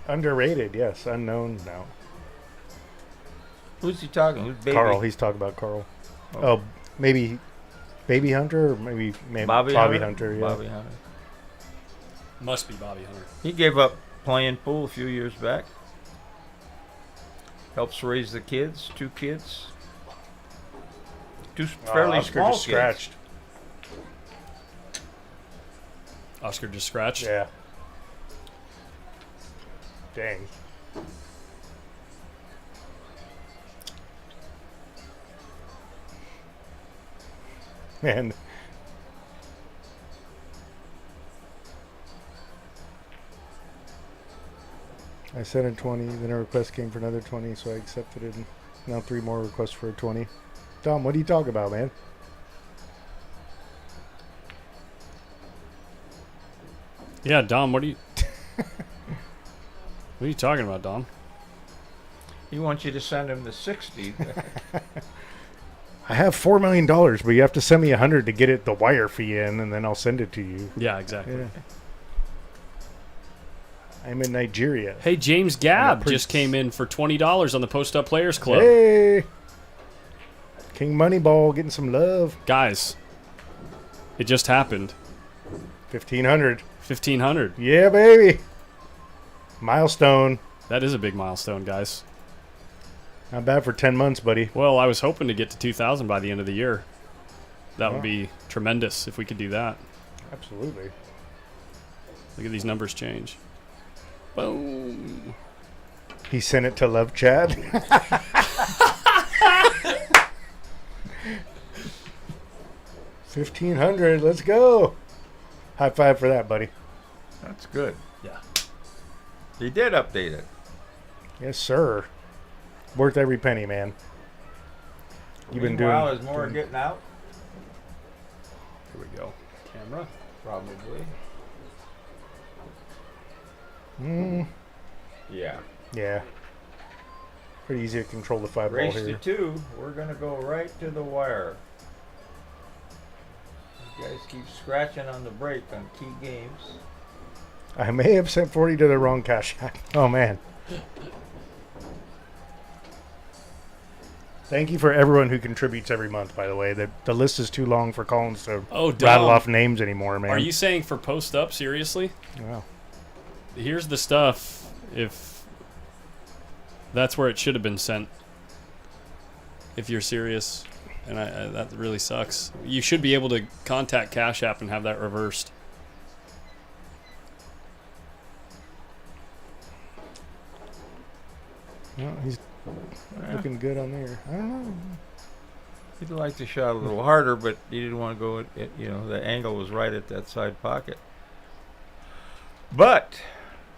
[SPEAKER 11] Underrated, yes. Unknown, no.
[SPEAKER 2] Who's he talking? Who's Baby?
[SPEAKER 11] Carl. He's talking about Carl. Oh, maybe Baby Hunter or maybe
[SPEAKER 2] Bobby
[SPEAKER 11] Hunter. Yeah.
[SPEAKER 2] Bobby Hunter.
[SPEAKER 1] Must be Bobby Hunter.
[SPEAKER 2] He gave up playing pool a few years back. Helps raise the kids, 2 kids. 2 fairly
[SPEAKER 11] Oscar
[SPEAKER 2] small
[SPEAKER 11] just
[SPEAKER 2] kids.
[SPEAKER 11] scratched.
[SPEAKER 1] Oscar just scratched.
[SPEAKER 11] Yeah. Dang. Man. I sent a 20, then a request came for another 20, so I accepted it, and now 3 more requests for a 20. Dom, what are you talking about, man?
[SPEAKER 1] Yeah, Dom, what do you... What are you talking about, Dom?
[SPEAKER 2] He wants you to send him the 60.
[SPEAKER 11] I have $4 million, but you have to send me 100 to get it the wire fee in, and then I'll send it to you.
[SPEAKER 1] Yeah, exactly.
[SPEAKER 11] Yeah. I'm in Nigeria.
[SPEAKER 1] Hey, James Gabb just came in for $20 on the Post Up Players Club.
[SPEAKER 11] Hey! King Moneyball getting some love.
[SPEAKER 1] Guys, it just happened.
[SPEAKER 11] 1,500.
[SPEAKER 1] 1,500.
[SPEAKER 11] Yeah, baby. Milestone.
[SPEAKER 1] That is a big milestone, guys.
[SPEAKER 11] Not bad for 10 months, buddy.
[SPEAKER 1] Well, I was hoping to get to 2,000 by the end of the year. That would be tremendous if we could do that.
[SPEAKER 11] Absolutely.
[SPEAKER 1] Look at these numbers change. Boom.
[SPEAKER 11] He sent it to Love Chat. 1,500. Let's go. High five for that, buddy.
[SPEAKER 2] That's good.
[SPEAKER 1] Yeah.
[SPEAKER 2] He did update it.
[SPEAKER 11] Yes, sir. Worth every penny, man. You've been doing.
[SPEAKER 2] Meanwhile, is more getting out?
[SPEAKER 1] Here we go. Camera.
[SPEAKER 2] Probably. Yeah.
[SPEAKER 11] Yeah. Pretty easy to control the 5 ball
[SPEAKER 2] Race
[SPEAKER 11] here.
[SPEAKER 2] to 2. We're going to go right to the wire. You guys keep scratching on the brake on key games.
[SPEAKER 11] I may have sent 40 to the wrong cash app. Oh, man. Thank you for everyone who contributes every month, by the way. The list is too long for Collins to rattle off names anymore, man.
[SPEAKER 1] Are you saying for Post Up, seriously?
[SPEAKER 11] Wow.
[SPEAKER 1] Here's the stuff. If that's where it should have been sent. If you're serious. And that really sucks. You should be able to contact CashApp and have that reversed.
[SPEAKER 11] Well, he's looking good on there. I don't know.
[SPEAKER 2] He'd like to shot a little harder, but he didn't want to go at, the angle was right at that side pocket. But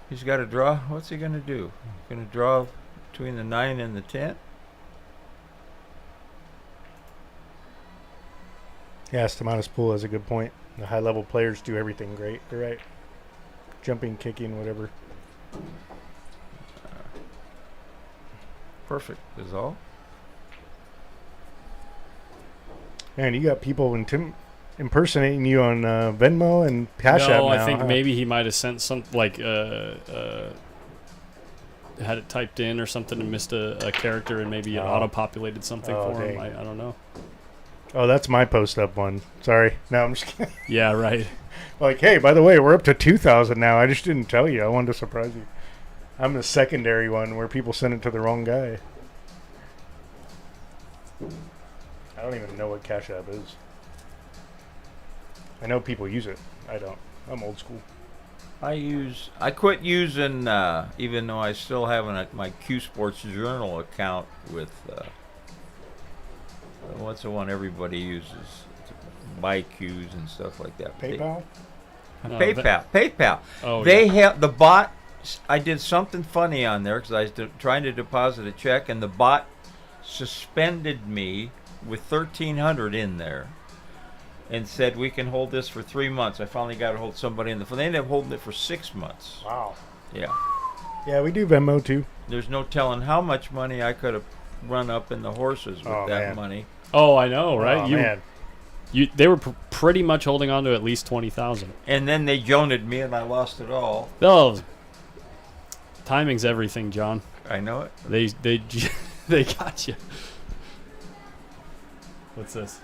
[SPEAKER 2] he's got to draw. What's he going to do? Going to draw between the 9 and the 10?
[SPEAKER 11] Yeah, Stamatis Pool has a good point. The high-level players do everything great. You're right. Jumping, kicking, whatever.
[SPEAKER 2] Perfect is all.
[SPEAKER 11] Man, you got people impersonating you on Venmo and CashApp now.
[SPEAKER 1] No, I think maybe he might have sent some, like, had it typed in or something and missed a character, and maybe it auto-populated something for him. I don't know.
[SPEAKER 11] Oh, that's my post-up one. Sorry. No, I'm just kidding.
[SPEAKER 1] Yeah, right.
[SPEAKER 11] Like, hey, by the way, we're up to 2,000 now. I just didn't tell you. I wanted to surprise you. I'm the secondary one where people send it to the wrong guy. I don't even know what CashApp is. I know people use it. I don't. I'm old school.
[SPEAKER 2] I quit using, even though I still have my Q Sports Journal account with, what's the one everybody uses? Buy Qs and stuff like that.
[SPEAKER 11] PayPal?
[SPEAKER 2] PayPal.
[SPEAKER 1] Oh,
[SPEAKER 2] they have the bot. I did something funny on there because I was trying to deposit a check, and the bot suspended me with 1,300 in there and said we can hold this for 3 months. I finally got to hold somebody in the phone. They ended up holding it for 6 months.
[SPEAKER 11] Wow.
[SPEAKER 2] Yeah.
[SPEAKER 11] Yeah, we do Venmo too.
[SPEAKER 2] There's no telling how much money I could have run up in the horses with that money.
[SPEAKER 1] Oh, I know, right?
[SPEAKER 11] Oh, man.
[SPEAKER 1] They were pretty much holding on to at least 20,000.
[SPEAKER 2] And then they joned me, and I lost it all.
[SPEAKER 1] Oh, timing's everything, John.
[SPEAKER 2] I know it.
[SPEAKER 1] They got you. What's this?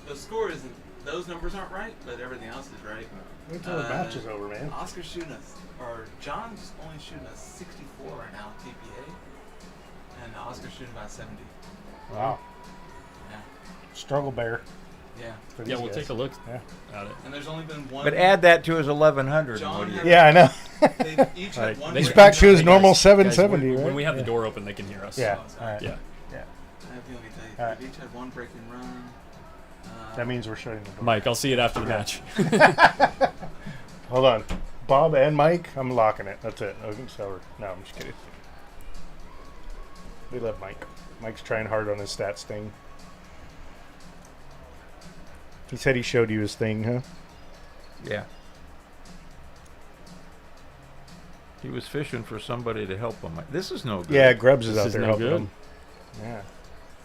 [SPEAKER 9] The score isn't. Those numbers aren't right, but everything else is right.
[SPEAKER 11] Wait till the match is over, man.
[SPEAKER 9] Oscar's shooting us, or John's only shooting us 64 right now TPA, and Oscar's shooting about 70.
[SPEAKER 11] Wow.
[SPEAKER 9] Yeah.
[SPEAKER 11] Struggle bear.
[SPEAKER 9] Yeah.
[SPEAKER 1] Yeah, we'll take a look
[SPEAKER 11] at
[SPEAKER 1] it.
[SPEAKER 9] And there's only been one.
[SPEAKER 2] But add that to his 1,100.
[SPEAKER 11] Yeah, I know.
[SPEAKER 9] They've each had one.
[SPEAKER 11] He's back to his normal 770, right?
[SPEAKER 1] When we have the door open, they can hear us.
[SPEAKER 11] Yeah.
[SPEAKER 9] All right.
[SPEAKER 1] Yeah.
[SPEAKER 9] I have to only tell you, they've each had one break and run.
[SPEAKER 11] That means we're shutting the door.
[SPEAKER 1] Mike, I'll see it after the match.
[SPEAKER 11] Hold on. Bob and Mike, I'm locking it. That's it. No, I'm just kidding. We love Mike. Mike's trying hard on his stats thing. He said he showed you his thing, huh?
[SPEAKER 2] Yeah. He was fishing for somebody to help him. This is no good.
[SPEAKER 11] Yeah, Grubbs is
[SPEAKER 1] This
[SPEAKER 11] out
[SPEAKER 1] is
[SPEAKER 11] there
[SPEAKER 1] no
[SPEAKER 11] helping
[SPEAKER 1] good.
[SPEAKER 11] him. Yeah.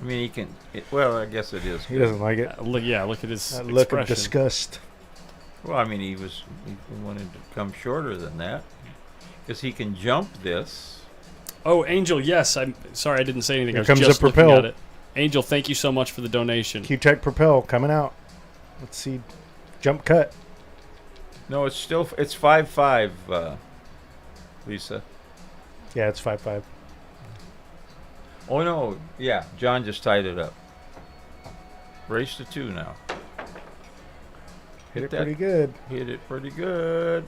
[SPEAKER 2] I mean, he can. Well, I guess it is.
[SPEAKER 11] He doesn't like it.
[SPEAKER 1] Look at his
[SPEAKER 11] That look of
[SPEAKER 1] expression.
[SPEAKER 11] disgust.
[SPEAKER 2] Well, I mean, he wanted to come shorter than that because he can jump this.
[SPEAKER 1] Oh, Angel, yes. I'm sorry I didn't say anything.
[SPEAKER 11] Here
[SPEAKER 1] I was
[SPEAKER 11] comes
[SPEAKER 1] just
[SPEAKER 11] the
[SPEAKER 1] looking
[SPEAKER 11] Propel.
[SPEAKER 1] at it. Angel, thank you so much for the donation.
[SPEAKER 11] Q-Tech Propel coming out. Let's see. Jump cut.
[SPEAKER 2] No, it's 5-5, Lisa.
[SPEAKER 11] Yeah, it's 5-5.
[SPEAKER 2] Oh no, yeah, John just tied it up. Race to 2 now.
[SPEAKER 11] Hit it pretty good.
[SPEAKER 2] Hit it pretty good.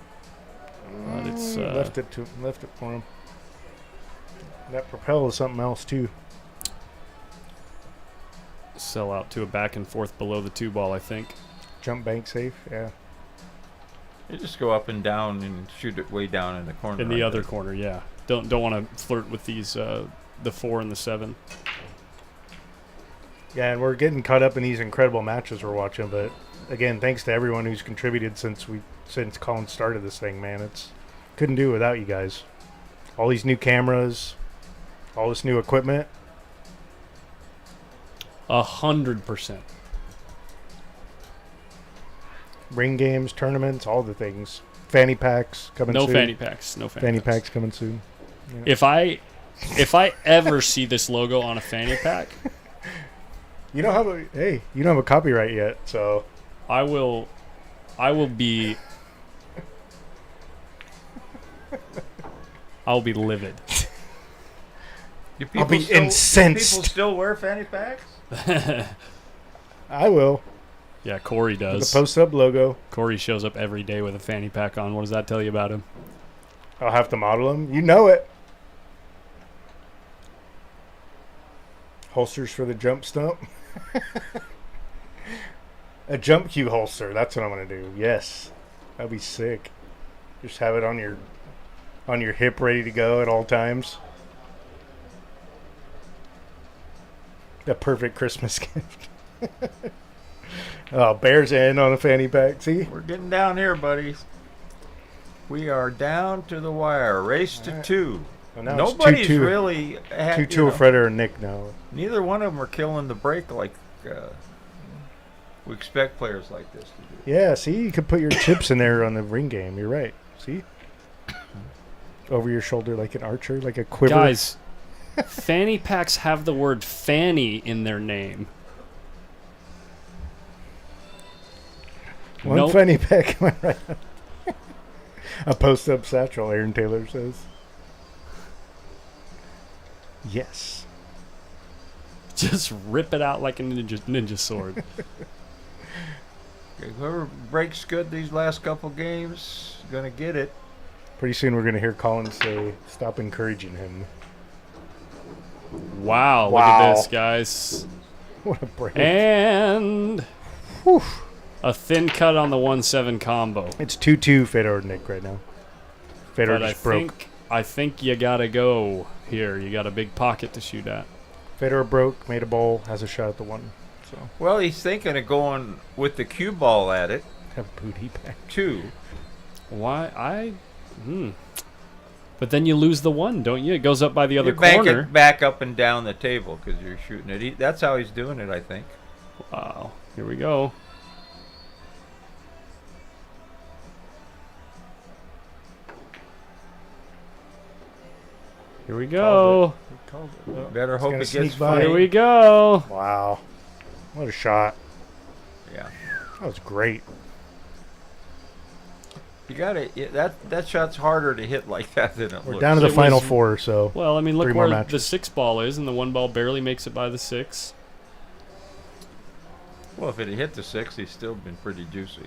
[SPEAKER 1] But it's
[SPEAKER 11] left it for him. That Propel is something else too.
[SPEAKER 1] sell out to a back and forth below the 2 ball, I think.
[SPEAKER 11] Jump bank safe, yeah.
[SPEAKER 2] You just go up and down and shoot it way down in the corner.
[SPEAKER 1] In the other corner, yeah. Don't want to flirt with these the 4 and the 7.
[SPEAKER 11] Yeah, and we're getting caught up in these incredible matches we're watching, but again, thanks to everyone who's contributed since Colin started this thing, man. Couldn't do it without you guys. All these new cameras, all this new equipment.
[SPEAKER 1] 100%.
[SPEAKER 11] Ring games, tournaments, all the things. Fanny packs coming soon.
[SPEAKER 1] No fanny packs.
[SPEAKER 11] Fanny packs coming soon.
[SPEAKER 1] Yeah. If I ever see this logo on a fanny pack,
[SPEAKER 11] you don't have a copyright yet, so
[SPEAKER 1] I will be livid.
[SPEAKER 11] I'll be incensed.
[SPEAKER 2] Do people still wear fanny packs?
[SPEAKER 11] I will.
[SPEAKER 1] Yeah, Corey does.
[SPEAKER 11] The PostUp logo.
[SPEAKER 1] Corey shows up every day with a fanny pack on. What does that tell you about him?
[SPEAKER 11] I'll have to model him. You know it. Holsters for the jump stump. A jump cue holster. That's what I'm going to do. Yes. That'd be sick. Just have it on your hip ready to go at all times. The perfect Christmas gift. Oh, Bears in on a fanny pack. See?
[SPEAKER 2] We're getting down here, buddies. We are down to the wire. Race to 2.
[SPEAKER 11] Well, now
[SPEAKER 2] Nobody's
[SPEAKER 11] it's 2-2.
[SPEAKER 2] really had
[SPEAKER 11] 2-2 Fredder and Nick now.
[SPEAKER 2] Neither one of them are killing the break like we expect players like this to do.
[SPEAKER 11] Yeah, see? You could put your chips in there on the ring game. You're right. See? Over your shoulder like an archer, like a quiver.
[SPEAKER 1] Guys, fanny packs have the word fanny in their name.
[SPEAKER 11] One fanny pack went right up. A post-up satchel, Aaron Taylor says. Yes.
[SPEAKER 1] Just rip it out like a ninja sword.
[SPEAKER 2] Okay, whoever breaks good these last couple games, gonna get it.
[SPEAKER 11] Pretty soon we're gonna hear Colin say, "Stop encouraging him."
[SPEAKER 1] Wow. Look at this, guys.
[SPEAKER 11] What a break.
[SPEAKER 1] And
[SPEAKER 11] whew,
[SPEAKER 1] a thin cut on the 1-7 combo.
[SPEAKER 11] It's 2-2 Fedor Nick right now. Fedor
[SPEAKER 1] But
[SPEAKER 11] just broke.
[SPEAKER 1] I think you gotta go here. You got a big pocket to shoot at.
[SPEAKER 11] Fedor broke, made a bowl, has a shot at the 1. So
[SPEAKER 2] Well, he's thinking of going with the cue ball at it.
[SPEAKER 11] Have booty back.
[SPEAKER 2] 2.
[SPEAKER 1] Why? But then you lose the 1, don't you? It goes up by the other
[SPEAKER 2] You bank
[SPEAKER 1] corner.
[SPEAKER 2] it back up and down the table because you're shooting it. That's how he's doing it, I think.
[SPEAKER 1] Wow. Here we go. Here we go.
[SPEAKER 11] Called it. Oh,
[SPEAKER 2] Better
[SPEAKER 11] it's
[SPEAKER 2] hope
[SPEAKER 11] gonna
[SPEAKER 2] it
[SPEAKER 11] sneak
[SPEAKER 2] gets
[SPEAKER 11] by.
[SPEAKER 2] funny.
[SPEAKER 1] Here we go.
[SPEAKER 11] Wow. What a shot.
[SPEAKER 2] Yeah.
[SPEAKER 11] That was great.
[SPEAKER 2] You gotta that shot's harder to hit like that than it
[SPEAKER 11] We're
[SPEAKER 2] looks.
[SPEAKER 11] down to the
[SPEAKER 1] It
[SPEAKER 11] final
[SPEAKER 1] was-
[SPEAKER 11] 4, so
[SPEAKER 1] Well, I mean, look
[SPEAKER 11] 3 more
[SPEAKER 1] where
[SPEAKER 11] matches.
[SPEAKER 1] the 6 ball is, and the 1 ball barely makes it by the 6.
[SPEAKER 2] Well, if it had hit the 6, he's still been pretty juicy.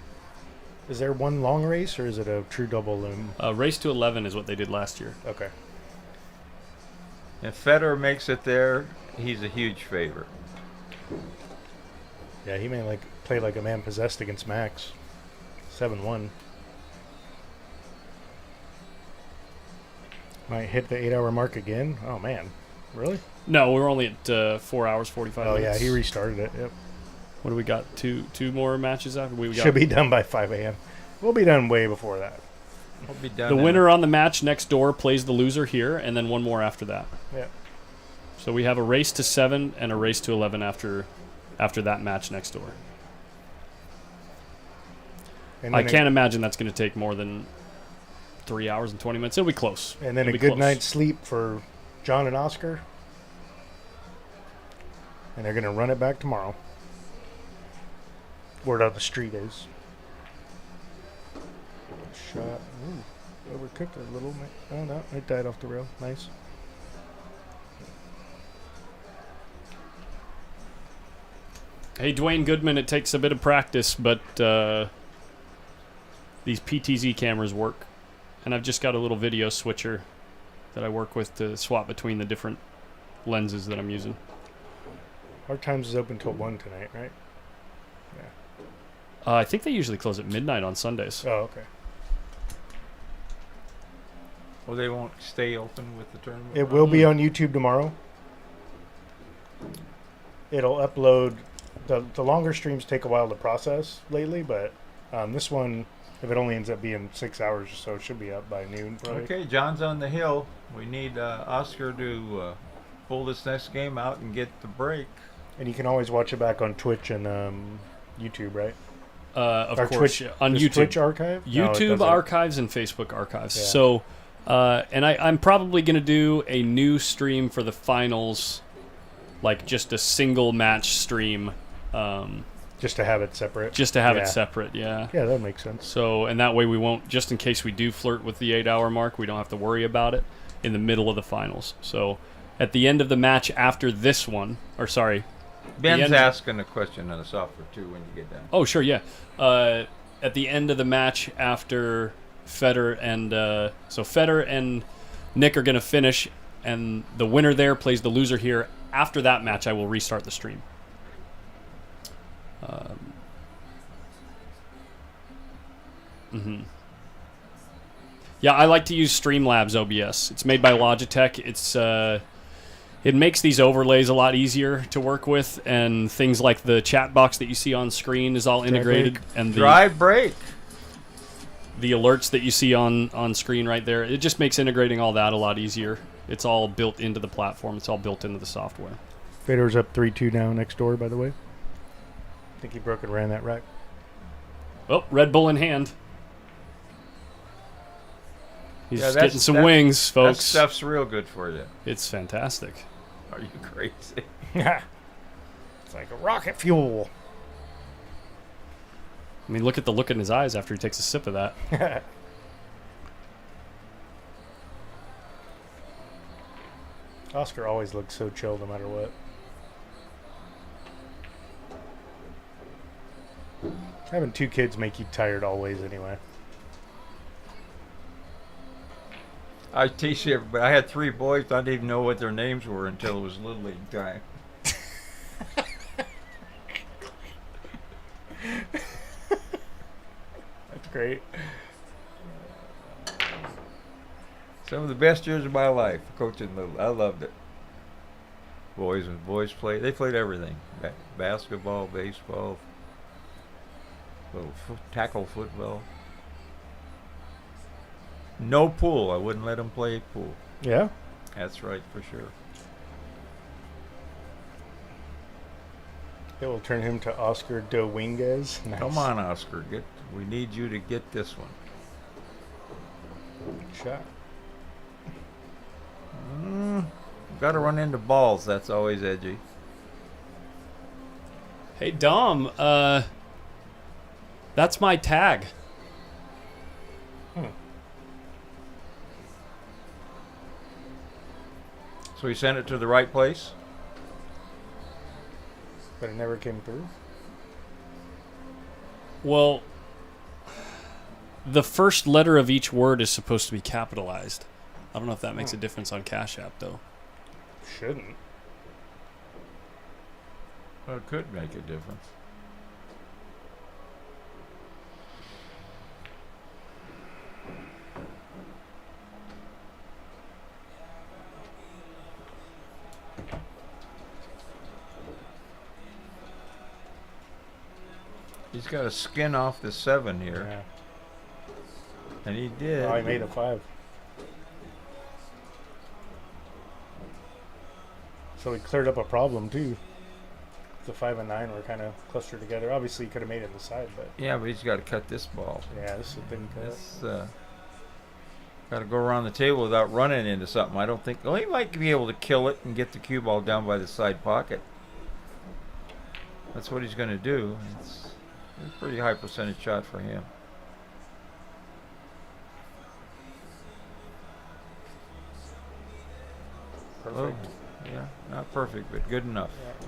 [SPEAKER 11] Is there one long race, or is it a true double loom?
[SPEAKER 1] Race to 11 is what they did last year.
[SPEAKER 11] Okay.
[SPEAKER 2] If Federer makes it there, he's a huge favorite.
[SPEAKER 11] Yeah, he may play like a man possessed against Max. 7-1. Might hit the 8-hour mark again. Oh man, really?
[SPEAKER 1] No, we're only at 4 hours 45
[SPEAKER 11] Oh
[SPEAKER 1] minutes.
[SPEAKER 11] yeah, he restarted it. Yep.
[SPEAKER 1] What do we got? Two more matches after we got.
[SPEAKER 11] Should be done by 5 a.m. We'll be done way before that.
[SPEAKER 2] I'll be done.
[SPEAKER 1] The
[SPEAKER 2] in
[SPEAKER 1] winner on the match next door plays the loser here, and then one more after that.
[SPEAKER 11] Yeah.
[SPEAKER 1] So we have a race to 7 and a race to 11 after that match next door.
[SPEAKER 11] And
[SPEAKER 1] I
[SPEAKER 11] then
[SPEAKER 1] can't imagine that's going to take more than 3 hours and 20 minutes. It'll be close.
[SPEAKER 11] And then
[SPEAKER 1] It'll
[SPEAKER 11] a
[SPEAKER 1] be
[SPEAKER 11] good
[SPEAKER 1] close.
[SPEAKER 11] night's sleep for John and Oscar. And they're going to run it back tomorrow. Word on the street is. Shot. Ooh, overcooked a little. Oh, no. It died off the rail. Nice.
[SPEAKER 1] Hey, Dwayne Goodman, it takes a bit of practice, but these PTZ cameras work. And I've just got a little video switcher that I work with to swap between the different lenses that I'm using.
[SPEAKER 11] Our times is open till 1 tonight, right? Yeah.
[SPEAKER 1] I think they usually close at midnight on Sundays.
[SPEAKER 11] Oh, okay.
[SPEAKER 2] Well, they won't stay open with the tournament?
[SPEAKER 11] It will be on YouTube tomorrow. It'll upload. The longer streams take a while to process lately, but this one, if it only ends up being 6 hours or so, it should be up by noon probably.
[SPEAKER 2] Okay, John's on the hill. We need Oscar to pull this next game out and get the break.
[SPEAKER 11] And you can always watch it back on Twitch and YouTube, right?
[SPEAKER 1] Of
[SPEAKER 11] Or
[SPEAKER 1] course,
[SPEAKER 11] Twitch,
[SPEAKER 1] on
[SPEAKER 11] does
[SPEAKER 1] YouTube.
[SPEAKER 11] Twitch archive? No, it
[SPEAKER 1] YouTube
[SPEAKER 11] doesn't.
[SPEAKER 1] archives and Facebook archives.
[SPEAKER 11] Yeah.
[SPEAKER 1] So, and I'm probably going to do a new stream for the finals, like just a single match stream.
[SPEAKER 11] Just to have it separate.
[SPEAKER 1] Just to have
[SPEAKER 11] Yeah.
[SPEAKER 1] it separate, yeah.
[SPEAKER 11] Yeah, that makes sense.
[SPEAKER 1] So, and that way we won't, just in case we do flirt with the 8-hour mark, we don't have to worry about it in the middle of the finals. So, at the end of the match after this one, or sorry.
[SPEAKER 2] Ben's asking a question on the software too when you get done.
[SPEAKER 1] Oh, sure, yeah. At the end of the match after Federer and so Federer and Nick are going to finish, and the winner there plays the loser here. After that match, I will restart the stream. Yeah, I like to use Streamlabs OBS. It's made by Logitech. It makes these overlays a lot easier to work with, and things like the chat box that you see on screen is all integrated, and the
[SPEAKER 2] Dry break.
[SPEAKER 1] The alerts that you see on screen right there. It just makes integrating all that a lot easier. It's all built into the platform. It's all built into the software.
[SPEAKER 11] Federer's up 3-2 now next door, by the way. I think he broke and ran that rack.
[SPEAKER 1] Oh, Red Bull in hand. He's
[SPEAKER 2] Yeah,
[SPEAKER 1] getting some wings, folks.
[SPEAKER 2] That stuff's real good for you.
[SPEAKER 1] It's fantastic.
[SPEAKER 2] Are you crazy?
[SPEAKER 11] It's like a rocket fuel.
[SPEAKER 1] I mean, look at the look in his eyes after he takes a sip of that.
[SPEAKER 11] Oscar always looks so chill no matter what. Having 2 kids make you tired always anyway.
[SPEAKER 2] I teach everybody. I had 3 boys. I didn't even know what their names were until it was Little League time.
[SPEAKER 11] That's great.
[SPEAKER 2] Some of the best years of my life coaching Little. I loved it. Boys played. They played everything: basketball, baseball, tackle football. No pool. I wouldn't let them play pool.
[SPEAKER 11] Yeah?
[SPEAKER 2] That's right, for sure.
[SPEAKER 11] It will turn him to Oscar Dominguez. Nice.
[SPEAKER 2] Come on, Oscar. We need you to get this one.
[SPEAKER 11] Shot.
[SPEAKER 2] Got to run into balls. That's always edgy.
[SPEAKER 1] Hey, Dom, that's my tag.
[SPEAKER 2] So he sent it to the right place?
[SPEAKER 11] But it never came through?
[SPEAKER 1] Well, the first letter of each word is supposed to be capitalized. I don't know if that makes a difference on CashApp, though.
[SPEAKER 11] Shouldn't.
[SPEAKER 2] Well, it could make a difference. He's got to skin off the 7 here.
[SPEAKER 11] Yeah.
[SPEAKER 2] And he did.
[SPEAKER 11] Oh, he made a 5. So he cleared up a problem too. The 5 and 9 were kind of clustered together. Obviously, he could have made it in the side, but
[SPEAKER 2] Yeah, but he's got to cut this ball.
[SPEAKER 11] yeah, this is a thin cut.
[SPEAKER 2] This got to go around the table without running into something. I don't think. Well, he might be able to kill it and get the cue ball down by the side pocket. That's what he's going to do. It's a pretty high percentage shot for him.
[SPEAKER 11] Perfect.
[SPEAKER 2] Oh, yeah, not perfect, but good enough.
[SPEAKER 11] Yeah.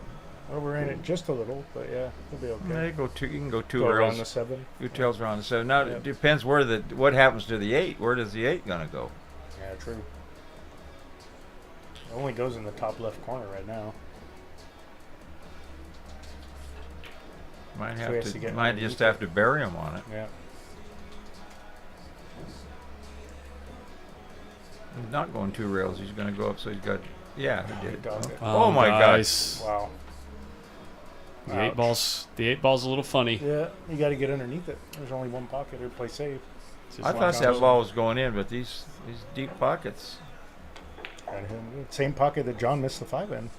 [SPEAKER 11] Overran it just a little, but yeah, he'll be okay.
[SPEAKER 2] Yeah, you can go two
[SPEAKER 11] Go
[SPEAKER 2] rails.
[SPEAKER 11] around the 7.
[SPEAKER 2] 2 tails around the 7. Now
[SPEAKER 11] Yep.
[SPEAKER 2] it depends what happens to the 8. Where does the 8 gonna go?
[SPEAKER 11] Yeah, true. It only goes in the top left corner right now.
[SPEAKER 2] Might
[SPEAKER 11] So he has
[SPEAKER 2] have
[SPEAKER 11] to
[SPEAKER 2] to.
[SPEAKER 11] get
[SPEAKER 2] Might
[SPEAKER 11] underneath
[SPEAKER 2] just have to bury him on it.
[SPEAKER 11] Yeah.
[SPEAKER 2] He's not going 2 rails. He's gonna go up. So he's got. Yeah, he did.
[SPEAKER 11] Got it.
[SPEAKER 2] Oh my
[SPEAKER 1] nice.
[SPEAKER 11] Wow.
[SPEAKER 1] The 8 ball's a little funny.
[SPEAKER 11] Yeah, you got to get underneath it. There's only one pocket to play safe.
[SPEAKER 2] I thought that ball was going in, but these deep pockets.
[SPEAKER 11] And him, same pocket that John missed the 5 in.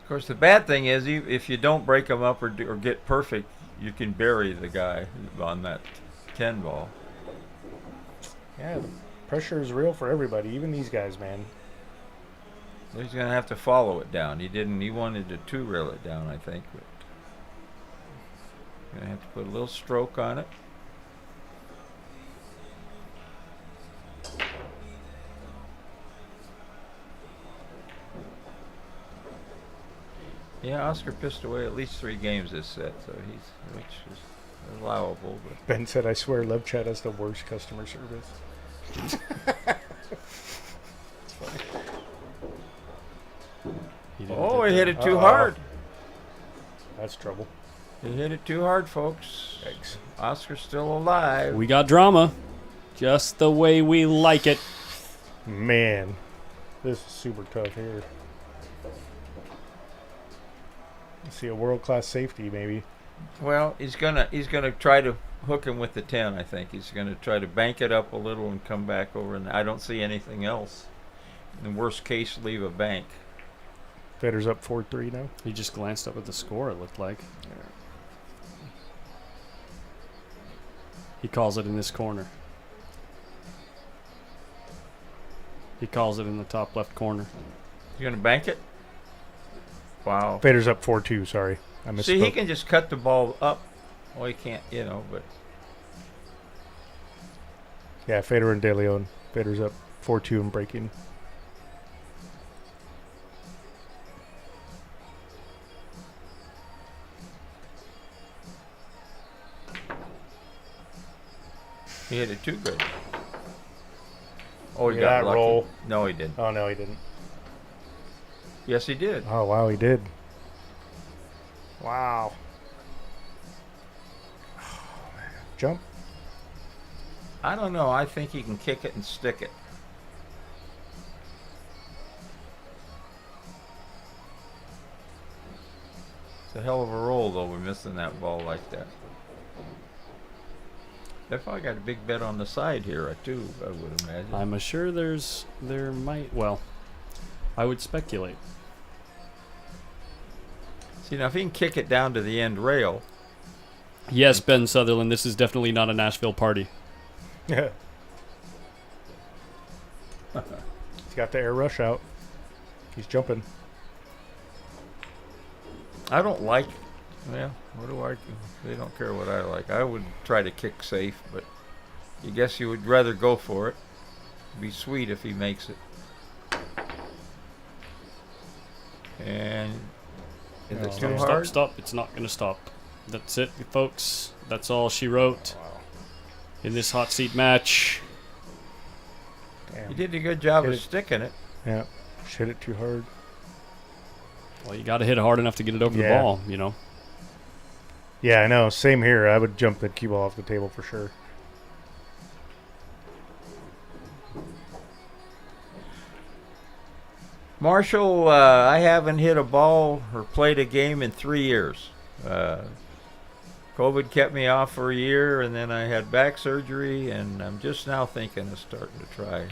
[SPEAKER 2] Of course, the bad thing is if you don't break them up or get perfect, you can bury the guy on that 10 ball.
[SPEAKER 11] Yeah, the pressure is real for everybody, even these guys, man.
[SPEAKER 2] So he's going to have to follow it down. He didn't. He wanted to 2 rail it down, I think. But going to have to put a little stroke on it. Yeah, Oscar pissed away at least 3 games this set, so which is allowable. But
[SPEAKER 11] Ben said, "I swear, Love Chat has the worst customer service." It's funny.
[SPEAKER 2] He hit it too hard.
[SPEAKER 11] That's trouble.
[SPEAKER 2] He hit it too hard, folks.
[SPEAKER 11] Thanks.
[SPEAKER 2] Oscar's still alive.
[SPEAKER 1] We got drama, just the way we like it.
[SPEAKER 11] Man, this is super tough here. See a world-class safety, maybe.
[SPEAKER 2] Well, he's gonna try to hook him with the 10. I think he's gonna try to bank it up a little and come back over. And I don't see anything else. In the worst case, leave a bank.
[SPEAKER 11] Federer's up 4-3 now.
[SPEAKER 1] He just glanced up at the score. It looked like he calls it in this corner. He calls it in the top left corner.
[SPEAKER 2] You gonna bank it? Wow.
[SPEAKER 11] Federer's up 4-2. Sorry, I missed.
[SPEAKER 2] See, he can just cut the ball up. Well, he can't, but.
[SPEAKER 11] Yeah, Federer and De Leon. Federer's up 4-2 and breaking.
[SPEAKER 2] He hit it too good. Oh, he
[SPEAKER 11] Look at
[SPEAKER 2] got
[SPEAKER 11] that
[SPEAKER 2] lucky.
[SPEAKER 11] roll.
[SPEAKER 2] No, he didn't.
[SPEAKER 11] Oh no, he didn't.
[SPEAKER 2] Yes, he did.
[SPEAKER 11] Oh wow, he did. Wow. Jump.
[SPEAKER 2] I don't know. I think he can kick it and stick it. It's a hell of a roll, though. We're missing that ball like that. They probably got a big bet on the side here, too, I would imagine.
[SPEAKER 1] I'm sure there might. Well, I would speculate.
[SPEAKER 2] See, now if he can kick it down to the end rail.
[SPEAKER 1] Yes, Ben Sutherland, this is definitely not a Nashville party.
[SPEAKER 11] Yeah. He's got the air rush out. He's jumping.
[SPEAKER 2] I don't like. Well, what do I do? They don't care what I like. I would try to kick safe, but I guess you would rather go for it. It'd be sweet if he makes it. And is it too hard?
[SPEAKER 1] Stop. It's not going to stop. That's it, folks. That's all she wrote in this hot seat match.
[SPEAKER 11] Damn.
[SPEAKER 2] He did a good job of sticking it.
[SPEAKER 11] Yeah. Hit it too hard.
[SPEAKER 1] Well, you got to hit it hard enough to get it over the ball,
[SPEAKER 11] Yeah, I know. Same here. I would jump the cue ball off the table for sure.
[SPEAKER 2] Marshall, I haven't hit a ball or played a game in 3 years. COVID kept me off for a year, and then I had back surgery, and I'm just now thinking of starting to try.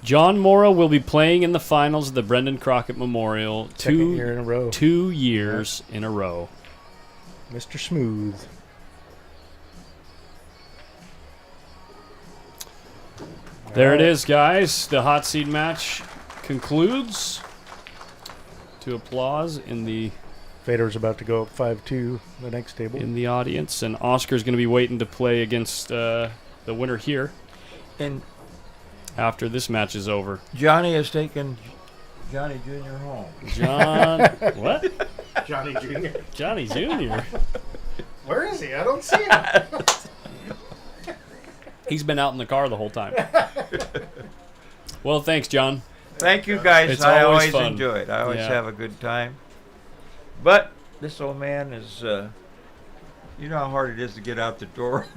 [SPEAKER 1] John Morrow will be playing in the finals of the Brendan Crockett Memorial.
[SPEAKER 11] Second year in a row.
[SPEAKER 1] 2 years in a row.
[SPEAKER 11] Mr. Smooth.
[SPEAKER 1] There it is, guys. The hot seed match concludes. To applause in the
[SPEAKER 11] Fedor's about to go up 5-2 the next table.
[SPEAKER 1] in the audience, and Oscar's going to be waiting to play against the winner here
[SPEAKER 2] And
[SPEAKER 1] after this match is over.
[SPEAKER 2] Johnny has taken Johnny Jr. home.
[SPEAKER 1] John, what?
[SPEAKER 11] Johnny Jr.
[SPEAKER 1] Johnny Jr.
[SPEAKER 11] Where is he? I don't see him.
[SPEAKER 1] He's been out in the car the whole time. Well, thanks, John.
[SPEAKER 2] Thank you, guys.
[SPEAKER 1] It's
[SPEAKER 2] I
[SPEAKER 1] always
[SPEAKER 2] always
[SPEAKER 1] fun.
[SPEAKER 2] enjoy it. I always
[SPEAKER 1] Yeah.
[SPEAKER 2] have a good time. But this old man is, you know how hard it is to get out the door.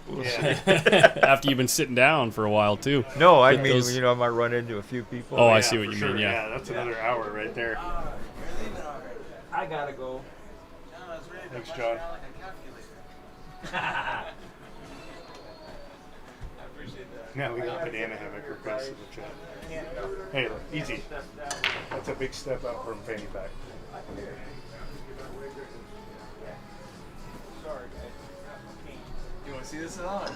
[SPEAKER 2] We'll see.
[SPEAKER 1] After you've been sitting down for a while, too.
[SPEAKER 2] No, I
[SPEAKER 1] Get
[SPEAKER 2] mean,
[SPEAKER 1] those-
[SPEAKER 2] you know, I might run into a few people.
[SPEAKER 1] Oh, I
[SPEAKER 11] Yeah,
[SPEAKER 1] see what
[SPEAKER 11] for
[SPEAKER 1] you
[SPEAKER 11] sure.
[SPEAKER 1] mean, yeah.
[SPEAKER 11] Yeah, that's another hour right there.
[SPEAKER 2] I gotta go.
[SPEAKER 11] Thanks, John. Now we got banana hammock requests in the chat. Hey, look, easy. That's a big step up from fanny pack.
[SPEAKER 9] You want to see this at all?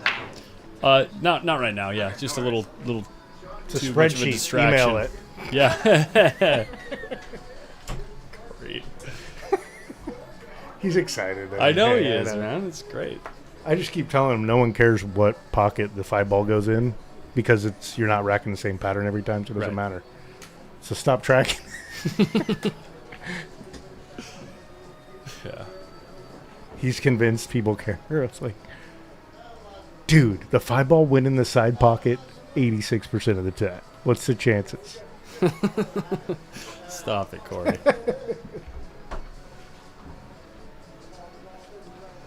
[SPEAKER 9] Or no?
[SPEAKER 1] Not right now. Yeah, just a little
[SPEAKER 11] It's a
[SPEAKER 1] too much of a
[SPEAKER 11] spreadsheet.
[SPEAKER 1] distraction.
[SPEAKER 11] Email it.
[SPEAKER 1] Yeah. Great.
[SPEAKER 11] He's excited.
[SPEAKER 1] I know he
[SPEAKER 11] Yeah,
[SPEAKER 1] is,
[SPEAKER 11] I know.
[SPEAKER 1] man. It's great.
[SPEAKER 11] I just keep telling him no one cares what pocket the 5 ball goes in because you're not racking the same pattern every time, so it doesn't
[SPEAKER 1] Right.
[SPEAKER 11] matter. So stop tracking.
[SPEAKER 1] Yeah.
[SPEAKER 11] He's convinced people care. It's like, dude, the 5 ball went in the side pocket 86% of the time. What's the chances?
[SPEAKER 1] Stop it, Corey.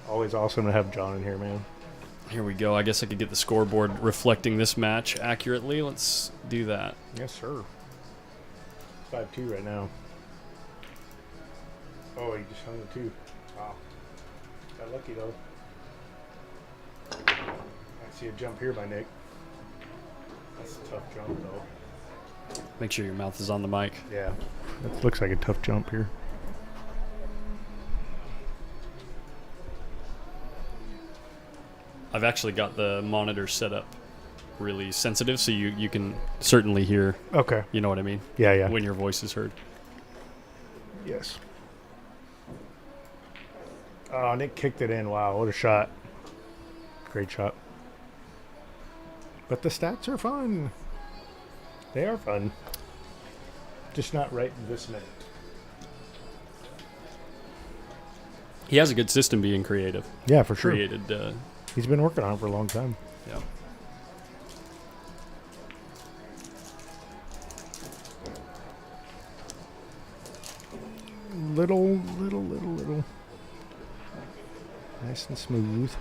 [SPEAKER 11] Always awesome to have John in here, man.
[SPEAKER 1] Here we go. I guess I could get the scoreboard reflecting this match accurately. Let's do that.
[SPEAKER 11] Yes, sir. 5-2 right now. Oh, he just hung the 2. Wow. Got lucky, though. I see a jump here by Nick. That's a tough jump, though.
[SPEAKER 1] Make sure your mouth is on the mic.
[SPEAKER 11] Yeah. That looks like a tough jump here.
[SPEAKER 1] I've actually got the monitor set up really sensitive, so you can certainly hear.
[SPEAKER 11] Okay.
[SPEAKER 1] You know what I mean?
[SPEAKER 11] Yeah, yeah.
[SPEAKER 1] When your voice is heard.
[SPEAKER 11] Yes. Oh, Nick kicked it in. Wow, what a shot. Great shot. But the stats are fun. They are fun. Just not right this minute.
[SPEAKER 1] He has a good system being creative.
[SPEAKER 11] Yeah, for sure.
[SPEAKER 1] Created.
[SPEAKER 11] He's been working on it for a long time.
[SPEAKER 1] Yeah.
[SPEAKER 11] Little. Nice and smooth.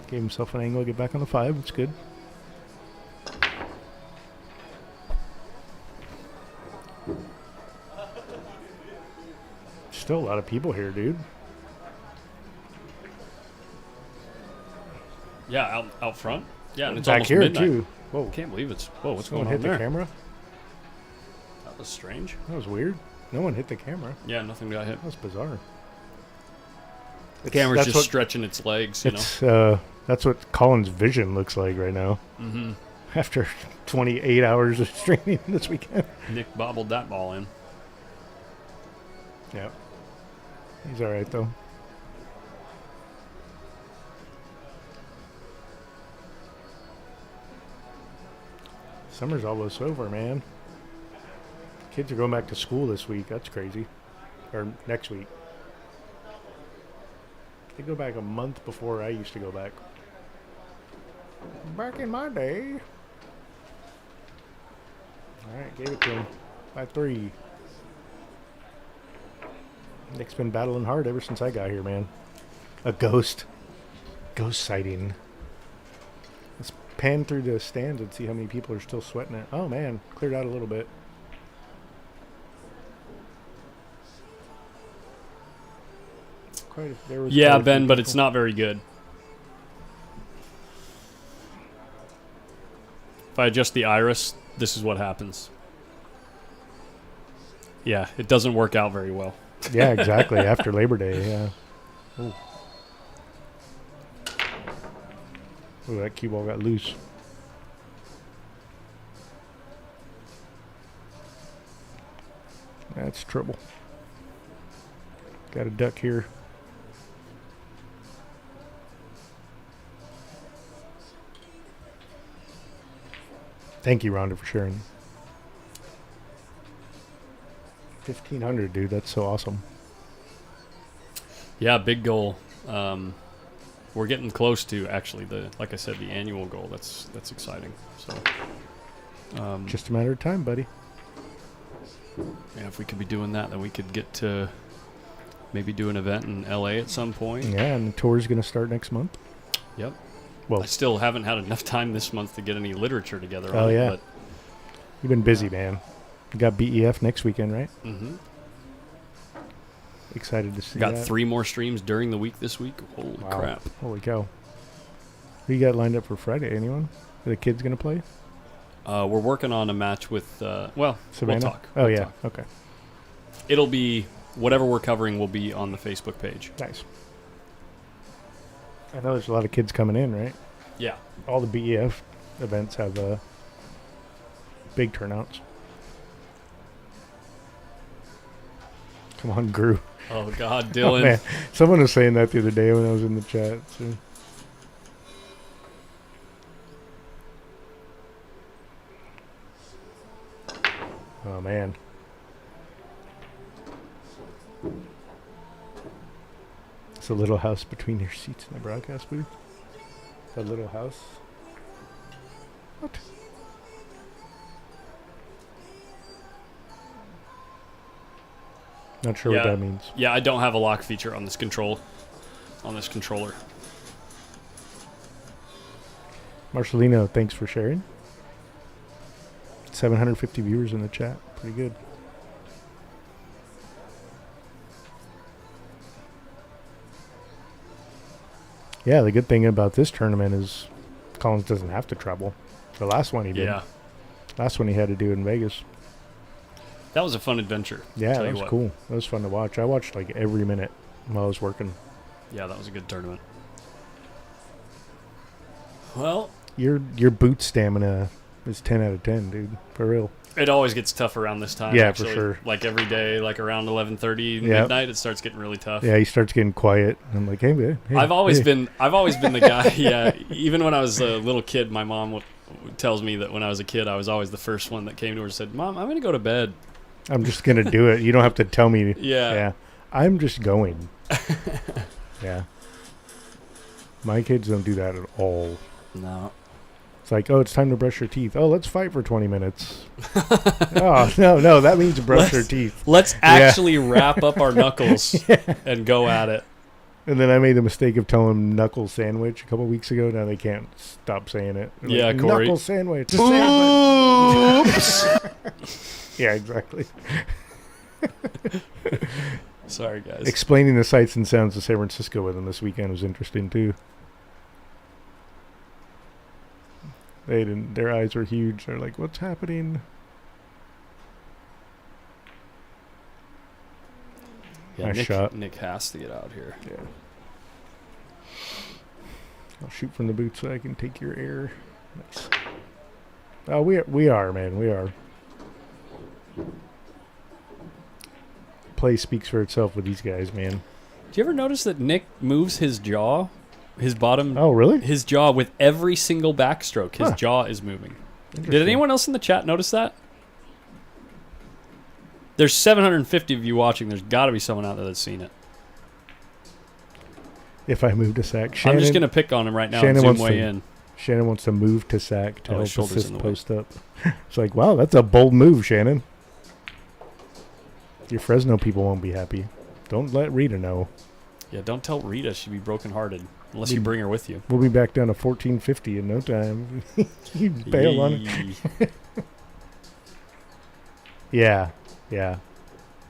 [SPEAKER 11] Gave himself an angle to get back on the 5. That's good. Still a lot of people here, dude.
[SPEAKER 1] Yeah, out front. Yeah, and it's
[SPEAKER 11] Back
[SPEAKER 1] almost
[SPEAKER 11] here,
[SPEAKER 1] midnight.
[SPEAKER 11] too. Whoa.
[SPEAKER 1] Can't believe it's. Whoa, what's
[SPEAKER 11] Someone
[SPEAKER 1] going on
[SPEAKER 11] hit
[SPEAKER 1] there?
[SPEAKER 11] the camera?
[SPEAKER 1] That was strange.
[SPEAKER 11] That was weird. No one hit the camera.
[SPEAKER 1] Yeah, nothing got hit.
[SPEAKER 11] That was bizarre.
[SPEAKER 1] The camera's just stretching its legs, you know.
[SPEAKER 11] That's what Colin's vision looks like right now.
[SPEAKER 1] Mm-hmm.
[SPEAKER 11] After 28 hours of streaming this weekend.
[SPEAKER 1] Nick bobbled that ball in.
[SPEAKER 11] Yeah. He's all right, though. Summer's almost over, man. Kids are going back to school this week. That's crazy. Or next week. They go back a month before I used to go back. Back in my day. Alright, gave it to him. By 3. Nick's been battling hard ever since I got here, man. A ghost sighting. Let's pan through the stands and see how many people are still sweating it. Oh man, cleared out a little bit.
[SPEAKER 1] Yeah, Ben, but it's not very good. If I adjust the iris, this is what happens. Yeah, it doesn't work out very well.
[SPEAKER 11] Yeah, exactly. After Labor Day, yeah. Ooh. Ooh, that cue ball got loose. That's trouble. Got a duck here. Thank you, Rhonda, for sharing. 1,500, dude. That's so awesome.
[SPEAKER 1] Yeah, big goal. We're getting close to actually like I said, the annual goal. That's exciting. So,
[SPEAKER 11] just a matter of time, buddy.
[SPEAKER 1] Yeah, if we could be doing that, then we could get to maybe do an event in LA at some point.
[SPEAKER 11] Yeah, and the tour's going to start next month.
[SPEAKER 1] Yep.
[SPEAKER 11] Well,
[SPEAKER 1] I still haven't had enough time this month to get any literature together.
[SPEAKER 11] Oh,
[SPEAKER 1] on
[SPEAKER 11] yeah.
[SPEAKER 1] It, but
[SPEAKER 11] you've been busy, man. You got BEF next weekend, right?
[SPEAKER 1] Mm-hmm.
[SPEAKER 11] Excited to see
[SPEAKER 1] Got
[SPEAKER 11] that.
[SPEAKER 1] 3 more streams during the week this week. Holy crap.
[SPEAKER 11] Holy cow. Who you got lined up for Friday? Anyone? Are the kids going to play?
[SPEAKER 1] We're working on a match with,
[SPEAKER 11] Savannah?
[SPEAKER 1] we'll talk.
[SPEAKER 11] Oh,
[SPEAKER 1] We'll
[SPEAKER 11] yeah.
[SPEAKER 1] talk.
[SPEAKER 11] Okay.
[SPEAKER 1] It'll be, whatever we're covering will be on the Facebook page.
[SPEAKER 11] Nice. I know there's a lot of kids coming in, right?
[SPEAKER 1] Yeah.
[SPEAKER 11] All the BEF events have big turnouts. Come on, Gru.
[SPEAKER 1] Oh, God, Dylan.
[SPEAKER 11] Oh, man. Someone was saying that the other day when I was in the chat. So. Oh, man. It's a little house between your seats in the broadcast booth. A little house. What? Not sure what that means.
[SPEAKER 1] Yeah, I don't have a lock feature on this controller.
[SPEAKER 11] Marcelino, thanks for sharing. 750 viewers in the chat. Pretty good. Yeah, the good thing about this tournament is Collins doesn't have to travel. The last one he did.
[SPEAKER 1] Yeah.
[SPEAKER 11] Last one he had to do in Vegas.
[SPEAKER 1] That was a fun adventure.
[SPEAKER 11] Yeah, that was cool. That was fun to watch. I watched like every minute while I was working.
[SPEAKER 1] Yeah, that was a good tournament. Well,
[SPEAKER 11] your boot stamina is 10 out of 10, dude. For real.
[SPEAKER 1] It always gets tough around this time.
[SPEAKER 11] Yeah,
[SPEAKER 1] actually.
[SPEAKER 11] for sure.
[SPEAKER 1] Like every day, like around 11:30 midnight, it starts getting really tough.
[SPEAKER 11] Yeah, he starts getting quiet. I'm like, hey, man. Hey,
[SPEAKER 1] I've always been the guy. Yeah, even when I was a little kid, my mom tells me that when I was a kid, I was always the first one that came to her and said, "Mom, I'm going to go to bed.
[SPEAKER 11] I'm just going to do it. You don't have to tell me."
[SPEAKER 1] Yeah.
[SPEAKER 11] Yeah. I'm just going. Yeah. My kids don't do that at all.
[SPEAKER 1] No.
[SPEAKER 11] It's like, oh, it's time to brush your teeth. Oh, let's fight for 20 minutes. Oh, no, that means brush your teeth.
[SPEAKER 1] Let's actually wrap up our knuckles and go at it.
[SPEAKER 11] And then I made the mistake of telling them knuckle sandwich a couple weeks ago. Now they can't stop saying it. They're
[SPEAKER 1] Yeah,
[SPEAKER 11] like,
[SPEAKER 1] Corey.
[SPEAKER 11] Knuckle sandwich.
[SPEAKER 1] Oops.
[SPEAKER 11] Yeah, exactly.
[SPEAKER 1] Sorry, guys.
[SPEAKER 11] Explaining the sights and sounds of San Francisco with them this weekend was interesting, too. They didn't. Their eyes were huge. They're like, "What's happening?"
[SPEAKER 1] Yeah,
[SPEAKER 11] Nice shot.
[SPEAKER 1] Nick has to get out here.
[SPEAKER 11] Yeah. I'll shoot from the boot so I can take your air. Nice. Oh, we are, man. We are. Play speaks for itself with these guys, man.
[SPEAKER 1] Do you ever notice that Nick moves his jaw? His bottom.
[SPEAKER 11] Oh, really?
[SPEAKER 1] His jaw with every single backstroke. His jaw is moving. Did anyone else in the chat notice that? There's 750 of you watching. There's got to be someone out there that's seen it.
[SPEAKER 11] If I move to sack, Shannon,
[SPEAKER 1] I'm just going to pick on him right now and zoom way in.
[SPEAKER 11] Shannon wants to move to sack to help
[SPEAKER 1] his shoulder's
[SPEAKER 11] assist
[SPEAKER 1] in the
[SPEAKER 11] post up. It's like, wow, that's a bold move, Shannon. Your Fresno people won't be happy. Don't let Rita know.
[SPEAKER 1] Yeah, don't tell Rita she'd be brokenhearted unless you bring her with you.
[SPEAKER 11] We'll be back down to 1450 in no time. You bail on it. Yeah.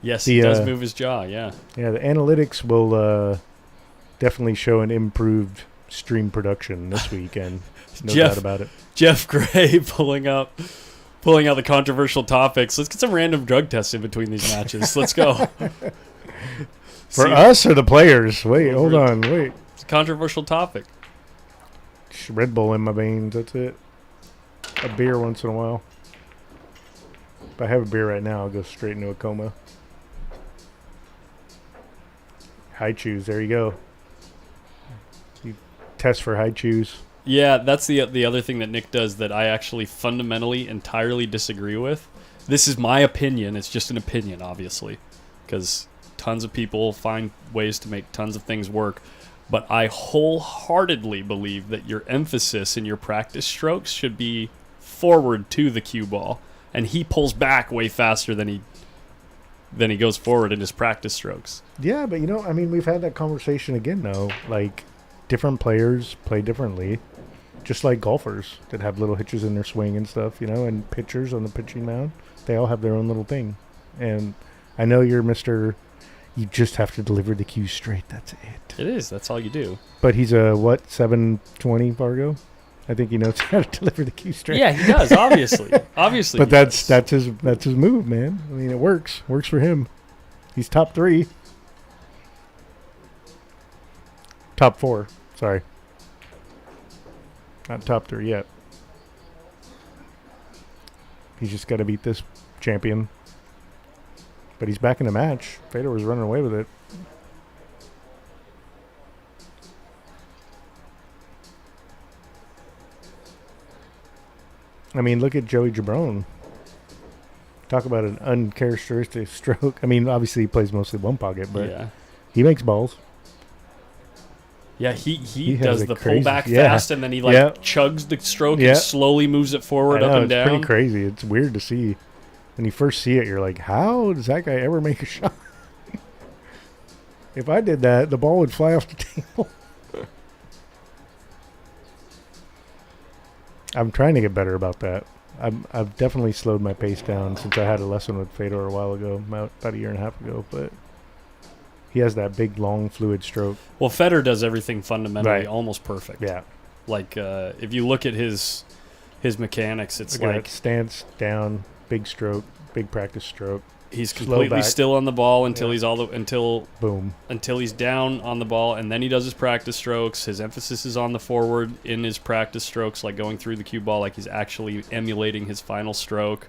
[SPEAKER 1] Yes,
[SPEAKER 11] The,
[SPEAKER 1] he does move his jaw, yeah.
[SPEAKER 11] Yeah, the analytics will definitely show an improved stream production this weekend. No doubt about it.
[SPEAKER 1] Jeff Gray pulling out the controversial topics. Let's get some random drug tests in between these matches. Let's go.
[SPEAKER 11] For us or the players? Wait, hold on. Wait.
[SPEAKER 1] It's a controversial topic.
[SPEAKER 11] Red Bull in my veins. That's it. A beer once in a while. If I have a beer right now, I'll go straight into a coma. High chews. There you go. You test for high chews.
[SPEAKER 1] Yeah, that's the other thing that Nick does that I actually fundamentally entirely disagree with. This is my opinion. It's just an opinion, obviously, because tons of people find ways to make tons of things work. But I wholeheartedly believe that your emphasis in your practice strokes should be forward to the cue ball, and he pulls back way faster than he goes forward in his practice strokes.
[SPEAKER 11] Yeah, but we've had that conversation again, though. Like, different players play differently. Just like golfers that have little hitches in their swing and stuff, and pitchers on the pitching mound. They all have their own little thing. And I know you're Mr. You just have to deliver the cue straight. That's it.
[SPEAKER 1] It is. That's all you do.
[SPEAKER 11] But he's a, 720 Fargo? I think he knows how to deliver the cue straight.
[SPEAKER 1] Yeah, he does, obviously. Obviously.
[SPEAKER 11] But that's his move, man. I mean, it works. Works for him. He's top 3. Top 4. Sorry. Not top 3 yet. He's just got to beat this champion. But he's back in the match. Fedor was running away with it. I mean, look at Joey Jabron. Talk about an uncharacteristic stroke. I mean, obviously he plays mostly one pocket, but he makes balls.
[SPEAKER 1] Yeah, he does the
[SPEAKER 11] crazy,
[SPEAKER 1] pull back fast, and then he chugs the stroke and slowly moves it forward, up and down.
[SPEAKER 11] It's pretty crazy. It's weird to see. When you first see it, you're like, how does that guy ever make a shot? If I did that, the ball would fly off the table. I'm trying to get better about that. I've definitely slowed my pace down since I had a lesson with Fedor a while ago, about a year and a half ago, but he has that big, long, fluid stroke.
[SPEAKER 1] Well, Federer does everything fundamentally almost perfect.
[SPEAKER 11] Yeah.
[SPEAKER 1] Like, if you look at his mechanics, it's like
[SPEAKER 11] stance, down, big stroke, big practice stroke.
[SPEAKER 1] He's completely still on the ball until he's
[SPEAKER 11] boom,
[SPEAKER 1] until he's down on the ball, and then he does his practice strokes. His emphasis is on the forward in his practice strokes, like going through the cue ball, like he's actually emulating his final stroke,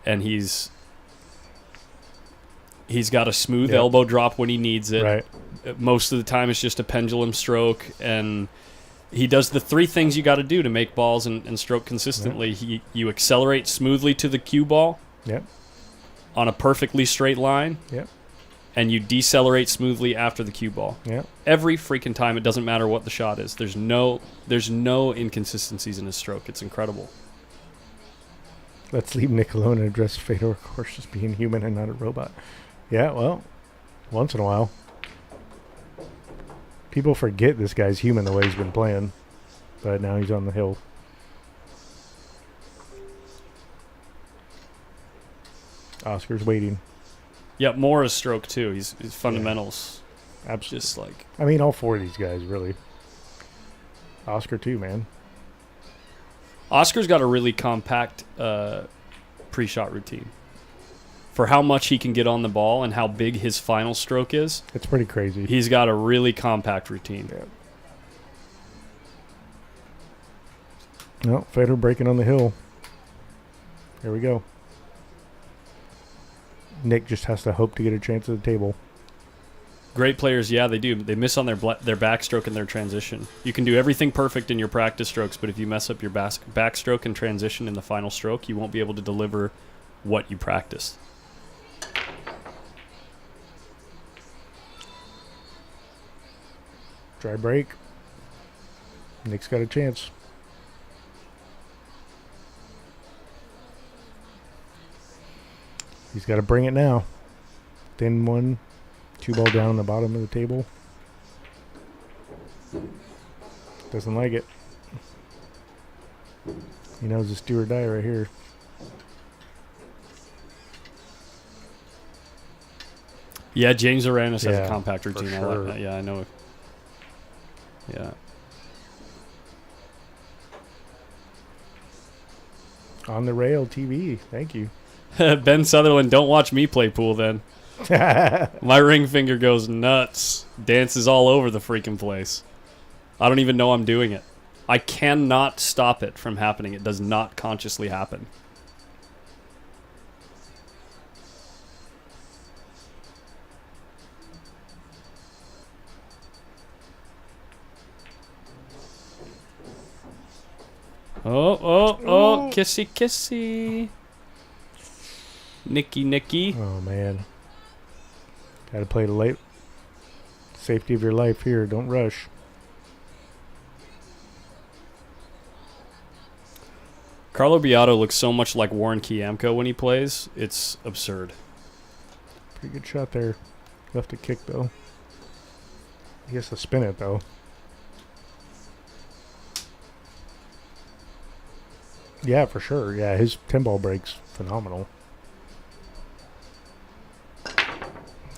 [SPEAKER 1] and he's got a smooth elbow drop when he needs it.
[SPEAKER 11] Right.
[SPEAKER 1] Most of the time, it's just a pendulum stroke, and he does the 3 things you got to do to make balls and stroke consistently.
[SPEAKER 11] Yep.
[SPEAKER 1] You accelerate smoothly to the cue ball.
[SPEAKER 11] Yep.
[SPEAKER 1] On a perfectly straight line.
[SPEAKER 11] Yep.
[SPEAKER 1] And you decelerate smoothly after the cue ball.
[SPEAKER 11] Yep.
[SPEAKER 1] Every freaking time. It doesn't matter what the shot is. There's no inconsistencies in his stroke. It's incredible.
[SPEAKER 11] Let's leave Nick alone and address Fedor, of course, just being human and not a robot. Yeah, well, once in a while. People forget this guy's human the way he's been playing. But now he's on the hill. Oscar's waiting.
[SPEAKER 1] Yeah, more is stroke too. He's fundamentals.
[SPEAKER 11] Yeah. Absolutely.
[SPEAKER 1] Just like,
[SPEAKER 11] I mean, all 4 of these guys, really. Oscar too, man.
[SPEAKER 1] Oscar's got a really compact pre-shot routine. For how much he can get on the ball and how big his final stroke is.
[SPEAKER 11] It's pretty crazy.
[SPEAKER 1] He's got a really compact routine.
[SPEAKER 11] Yeah. No, Fedor breaking on the hill. Here we go. Nick just has to hope to get a chance at the table.
[SPEAKER 1] Great players, yeah, they do. They miss on their backstroke and their transition. You can do everything perfect in your practice strokes, but if you mess up your backstroke and transition in the final stroke, you won't be able to deliver what you practiced.
[SPEAKER 11] Dry break. Nick's got a chance. He's got to bring it now. Thin one. 2 ball down the bottom of the table. Doesn't like it. He knows it's do or die right here.
[SPEAKER 1] Yeah, James Aranis has
[SPEAKER 11] Yeah,
[SPEAKER 1] a compact routine.
[SPEAKER 11] for
[SPEAKER 1] I
[SPEAKER 11] sure.
[SPEAKER 1] like that. Yeah, I know. Yeah.
[SPEAKER 11] On the Rail TV. Thank you.
[SPEAKER 1] Ben Sutherland, don't watch me play pool then. My ring finger goes nuts. Dances all over the freaking place. I don't even know I'm doing it. I cannot stop it from happening. It does not consciously happen. Oh, kissy, kissy. Nicky.
[SPEAKER 11] Oh, man. Gotta play the late. Safety of your life here. Don't rush.
[SPEAKER 1] Carlo Beato looks so much like Warren Kiamko when he plays. It's absurd.
[SPEAKER 11] Pretty good shot there. Left a kick, though. He has to spin it, though. Yeah, for sure. Yeah, his 10-ball break's phenomenal.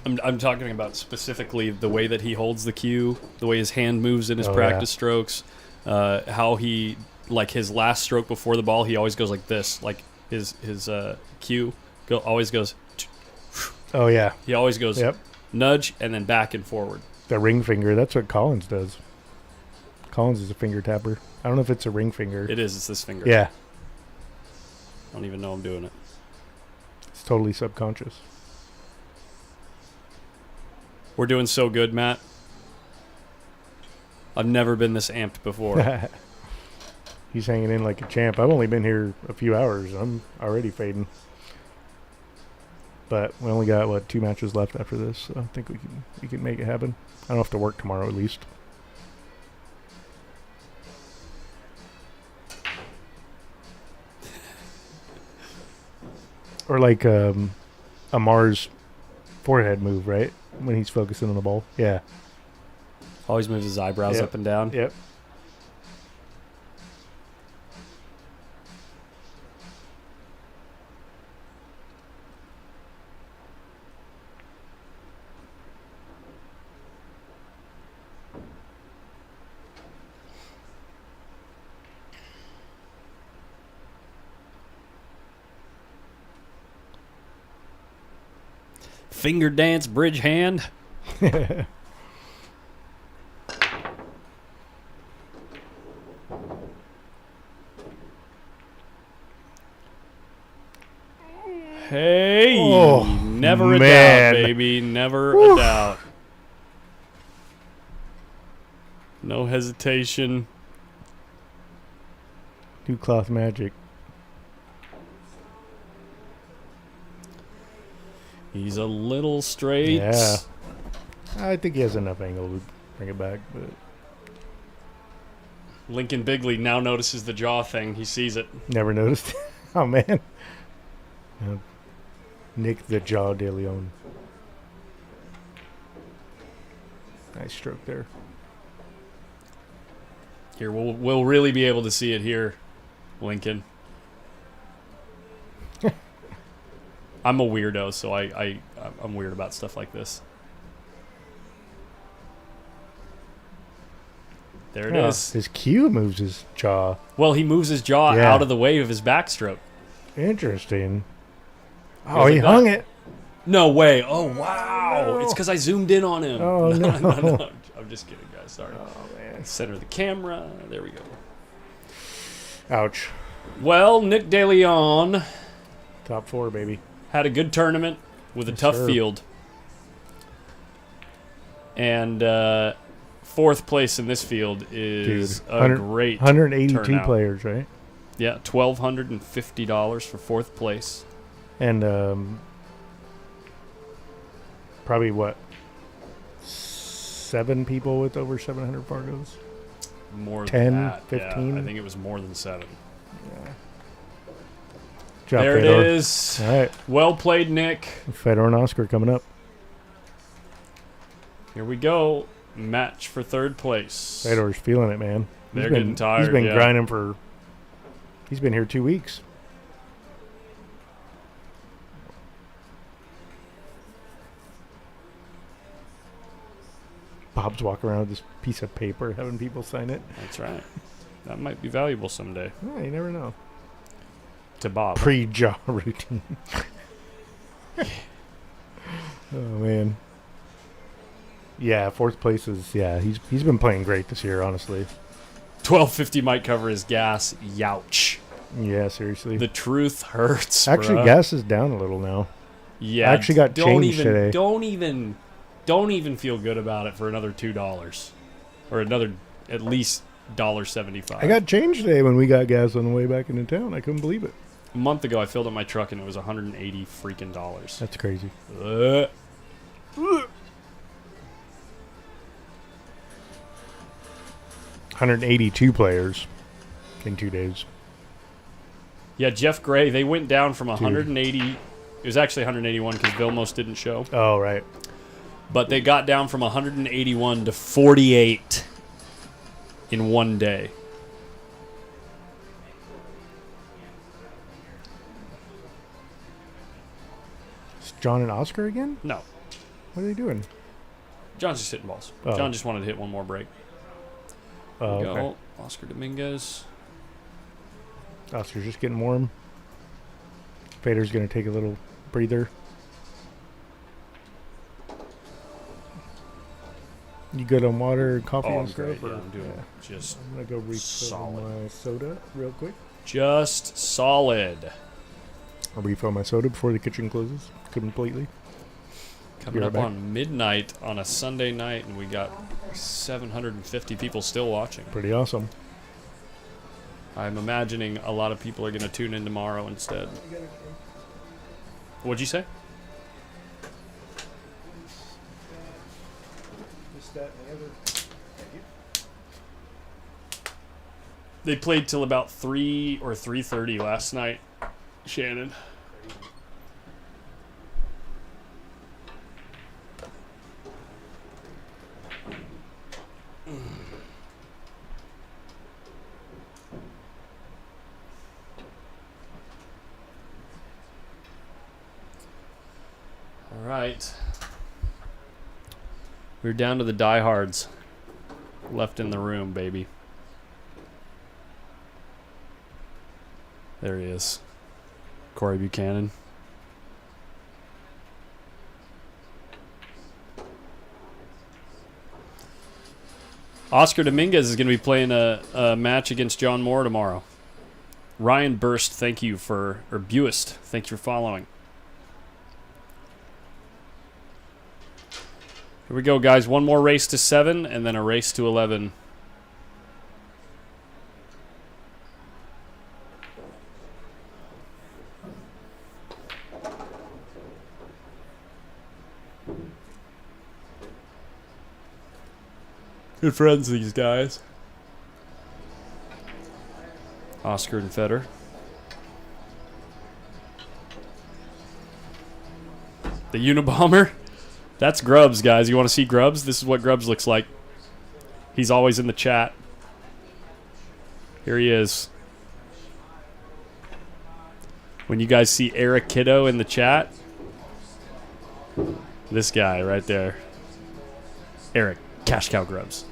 [SPEAKER 1] I'm talking about specifically the way that he holds the cue, the way his hand moves in his practice strokes, how he, like his last stroke before the ball, he always goes like this, like his cue always goes.
[SPEAKER 11] Oh, yeah.
[SPEAKER 1] He always goes nudge and then back and forward.
[SPEAKER 11] The ring finger, that's what Collins does. Collins is a finger tapper. I don't know if it's a ring finger.
[SPEAKER 1] It is. It's this finger.
[SPEAKER 11] Yeah.
[SPEAKER 1] I don't even know I'm doing it.
[SPEAKER 11] It's totally subconscious.
[SPEAKER 1] We're doing so good, Matt. I've never been this amped before.
[SPEAKER 11] He's hanging in like a champ. I've only been here a few hours. I'm already fading. But we only got, 2 matches left after this. So I think we can make it happen. I don't have to work tomorrow at least. Or like Amar's forehead move, right? When he's focusing on the ball. Yeah.
[SPEAKER 1] Always moves his eyebrows up and down.
[SPEAKER 11] Yep.
[SPEAKER 1] Finger dance, bridge hand. Hey, never a doubt, baby. Never a doubt. No hesitation.
[SPEAKER 11] New cloth magic.
[SPEAKER 1] He's a little straight.
[SPEAKER 11] Yeah. I think he has enough angle to bring it back, but
[SPEAKER 1] Lincoln Bigley now notices the jaw thing. He sees it.
[SPEAKER 11] Never noticed. Oh, man. Nick the Jaw de Leon. Nice stroke there.
[SPEAKER 1] Here, we'll really be able to see it here, Lincoln. I'm a weirdo, so I'm weird about stuff like this. There it is.
[SPEAKER 11] His cue moves his jaw.
[SPEAKER 1] Well, he moves his jaw out of the way of his backstroke.
[SPEAKER 11] Interesting. Oh, he hung it.
[SPEAKER 1] No way. Oh, wow. No. It's because I zoomed in on him.
[SPEAKER 11] Oh, no.
[SPEAKER 1] I'm just kidding, guys. Sorry.
[SPEAKER 11] Oh, man.
[SPEAKER 1] Center the camera. There we go.
[SPEAKER 11] Ouch.
[SPEAKER 1] Well, Nick De Leon.
[SPEAKER 11] Top 4, baby.
[SPEAKER 1] Had a good tournament with a tough field. And 4th place in this field is a great
[SPEAKER 11] 182
[SPEAKER 1] turnout.
[SPEAKER 11] Players, right?
[SPEAKER 1] Yeah, $1,250 for 4th place.
[SPEAKER 11] And probably, 7 people with over 700 Fargos?
[SPEAKER 1] More
[SPEAKER 11] 10,
[SPEAKER 1] than that.
[SPEAKER 11] 15?
[SPEAKER 1] Yeah, I think it was more than 7.
[SPEAKER 11] Yeah.
[SPEAKER 1] There
[SPEAKER 11] Fedor.
[SPEAKER 1] it is.
[SPEAKER 11] All right.
[SPEAKER 1] Well played, Nick.
[SPEAKER 11] Fedor and Oscar coming up.
[SPEAKER 1] Here we go. match for third place.
[SPEAKER 11] Fedor's feeling it, man.
[SPEAKER 1] They're getting tired.
[SPEAKER 11] He's been
[SPEAKER 1] yeah.
[SPEAKER 11] grinding for. He's been here 2 weeks. Bob's walking around with this piece of paper, having people sign it.
[SPEAKER 1] That's right. That might be valuable someday.
[SPEAKER 11] Yeah, you never know.
[SPEAKER 1] To Bob.
[SPEAKER 11] Pre-jaw routine. Oh man. Yeah, fourth place is he's been playing great this year, honestly.
[SPEAKER 1] 1250 might cover his gas. Youch.
[SPEAKER 11] Yeah, seriously.
[SPEAKER 1] The truth hurts.
[SPEAKER 11] Actually,
[SPEAKER 1] bruh.
[SPEAKER 11] gas is down a little now.
[SPEAKER 1] Yeah.
[SPEAKER 11] I actually got changed today.
[SPEAKER 1] Don't even feel good about it for another $2 or another at least $1.75.
[SPEAKER 11] I got changed today when we got gas on the way back into town. I couldn't believe it.
[SPEAKER 1] A month ago, I filled up my truck and it was $180 freaking dollars.
[SPEAKER 11] That's crazy. 182 players in 2 days.
[SPEAKER 1] Yeah, Jeff Gray, they went down from 180. It was actually 181 because Vilmos didn't show.
[SPEAKER 11] Oh, right.
[SPEAKER 1] But they got down from 181 to 48 in 1 day.
[SPEAKER 11] Is John and Oscar again?
[SPEAKER 1] No.
[SPEAKER 11] What are they doing?
[SPEAKER 1] John's just hitting balls.
[SPEAKER 11] Oh.
[SPEAKER 1] John just wanted to hit one more break.
[SPEAKER 11] Oh,
[SPEAKER 1] There we
[SPEAKER 11] okay.
[SPEAKER 1] go. Oscar Dominguez.
[SPEAKER 11] Oscar's just getting warm. Fader's going to take a little breather. You good on water and coffee
[SPEAKER 1] Oh,
[SPEAKER 11] and
[SPEAKER 1] I'm
[SPEAKER 11] stuff?
[SPEAKER 1] great.
[SPEAKER 11] or-
[SPEAKER 1] Yeah, I'm doing just
[SPEAKER 11] I'm going to go refill
[SPEAKER 1] solid.
[SPEAKER 11] my soda real quick.
[SPEAKER 1] Just solid.
[SPEAKER 11] I'll refill my soda before the kitchen closes completely.
[SPEAKER 1] Coming
[SPEAKER 11] Be
[SPEAKER 1] up
[SPEAKER 11] right back.
[SPEAKER 1] on midnight on a Sunday night, and we got 750 people still watching.
[SPEAKER 11] Pretty awesome.
[SPEAKER 1] I'm imagining a lot of people are going to tune in tomorrow instead. What'd you say? They played till about 3 or 3:30 last night, Shannon. All right. We're down to the diehards left in the room, baby. There he is. Corey Buchanan. Oscar Dominguez is going to be playing a match against John Moore tomorrow. Ryan Burst, thank you for, or Buist, thanks for following. Here we go, guys. One more race to 7, and then a race to 11. Good friends, these guys. Oscar and Feder. The Unabomber. That's Grubbs, guys. You want to see Grubbs? This is what Grubbs looks like. He's always in the chat. Here he is. When you guys see Eric Kiddo in the chat, this guy right there. Eric, Cash Cow Grubbs.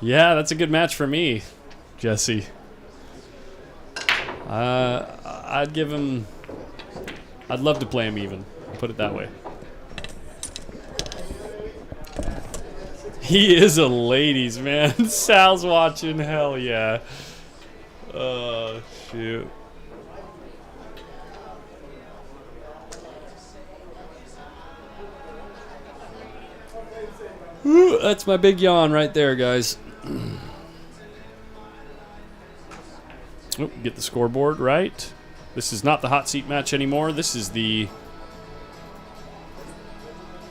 [SPEAKER 1] Yeah, that's a good match for me, Jesse. I'd give him... I'd love to play him even. Put it that way. He is a ladies, man. Sal's watching. Hell yeah. Oh, shoot. Ooh, that's my big yawn right there, guys. Oh, get the scoreboard right. This is not the hot seat match anymore. This is the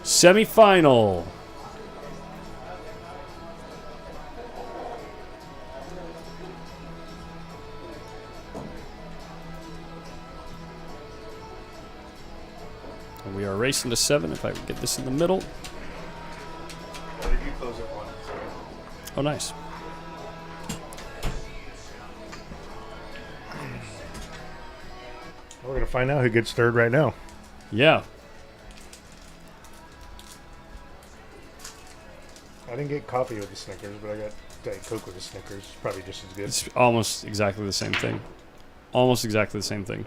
[SPEAKER 1] semifinal. And we are racing to 7. If I can get this in the middle. Oh, nice.
[SPEAKER 11] We're going to find out who gets third right now.
[SPEAKER 1] Yeah.
[SPEAKER 11] I didn't get coffee with the Snickers, but I got Diet Coke with the Snickers. Probably just as good.
[SPEAKER 1] It's almost exactly the same thing. Almost exactly the same thing.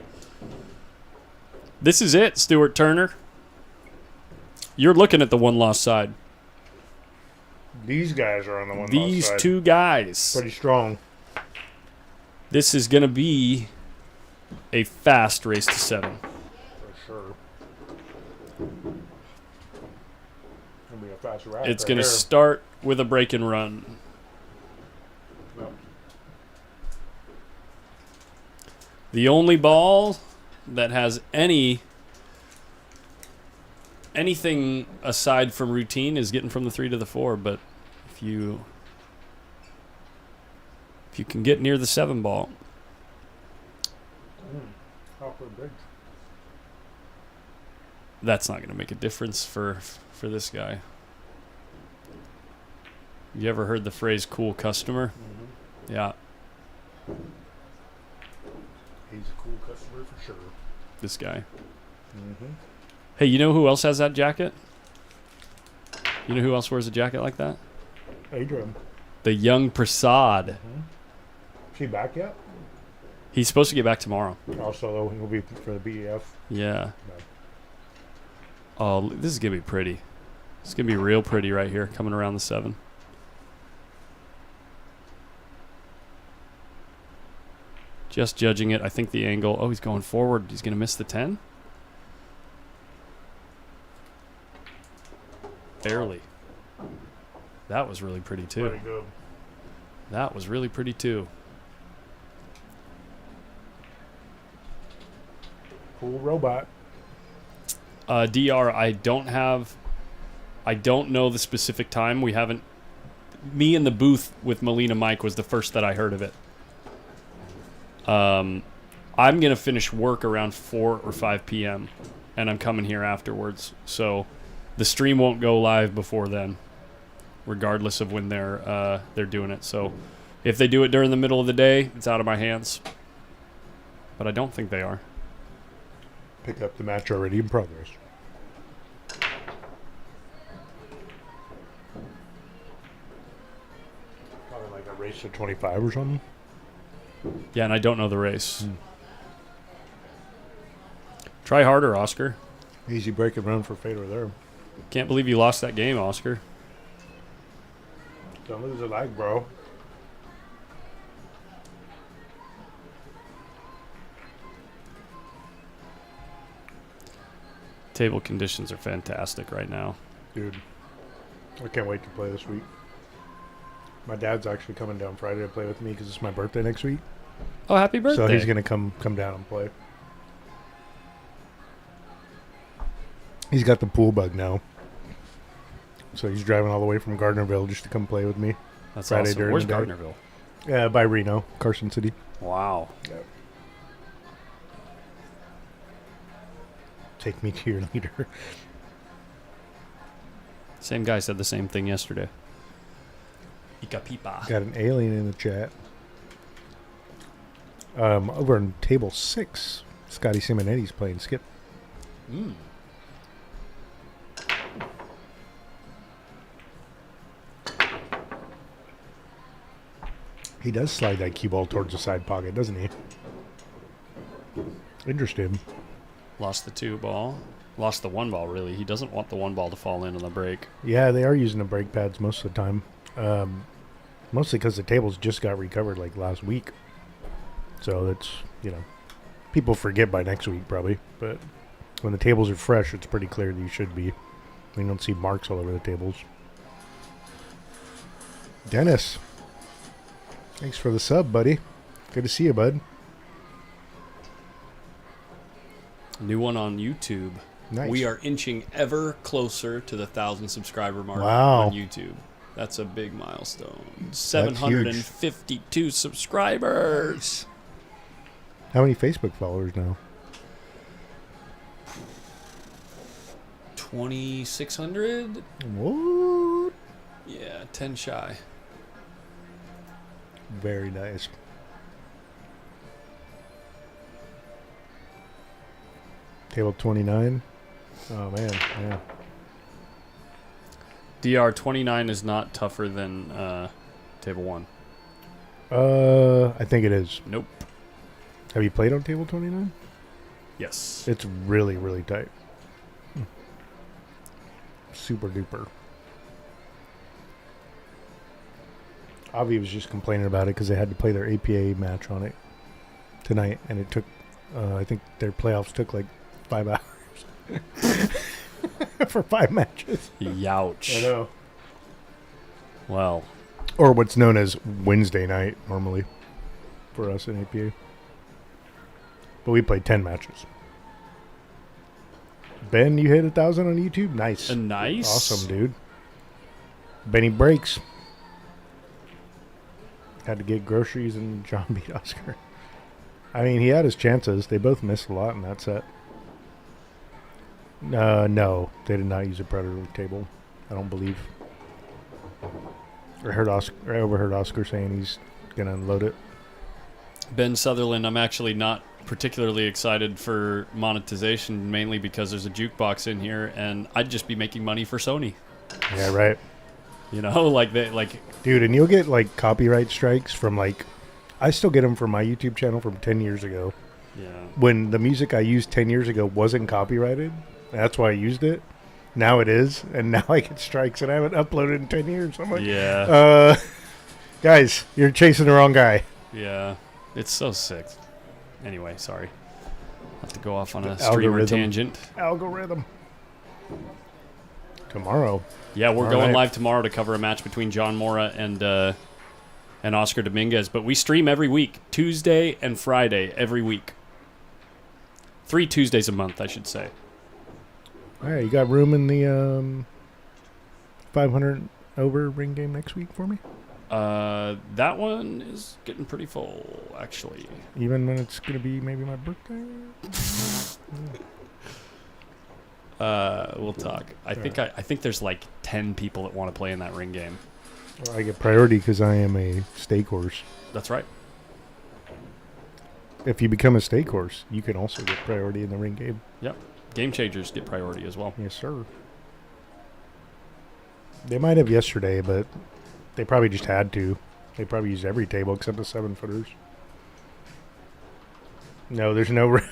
[SPEAKER 1] This is it, Stuart Turner. You're looking at the one-loss side.
[SPEAKER 11] These guys are on the one-loss side.
[SPEAKER 1] These two guys.
[SPEAKER 11] Pretty strong.
[SPEAKER 1] This is going to be a fast race to 7.
[SPEAKER 11] For sure. It'll be a fast race.
[SPEAKER 1] It's going to start with a break and run.
[SPEAKER 11] Yep.
[SPEAKER 1] The only ball that has anything aside from routine is getting from the 3 to the 4, but if you can get near the 7 ball, that's not going to make a difference for this guy. You ever heard the phrase "cool customer"? Mm-hmm. Yeah.
[SPEAKER 11] He's a cool customer for sure.
[SPEAKER 1] This guy.
[SPEAKER 11] Mm-hmm.
[SPEAKER 1] Hey, you know who else has that jacket? You know who else wears a jacket like that?
[SPEAKER 11] Adrian.
[SPEAKER 1] The young Prasad.
[SPEAKER 11] Mm-hmm. Is he back yet?
[SPEAKER 1] He's supposed to get back tomorrow.
[SPEAKER 11] Also, though, he'll be for the BEF.
[SPEAKER 1] Yeah.
[SPEAKER 11] No.
[SPEAKER 1] Oh, this is going to be pretty. It's going to be real pretty right here, coming around the 7. Just judging it. I think the angle. Oh, he's going forward. He's going to miss the 10? Barely. That was really pretty, too.
[SPEAKER 11] Pretty good.
[SPEAKER 1] That was really pretty, too.
[SPEAKER 11] Cool robot.
[SPEAKER 1] DR, I don't know the specific time. We haven't. Me in the booth with Molina Mike was the first that I heard of it. I'm going to finish work around 4 or 5 p.m. and I'm coming here afterwards. So the stream won't go live before then, regardless of when they're doing it. So if they do it during the middle of the day, it's out of my hands. But I don't think they are.
[SPEAKER 11] Pick up the match already in progress. Probably like a race of 25 or something.
[SPEAKER 1] Yeah, and I don't know the race. Try harder, Oscar.
[SPEAKER 11] Easy break and run for Fedor there.
[SPEAKER 1] Can't believe you lost that game, Oscar.
[SPEAKER 11] Don't lose a leg, bro.
[SPEAKER 1] Table conditions are fantastic right now.
[SPEAKER 11] Dude, I can't wait to play this week. My dad's actually coming down Friday to play with me because it's my birthday next week.
[SPEAKER 1] Oh, happy birthday.
[SPEAKER 11] So he's going to come down and play. He's got the pool bug now. So he's driving all the way from Gardnerville just to come play with me.
[SPEAKER 1] That's
[SPEAKER 11] Friday
[SPEAKER 1] awesome.
[SPEAKER 11] during
[SPEAKER 1] Where's
[SPEAKER 11] the day.
[SPEAKER 1] Gardnerville?
[SPEAKER 11] Yeah, by Reno, Carson City.
[SPEAKER 1] Wow.
[SPEAKER 11] Yep. Take me to your leader.
[SPEAKER 1] Same guy said the same thing yesterday. Ika pipa.
[SPEAKER 11] Got an alien in the chat. Over on table 6, Scotty Simonetti's playing Skip. He does slide that cue ball towards the side pocket, doesn't he? Interesting.
[SPEAKER 1] Lost the 2 ball. Lost the 1 ball, really. He doesn't want the 1 ball to fall in on the break.
[SPEAKER 11] Yeah, they are using the brake pads most of the time. Mostly because the tables just got recovered like last week. So that's, people forget by next week probably. But when the tables are fresh, it's pretty clear that you should be. We don't see marks all over the tables. Dennis. Thanks for the sub, buddy. Good to see you, bud.
[SPEAKER 1] New one on YouTube.
[SPEAKER 11] Nice.
[SPEAKER 1] We are inching ever closer to the 1,000 subscriber mark
[SPEAKER 11] Wow.
[SPEAKER 1] on YouTube. That's a big milestone. 752 subscribers.
[SPEAKER 11] How many Facebook followers now?
[SPEAKER 1] 2,600?
[SPEAKER 11] What?
[SPEAKER 1] Yeah, 10 shy.
[SPEAKER 11] Very nice. Table 29. Oh, man. Yeah.
[SPEAKER 1] DR 29 is not tougher than table 1.
[SPEAKER 11] I think it is.
[SPEAKER 1] Nope.
[SPEAKER 11] Have you played on table 29?
[SPEAKER 1] Yes.
[SPEAKER 11] It's really, really tight. Super duper. Avi was just complaining about it because they had to play their APA match on it tonight, and it took, I think their playoffs took like 5 hours for 5 matches.
[SPEAKER 1] Youch.
[SPEAKER 11] I know.
[SPEAKER 1] Well.
[SPEAKER 11] Or what's known as Wednesday night normally for us in APA. But we played 10 matches. Ben, you hit 1,000 on YouTube? Nice.
[SPEAKER 1] Nice.
[SPEAKER 11] Awesome, dude. Benny breaks. Had to get groceries and John beat Oscar. I mean, he had his chances. They both missed a lot in that set. No, they did not use a Predator table. I don't believe. I overheard Oscar saying he's going to unload it.
[SPEAKER 1] Ben Sutherland, I'm actually not particularly excited for monetization, mainly because there's a jukebox in here, and I'd just be making money for Sony.
[SPEAKER 11] Yeah, right.
[SPEAKER 1] You know,
[SPEAKER 11] dude, and you'll get like copyright strikes from I still get them from my YouTube channel from 10 years ago.
[SPEAKER 1] Yeah.
[SPEAKER 11] When the music I used 10 years ago wasn't copyrighted, that's why I used it. Now it is, and now I get strikes, and I haven't uploaded in 10 years. I'm like,
[SPEAKER 1] yeah.
[SPEAKER 11] Guys, you're chasing the wrong guy.
[SPEAKER 1] Yeah, it's so sick. Anyway, sorry. I have to go off on a streamer tangent.
[SPEAKER 11] Algorithm. Tomorrow.
[SPEAKER 1] Yeah, we're going live tomorrow to cover a match between John Mora and Oscar Dominguez. But we stream every week, Tuesday and Friday every week. 3 Tuesdays a month, I should say.
[SPEAKER 11] All right, you got room in the 500 over ring game next week for me?
[SPEAKER 1] That one is getting pretty full, actually.
[SPEAKER 11] Even when it's going to be maybe my birthday?
[SPEAKER 1] We'll talk. I think there's like 10 people that want to play in that ring game.
[SPEAKER 11] Well, I get priority because I am a stake horse.
[SPEAKER 1] That's right.
[SPEAKER 11] If you become a stake horse, you can also get priority in the ring game.
[SPEAKER 1] Yep. Game changers get priority as well.
[SPEAKER 11] Yes, sir. They might have yesterday, but they probably just had to. They probably used every table except the 7-footers. No, there's no room.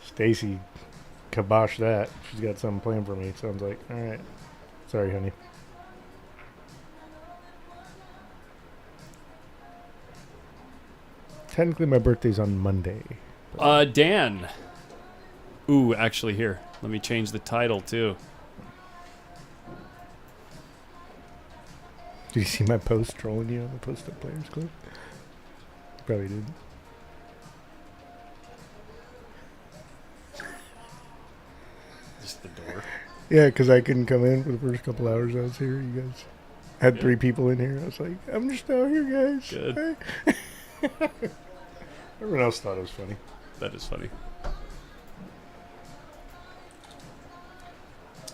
[SPEAKER 11] Stacy kibosh that. She's got something planned for me, it sounds like. All right. Sorry, honey. Technically, my birthday's on Monday.
[SPEAKER 1] Dan. Ooh, actually, here. Let me change the title, too.
[SPEAKER 11] Did you see my post trolling you on the PostUp Players Club? Probably didn't.
[SPEAKER 1] Just the door.
[SPEAKER 11] Yeah, because I couldn't come in for the first couple hours I was here. You guys had 3 people in here. I was like, I'm just out here, guys.
[SPEAKER 1] Good.
[SPEAKER 11] Everyone else thought it was funny.
[SPEAKER 1] That is funny.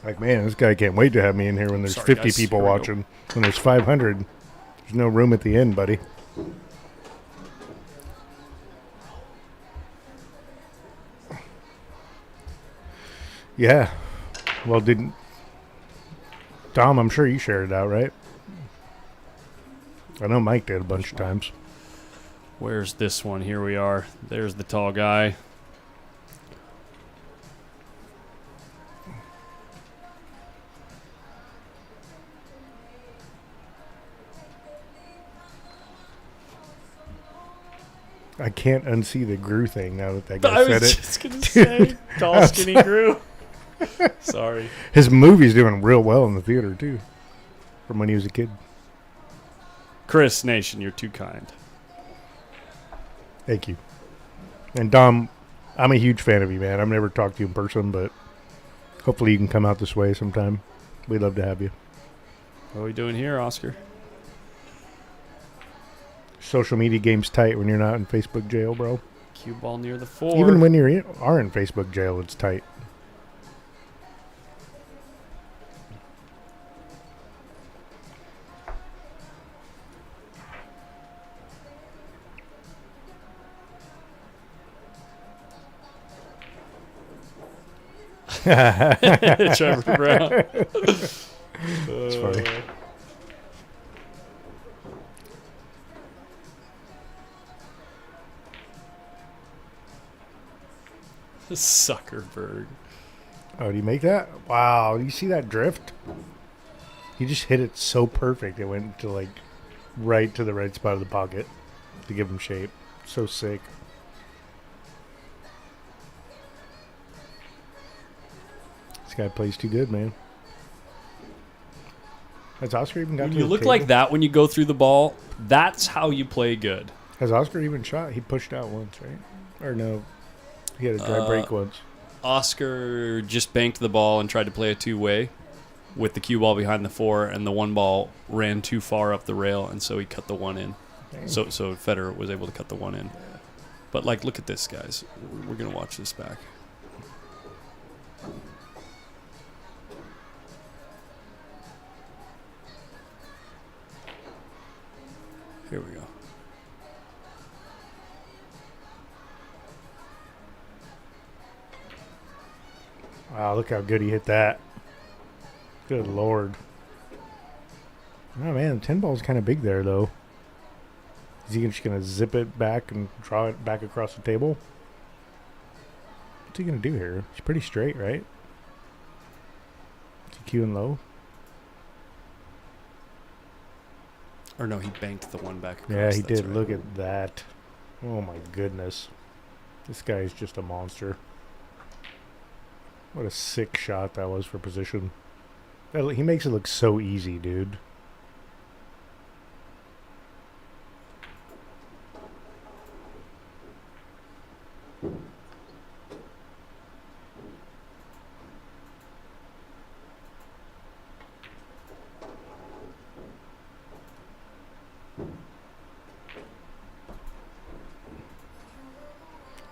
[SPEAKER 11] Like, man, this guy can't wait to have me in here when there's 50 people watching. When there's 500, there's no room at the end, buddy. Yeah. Well, didn't... Tom, I'm sure you shared it out, right? I know Mike did a bunch of times.
[SPEAKER 1] Where's this one? Here we are. There's the tall guy.
[SPEAKER 11] I can't unsee the Gru thing now that guy said it.
[SPEAKER 1] I was just going to say, tall, skinny Gru. Sorry.
[SPEAKER 11] His movie's doing real well in the theater, too. from when he was a kid.
[SPEAKER 1] Chris Nation, you're too kind.
[SPEAKER 11] Thank you. And Dom, I'm a huge fan of you, man. I've never talked to you in person, but hopefully you can come out this way sometime. We'd love to have you.
[SPEAKER 1] What are we doing here, Oscar?
[SPEAKER 11] Social media game's tight when you're not in Facebook jail, bro.
[SPEAKER 1] Cue ball near the 4.
[SPEAKER 11] Even when you are in Facebook jail, it's tight.
[SPEAKER 1] Trevor Brown.
[SPEAKER 11] That's funny.
[SPEAKER 1] Zuckerberg.
[SPEAKER 11] Oh, do you make that? Wow, do you see that drift? He just hit it so perfect. It went to like right to the right spot of the pocket to give him shape. So sick. This guy plays too good, man. Has Oscar even got
[SPEAKER 1] When
[SPEAKER 11] to
[SPEAKER 1] you
[SPEAKER 11] the
[SPEAKER 1] look
[SPEAKER 11] table?
[SPEAKER 1] like that when you go through the ball, that's how you play good.
[SPEAKER 11] Has Oscar even shot? He pushed out once, right? Or no? He had a dry break once.
[SPEAKER 1] Oscar just banked the ball and tried to play a two-way with the cue ball behind the 4, and the 1 ball ran too far up the rail, and so he cut the 1 in.
[SPEAKER 11] Dang.
[SPEAKER 1] So Federer was able to cut the 1 in. But, like, look at this, guys. We're going to watch this back. Here we go.
[SPEAKER 11] Wow, look how good he hit that. Good Lord. Oh, man, the 10 ball's kind of big there, though. Is he just going to zip it back and draw it back across the table? What's he going to do here? He's pretty straight, right? Is he cueing low?
[SPEAKER 1] Or no, he banked the 1 back across.
[SPEAKER 11] Yeah, he
[SPEAKER 1] that's
[SPEAKER 11] did.
[SPEAKER 1] right.
[SPEAKER 11] Look at that. Oh, my goodness. This guy is just a monster. What a sick shot that was for position. He makes it look so easy, dude.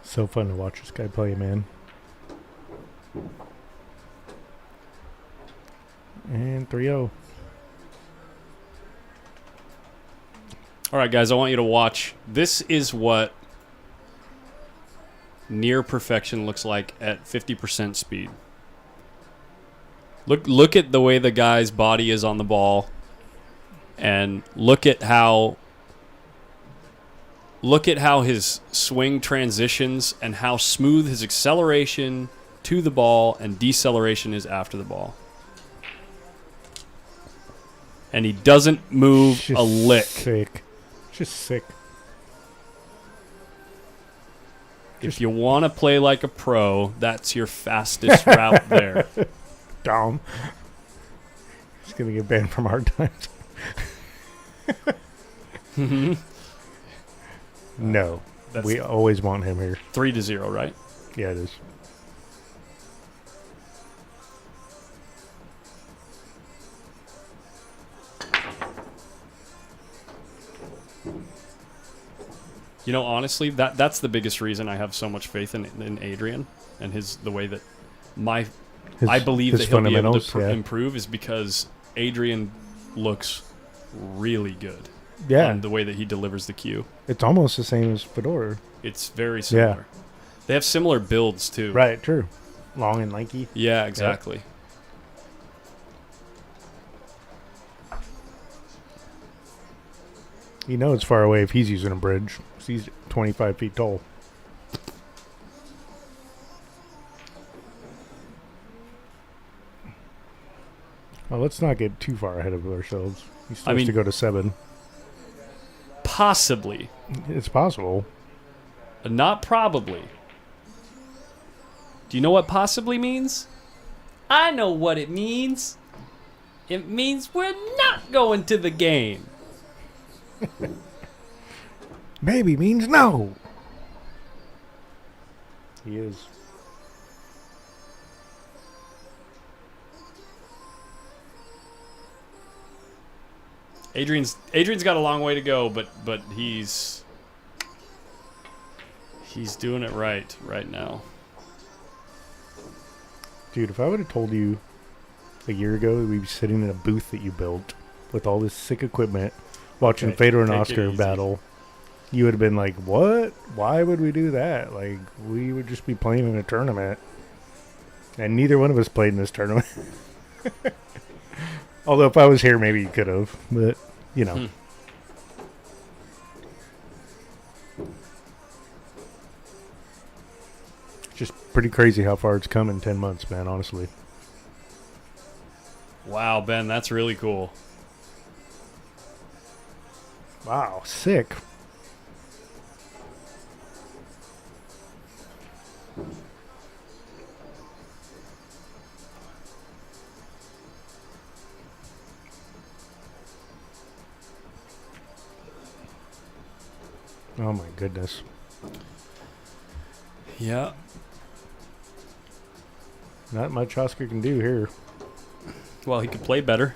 [SPEAKER 11] So fun to watch this guy play, man. And 3-0.
[SPEAKER 1] All right, guys, I want you to watch. This is what near perfection looks like at 50% speed. Look at the way the guy's body is on the ball, and look at how his swing transitions and how smooth his acceleration to the ball and deceleration is after the ball. And he doesn't move
[SPEAKER 11] Just
[SPEAKER 1] a lick.
[SPEAKER 11] Sick. Just sick.
[SPEAKER 1] If you want to play like a pro, that's your fastest route there.
[SPEAKER 11] Dumb. He's going to get banned from hard times. No.
[SPEAKER 1] That's
[SPEAKER 11] We always want him here.
[SPEAKER 1] 3-0, right?
[SPEAKER 11] Yeah, it is.
[SPEAKER 1] You know, honestly, that's the biggest reason I have so much faith in Adrian and the way that I believe that he'll be able to improve is because Adrian looks really good.
[SPEAKER 11] Yeah.
[SPEAKER 1] On the way that he delivers the cue.
[SPEAKER 11] It's almost the same as Fedora.
[SPEAKER 1] It's very similar.
[SPEAKER 11] Yeah.
[SPEAKER 1] They have similar builds, too.
[SPEAKER 11] Right, true. Long and lanky.
[SPEAKER 1] Yeah, exactly.
[SPEAKER 11] You know it's far away if he's using a bridge. He's 25 feet tall. Well, let's not get too far ahead of ourselves. He still has to go to 7.
[SPEAKER 1] Possibly.
[SPEAKER 11] It's possible.
[SPEAKER 1] Not probably. Do you know what possibly means? I know what it means. It means we're not going to the game.
[SPEAKER 11] Maybe means no. He is.
[SPEAKER 1] Adrian's got a long way to go, but he's doing it right now.
[SPEAKER 11] Dude, if I would have told you a year ago we'd be sitting in a booth that you built with all this sick equipment, watching Fedor and Oscar battle, you would have been like, what? Why would we do that? Like, we would just be playing in a tournament. And neither one of us played in this tournament. Although if I was here, maybe you could have. But, you know. Just pretty crazy how far it's come in 10 months, man, honestly.
[SPEAKER 1] Wow, Ben, that's really cool.
[SPEAKER 11] Wow, sick. Oh my goodness.
[SPEAKER 1] Yeah.
[SPEAKER 11] Not much Oscar can do here.
[SPEAKER 1] Well, he could play better.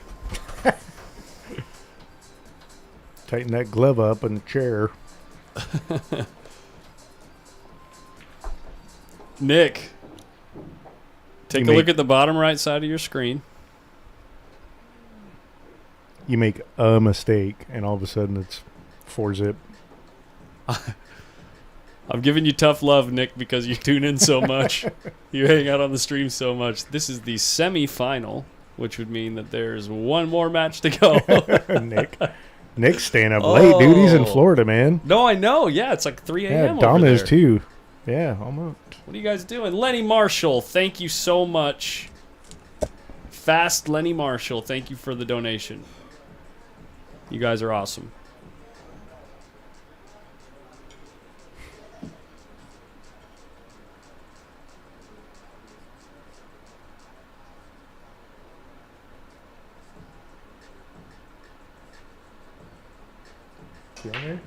[SPEAKER 11] Tighten that glove up in the chair.
[SPEAKER 1] Nick, take a look at the bottom right side of your screen.
[SPEAKER 11] You make a mistake, and all of a sudden it's 4-zip.
[SPEAKER 1] I'm giving you tough love, Nick, because you tune in so much. You hang out on the stream so much. This is the semi-final, which would mean that there's one more match to go.
[SPEAKER 11] Nick's staying up late, dude. He's in Florida, man.
[SPEAKER 1] No, I know. Yeah, it's like 3 a.m.
[SPEAKER 11] Yeah, Dom
[SPEAKER 1] over
[SPEAKER 11] is
[SPEAKER 1] there.
[SPEAKER 11] too. Yeah, almost.
[SPEAKER 1] What are you guys doing? Lenny Marshall, thank you so much. Fast Lenny Marshall, thank you for the donation. You guys are awesome.
[SPEAKER 11] You on there?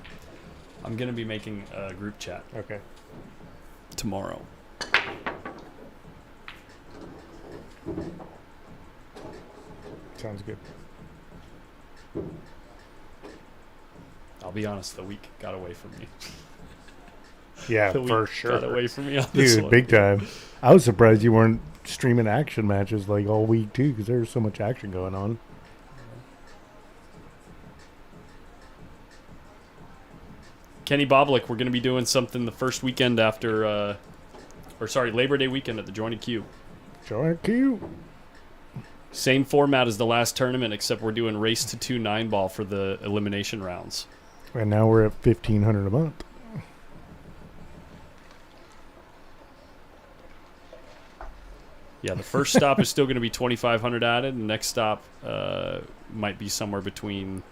[SPEAKER 1] I'm going to be making a group chat.
[SPEAKER 11] Okay.
[SPEAKER 1] Tomorrow.
[SPEAKER 11] Sounds good.
[SPEAKER 1] I'll be honest, the week got away from me.
[SPEAKER 11] Yeah,
[SPEAKER 1] The
[SPEAKER 11] for
[SPEAKER 1] week
[SPEAKER 11] sure.
[SPEAKER 1] got away from me on this
[SPEAKER 11] Dude,
[SPEAKER 1] one.
[SPEAKER 11] big time. I was surprised you weren't streaming action matches like all week too, because there's so much action going on.
[SPEAKER 1] Kenny Boblik, we're going to be doing something the first weekend after, Labor Day weekend at the Jointed Queue.
[SPEAKER 11] Jointed Queue.
[SPEAKER 1] Same format as the last tournament, except we're doing race to 2 9-ball for the elimination rounds.
[SPEAKER 11] And now we're at $1,500 a month.
[SPEAKER 1] Yeah, the first stop is still going to be 2,500 added. And the next stop might be somewhere between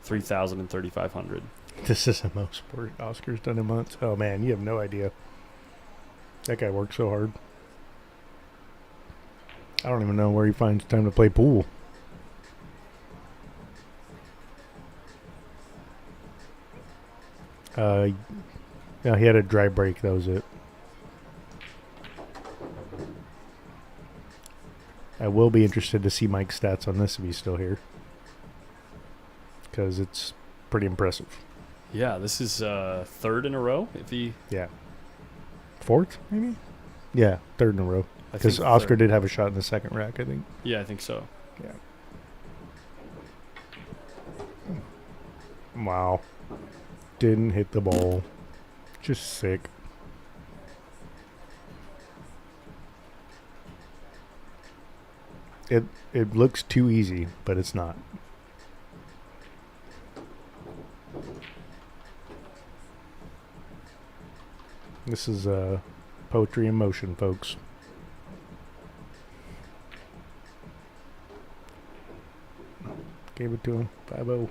[SPEAKER 1] 3,000 and 3,500.
[SPEAKER 11] This is the most work Oscar's done in months. Oh man, you have no idea. That guy works so hard. I don't even know where he finds time to play pool. Yeah, he had a dry break. That was it. I will be interested to see Mike's stats on this if he's still here, because it's pretty impressive.
[SPEAKER 1] Yeah, this is third in a row. If he,
[SPEAKER 11] yeah, fourth maybe. Yeah, third in a row.
[SPEAKER 1] I
[SPEAKER 11] Because
[SPEAKER 1] think
[SPEAKER 11] Oscar
[SPEAKER 1] third.
[SPEAKER 11] did have a shot in the second rack, I think.
[SPEAKER 1] Yeah, I think so.
[SPEAKER 11] Yeah. Wow. Didn't hit the ball. Just sick. It looks too easy, but it's not. This is poetry in motion, folks. Gave it to him. 5-0.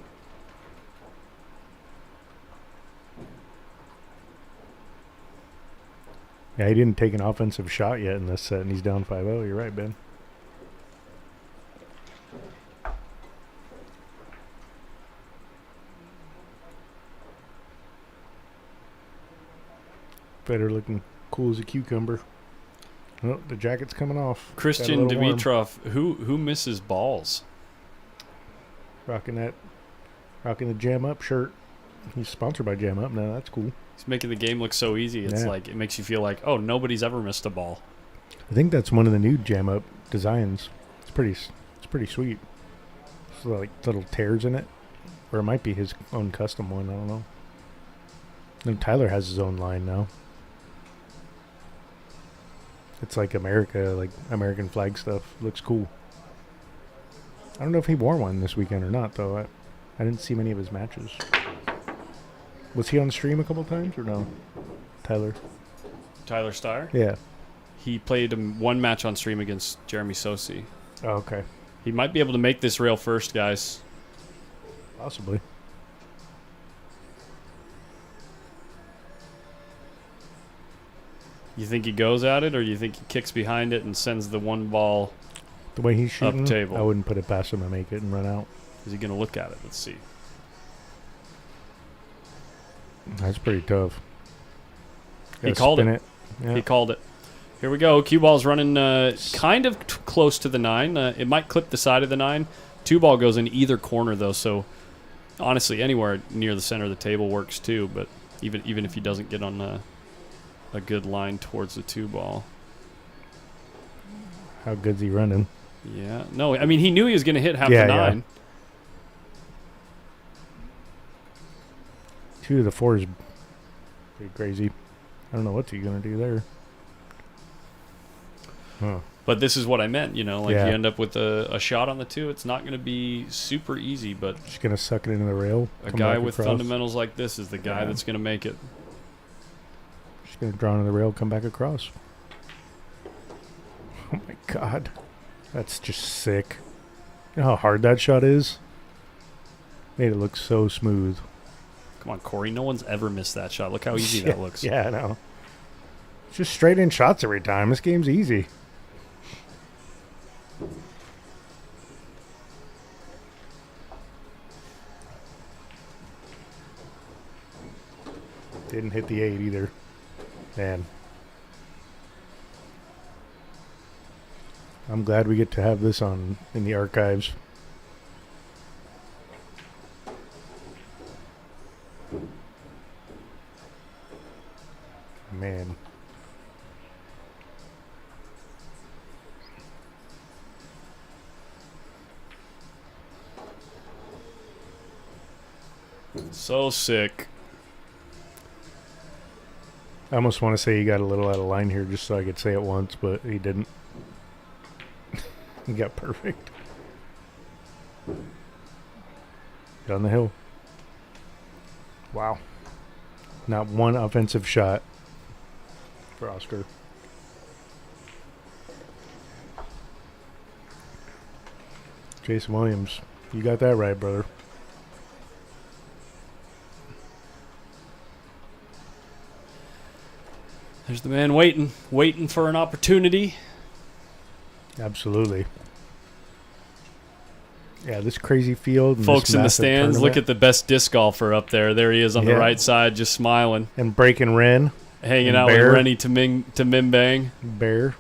[SPEAKER 11] Yeah, he didn't take an offensive shot yet in this set, and he's down 5-0. You're right, Ben. Better looking cool as a cucumber. Oh, the jacket's coming off.
[SPEAKER 1] Christian
[SPEAKER 11] Got a little warm.
[SPEAKER 1] Dimitrov, who misses balls?
[SPEAKER 11] Rocking the Jam Up shirt. He's sponsored by Jam Up now. That's cool.
[SPEAKER 1] He's making the game look so easy. It's
[SPEAKER 11] Yeah.
[SPEAKER 1] like it makes you feel like, oh, nobody's ever missed a ball.
[SPEAKER 11] I think that's one of the new Jam Up designs. It's pretty sweet. It's like little tears in it, or it might be his own custom one. I don't know. No, Tyler has his own line now. It's like American flag stuff. Looks cool. I don't know if he wore one this weekend or not, though. I didn't see many of his matches. Was he on stream a couple times or no? Tyler
[SPEAKER 1] Steyer?
[SPEAKER 11] Yeah.
[SPEAKER 1] He played one match on stream against Jeremy Sosi.
[SPEAKER 11] Oh, okay.
[SPEAKER 1] He might be able to make this rail first, guys.
[SPEAKER 11] Possibly.
[SPEAKER 1] You think he goes at it, or you think he kicks behind it and sends the one ball
[SPEAKER 11] The way he's shooting,
[SPEAKER 1] up table?
[SPEAKER 11] I wouldn't put it past him to make it and run out.
[SPEAKER 1] Is he going to look at it? Let's see.
[SPEAKER 11] That's pretty tough.
[SPEAKER 1] He
[SPEAKER 11] Gotta
[SPEAKER 1] called
[SPEAKER 11] spin
[SPEAKER 1] it.
[SPEAKER 11] Yeah.
[SPEAKER 1] He called it. Here we go. Cue ball's running kind of close to the 9. It might clip the side of the 9. 2 ball goes in either corner, though, so honestly, anywhere near the center of the table works, too, but even if he doesn't get on a good line towards the 2 ball.
[SPEAKER 11] How good's he running?
[SPEAKER 1] Yeah. No, I mean, he knew he was going to hit half
[SPEAKER 11] Yeah,
[SPEAKER 1] the
[SPEAKER 11] yeah.
[SPEAKER 1] 9.
[SPEAKER 11] 2 to the 4 is pretty crazy. I don't know what he's going to do there. Huh.
[SPEAKER 1] But this is what I meant, you
[SPEAKER 11] Yeah.
[SPEAKER 1] you end up with a shot on the 2. It's not going to be super easy, but
[SPEAKER 11] Just going to suck it into the rail.
[SPEAKER 1] a
[SPEAKER 11] come
[SPEAKER 1] guy
[SPEAKER 11] back
[SPEAKER 1] with
[SPEAKER 11] across.
[SPEAKER 1] fundamentals like this is the guy
[SPEAKER 11] Yeah.
[SPEAKER 1] that's going to make it.
[SPEAKER 11] Just going to draw into the rail, come back across. Oh my god. That's just sick. You know how hard that shot is? Made it look so smooth.
[SPEAKER 1] Come on, Corey. No one's ever missed that shot. Look how easy that looks.
[SPEAKER 11] Yeah, I know. It's just straight in shots every time. This game's easy. Didn't hit the 8 either. Man. I'm glad we get to have this in the archives. Man.
[SPEAKER 1] So sick.
[SPEAKER 11] I almost want to say he got a little out of line here just so I could say it once, but he didn't. He got perfect. Down the hill. Wow. Not one offensive shot for Oscar. Jason Williams, you got that right, brother.
[SPEAKER 1] There's the man waiting for an opportunity.
[SPEAKER 11] Absolutely. Yeah, this crazy field. And
[SPEAKER 1] Folks
[SPEAKER 11] this
[SPEAKER 1] in the
[SPEAKER 11] massive
[SPEAKER 1] stands, look
[SPEAKER 11] tournament.
[SPEAKER 1] at the best disc golfer up there. There he is on the
[SPEAKER 11] Yeah.
[SPEAKER 1] right side, just smiling.
[SPEAKER 11] And breaking Ren.
[SPEAKER 1] Hanging
[SPEAKER 11] and
[SPEAKER 1] out
[SPEAKER 11] Bear.
[SPEAKER 1] with Rennie Timimbang.
[SPEAKER 11] Bear.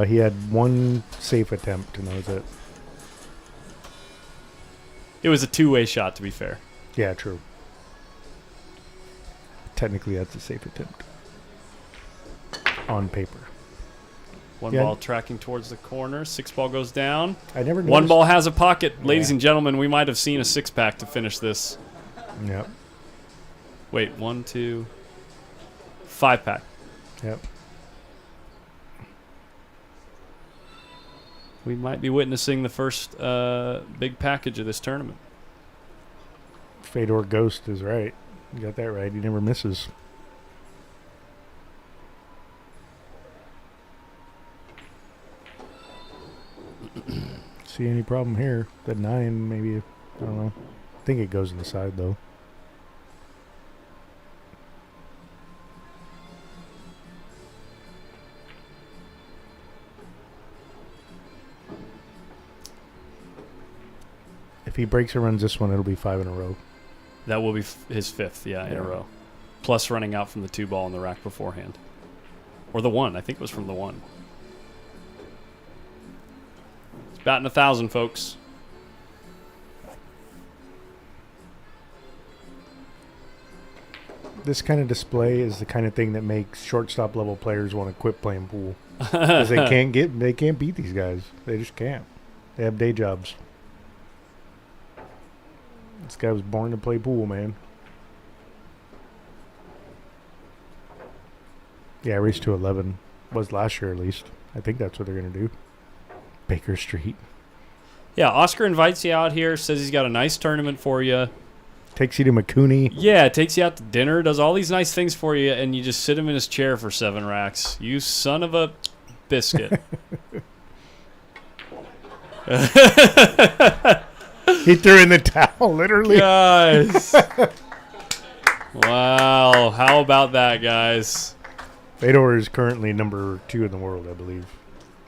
[SPEAKER 11] He had one safe attempt, and that was it.
[SPEAKER 1] It was a two-way shot, to be fair.
[SPEAKER 11] Yeah, true. Technically, that's a safe attempt. On paper.
[SPEAKER 1] One
[SPEAKER 11] Yeah.
[SPEAKER 1] ball tracking towards the corner. 6 ball goes down.
[SPEAKER 11] I never
[SPEAKER 1] One
[SPEAKER 11] noticed-
[SPEAKER 1] ball has a pocket. Ladies
[SPEAKER 11] Yeah.
[SPEAKER 1] and gentlemen, we might have seen a 6-pack to finish this.
[SPEAKER 11] Yep.
[SPEAKER 1] Wait, 1, 2, 5-pack.
[SPEAKER 11] Yep.
[SPEAKER 1] We might be witnessing the first big package of this tournament.
[SPEAKER 11] Fedor Ghost is right. You got that right. He never misses. See any problem here? That 9, maybe. I don't know. I think it goes in the side, though. If he breaks or runs this one, it'll be 5 in a row.
[SPEAKER 1] That will be his 5th, in a row. Plus running out from the 2 ball in the rack beforehand. Or the 1. I think it was from the 1. He's batting 1,000, folks.
[SPEAKER 11] This kind of display is the kind of thing that makes shortstop level players want to quit playing pool. Because they can't beat these guys. They just can't. They have day jobs. This guy was born to play pool, man. Yeah, race to 11 was last year at least. I think that's what they're gonna do. Baker Street.
[SPEAKER 1] Yeah, Oscar invites you out here. Says he's got a nice tournament for you.
[SPEAKER 11] Takes you to McCooney.
[SPEAKER 1] Yeah, takes you out to dinner. Does all these nice things for you, and you just sit him in his chair for 7 racks. You son of a biscuit.
[SPEAKER 11] He threw in the towel, literally.
[SPEAKER 1] Guys. Wow. How about that, guys?
[SPEAKER 11] Fedor is currently number 2 in the world, I believe.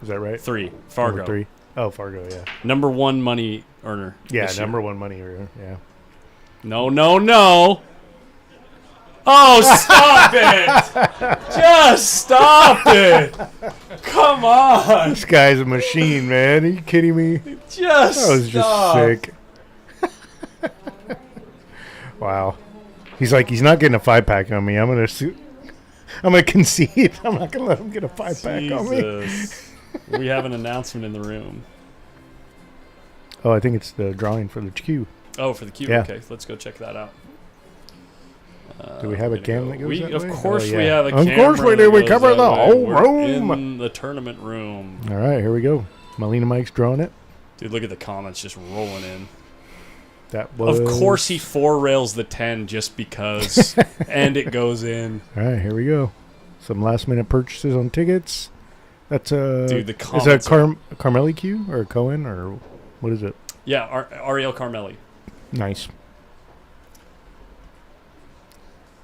[SPEAKER 11] Is that right?
[SPEAKER 1] 3. Fargo.
[SPEAKER 11] Number 3. Oh, Fargo, yeah.
[SPEAKER 1] Number 1 money earner.
[SPEAKER 11] Yeah, number 1 money earner, yeah.
[SPEAKER 1] No, no, no. Oh, stop it. Just stop it. Come on.
[SPEAKER 11] This guy's a machine, man. Are you kidding me?
[SPEAKER 1] Just
[SPEAKER 11] That was just sick. Wow. He's like, he's not getting a 5-pack on me. I'm gonna concede. I'm not gonna let him get a 5-pack on me.
[SPEAKER 1] We have an announcement in the room.
[SPEAKER 11] Oh, I think it's the drawing for the queue.
[SPEAKER 1] Oh, for the queue.
[SPEAKER 11] Yeah.
[SPEAKER 1] Okay, let's go check that out.
[SPEAKER 11] Do we have a cam that goes that
[SPEAKER 1] Of
[SPEAKER 11] way?
[SPEAKER 1] course
[SPEAKER 11] Oh, yeah.
[SPEAKER 1] we have a
[SPEAKER 11] Of
[SPEAKER 1] camera.
[SPEAKER 11] course we do. We
[SPEAKER 1] that
[SPEAKER 11] cover
[SPEAKER 1] goes
[SPEAKER 11] the
[SPEAKER 1] that way.
[SPEAKER 11] whole
[SPEAKER 1] We're
[SPEAKER 11] room.
[SPEAKER 1] in the tournament room.
[SPEAKER 11] All right, here we go. Molina Mike's drawing it.
[SPEAKER 1] Dude, look at the comments just rolling in.
[SPEAKER 11] That was...
[SPEAKER 1] Of course he 4 rails the 10 just because, and it goes in.
[SPEAKER 11] All right, here we go. Some last-minute purchases on tickets. That's a...
[SPEAKER 1] Dude, the
[SPEAKER 11] Is
[SPEAKER 1] comments
[SPEAKER 11] that Carmelli Q or Cohen or what is it?
[SPEAKER 1] Yeah, Ariel Carmelli.
[SPEAKER 11] Nice.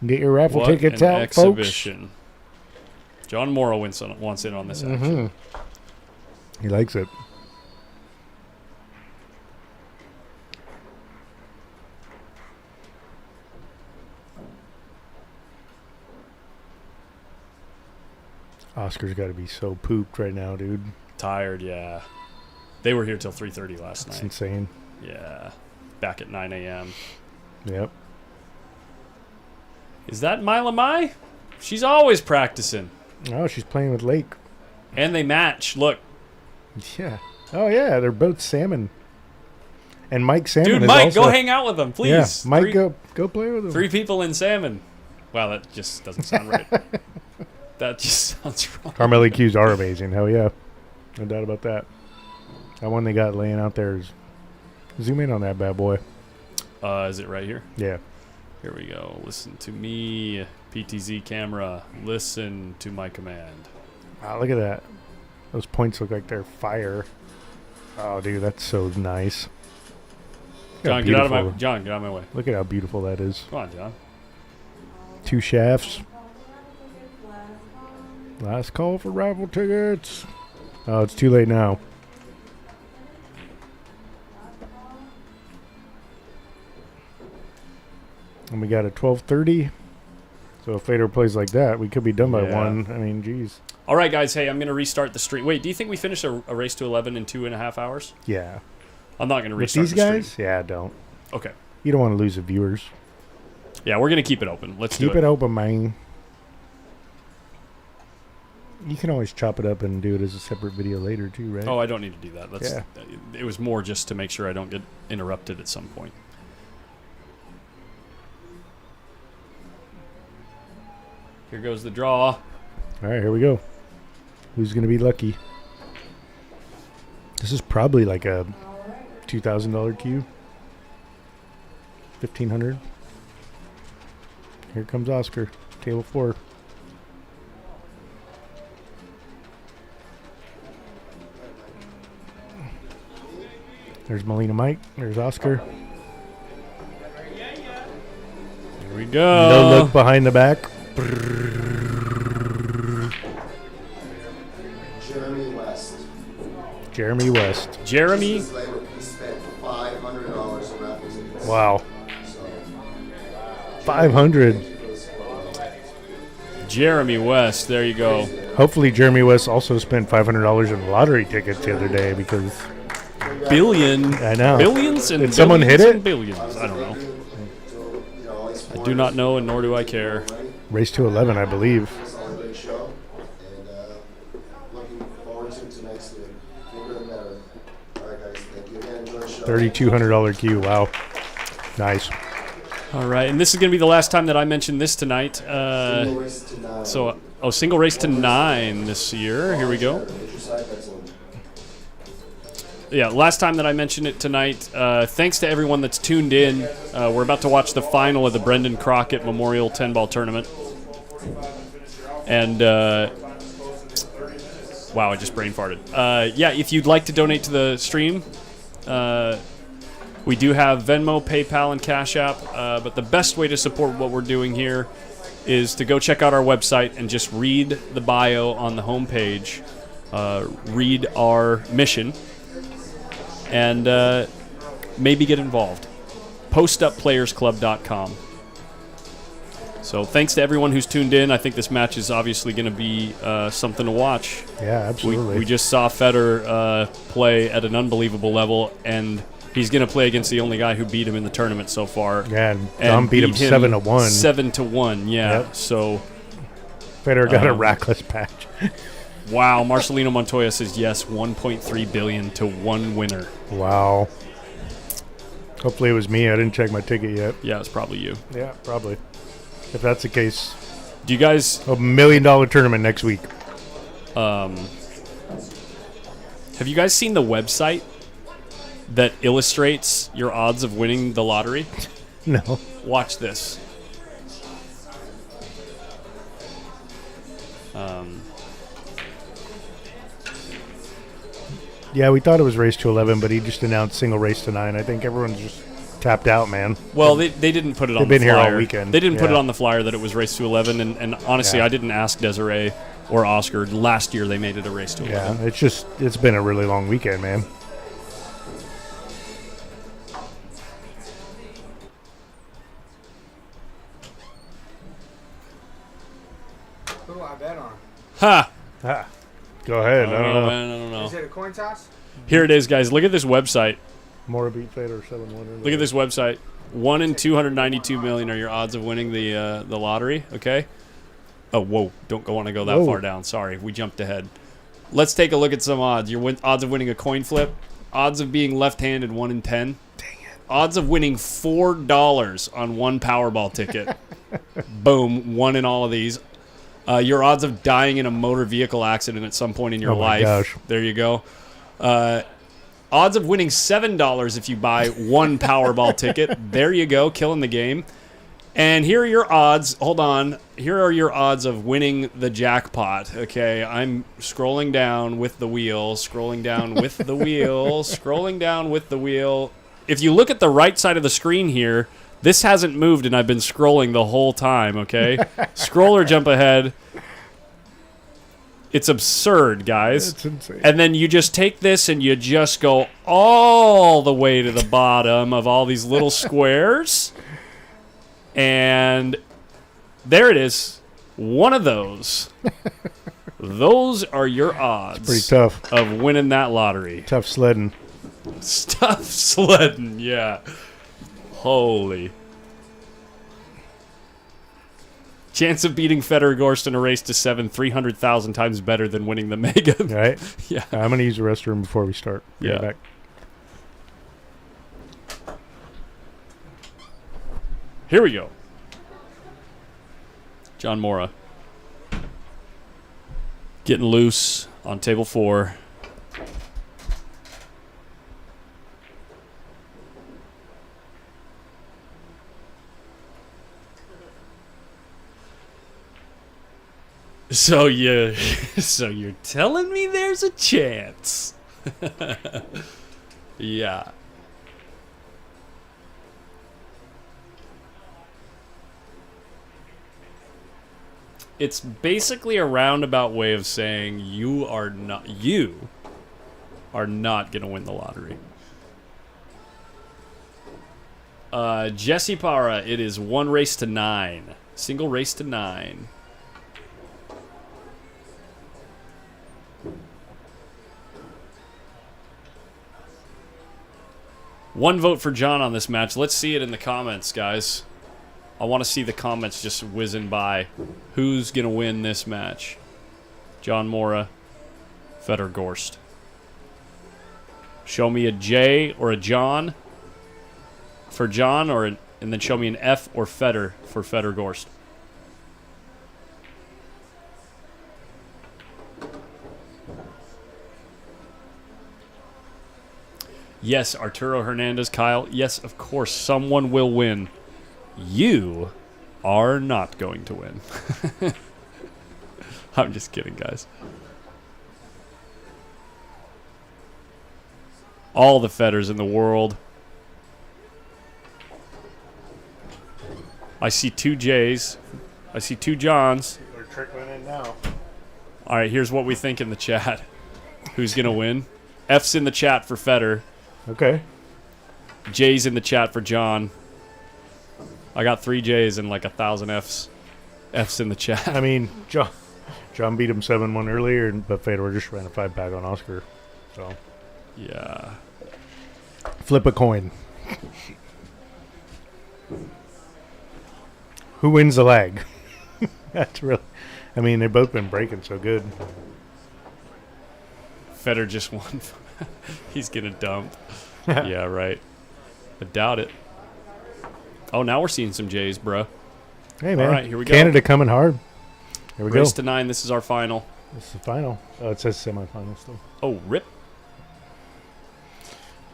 [SPEAKER 11] Get your raffle
[SPEAKER 1] What
[SPEAKER 11] tickets
[SPEAKER 1] an
[SPEAKER 11] out,
[SPEAKER 1] exhibition. John Morrow wants in on this action.
[SPEAKER 11] He likes it. Oscar's got to be so pooped right now, dude.
[SPEAKER 1] Tired, yeah. They were here till 3:30 last
[SPEAKER 11] That's
[SPEAKER 1] night.
[SPEAKER 11] insane.
[SPEAKER 1] Yeah. Back at 9 a.m.
[SPEAKER 11] Yep.
[SPEAKER 1] Is that Mila Mai? She's always practicing.
[SPEAKER 11] Oh, she's playing with Lake.
[SPEAKER 1] And they match. Look.
[SPEAKER 11] Yeah. Oh, yeah. They're both salmon. And Mike Salmon
[SPEAKER 1] Dude,
[SPEAKER 11] is
[SPEAKER 1] Mike,
[SPEAKER 11] also...
[SPEAKER 1] go hang out with them, please.
[SPEAKER 11] Yeah, Mike, go play with them.
[SPEAKER 1] 3 people in salmon. Wow, that just doesn't sound right. That just sounds wrong.
[SPEAKER 11] Carmelli Qs are amazing. Hell yeah. No doubt about that. That one they got laying out there is... Zoom in on that bad boy.
[SPEAKER 1] Is it right here?
[SPEAKER 11] Yeah.
[SPEAKER 1] Here we go. Listen to me. PTZ camera. Listen to my command.
[SPEAKER 11] Wow, look at that. Those points look like they're fire. Oh, dude, that's so nice.
[SPEAKER 1] John, get out of my way.
[SPEAKER 11] Look at how beautiful that is.
[SPEAKER 1] Come on, John.
[SPEAKER 11] 2 shafts. Last call for raffle tickets. Oh, it's too late now. And we got a 12:30. So if Fedor plays like that, we could be done by 1. I mean, geez.
[SPEAKER 1] All right, guys. Hey, I'm going to restart the stream. Wait, do you think we finish a race to 11 in 2.5 hours?
[SPEAKER 11] Yeah.
[SPEAKER 1] I'm not going to
[SPEAKER 11] With
[SPEAKER 1] restart
[SPEAKER 11] these
[SPEAKER 1] the
[SPEAKER 11] guys?
[SPEAKER 1] stream.
[SPEAKER 11] Yeah, don't.
[SPEAKER 1] Okay.
[SPEAKER 11] You don't want to lose the viewers.
[SPEAKER 1] Yeah, we're going to keep it open. Let's
[SPEAKER 11] keep
[SPEAKER 1] do it.
[SPEAKER 11] it open, man. You can always chop it up and do it as a separate video later, too, right?
[SPEAKER 1] Oh, I don't need to do that.
[SPEAKER 11] Yeah.
[SPEAKER 1] It was more just to make sure I don't get interrupted at some point. Here goes the draw.
[SPEAKER 11] All right, here we go. Who's going to be lucky? This is probably like a $2,000 queue. $1,500. Here comes Oscar. Table 4. There's Molina Mike. There's Oscar.
[SPEAKER 1] Here we go.
[SPEAKER 11] No look behind the back.
[SPEAKER 13] Jeremy West.
[SPEAKER 11] Jeremy West.
[SPEAKER 1] Jeremy.
[SPEAKER 13] He spent $500 in raffle tickets.
[SPEAKER 11] Wow.
[SPEAKER 13] So
[SPEAKER 11] 500.
[SPEAKER 1] Jeremy West, there you go.
[SPEAKER 11] Hopefully Jeremy West also spent $500 in lottery tickets the other day because...
[SPEAKER 1] Billion.
[SPEAKER 11] I know.
[SPEAKER 1] Billions and
[SPEAKER 11] Did someone hit it?
[SPEAKER 1] billions. I don't know. I do not know, and nor do I care.
[SPEAKER 11] Race to 11, I believe. $3,200 queue. Wow. Nice.
[SPEAKER 1] All right, and this is going to be the last time that I mention this tonight. Single race to 9 this year. Here we go. Yeah, last time that I mentioned it tonight. Thanks to everyone that's tuned in. We're about to watch the final of the Brendan Crockett Memorial 10-ball tournament. And, wow, I just brain farted. Yeah, if you'd like to donate to the stream, we do have Venmo, PayPal, and Cash App. But the best way to support what we're doing here is to go check out our website and just read the bio on the homepage. Read our mission. And maybe get involved. PostUpPlayersClub.com. So thanks to everyone who's tuned in. I think this match is obviously going to be something to watch.
[SPEAKER 11] Yeah, absolutely.
[SPEAKER 1] We just saw Federer play at an unbelievable level, and he's going to play against the only guy who beat him in the tournament so far.
[SPEAKER 11] Yeah, and Dom beat him 7-1.
[SPEAKER 1] 7-1, yeah.
[SPEAKER 11] Yep.
[SPEAKER 1] So
[SPEAKER 11] Federer got a rackless patch.
[SPEAKER 1] Wow, Marcelino Montoya says yes, 1.3 billion to one winner.
[SPEAKER 11] Wow. Hopefully it was me. I didn't check my ticket yet.
[SPEAKER 1] Yeah, it's probably you.
[SPEAKER 11] Yeah, probably. If that's the case,
[SPEAKER 1] do you guys
[SPEAKER 11] $1 million tournament next week?
[SPEAKER 1] Have you guys seen the website that illustrates your odds of winning the lottery?
[SPEAKER 11] No.
[SPEAKER 1] Watch this.
[SPEAKER 11] Yeah, we thought it was race to 11, but he just announced single race to 9. I think everyone's just tapped out, man.
[SPEAKER 1] Well, they didn't put it on the flyer.
[SPEAKER 11] They've been here all weekend.
[SPEAKER 1] They didn't put it on the flyer that it was race to 11, and honestly, I didn't ask Desiree or Oscar. Last year, they made it a race to 11.
[SPEAKER 11] Yeah, it's been a really long weekend, man.
[SPEAKER 13] Who do I bet on?
[SPEAKER 1] Ha!
[SPEAKER 11] Go ahead. I don't know.
[SPEAKER 1] Man, I don't know.
[SPEAKER 13] Is it a coin toss?
[SPEAKER 1] Here it is, guys. Look at this website.
[SPEAKER 11] Mora beat Federer 7-1.
[SPEAKER 1] Look at this website. 1 in 292 million are your odds of winning the lottery. Okay. Oh, whoa! Don't want to go that far down. Sorry, we jumped ahead. Let's take a look at some odds. Your odds of winning a coin flip. Odds of being left-handed 1 in 10.
[SPEAKER 11] Dang it.
[SPEAKER 1] Odds of winning $4 on one Powerball ticket. Boom! 1 in all of these. Your odds of dying in a motor vehicle accident at some point in your life.
[SPEAKER 11] Gosh.
[SPEAKER 1] There you go. Odds of winning $7 if you buy one Powerball ticket. There you go, killing the game. And here are your odds. Hold on. Here are your odds of winning the jackpot. Okay, I'm scrolling down with the wheel, scrolling down with the wheel, scrolling down with the wheel. If you look at the right side of the screen here, this hasn't moved, and I've been scrolling the whole time, okay? Scroll or jump ahead. It's absurd, guys.
[SPEAKER 11] It's insane.
[SPEAKER 1] And then you just take this and you just go all the way to the bottom of all these little squares. And there it is. One of those. Those are your odds.
[SPEAKER 11] It's pretty tough.
[SPEAKER 1] Of winning that lottery.
[SPEAKER 11] Tough sledding.
[SPEAKER 1] Tough sledding, yeah. Holy. Chance of beating Federer Gorst in a race to 7, 300,000 times better than winning the Mega.
[SPEAKER 11] Right?
[SPEAKER 1] Yeah.
[SPEAKER 11] I'm going to use the restroom before we start.
[SPEAKER 1] Yeah.
[SPEAKER 11] Back.
[SPEAKER 1] Here we go. John Mora. Getting loose on table 4. So you're telling me there's a chance? Yeah. It's basically a roundabout way of saying you are not going to win the lottery. Jesse Para, it is 1 race to 9. Single race to 9. One vote for John on this match. Let's see it in the comments, guys. I want to see the comments just whizzing by. Who's going to win this match? John Mora, Feder Gorst. Show me a J or a John for John, and then show me an F or Feder for Feder Gorst. Yes, Arturo Hernandez, Kyle. Yes, of course, someone will win. You are not going to win. I'm just kidding, guys. All the Feders in the world. I see 2 J's. I see 2 Johns.
[SPEAKER 11] We're trickling in now.
[SPEAKER 1] All right, here's what we think in the chat. Who's going to win? F's in the chat for Feder.
[SPEAKER 11] Okay.
[SPEAKER 1] J's in the chat for John. I got 3 J's and like 1,000 F's. F's in the chat.
[SPEAKER 11] I mean, John beat him 7-1 earlier, but Fedor just ran a 5-pack on Oscar. So,
[SPEAKER 1] yeah.
[SPEAKER 11] Flip a coin. Who wins the lag? That's really. I mean, they've both been breaking so good.
[SPEAKER 1] Feder just won. He's gonna dump. Yeah, right. I doubt it. Oh, now we're seeing some J's, bro.
[SPEAKER 11] Hey, man.
[SPEAKER 1] All right, here we go.
[SPEAKER 11] Canada coming hard. Here we go.
[SPEAKER 1] Race to 9. This is our final.
[SPEAKER 11] This is the final. Oh, it says semifinal still.
[SPEAKER 1] Oh, rip.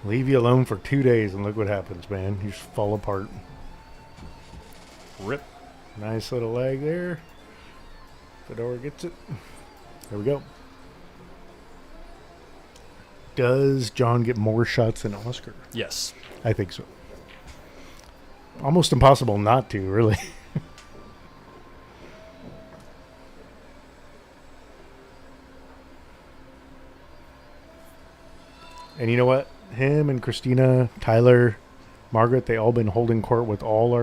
[SPEAKER 11] Leave you alone for 2 days and look what happens, man. You just fall apart.
[SPEAKER 1] Rip.
[SPEAKER 11] Nice little leg there. Fedor gets it. There we go. Does John get more shots than Oscar?
[SPEAKER 1] Yes.
[SPEAKER 11] I think so. Almost impossible not to, really. And you know what? Him and Christina, Tyler, Margaret, they all been holding court with all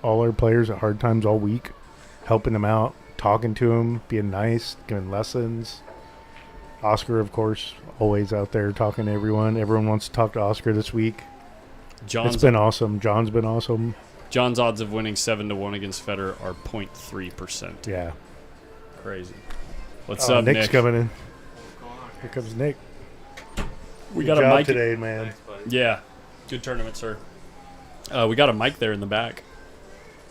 [SPEAKER 11] our players at hard times all week, helping them out, talking to them, being nice, giving lessons. Oscar, of course, always out there talking to everyone. Everyone wants to talk to Oscar this week. It's been awesome. John's been awesome.
[SPEAKER 1] John's odds of winning 7-1 against Feder are 0.3%.
[SPEAKER 11] Yeah.
[SPEAKER 1] Crazy. What's up,
[SPEAKER 11] Nick's
[SPEAKER 1] Nick?
[SPEAKER 11] coming in. Here comes Nick.
[SPEAKER 1] We
[SPEAKER 11] Good
[SPEAKER 1] got a
[SPEAKER 11] job
[SPEAKER 1] mic
[SPEAKER 11] today, man.
[SPEAKER 1] Yeah. Good tournament, sir. We got a mic there in the back.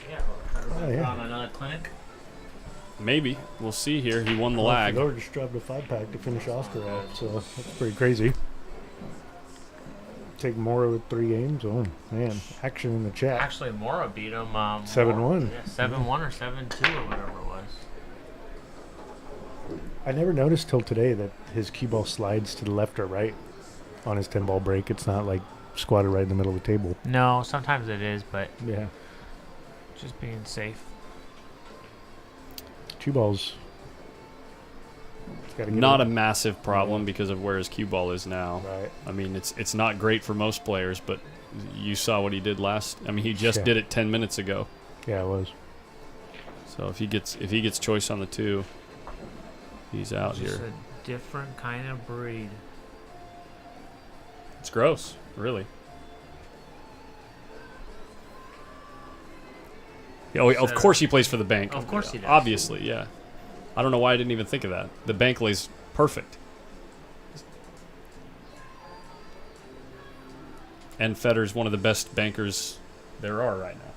[SPEAKER 14] Yeah. On another clinic.
[SPEAKER 1] Maybe. We'll see here. He won the lag.
[SPEAKER 11] Fedor just dropped a 5-pack to finish Oscar off, so that's pretty crazy. Take Mora with 3 games. Oh, man. Action in the chat.
[SPEAKER 14] Actually, Mora beat him
[SPEAKER 11] 7-1.
[SPEAKER 14] Yeah, 7-1 or 7-2 or whatever it was.
[SPEAKER 11] I never noticed till today that his cue ball slides to the left or right on his 10-ball break. It's not like squatted right in the middle of the table.
[SPEAKER 14] No, sometimes it is, but
[SPEAKER 11] yeah,
[SPEAKER 14] just being safe.
[SPEAKER 11] Cue balls.
[SPEAKER 1] Not a massive problem because of where his cue ball is now.
[SPEAKER 11] Right.
[SPEAKER 1] I mean, it's not great for most players, but you saw what he did last. I mean, he just did it 10 minutes ago.
[SPEAKER 11] Yeah, it was.
[SPEAKER 1] So if he gets choice on the 2, he's out
[SPEAKER 14] Just
[SPEAKER 1] here.
[SPEAKER 14] a different kind of breed.
[SPEAKER 1] It's gross, really. Oh, of course he plays for the bank.
[SPEAKER 14] Of course he does.
[SPEAKER 1] Obviously, yeah. I don't know why I didn't even think of that. The bank lays perfect. And Feder's one of the best bankers there are right now.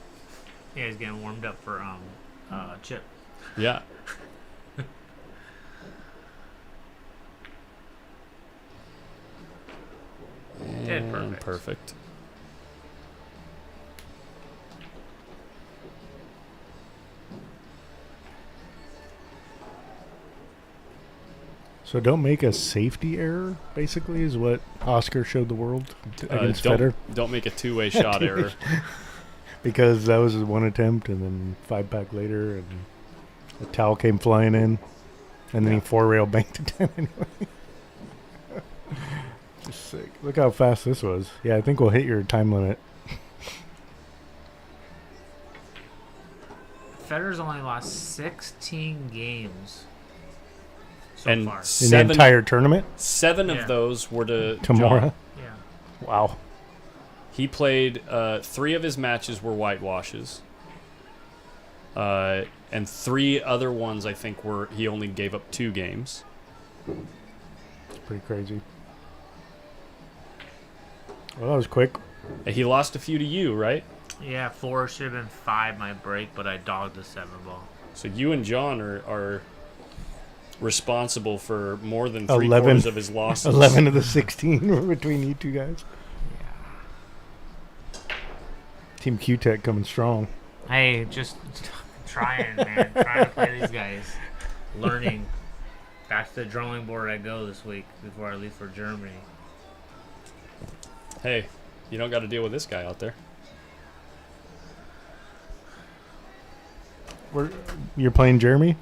[SPEAKER 14] Yeah, he's getting warmed up for Chip.
[SPEAKER 1] Yeah. And perfect.
[SPEAKER 11] So don't make a safety error, basically, is what Oscar showed the world against Feder.
[SPEAKER 1] Don't make a 2-way shot error.
[SPEAKER 11] Because that was his one attempt, and then 5-pack later, and a towel came flying in, and then he 4-rail banked it 10 anyway. Just sick. Look how fast this was. Yeah, I think we'll hit your time limit.
[SPEAKER 14] Federer's only lost 16 games so
[SPEAKER 1] and
[SPEAKER 14] far.
[SPEAKER 11] In the entire tournament?
[SPEAKER 1] 7
[SPEAKER 14] Yeah.
[SPEAKER 1] of those were to
[SPEAKER 11] Tamura?
[SPEAKER 1] John.
[SPEAKER 14] Yeah.
[SPEAKER 11] Wow.
[SPEAKER 1] He played 3 of his matches were whitewashes. And 3 other ones I think were he only gave up 2 games.
[SPEAKER 11] It's pretty crazy. Well, that was quick.
[SPEAKER 1] He lost a few to you, right?
[SPEAKER 14] Yeah, 4 should have been 5 my break, but I dogged the 7 ball.
[SPEAKER 1] So you and John are responsible for more than
[SPEAKER 11] 11
[SPEAKER 1] 3/4 of his losses.
[SPEAKER 11] 11 of the 16 were between you two guys. Team Q-Tech coming strong.
[SPEAKER 14] Hey, just trying, man. Trying to play these guys. Learning. Back to the drawing board I go this week before I leave for Germany.
[SPEAKER 1] Hey, you don't got to deal with this guy out there.
[SPEAKER 11] You're playing Jeremy?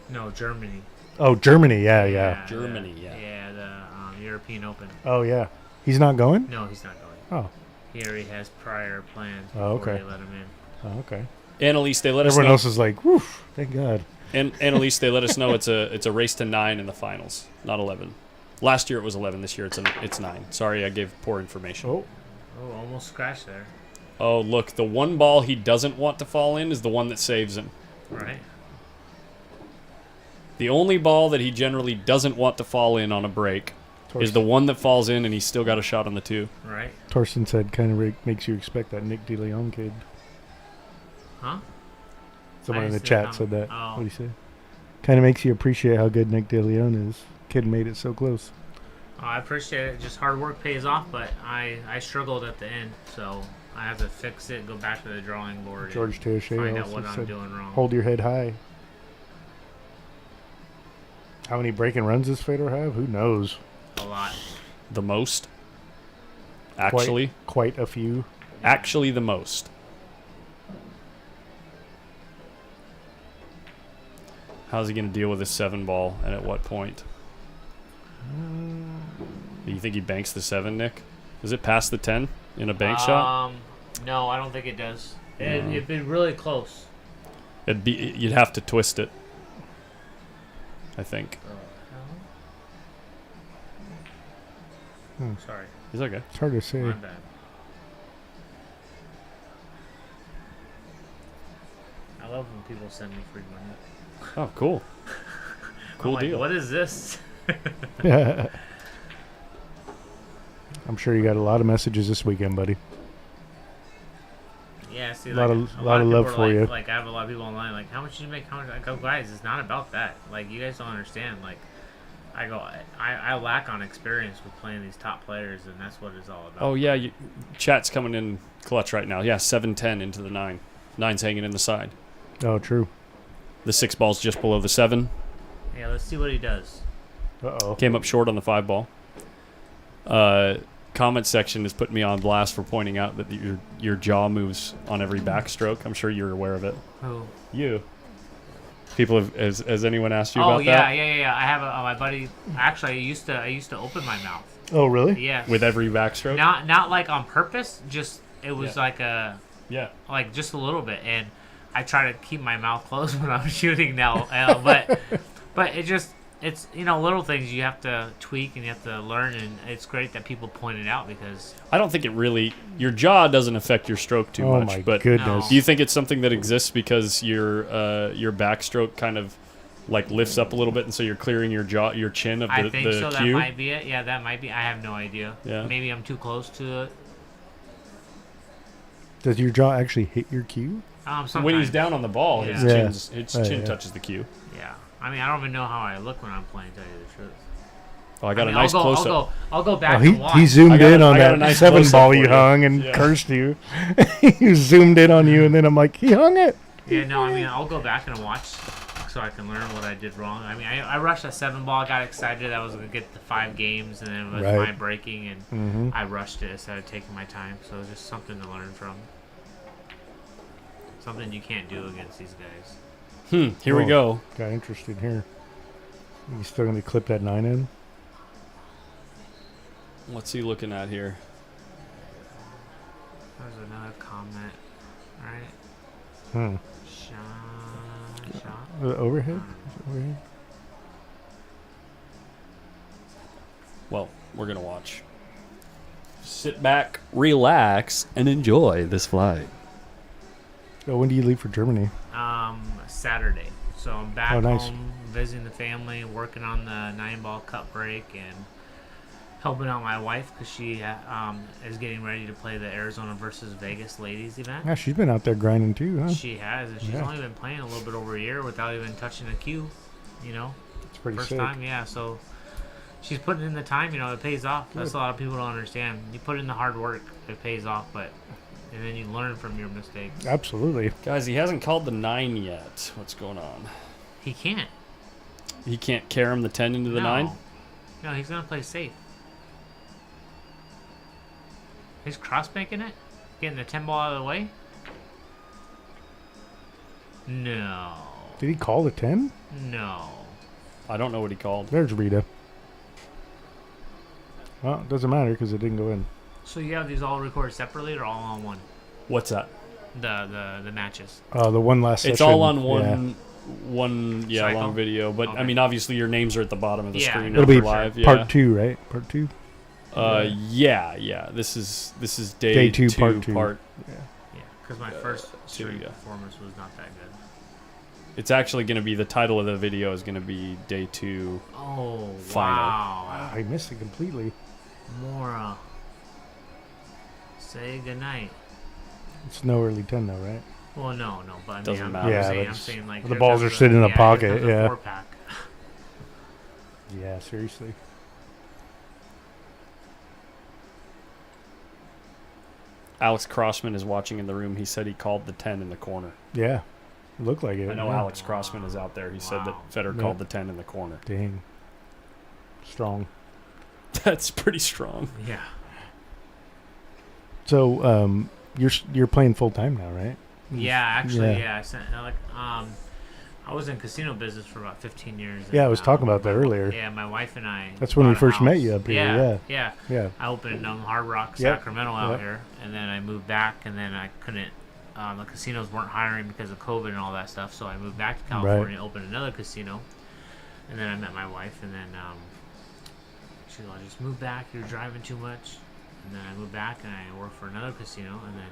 [SPEAKER 14] No, Germany.
[SPEAKER 11] Oh, Germany. Yeah.
[SPEAKER 1] Germany,
[SPEAKER 14] Yeah, the European Open.
[SPEAKER 11] Oh, yeah. He's not going?
[SPEAKER 14] No, he's not going.
[SPEAKER 11] Oh.
[SPEAKER 14] He already has prior plans
[SPEAKER 11] Oh,
[SPEAKER 14] before
[SPEAKER 11] okay.
[SPEAKER 14] they let him in.
[SPEAKER 11] Oh, okay.
[SPEAKER 1] Annalise, they let us
[SPEAKER 11] Everyone
[SPEAKER 1] know.
[SPEAKER 11] else is like, woof, thank God.
[SPEAKER 1] And Annalise, they let us know it's a race to 9 in the finals, not 11. Last year it was 11. This year it's 9. Sorry, I gave poor information.
[SPEAKER 11] Oh,
[SPEAKER 14] Almost scratched there.
[SPEAKER 1] Oh, look, the one ball he doesn't want to fall in is the one that saves him.
[SPEAKER 14] Right.
[SPEAKER 1] The only ball that he generally doesn't want to fall in on a break is the one that falls in, and he's still got a shot on the 2.
[SPEAKER 14] Right.
[SPEAKER 11] Torsten said kind of makes you expect that Nick DeLeon kid.
[SPEAKER 14] Huh?
[SPEAKER 11] Someone
[SPEAKER 14] I
[SPEAKER 11] in the
[SPEAKER 14] see the
[SPEAKER 11] chat
[SPEAKER 14] comment.
[SPEAKER 11] said that.
[SPEAKER 14] Oh.
[SPEAKER 11] What do you say? Kind of makes you appreciate how good Nick DeLeon is. Kid made it so close.
[SPEAKER 14] Oh, I appreciate it. Just hard work pays off, but I struggled at the end, so I have to fix it, go back to the drawing board,
[SPEAKER 11] George
[SPEAKER 14] and
[SPEAKER 11] Teoshay
[SPEAKER 14] find out
[SPEAKER 11] also
[SPEAKER 14] what I'm
[SPEAKER 11] said,
[SPEAKER 14] doing wrong.
[SPEAKER 11] hold your head high. How many breaking runs does Fedor have? Who knows?
[SPEAKER 14] A lot.
[SPEAKER 1] The most. Actually.
[SPEAKER 11] Quite a few.
[SPEAKER 1] Actually the most. How's he going to deal with his 7 ball, and at what point? Do you think he banks the 7, Nick? Does it pass the 10 in a bank shot?
[SPEAKER 14] No, I don't think it does. It'd be really close.
[SPEAKER 1] You'd have to twist it, I think.
[SPEAKER 14] Sorry.
[SPEAKER 1] He's okay.
[SPEAKER 11] It's hard to say.
[SPEAKER 14] My bad. I love when people send me free money.
[SPEAKER 1] Oh, cool. Cool
[SPEAKER 14] I'm like,
[SPEAKER 1] deal.
[SPEAKER 14] What is this?
[SPEAKER 11] I'm sure you got a lot of messages this weekend, buddy.
[SPEAKER 14] Yeah, see,
[SPEAKER 11] a lot of
[SPEAKER 14] people
[SPEAKER 11] love
[SPEAKER 14] are
[SPEAKER 11] for you.
[SPEAKER 14] Like, I have a lot of people online, like, how much did you make? How much? I go, guys, it's not about that. Like, you guys don't understand. Like, I lack on experience with playing these top players, and that's what it's all about.
[SPEAKER 1] Oh, yeah. Chat's coming in clutch right now. Yeah, 7-10 into the 9. 9's hanging in the side.
[SPEAKER 11] Oh, true.
[SPEAKER 1] The 6 ball's just below the 7.
[SPEAKER 14] Yeah, let's see what he does.
[SPEAKER 11] Uh-oh.
[SPEAKER 1] Came up short on the 5 ball. Comment section is putting me on blast for pointing out that your jaw moves on every backstroke. I'm sure you're aware of it.
[SPEAKER 14] Who?
[SPEAKER 1] You. People have has anyone asked you about that?
[SPEAKER 14] Oh yeah. I have my buddy. Actually, I used to open my mouth.
[SPEAKER 11] Oh really?
[SPEAKER 14] Yeah.
[SPEAKER 1] With every backstroke.
[SPEAKER 14] Not like on purpose. Just it was like like just a little bit, and I try to keep my mouth closed when I'm shooting now. But it's little things you have to tweak and you have to learn, and it's great that people point it out because
[SPEAKER 1] I don't think it really. Your jaw doesn't affect your stroke too much.
[SPEAKER 11] My
[SPEAKER 1] but
[SPEAKER 11] goodness.
[SPEAKER 1] Do you think it's something that exists because your backstroke kind of like lifts up a little bit, and so you're clearing your chin of the
[SPEAKER 14] I think so.
[SPEAKER 1] cue?
[SPEAKER 14] That might be it. Yeah, that might be. I have no idea.
[SPEAKER 1] Yeah.
[SPEAKER 14] Maybe I'm too close to it.
[SPEAKER 11] Does your jaw actually hit your cue?
[SPEAKER 1] When he's down on the ball, his chin touches the cue.
[SPEAKER 14] Yeah. I mean, I don't even know how I look when I'm playing, to tell you the truth.
[SPEAKER 1] Oh, I got a nice close-up.
[SPEAKER 14] I'll go back
[SPEAKER 11] he,
[SPEAKER 14] and watch.
[SPEAKER 11] he zoomed in on that
[SPEAKER 1] nice
[SPEAKER 11] 7
[SPEAKER 1] close-up
[SPEAKER 11] ball
[SPEAKER 1] for
[SPEAKER 11] you
[SPEAKER 1] you.
[SPEAKER 11] hung and
[SPEAKER 1] Yeah.
[SPEAKER 11] cursed you. He zoomed in on you, and then I'm like, he hung it.
[SPEAKER 14] Yeah, no, I mean, I'll go back and watch so I can learn what I did wrong. I mean, I rushed that 7 ball. I got excited. I was going to get the 5 games, and then it was my breaking, and I rushed it instead of taking my time. So it's just something to learn from. Something you can't do against these guys.
[SPEAKER 1] Here we go.
[SPEAKER 11] Got interested here. You still going to clip that 9 in?
[SPEAKER 1] What's he looking at here?
[SPEAKER 14] There's another comment. All right.
[SPEAKER 11] Overhead? Overhead?
[SPEAKER 1] Well, we're going to watch. Sit back, relax, and enjoy this flight.
[SPEAKER 11] Oh, when do you leave for Germany?
[SPEAKER 14] Saturday. So I'm back
[SPEAKER 11] nice.
[SPEAKER 14] home, visiting the family, working on the 9-ball cup break, and helping out my wife because she is getting ready to play the Arizona versus Vegas ladies event.
[SPEAKER 11] Yeah, she's been out there grinding too, huh?
[SPEAKER 14] She has, and she's only been playing a little bit over a year without even touching a cue. You know,
[SPEAKER 11] it's pretty
[SPEAKER 14] first
[SPEAKER 11] sick.
[SPEAKER 14] time, yeah. So she's putting in the time. You know, it pays off.
[SPEAKER 11] Good.
[SPEAKER 14] That's a lot of people don't understand. You put in the hard work, it pays off, and then you learn from your mistakes.
[SPEAKER 11] Absolutely.
[SPEAKER 1] Guys, he hasn't called the 9 yet. What's going on?
[SPEAKER 14] He can't.
[SPEAKER 1] He can't carom the 10 into the 9?
[SPEAKER 14] No, he's going to play safe. He's cross-banking it? Getting the 10 ball out of the way? No.
[SPEAKER 11] Did he call the 10?
[SPEAKER 14] No.
[SPEAKER 1] I don't know what he called.
[SPEAKER 11] There's Rita. Well, it doesn't matter because it didn't go in.
[SPEAKER 14] So you have these all recorded separately or all on one?
[SPEAKER 1] What's that?
[SPEAKER 14] The matches.
[SPEAKER 11] The one last session.
[SPEAKER 1] It's all on one
[SPEAKER 14] Cycle?
[SPEAKER 1] long video. But,
[SPEAKER 14] Okay.
[SPEAKER 1] I mean, obviously your names are at the bottom of the screen.
[SPEAKER 11] It'll be
[SPEAKER 1] live.
[SPEAKER 11] part 2, right? Part 2?
[SPEAKER 1] Yeah. This is day
[SPEAKER 11] 2,
[SPEAKER 1] 2,
[SPEAKER 11] part 2.
[SPEAKER 14] Yeah, because my first stream performance was not that good.
[SPEAKER 1] It's actually going to be, the title of the video is going to be day 2 final.
[SPEAKER 14] Wow.
[SPEAKER 11] I missed it completely.
[SPEAKER 14] Mora. Say goodnight.
[SPEAKER 11] It's no early 10 though, right?
[SPEAKER 14] Well, no, but I mean,
[SPEAKER 1] Doesn't
[SPEAKER 14] I'm
[SPEAKER 1] matter.
[SPEAKER 14] saying like
[SPEAKER 11] the
[SPEAKER 14] here
[SPEAKER 11] balls
[SPEAKER 14] comes
[SPEAKER 11] are sitting in a pocket.
[SPEAKER 14] here comes
[SPEAKER 11] Yeah.
[SPEAKER 14] 4-pack.
[SPEAKER 11] Yeah, seriously.
[SPEAKER 1] Alex Crossman is watching in the room. He said he called the 10 in the corner.
[SPEAKER 11] Yeah, it looked like it.
[SPEAKER 1] I know
[SPEAKER 11] yeah.
[SPEAKER 1] Alex Crossman is out there. He said that Federer called the 10 in the corner.
[SPEAKER 11] Dang. Strong.
[SPEAKER 1] That's pretty strong.
[SPEAKER 14] Yeah.
[SPEAKER 11] So, you're playing full time now, right?
[SPEAKER 14] Yeah, actually, yeah. I was in casino business for about 15 years.
[SPEAKER 11] Yeah, I was talking about that earlier.
[SPEAKER 14] Yeah, my wife and I.
[SPEAKER 11] That's when we
[SPEAKER 14] bought a
[SPEAKER 11] first met
[SPEAKER 14] house.
[SPEAKER 11] you up here.
[SPEAKER 14] Yeah. I opened Hard Rock, Sacramento out here, and then I moved back, and then I couldn't. The casinos weren't hiring because of COVID and all that stuff, so I moved back to California, opened another casino, and then I met my wife, and then she was like, "Just move back. You're driving too much." And then I moved back, and I worked for another casino, and then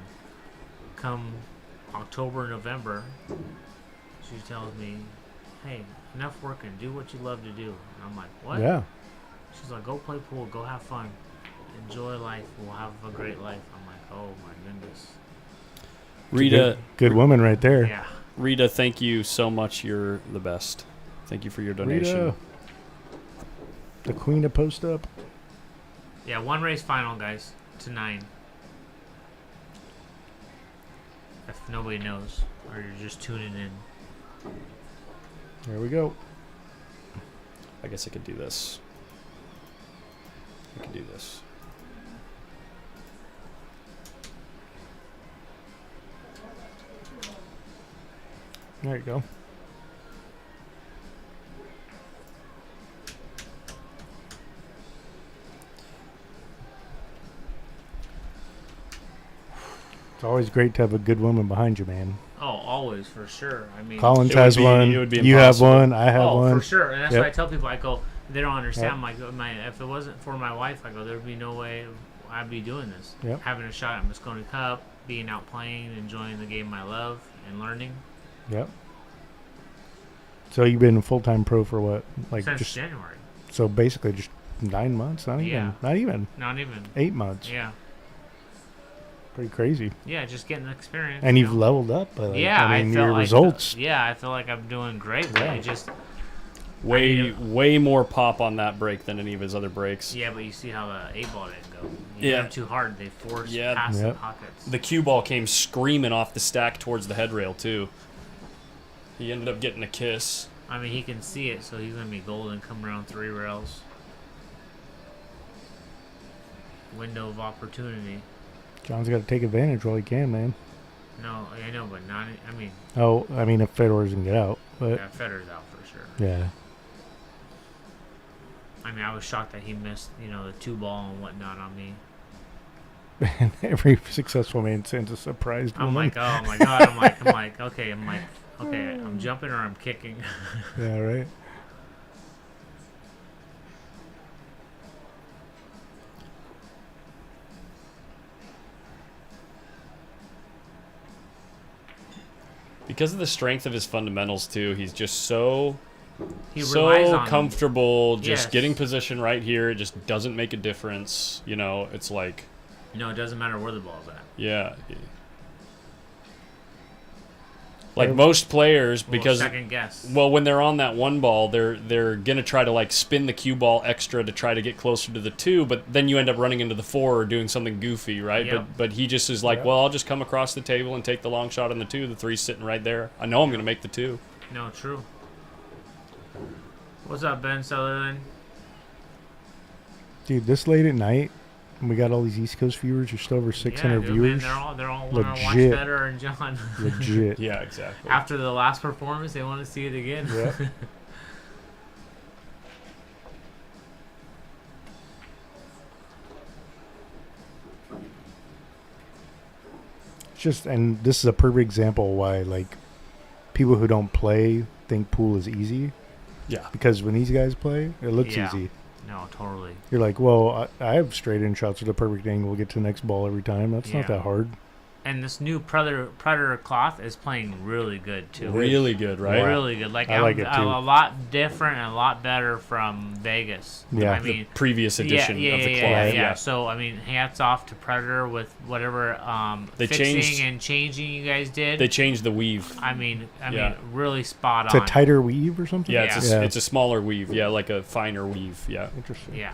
[SPEAKER 14] come October, November, she tells me, "Hey, enough working. Do what you love to do." And I'm like, "What?"
[SPEAKER 11] Yeah.
[SPEAKER 14] She's like, "Go play pool. Go have fun. Enjoy life. We'll have a great life." I'm like, "Oh my goodness."
[SPEAKER 1] Rita,
[SPEAKER 11] good woman right there.
[SPEAKER 14] Yeah.
[SPEAKER 1] Rita, thank you so much. You're the best. Thank you for your donation.
[SPEAKER 11] Rita, the queen of post up.
[SPEAKER 14] Yeah, 1 race final, guys, to 9. If nobody knows, or you're just tuning in.
[SPEAKER 11] There we go.
[SPEAKER 1] I guess I could do this. I could do this.
[SPEAKER 11] There you go. It's always great to have a good woman behind you, man.
[SPEAKER 14] Oh, always, for sure. I mean,
[SPEAKER 11] Collins has one. You have one. I have one.
[SPEAKER 14] For sure. And that's what I tell people. I go, they don't understand. I'm like, if it wasn't for my wife, I go, there'd be no way I'd be doing this.
[SPEAKER 11] Yep.
[SPEAKER 14] Having a shot at Moscone Cup, being out playing, enjoying the game I love, and learning.
[SPEAKER 11] Yep. So you've been a full-time pro for what? Like
[SPEAKER 14] Since
[SPEAKER 11] just
[SPEAKER 14] January.
[SPEAKER 11] So basically just 9 months? Not even. Not even. 8 months.
[SPEAKER 14] Yeah.
[SPEAKER 11] Pretty crazy.
[SPEAKER 14] Yeah, just getting the experience.
[SPEAKER 11] And you've leveled up.
[SPEAKER 14] Yeah,
[SPEAKER 11] I mean,
[SPEAKER 14] felt
[SPEAKER 11] your
[SPEAKER 14] like
[SPEAKER 11] results.
[SPEAKER 14] I feel like I'm doing great. But
[SPEAKER 11] Yeah.
[SPEAKER 14] it just
[SPEAKER 1] Way more pop on that break than any of his other breaks.
[SPEAKER 14] Yeah, but you see how the 8-ball didn't go. You hit
[SPEAKER 1] Yeah.
[SPEAKER 14] them too hard. They forced past the pockets.
[SPEAKER 1] The cue ball came screaming off the stack towards the headrail too. He ended up getting a kiss.
[SPEAKER 14] I mean, he can see it, so he's gonna be golden. Come around 3 rails. Window of opportunity.
[SPEAKER 11] John's got to take advantage while he can, man.
[SPEAKER 14] No, I know, but not. I mean.
[SPEAKER 11] Oh, I mean, if Federer doesn't get out, but
[SPEAKER 14] Yeah, Federer's out for sure.
[SPEAKER 11] yeah.
[SPEAKER 14] I mean, I was shocked that he missed, the 2-ball and whatnot on me.
[SPEAKER 11] And every successful man sends a surprised
[SPEAKER 14] I'm
[SPEAKER 11] woman.
[SPEAKER 14] like, oh my god. I'm like, okay. I'm jumping or I'm kicking.
[SPEAKER 11] Yeah, right.
[SPEAKER 1] Because of the strength of his fundamentals too, he's just so
[SPEAKER 14] relies on
[SPEAKER 1] comfortable just
[SPEAKER 14] Yes.
[SPEAKER 1] getting position right here. It just doesn't make a difference. You know, it's like,
[SPEAKER 14] No, it doesn't matter where the ball's at.
[SPEAKER 1] yeah. Like most players, because
[SPEAKER 14] second guess.
[SPEAKER 1] well, when they're on that one ball, they're gonna try to like spin the cue ball extra to try to get closer to the 2, but then you end up running into the 4 or doing something goofy, right?
[SPEAKER 14] Yep.
[SPEAKER 1] But he just is like, well, I'll just come across the table and take the long shot on the 2. The 3's sitting right there. I know I'm gonna make the 2.
[SPEAKER 14] No, true. What's up, Ben Sutherland?
[SPEAKER 11] Dude, this late at night, and we got all these East Coast viewers. Just over 600
[SPEAKER 14] dude,
[SPEAKER 11] viewers.
[SPEAKER 14] Man, they're all want to watch
[SPEAKER 11] Legit.
[SPEAKER 14] Federer and John.
[SPEAKER 11] Legit.
[SPEAKER 1] Yeah, exactly.
[SPEAKER 14] After the last performance, they want to see it again.
[SPEAKER 11] Yeah. Just, and this is a perfect example why like people who don't play think pool is easy.
[SPEAKER 1] Yeah.
[SPEAKER 11] Because when these guys play, it looks
[SPEAKER 14] Yeah.
[SPEAKER 11] easy.
[SPEAKER 14] No, totally.
[SPEAKER 11] You're like, well, I have straight in shots with a perfect angle. We'll get to the next ball every time. That's not
[SPEAKER 14] Yeah.
[SPEAKER 11] that hard.
[SPEAKER 14] And this new Predator cloth is playing really good too.
[SPEAKER 1] Really good, right?
[SPEAKER 14] Really good. Like,
[SPEAKER 11] I like it, too.
[SPEAKER 14] a lot different and a lot better from Vegas.
[SPEAKER 11] Yeah.
[SPEAKER 14] I
[SPEAKER 1] The
[SPEAKER 14] mean,
[SPEAKER 1] previous edition of the cloth.
[SPEAKER 14] yeah. So I mean, hats off to Predator with whatever
[SPEAKER 1] They
[SPEAKER 14] fixing
[SPEAKER 1] changed-
[SPEAKER 14] and changing you guys did.
[SPEAKER 1] They changed the weave.
[SPEAKER 14] I mean,
[SPEAKER 1] Yeah.
[SPEAKER 14] really spot
[SPEAKER 11] It's
[SPEAKER 14] on.
[SPEAKER 11] a tighter weave or something?
[SPEAKER 1] Yeah, it's a smaller weave. Yeah, like a finer weave. Yeah.
[SPEAKER 11] Interesting.
[SPEAKER 14] Yeah.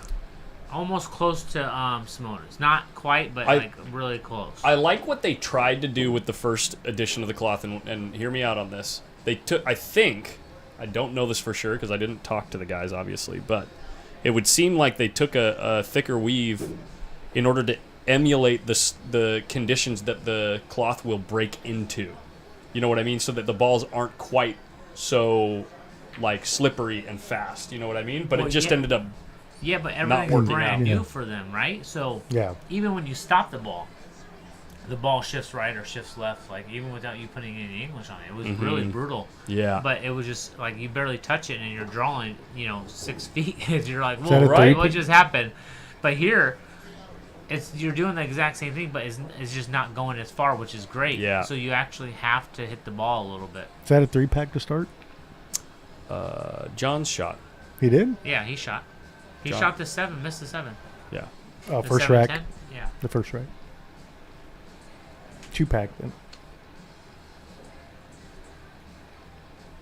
[SPEAKER 14] Almost close to Simona's. Not quite, but
[SPEAKER 1] I-
[SPEAKER 14] like really close.
[SPEAKER 1] I like what they tried to do with the first edition of the cloth, and hear me out on this. They took, I think, I don't know this for sure because I didn't talk to the guys, obviously, but it would seem like they took a thicker weave in order to emulate the conditions that the cloth will break into. You know what I mean? So that the balls aren't quite so like slippery and fast. You know what I mean? But
[SPEAKER 14] Well,
[SPEAKER 1] it just
[SPEAKER 14] yeah.
[SPEAKER 1] ended up
[SPEAKER 14] Yeah, but
[SPEAKER 1] not
[SPEAKER 14] everything's
[SPEAKER 1] working
[SPEAKER 14] brand
[SPEAKER 1] out.
[SPEAKER 14] new
[SPEAKER 11] Yeah.
[SPEAKER 14] for them, right? So
[SPEAKER 11] Yeah.
[SPEAKER 14] even when you stop the ball shifts right or shifts left, like even without you putting any English on it. It was really brutal.
[SPEAKER 1] Yeah.
[SPEAKER 14] But it was just like you barely touch it and you're drawing, 6 feet. You're like,
[SPEAKER 11] that
[SPEAKER 14] whoa,
[SPEAKER 11] a
[SPEAKER 14] right?
[SPEAKER 11] three
[SPEAKER 14] What
[SPEAKER 11] pick?
[SPEAKER 14] just happened? But here, you're doing the exact same thing, but it's just not going as far, which is great.
[SPEAKER 1] Yeah.
[SPEAKER 14] So you actually have to hit the ball a little bit.
[SPEAKER 11] Is that a 3-pack to start?
[SPEAKER 1] John's shot.
[SPEAKER 11] He did?
[SPEAKER 14] Yeah, he shot. He
[SPEAKER 1] John.
[SPEAKER 14] shot the 7, missed the 7.
[SPEAKER 1] Yeah.
[SPEAKER 11] Oh,
[SPEAKER 14] The
[SPEAKER 11] first
[SPEAKER 14] 7,
[SPEAKER 11] rack.
[SPEAKER 14] 10? Yeah.
[SPEAKER 11] The first rack. 2-pack then.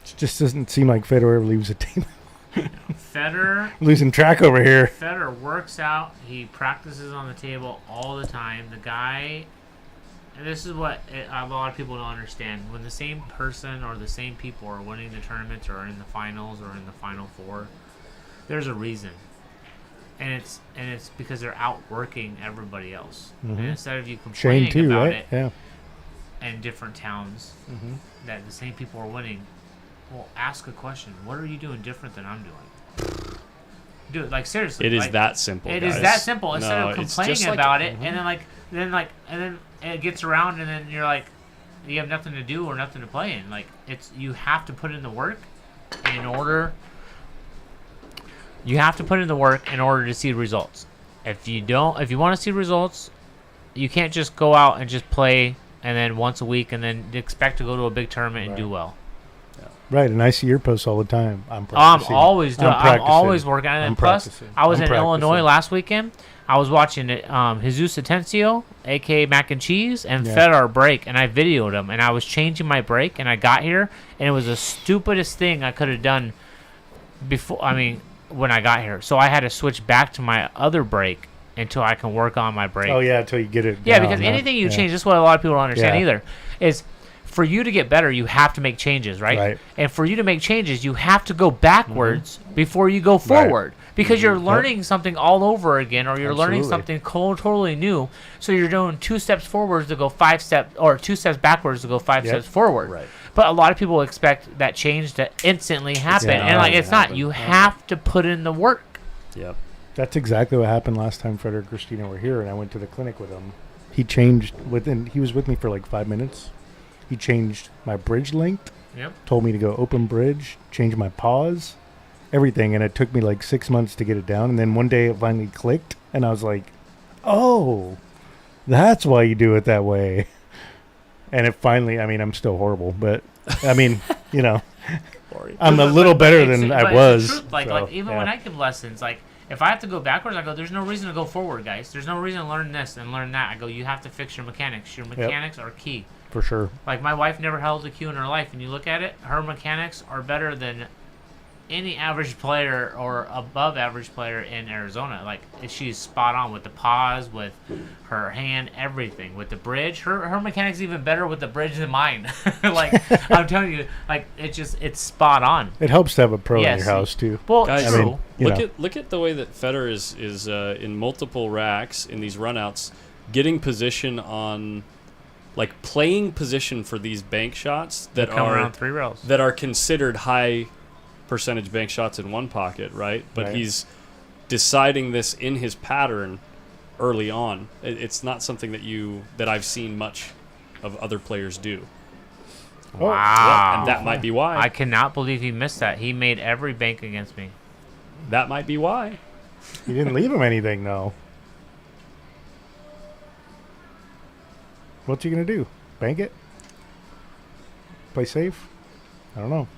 [SPEAKER 11] It just doesn't seem like Federer ever leaves a team.
[SPEAKER 14] Federer
[SPEAKER 11] Losing track over here.
[SPEAKER 14] Federer works out. He practices on the table all the time. The guy, and this is what a lot of people don't understand. When the same person or the same people are winning the tournaments or in the finals or in the Final Four, there's a reason. And it's because they're outworking everybody else. And instead of you complaining
[SPEAKER 11] Shane too,
[SPEAKER 14] about
[SPEAKER 11] right?
[SPEAKER 14] it
[SPEAKER 11] Yeah.
[SPEAKER 14] in different towns that the same people are winning, well, ask a question. What are you doing different than I'm doing? Dude, like seriously.
[SPEAKER 1] It is
[SPEAKER 14] like,
[SPEAKER 1] that simple.
[SPEAKER 14] It
[SPEAKER 1] guys.
[SPEAKER 14] is that simple. Instead
[SPEAKER 1] No,
[SPEAKER 14] of
[SPEAKER 1] it's
[SPEAKER 14] complaining
[SPEAKER 1] just like-
[SPEAKER 14] about it, and then it gets around, and then you're like, you have nothing to do or nothing to play in. Like you have to put in the work in order. You have to put in the work in order to see results. If you want to see results, you can't just go out and just play and then once a week and then expect to go to a big tournament and do well.
[SPEAKER 11] Right, and I see your posts all the time. I'm
[SPEAKER 14] I'm
[SPEAKER 11] practicing.
[SPEAKER 14] always doing. I'm
[SPEAKER 11] practicing.
[SPEAKER 14] always working. And
[SPEAKER 11] I'm
[SPEAKER 14] plus,
[SPEAKER 11] practicing.
[SPEAKER 14] I was
[SPEAKER 11] I'm
[SPEAKER 14] in Illinois
[SPEAKER 11] practicing.
[SPEAKER 14] last weekend. I was watching Jesus Atencio, aka Mac and Cheese, and
[SPEAKER 11] Yeah.
[SPEAKER 14] Federer break, and I videoed him. And I was changing my break, and I got here, and it was the stupidest thing I could have done before. I mean, when I got here, so I had to switch back to my other break until I can work on my break.
[SPEAKER 11] Oh yeah, until you get it.
[SPEAKER 14] Yeah,
[SPEAKER 11] down,
[SPEAKER 14] because
[SPEAKER 11] huh?
[SPEAKER 14] anything you
[SPEAKER 11] Yeah.
[SPEAKER 14] change, this is what a lot of people don't understand
[SPEAKER 11] Yeah.
[SPEAKER 14] either, is for you to get better, you have to make changes, right?
[SPEAKER 11] Right.
[SPEAKER 14] And for you to make changes, you have to go backwards before you go forward. Because you're learning something all over again, or you're learning
[SPEAKER 11] Absolutely.
[SPEAKER 14] something totally new. So you're doing 2 steps forwards to go 5 steps, or 2 steps backwards to go 5
[SPEAKER 11] Yep.
[SPEAKER 14] steps forward.
[SPEAKER 1] Right.
[SPEAKER 14] But a lot of people expect that change to instantly happen,
[SPEAKER 11] not
[SPEAKER 14] and like
[SPEAKER 11] gonna
[SPEAKER 14] it's not.
[SPEAKER 11] happen.
[SPEAKER 14] You have to put in the work.
[SPEAKER 1] Yep.
[SPEAKER 11] That's exactly what happened last time Frederick and Christina were here, and I went to the clinic with them. he changed he was with me for like 5 minutes. He changed my bridge length.
[SPEAKER 14] Yep.
[SPEAKER 11] Told me to go open bridge, change my pause, everything, and it took me like 6 months to get it down. And then one day it finally clicked, and I was like, "Oh, that's why you do it that way." And it finally, I mean, I'm still horrible, but I mean, you know, I'm a little better than I was.
[SPEAKER 14] Like even when I give lessons, like if I have to go backwards, I go, "There's no reason to go forward, guys. There's no reason to learn this and learn that." I go, "You have to fix your mechanics. Your mechanics are key."
[SPEAKER 11] For sure.
[SPEAKER 14] Like my wife never held a cue in her life, and you look at it, her mechanics are better than any average player or above average player in Arizona. Like she's spot on with the pause, with her hand, everything. With the bridge, her mechanics even better with the bridge than mine. Like I'm telling you, like it's spot on.
[SPEAKER 11] It helps to have a pro in your house too.
[SPEAKER 14] Well,
[SPEAKER 1] guys,
[SPEAKER 14] true.
[SPEAKER 1] Look at the way that Federer is in multiple racks in these runouts, getting position on. Like playing position for these bank shots that
[SPEAKER 14] come around 3 rails
[SPEAKER 1] that are considered high percentage bank shots in one pocket, right? But he's deciding this in his pattern early on. It's not something that I've seen much of other players do.
[SPEAKER 14] Wow.
[SPEAKER 1] Yeah, and that might be why.
[SPEAKER 14] I cannot believe he missed that. He made every bank against me.
[SPEAKER 1] That might be why.
[SPEAKER 11] You didn't leave him anything though. What's he going to do? Bank it? Play safe? I don't know.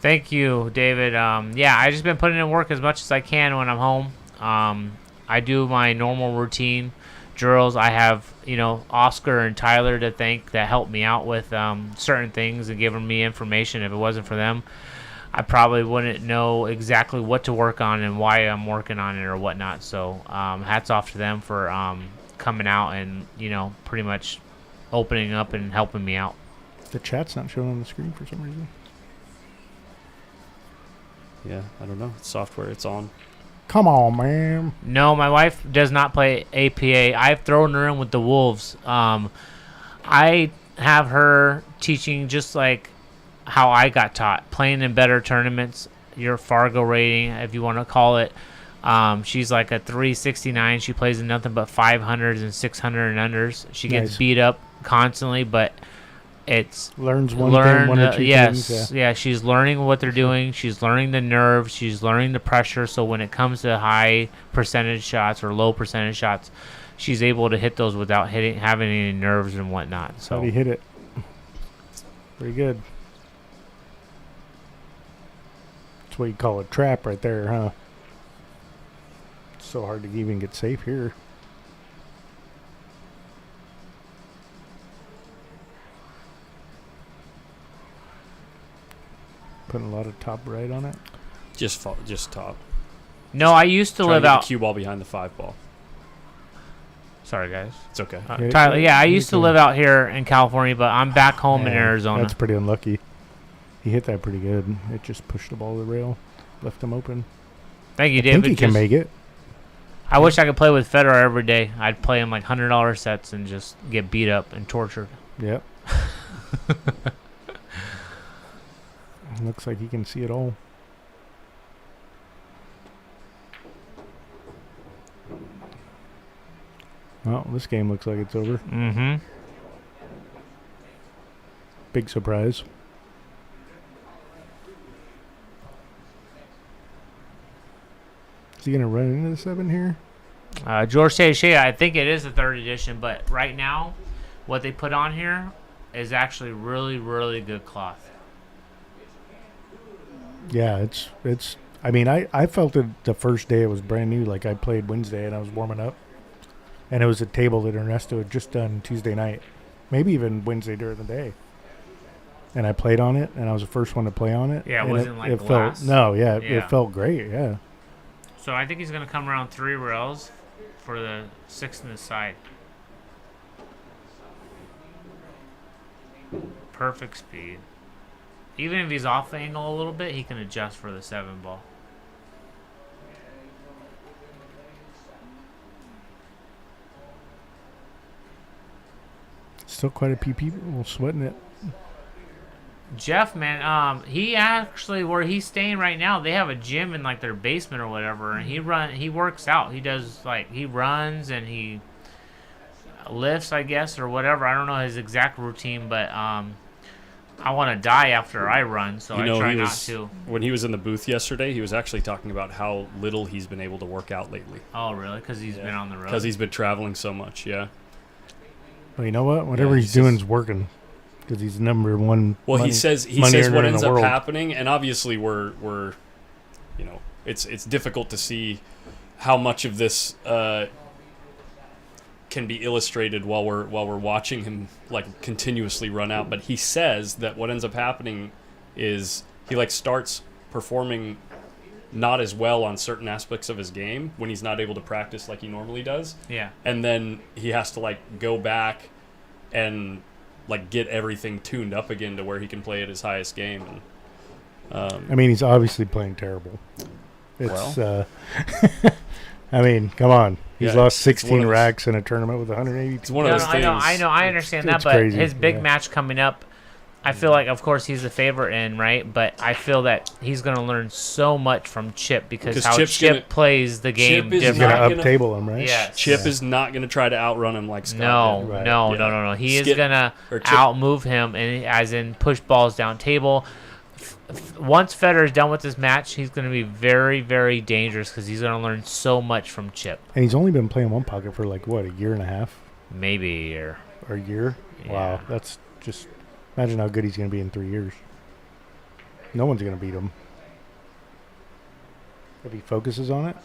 [SPEAKER 14] Thank you, David. Yeah, I just been putting in work as much as I can when I'm home. I do my normal routine drills. I have, Oscar and Tyler to thank that helped me out with certain things and giving me information. If it wasn't for them, I probably wouldn't know exactly what to work on and why I'm working on it or whatnot. So hats off to them for coming out and, pretty much opening up and helping me out.
[SPEAKER 11] The chat's not showing on the screen for some reason.
[SPEAKER 1] Yeah, I don't know. It's software. It's on.
[SPEAKER 11] Come on, man.
[SPEAKER 14] No, my wife does not play APA. I've thrown her in with the Wolves. I have her teaching just like how I got taught, playing in better tournaments, your Fargo rating, if you want to call it. She's like a 369. She plays in nothing but 500s and 600 and unders. She gets beat up constantly, but it's
[SPEAKER 11] learns one or two things.
[SPEAKER 14] Yeah, she's learning what they're doing. She's learning the nerves. She's learning the pressure. So when it comes to high percentage shots or low percentage shots, she's able to hit those without having any nerves and whatnot. So
[SPEAKER 11] how do you hit it? Pretty good. That's what you call a trap right there, huh? It's so hard to even get safe here. Putting a lot of top right on it.
[SPEAKER 1] Just top.
[SPEAKER 14] No, I used to live out.
[SPEAKER 1] The cue ball behind the 5 ball.
[SPEAKER 14] Sorry, guys.
[SPEAKER 1] It's okay.
[SPEAKER 14] Tyler, yeah, I used to live out here in California, but I'm back home in Arizona.
[SPEAKER 11] That's pretty unlucky. He hit that pretty good. It just pushed the ball to the rail, left him open.
[SPEAKER 14] Thank you, David.
[SPEAKER 11] I think he can make it.
[SPEAKER 14] I wish I could play with Federer every day. I'd play him like $100 sets and just get beat up and tortured.
[SPEAKER 11] Yep. Looks like he can see it all. Well, this game looks like it's over.
[SPEAKER 14] Mm-hmm.
[SPEAKER 11] Big surprise. Is he going to run into the 7 here?
[SPEAKER 14] George Teixeira, I think it is the 3rd edition, but right now, what they put on here is actually really, really good cloth.
[SPEAKER 11] Yeah, it's. I mean, I felt it the first day it was brand new. Like I played Wednesday and I was warming up, and it was a table that Ernesto had just done Tuesday night, maybe even Wednesday during the day. And I played on it, and I was the first one to play on it.
[SPEAKER 14] Yeah, it wasn't like
[SPEAKER 11] glass. It felt great. Yeah.
[SPEAKER 14] So I think he's gonna come around 3 rails for the 6 on the side. Perfect speed. Even if he's off the angle a little bit, he can adjust for the 7 ball.
[SPEAKER 11] Still quite a few people sweating it.
[SPEAKER 14] Jeff, man, he actually where he's staying right now, they have a gym in like their basement or whatever, and he works out. He does he runs and he lifts, I guess, or whatever. I don't know his exact routine, but I want to die after I run, so I try not to.
[SPEAKER 1] When he was in the booth yesterday, he was actually talking about how little he's been able to work out lately.
[SPEAKER 14] Oh, really? Because he's been on the road.
[SPEAKER 1] Because he's been traveling so much. Yeah.
[SPEAKER 11] Well, you know what? Whatever he's doing is working. Because he's number one.
[SPEAKER 1] Well, he says what ends up happening, and obviously we're it's difficult to see how much of this can be illustrated while we're watching him like continuously run out. But he says that what ends up happening is he like starts performing not as well on certain aspects of his game when he's not able to practice like he normally does.
[SPEAKER 14] Yeah.
[SPEAKER 1] And then he has to like go back and like get everything tuned up again to where he can play at his highest game. And,
[SPEAKER 11] I mean, he's obviously playing terrible. It's I mean, come on. He's lost 16 racks in a tournament with 180.
[SPEAKER 1] It's one of those things.
[SPEAKER 14] I know, I understand that, but
[SPEAKER 11] crazy.
[SPEAKER 14] his big match coming up, I feel like, of course, he's the favorite in, right? But I feel that he's going to learn so much from Chip because how Chip plays the game differently.
[SPEAKER 11] He's going to up-table him, right?
[SPEAKER 14] Yes.
[SPEAKER 1] Chip is not going to try to outrun him like Scott did.
[SPEAKER 14] No. He is going to outmove him, and as in push balls down table. Once Federer is done with this match, he's going to be very, very dangerous because he's going to learn so much from Chip.
[SPEAKER 11] And he's only been playing one pocket for like, what, a year and a half?
[SPEAKER 14] Maybe a year.
[SPEAKER 11] Or a year?
[SPEAKER 14] Yeah.
[SPEAKER 11] Wow, that's just... Imagine how good he's going to be in 3 years. No one's going to beat him. If he focuses on it.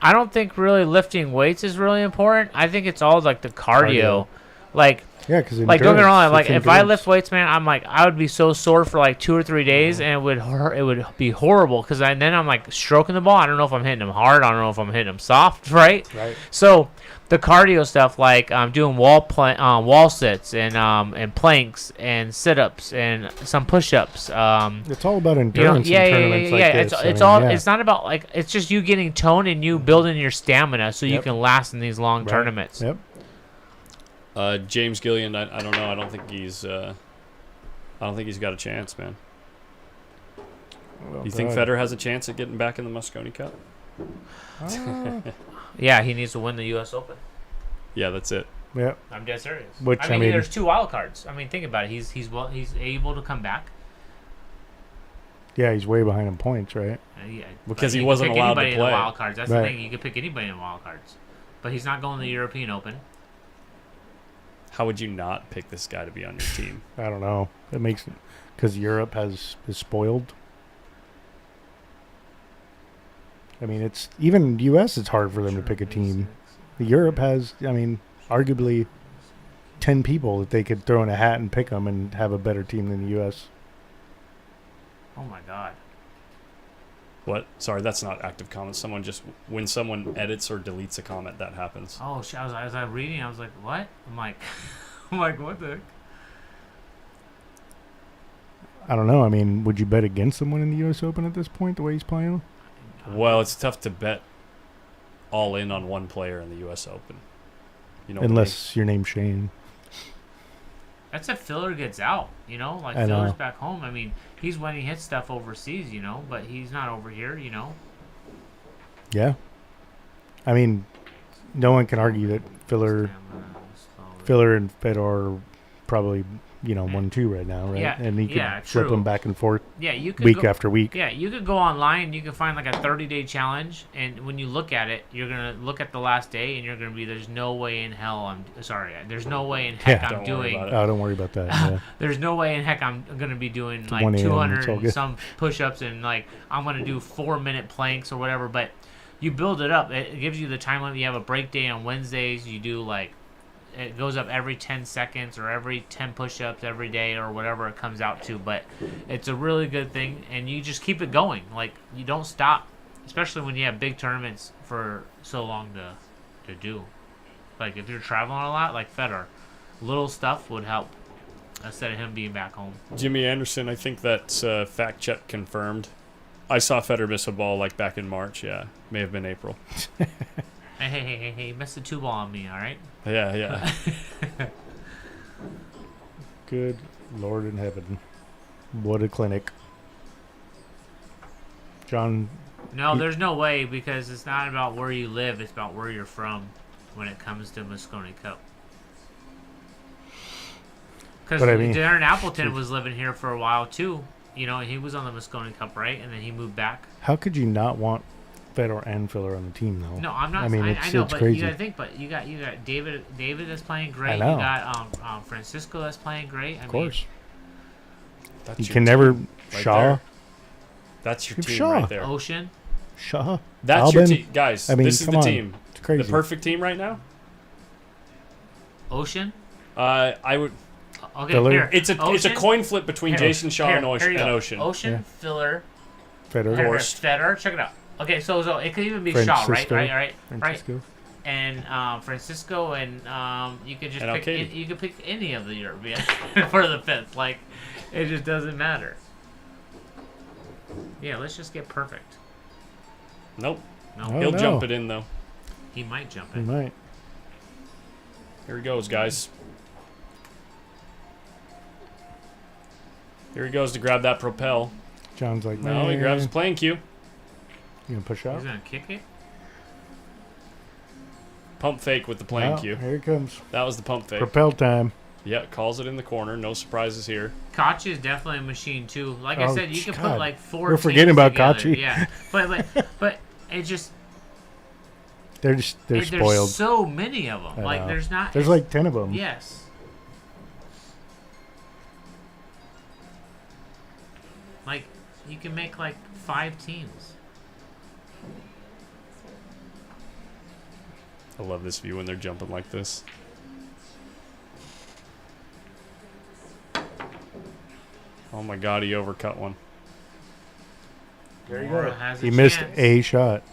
[SPEAKER 14] I don't think really lifting weights is really important. I think it's all like the cardio. Like,
[SPEAKER 11] yeah, because
[SPEAKER 14] like don't get me wrong. Like if I lift weights, man, I'm like I would be so sore for like 2 or 3 days, and it would be horrible. Because then I'm like stroking the ball. I don't know if I'm hitting them hard. I don't know if I'm hitting them soft. Right. So the cardio stuff, like doing wall sits and planks and sit-ups and some push-ups.
[SPEAKER 11] It's all about endurance. In tournaments like this.
[SPEAKER 14] It's not about like it's just you getting toned and you building your stamina so you can last in these long tournaments.
[SPEAKER 11] Yep.
[SPEAKER 1] James Gillian, I don't know. I don't think he's got a chance, man. You think Federer has a chance at getting back in the Mosconi Cup?
[SPEAKER 14] Yeah, he needs to win the U.S. Open.
[SPEAKER 1] Yeah, that's it.
[SPEAKER 11] Yeah,
[SPEAKER 14] I'm dead serious.
[SPEAKER 11] Which
[SPEAKER 14] I mean, there's 2 wild cards. I mean, think about it. He's able to come back.
[SPEAKER 11] Yeah, he's way behind in points, right?
[SPEAKER 14] Yeah,
[SPEAKER 1] because he wasn't allowed to play.
[SPEAKER 14] In the wild cards. That's the thing. You could pick anybody in the wild cards, but he's not going to the European Open.
[SPEAKER 1] How would you not pick this guy to be on your team?
[SPEAKER 11] I don't know. It makes because Europe is spoiled. I mean, it's even U.S. It's hard for them to pick a team. Europe has, I mean, arguably 10 people that they could throw in a hat and pick them and have a better team than the U.S.
[SPEAKER 14] Oh my God.
[SPEAKER 1] What? Sorry, that's not active comments. When someone edits or deletes a comment, that happens.
[SPEAKER 14] Oh, as I was reading, I was like, what? I'm like, what the heck?
[SPEAKER 11] I don't know. I mean, would you bet against someone in the U.S. Open at this point, the way he's playing?
[SPEAKER 1] Well, it's tough to bet all in on one player in the U.S. Open. You know,
[SPEAKER 11] unless your name's Shane.
[SPEAKER 14] That's if Filler gets out, like Filler's back home. I mean, he's when he hits stuff overseas, but he's not over here,
[SPEAKER 11] Yeah. I mean, no one can argue that Filler and Fedor are probably, 1-2 right now, right?
[SPEAKER 14] Yeah,
[SPEAKER 11] and he can flip
[SPEAKER 14] true.
[SPEAKER 11] them back and forth
[SPEAKER 14] you could
[SPEAKER 11] week after week.
[SPEAKER 14] Yeah, you could go online and you can find like a 30-day challenge, and when you look at it, you're going to look at the last day and you're going to be, there's no way in heck I'm doing.
[SPEAKER 11] Oh, don't worry about that. Yeah.
[SPEAKER 14] There's no way in heck I'm going to be doing like 200 and some push-ups and like I'm going to do 4-minute planks or whatever, but you build it up. It gives you the time limit. You have a break day on Wednesdays. You do like it goes up every 10 seconds or every 10 push-ups every day or whatever it comes out to, but it's a really good thing, and you just keep it going. Like, you don't stop, especially when you have big tournaments for so long to do. Like, if you're traveling a lot, like Federer, little stuff would help instead of him being back home.
[SPEAKER 1] Jimmy Anderson, I think that's fact check confirmed. I saw Federer miss a ball like back in March. Yeah, may have been April.
[SPEAKER 14] Hey, missed the 2 ball on me, all right?
[SPEAKER 1] Yeah.
[SPEAKER 11] Good Lord in heaven. What a clinic. John.
[SPEAKER 14] No, there's no way, because it's not about where you live, it's about where you're from when it comes to Moscone Cup. Because Darren Appleton was living here for a while too. You know, he was on the Moscone Cup, right? And then he moved back.
[SPEAKER 11] How could you not want Fedor and Filler on the team, though?
[SPEAKER 14] No, I'm not.
[SPEAKER 11] I mean,
[SPEAKER 14] I know,
[SPEAKER 11] it's
[SPEAKER 14] but
[SPEAKER 11] crazy.
[SPEAKER 14] you gotta think. But you got David that's playing great.
[SPEAKER 11] I know.
[SPEAKER 14] You got Francisco that's playing great.
[SPEAKER 11] Of course.
[SPEAKER 1] That's
[SPEAKER 11] you
[SPEAKER 1] your
[SPEAKER 11] can never
[SPEAKER 1] team right
[SPEAKER 11] Shaw.
[SPEAKER 1] there. That's your team
[SPEAKER 11] Shaw.
[SPEAKER 1] right there.
[SPEAKER 14] Ocean.
[SPEAKER 11] Shaw.
[SPEAKER 1] That's
[SPEAKER 11] Albin.
[SPEAKER 1] your team, guys.
[SPEAKER 11] I mean,
[SPEAKER 1] this is
[SPEAKER 11] come
[SPEAKER 1] the
[SPEAKER 11] on.
[SPEAKER 1] team.
[SPEAKER 11] It's crazy.
[SPEAKER 1] The perfect team right now.
[SPEAKER 14] Ocean.
[SPEAKER 1] I would.
[SPEAKER 14] Okay,
[SPEAKER 11] Filler.
[SPEAKER 14] here.
[SPEAKER 1] It's a
[SPEAKER 14] Ocean?
[SPEAKER 1] coin flip between Jason Shaw and
[SPEAKER 14] you go.
[SPEAKER 1] Ocean.
[SPEAKER 14] Ocean,
[SPEAKER 11] Yeah.
[SPEAKER 14] Filler,
[SPEAKER 11] Fedor.
[SPEAKER 14] Fedor. Check it out. Okay, so it could even be Shaw, right?
[SPEAKER 11] Francisco.
[SPEAKER 14] And Francisco, and you could just
[SPEAKER 1] And
[SPEAKER 14] pick. You could pick any of the European for the fifth. Like, it just doesn't matter. Yeah, let's just get perfect.
[SPEAKER 1] Nope.
[SPEAKER 14] No.
[SPEAKER 11] Oh,
[SPEAKER 1] He'll
[SPEAKER 11] no.
[SPEAKER 1] jump it in though.
[SPEAKER 14] He might jump
[SPEAKER 11] He
[SPEAKER 14] in.
[SPEAKER 11] might.
[SPEAKER 1] Here he goes, guys. Here he goes to grab that propel.
[SPEAKER 11] John's like,
[SPEAKER 1] No, he grabs his playing cue.
[SPEAKER 11] You gonna push out?
[SPEAKER 14] He's gonna kick it.
[SPEAKER 1] Pump fake with the playing
[SPEAKER 11] Well,
[SPEAKER 1] cue.
[SPEAKER 11] Here it comes.
[SPEAKER 1] That was the pump fake.
[SPEAKER 11] Propel time.
[SPEAKER 1] Yeah, calls it in the corner. No surprises here.
[SPEAKER 14] Koch is definitely a machine too. Like I
[SPEAKER 11] Oh,
[SPEAKER 14] said, you can put
[SPEAKER 11] God.
[SPEAKER 14] like 4
[SPEAKER 11] We're
[SPEAKER 14] teams
[SPEAKER 11] forgetting about
[SPEAKER 14] together.
[SPEAKER 11] Kochi.
[SPEAKER 14] Yeah, but it just
[SPEAKER 11] They're
[SPEAKER 14] there's
[SPEAKER 11] spoiled.
[SPEAKER 14] so many of them.
[SPEAKER 11] I
[SPEAKER 14] Like
[SPEAKER 11] know.
[SPEAKER 14] there's not.
[SPEAKER 11] There's like 10 of them.
[SPEAKER 14] Yes. Like you can make like 5 teams.
[SPEAKER 1] I love this view when they're jumping like this. Oh my god, he overcut one.
[SPEAKER 11] There you
[SPEAKER 14] Mora
[SPEAKER 11] go.
[SPEAKER 14] has a
[SPEAKER 11] He missed
[SPEAKER 14] chance.
[SPEAKER 11] a shot.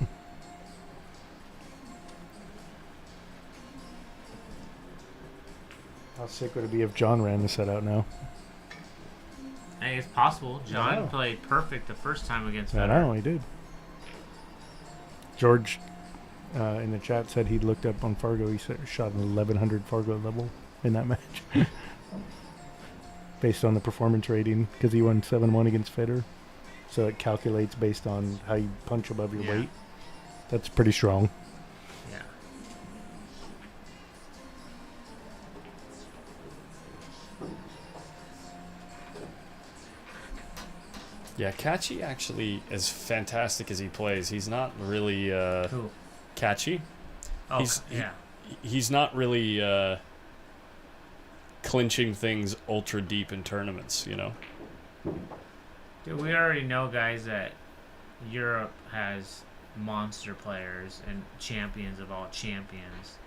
[SPEAKER 11] How sick would it be if John ran the set out now?
[SPEAKER 14] Hey, it's possible.
[SPEAKER 11] I
[SPEAKER 14] John
[SPEAKER 11] know.
[SPEAKER 14] played perfect the first time against
[SPEAKER 11] I
[SPEAKER 14] Federer.
[SPEAKER 11] know, he did. George in the chat said he looked up on Fargo. He shot an 1100 Fargo level in that match. Based on the performance rating, because he won 7-1 against Federer. So it calculates based on how you punch above your weight. That's pretty strong.
[SPEAKER 14] Yeah.
[SPEAKER 1] Yeah, Catchy actually, as fantastic as he plays, he's not really
[SPEAKER 14] Who?
[SPEAKER 1] catchy.
[SPEAKER 14] Oh,
[SPEAKER 1] he's,
[SPEAKER 14] yeah.
[SPEAKER 1] He's not really clinching things ultra deep in tournaments, you know?
[SPEAKER 14] Dude, we already know, guys, that Europe has monster players and champions of all champions.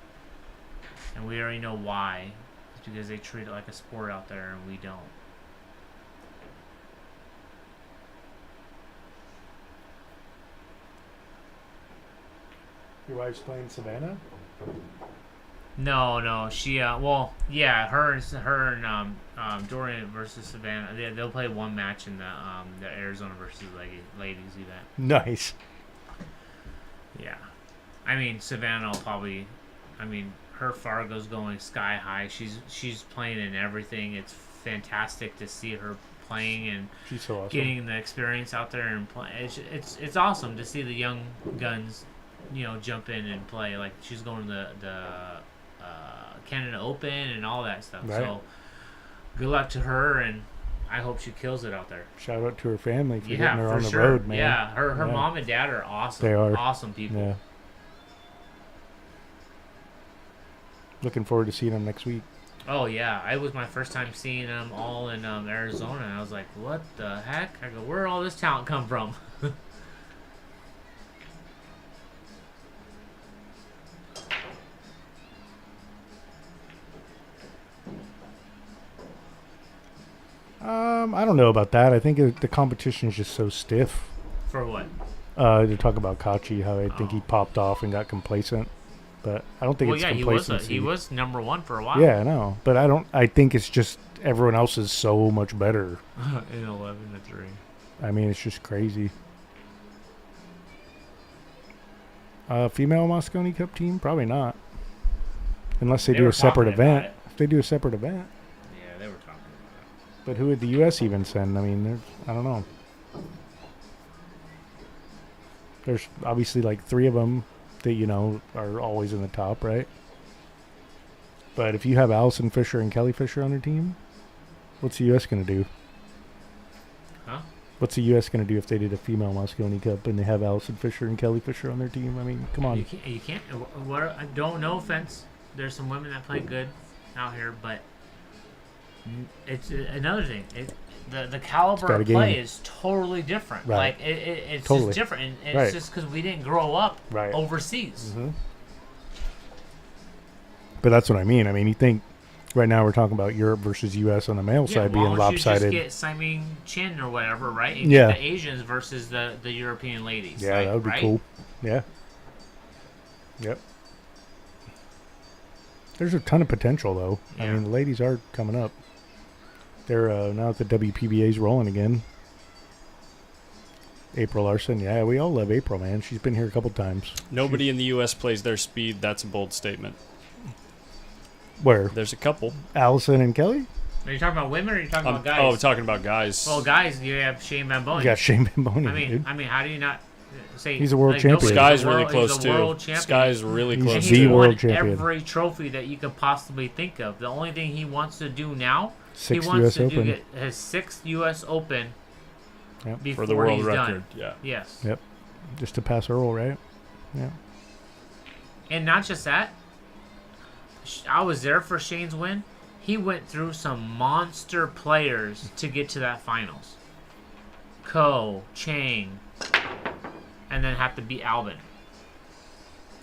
[SPEAKER 14] And we already know why. It's because they treat it like a sport out there and we don't.
[SPEAKER 11] Your wife's playing Savannah?
[SPEAKER 14] No, she well, yeah, her and Dorian versus Savannah. They'll play one match in the Arizona versus ladies event.
[SPEAKER 11] Nice.
[SPEAKER 14] Yeah, I mean Savannah will probably, I mean her Fargo's going sky high. She's playing in everything. It's fantastic to see her playing and
[SPEAKER 11] She's so awesome.
[SPEAKER 14] getting the experience out there and play. It's awesome to see the young guns, you know, jump in and play. Like she's going to the Canada Open and all that stuff.
[SPEAKER 11] Right.
[SPEAKER 14] So good luck to her, and I hope she kills it out there.
[SPEAKER 11] Shout out to her family for
[SPEAKER 14] Yeah,
[SPEAKER 11] getting her
[SPEAKER 14] for
[SPEAKER 11] on the
[SPEAKER 14] sure.
[SPEAKER 11] road, man.
[SPEAKER 14] Yeah, her
[SPEAKER 11] Yeah.
[SPEAKER 14] mom and dad are awesome.
[SPEAKER 11] They are.
[SPEAKER 14] Awesome people.
[SPEAKER 11] Yeah. Looking forward to seeing them next week.
[SPEAKER 14] Oh yeah, it was my first time seeing them all in Arizona, and I was like, "What the heck?" I go, "Where did all this talent come from?"
[SPEAKER 11] I don't know about that. I think the competition is just so stiff.
[SPEAKER 14] For what?
[SPEAKER 11] To talk about Kachi, how I think he popped off and got complacent, but I don't think
[SPEAKER 14] Well,
[SPEAKER 11] it's
[SPEAKER 14] yeah,
[SPEAKER 11] complacency.
[SPEAKER 14] he was number one for a while.
[SPEAKER 11] Yeah, I know, but I think it's just everyone else is so much better.
[SPEAKER 14] in 11-3.
[SPEAKER 11] I mean, it's just crazy. Female Moscone Cup team? Probably not. Unless they do
[SPEAKER 14] were
[SPEAKER 11] a separate
[SPEAKER 14] talking about
[SPEAKER 11] event. If they do a separate event.
[SPEAKER 14] Yeah, they were talking about it.
[SPEAKER 11] But who would the U.S. even send? I mean, I don't know. There's obviously like 3 of them that, you know, are always in the top, right? But if you have Allison Fisher and Kelly Fisher on their team, what's the U.S. going to do?
[SPEAKER 14] Huh?
[SPEAKER 11] What's the U.S. going to do if they did a female Mosconi Cup and they have Allison Fisher and Kelly Fisher on their team? I mean, come on.
[SPEAKER 14] You can't. I don't. No offense. There's some women that play good out here, but it's another thing. The caliber of play is totally different.
[SPEAKER 11] Right.
[SPEAKER 14] Like it's
[SPEAKER 11] Totally.
[SPEAKER 14] just different, and
[SPEAKER 11] Right.
[SPEAKER 14] it's just because we didn't grow up
[SPEAKER 11] Right.
[SPEAKER 14] overseas.
[SPEAKER 11] Mm-hmm. But that's what I mean. I mean, you think right now we're talking about Europe versus U.S. on the male side being
[SPEAKER 14] why don't
[SPEAKER 11] lopsided.
[SPEAKER 14] You just get Simon Chin or whatever, right? And
[SPEAKER 11] Yeah.
[SPEAKER 14] get the Asians versus the European ladies.
[SPEAKER 11] Yeah,
[SPEAKER 14] like,
[SPEAKER 11] that would be
[SPEAKER 14] right?
[SPEAKER 11] cool. Yeah. Yep. There's a ton of potential, though. I
[SPEAKER 14] Yeah.
[SPEAKER 11] mean, the ladies are coming up. They're now that the WPBA's rolling again. April Larson. Yeah, we all love April, man. She's been here a couple times.
[SPEAKER 1] Nobody in the U.S. plays their speed. That's a bold statement.
[SPEAKER 11] Where?
[SPEAKER 1] There's a couple.
[SPEAKER 11] Allison and Kelly?
[SPEAKER 14] Are you talking about women or are you talking about guys?
[SPEAKER 1] Oh, talking about guys.
[SPEAKER 14] Well, guys, you have Shane Van Boening.
[SPEAKER 11] You got Shane Van Boening,
[SPEAKER 14] I
[SPEAKER 11] dude.
[SPEAKER 14] mean, how do you not say
[SPEAKER 11] He's a world champion.
[SPEAKER 1] Sky's really close,
[SPEAKER 14] he's a
[SPEAKER 1] too.
[SPEAKER 14] world champion.
[SPEAKER 1] Sky's really
[SPEAKER 11] He's
[SPEAKER 1] close,
[SPEAKER 11] the
[SPEAKER 1] too.
[SPEAKER 11] world
[SPEAKER 14] won
[SPEAKER 11] champion.
[SPEAKER 14] every trophy that you could possibly think of. The only thing he wants to do now,
[SPEAKER 11] Sixth
[SPEAKER 14] he wants
[SPEAKER 11] US
[SPEAKER 14] to
[SPEAKER 11] Open.
[SPEAKER 14] get his 6th U.S. Open
[SPEAKER 11] Yep.
[SPEAKER 14] before
[SPEAKER 1] For the world
[SPEAKER 14] he's
[SPEAKER 1] record,
[SPEAKER 14] done.
[SPEAKER 1] yeah.
[SPEAKER 14] Yes.
[SPEAKER 11] Yep. Just to pass Earl, right? Yeah.
[SPEAKER 14] And not just that, I was there for Shane's win. He went through some monster players to get to that finals. Ko, Chang, and then have to beat Albin.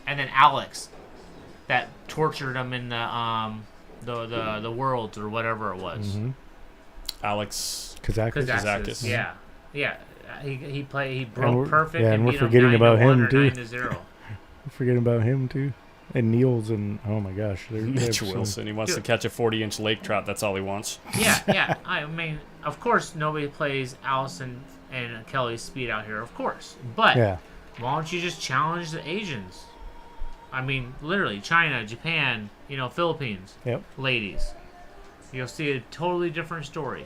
[SPEAKER 14] And then Alex, that tortured him in the Worlds or whatever it was.
[SPEAKER 11] Mm-hmm.
[SPEAKER 1] Alex
[SPEAKER 14] Kazakis. Yeah. Yeah. He broke perfect
[SPEAKER 11] Yeah,
[SPEAKER 14] and
[SPEAKER 11] and we're
[SPEAKER 14] beat him
[SPEAKER 11] forgetting
[SPEAKER 14] 9-1
[SPEAKER 11] about him,
[SPEAKER 14] or
[SPEAKER 11] too.
[SPEAKER 14] 9-0.
[SPEAKER 11] We're forgetting about him, too. And Niels and, oh my gosh.
[SPEAKER 1] Mitch Wilson. He wants to catch a 40-inch lake trout. That's all he wants.
[SPEAKER 14] Yeah. I mean, of course, nobody plays Allison and Kelly's speed out here, of course. But
[SPEAKER 11] Yeah.
[SPEAKER 14] why don't you just challenge the Asians? I mean, literally, China, Japan, Philippines,
[SPEAKER 11] Yep.
[SPEAKER 14] ladies. You'll see a totally different story.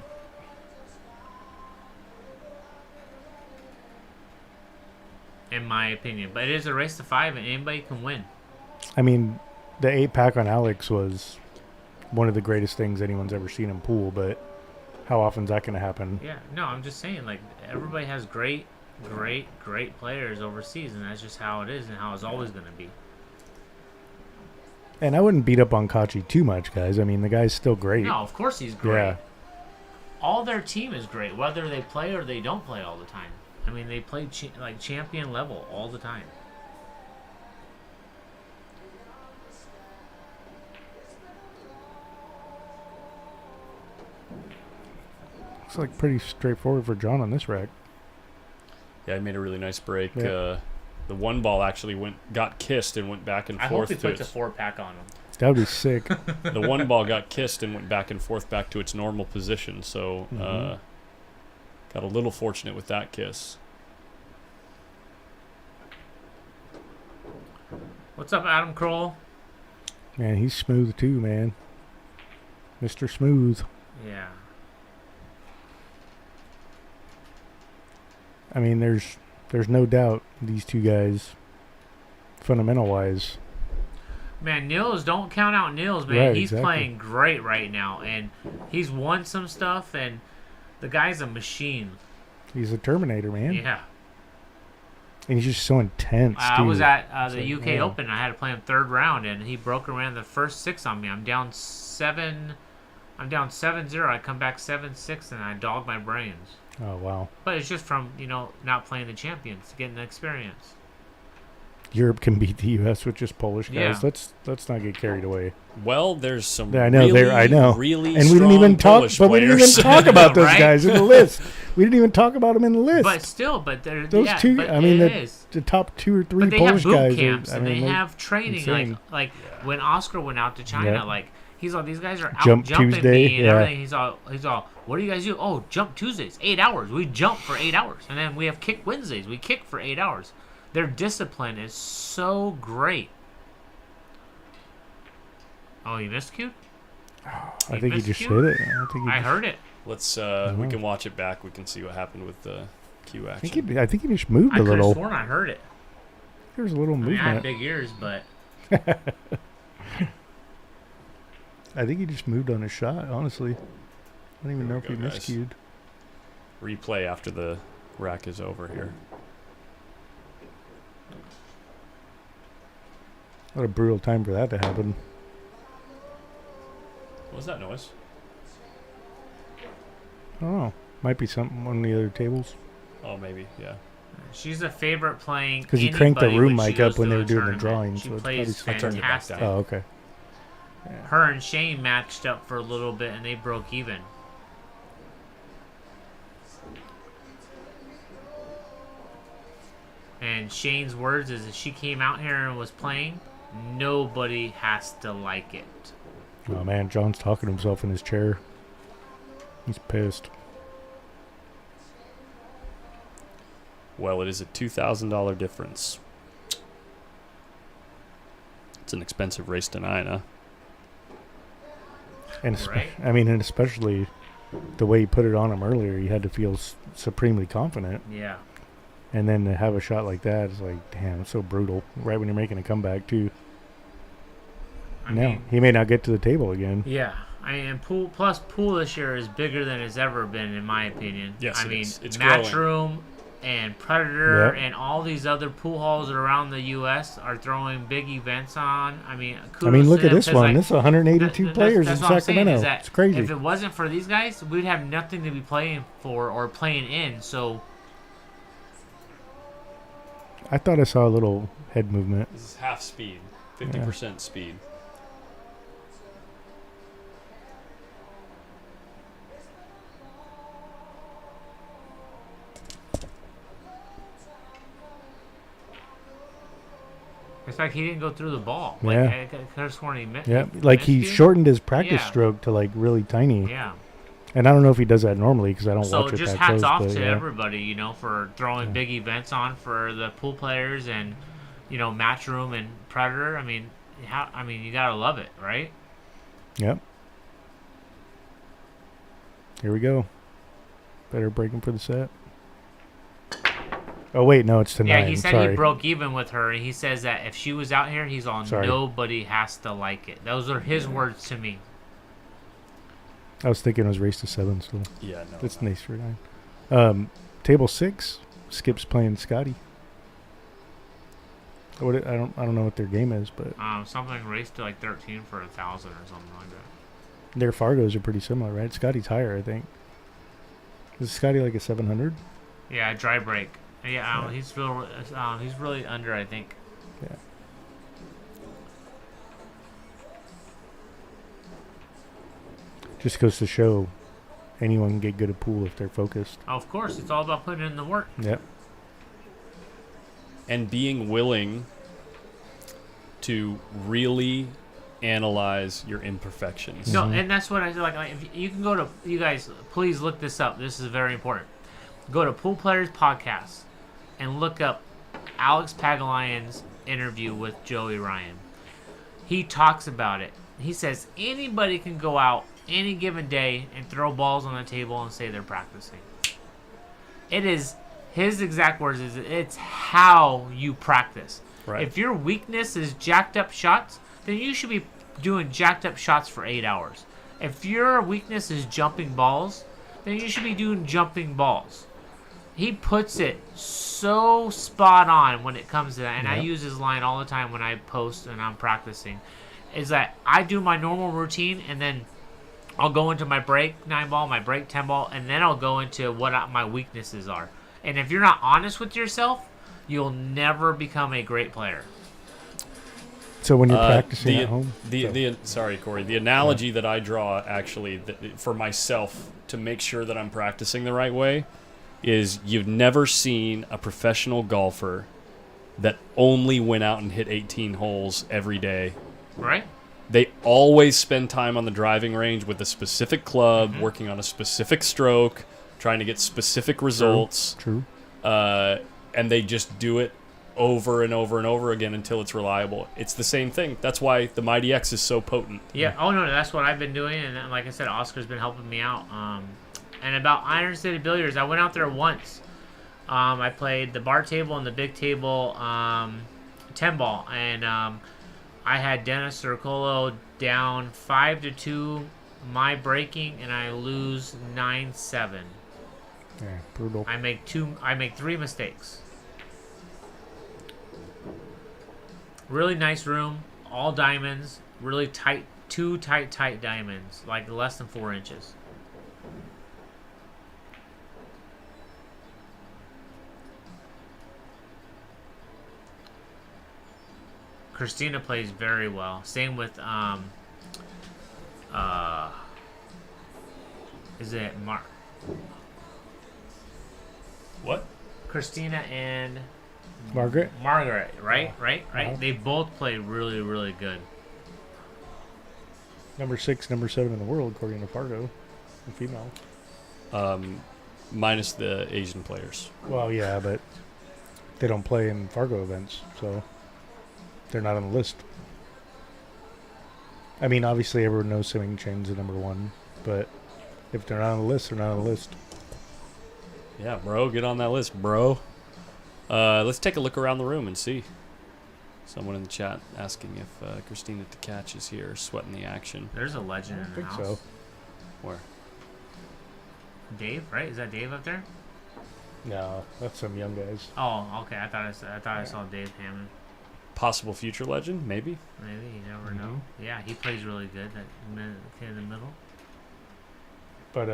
[SPEAKER 14] In my opinion. But it is a race to 5, and anybody can win.
[SPEAKER 11] I mean, the 8-pack on Alex was one of the greatest things anyone's ever seen in pool, but how often is that going to happen?
[SPEAKER 14] Yeah, no, I'm just saying, like, everybody has great players overseas, and that's just how it is and how it's always going to be.
[SPEAKER 11] And I wouldn't beat up on Kachi too much, guys. I mean, the guy's still great.
[SPEAKER 14] No, of course he's great.
[SPEAKER 11] Yeah.
[SPEAKER 14] All their team is great, whether they play or they don't play all the time. I mean, they play champion level all the time.
[SPEAKER 11] Looks like pretty straightforward for John on this rack.
[SPEAKER 1] Yeah, he made a really nice break.
[SPEAKER 11] Yeah.
[SPEAKER 1] The one ball actually got kissed and went back and
[SPEAKER 14] I
[SPEAKER 1] forth.
[SPEAKER 14] hope he puts a 4-pack on him.
[SPEAKER 11] That would be sick.
[SPEAKER 1] The one ball got kissed and went back and forth back to its normal position. So got a little fortunate with that kiss.
[SPEAKER 14] What's up, Adam Kroll?
[SPEAKER 11] Man, he's smooth too, man. Mr. Smooth.
[SPEAKER 14] Yeah.
[SPEAKER 11] I mean, there's no doubt these two guys, fundamental-wise.
[SPEAKER 14] Man, Nils, don't count out Nils, man.
[SPEAKER 11] Right,
[SPEAKER 14] He's
[SPEAKER 11] exactly.
[SPEAKER 14] playing great right now, and he's won some stuff, and the guy's a machine.
[SPEAKER 11] He's a Terminator, man.
[SPEAKER 14] Yeah.
[SPEAKER 11] And he's just so intense,
[SPEAKER 14] I was
[SPEAKER 11] too.
[SPEAKER 14] at the
[SPEAKER 11] It's
[SPEAKER 14] UK
[SPEAKER 11] like,
[SPEAKER 14] Open. I had to play him 3rd round, and he broke and ran the first 6 on me. I'm down 7-0. I come back 7-6, and I dog my brains.
[SPEAKER 11] Oh, wow.
[SPEAKER 14] But it's just from, not playing the champions, getting the experience.
[SPEAKER 11] Europe can beat the U.S. with just Polish guys.
[SPEAKER 14] Yeah.
[SPEAKER 11] Let's not get carried away.
[SPEAKER 1] Well, there's some
[SPEAKER 11] I know,
[SPEAKER 1] really
[SPEAKER 11] and we didn't even talk,
[SPEAKER 1] Polish
[SPEAKER 11] but we didn't
[SPEAKER 1] players.
[SPEAKER 11] even talk about those
[SPEAKER 14] Right?
[SPEAKER 11] guys in the list. We didn't even talk about them in the list.
[SPEAKER 14] But still, they're
[SPEAKER 11] those two.
[SPEAKER 14] But
[SPEAKER 11] I mean,
[SPEAKER 14] it is.
[SPEAKER 11] the top 2 or 3
[SPEAKER 14] But they
[SPEAKER 11] Polish
[SPEAKER 14] have boot
[SPEAKER 11] guys.
[SPEAKER 14] camps
[SPEAKER 11] I
[SPEAKER 14] and
[SPEAKER 11] mean,
[SPEAKER 14] they
[SPEAKER 11] they're
[SPEAKER 14] have training.
[SPEAKER 11] insane.
[SPEAKER 14] Like when Oscar went out to China,
[SPEAKER 11] Yeah.
[SPEAKER 14] like he's all these guys are out
[SPEAKER 11] Jump
[SPEAKER 14] jumping
[SPEAKER 11] Tuesday,
[SPEAKER 14] me and
[SPEAKER 11] yeah.
[SPEAKER 14] everything. He's all, what do you guys do? Oh, jump Tuesdays, 8 hours. We jump for 8 hours, and then we have kick Wednesdays. We kick for 8 hours. Their discipline is so great. Oh, you missed cute?
[SPEAKER 11] I think he just hit it.
[SPEAKER 14] I heard it.
[SPEAKER 1] Let's. We can watch it back. We can see what happened with the cue action.
[SPEAKER 11] I think he just moved a little.
[SPEAKER 14] I could have sworn I heard it.
[SPEAKER 11] There's a little movement.
[SPEAKER 14] I have big ears, but.
[SPEAKER 11] I think he just moved on his shot, honestly. I don't even know if he miscued.
[SPEAKER 1] Replay after the rack is over here.
[SPEAKER 11] What a brutal time for that to happen.
[SPEAKER 1] What was that noise?
[SPEAKER 11] I don't know. Might be something on the other tables.
[SPEAKER 1] Oh, maybe, yeah.
[SPEAKER 14] She's a favorite playing.
[SPEAKER 11] Because he cranked the room
[SPEAKER 14] when
[SPEAKER 11] mic up when
[SPEAKER 14] to
[SPEAKER 11] they were
[SPEAKER 14] a
[SPEAKER 11] doing the
[SPEAKER 14] tournament.
[SPEAKER 11] drawing.
[SPEAKER 14] She
[SPEAKER 11] So it's
[SPEAKER 14] plays
[SPEAKER 11] probably
[SPEAKER 14] fantastic.
[SPEAKER 11] Oh, okay.
[SPEAKER 14] Her and Shane matched up for a little bit, and they broke even. And Shane's words is, if she came out here and was playing, nobody has to like it.
[SPEAKER 11] Oh, man. John's talking to himself in his chair. He's pissed.
[SPEAKER 1] Well, it is a $2,000 difference. It's an expensive race tonight, huh?
[SPEAKER 11] And
[SPEAKER 14] Right.
[SPEAKER 11] and especially the way he put it on him earlier, he had to feel supremely confident.
[SPEAKER 14] Yeah.
[SPEAKER 11] And then to have a shot like that is like, damn, it's so brutal. Right when you're making a comeback, too.
[SPEAKER 14] I mean,
[SPEAKER 11] he may not get to the table again.
[SPEAKER 14] Yeah. I mean, and pool this year is bigger than it's ever been, in my opinion.
[SPEAKER 1] Yes,
[SPEAKER 14] I mean,
[SPEAKER 1] it's
[SPEAKER 14] Matchroom and Predator
[SPEAKER 11] Yep.
[SPEAKER 14] and all these other pool halls around the U.S. are throwing big events on. I mean,
[SPEAKER 11] Look
[SPEAKER 14] to
[SPEAKER 11] at
[SPEAKER 14] them,
[SPEAKER 11] this
[SPEAKER 14] 'cause,
[SPEAKER 11] one.
[SPEAKER 14] like,
[SPEAKER 11] This is 182 players
[SPEAKER 14] that's
[SPEAKER 11] in
[SPEAKER 14] what I'm saying,
[SPEAKER 11] Sacramento.
[SPEAKER 14] is that
[SPEAKER 11] It's crazy.
[SPEAKER 14] If it wasn't for these guys, we'd have nothing to be playing for or playing in. So
[SPEAKER 11] I thought I saw a little head movement.
[SPEAKER 1] This is half speed, 50% speed.
[SPEAKER 14] it's like he didn't go through the ball.
[SPEAKER 11] Yeah.
[SPEAKER 14] Like, I could have sworn he missed.
[SPEAKER 11] Yeah, like he shortened his practice
[SPEAKER 14] Yeah.
[SPEAKER 11] stroke to like really tiny.
[SPEAKER 14] Yeah.
[SPEAKER 11] And I don't know if he does that normally because I don't
[SPEAKER 14] So
[SPEAKER 11] watch it
[SPEAKER 14] just
[SPEAKER 11] that
[SPEAKER 14] hats
[SPEAKER 11] close.
[SPEAKER 14] off
[SPEAKER 11] but
[SPEAKER 14] to
[SPEAKER 11] yeah.
[SPEAKER 14] everybody, for throwing big events on for the pool players and, Matchroom and Predator. I mean, you gotta love it, right?
[SPEAKER 11] Yep. Here we go. Better break him for the set. Oh wait, no, it's tonight.
[SPEAKER 14] Yeah, he said he broke even with her, and he says that if she was out here, he's all
[SPEAKER 11] Sorry.
[SPEAKER 14] nobody has to like it. Those are his words to me.
[SPEAKER 11] I was thinking it was race to 7, so
[SPEAKER 1] Yeah, no.
[SPEAKER 11] that's nice for 9. Table 6, Skip's playing Scotty. I don't know what their game is, but
[SPEAKER 14] Something raced to like 13 for 1,000 or something like that.
[SPEAKER 11] their Fargos are pretty similar, right? Scotty's higher, I think. Is Scotty like a 700?
[SPEAKER 14] Yeah, dry break. Yeah, he's really under, I think.
[SPEAKER 11] Yeah. Just goes to show anyone can get good at pool if they're focused.
[SPEAKER 14] Of course, it's all about putting in the work.
[SPEAKER 11] Yep.
[SPEAKER 1] And being willing to really analyze your imperfections.
[SPEAKER 14] No, and that's what I like. If you can go to, you guys, please look this up. This is very important. Go to Pool Players Podcast and look up Alex Pagulayan's interview with Joey Ryan. He talks about it. He says anybody can go out any given day and throw balls on the table and say they're practicing. It is his exact words. It's how you practice.
[SPEAKER 1] Right.
[SPEAKER 14] If your weakness is jacked up shots, then you should be doing jacked up shots for 8 hours. If your weakness is jumping balls, then you should be doing jumping balls. He puts it so spot on when it comes to that, and I
[SPEAKER 11] Yep.
[SPEAKER 14] use his line all the time when I post and I'm practicing, is that I do my normal routine, and then I'll go into my break 9-ball, my break 10-ball, and then I'll go into what my weaknesses are. And if you're not honest with yourself, you'll never become a great player.
[SPEAKER 11] So when you're practicing at home?
[SPEAKER 1] Sorry, Corey. The analogy that I draw, actually, for myself to make sure that I'm practicing the right way, is you've never seen a professional golfer that only went out and hit 18 holes every day.
[SPEAKER 14] Right?
[SPEAKER 1] They always spend time on the driving range with a specific club, working on a specific stroke, trying to get specific results.
[SPEAKER 11] True.
[SPEAKER 1] And they just do it over and over and over again until it's reliable. It's the same thing. That's why the Mighty X is so potent.
[SPEAKER 14] Yeah. Oh no, that's what I've been doing, and like I said, Oscar's been helping me out. And about Iron City Billiards, I went out there once. I played the bar table and the big table 10-ball, and I had Dennis Circolo down 5-2, my breaking, and I lose 9-7.
[SPEAKER 11] Yeah, brutal.
[SPEAKER 14] I make 3 mistakes. Really nice room, all diamonds, really tight, 2 tight diamonds, like less than 4 inches. Christina plays very well. Same with is it Mark?
[SPEAKER 1] What?
[SPEAKER 14] Christina and
[SPEAKER 11] Margaret,
[SPEAKER 14] right?
[SPEAKER 11] Uh-huh.
[SPEAKER 14] They both play really, really good.
[SPEAKER 11] number 6, number 7 in the world according to Fargo, the female.
[SPEAKER 1] Minus the Asian players.
[SPEAKER 11] Well, yeah, but they don't play in Fargo events, so they're not on the list. I mean, obviously everyone knows Swimming Chain's the number 1, but if they're not on the list, they're not on the list.
[SPEAKER 1] Yeah, bro, get on that list, bro. Let's take a look around the room and see. Someone in the chat asking if Christina Tkach is here, sweating the action.
[SPEAKER 14] There's a legend in the house.
[SPEAKER 11] I think so.
[SPEAKER 1] Where?
[SPEAKER 14] Dave, right? Is that Dave up there?
[SPEAKER 11] No, that's some young guys.
[SPEAKER 14] Oh, okay. I thought I saw Dave Hammond.
[SPEAKER 1] Possible future legend, maybe.
[SPEAKER 14] Maybe, you never know. Yeah, he plays really good. That kid in the middle.
[SPEAKER 11] But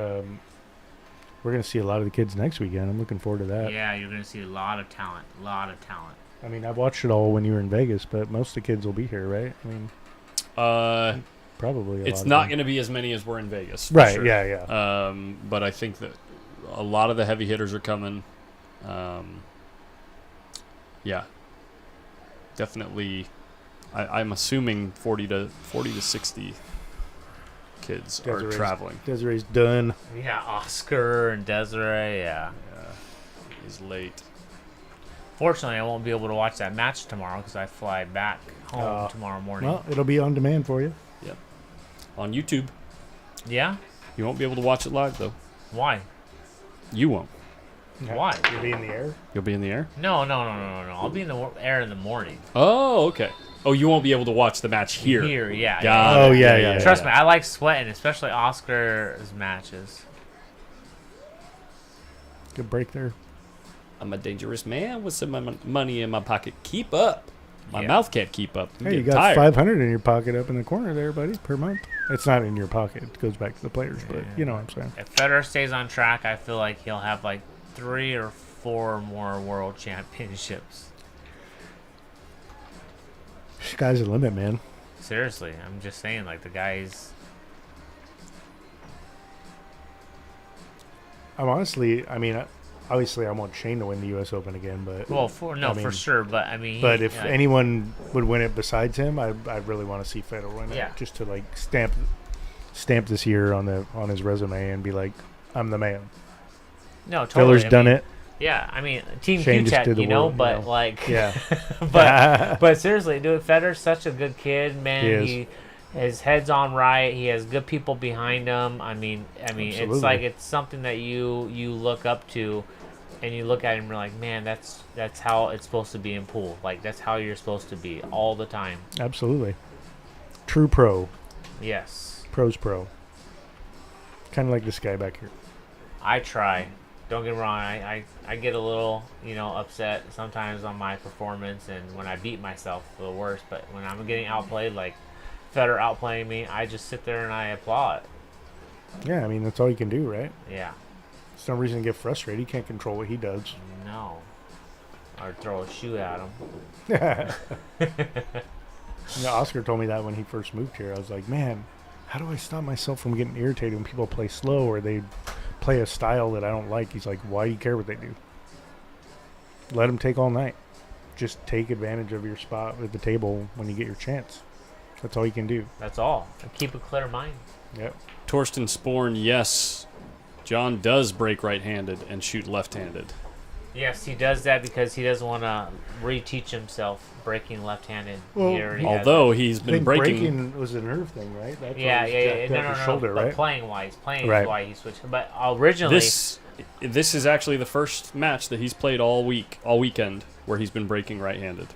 [SPEAKER 11] we're gonna see a lot of the kids next weekend. I'm looking forward to that.
[SPEAKER 14] Yeah, you're gonna see a lot of talent.
[SPEAKER 11] I mean, I've watched it all when you were in Vegas, but most of the kids will be here, right? I mean, probably.
[SPEAKER 1] It's not going to be as many as were in Vegas,
[SPEAKER 11] right?
[SPEAKER 1] Sure.
[SPEAKER 11] Yeah.
[SPEAKER 1] But I think that a lot of the heavy hitters are coming. Yeah, definitely. I'm assuming 40 to 60 kids are traveling.
[SPEAKER 11] Desiree's done.
[SPEAKER 14] Yeah, Oscar and Desiree. Yeah,
[SPEAKER 1] he's late.
[SPEAKER 14] Fortunately, I won't be able to watch that match tomorrow because I fly back home tomorrow morning.
[SPEAKER 11] Well, it'll be on demand for you.
[SPEAKER 1] Yep. On YouTube.
[SPEAKER 14] Yeah?
[SPEAKER 1] You won't be able to watch it live, though.
[SPEAKER 14] Why?
[SPEAKER 1] You won't.
[SPEAKER 14] Why?
[SPEAKER 11] You'll be in the air?
[SPEAKER 1] You'll be in the air?
[SPEAKER 14] No. I'll be in the air in the morning.
[SPEAKER 1] Oh, okay. Oh, you won't be able to watch the match here.
[SPEAKER 14] Here, yeah.
[SPEAKER 1] Got it.
[SPEAKER 11] Yeah.
[SPEAKER 14] Trust me, I like sweating, especially Oscar's matches.
[SPEAKER 11] Good break there.
[SPEAKER 1] I'm a dangerous man with some money in my pocket. Keep up. My mouth can't keep up.
[SPEAKER 11] Hey, you got 500 in your pocket up in the corner there, buddy, per month. It's not in your pocket. It goes back to the players, but you know what I'm saying.
[SPEAKER 14] If Federer stays on track, I feel like he'll have like 3 or 4 more world championships.
[SPEAKER 11] Sky's the limit, man.
[SPEAKER 14] Seriously, I'm just saying, like, the guy's...
[SPEAKER 11] I'm honestly, I mean, obviously I want Shane to win the U.S. Open again, but...
[SPEAKER 14] Well, for sure, but I mean...
[SPEAKER 11] But if anyone would win it besides him, I'd really want to see Federer win it.
[SPEAKER 14] Yeah.
[SPEAKER 11] Just to, like, stamp this year on his resume and be like, I'm the man.
[SPEAKER 14] No, totally.
[SPEAKER 11] Feller's done it.
[SPEAKER 14] Yeah, I mean, Team
[SPEAKER 11] Shane just did
[SPEAKER 14] Q-Tech,
[SPEAKER 11] the
[SPEAKER 14] you know,
[SPEAKER 11] work,
[SPEAKER 14] but,
[SPEAKER 11] you know.
[SPEAKER 14] like...
[SPEAKER 11] Yeah.
[SPEAKER 14] but seriously, dude, Federer's such a good kid, man. His head's on right. He has good people behind him. I mean,
[SPEAKER 11] Absolutely.
[SPEAKER 14] It's like it's something that you look up to, and you look at him and you're like, man, that's how it's supposed to be in pool. Like, that's how you're supposed to be all the time.
[SPEAKER 11] Absolutely. True pro.
[SPEAKER 14] Yes.
[SPEAKER 11] Pro's pro. Kind of like this guy back here.
[SPEAKER 14] I try. Don't get me wrong. I get a little, upset sometimes on my performance, and when I beat myself, for the worst. But when I'm getting outplayed, like Federer outplaying me, I just sit there and I applaud.
[SPEAKER 11] Yeah, I mean, that's all you can do, right?
[SPEAKER 14] Yeah.
[SPEAKER 11] There's no reason to get frustrated. You can't control what he does.
[SPEAKER 14] No. Or throw a shoe at him.
[SPEAKER 11] Oscar told me that when he first moved here. I was like, man, how do I stop myself from getting irritated when people play slow or they play a style that I don't like? He's like, why do you care what they do? Let them take all night. Just take advantage of your spot at the table when you get your chance. That's all you can do.
[SPEAKER 14] That's all. And keep a clear mind.
[SPEAKER 11] Yep.
[SPEAKER 1] Torsten Sporn, yes. John does break right-handed and shoot left-handed.
[SPEAKER 14] Yes, he does that because he doesn't want to reteach himself breaking left-handed.
[SPEAKER 1] Although he's been breaking
[SPEAKER 11] was a nerve thing, right? That's
[SPEAKER 14] Yeah.
[SPEAKER 11] No, shoulder,
[SPEAKER 14] but
[SPEAKER 11] right?
[SPEAKER 14] playing wise
[SPEAKER 11] Right.
[SPEAKER 14] why he switched. But originally,
[SPEAKER 1] this is actually the first match that he's played all weekend, where he's been breaking right-handed.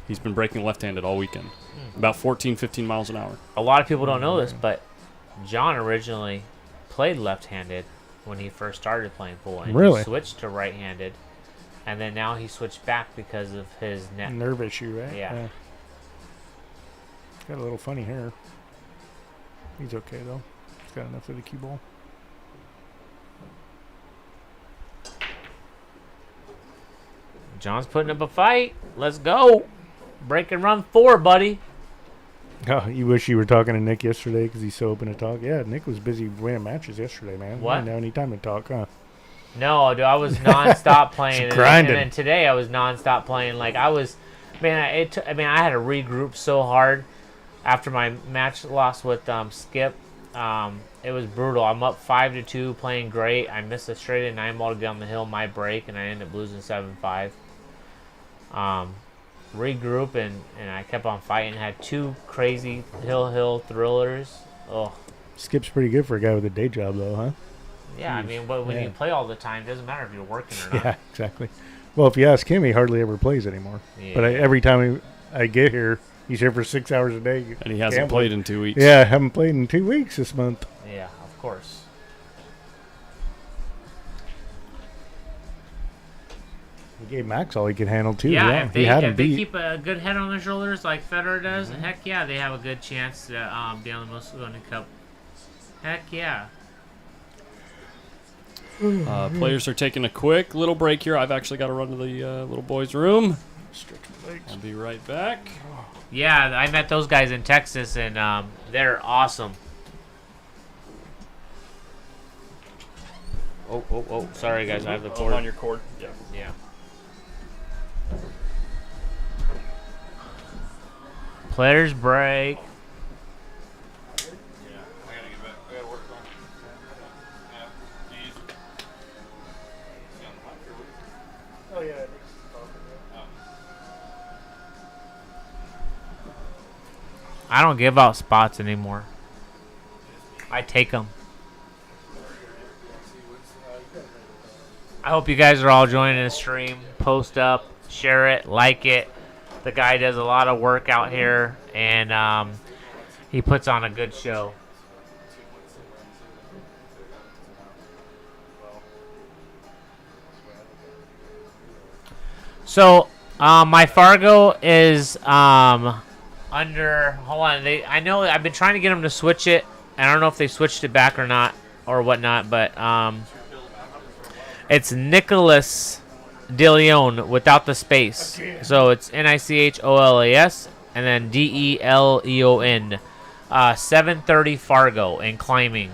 [SPEAKER 1] He's been breaking left-handed all weekend, about 14, 15 miles an hour.
[SPEAKER 14] a lot of people don't know this, but John originally played left-handed when he first started playing pool, and
[SPEAKER 11] Really?
[SPEAKER 14] he switched to right-handed, and then now he switched back because of his neck.
[SPEAKER 11] Nerve issue, right?
[SPEAKER 14] Yeah.
[SPEAKER 11] Got a little funny hair. He's okay though. He's got enough of the cue ball.
[SPEAKER 14] John's putting up a fight. Let's go. Break and run 4, buddy.
[SPEAKER 11] Oh, you wish you were talking to Nick yesterday because he's so open to talk. Yeah, Nick was busy winning matches yesterday, man.
[SPEAKER 14] What?
[SPEAKER 11] He didn't have any time to talk, huh?
[SPEAKER 14] No, dude, I was nonstop playing.
[SPEAKER 11] Grinding.
[SPEAKER 14] And then today I was nonstop playing. Like I was, man. I had to regroup so hard after my match loss with Skip. It was brutal. I'm up 5-2, playing great. I missed a straight and 9 ball to get on the hill, my break, and I ended up losing 7-5. Regroup and I kept on fighting. Had 2 crazy hill thrillers. Oh,
[SPEAKER 11] Skip's pretty good for a guy with a day job, though, huh?
[SPEAKER 14] yeah. I mean, but when you play all the time, it doesn't matter if you're working or not.
[SPEAKER 11] Yeah, exactly. Well, if you ask him, he hardly ever plays anymore.
[SPEAKER 14] Yeah.
[SPEAKER 11] But every time I get here, he's here for 6 hours a day.
[SPEAKER 1] And he hasn't played in 2 weeks.
[SPEAKER 11] Yeah, I haven't played in 2 weeks this month.
[SPEAKER 14] Yeah, of course.
[SPEAKER 11] He gave Max all he could handle, too.
[SPEAKER 14] Yeah, if
[SPEAKER 11] he had him
[SPEAKER 14] if they
[SPEAKER 11] beat.
[SPEAKER 14] keep a good head on their shoulders like Federer does, heck yeah, they have a good chance to be on the Moscone Cup. Heck yeah.
[SPEAKER 1] Players are taking a quick little break here. I've actually got to run to the little boys' room. I'll be right back.
[SPEAKER 14] Yeah, I met those guys in Texas, and they're awesome. Oh, sorry, guys. I have the cord.
[SPEAKER 1] On your cord? Yeah.
[SPEAKER 14] Yeah. Players break.
[SPEAKER 11] Oh, yeah.
[SPEAKER 14] I don't give out spots anymore. I take them. I hope you guys are all joining the stream. Post up, share it, like it. The guy does a lot of work out here, and he puts on a good show. So, my Fargo is under. Hold on, I know I've been trying to get them to switch it. I don't know if they switched it back or not, or whatnot, but it's Nicholas DeLeon without the space. So it's Nicholas and then DeLeon. 730 Fargo and climbing.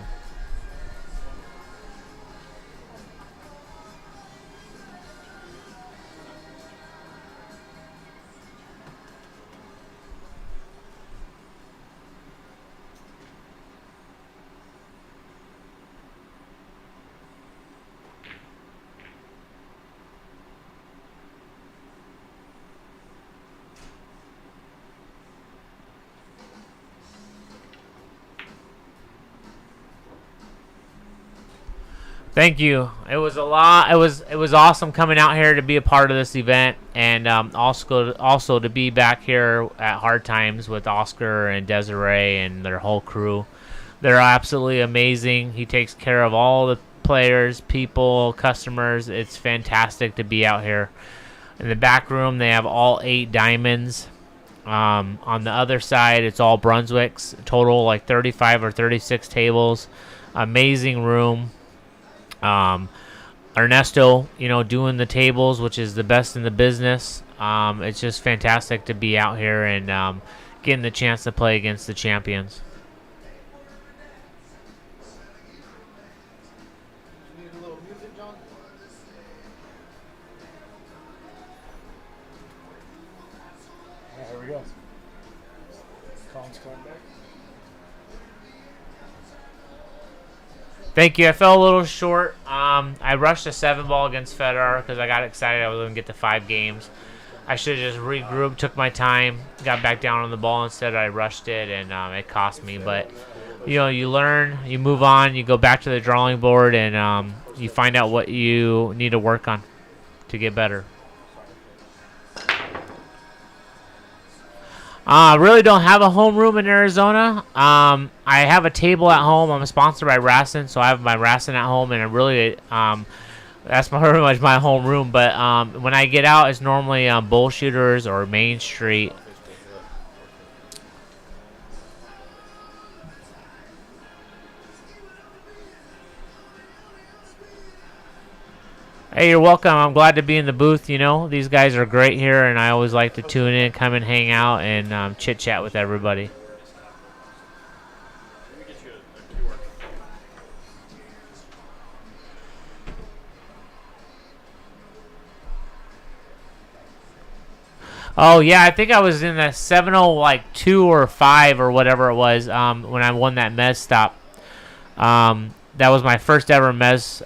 [SPEAKER 14] Thank you. It was a lot. It was awesome coming out here to be a part of this event, and also to be back here at Hard Times with Oscar and Desiree and their whole crew. They're absolutely amazing. He takes care of all the players, people, customers. It's fantastic to be out here. In the back room, they have all 8 diamonds. On the other side, it's all Brunswicks. Total like 35 or 36 tables. Amazing room. Ernesto, doing the tables, which is the best in the business. It's just fantastic to be out here and getting the chance to play against the champions.
[SPEAKER 11] There we go. Colin's coming back.
[SPEAKER 14] Thank you. I fell a little short. I rushed a 7-ball against Federer because I got excited I was going to get to 5 games. I should have just regrouped, took my time, got back down on the ball. Instead, I rushed it, and it cost me. But, you learn, you move on, you go back to the drawing board, and you find out what you need to work on to get better. I really don't have a home room in Arizona. I have a table at home. I'm sponsored by Rassin, so I have my Rassin at home, and that's pretty much my home room. But when I get out, it's normally Bullshooters or Main Street. Hey, you're welcome. I'm glad to be in the booth. These guys are great here, and I always like to tune in, come and hang out, and chit-chat with everybody. Oh, yeah, I think I was in the 7:02 or 5 or whatever it was when I won that Mez stop. That was my first ever Mez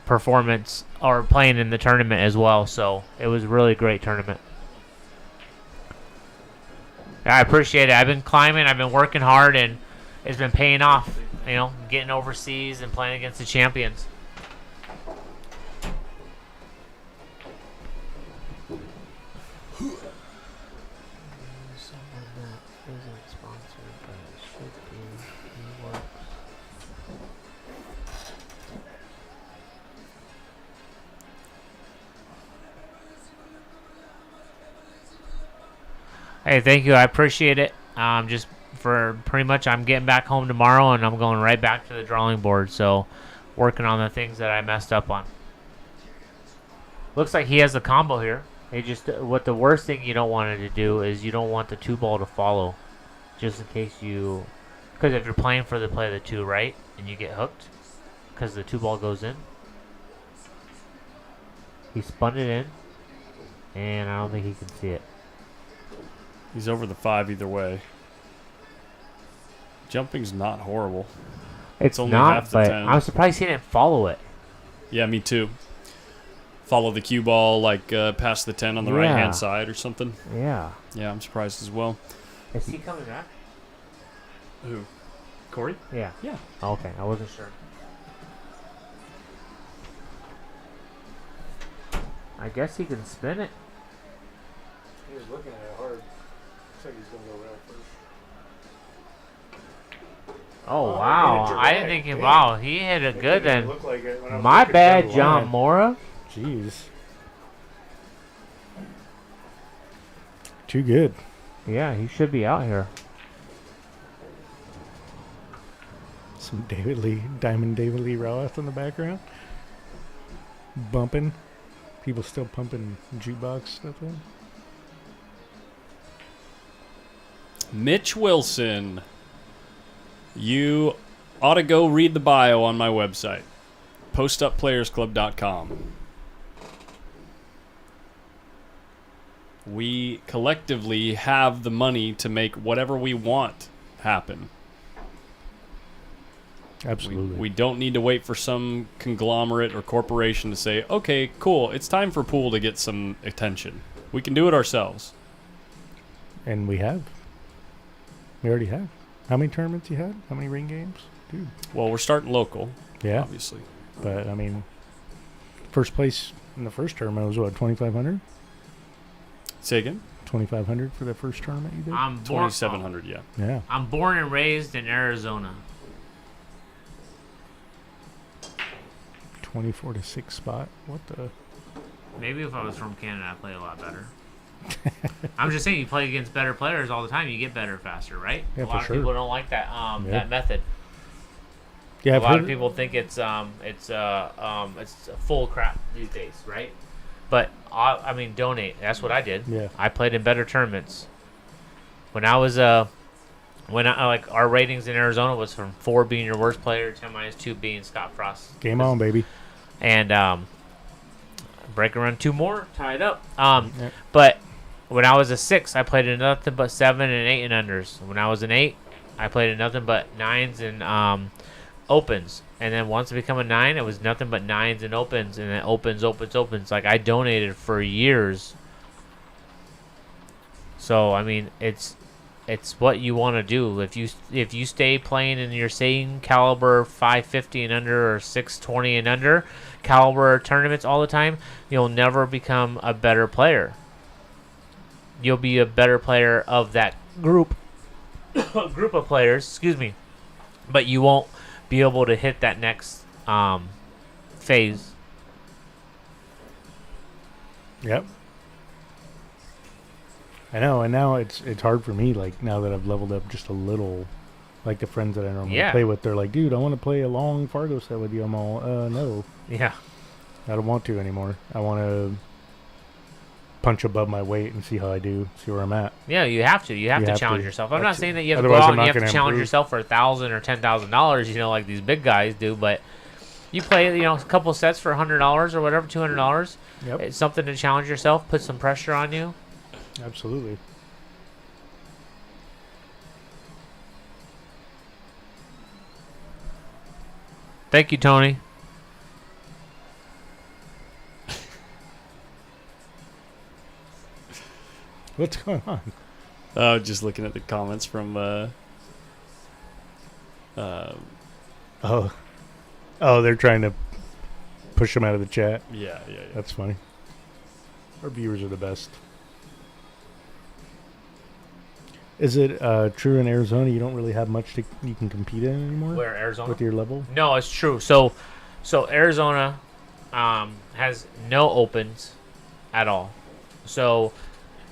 [SPEAKER 14] performance or playing in the tournament as well, so it was a really great tournament. I appreciate it. I've been climbing, I've been working hard, and it's been paying off, getting overseas and playing against the champions. Hey, thank you. I appreciate it. Just for pretty much, I'm getting back home tomorrow, and I'm going right back to the drawing board. So, working on the things that I messed up on. Looks like he has a combo here. What the worst thing you don't want it to do is you don't want the 2-ball to follow, just in case because if you're playing for the play of the 2, right, and you get hooked, because the 2-ball goes in. He spun it in, and I don't think he can see it.
[SPEAKER 1] He's over the 5 either way. Jumping's not horrible.
[SPEAKER 14] It's
[SPEAKER 1] only
[SPEAKER 14] not,
[SPEAKER 1] half the
[SPEAKER 14] but
[SPEAKER 1] 10.
[SPEAKER 14] I'm surprised he didn't follow it.
[SPEAKER 1] Yeah, me too. Follow the cue ball past the 10 on the right-hand side or something.
[SPEAKER 14] Yeah.
[SPEAKER 1] Yeah, I'm surprised as well.
[SPEAKER 14] Is he coming back?
[SPEAKER 1] Who? Corey?
[SPEAKER 14] Yeah.
[SPEAKER 1] Yeah.
[SPEAKER 14] Okay, I wasn't sure. I guess he can spin it.
[SPEAKER 4] He was looking at it hard. Looks like he's going to go right first.
[SPEAKER 14] Oh, wow. I didn't think wow, he hit it good then.
[SPEAKER 4] Like it
[SPEAKER 14] My bad, John Mora.
[SPEAKER 11] Jeez. Too good.
[SPEAKER 14] Yeah, he should be out here.
[SPEAKER 11] Some Diamond David Lee Roth in the background. Bumping. People still pumping jukebox stuff in.
[SPEAKER 1] Mitch Wilson. You ought to go read the bio on my website, PostUpPlayersClub.com. We collectively have the money to make whatever we want happen.
[SPEAKER 11] Absolutely.
[SPEAKER 1] We don't need to wait for some conglomerate or corporation to say, okay, cool, it's time for pool to get some attention. We can do it ourselves.
[SPEAKER 11] And we have. We already have. How many tournaments you had? How many ring games? Dude.
[SPEAKER 1] Well, we're starting local.
[SPEAKER 11] Yeah.
[SPEAKER 1] Obviously.
[SPEAKER 11] But, I mean, first place in the first tournament was what, 2,500?
[SPEAKER 1] Say again?
[SPEAKER 11] 2,500 for the first tournament you did?
[SPEAKER 1] 2,700, yeah.
[SPEAKER 11] Yeah.
[SPEAKER 14] I'm born and raised in Arizona.
[SPEAKER 11] 24 to 6 spot. What the?
[SPEAKER 14] Maybe if I was from Canada, I'd play a lot better. I'm just saying, you play against better players all the time, you get better faster, right?
[SPEAKER 11] Yeah,
[SPEAKER 14] a lot of people don't like that that method.
[SPEAKER 11] Yeah,
[SPEAKER 14] a lot of people think it's full crap these days, right? But I mean, donate. That's what I did.
[SPEAKER 11] Yeah.
[SPEAKER 14] I played in better tournaments. When I was like our ratings in Arizona was from 4 being your worst player, 10-2 being Scott Frost.
[SPEAKER 11] Game on, baby.
[SPEAKER 14] And break around 2 more, tied up. But when I was a 6, I played in nothing but 7 and 8 and unders. When I was an 8, I played in nothing but 9s and opens. And then once it became a 9, it was nothing but 9s and opens, and then opens. Like, I donated for years. So, I mean, it's what you want to do. If you stay playing in your same caliber 550 and under or 620 and under caliber tournaments all the time, you'll never become a better player. You'll be a better player of that group of players, excuse me, but you won't be able to hit that next phase.
[SPEAKER 11] Yep. I know, and now it's hard for me, like, now that I've leveled up just a little, like, the friends that I normally play with, they're like, dude, I want to play a long Fargo set with you. I'm all, no.
[SPEAKER 14] Yeah.
[SPEAKER 11] I don't want to anymore. I want to punch above my weight and see how I do, see where I'm at.
[SPEAKER 14] Yeah, you have to. You have to challenge yourself. I'm not saying that you have to go out and you have to challenge yourself for $1,000 or $10,000, you know, like these big guys do, but you play, you know, a couple sets for $100 or whatever, $200.
[SPEAKER 11] Yep.
[SPEAKER 14] It's something to challenge yourself, put some pressure on you.
[SPEAKER 11] Absolutely.
[SPEAKER 14] Thank you, Tony.
[SPEAKER 11] What's going on?
[SPEAKER 1] Just looking at the comments from
[SPEAKER 11] Oh, they're trying to push them out of the chat.
[SPEAKER 1] Yeah.
[SPEAKER 11] That's funny. Our viewers are the best. Is it true in Arizona you don't really have much you can compete in anymore?
[SPEAKER 14] Where, Arizona?
[SPEAKER 11] With your level?
[SPEAKER 14] No, it's true. So Arizona has no opens at all. So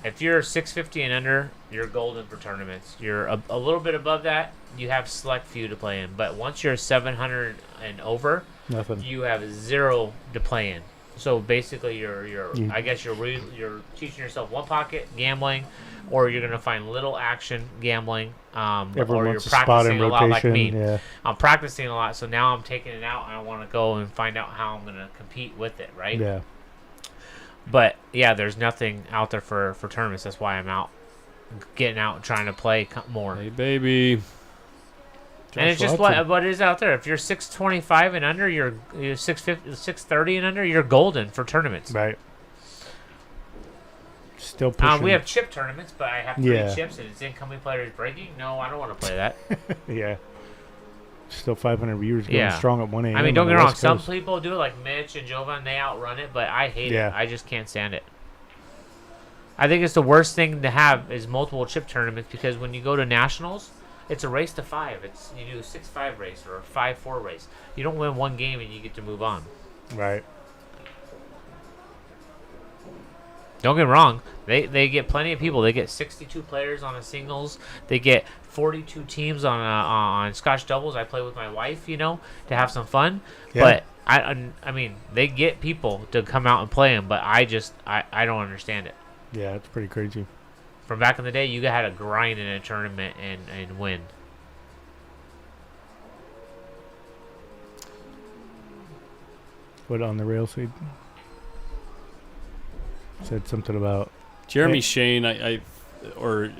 [SPEAKER 14] if you're 650 and under, you're golden for tournaments. You're a little bit above that, you have select few to play in. But once you're 700 and over,
[SPEAKER 11] nothing.
[SPEAKER 14] You have 0 to play in. So basically, I guess you're teaching yourself one pocket gambling, or you're gonna find little action gambling, or you're practicing a lot like me.
[SPEAKER 11] Yeah.
[SPEAKER 14] I'm practicing a lot, so now I'm taking it out, and I want to go and find out how I'm gonna compete with it, right?
[SPEAKER 11] Yeah.
[SPEAKER 14] But yeah, there's nothing out there for tournaments. That's why I'm out, getting out and trying to play more.
[SPEAKER 1] Hey, baby.
[SPEAKER 14] And it's just what is out there. If you're 625 and under, you're 650, 630 and under, you're golden for tournaments.
[SPEAKER 11] Right. Still pushing.
[SPEAKER 14] We have chip tournaments, but I have 3 chips and it's incoming players breaking. No, I don't want to play that.
[SPEAKER 11] Yeah. Still 500 viewers going strong at 1 a.m.
[SPEAKER 14] I mean, don't get me wrong. Some people do it, like Mitch and Jovan. They outrun it, but I hate it. I just can't stand it. I think it's the worst thing to have is multiple chip tournaments, because when you go to nationals, it's a race to 5. You do a 6-5 race or a 5-4 race. You don't win one game and you get to move on.
[SPEAKER 11] Right.
[SPEAKER 14] Don't get me wrong. They get plenty of people. They get 62 players on a singles. They get 42 teams on Scotch doubles. I play with my wife, you know, to have some fun. Yeah. But I mean, they get people to come out and play them. But I don't understand it.
[SPEAKER 11] Yeah, it's pretty crazy.
[SPEAKER 14] From back in the day, you had to grind in a tournament and win.
[SPEAKER 11] What on the rail seed? Said something about
[SPEAKER 1] Jeremy Shane. Or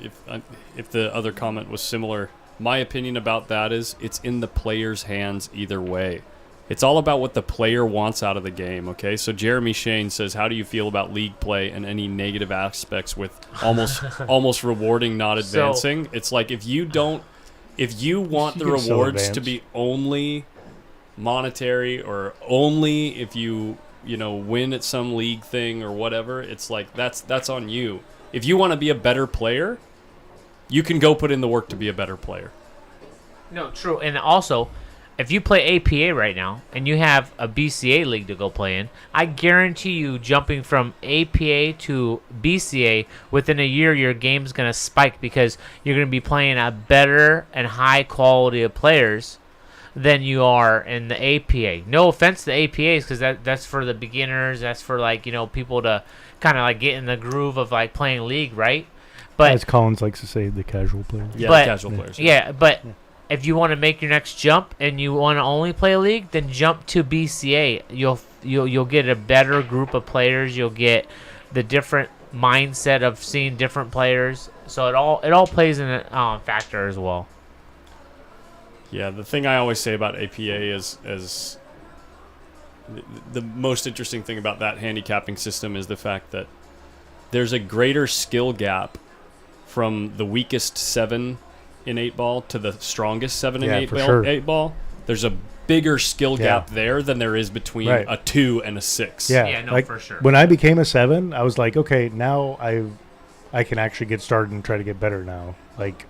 [SPEAKER 1] if the other comment was similar, my opinion about that is it's in the player's hands either way. It's all about what the player wants out of the game, okay? So Jeremy Shane says, how do you feel about league play and any negative aspects with almost rewarding, not advancing? It's like if you want the rewards to be only monetary, or only if you win at some league thing or whatever, it's like that's on you. If you want to be a better player, you can go put in the work to be a better player.
[SPEAKER 14] No, true. And also, if you play APA right now and you have a BCA league to go play in, I guarantee you jumping from APA to BCA, within a year your game's going to spike, because you're going to be playing a better and high quality of players than you are in the APA. No offense to APAs, because that's for the beginners. That's for people to kind of get in the groove of playing league, right? But
[SPEAKER 11] as Collins likes to say, the casual players.
[SPEAKER 1] Yeah, casual players.
[SPEAKER 14] Yeah, but if you want to make your next jump and you want to only play a league, then jump to BCA. You'll get a better group of players. You'll get the different mindset of seeing different players. So it all plays in a factor as well.
[SPEAKER 1] Yeah, the thing I always say about APA is the most interesting thing about that handicapping system is the fact that there's a greater skill gap from the weakest 7 in 8-ball to the strongest 7 in 8-ball.
[SPEAKER 11] Sure.
[SPEAKER 1] 8-ball. There's a bigger skill gap there than there is between a 2 and a 6.
[SPEAKER 14] Yeah, no,
[SPEAKER 11] like,
[SPEAKER 14] for sure.
[SPEAKER 11] When I became a 7, I was like, okay, now I can actually get started and try to get better now. Like,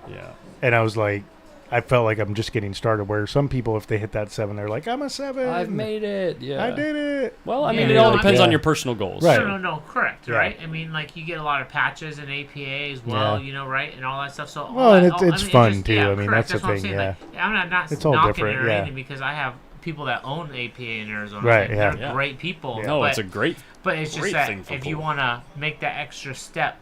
[SPEAKER 1] yeah.
[SPEAKER 11] And I was like, I felt like I'm just getting started. Where some people, if they hit that 7, they're like, I'm a 7.
[SPEAKER 1] I've made it. Yeah,
[SPEAKER 11] I did it.
[SPEAKER 1] Well, I mean, it all depends on your personal goals.
[SPEAKER 11] Right.
[SPEAKER 14] No, correct, right? I mean, like, you get a lot of patches in APA as well, you know, right? And all that stuff. So,
[SPEAKER 11] it's fun, too. I mean, that's the thing,
[SPEAKER 14] Like, I'm not
[SPEAKER 11] it's all
[SPEAKER 14] knocking
[SPEAKER 11] different,
[SPEAKER 14] it or anything because I have people that own APA in Arizona.
[SPEAKER 11] Right,
[SPEAKER 14] and they're great people.
[SPEAKER 1] No,
[SPEAKER 14] but,
[SPEAKER 1] it's a great
[SPEAKER 14] But it's just
[SPEAKER 1] great
[SPEAKER 14] that
[SPEAKER 1] thing for
[SPEAKER 14] if you want to make that extra step,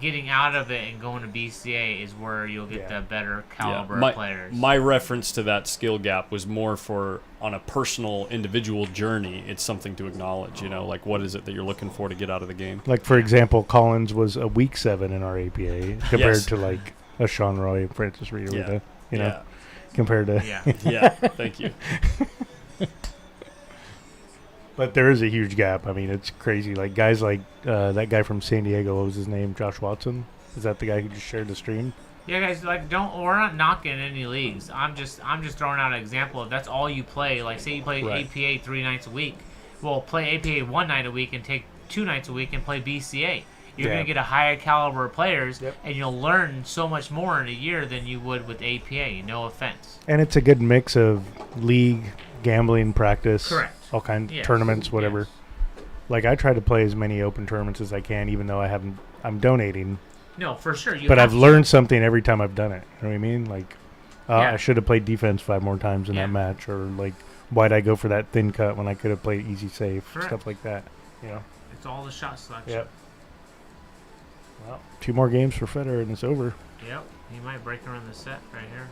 [SPEAKER 14] getting out of it and going to BCA is where you'll get the better caliber players.
[SPEAKER 1] My reference to that skill gap was more for on a personal, individual journey. It's something to acknowledge, you know, like what is it that you're looking for to get out of the game?
[SPEAKER 11] Like, for example, Collins was a weak 7 in our APA compared to, like, a Sean Roy and Francis Reed, you know, compared to...
[SPEAKER 1] Yeah, thank you.
[SPEAKER 11] But there is a huge gap. I mean, it's crazy. Like, guys like that guy from San Diego, what was his name? Josh Watson? Is that the guy who just shared the stream?
[SPEAKER 14] Yeah, guys, like, we're not knocking any leagues. I'm just throwing out an example. If that's all you play, like, say you play APA 3 nights a week, well, play APA 1 night a week and take 2 nights a week and play BCA. You're going to get a higher caliber of players, and you'll learn so much more in a year than you would with APA. No offense.
[SPEAKER 11] And it's a good mix of league, gambling, practice.
[SPEAKER 14] Correct.
[SPEAKER 11] All kinds tournaments, whatever.
[SPEAKER 14] Yes.
[SPEAKER 11] Like, I try to play as many open tournaments as I can, even though I'm donating.
[SPEAKER 14] No, for sure.
[SPEAKER 11] But I've learned something every time I've done it. You know what I mean? Like, I should have played defense 5 more times in that match, or like, why'd I go for that thin cut when I could have played easy safe, stuff like that. You know,
[SPEAKER 14] it's all the shot selection.
[SPEAKER 11] Yep. Well, 2 more games for Federer and it's over.
[SPEAKER 14] Yep, he might break around the set right here.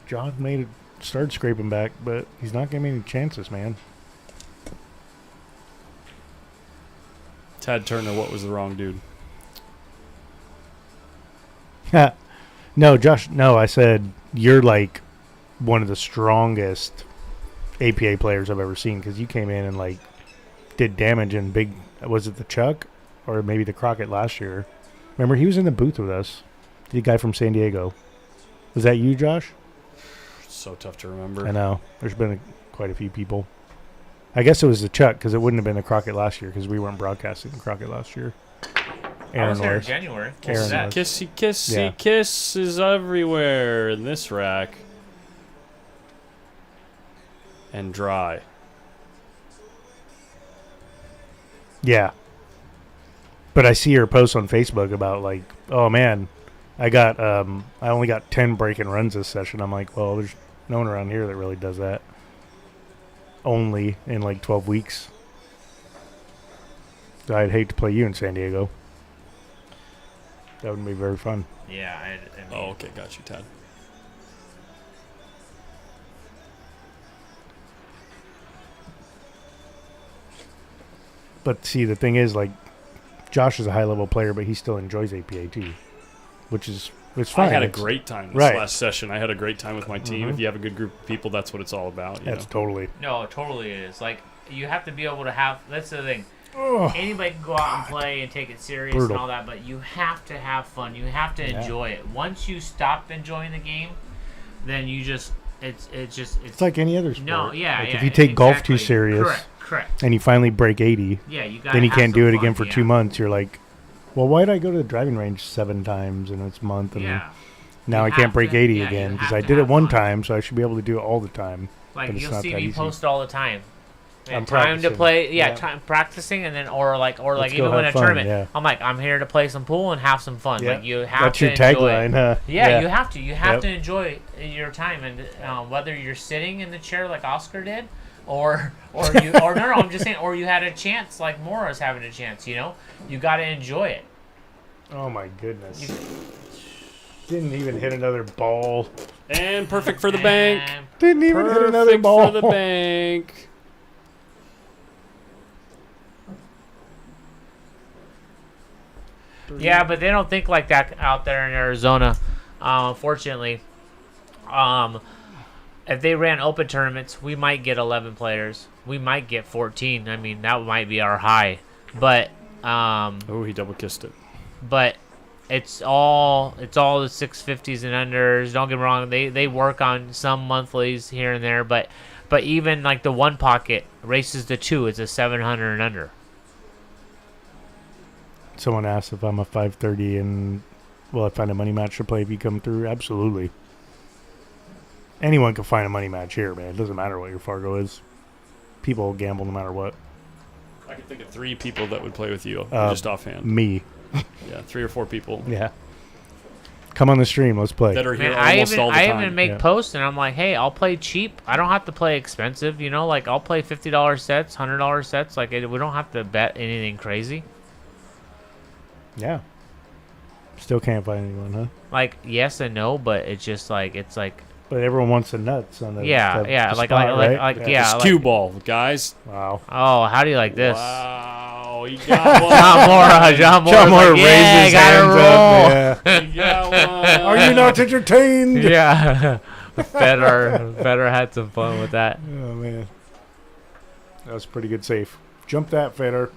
[SPEAKER 11] John started scraping back, but he's not giving me any chances, man.
[SPEAKER 1] Tad Turner, what was the wrong dude?
[SPEAKER 11] No, Josh, no, I said you're like one of the strongest APA players I've ever seen because you came in and like did damage in big, was it the Chuck or maybe the Crockett last year? Remember, he was in the booth with us, the guy from San Diego. Was that you, Josh?
[SPEAKER 1] So tough to remember.
[SPEAKER 11] I know. There's been quite a few people. I guess it was the Chuck because it wouldn't have been the Crockett last year because we weren't broadcasting the Crockett last year.
[SPEAKER 14] I was there in January.
[SPEAKER 1] Kissy kisses everywhere in this rack. And dry.
[SPEAKER 11] Yeah. But I see her post on Facebook about like, oh man, I only got 10 break and runs this session. I'm like, well, there's no one around here that really does that. Only in like 12 weeks. So I'd hate to play you in San Diego. That wouldn't be very fun.
[SPEAKER 14] Yeah. I mean,
[SPEAKER 1] oh, okay. Got you, Tad.
[SPEAKER 11] But see, the thing is, like, Josh is a high-level player, but he still enjoys APA too, which is it's fine.
[SPEAKER 1] I had a great time this last session. I had a great time with my team. If you have a good group of people, that's what it's all about.
[SPEAKER 11] That's totally.
[SPEAKER 14] No, totally it is. Like, you have to be able to have. That's the thing. Anybody can go out and play and take it serious and all that, but you have to have fun. You have to enjoy it. Once you stop enjoying the game, then you just it's
[SPEAKER 11] like any other sport.
[SPEAKER 14] No, yeah,
[SPEAKER 11] like if you take golf too serious,
[SPEAKER 14] correct,
[SPEAKER 11] and you finally break 80, then you can't do it again for 2 months. You're like, well, why did I go to the driving range 7 times in this month and now I can't break 80 again because I did it one time, so I should be able to do it all the time.
[SPEAKER 14] Like, you'll see me post all the time.
[SPEAKER 11] I'm
[SPEAKER 14] time to play, time practicing, and then or even when a tournament, I'm like, I'm here to play some pool and have some fun. Like, you have to
[SPEAKER 11] enjoy. That's your tagline, huh?
[SPEAKER 14] Yeah, you have to. You have to enjoy your time, and whether you're sitting in the chair like Oscar did, or I'm just saying, or you had a chance like Mora's having a chance. You know, you got to enjoy it.
[SPEAKER 11] Oh my goodness! Didn't even hit another ball.
[SPEAKER 1] And perfect for the bank.
[SPEAKER 11] Didn't even hit another ball
[SPEAKER 1] for the bank.
[SPEAKER 14] Yeah, but they don't think like that out there in Arizona. Unfortunately, if they ran open tournaments, we might get 11 players. We might get 14. I mean, that might be our high. But
[SPEAKER 1] oh, he double kissed it.
[SPEAKER 14] But it's all the 650s and unders. Don't get me wrong. They work on some monthlies here and there, but even like the one pocket races to 2. It's a 700 and under.
[SPEAKER 11] Someone asked if I'm a 530 and will I find a money match to play if you come through? Absolutely. Anyone can find a money match here, man. It doesn't matter what your Fargo is. People will gamble no matter what.
[SPEAKER 1] I can think of 3 people that would play with you just offhand.
[SPEAKER 11] Me.
[SPEAKER 1] Yeah, 3 or 4 people.
[SPEAKER 11] Yeah. Come on the stream. Let's play.
[SPEAKER 1] That are here almost all the time.
[SPEAKER 14] I even make posts and I'm like, hey, I'll play cheap. I don't have to play expensive. You know, like I'll play $50 sets, $100 sets. Like we don't have to bet anything crazy.
[SPEAKER 11] Yeah. Still can't find anyone, huh?
[SPEAKER 14] Like yes and no, but it's just like
[SPEAKER 11] But everyone wants the nuts on the
[SPEAKER 14] yeah,
[SPEAKER 1] It's cue ball, guys.
[SPEAKER 11] Wow.
[SPEAKER 14] Oh, how do you like this?
[SPEAKER 1] Wow, you got one.
[SPEAKER 14] John Moore
[SPEAKER 11] raises
[SPEAKER 14] like,
[SPEAKER 11] his hands up. Yeah.
[SPEAKER 1] You got one.
[SPEAKER 11] Are you not entertained?
[SPEAKER 14] Yeah. Federer had some fun with that.
[SPEAKER 11] Oh man, that was a pretty good save. Jump that, Federer.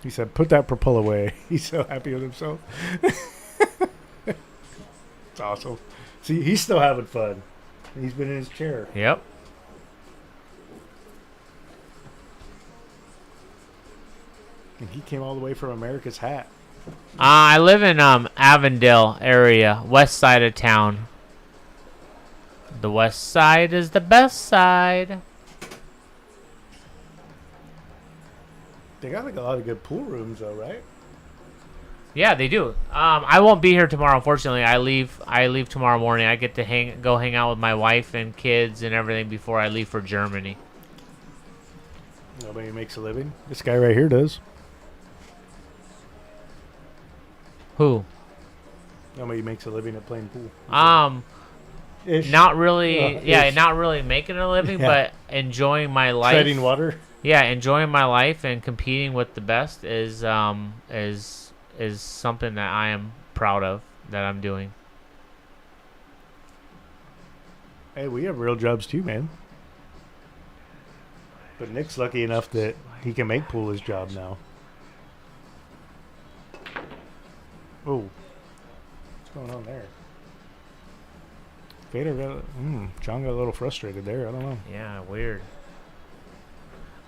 [SPEAKER 11] He said, "Put that propel away." He's so happy with himself. It's awesome. See, he's still having fun. He's been in his chair.
[SPEAKER 14] Yep.
[SPEAKER 11] And he came all the way from America's Hat.
[SPEAKER 14] I live in Avondale area, west side of town. The west side is the best side.
[SPEAKER 11] They got like a lot of good pool rooms, though, right?
[SPEAKER 14] Yeah, they do. I won't be here tomorrow. Unfortunately, I leave tomorrow morning. I get to go hang out with my wife and kids and everything before I leave for Germany.
[SPEAKER 11] Nobody makes a living. This guy right here does.
[SPEAKER 14] Who?
[SPEAKER 11] Nobody makes a living at playing pool.
[SPEAKER 14] Ish. Not really. Not really making a living, but enjoying my life.
[SPEAKER 11] Treading water.
[SPEAKER 14] Yeah, enjoying my life and competing with the best is something that I am proud of that I'm doing.
[SPEAKER 11] Hey, we have real jobs too, man. But Nick's lucky enough that he can make pool his job now. Oh, what's going on there? Vader John got a little frustrated there. I don't know.
[SPEAKER 14] Yeah, weird.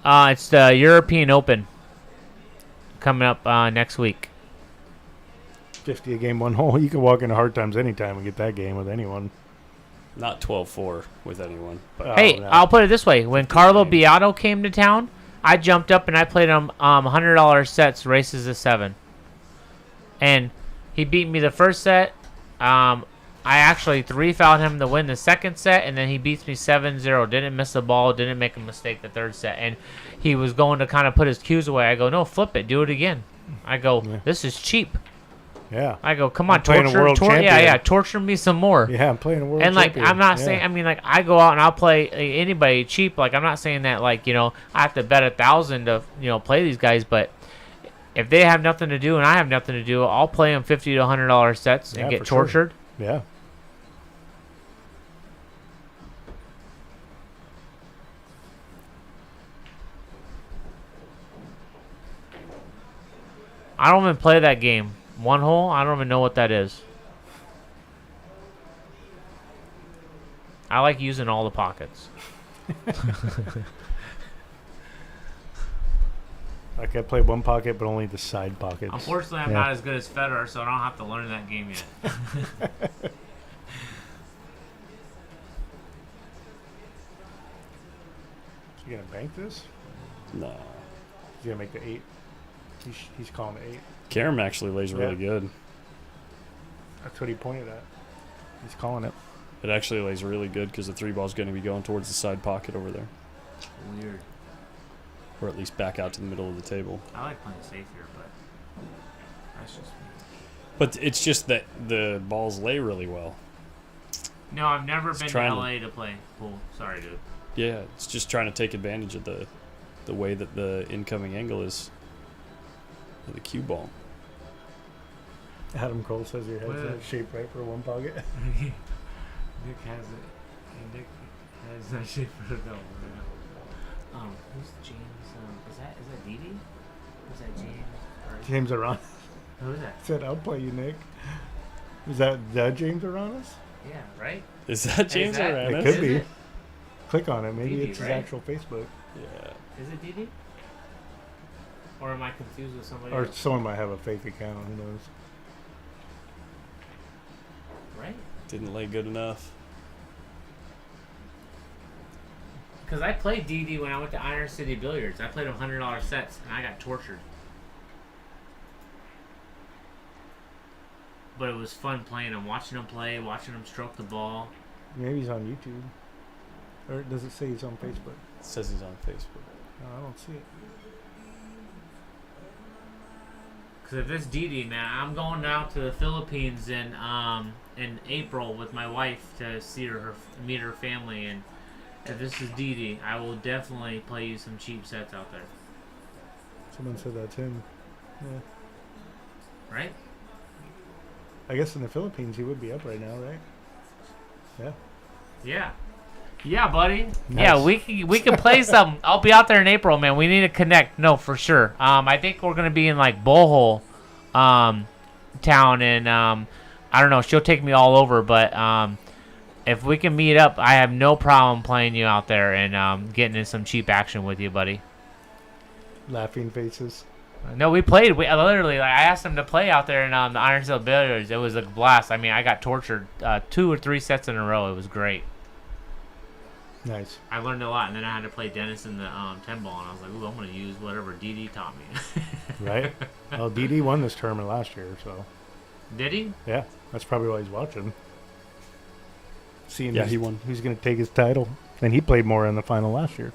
[SPEAKER 14] It's the European Open coming up next week.
[SPEAKER 11] 50 a game, 1 hole. You can walk into Hard Times anytime and get that game with anyone.
[SPEAKER 1] Not 12-4 with anyone. But
[SPEAKER 14] Hey, no. I'll put it this way. When Carlo Beato came to town, I jumped up and I played him $100 sets, races to 7. And he beat me the first set. I actually 3-fouled him to win the second set, and then he beats me 7-0. Didn't miss a ball, didn't make a mistake the third set. And he was going to kind of put his cues away. I go, no, flip it, do it again. I go, this is cheap.
[SPEAKER 11] Yeah.
[SPEAKER 14] I go, come on, torture me some more.
[SPEAKER 11] Yeah, I'm playing a world
[SPEAKER 14] champion. And like,
[SPEAKER 11] champion.
[SPEAKER 14] I'm not saying, I mean, like, I go out and I'll play anybody cheap. Like, I'm not saying that, like, you know, I have to bet 1,000 to, you know, play these guys. But if they have nothing to do and I have nothing to do, I'll play them $50 to $100 sets and get tortured.
[SPEAKER 11] Sure. Yeah.
[SPEAKER 14] I don't even play that game. 1 hole, I don't even know what that is. I like using all the pockets.
[SPEAKER 11] Like I play 1 pocket, but only the side pockets.
[SPEAKER 14] Unfortunately, I'm not as good as Federer, so I don't have to learn that game yet.
[SPEAKER 11] You gonna bank this?
[SPEAKER 1] No.
[SPEAKER 11] He's gonna make the 8. He's calling the 8.
[SPEAKER 1] Karam actually lays really good.
[SPEAKER 11] That's what he pointed at. He's calling it.
[SPEAKER 1] It actually lays really good because the 3 ball's going to be going towards the side pocket over there.
[SPEAKER 14] Weird.
[SPEAKER 1] Or at least back out to the middle of the table.
[SPEAKER 14] I like playing safe here, but that's just me.
[SPEAKER 1] But it's just that the balls lay really well.
[SPEAKER 14] No, I've never been to LA to play pool. Sorry, dude.
[SPEAKER 1] Yeah, it's just trying to take advantage of the way that the incoming angle is of the cue ball.
[SPEAKER 11] Adam Cole says your head's not shaped right for one pocket.
[SPEAKER 14] Nick has it. Nick has that shaped for the double. Who's James? Is that Dee Dee? Is that James?
[SPEAKER 11] James Aranis.
[SPEAKER 14] Who is that?
[SPEAKER 11] Said, I'll play you, Nick. Is that the James Aranis?
[SPEAKER 14] Yeah, right?
[SPEAKER 1] Is that James Aranis?
[SPEAKER 11] It could be. Click on it. Maybe
[SPEAKER 14] Dee Dee,
[SPEAKER 11] it's
[SPEAKER 14] right?
[SPEAKER 11] his actual Facebook.
[SPEAKER 1] Yeah.
[SPEAKER 14] Is it Dee Dee? Or am I confused with somebody
[SPEAKER 11] Or
[SPEAKER 14] else?
[SPEAKER 11] someone might have a fake account. Who knows?
[SPEAKER 14] Right?
[SPEAKER 1] Didn't lay good enough.
[SPEAKER 14] Because I played Dee Dee when I went to Iron City Billiards. I played $100 sets, and I got tortured. But it was fun playing him, watching him play, watching him stroke the ball.
[SPEAKER 11] Maybe he's on YouTube. Or does it say he's on Facebook?
[SPEAKER 1] It says he's on Facebook.
[SPEAKER 11] No, I don't see it.
[SPEAKER 14] Because if it's Dee Dee, man, I'm going down to the Philippines in April with my wife to see her meet her family, and if this is Dee Dee, I will definitely play you some cheap sets out there.
[SPEAKER 11] Someone said that's him. Yeah.
[SPEAKER 14] Right?
[SPEAKER 11] I guess in the Philippines he would be up right now, right? Yeah.
[SPEAKER 14] Yeah. Yeah, buddy.
[SPEAKER 11] Nice.
[SPEAKER 14] Yeah, we can play some. I'll be out there in April, man. We need to connect. No, for sure. I think we're gonna be in like Bohol, town, and I don't know. She'll take me all over, but if we can meet up, I have no problem playing you out there and getting in some cheap action with you, buddy.
[SPEAKER 11] Laughing faces.
[SPEAKER 14] No, we played. We literally, like, I asked him to play out there in the Iron City Billiards. It was a blast. I mean, I got tortured 2 or 3 sets in a row. It was great.
[SPEAKER 11] Nice.
[SPEAKER 14] I learned a lot, and then I had to play Dennis in the 10 ball, and I was like, ooh, I'm going to use whatever DD taught me.
[SPEAKER 11] Right? Well, DD won this tournament last year, so.
[SPEAKER 14] Did he?
[SPEAKER 11] Yeah, that's probably why he's watching. Seeing
[SPEAKER 1] he won.
[SPEAKER 11] Who's going to take his title. And he played more in the final last year.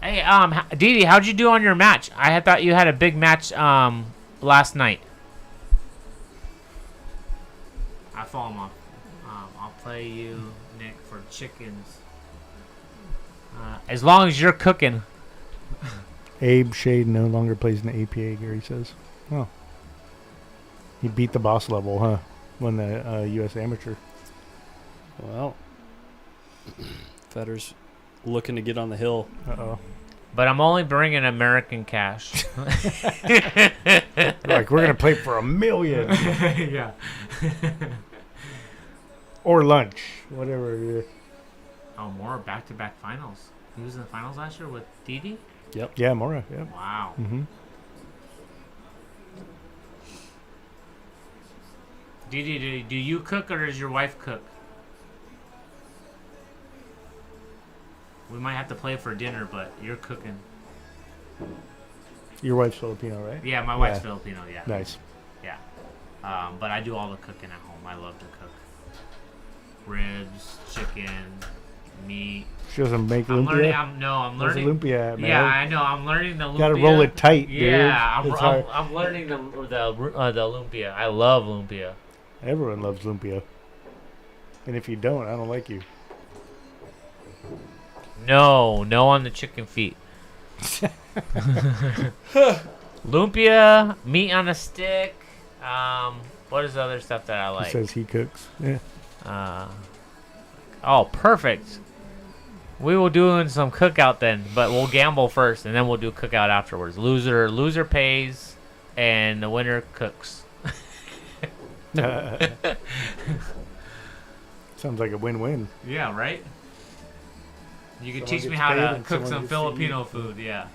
[SPEAKER 14] Hey, Didi, how'd you do on your match? I thought you had a big match last night. I fall him off. I'll play you, Nick, for chickens. As long as you're cooking.
[SPEAKER 11] Abe Shade no longer plays in the APA, Gary says. Oh. He beat the boss level, huh? Won the U.S. Amateur.
[SPEAKER 1] Well, Fetter's looking to get on the hill.
[SPEAKER 11] Uh-oh.
[SPEAKER 14] But I'm only bringing American cash.
[SPEAKER 11] Like, we're going to play for $1 million.
[SPEAKER 14] Yeah.
[SPEAKER 11] Or lunch. Whatever it is.
[SPEAKER 14] Oh, more back-to-back finals. He was in the finals last year with Didi?
[SPEAKER 1] Yep.
[SPEAKER 11] Yeah, Mora. Yep.
[SPEAKER 14] Wow.
[SPEAKER 11] Mm-hmm.
[SPEAKER 14] Didi, do you cook or does your wife cook? We might have to play for dinner, but you're cooking.
[SPEAKER 11] Your wife's Filipino, right?
[SPEAKER 14] Yeah, my wife's Filipino, yeah.
[SPEAKER 11] Nice.
[SPEAKER 14] Yeah. But I do all the cooking at home. I love to cook. Ribs, chicken, meat.
[SPEAKER 11] She doesn't make
[SPEAKER 14] I'm
[SPEAKER 11] lumpia?
[SPEAKER 14] I'm
[SPEAKER 11] Where's
[SPEAKER 14] learning.
[SPEAKER 11] the lumpia at, man?
[SPEAKER 14] Yeah, I know. I'm learning the lumpia.
[SPEAKER 11] Gotta roll it tight, dude.
[SPEAKER 14] Yeah,
[SPEAKER 11] It's hard.
[SPEAKER 14] I'm learning the lumpia. I love lumpia.
[SPEAKER 11] Everyone loves lumpia. And if you don't, I don't like you.
[SPEAKER 14] No on the chicken feet. Lumpia, meat on a stick. What is the other stuff that I like?
[SPEAKER 11] He says he cooks. Yeah.
[SPEAKER 14] Oh, perfect. We will do some cookout then, but we'll gamble first, and then we'll do cookout afterwards. Loser pays, and the winner cooks.
[SPEAKER 11] Sounds like a win-win.
[SPEAKER 14] Yeah, right? You can
[SPEAKER 11] Someone
[SPEAKER 14] teach me
[SPEAKER 11] gets
[SPEAKER 14] how
[SPEAKER 11] paid
[SPEAKER 14] to
[SPEAKER 11] and
[SPEAKER 14] cook
[SPEAKER 11] someone
[SPEAKER 14] some
[SPEAKER 11] gets to
[SPEAKER 14] Filipino
[SPEAKER 11] eat.
[SPEAKER 14] food, yeah.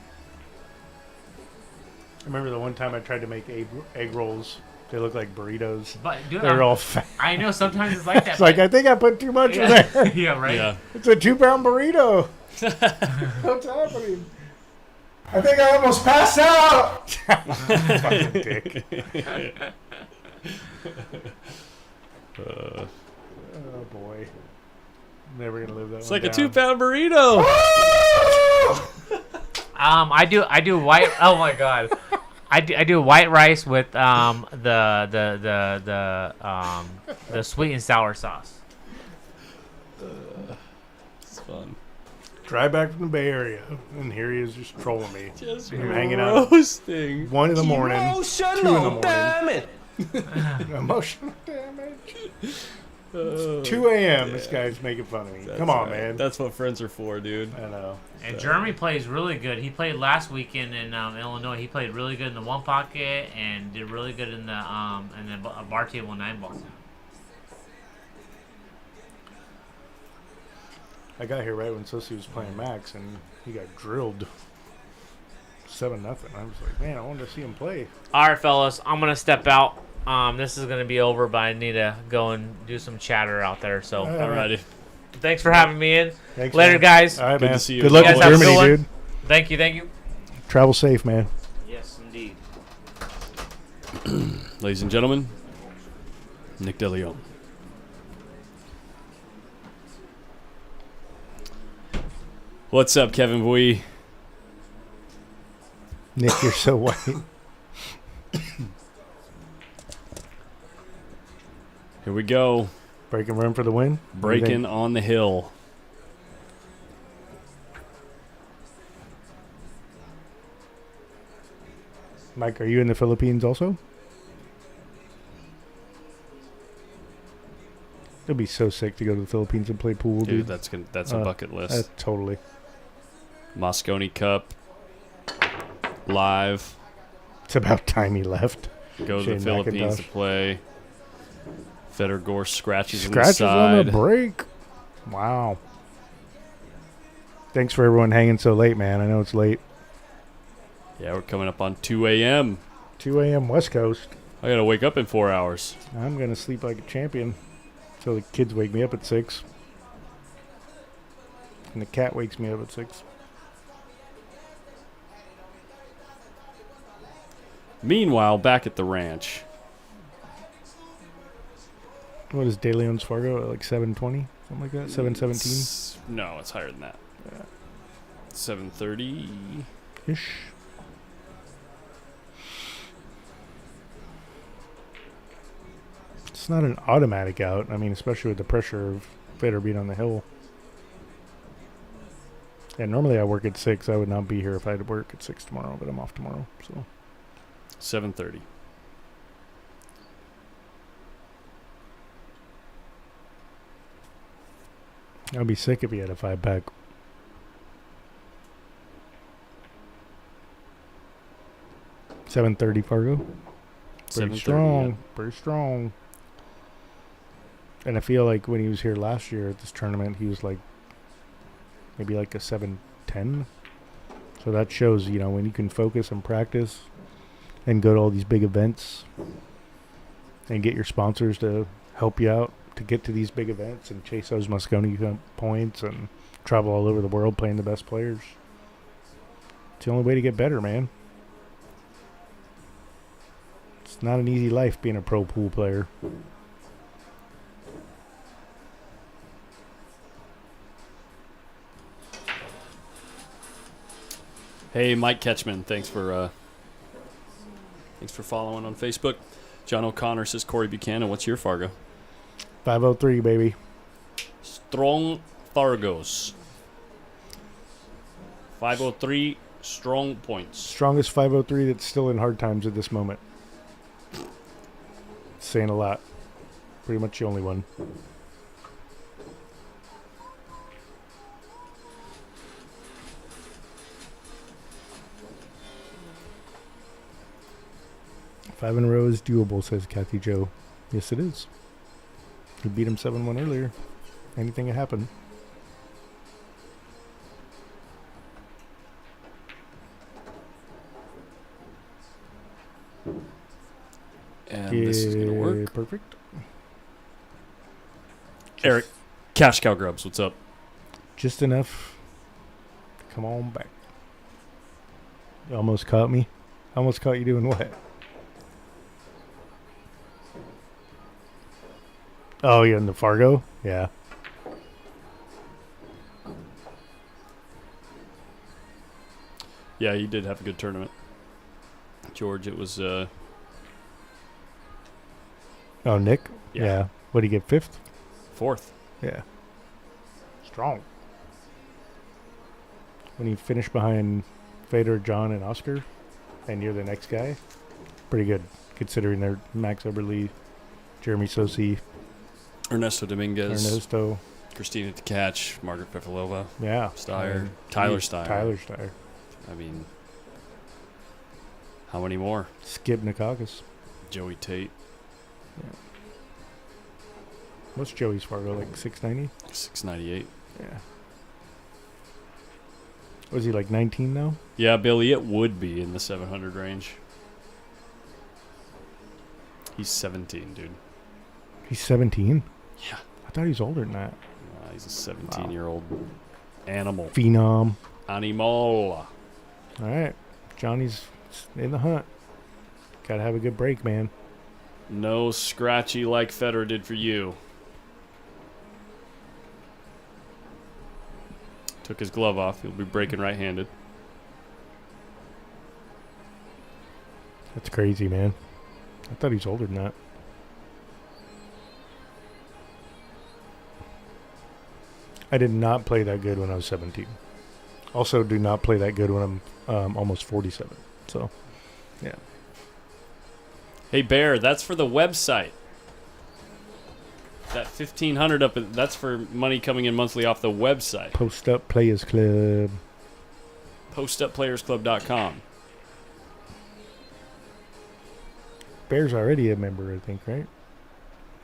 [SPEAKER 11] I remember the one time I tried to make egg rolls. They look like burritos.
[SPEAKER 14] But dude,
[SPEAKER 11] they're all fat.
[SPEAKER 14] I know sometimes it's like that.
[SPEAKER 11] It's like, I think I put too much in
[SPEAKER 14] Yeah.
[SPEAKER 11] there.
[SPEAKER 14] Yeah, right? Yeah.
[SPEAKER 11] It's a 2-pound burrito. What's happening? I think I almost passed out. Fucking dick. Oh boy. Never gonna live that
[SPEAKER 1] It's
[SPEAKER 11] one
[SPEAKER 1] like a
[SPEAKER 11] down.
[SPEAKER 1] 2-pound burrito.
[SPEAKER 14] I do white. Oh my god. I do white rice with the sweet and sour sauce.
[SPEAKER 1] It's fun.
[SPEAKER 11] Drive back from the Bay Area, and here he is just trolling me.
[SPEAKER 1] Just
[SPEAKER 11] I'm hanging out.
[SPEAKER 1] roasting.
[SPEAKER 11] 1 in the morning. 2 in the
[SPEAKER 10] Emotional
[SPEAKER 11] morning.
[SPEAKER 10] damage.
[SPEAKER 11] Emotional damage. It's 2 a.m. This guy's making fun of me. Come on, man.
[SPEAKER 1] That's what friends are for, dude.
[SPEAKER 11] I know.
[SPEAKER 14] And Jeremy plays really good. He played last weekend in Illinois. He played really good in the one pocket and did really good in the bar table 9-ball.
[SPEAKER 11] I got here right when Susie was playing Max, and he got drilled 7-0. I was like, man, I wanted to see him play.
[SPEAKER 14] All right, fellas, I'm gonna step out. This is gonna be over, but I need to go and do some chatter out there. So,
[SPEAKER 1] alrighty.
[SPEAKER 14] Thanks for having me in.
[SPEAKER 11] Thanks,
[SPEAKER 14] Later,
[SPEAKER 11] man.
[SPEAKER 14] guys.
[SPEAKER 11] All right,
[SPEAKER 1] Good
[SPEAKER 11] man.
[SPEAKER 1] to see you.
[SPEAKER 11] Good luck
[SPEAKER 14] You
[SPEAKER 11] with
[SPEAKER 14] guys have a good
[SPEAKER 11] Germany,
[SPEAKER 14] one.
[SPEAKER 11] dude.
[SPEAKER 14] Thank you, thank you.
[SPEAKER 11] Travel safe, man.
[SPEAKER 14] Yes, indeed.
[SPEAKER 1] Ladies and gentlemen, Nick DeLeon. What's up, Kevin Bowie?
[SPEAKER 11] Nick, you're so white.
[SPEAKER 1] Here we go.
[SPEAKER 11] Breaking run for the win.
[SPEAKER 1] Breaking on the hill.
[SPEAKER 11] Mike, are you in the Philippines also? It'd be so sick to go to the Philippines and play pool, dude.
[SPEAKER 1] Dude, that's a bucket list.
[SPEAKER 11] Totally.
[SPEAKER 1] Moscone Cup. Live.
[SPEAKER 11] It's about time he left.
[SPEAKER 1] Go to
[SPEAKER 11] Shane
[SPEAKER 1] the Philippines to
[SPEAKER 11] McIntosh.
[SPEAKER 1] play. Federgore scratches on the
[SPEAKER 11] Scratches
[SPEAKER 1] side.
[SPEAKER 11] on the break. Wow. Thanks for everyone hanging so late, man. I know it's late.
[SPEAKER 1] Yeah, we're coming up on 2 a.m.
[SPEAKER 11] 2 a.m. West Coast.
[SPEAKER 1] I gotta wake up in 4 hours.
[SPEAKER 11] I'm going to sleep like a champion until the kids wake me up at 6. And the cat wakes me up at 6.
[SPEAKER 1] Meanwhile, back at the ranch.
[SPEAKER 11] What is De Leon's Fargo? Like 7:20? Something like that? 7:17?
[SPEAKER 1] No, it's higher than that. 7:30-ish. It's not an automatic out. I mean, especially with the pressure of Vader being on the hill. And normally I work at 6. I would not be here if I had to work at 6 tomorrow, but I'm off tomorrow. So 7:30.
[SPEAKER 11] I'd be sick if he had a 5-pack. $7:30 Fargo. Pretty
[SPEAKER 1] 7:30,
[SPEAKER 11] strong.
[SPEAKER 1] yeah.
[SPEAKER 11] Pretty strong. And I feel like when he was here last year at this tournament, he was like maybe like a 7:10. So that shows, you know, when you can focus and practice and go to all these big events and get your sponsors to help you out to get to these big events and chase those Moscone points and travel all over the world playing the best players. It's the only way to get better, man. It's not an easy life being a pro pool player.
[SPEAKER 1] Hey, Mike Ketchman, thanks for following on Facebook. John O'Connor says, Corey Buchanan, what's your Fargo?
[SPEAKER 11] 503, baby.
[SPEAKER 1] Strong Fargos. 503 strong points.
[SPEAKER 11] Strongest 503 that's still in hard times at this moment. Saying a lot. Pretty much the only one. Five in a row is doable, says Kathy Joe. Yes, it is. He beat him 7-1 earlier. Anything can happen.
[SPEAKER 1] And this is going to work.
[SPEAKER 11] Perfect.
[SPEAKER 1] Eric, Cash Cow Grubs, what's up?
[SPEAKER 11] Just enough. Come on back. You almost caught me. Almost caught you doing what? Oh, you're in the Fargo? Yeah.
[SPEAKER 1] Yeah, he did have a good tournament. George, it was...
[SPEAKER 11] Oh, Nick?
[SPEAKER 1] Yeah.
[SPEAKER 11] What did he get, 5th?
[SPEAKER 1] 4th.
[SPEAKER 11] Yeah. Strong. when you finish behind Fedor, John, and Oscar, and you're the next guy, pretty good considering they're Max Eberle, Jeremy Sosi,
[SPEAKER 1] Ernesto Dominguez,
[SPEAKER 11] Ernesto,
[SPEAKER 1] Christina Tkach, Margaret Pefilova,
[SPEAKER 11] Steyer,
[SPEAKER 1] Tyler Steyer.
[SPEAKER 11] Tyler Steyer.
[SPEAKER 1] I mean, how many more?
[SPEAKER 11] Skip Nikakis.
[SPEAKER 1] Joey Tate.
[SPEAKER 11] Yeah. What's Joey's Fargo, like 690?
[SPEAKER 1] 698.
[SPEAKER 11] Yeah. Was he like 19 now?
[SPEAKER 1] Yeah, Billy, it would be in the 700 range. He's 17, dude.
[SPEAKER 11] He's 17?
[SPEAKER 1] Yeah.
[SPEAKER 11] I thought he was older than that.
[SPEAKER 1] He's a 17-year-old animal.
[SPEAKER 11] Phenom.
[SPEAKER 1] Animal.
[SPEAKER 11] All right. Johnny's in the hunt. Got to have a good break, man.
[SPEAKER 1] No scratchy like Federer did for you. Took his glove off. He'll be breaking right-handed.
[SPEAKER 11] That's crazy, man. I thought he was older than that. I did not play that good when I was 17. Also, do not play that good when I'm almost 47. So, yeah.
[SPEAKER 1] Hey, Bear, that's for the website. That $1,500 up, that's for money coming in monthly off the website.
[SPEAKER 11] Post Up Players Club.
[SPEAKER 1] PostUpPlayersClub.com.
[SPEAKER 11] Bear's already a member, I think, right?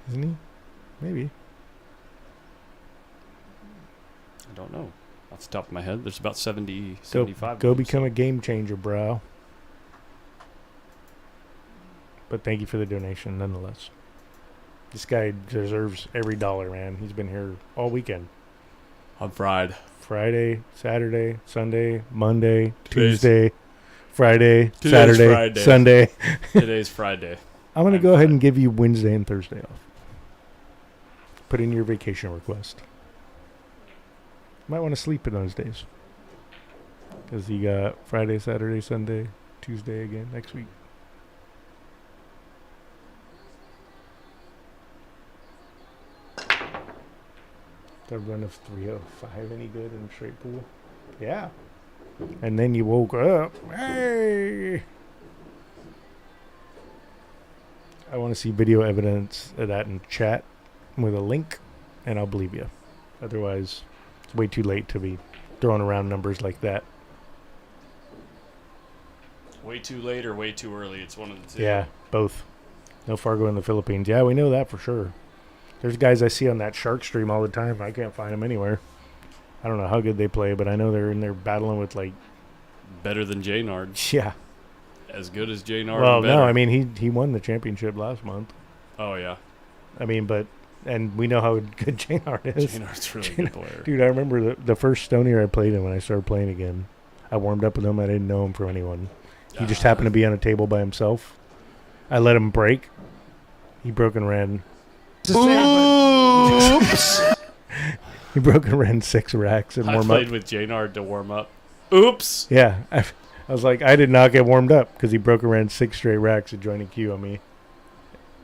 [SPEAKER 11] Isn't he? Maybe.
[SPEAKER 1] I don't know. Off the top of my head, there's about 70,
[SPEAKER 11] Go
[SPEAKER 1] 75.
[SPEAKER 11] become a game changer, bro. But thank you for the donation, nonetheless. This guy deserves every dollar, man. He's been here all weekend.
[SPEAKER 1] On Friday,
[SPEAKER 11] Saturday, Sunday, Monday,
[SPEAKER 1] Today's
[SPEAKER 11] Tuesday, Friday,
[SPEAKER 1] Today's
[SPEAKER 11] Saturday,
[SPEAKER 1] Friday.
[SPEAKER 11] Sunday.
[SPEAKER 1] Today's Friday.
[SPEAKER 11] I'm going to go ahead and give you Wednesday and Thursday off. Put in your vacation request. Might want to sleep in those days. Because you got Friday, Saturday, Sunday, Tuesday again next week. The run of 305 any good in straight pool? Yeah. And then you woke up. Hey! I want to see video evidence of that in chat with a link, and I'll believe you. Otherwise, it's way too late to be throwing around numbers like that.
[SPEAKER 1] Way too late or way too early. It's one of the two.
[SPEAKER 11] Yeah, both. No Fargo in the Philippines. Yeah, we know that for sure. There's guys I see on that Shark stream all the time. I can't find them anywhere. I don't know how good they play, but I know they're in there battling with, like...
[SPEAKER 1] Better than Jaynard.
[SPEAKER 11] Yeah.
[SPEAKER 1] As good as Jaynard.
[SPEAKER 11] Well, no, I mean, he won the championship last month.
[SPEAKER 1] Oh, yeah.
[SPEAKER 11] I mean, but... And we know how good Jaynard is.
[SPEAKER 1] Jaynard's a really good player.
[SPEAKER 11] Dude, I remember the first Stonier I played in when I started playing again. I warmed up with him. I didn't know him from anyone. He just happened to be on a table by himself. I let him break. He broke and ran... Oops! He broke and ran 6 racks and warm up.
[SPEAKER 1] I played with Jaynard to warm up. Oops!
[SPEAKER 11] Yeah. I was like, I did not get warmed up because he broke and ran 6 straight racks and joined a queue on me.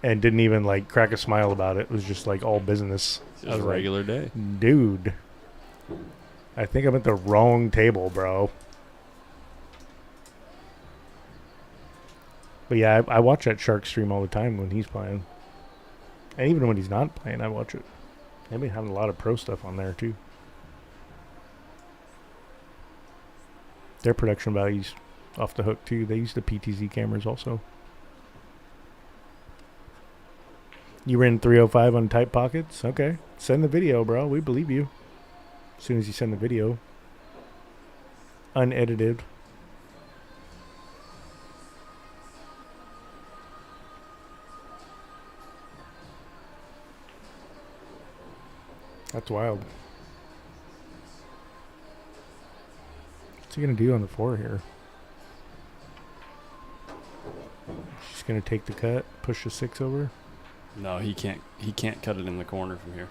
[SPEAKER 11] And didn't even, like, crack a smile about it. It was just, like, all business.
[SPEAKER 1] Just a regular day.
[SPEAKER 11] Dude. I think I'm at the wrong table, bro. But yeah, I watch that Shark stream all the time when he's playing. And even when he's not playing, I watch it. They've been having a lot of pro stuff on there, too. Their production value's off the hook, too. They use the PTZ cameras also. You ran 305 on tight pockets? Okay. Send the video, bro. We believe you. As soon as you send the video. Unedited. That's wild. What's he going to do on the 4 here? Just going to take the cut, push the 6 over?
[SPEAKER 1] No, he can't. He can't cut it in the corner from here.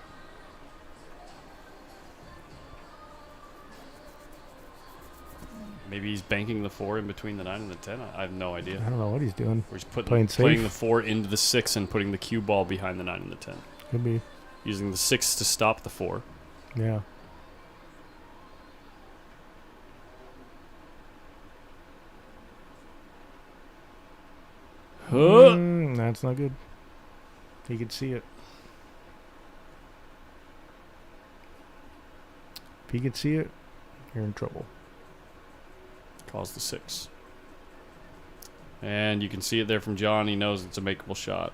[SPEAKER 1] Maybe he's banking the 4 in between the 9 and the 10. I have no idea.
[SPEAKER 11] I don't know what he's doing.
[SPEAKER 1] Or he's
[SPEAKER 11] Playing
[SPEAKER 1] the 4 into the 6 and putting the cue ball behind the 9 and the 10.
[SPEAKER 11] Could be.
[SPEAKER 1] Using the 6 to stop the 4.
[SPEAKER 11] Yeah. That's not good. He could see it. If he could see it, you're in trouble.
[SPEAKER 1] Calls the 6. And you can see it there from John. He knows it's a makeable shot.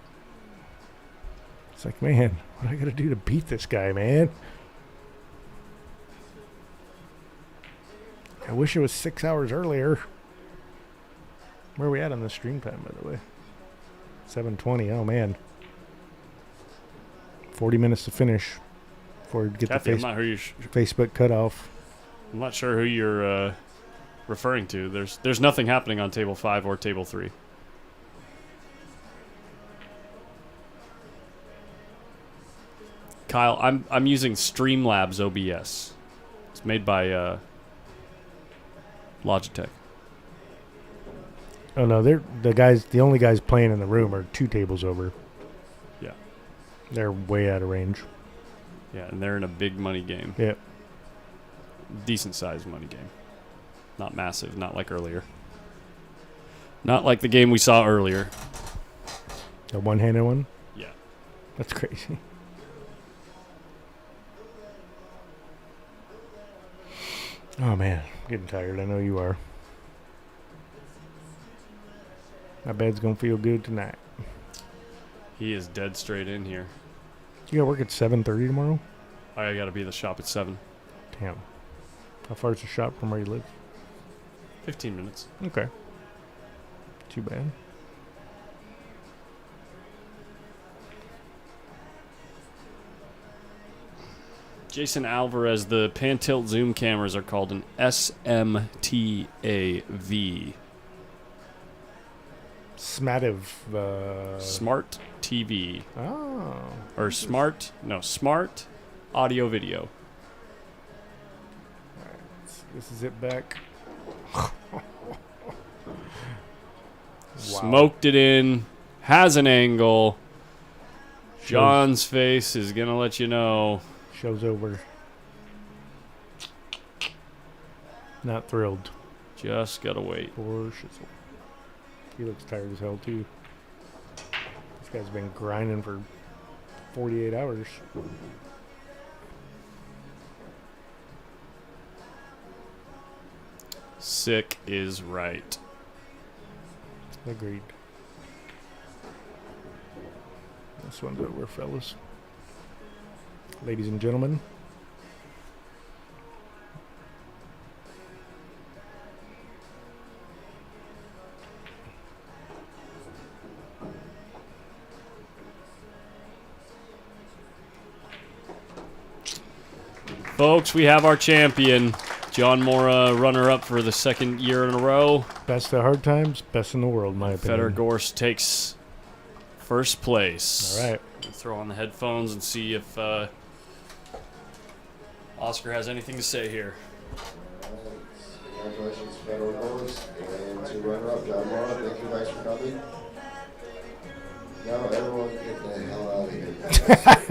[SPEAKER 11] It's like, man, what do I got to do to beat this guy, man? I wish it was 6 hours earlier. Where are we at on the stream time, by the way? 7:20. Oh, man. 40 minutes to finish before we get
[SPEAKER 1] Kathy,
[SPEAKER 11] the
[SPEAKER 1] I'm not who you
[SPEAKER 11] Facebook cutoff.
[SPEAKER 1] I'm not sure who you're referring to. There's nothing happening on table 5 or table 3. Kyle, I'm using Streamlabs OBS. It's made by Logitech.
[SPEAKER 11] Oh no, they're the only guys playing in the room are 2 tables over.
[SPEAKER 1] Yeah.
[SPEAKER 11] They're way out of range.
[SPEAKER 1] Yeah, and they're in a big money game.
[SPEAKER 11] Yeah.
[SPEAKER 1] Decent sized money game. Not massive, not like earlier. Not like the game we saw earlier.
[SPEAKER 11] The one-handed one?
[SPEAKER 1] Yeah.
[SPEAKER 11] That's crazy. Oh man, I'm getting tired. I know you are. My bed's gonna feel good tonight.
[SPEAKER 1] He is dead straight in here.
[SPEAKER 11] You gotta work at 7:30 tomorrow?
[SPEAKER 1] I gotta be at the shop at 7.
[SPEAKER 11] Damn. How far is the shop from where you live?
[SPEAKER 1] 15 minutes.
[SPEAKER 11] Okay. Too bad.
[SPEAKER 1] Jason Alvarez, the pan tilt zoom cameras are called an SMTAV. Smart TV.
[SPEAKER 11] Oh.
[SPEAKER 1] Or smart audio video.
[SPEAKER 11] Alright, this is it back.
[SPEAKER 1] Smoked it in. Has an angle. John's face is going to let you know.
[SPEAKER 11] Show's over. Not thrilled.
[SPEAKER 1] Just got to wait.
[SPEAKER 11] Poor shizzle. He looks tired as hell, too. This guy's been grinding for 48 hours.
[SPEAKER 1] Sick is right.
[SPEAKER 11] Agreed. This one's over, fellas. Ladies and gentlemen.
[SPEAKER 1] Folks, we have our champion. John Mora, runner-up for the 2nd year in a row.
[SPEAKER 11] Best at hard times, best in the world, in my opinion.
[SPEAKER 1] Feder Gorst takes first place.
[SPEAKER 11] All right.
[SPEAKER 1] We'll throw on the headphones and see if Oscar has anything to say here.
[SPEAKER 15] Congratulations, Feder Gorst, and to runner-up, John Mora. Thank you guys for coming. Now everyone get the hell out of here.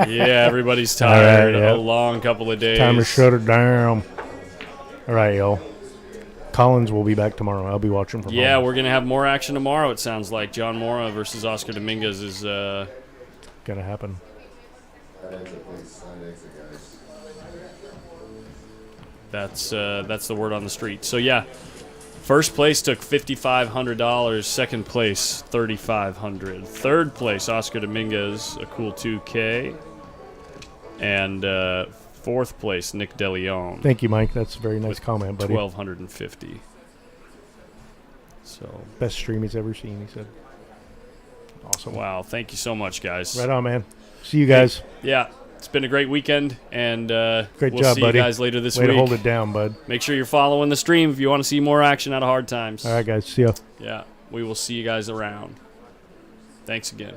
[SPEAKER 1] Yeah, everybody's tired.
[SPEAKER 11] All right, yeah.
[SPEAKER 1] A long couple of days.
[SPEAKER 11] Time to shut it down. All right, y'all. Collins will be back tomorrow. I'll be watching from
[SPEAKER 1] Yeah,
[SPEAKER 11] home.
[SPEAKER 1] we're going to have more action tomorrow, it sounds like. John Mora versus Oscar Dominguez is
[SPEAKER 11] going to happen.
[SPEAKER 1] That's the word on the street. So, yeah. First place took $5,500. Second place, $3,500. Third place, Oscar Dominguez, a cool $2K. And fourth place, Nick DeLeon.
[SPEAKER 11] Thank you, Mike. That's a very nice comment, buddy.
[SPEAKER 1] $1,250. So
[SPEAKER 11] best stream he's ever seen, he said. Awesome.
[SPEAKER 1] Wow, thank you so much, guys.
[SPEAKER 11] Right on, man. See you guys.
[SPEAKER 1] Yeah, it's been a great weekend, and
[SPEAKER 11] great
[SPEAKER 1] we'll
[SPEAKER 11] job,
[SPEAKER 1] see
[SPEAKER 11] buddy.
[SPEAKER 1] you guys later this
[SPEAKER 11] Way
[SPEAKER 1] week.
[SPEAKER 11] to hold it down, bud.
[SPEAKER 1] Make sure you're following the stream if you want to see more action out of Hard Times.
[SPEAKER 11] All right, guys. See ya.
[SPEAKER 1] Yeah, we will see you guys around. Thanks again.